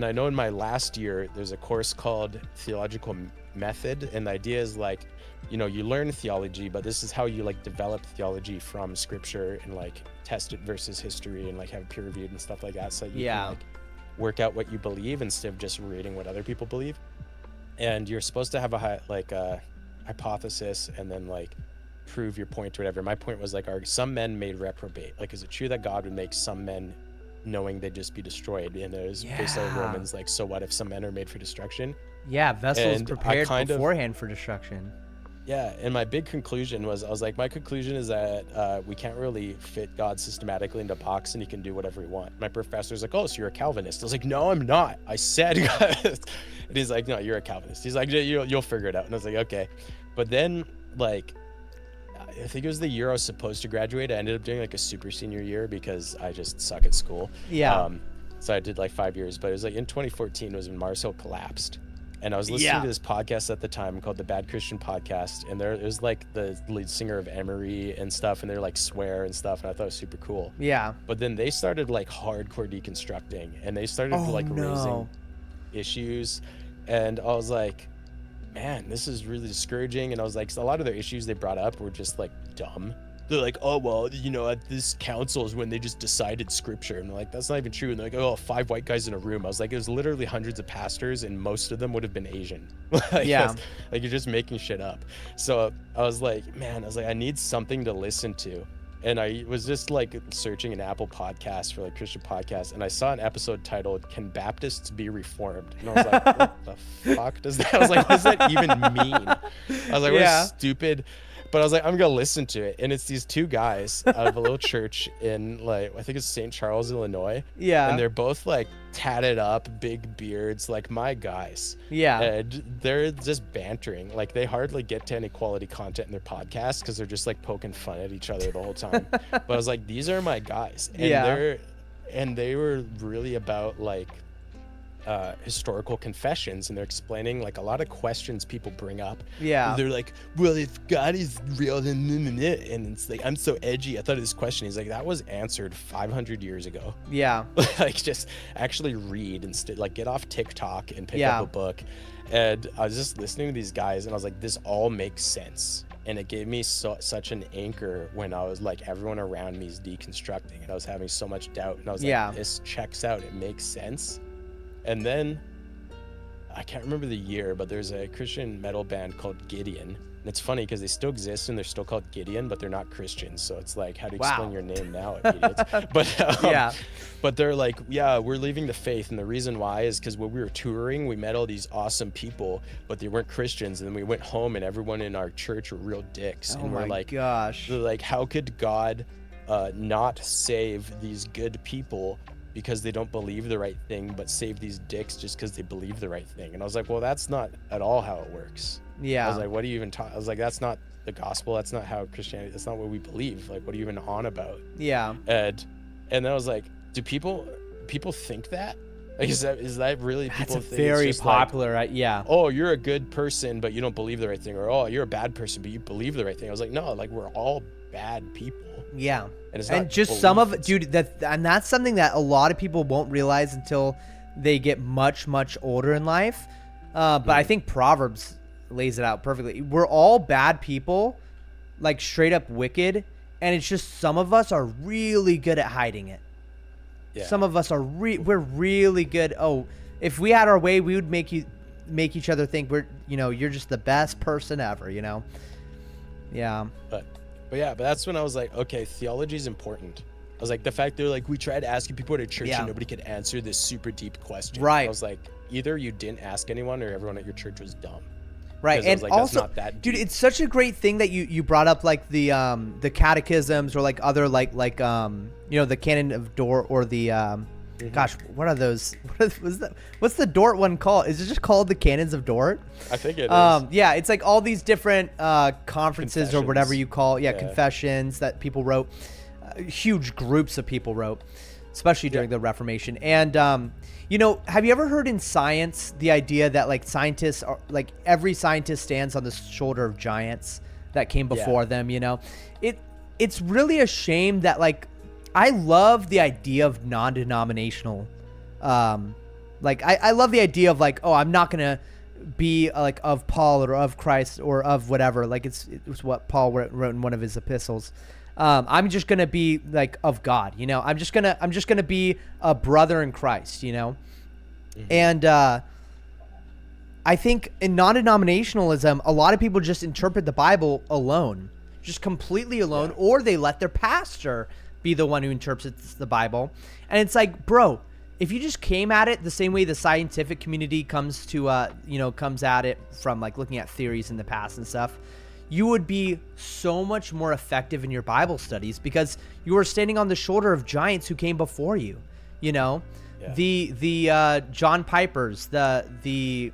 I know in my last year, there's a course called Theological Method. And the idea is like, you know, you learn theology, but this is how you like develop theology from scripture and like test it versus history and like have it peer reviewed and stuff like that. So you can like work out what you believe instead of just reading what other people believe. And you're supposed to have a hypothesis and then like prove your point or whatever. My point was like, are some men made reprobate? Like, is it true that God would make some men knowing they'd just be destroyed? And it was based on Romans, like, so what if some men are made for destruction? Yeah, vessels and prepared beforehand for destruction. Yeah, and my big conclusion was, I was like, my conclusion is that we can't really fit God systematically into a box and he can do whatever he wants. My professor's like, oh, so you're a Calvinist. I was like, no, I'm not. I said, and he's like, no, you're a Calvinist. He's like, you'll figure it out. And I was like, okay. But then, like, I think it was the year I was supposed to graduate. I ended up doing like a super senior year because I just suck at school. Yeah. So I did like 5 years, but it was like in 2014 was when Mars Hill collapsed. And I was listening to this podcast at the time called the Bad Christian Podcast. And it was like the lead singer of Emery and stuff. And they're like swear and stuff. And I thought it was super cool. Yeah. But then they started like hardcore deconstructing. And they started raising issues. And I was like, man, this is really discouraging. And I was like, a lot of their issues they brought up were just like dumb. They're like, oh, well, you know, at this council is when they just decided scripture. And they're like, that's not even true. And they're like, oh, 5 white guys in a room. I was like, it was literally hundreds of pastors and most of them would have been Asian. Like, you're just making shit up. So I was like, man, I need something to listen to. And I was just like searching an Apple podcast for like Christian podcasts. And I saw an episode titled, Can Baptists Be Reformed? And I was like, what the fuck does that? I was like, what does that even mean? I was like, what a stupid... But I was like, I'm gonna listen to it, and it's these 2 guys out of a little church in like, I think it's St. Charles, Illinois. Yeah. And they're both like tatted up, big beards, like my guys. Yeah. And they're just bantering. Like they hardly get to any quality content in their podcast because they're just like poking fun at each other the whole time. But I was like, these are my guys, and they were really about like historical confessions, and they're explaining like a lot of questions people bring up. Yeah. They're like, well, if God is real, then and it's like, I'm so edgy. I thought of this question. He's like, that was answered 500 years ago. Yeah. Like just actually read instead, like get off TikTok and pick up a book. And I was just listening to these guys and I was like, this all makes sense. And it gave me such an anchor when I was like, everyone around me is deconstructing and I was having so much doubt. And I was like, this checks out. It makes sense. And then I can't remember the year, but there's a Christian metal band called Gideon. And it's funny because they still exist and they're still called Gideon, but they're not Christians. So it's like, how do you explain your name now, idiots? But they're like, we're leaving the faith. And the reason why is because when we were touring, we met all these awesome people, but they weren't Christians. And then we went home and everyone in our church were real dicks. Oh and we're like, gosh. They're like, how could God not save these good people because they don't believe the right thing, but save these dicks just because they believe the right thing? And I was like, well, that's not at all how it works. Yeah. I was like, what do you even talk? I was like, that's not the gospel. That's not how Christianity, that's not what we believe. Like, what are you even on about? Yeah. And then I was like, do people think that? Like, is that really people That's think very it's just popular, like, yeah. oh, you're a good person, but you don't believe the right thing. Or, oh, you're a bad person, but you believe the right thing. I was like, no, like, we're all bad people. Yeah. And it's and not just belief, some of, dude, that's something that a lot of people won't realize until they get much, much older in life. But I think Proverbs lays it out perfectly. We're all bad people, like straight up wicked. And it's just some of us are really good at hiding it. Yeah. Some of us are we're really good. Oh, if we had our way, we would make each other think you're just the best person ever, you know? Yeah. But that's when I was like, okay, theology is important. I was like, the fact they're like, we tried asking people at a church and nobody could answer this super deep question. Right. I was like, either you didn't ask anyone or everyone at your church was dumb. Right. And like, also, not that dude, it's such a great thing that you brought up like the catechisms or like other like the canon of Dort or the Gosh, what are those? What's the Dort one called? Is it just called the Canons of Dort? I think it is. Yeah, it's like all these different conferences or whatever you call it. Yeah, confessions that people wrote. Huge groups of people wrote, especially during the Reformation. And you know, have you ever heard in science the idea that like scientists are like every scientist stands on the shoulder of giants that came before them? You know, it's really a shame that like I love the idea of non-denominational. Like I love the idea of like, oh, I'm not gonna be like of Paul or of Christ or of whatever. Like it was what Paul wrote in one of his epistles. I'm just gonna be like of God, you know. I'm just gonna be a brother in Christ, you know. And I think in non-denominationalism, a lot of people just interpret the Bible alone, just completely alone, or they let their pastor be the one who interprets the Bible. And it's like, bro, if you just came at it the same way the scientific community comes to, comes at it from like looking at theories in the past and stuff, you would be so much more effective in your Bible studies because you are standing on the shoulder of giants who came before you. You know, the John Pipers, the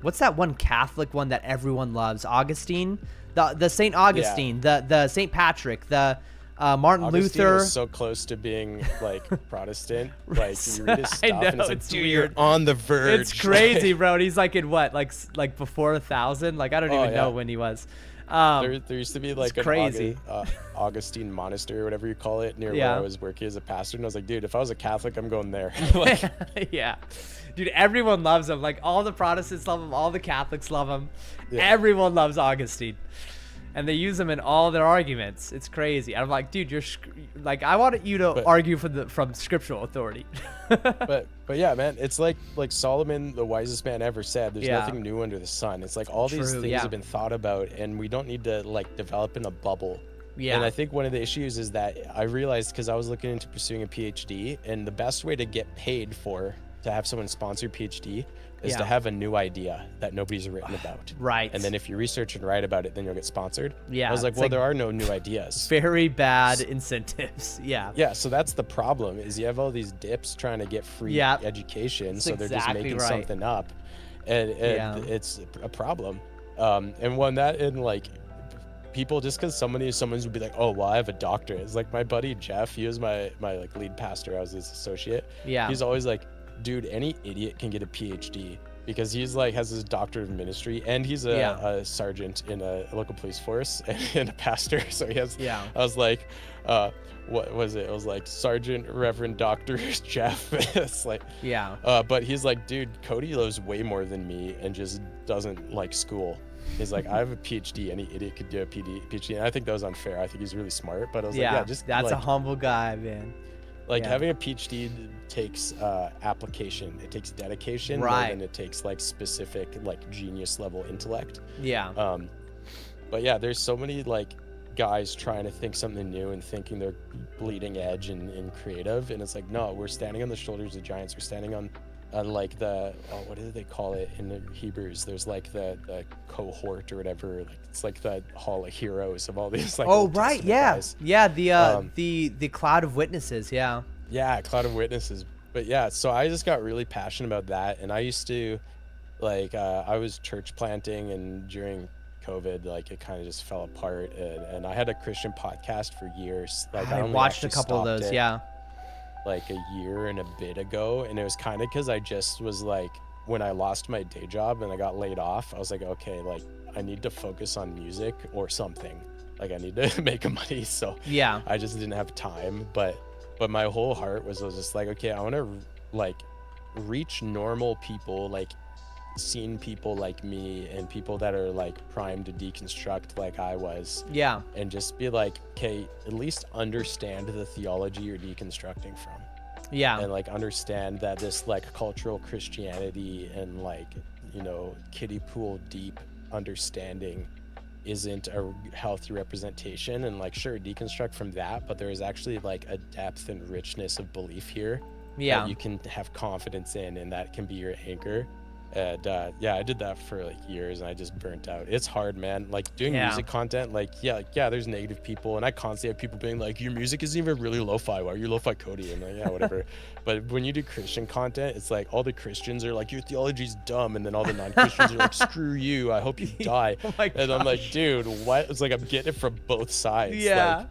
what's that one Catholic one that everyone loves? Augustine, the Saint Augustine, the Saint Patrick, the Martin Augustine Luther. was so close to being like Protestant. Like you read his stuff I know, and it's like, it's dude, weird. you're on the verge. It's crazy, bro. And he's like in what, like before 1,000? Like I don't even know when he was. There used to be like an crazy. Augustine monastery or whatever you call it near where I was working as a pastor, and I was like, dude, if I was a Catholic, I'm going there. Like, yeah, dude, everyone loves him. Like all the Protestants love him, all the Catholics love him. Everyone loves Augustine, and they use him in all their arguments. It's crazy. I'm like, dude, you're like, I wanted you to argue from scriptural authority. but yeah, man, it's like Solomon, the wisest man ever, said, there's nothing new under the sun. It's like all these things have been thought about, and we don't need to like develop in a bubble. And I think one of the issues is that I realized, because I was looking into pursuing a PhD, and the best way to get paid to have someone sponsor a PhD is to have a new idea that nobody's written about. Right. And then if you research and write about it, then you'll get sponsored. Yeah. I was like, well, there are no new ideas. Very bad incentives. Yeah. Yeah. So that's the problem, is you have all these dips trying to get free education. That's so they're just making right. something up. And it's a problem. And like people, just because someone's would be like, oh, well, I have a doctorate. It's like my buddy Jeff, he was my like lead pastor. I was his associate. Yeah. He's always like, dude, any idiot can get a PhD, because he's like has his doctorate of ministry, and he's a sergeant in a local police force and a pastor. So he has. Yeah. I was like, what was it? It was like Sergeant Reverend Dr. Jeff. It's like. Yeah. But he's like, dude, Cody knows way more than me and just doesn't like school. He's like, I have a PhD. Any idiot could do a PhD. And I think that was unfair. I think he's really smart. But I was like, yeah, just that's like, a humble guy, man. Like having a PhD takes application. It takes dedication more than it takes like specific like genius level intellect. Yeah. But yeah, there's so many like guys trying to think something new and thinking they're bleeding edge and creative, and it's like, no, we're standing on the shoulders of giants. We're standing on like the what do they call it in the Hebrews? There's like the cohort or whatever. Like it's like the hall of heroes of all these like. Oh right, guys. The cloud of witnesses. Yeah, cloud of witnesses. But yeah, so I just got really passionate about that, and I used to like I was church planting, and during COVID, like it kind of just fell apart, and I had a Christian podcast for years. Like I watched a couple of those. Like a year and a bit ago, and it was kind of because I just was like, when I lost my day job and I got laid off, I was like, okay, like I need to focus on music or something. Like I need to make money. So yeah, I just didn't have time. But my whole heart was just like, okay, I want to like reach normal people, like seen people like me and people that are like primed to deconstruct like I was. Yeah. And just be like, okay, at least understand the theology you're deconstructing from. Yeah. And like understand that this like cultural Christianity and like, you know, kiddie pool deep understanding isn't a healthy representation, and like sure, deconstruct from that, but there is actually like a depth and richness of belief here that you can have confidence in, and that can be your anchor. And yeah, I did that for like years, and I just burnt out. It's hard, man. Like doing music content, like yeah, there's negative people, and I constantly have people being like, your music isn't even really lo-fi. Why are you lo-fi Cody? And like, yeah, whatever. But when you do Christian content, it's like all the Christians are like, your theology's dumb, and then all the non-Christians are like, screw you, I hope you die. And I'm like, dude, what? It's like I'm getting it from both sides. Yeah.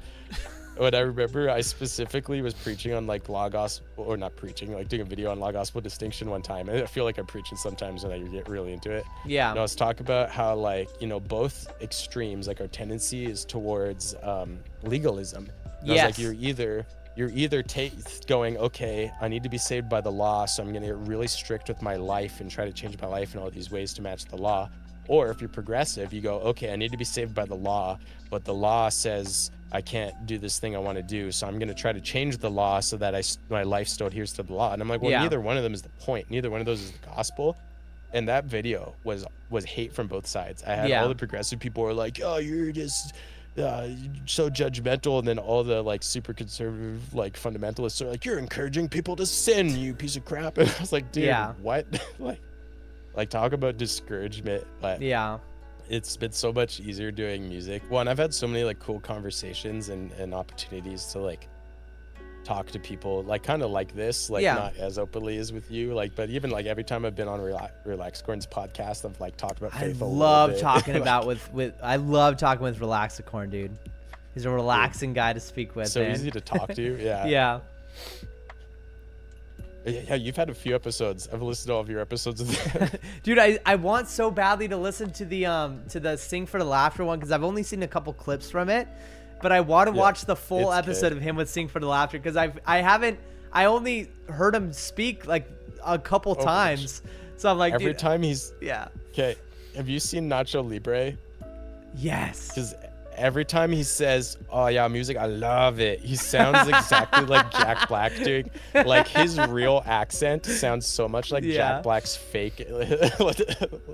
What I remember, I specifically was preaching on like Logos, or not preaching, like doing a video on Logos distinction one time. And I feel like I'm preaching sometimes when I get really into it. Yeah. And I was talking about how like, you know, both extremes, like our tendency is towards legalism. And Yes. I was like, you're either going, okay, I need to be saved by the law, so I'm going to get really strict with my life and try to change my life in all these ways to match the law. Or if you're progressive, you go, okay, I need to be saved by the law, but the law says I can't do this thing I want to do, so I'm going to try to change the law so that my life still adheres to the law. And I'm like, well, neither one of them is the point. Neither one of those is the gospel. And that video was hate from both sides. I had all the progressive people were like, oh, you're just so judgmental, and then all the like super conservative like fundamentalists are like, you're encouraging people to sin, you piece of crap. And I was like, dude, what? like talk about discouragement. But yeah, it's been so much easier doing music. One, I've had so many like cool conversations and opportunities to like talk to people like kind of like this, like not as openly as with you, like, but even like every time I've been on Relaxicorn's podcast, I've like talked about faith. I love talking about I love talking with Relaxicorn, dude. He's a relaxing guy to speak with. So easy to talk to. Yeah. Yeah, you've had a few episodes. I've listened to all of your episodes of that. Dude, I want so badly to listen to the Sing for the Laughter one, because I've only seen a couple clips from it, but I want to watch the full episode of him with Sing for the Laughter, because I only heard him speak like a couple times. So I'm like, every time he's okay. Have you seen Nacho Libre? Yes. Because every time he says, oh yeah, music, I love it, he sounds exactly like Jack Black doing. Like his real accent sounds so much like Jack Black's fake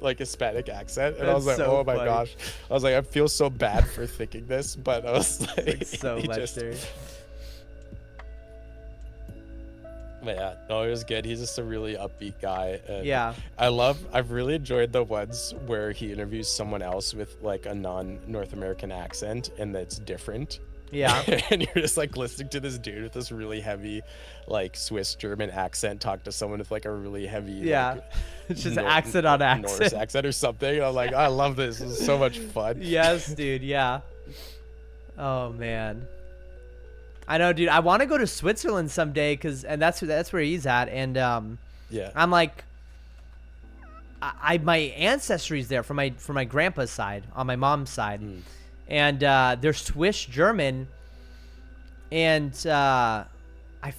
like Hispanic accent. And I was like, so oh my funny. gosh. I was like, I feel so bad for thinking this, but I was like, It's so much, dude. But yeah, no, it was good. He's just a really upbeat guy. And Yeah. I've really enjoyed the ones where he interviews someone else with like a non-North American accent and that's different. Yeah. And you're just like listening to this dude with this really heavy like Swiss German accent talk to someone with like a really heavy like, it's just accent on accent. Norse accent or something. And I'm like, I love this. This is so much fun. Yes, dude. Yeah. Oh man. I know, dude. I want to go to Switzerland someday, and that's where he's at. And I'm like, my ancestry's there from my grandpa's side on my mom's side, and they're Swiss German, and I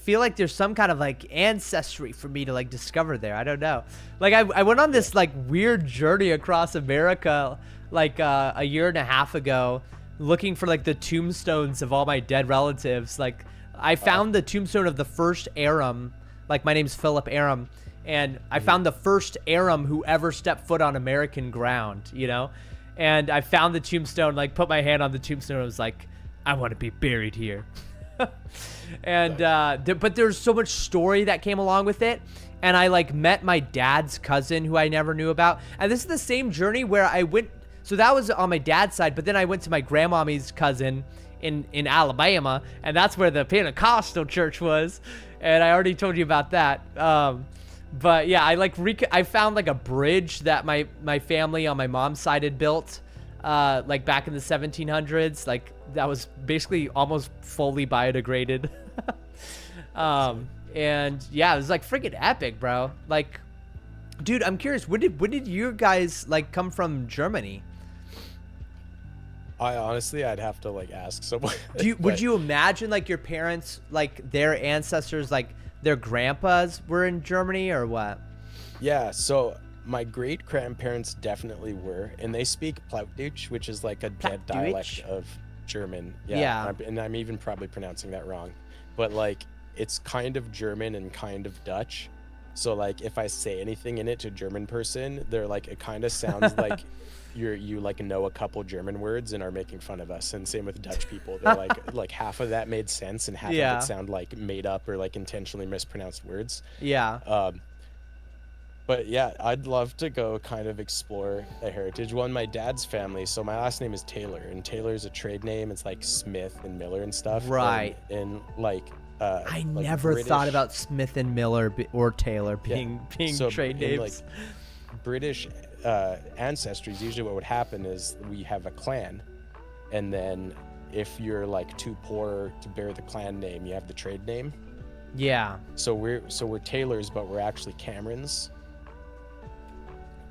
feel like there's some kind of like ancestry for me to like discover there. I don't know. Like I went on this like weird journey across America like a year and a half ago, looking for like the tombstones of all my dead relatives. Like I found the tombstone of the first Aram, like my name's Philip Aram, and I found the first Aram who ever stepped foot on American ground, you know? And I found the tombstone, like put my hand on the tombstone and was like, I want to be buried here. And but there's so much story that came along with it. And I like met my dad's cousin who I never knew about. And this is the same journey where I went. So that was on my dad's side, but then I went to my grandmommy's cousin in Alabama, and that's where the Pentecostal church was, and I already told you about that. But yeah, I found like a bridge that my family on my mom's side had built, like back in the 1700s. Like that was basically almost fully biodegraded. And yeah, it was like freaking epic, bro. Like, dude, I'm curious, when did you guys like come from Germany? I'd have to like ask someone. Would you imagine like your parents, like their ancestors, like their grandpas were in Germany or what? Yeah, so my great grandparents definitely were, and they speak Plattdeutsch, which is like a dead dialect of German. Yeah. And I'm even probably pronouncing that wrong, but like it's kind of German and kind of Dutch. So like if I say anything in it to a German person, they're like, it kind of sounds like you like know a couple German words and are making fun of us. And same with Dutch people. They're like half of that made sense and half of it sound like made up or like intentionally mispronounced words. Yeah. But yeah, I'd love to go kind of explore a heritage one. My dad's family, so my last name is Taylor, and Taylor's a trade name. It's like Smith and Miller and stuff. Right. And like, I like never thought British- about Smith and Miller or Taylor being So trade in, names. like British ancestries, usually what would happen is we have a clan, and then if you're like too poor to bear the clan name, you have the trade name. Yeah. So we're Taylors, but we're actually Camerons.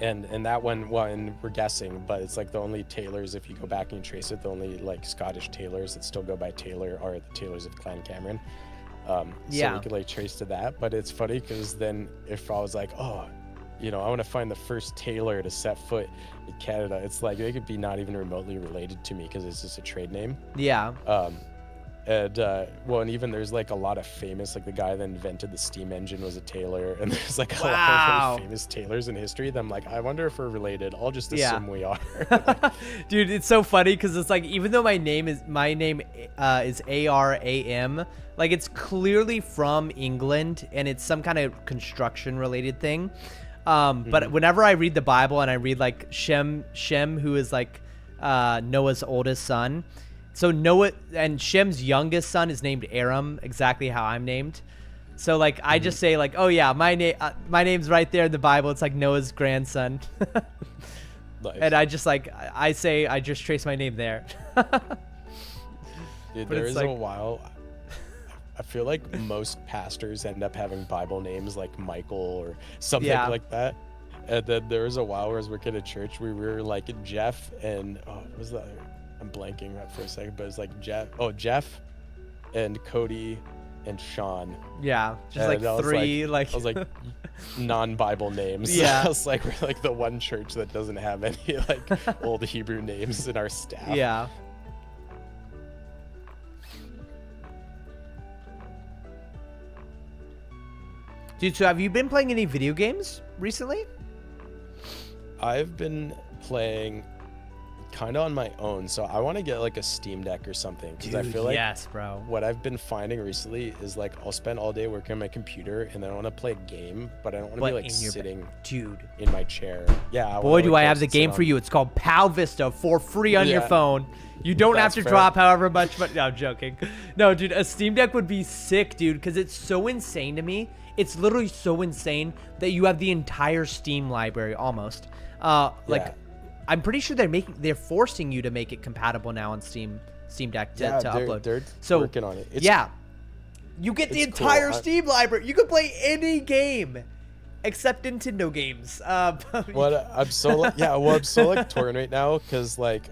And that one, well, and we're guessing, but it's like the only Taylors, if you go back and you trace it, the only like Scottish Taylors that still go by Taylor are the Taylors of Clan Cameron. So Yeah. we could like trace to that, but it's funny because then if I was like, oh, you know, I want to find the first Taylor to set foot in Canada, it's like they could be not even remotely related to me because it's just a trade name. Yeah. And well, and even there's like a lot of famous, like the guy that invented the steam engine was a Taylor, and there's like a lot of really famous Taylors in history that I'm like, I wonder if we're related. I'll just assume we are. Dude, it's so funny because it's like, even though my name is Aram, like it's clearly from England and it's some kind of construction related thing. But whenever I read the Bible and I read like Shem, who is like Noah's oldest son. So Noah and Shem's youngest son is named Aram, exactly how I'm named. So like I just say like, oh yeah, my name's right there in the Bible. It's like Noah's grandson. Nice. And I just like I just trace my name there. Dude, But there it's is like- a while. I feel like most pastors end up having Bible names like Michael or something Yeah. like that. And then there was a while where I was working at church, we were like Jeff and what was that? I'm blanking right for a second, but it's like Jeff and Cody and Sean. Yeah, just And like I was three, I was like non-Bible names. Yeah. I was like, we're like the one church that doesn't have any like old Hebrew names in our staff. Yeah. Dude, so have you been playing any video games recently? I've been playing kind of on my own, so I want to get like a Steam Deck or something because I Dude, feel like yes, bro. what I've been finding recently is like I'll spend all day working on my computer and then I want to play a game, but I don't want to But be like in your sitting dude in my chair. Yeah. Boy, do I have the game for you. It's called PAL Vista for free on your Yeah. phone. You don't have That's to fair. drop however much, but no, I'm joking. No, dude, a Steam Deck would be sick, dude, because it's so insane to me. It's literally so insane that you have the entire Steam library almost. Like, I'm pretty sure they're forcing you to make it compatible now on Steam Deck to upload. They're So working on it. yeah, you get the it's cool. entire Steam library. You can play any game except Nintendo games. What I'm so like, I'm so like torn right now because like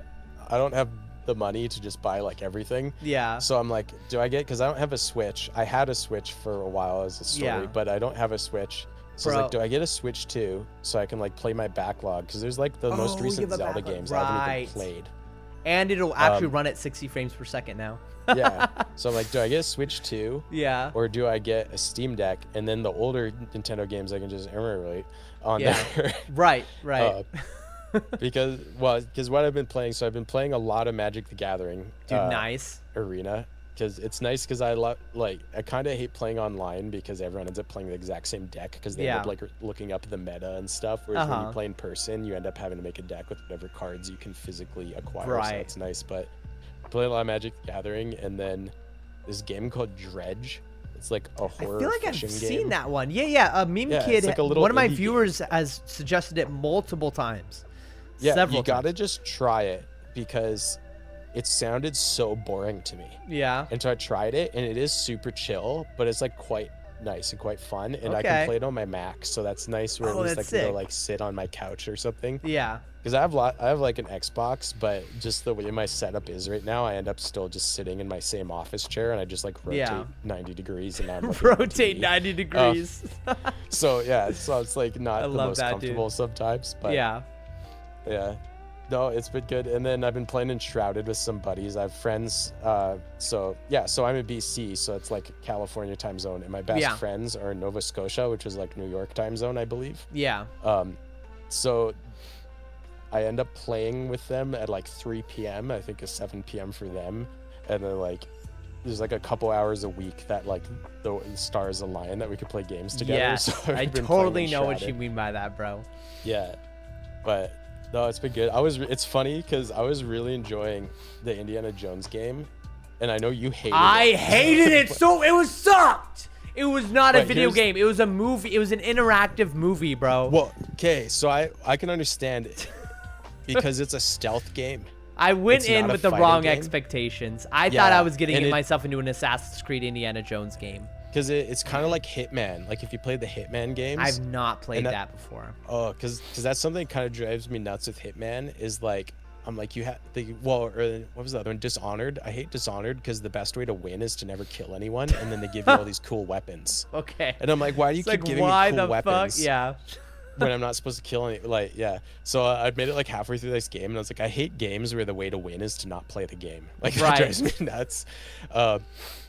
I don't have the money to just buy like everything. Yeah. So I'm like, do I get? Because I don't have a Switch. I had a Switch for a while as a story, Yeah. but I don't have a Switch. So I was Bro. like, do I get a Switch too so I can like play my backlog? Because there's like the most Oh, recent you have a Zelda backlog. games I haven't Right. even played. And it'll actually run at 60 frames per second now. Yeah. So I'm like, do I get a Switch 2? Yeah. Or do I get a Steam Deck and then the older Nintendo games I can just emulate on Yeah. there? Right. Because what I've been playing, so I've been playing a lot of Magic the Gathering. Dude, nice. Arena. Because it's nice because I kind of hate playing online because everyone ends up playing the exact same deck because they end up like looking up the meta and stuff. Whereas when you play in person, you end up having to make a deck with whatever cards you can physically acquire. Right. So it's nice. But I play a lot of Magic the Gathering, and then this game called Dredge. It's like a horror I feel like I've fishing seen game. that one. Yeah. Meme Yeah, Kid, it's like a little one of my indie game. viewers has suggested it multiple times. Yeah, Several you gotta times. just try it because it sounded so boring to me. Yeah. And so I tried it, and it is super chill, but it's like quite nice and quite fun, and I Okay. can play it on my Mac, so that's nice. Where Oh, at least I that's can go sick. like sit on my couch or something. Yeah. Because I have like an Xbox, but just the way my setup is right now, I end up still just sitting in my same office chair, and I just like rotate Yeah. 90 degrees, and I'm looking at the Rotate TV. 90 degrees. So it's like not I the love most that, dude. comfortable sometimes, but Yeah. No, it's been good. And then I've been playing Enshrouded with some buddies. I have friends. So I'm in BC, so it's like California time zone. And my best Yeah. friends are in Nova Scotia, which is like New York time zone, I believe. Yeah. So I end up playing with them at like 3 p.m. I think it's 7 p.m. for them. And then like there's like a couple hours a week that like the stars align that we could play games together. Yeah, So I I've been totally playing know what you Shrouded. mean by that, bro. Yeah, but no, it's been good. It's funny because I was really enjoying the Indiana Jones game, and I know you hated it. Hated it so it was sucked. It was not a But video game. It was a movie. It was an interactive movie, bro. Well, okay, so I can understand it because it's a stealth game. I went It's in not a with the fighting wrong game. expectations. I Yeah, thought I was getting and myself into an Assassin's Creed Indiana Jones game. Because it's kind of like Hitman. Like if you played the Hitman games. I've not played and that before. Oh, because that's something that kind of drives me nuts with Hitman is like, I'm like, you have the what was the other one? Dishonored. I hate Dishonored because the best way to win is to never kill anyone, and then they give you all these cool weapons. Okay. And I'm like, why do you It's keep like, giving why me cool the weapons? fuck? Yeah. When I'm not supposed to kill any, like, yeah. So I made it like halfway through this game, and I was like, I hate games where the way to win is to not play the game. Like that Right. drives me nuts.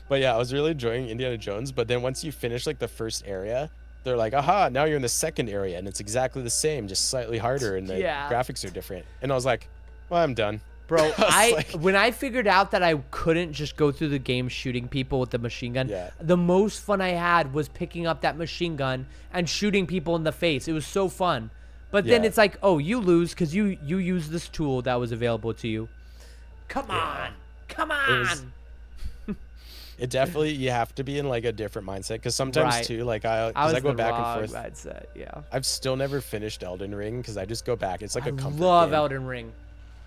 But yeah, I was really enjoying Indiana Jones. But then once you finish like the first area, they're like, aha, now you're in the second area, and it's exactly the same, just slightly harder, and the Yeah. graphics are different. And I was like, well, I'm done. Bro, was when I figured out that I couldn't just go through the game shooting people with the machine gun, Yeah. the most fun I had was picking up that machine gun and shooting people in the face. It was so fun. But then Yeah. it's like, oh, you lose because you use this tool that was available to you. Come on. Come on. It definitely, you have to be in like a different mindset, because sometimes Right. too, like I I was go the back wrong and forth. mindset, yeah. I've still never finished Elden Ring because I just go back. It's like a comfort Love game. Elden Ring.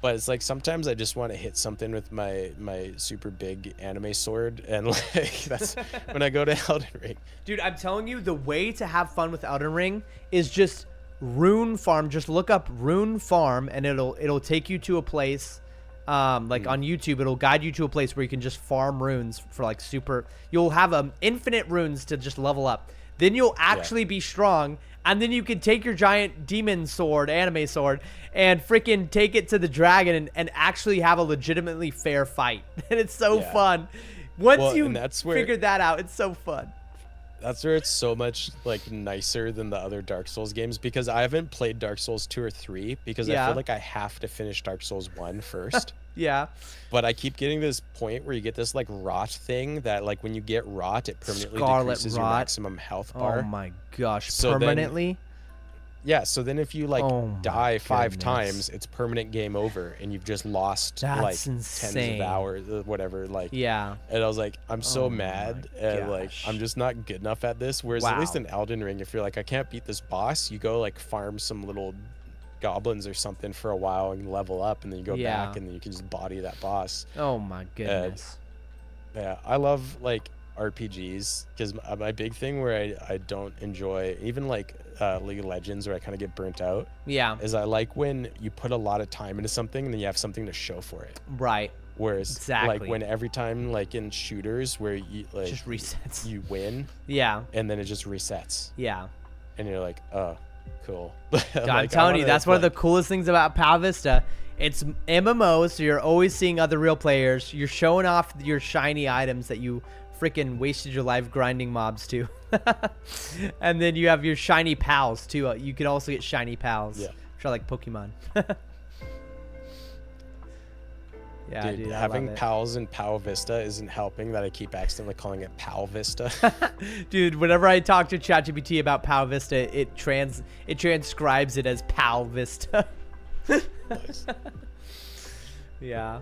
But it's like sometimes I just want to hit something with my super big anime sword, and like that's when I go to Elden Ring. Dude, I'm telling you, the way to have fun with Elden Ring is just rune farm. Just look up rune farm, and it'll take you to a place. Like on YouTube, it'll guide you to a place where you can just farm runes for like super. You'll have infinite runes to just level up. Then you'll actually be strong, and then you can take your giant demon sword, anime sword, and freaking take it to the dragon and actually have a legitimately fair fight. And it's so Yeah. fun. Once Well, you and that's where- figure that out, it's so fun. That's where it's so much like nicer than the other Dark Souls games, because I haven't played Dark Souls 2 or 3 because I Yeah. feel like I have to finish Dark Souls 1 first. Yeah. But I keep getting to this point where you get this like rot thing that like when you get rot, it permanently Scarlet decreases your rot. maximum health bar. Oh my gosh, So then- permanently? Yeah, so then if you like Oh my die 5 goodness. times, it's permanent game over, and you've just lost like That's tens insane. of hours, whatever. Like, Yeah. And I was like, I'm so Oh mad, my and like gosh. I'm just not good enough at this. Whereas at least Wow. in Elden Ring, if you're like, I can't beat this boss, you go like farm some little goblins or something for a while and level up, and then you go Yeah. back, and then you can just body that boss. Oh my goodness. Yeah, I love like RPGs because my big thing where I don't enjoy even like League of Legends, where I kind of get burnt out. Yeah. Is I like when you put a lot of time into something and then you have something to show for it. Right. Whereas Exactly. like when every time like in shooters where you like Just resets. you win. Yeah. And then it just resets. Yeah. And you're like, oh, cool. Dude, I'm telling you, that's one of the coolest things about Pal Vista. It's MMO, so you're always seeing other real players. You're showing off your shiny items that you freaking wasted your life grinding mobs to. And then you have your shiny pals too. You can also get shiny pals. Yeah. Which are like Pokemon. Yeah, dude, I having love it. pals in Pal Vista isn't helping that I keep accidentally calling it Pal Vista. Dude, whenever I talk to ChatGPT about Pal Vista, it transcribes it as Pal Vista. Nice. Yeah.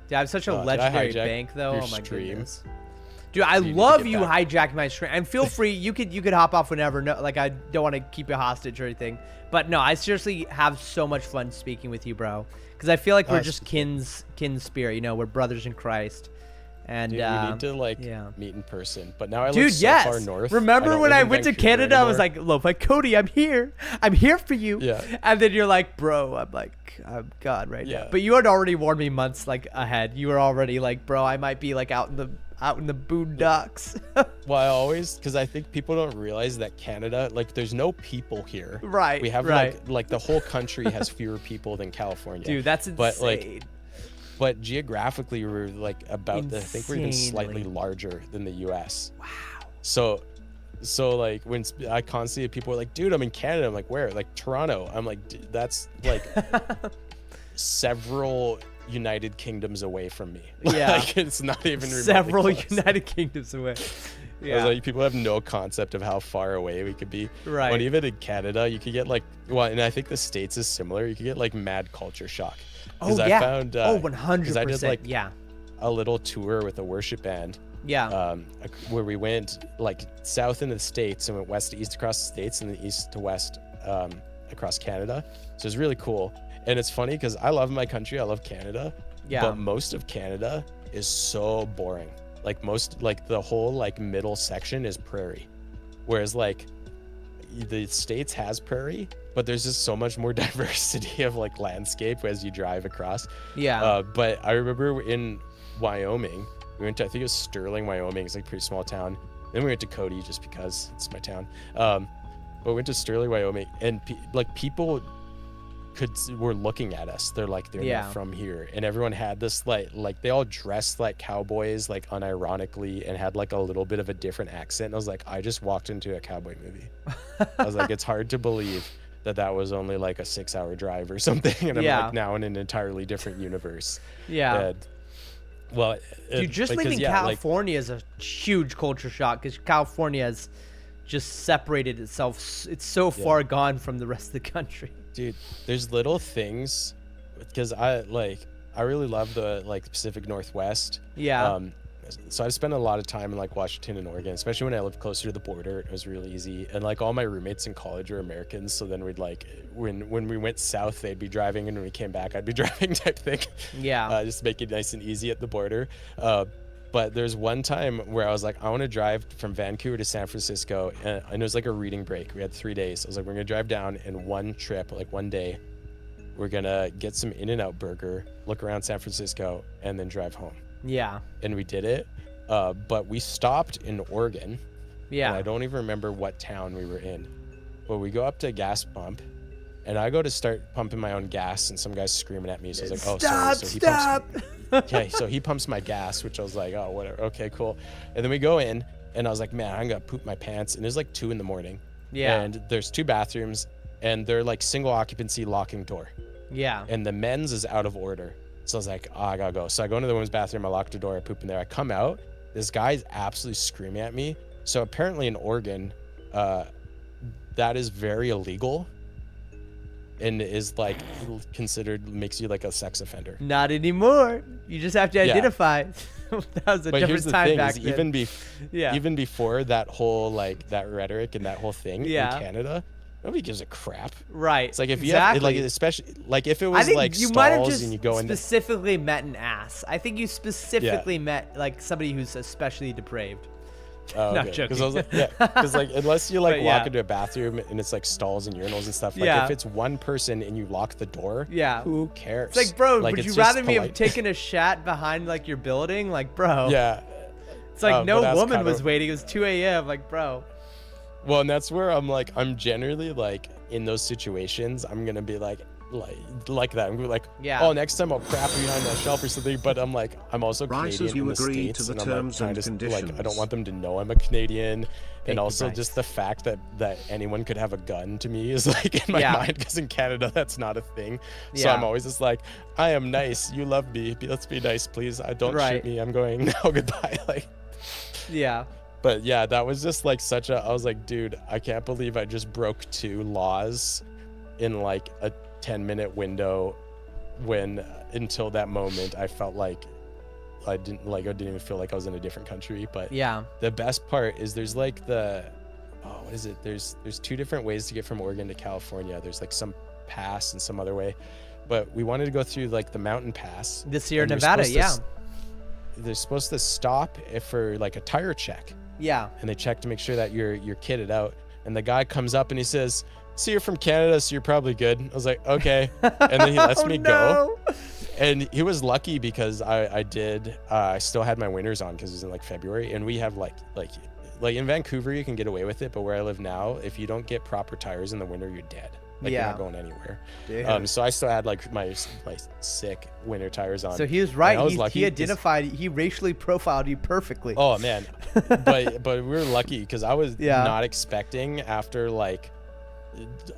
Dude, I have such a Did I legendary hijack bank though. your Oh my stream? goodness. Dude, I So you need to love get you back. hijacking my stream. And feel free, you could hop off whenever. No, like I don't want to keep you hostage or anything. But no, I seriously have so much fun speaking with you, bro. Because I feel like we're Nice. just kin spirit. You know, we're brothers in Christ. And Dude, we need to like meet in person. But now I live Dude, so yes. far north. Remember don't when live I in went to Vancouver Canada? I was anymore. like, "Look, like Cody, I'm here. I'm here for you." Yeah. And then you're like, "Bro, I'm like, I'm God right now." Yeah. But you had already warned me months like ahead. You were already like, "Bro, I might be like out in the boondocks." Well, I always, because I think people don't realize that Canada, like, there's no people here. Right, We have right. like the whole country has fewer people than California. Dude, that's But like, insane. but geographically, we're like about I think we're even slightly Insanely. larger than the U.S. Wow. So like when I constantly people are like, dude, I'm in Canada. I'm like, where? Like Toronto. I'm like, "Dude, that's like several United Kingdoms away from me. Yeah. Like, it's not even remotely Several close. United Kingdoms away. I Yeah. was like, people have no concept of how far away we could be. Right. But even in Canada, you could get like, well, and I think the States is similar. You could get like mad culture shock. Oh, I yeah. found, Oh, 'cause I did 100%. like Yeah. a little tour with a worship band. Yeah. Where we went like south into the States and went west to east across the States and then east to west across Canada. So it's really cool. And it's funny because I love my country. I love Canada. Yeah. But most of Canada is so boring. Like the whole like middle section is prairie. Whereas like the States has prairie, but there's just so much more diversity of like landscape as you drive across. Yeah. But I remember in Wyoming, we went to, I think it was Sterling, Wyoming. It's like a pretty small town. Then we went to Cody just because it's my town. But we went to Sterling, Wyoming, and people were looking at us. They're like, they're not from here. And everyone had this like they all dressed like cowboys, like unironically, and had like a little bit of a different accent. And I was like, I just walked into a cowboy movie. I was like, it's hard to believe that was only like a 6-hour drive or something. And I'm like now in an entirely different universe. Yeah. And, well, Dude, just leaving California is a huge culture shock because California has just separated itself. It's so far gone from the rest of the country. Dude, there's little things because I really love the like Pacific Northwest. Yeah. So I've spent a lot of time in like Washington and Oregon, especially when I lived closer to the border. It was really easy. And like all my roommates in college were Americans. So then we'd like, when we went south, they'd be driving, and when we came back, I'd be driving type thing. Yeah. Just to make it nice and easy at the border. But there's one time where I was like, I want to drive from Vancouver to San Francisco. And it was like a reading break. We had 3 days. I was like, we're going to drive down in one trip, like one day. We're going to get some In-N-Out burger, look around San Francisco, and then drive home. Yeah. And we did it. But we stopped in Oregon. Yeah. And I don't even remember what town we were in. But we go up to a gas pump, and I go to start pumping my own gas, and some guy's screaming at me. So I was like, oh, sorry. So he pumps. Okay, so he pumps my gas, which I was like, oh, whatever. Okay, cool. And then we go in, and I was like, man, I'm going to poop my pants. And it was like 2 a.m. Yeah. And there's 2 bathrooms, and they're like single occupancy locking door. Yeah. And the men's is out of order. So I was like, oh, I gotta go. So I go into the women's bathroom, I lock the door, I poop in there. I come out, this guy's absolutely screaming at me. So apparently in Oregon, that is very illegal and is like considered, makes you like a sex offender. Not anymore. You just have to identify. That was a different time back then. Even before that whole like that rhetoric and that whole thing in Canada, nobody gives a crap. Right. It's like if you have, like, especially like if it was like you might have stalls just and you go in specifically met an ass. I think you specifically met like somebody who's especially depraved. Oh, Not okay. joking. Because I was like, because like unless you like walk into a bathroom and it's like stalls and urinals and stuff. Like if it's one person and you lock the door, who cares? It's like, bro, like, would you rather me have taken a shat behind like your building? Like, bro. Yeah. It's like no woman was waiting. It was 2 a.m. Like, bro. Well, and that's where I'm generally like in those situations, I'm gonna be like that. I'm gonna be like, oh, next time I'll crap behind that shelf or something. But I'm like, I'm also Canadian in the States, to the and terms I'm like, and conditions. like, I don't want them to know I'm a Canadian, and also just the fact that anyone could have a gun to me is like in my mind, because in Canada that's not a thing. So I'm always just like, I am nice. You love me. Let's be nice, please. Don't shoot me. I'm going now. Goodbye. Like. Yeah. But yeah, that was just like I was like, dude, I can't believe I just broke 2 laws in like a 10-minute window when until that moment I felt like I didn't even feel like I was in a different country. But the best part is there's like what is it? There's 2 different ways to get from Oregon to California. There's like some pass and some other way. But we wanted to go through like the mountain pass. This year in Nevada, they're supposed to stop for like a tire check. Yeah. And they check to make sure that you're kitted out. And the guy comes up and he says, so you're from Canada, so you're probably good. I was like, okay. And then he lets me go. And he was lucky because I still had my winters on because it was in like February. And we have like in Vancouver, you can get away with it. But where I live now, if you don't get proper tires in the winter, you're dead. Like you're not going anywhere. So I still had like my sick winter tires on. So he was right. He identified, he racially profiled you perfectly. Oh man. but we were lucky because I was not expecting after like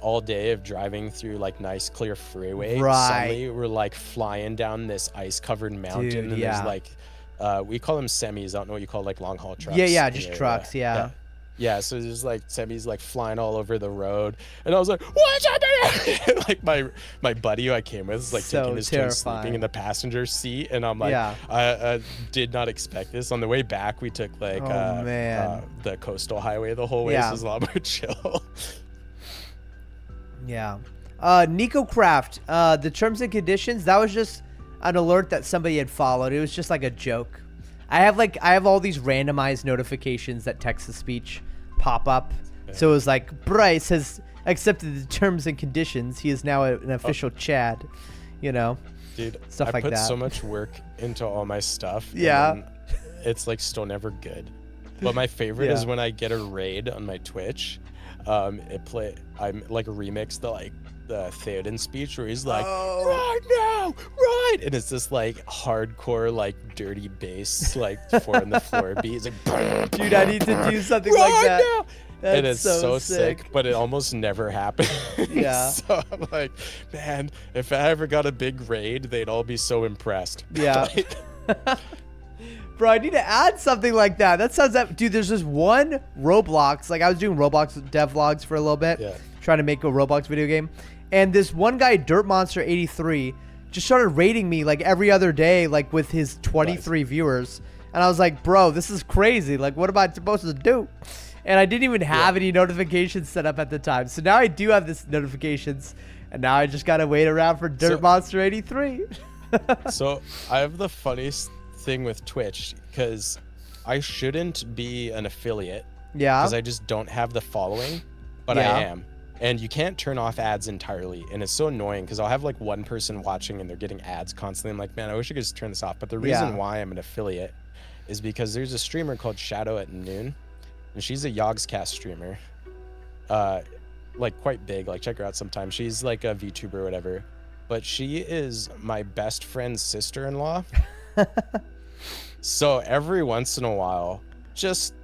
all day of driving through like nice clear freeway. Right. Suddenly we're like flying down this ice covered mountain, Dude, and yeah. there's like we call them semis. I don't know what you call like long haul trucks. Yeah, in just your trucks. area. Yeah, so there's like semis like flying all over the road, and I was like, "What's happening?" Like my buddy who I came with is like So taking his turn terrifying. sleeping in the passenger seat, and I'm like, Yeah. I did not expect this. On the way back, we took like Oh, man. the coastal highway the whole way, Yeah. so it was a lot more chill. Yeah. Nico Craft, the terms and conditions, that was just an alert that somebody had followed. It was just like a joke. I have all these randomized notifications that text-to-speech pop up. So it was like, Bryce has accepted the terms and conditions. He is now an official Chad, you know? Dude, Stuff I like put that. so much work into all my stuff. and Yeah. then it's like still never good. But my favorite is Yeah. when I get a raid on my Twitch. I like remix the Theoden speech where he's like, right now, right, and it's this like hardcore like dirty bass like 4 on the floor beat. It's like, Dude, I need to do something right like that. now. And That's it's so sick. sick, but it almost never happens. Yeah. So I'm like, man, if I ever got a big raid, they'd all be so impressed. Yeah. Bro, I need to add something like that. That sounds dude, there's this one Roblox. Like I was doing Roblox devlogs for a little bit, trying to make a Roblox video game. And this one guy, Dirt Monster 83, just started rating me like every other day, like with his 23 viewers. And I was like, bro, this is crazy. Like, what am I supposed to do? And I didn't even have any notifications set up at the time. So now I do have this notifications. And now I just got to wait around for Dirt Monster 83. So I have the funniest thing with Twitch because I shouldn't be an affiliate. Yeah. Because I just don't have the following, but Yeah. I am. And you can't turn off ads entirely. And it's so annoying because I'll have like one person watching and they're getting ads constantly. I'm like, man, I wish I could just turn this off. But the reason Yeah. why I'm an affiliate is because there's a streamer called Shadow at Noon. And she's a Yogscast streamer. Like quite big. Like check her out sometime. She's like a VTuber or whatever. But she is my best friend's sister-in-law. So every once in a while, just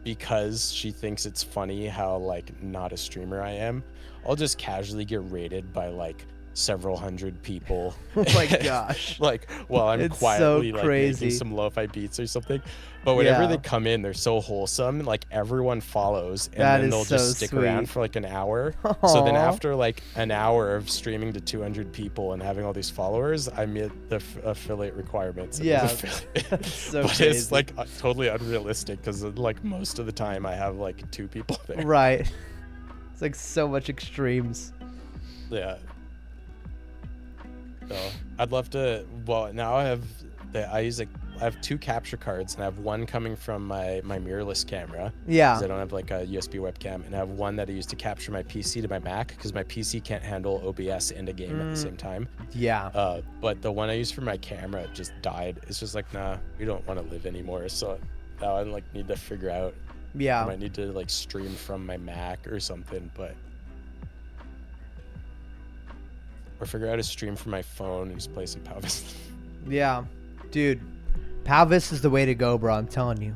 because she thinks it's funny how like not a streamer I am, I'll just casually get raided by like several hundred people. Oh my gosh. Like while I'm It's quietly so like crazy. making some lo-fi beats or something. But whenever Yeah. they come in, they're so wholesome. Like everyone follows, and That then is they'll so just stick around sweet. for like an hour. So then Aw. after like an hour of streaming to 200 people and having all these followers, I meet the affiliate requirements. of an Yeah. affiliate. That's so But crazy. it's like totally unrealistic because like most of the time I have like 2 people there. Right. It's like so much extremes. Yeah. So I'd love to. Well, now I have I have 2 capture cards, and I have one coming from my mirrorless camera. Yeah. Because I don't have like a USB webcam, and I have one that I use to capture my PC to my Mac because my PC can't handle OBS and a game at the same time. Yeah. But the one I use for my camera just died. It's just like, nah, we don't want to live anymore. So now I like need to figure out. Yeah. I might need to like stream from my Mac or something, or figure out a stream from my phone and just play some PoW Vista. Yeah. Dude, PoW Vista is the way to go, bro. I'm telling you.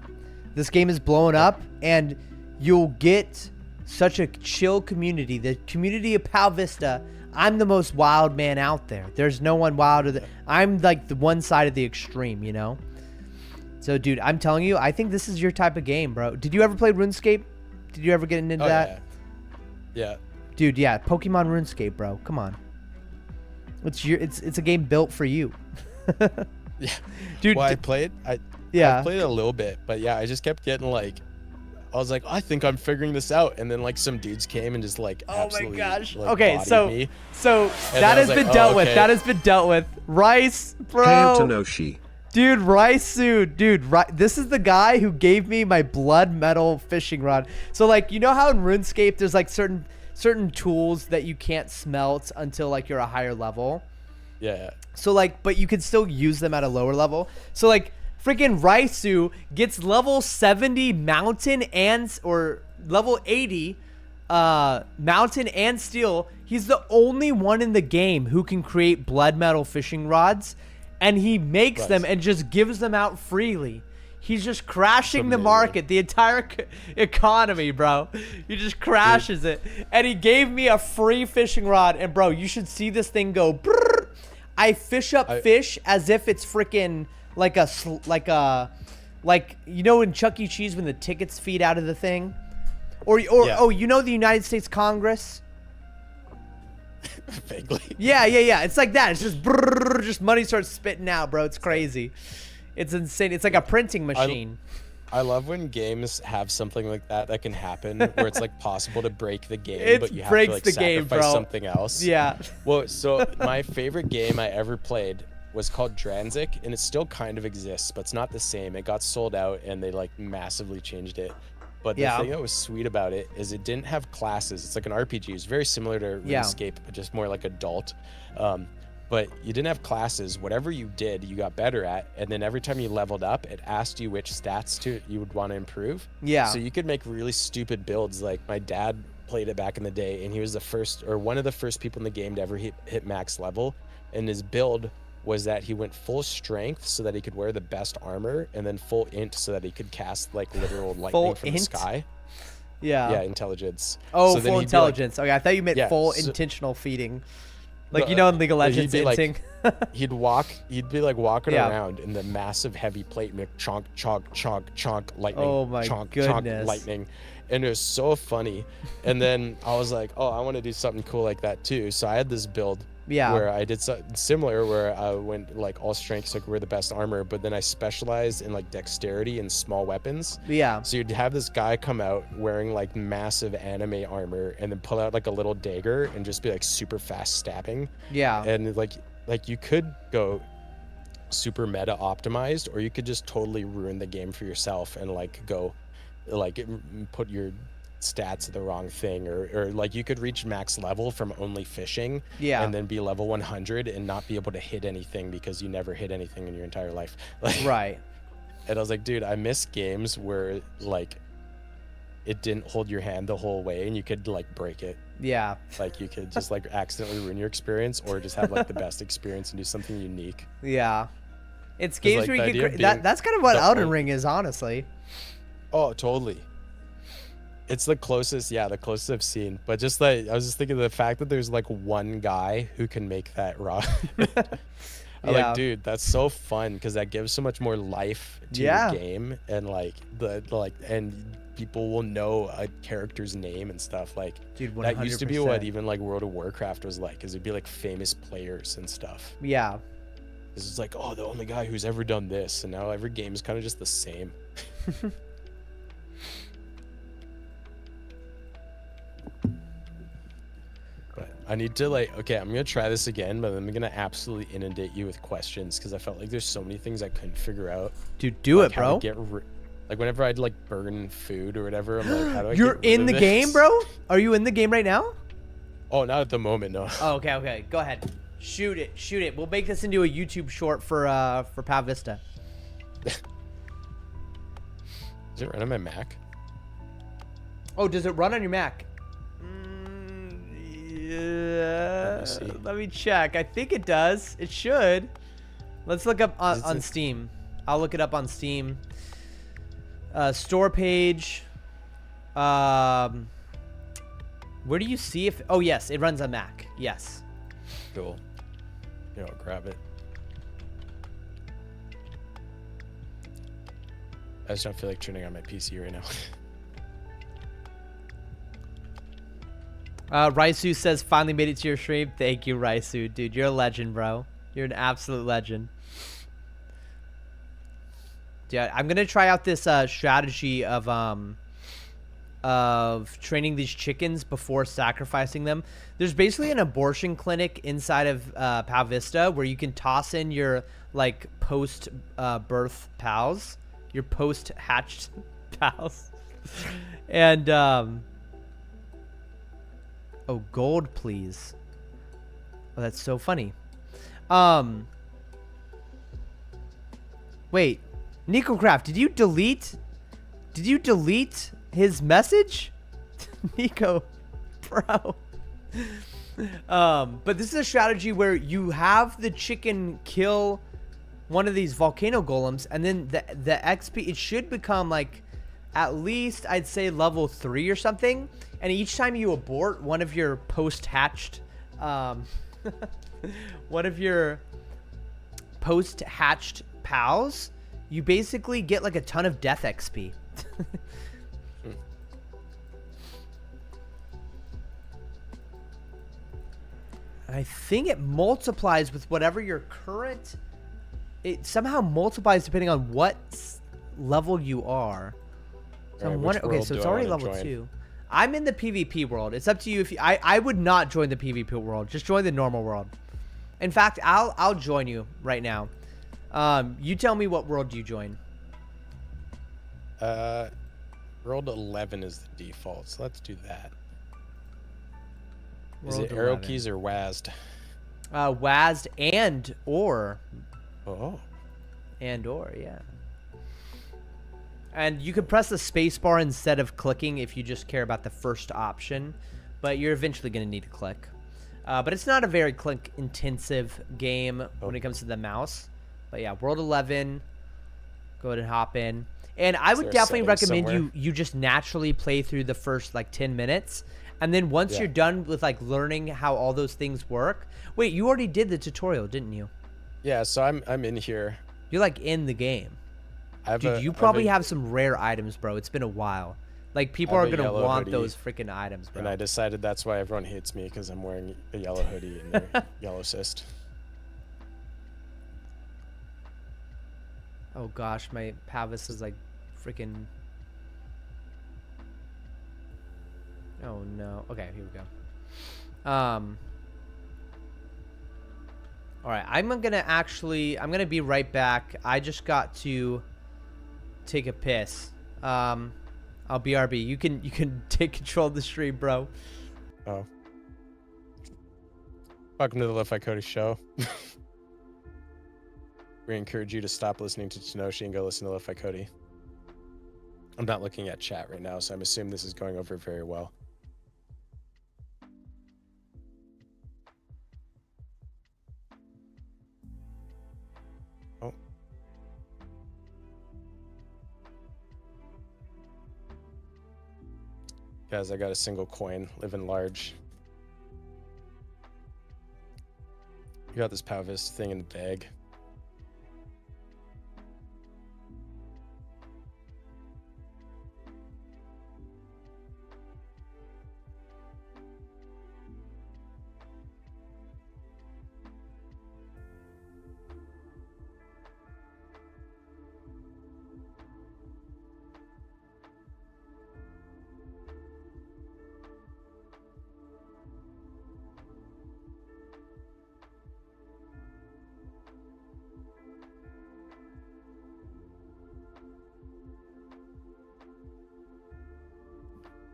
This game is blowing up, and you'll get such a chill community. The community of PoW Vista, I'm the most wild man out there. There's no one wilder than... I'm like the one side of the extreme, you know? So, dude, I'm telling you, I think this is your type of game, bro. Did you ever play RuneScape? Did you ever get into that? Yeah. Dude, yeah. Pokemon RuneScape, bro. Come on. It's a game built for you. Yeah. Dude, well, I played it a little bit, but yeah, I just kept getting like, I was like, I think I'm figuring this out, and then like some dudes came and just like absolutely, like, Okay, bodied me. so And that I has was been like, dealt oh, with. okay. That has been dealt with. Rice, bro. Tanoshi. Dude, Raisu, dude, this is the guy who gave me my blood metal fishing rod. So like, you know how in RuneScape there's like certain tools that you can't smelt until like you're a higher level. Yeah. So like, but you can still use them at a lower level. So like, freaking Raisu gets level 70 mountain or level 80 mountain and steel. He's the only one in the game who can create blood metal fishing rods, and he makes them and just gives them out freely. He's just crashing the Amazing. market, the entire economy, bro. He just crashes it. And he gave me a free fishing rod. And, bro, you should see this thing go. Brrr. I fish up fish as if it's freaking like you know in Chuck E. Cheese when the tickets feed out of the thing? Or oh, you know the United States Congress? Vaguely. Yeah. It's like that. It's just brrr, just money starts spitting out, bro. It's crazy. It's insane. It's like a printing machine. I love when games have something like that can happen where it's like possible to break the game, It but you have breaks to like the game, sacrifice bro. something else. Yeah. Well, so my favorite game I ever played was called Dranzik, and it still kind of exists, but it's not the same. It got sold out and they like massively changed it. But the thing that was sweet about it is it didn't have classes. It's like an RPG. It's very similar to RuneScape, but just more like adult. But you didn't have classes. Whatever you did, you got better at. And then every time you leveled up, it asked you which stats you would want to improve. Yeah. So you could make really stupid builds. Like my dad played it back in the day, and he was the first or one of the first people in the game to ever hit max level. And his build was that he went full strength so that he could wear the best armor, and then full int so that he could cast like literal lightning from the sky. Yeah, intelligence. Oh, so full intelligence. Okay, I thought you meant full so, intentional feeding. Like, you know, in League of Legends, inting. He'd be like walking around in the massive heavy plate, make chonk, chonk, chonk, chonk, lightning, oh my chonk, goodness. chonk, lightning. And it was so funny. And then I was like, oh, I want to do something cool like that too. So I had this build where I did something similar, where I went like all strength, so I could wear the best armor, but then I specialized in like dexterity and small weapons. Yeah. So you'd have this guy come out wearing like massive anime armor and then pull out like a little dagger and just be like super fast stabbing. Yeah. And like you could go super meta optimized, or you could just totally ruin the game for yourself and like go like put your stats the wrong thing, or like you could reach max level from only fishing and then be level 100 and not be able to hit anything because you never hit anything in your entire life. Like, right. And I was like, dude, I miss games where like it didn't hold your hand the whole way and you could like break it. Yeah. Like you could just like accidentally ruin your experience, or just have like the best experience and do something unique. Yeah. It's games like, where you can that's kind of what Elden Ring is, honestly. Oh, totally. It's the closest I've seen. But just like, I was just thinking of the fact that there's like one guy who can make that raw. I'm like, dude, that's so fun, because that gives so much more life to your game, and like and people will know a character's name and stuff. Like, dude, 100%. That used to be what even like World of Warcraft was like, is it'd be like famous players and stuff. Yeah. This is like, oh, the only guy who's ever done this, and now every game is kind of just the same. But I need to like, okay, I'm gonna try this again, but I'm gonna absolutely inundate you with questions, because I felt like there's so many things I couldn't figure out. Dude, do like it, bro. Like whenever I'd like burn food or whatever, I'm like, how do I You're get rid in of the this? game, bro? Are you in the game right now? Oh, not at the moment, no. Oh, okay. Go ahead. Shoot it. We'll make this into a YouTube short for Pav Vista. Does it run on my Mac? Oh, does it run on your Mac? Yeah. Let me check. I think it does. It should. Let's look up on Steam. I'll look it up on Steam. Store page. Where do you see if... Oh, yes. It runs on Mac. Yes. Cool. Yeah, I'll grab it. I just don't feel like turning on my PC right now. Raisu says, finally made it to your stream. Thank you, Raisu. Dude, you're a legend, bro. You're an absolute legend. Yeah, I'm going to try out this strategy of training these chickens before sacrificing them. There's basically an abortion clinic inside of Pav Vista where you can toss in your like post birth pals, your post hatched pals, and oh, gold, please. Oh, that's so funny. Wait, NicoCraft, did you delete his message? Nico, bro. But this is a strategy where you have the chicken kill one of these volcano golems, and then the XP, it should become like at least I'd say level 3 or something. And each time you abort one of your post-hatched one of your post-hatched pals, you basically get like a ton of death XP. I think it multiplies with whatever your current... It somehow multiplies depending on what level you are. So I'm wondering, okay, so it's already level 2. I'm in the PvP world. It's up to you if you... I would not join the PvP world. Just join the normal world. In fact, I'll join you right now. You tell me what world you join. World 11 is the default, so let's do that. Is World it arrow 11. keys or WASD? WASD and or. Oh. And or, yeah. And you can press the space bar instead of clicking if you just care about the first option, but you're eventually going to need to click. But it's not a very click intensive game when it comes to the mouse. But yeah, World 11, go ahead and hop in. And I would definitely recommend you just naturally play through the first like 10 minutes. And then once you're done with like learning how all those things work. Wait, you already did the tutorial, didn't you? Yeah, so I'm in here. You're like in the game. Dude, you probably have some rare items, bro. It's been a while. Like people are gonna want those freaking items, bro. And I decided that's why everyone hates me, because I'm wearing a yellow hoodie and their yellow cyst. Oh gosh, my Pavis is like freaking... Oh no. Okay, here we go. Alright, I'm gonna be right back. I just got to take a piss. I'll BRB. You can take control of the stream, bro. Oh. Welcome to the Lo-Fi Cody show. We encourage you to stop listening to Tenoshi and go listen to Lo-Fi Cody. I'm not looking at chat right now, so I'm assuming this is going over very well. Oh. Guys, I got a single coin, living large. You got this Pavis thing in the bag.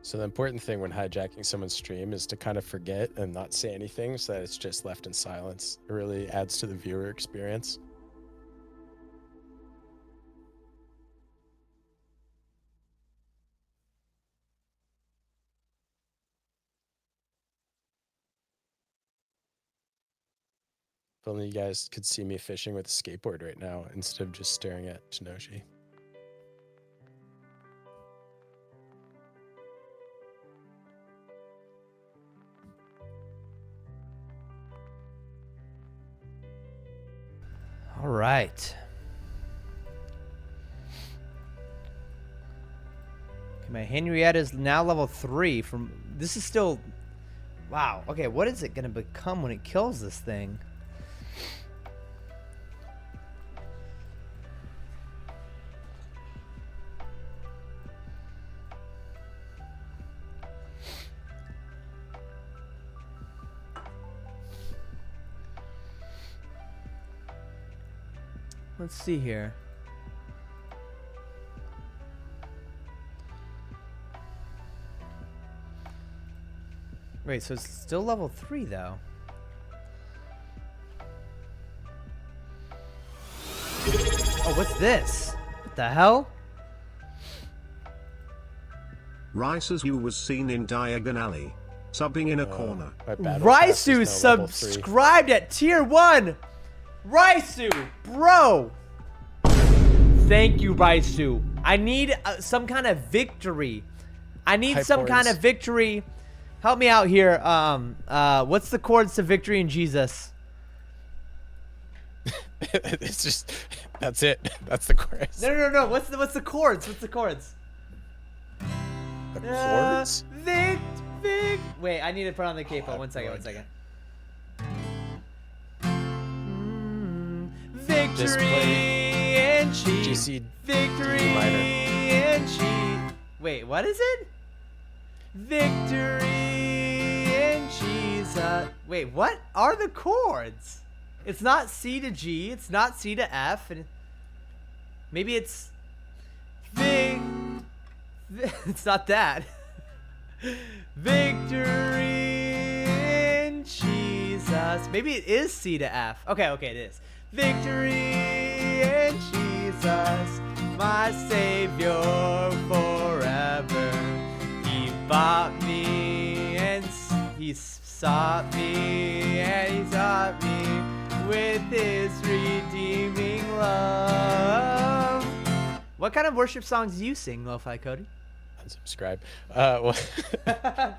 So the important thing when hijacking someone's stream is to kind of forget and not say anything so that it's just left in silence. It really adds to the viewer experience. If only you guys could see me fishing with a skateboard right now instead of just staring at Tenoshi. All right. Okay, my Henrietta is now level 3 from... This is still... Wow. Okay, what is it going to become when it kills this thing? Let's see here. Wait, so it's still level 3 though. Oh, what's this? What the hell? Ricesu was seen in Diagon Alley, subbing in a corner. Ricesu subscribed at tier 1. Raisu, bro. Thank you, Raisu. I need some kind of victory. I need Hype some kind horns. of victory. Help me out here. What's the chords to victory in Jesus? It's just, that's it. That's the chorus. No. What's the chords? What's the chords? The chords? Wait, I need to put on the capo. One second. Victory Display. and cheat. GC Victory D minor. and cheat. Wait, what is it? Victory and Jesus. Wait, what are the chords? It's not C to G. It's not C to F. And maybe it's it's not that. Victory in Jesus. Maybe it is C to F. Okay, it is. Victory in Jesus, my Savior forever. He bought me and he sought me and he taught me with his redeeming love. What kind of worship songs do you sing, Lo-Fi Cody? Unsubscribe. Well,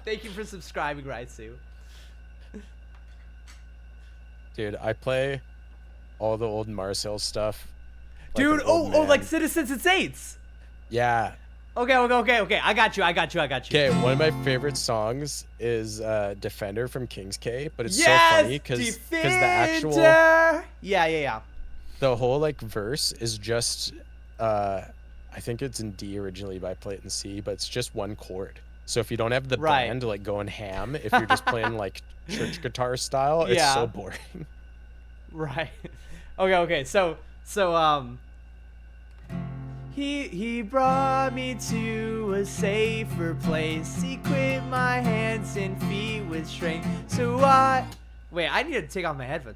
thank you for subscribing, Raisu. dude, I play all the old Mars Hill stuff. Dude, an old man. like Citizens and Saints. Yeah. Okay. I got you. Okay, one of my favorite songs is Defender from King's K, but it's so Yes, funny because the actual Yeah. the whole like verse is just I think it's in D originally, but I play it in C, but it's just one chord. So if you don't have the Right. band like going ham, if you're just playing like church guitar style, it's Yeah. so boring. Right. Okay. So He brought me to a safer place. He equipped my hands and feet with strength. So wait, I need to take off my headphones.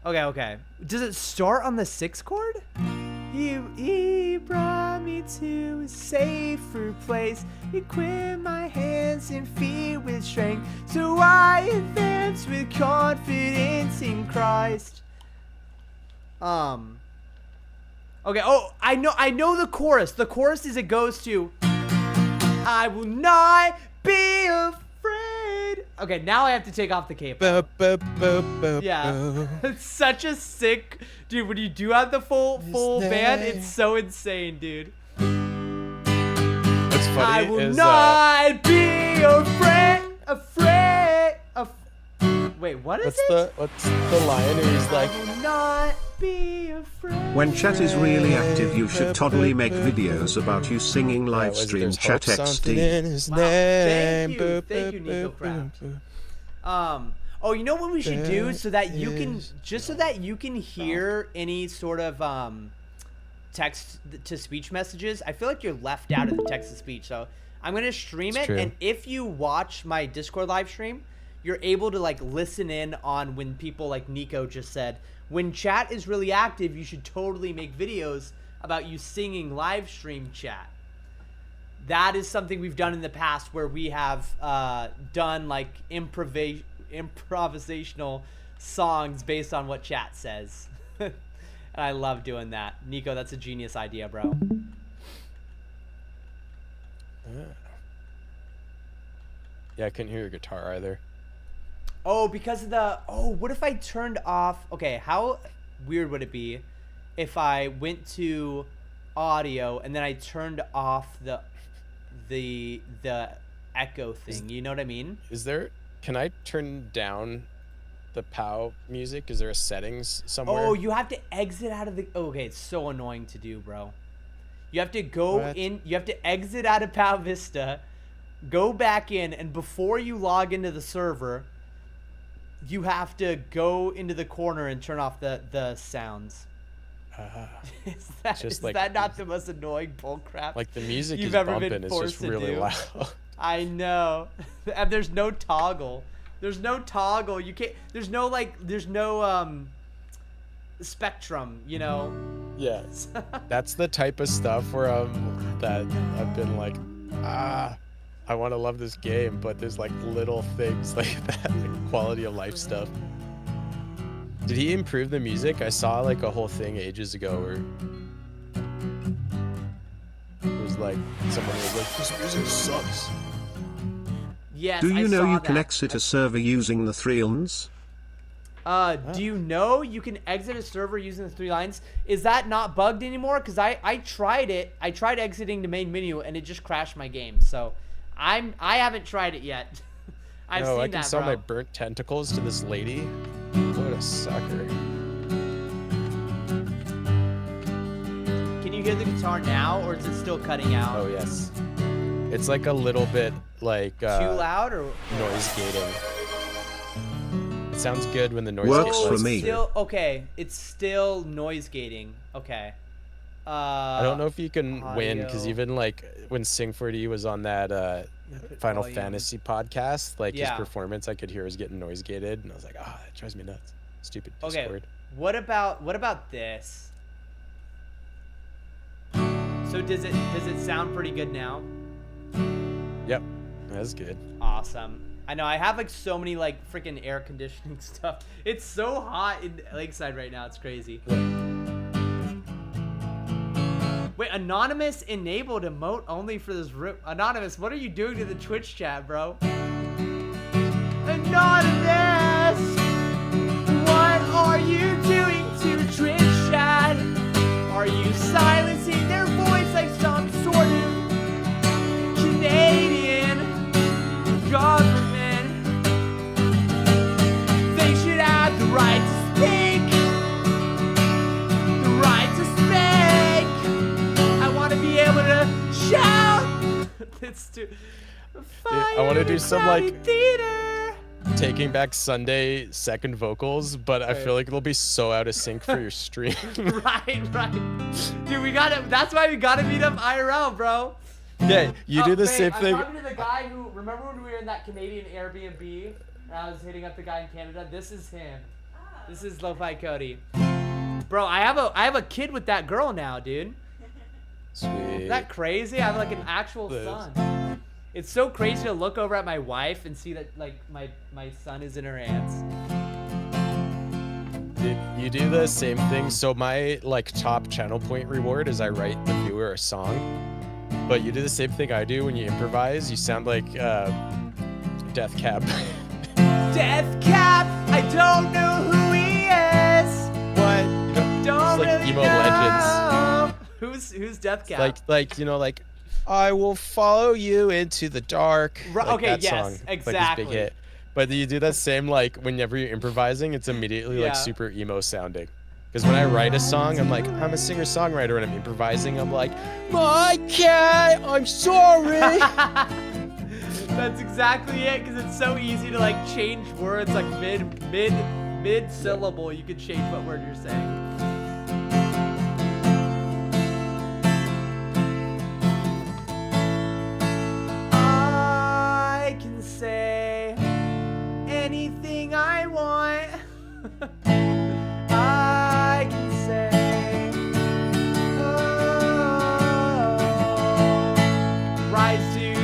Okay. Does it start on the 6th chord? He brought me to a safer place. He equipped my hands and feet with strength. So I advance with confidence in Christ. Okay. Oh, I know the chorus. The chorus is it goes to I will not be afraid. Okay, now I have to take off the cape. Yeah. It's such a sick dude, when you do have the full band, it's so insane, dude. What's funny I will is not be afraid. Wait, what is it? What's the line where he's like, I will not be afraid. When chat is really active, you should totally make videos about you singing live was it, stream there's chat hope something in XD. his Wow, name. thank you, Nico Craft. Oh, you know what we should do so that you can hear any sort of text to speech messages. I feel like you're left out of the text to speech, so I'm gonna stream It's it, true. and if you watch my Discord live stream, you're able to like listen in on when people like Nico just said, when chat is really active, you should totally make videos about you singing live stream chat. That is something we've done in the past where we have done like improvisational songs based on what chat says. And I love doing that. Nico, that's a genius idea, bro. Yeah, I couldn't hear your guitar either. Oh, because of the... Oh, what if I turned off... Okay, how weird would it be if I went to audio and then I turned off the echo thing? You know what I mean? Is there... Can I turn down the POW music? Is there a settings somewhere? Oh, you have to exit out of the... Oh, okay, it's so annoying to do, bro. You have to go What? in... You have to exit out of POW Vista, go back in, and before you log into the server... You have to go into the corner and turn off the sounds. Is that not the most annoying bullcrap? Like the music you've is ever bumping, been it's forced just to really do? loud. I know. And there's no toggle. There's no toggle. You can't. There's no spectrum. You know. Yeah, that's the type of stuff where that I've been like, I want to love this game, but there's like little things like that, like quality of life stuff. Did he improve the music? I saw like a whole thing ages ago where it was like someone was like, "This music sucks." Yes, Do you I know saw you can that. exit a server using the 3 lines? Do you know you can exit a server using the 3 lines? Is that not bugged anymore? Because I tried it. I tried exiting the main menu and it just crashed my game. So I haven't tried it yet. I've No, seen I can that, sell bro. my burnt tentacles to this lady. What a sucker. Can you hear the guitar now, or is it still cutting out? Oh yes. It's like a little bit like Too loud or noise gating. It sounds good when the noise Works gets for less. me. Still okay. It's still noise gating. Okay. I don't know if you can win because audio. even like when Sing4D was on that Final volume. Fantasy podcast, like Yeah. his performance, I could hear was getting noise gated, and I was like, ah, that drives me nuts. Stupid Okay. Discord. What about this? So does it sound pretty good now? Yep, that's good. Awesome. I know I have like so many like freaking air conditioning stuff. It's so hot in Lakeside right now. It's crazy. Wait, Anonymous enabled emote only for this room. Anonymous, what are you doing to the Twitch chat, bro? Anonymous, what are you doing to Twitch chat? Are you silencing their voice like some sort of Canadian government? They should have the right to speak. The right to speak. I want to be able to shout. It's too. Dude, I want to do some like theater. Taking Back Sunday second vocals, but I feel like it'll be so out of sync for your stream. Right. Dude, we gotta. That's why we gotta meet up IRL, bro. Yeah, you do the same I'm thing. talking to the guy who. Remember when we were in that Canadian Airbnb? And I was hitting up the guy in Canada. This is him. This is Lo-Fi Cody. Bro, I have a kid with that girl now, dude. Sweet. Isn't that crazy? I have like an actual son. It's so crazy to look over at my wife and see that like my son is in her hands. Dude, you do the same thing. So my like top channel point reward is I write the viewer a song, but you do the same thing I do when you improvise. You sound like Death Cab. Death Cab, I don't know who he is. What? Don't It's like really emo know. legends. Who's Death Cab? Like you know, like I will follow you into the dark. Right, Like okay, that yes, song, exactly. Like this big hit. But you do that same like whenever you're improvising, it's immediately Yeah. like super emo sounding. Because when I write a song, I'm like, I'm a singer-songwriter. When I'm improvising, I'm like, my cat, I'm sorry. That's exactly it, because it's so easy to like change words like mid syllable. You can change what word you're saying. I can say anything I want. I can say, oh, Rise to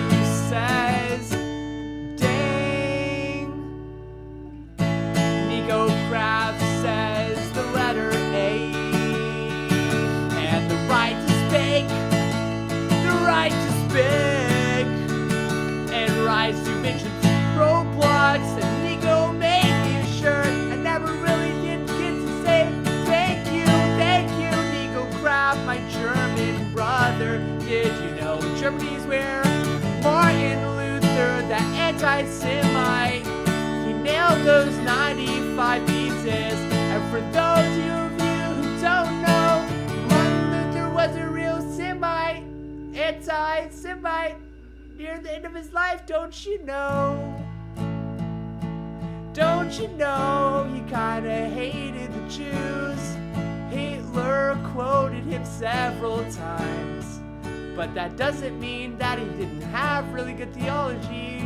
says, dang. Nico Craft says the letter A. And the right to speak, the right to speak. And Rise to mentions Roblox, and Nico made me a shirt. I never really did get to say thank you, Nico Craft, my German brother. Did you know Germany's where Martin Luther, that anti-Semite, he nailed those 95 theses. And for those of you who don't know, Martin Luther was a real Semite, anti-Semite. Near the end of his life, don't you know? Don't you know he kinda hated the Jews? Hitler quoted him several times. But that doesn't mean that he didn't have really good theology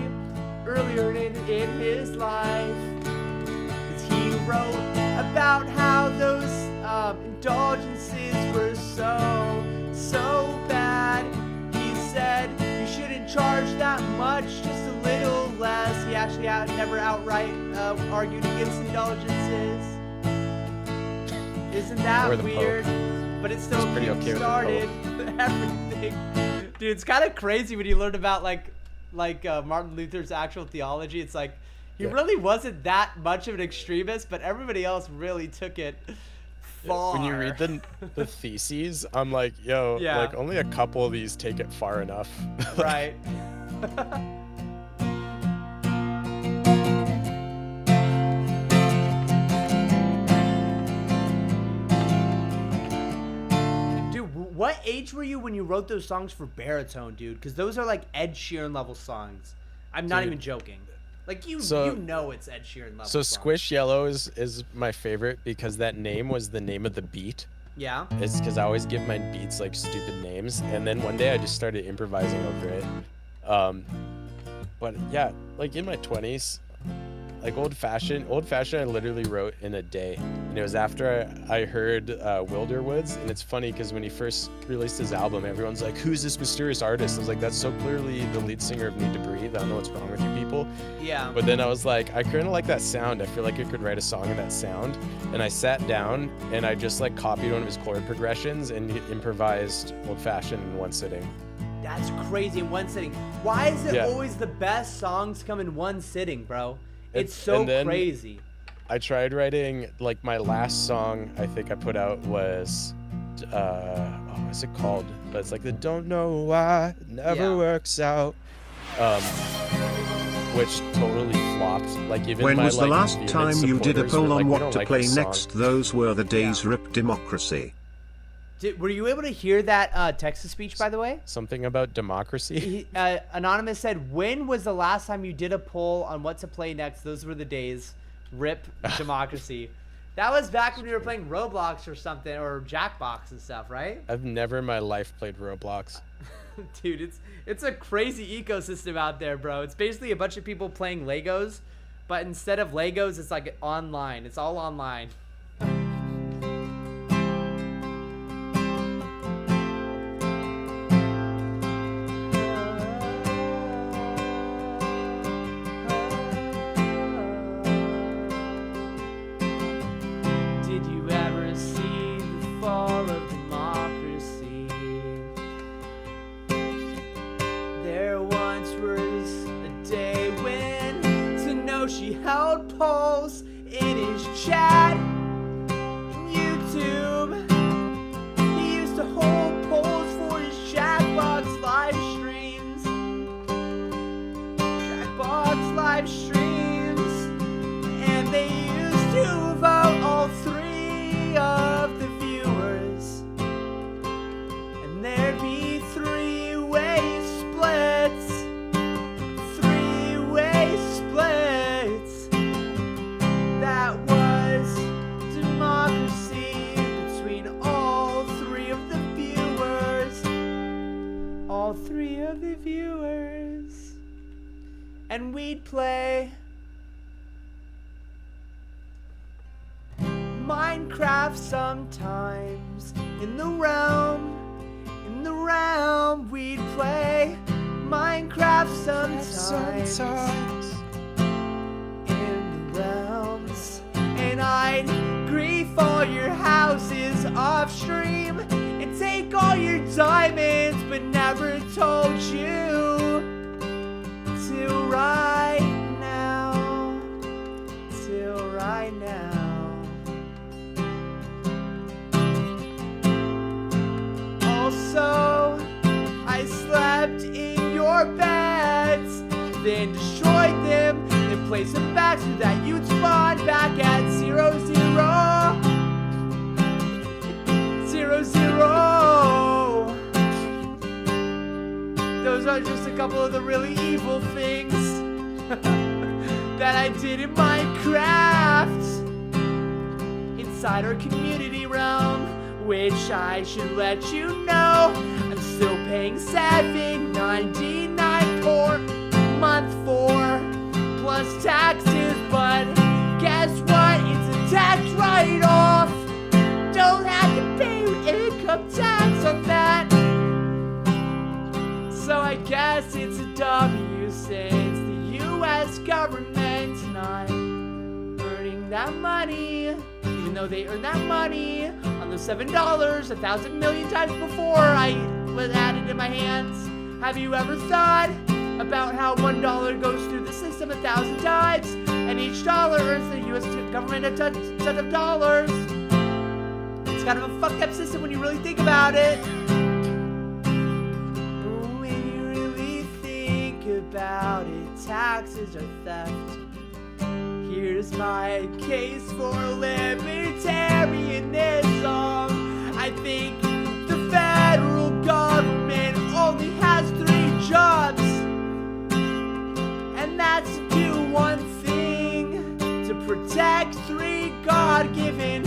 earlier in his life. Cause he wrote about how those indulgences were so bad. He said you shouldn't charge that much, just a little less. He actually never outright argued against indulgences. Isn't that Or the weird? But it still pretty okay with the started everything. Dude, it's kind of crazy when you learn about like Martin Luther's actual theology. It's like he really wasn't that much of an extremist, but everybody else really took it far. When you read the theses, I'm like, yo, like only a couple of these take it far enough. Right. What age were you when you wrote those songs for baritone, dude? Because those are like Ed Sheeran level songs. I'm not even joking. Like you know it's Ed Sheeran level. So songs. Squish Yellow is my favorite because that name was the name of the beat. Yeah. It's because I always give my beats like stupid names, and then one day I just started improvising over it. But yeah, like in my 20s, like old fashioned I literally wrote in a day, and it was after I heard Wilderwoods. And it's funny because when he first released his album, everyone's like, who's this mysterious artist? I was like, that's so clearly the lead singer of Need to Breathe. I don't know what's wrong with you people. Yeah. But then I was like, I kind of like that sound. I feel like I could write a song in that sound. And I sat down and I just like copied one of his chord progressions and improvised Old Fashioned in one sitting. That's crazy, in one sitting. Why is it always the best songs come in one sitting, bro? It's so crazy. I tried writing, like, my last song I think I put out was, what's it called? But it's like the Don't Know Why It Never Works Out, which totally flopped. Like, even when my, was the like, last time you did a supporters poll were on like, "We what don't to like play this song." next? Those were the days. Rip democracy. Were you able to hear that Texas speech, by the way? Something about democracy? Anonymous said, when was the last time you did a poll on what to play next? Those were the days. Rip democracy. That was back when we were playing Roblox or something, or Jackbox and stuff, right? I've never in my life played Roblox. Dude, it's a crazy ecosystem out there, bro. It's basically a bunch of people playing Legos, but instead of Legos, it's like online. It's all online. She held polls in his chat in YouTube. He used to hold polls for his Jackbox live streams. Jackbox live streams. And they used to vote all three of the viewers. And there'd be three-way splits. Three-way splits. That was democracy between all three of the viewers. All three of the viewers. And we'd play Minecraft sometimes. In the realm we'd play Minecraft sometimes. Realms, and I'd grief all your houses off stream and take all your diamonds, but never told you till right now. Till right now. Also, I slept in your beds, then destroyed them. Place them back so that you'd spawn back at 0, 0, 0, 0. Those are just a couple of the really evil things that I did in Minecraft inside our community realm, which I should let you know I'm still paying $7.99 per month for, plus taxes, but guess what? It's a tax write-off. Don't have to pay income tax on that. So I guess it's a W since the US government's not earning that money, even even though they earned that money on the $7 1,000 million times before I was added in my hands. Have you ever thought about how $1 goes through the system 1,000 times, and each dollar earns the U.S. government a ton of dollars? It's kind of a fucked up system when you really think about it. When you really think about it, taxes are theft. Here's my case for libertarianism. I think the federal government only has 3 jobs, and that's to do one thing, to protect 3 God-given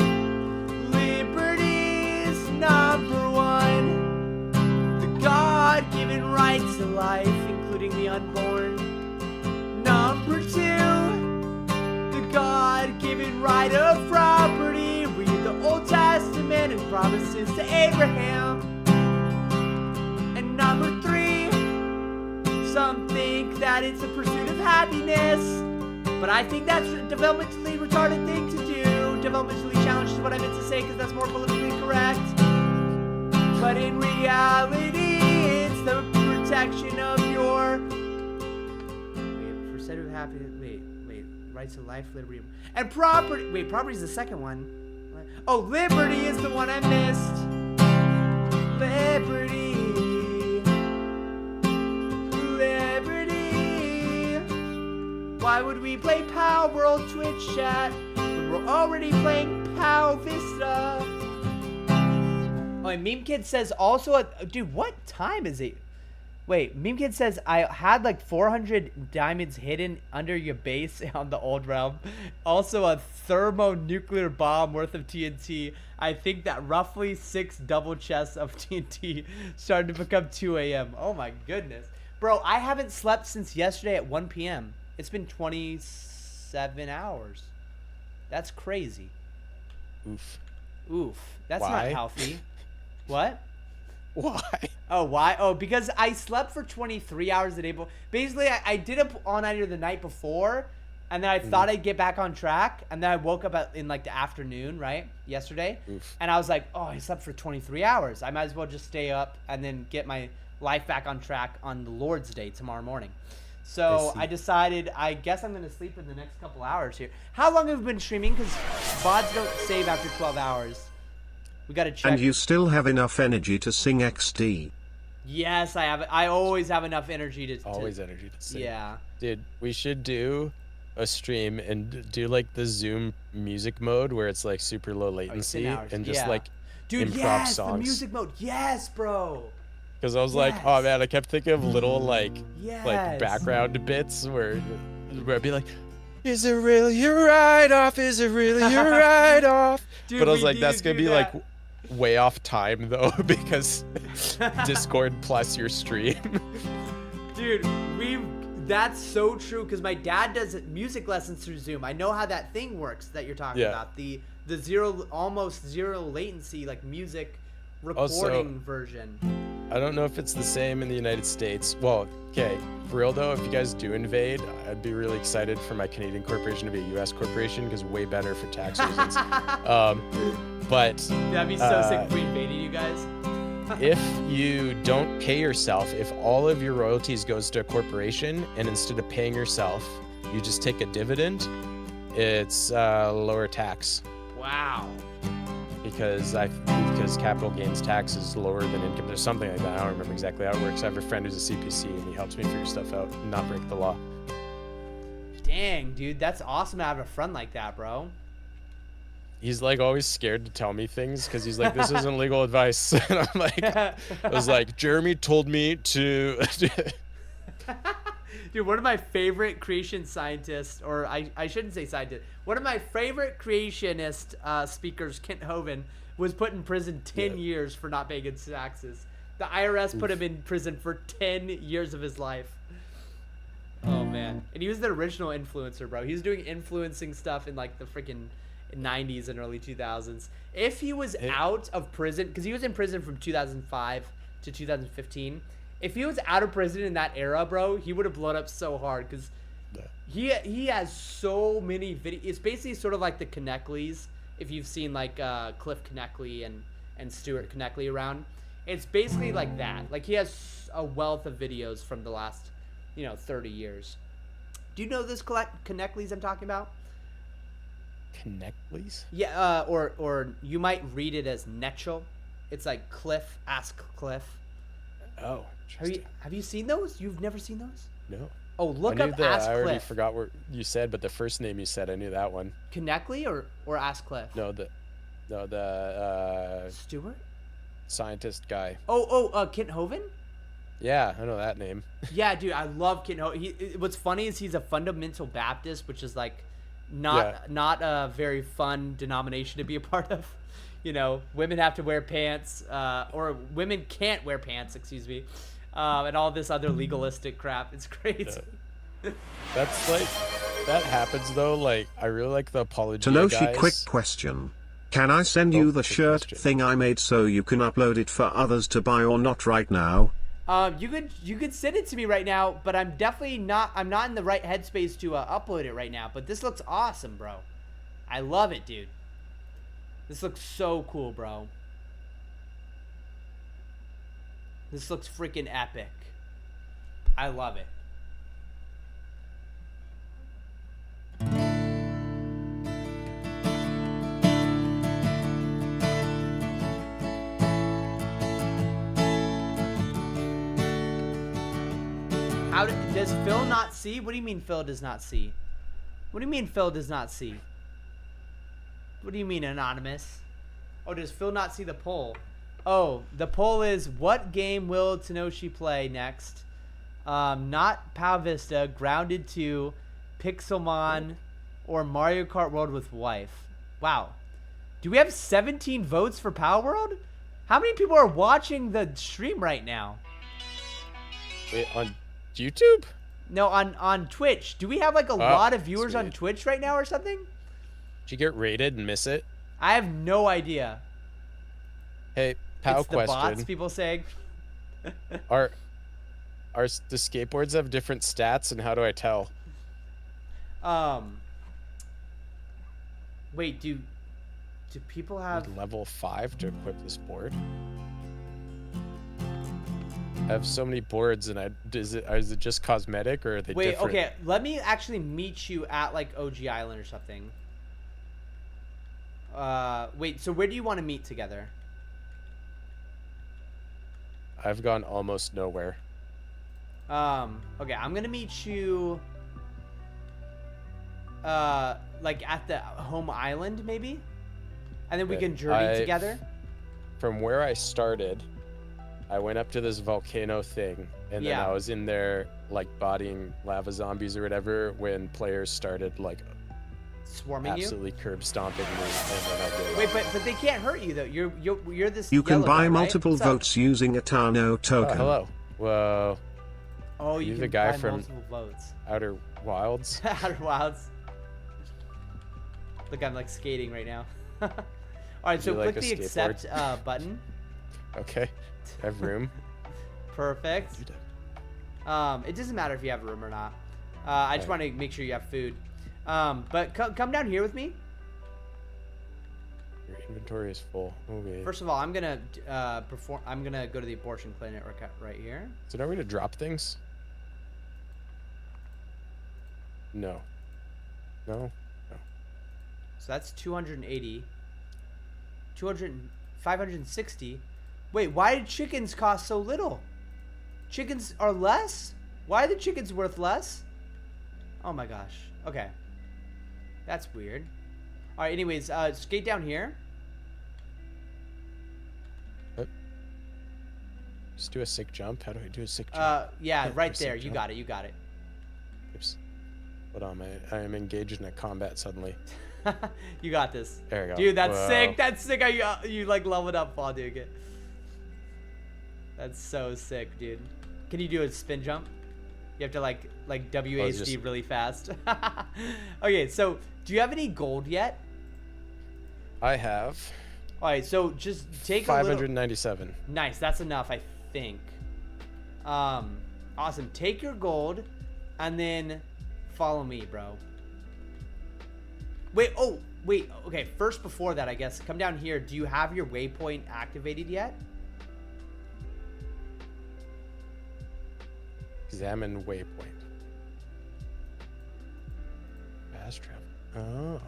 liberties. Number 1, the God-given right to life, including the unborn. Number 2, the God-given right of property. Read the Old Testament and promises to Abraham. And number 3, some think that it's the pursuit of happiness, but I think that's a developmentally retarded thing to do. Developmentally challenged is what I meant to say, because that's more politically correct. But in reality, it's the protection of your pursuit of happiness. Wait, rights to life, liberty, and property. Wait, property is the second one. Oh, liberty is the one I missed. Liberty. Why would we play POW World Twitch Chat when we're already playing POW Vista? Oh, and Meme Kid says also, dude, what time is it? Wait, Meme Kid says I had like 400 diamonds hidden under your base on the old realm. Also a thermonuclear bomb worth of TNT. I think that roughly 6 double chests of TNT started to become 2 a.m. Oh my goodness. Bro, I haven't slept since yesterday at 1 p.m. It's been 27 hours. That's crazy. Oof. That's Why? not healthy. What? Why? Oh, why? Oh, because I slept for 23 hours a day. Basically, I did a all-nighter the night before, and then I thought I'd get back on track, and then I woke up in like the afternoon, right? Yesterday. Oof. And I was like, oh, I slept for 23 hours. I might as well just stay up and then get my life back on track on the Lord's Day tomorrow morning. So I decided, I guess I'm going to sleep in the next couple hours here. How long have we been streaming? Because VODs don't save after 12 hours. We got to check. And you still have enough energy to sing XD. Yes, I have. I always have enough energy to energy to sing. Yeah. Dude, we should do a stream and do like the Zoom music mode where it's like super low latency and just like improv songs. The music mode. Yes, bro. Because I was like, oh man, I kept thinking of little like background bits where I'd be like, is it really your write-off? Is it really your write-off? Dude, but I was like, that's gonna be like way off time though, because Discord plus your stream. Dude, that's so true, because my dad does music lessons through Zoom. I know how that thing works that you're talking about. The almost zero latency like music recording version. I don't know if it's the same in the United States. Well, okay, for real though, if you guys do invade, I'd be really excited for my Canadian corporation to be a US corporation, because way better for tax reasons. But that'd be so sick if we invaded you guys. If you don't pay yourself, if all of your royalties goes to a corporation and instead of paying yourself, you just take a dividend, it's lower tax. Wow. Because capital gains tax is lower than income. There's something like that. I don't remember exactly how it works. I have a friend who's a CPC and he helps me figure stuff out and not break the law. Dang, dude, that's awesome to have a friend like that, bro. He's like always scared to tell me things because he's like, this isn't legal advice. And I'm like, I was like, Jeremy told me to. Dude, one of my favorite creation scientists, or I shouldn't say scientist, one of my favorite creationist speakers, Kent Hovind, was put in prison 10 years for not paying his taxes. The IRS put him in prison for 10 years of his life. Oh, man. And he was the original influencer, bro. He was doing influencing stuff in, like, the freaking 90s and early 2000s. If he was out of prison, because he was in prison from 2005 to 2015, if he was out of prison in that era, bro, he would have blown up so hard, because he has so many videos. It's basically sort of like the Connectleys if you've seen like Cliff Kneckley and Stuart Kneckley around. It's basically like that. Like he has a wealth of videos from the last, 30 years. Do you know this Kneckley's I'm talking about? Kneckley's? Yeah, or you might read it as Netchel. It's like Cliff, Ask Cliff. Oh, have you seen those? You've never seen those? No. Oh, look I knew up the, Ask I already Cliff. forgot what you said, but the first name you said, I knew that one. Kneckley or Ask Cliff? No, the Stuart? Scientist guy. Kent Hovind? Yeah, I know that name. Yeah, dude, I love Kent Hovind. What's funny is he's a fundamental Baptist, which is like not a very fun denomination to be a part of. Women have to wear pants, or women can't wear pants, excuse me, and all this other legalistic crap. It's crazy. That's like, that happens though. Like, I really like the apology Tanoshi, guys. quick question. Can I send you the shirt thing I made so you can upload it for others to buy, or not right now? You could send it to me right now, but I'm definitely not. I'm not in the right headspace to upload it right now. But this looks awesome, bro. I love it, dude. This looks so cool, bro. This looks freaking epic. I love it. Does Phil not see? What do you mean Phil does not see? What do you mean Phil does not see? What do you mean, anonymous? Oh, does Phil not see the poll? Oh, the poll is, what game will Tanoshi play next? Not Pal Vista, Grounded 2, Pixelmon, or Mario Kart World with Wife. Wow. Do we have 17 votes for Power World? How many people are watching the stream right now? Wait, on YouTube? No, on Twitch. Do we have like a lot of viewers on Twitch right now or something? Did you get rated and miss it? I have no idea. Hey, Pow, it's the question. bots, people saying. Are the skateboards have different stats, and how do I tell? Wait, do people have level 5 to equip this board? I have so many boards, and is it just cosmetic, or are they different? Okay, let me actually meet you at like OG Island or something. Wait, so where do you want to meet together? I've gone almost nowhere. Okay, I'm gonna meet you like at the home island maybe, and then we can journey together. From where I started, I went up to this volcano thing, and then I was in there like bodying lava zombies or whatever when players started like swarming absolutely curb stomping me, and then I gave Wait, but they can't hurt you though. You're this. You can yellow buy guy, multiple right? votes using a Tano token. Hello. Whoa. Oh, you You're can the guy buy from multiple votes. Outer Wilds. Outer Wilds. Look, I'm like skating right now. All right, so like click a the accept button. Okay. I have room. Perfect. It doesn't matter if you have room or not. I just want to make sure you have food. But come down here with me. Your inventory is full. Okay. First of all, I'm gonna I'm gonna go to the abortion clinic right here. So now we're gonna drop things. No. No. No. So that's 280. 560. Wait, why did chickens cost so little? Chickens are less? Why are the chickens worth less? Oh my gosh. Okay. That's weird. Alright, anyways, skate down here. Just do a sick jump. How do I do a sick jump? Yeah, right there. You got it. You got it. Oops. Hold on, I am engaged in a combat suddenly. You got this. There you go. Dude, that's sick. That's sick how you like leveled up while doing it. That's so sick, dude. Can you do a spin jump? You have to like WASD really fast. Okay, so do you have any gold yet? I have. All right, so just take 597. Nice, that's enough, I think. Awesome. Take your gold, and then follow me, bro. Wait. Oh, Wait, okay, first before that, I guess, come down here. Do you have your waypoint activated yet? Examine waypoint. Fast travel. Oh.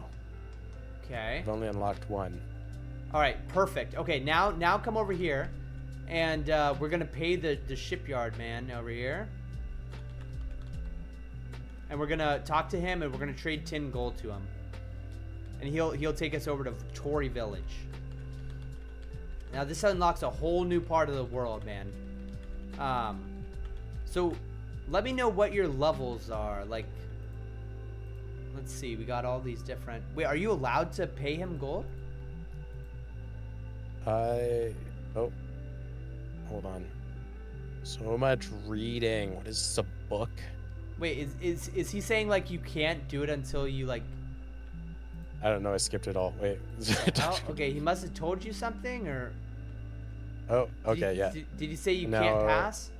Okay. I've only unlocked one. All right, perfect. Okay, now come over here, and we're gonna pay the shipyard man over here, and we're gonna talk to him, and we're gonna trade 10 gold to him, and he'll take us over to Tory Village. Now this unlocks a whole new part of the world, man. So let me know what your levels are. Like, let's see, we got all these different. Wait, are you allowed to pay him gold? Oh, hold on. So much reading. What is this, a book? Wait, is he saying like you can't do it until you like? I don't know. I skipped it all. Wait. Oh, okay, he must have told you something, or? Oh, okay, yeah. Did he say you No, can't pass?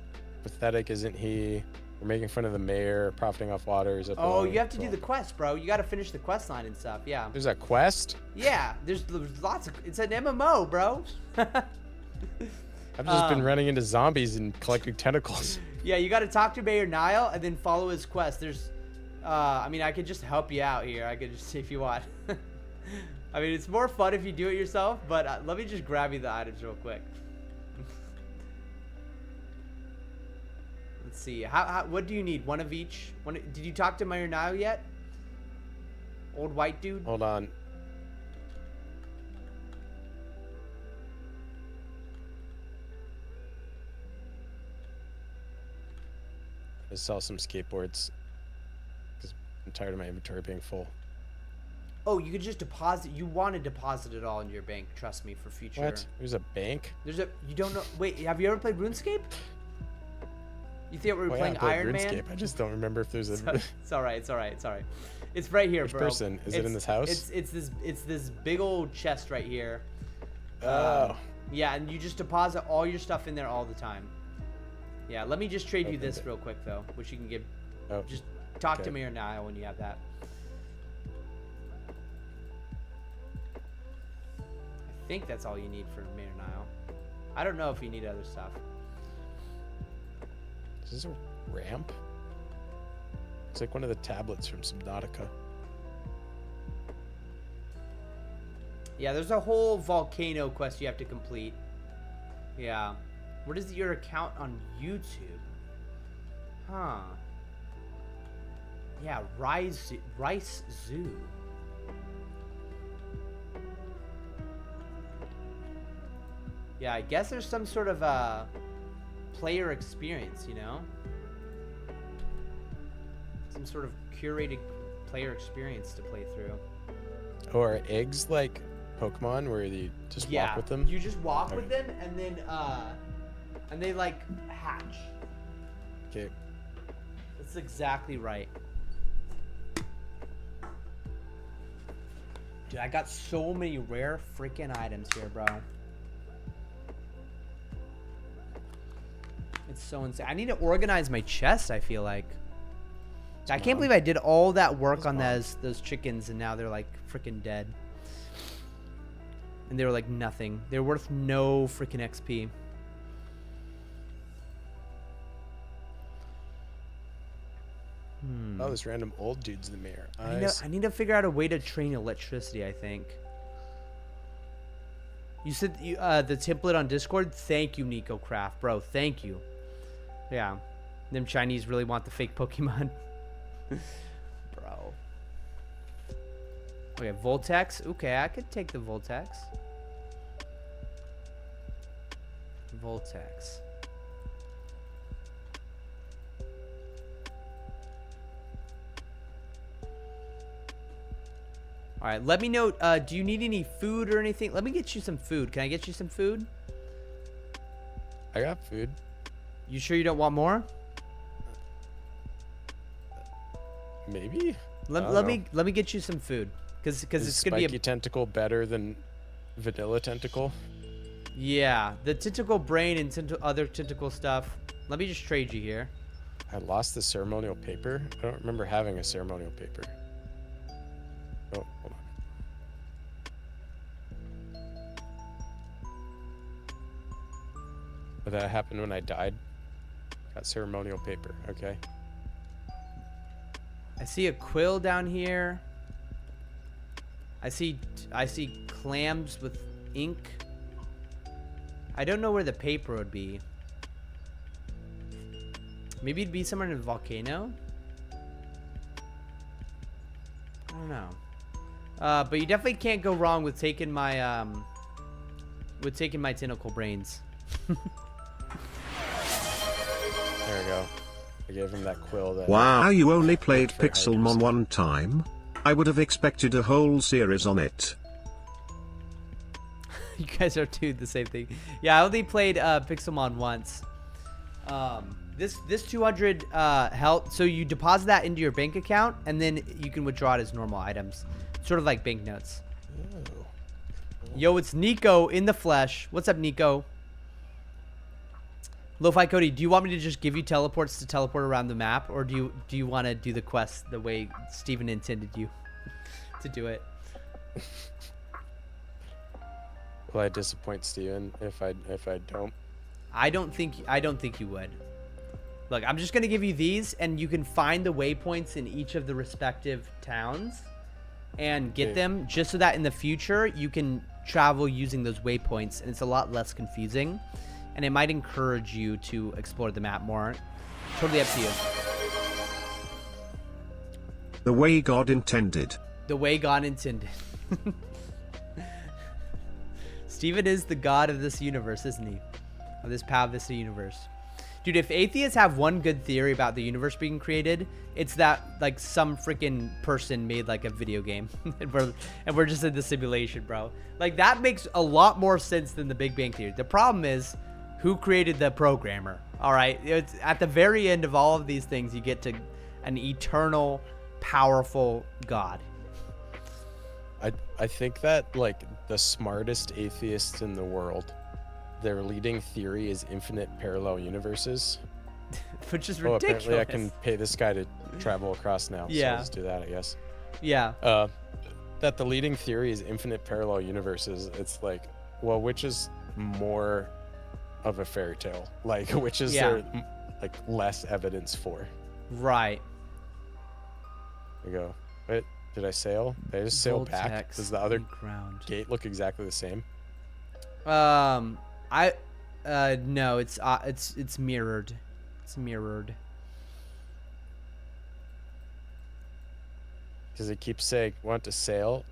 Pathetic, isn't he? We're making fun of the mayor, profiting off waters. Oh, you have to do the quest, bro. You got to finish the quest line and stuff. Yeah. There's a quest? Yeah, there's lots of. It's an MMO, bro. I've just been running into zombies and collecting tentacles. Yeah, you got to talk to Mayor Nile and then follow his quest. There's, I mean, I could just help you out here. I could just see if you want. I mean, it's more fun if you do it yourself, but let me just grab you the items real quick. Let's see. What do you need? One of each? Did you talk to Mayor Nile yet? Old white dude? Hold on. I sell some skateboards because I'm tired of my inventory being full. Oh, you could just deposit. You want to deposit it all into your bank. Trust me, for future. What? There's a bank? You don't know. Wait, have you ever played RuneScape? You think we were playing Iron Man? I just don't remember if there's a. It's all right. It's all right. It's all right. It's right here, Which bro. person? Is it in this house? It's this big old chest right here. Oh. Yeah, and you just deposit all your stuff in there all the time. Yeah, let me just trade you this real quick though, which you can give. Oh. Just talk to Mayor Nile when you have that. I think that's all you need for Mayor Nile. I don't know if you need other stuff. Is this a ramp? It's like one of the tablets from Subnautica. Yeah, there's a whole volcano quest you have to complete. Yeah. What is your account on YouTube? Huh. Yeah, Rice Zoo. Yeah, I guess there's some sort of player experience, you know? Some sort of curated player experience to play through. Or are eggs like Pokemon where you just walk with them? You just walk with them and they like hatch. Okay. That's exactly right. Dude, I got so many rare freaking items here, bro. It's so insane. I need to organize my chest, I feel like. I can't believe I did all that work on those chickens and now they're like freaking dead. And they were like nothing. They're worth no freaking XP. Oh, this random old dude's the mayor. I need to figure out a way to train electricity, I think. You said the template on Discord? Thank you, Nico Craft. Bro, thank you. Yeah. Them Chinese really want the fake Pokemon. Bro. Okay, Voltex. Okay, I could take the Voltex. Voltex. All right, let me know. Do you need any food or anything? Let me get you some food. Can I get you some food? I got food. You sure you don't want more? Maybe. Let me get you some food, because it's gonna be a spiky tentacle better than vanilla tentacle. Yeah, the tentacle brain and other tentacle stuff. Let me just trade you here. I lost the ceremonial paper. I don't remember having a ceremonial paper. Oh, hold on. Oh, that happened when I died. Got ceremonial paper. Okay. I see a quill down here. I see clams with ink. I don't know where the paper would be. Maybe it'd be somewhere in a volcano. I don't know. But you definitely can't go wrong with taking my tentacle brains. There we go. I gave him that quill. That Wow, you only played Pixelmon one time? I would have expected a whole series on it. You guys are doing the same thing. Yeah, I only played Pixelmon once. This 200 health, so you deposit that into your bank account, and then you can withdraw it as normal items. Sort of like banknotes. Yo, it's Nico in the flesh. What's up, Nico? Lo-Fi Cody, do you want me to just give you teleports to teleport around the map, or do you want to do the quest the way Steven intended you to do it? Will I disappoint Steven if I don't? I don't think you would. Look, I'm just gonna give you these, and you can find the waypoints in each of the respective towns and get them, just so that in the future you can travel using those waypoints, and it's a lot less confusing, and it might encourage you to explore the map more. Totally up to you. The way God intended. The way God intended. Steven is the god of this universe, isn't he? Of this Vista universe. Dude, if atheists have one good theory about the universe being created, it's that like some freaking person made like a video game and we're just in the simulation, bro. Like that makes a lot more sense than the Big Bang Theory. The problem is who created the programmer. All right, it's at the very end of all of these things, you get to an eternal, powerful God. I think that like the smartest atheists in the world, their leading theory is infinite parallel universes. Which is ridiculous. Apparently I can pay this guy to travel across now. Yeah. So let's do that, I guess. Yeah. That the leading theory is infinite parallel universes. It's like, well, which is more of a fairy tale? Like, which is there like less evidence for? Right. There you go. Wait, did I sail? Did I just sail back? Does the other gate look exactly the same? No, it's mirrored. It's mirrored. Because it keeps saying want to sail.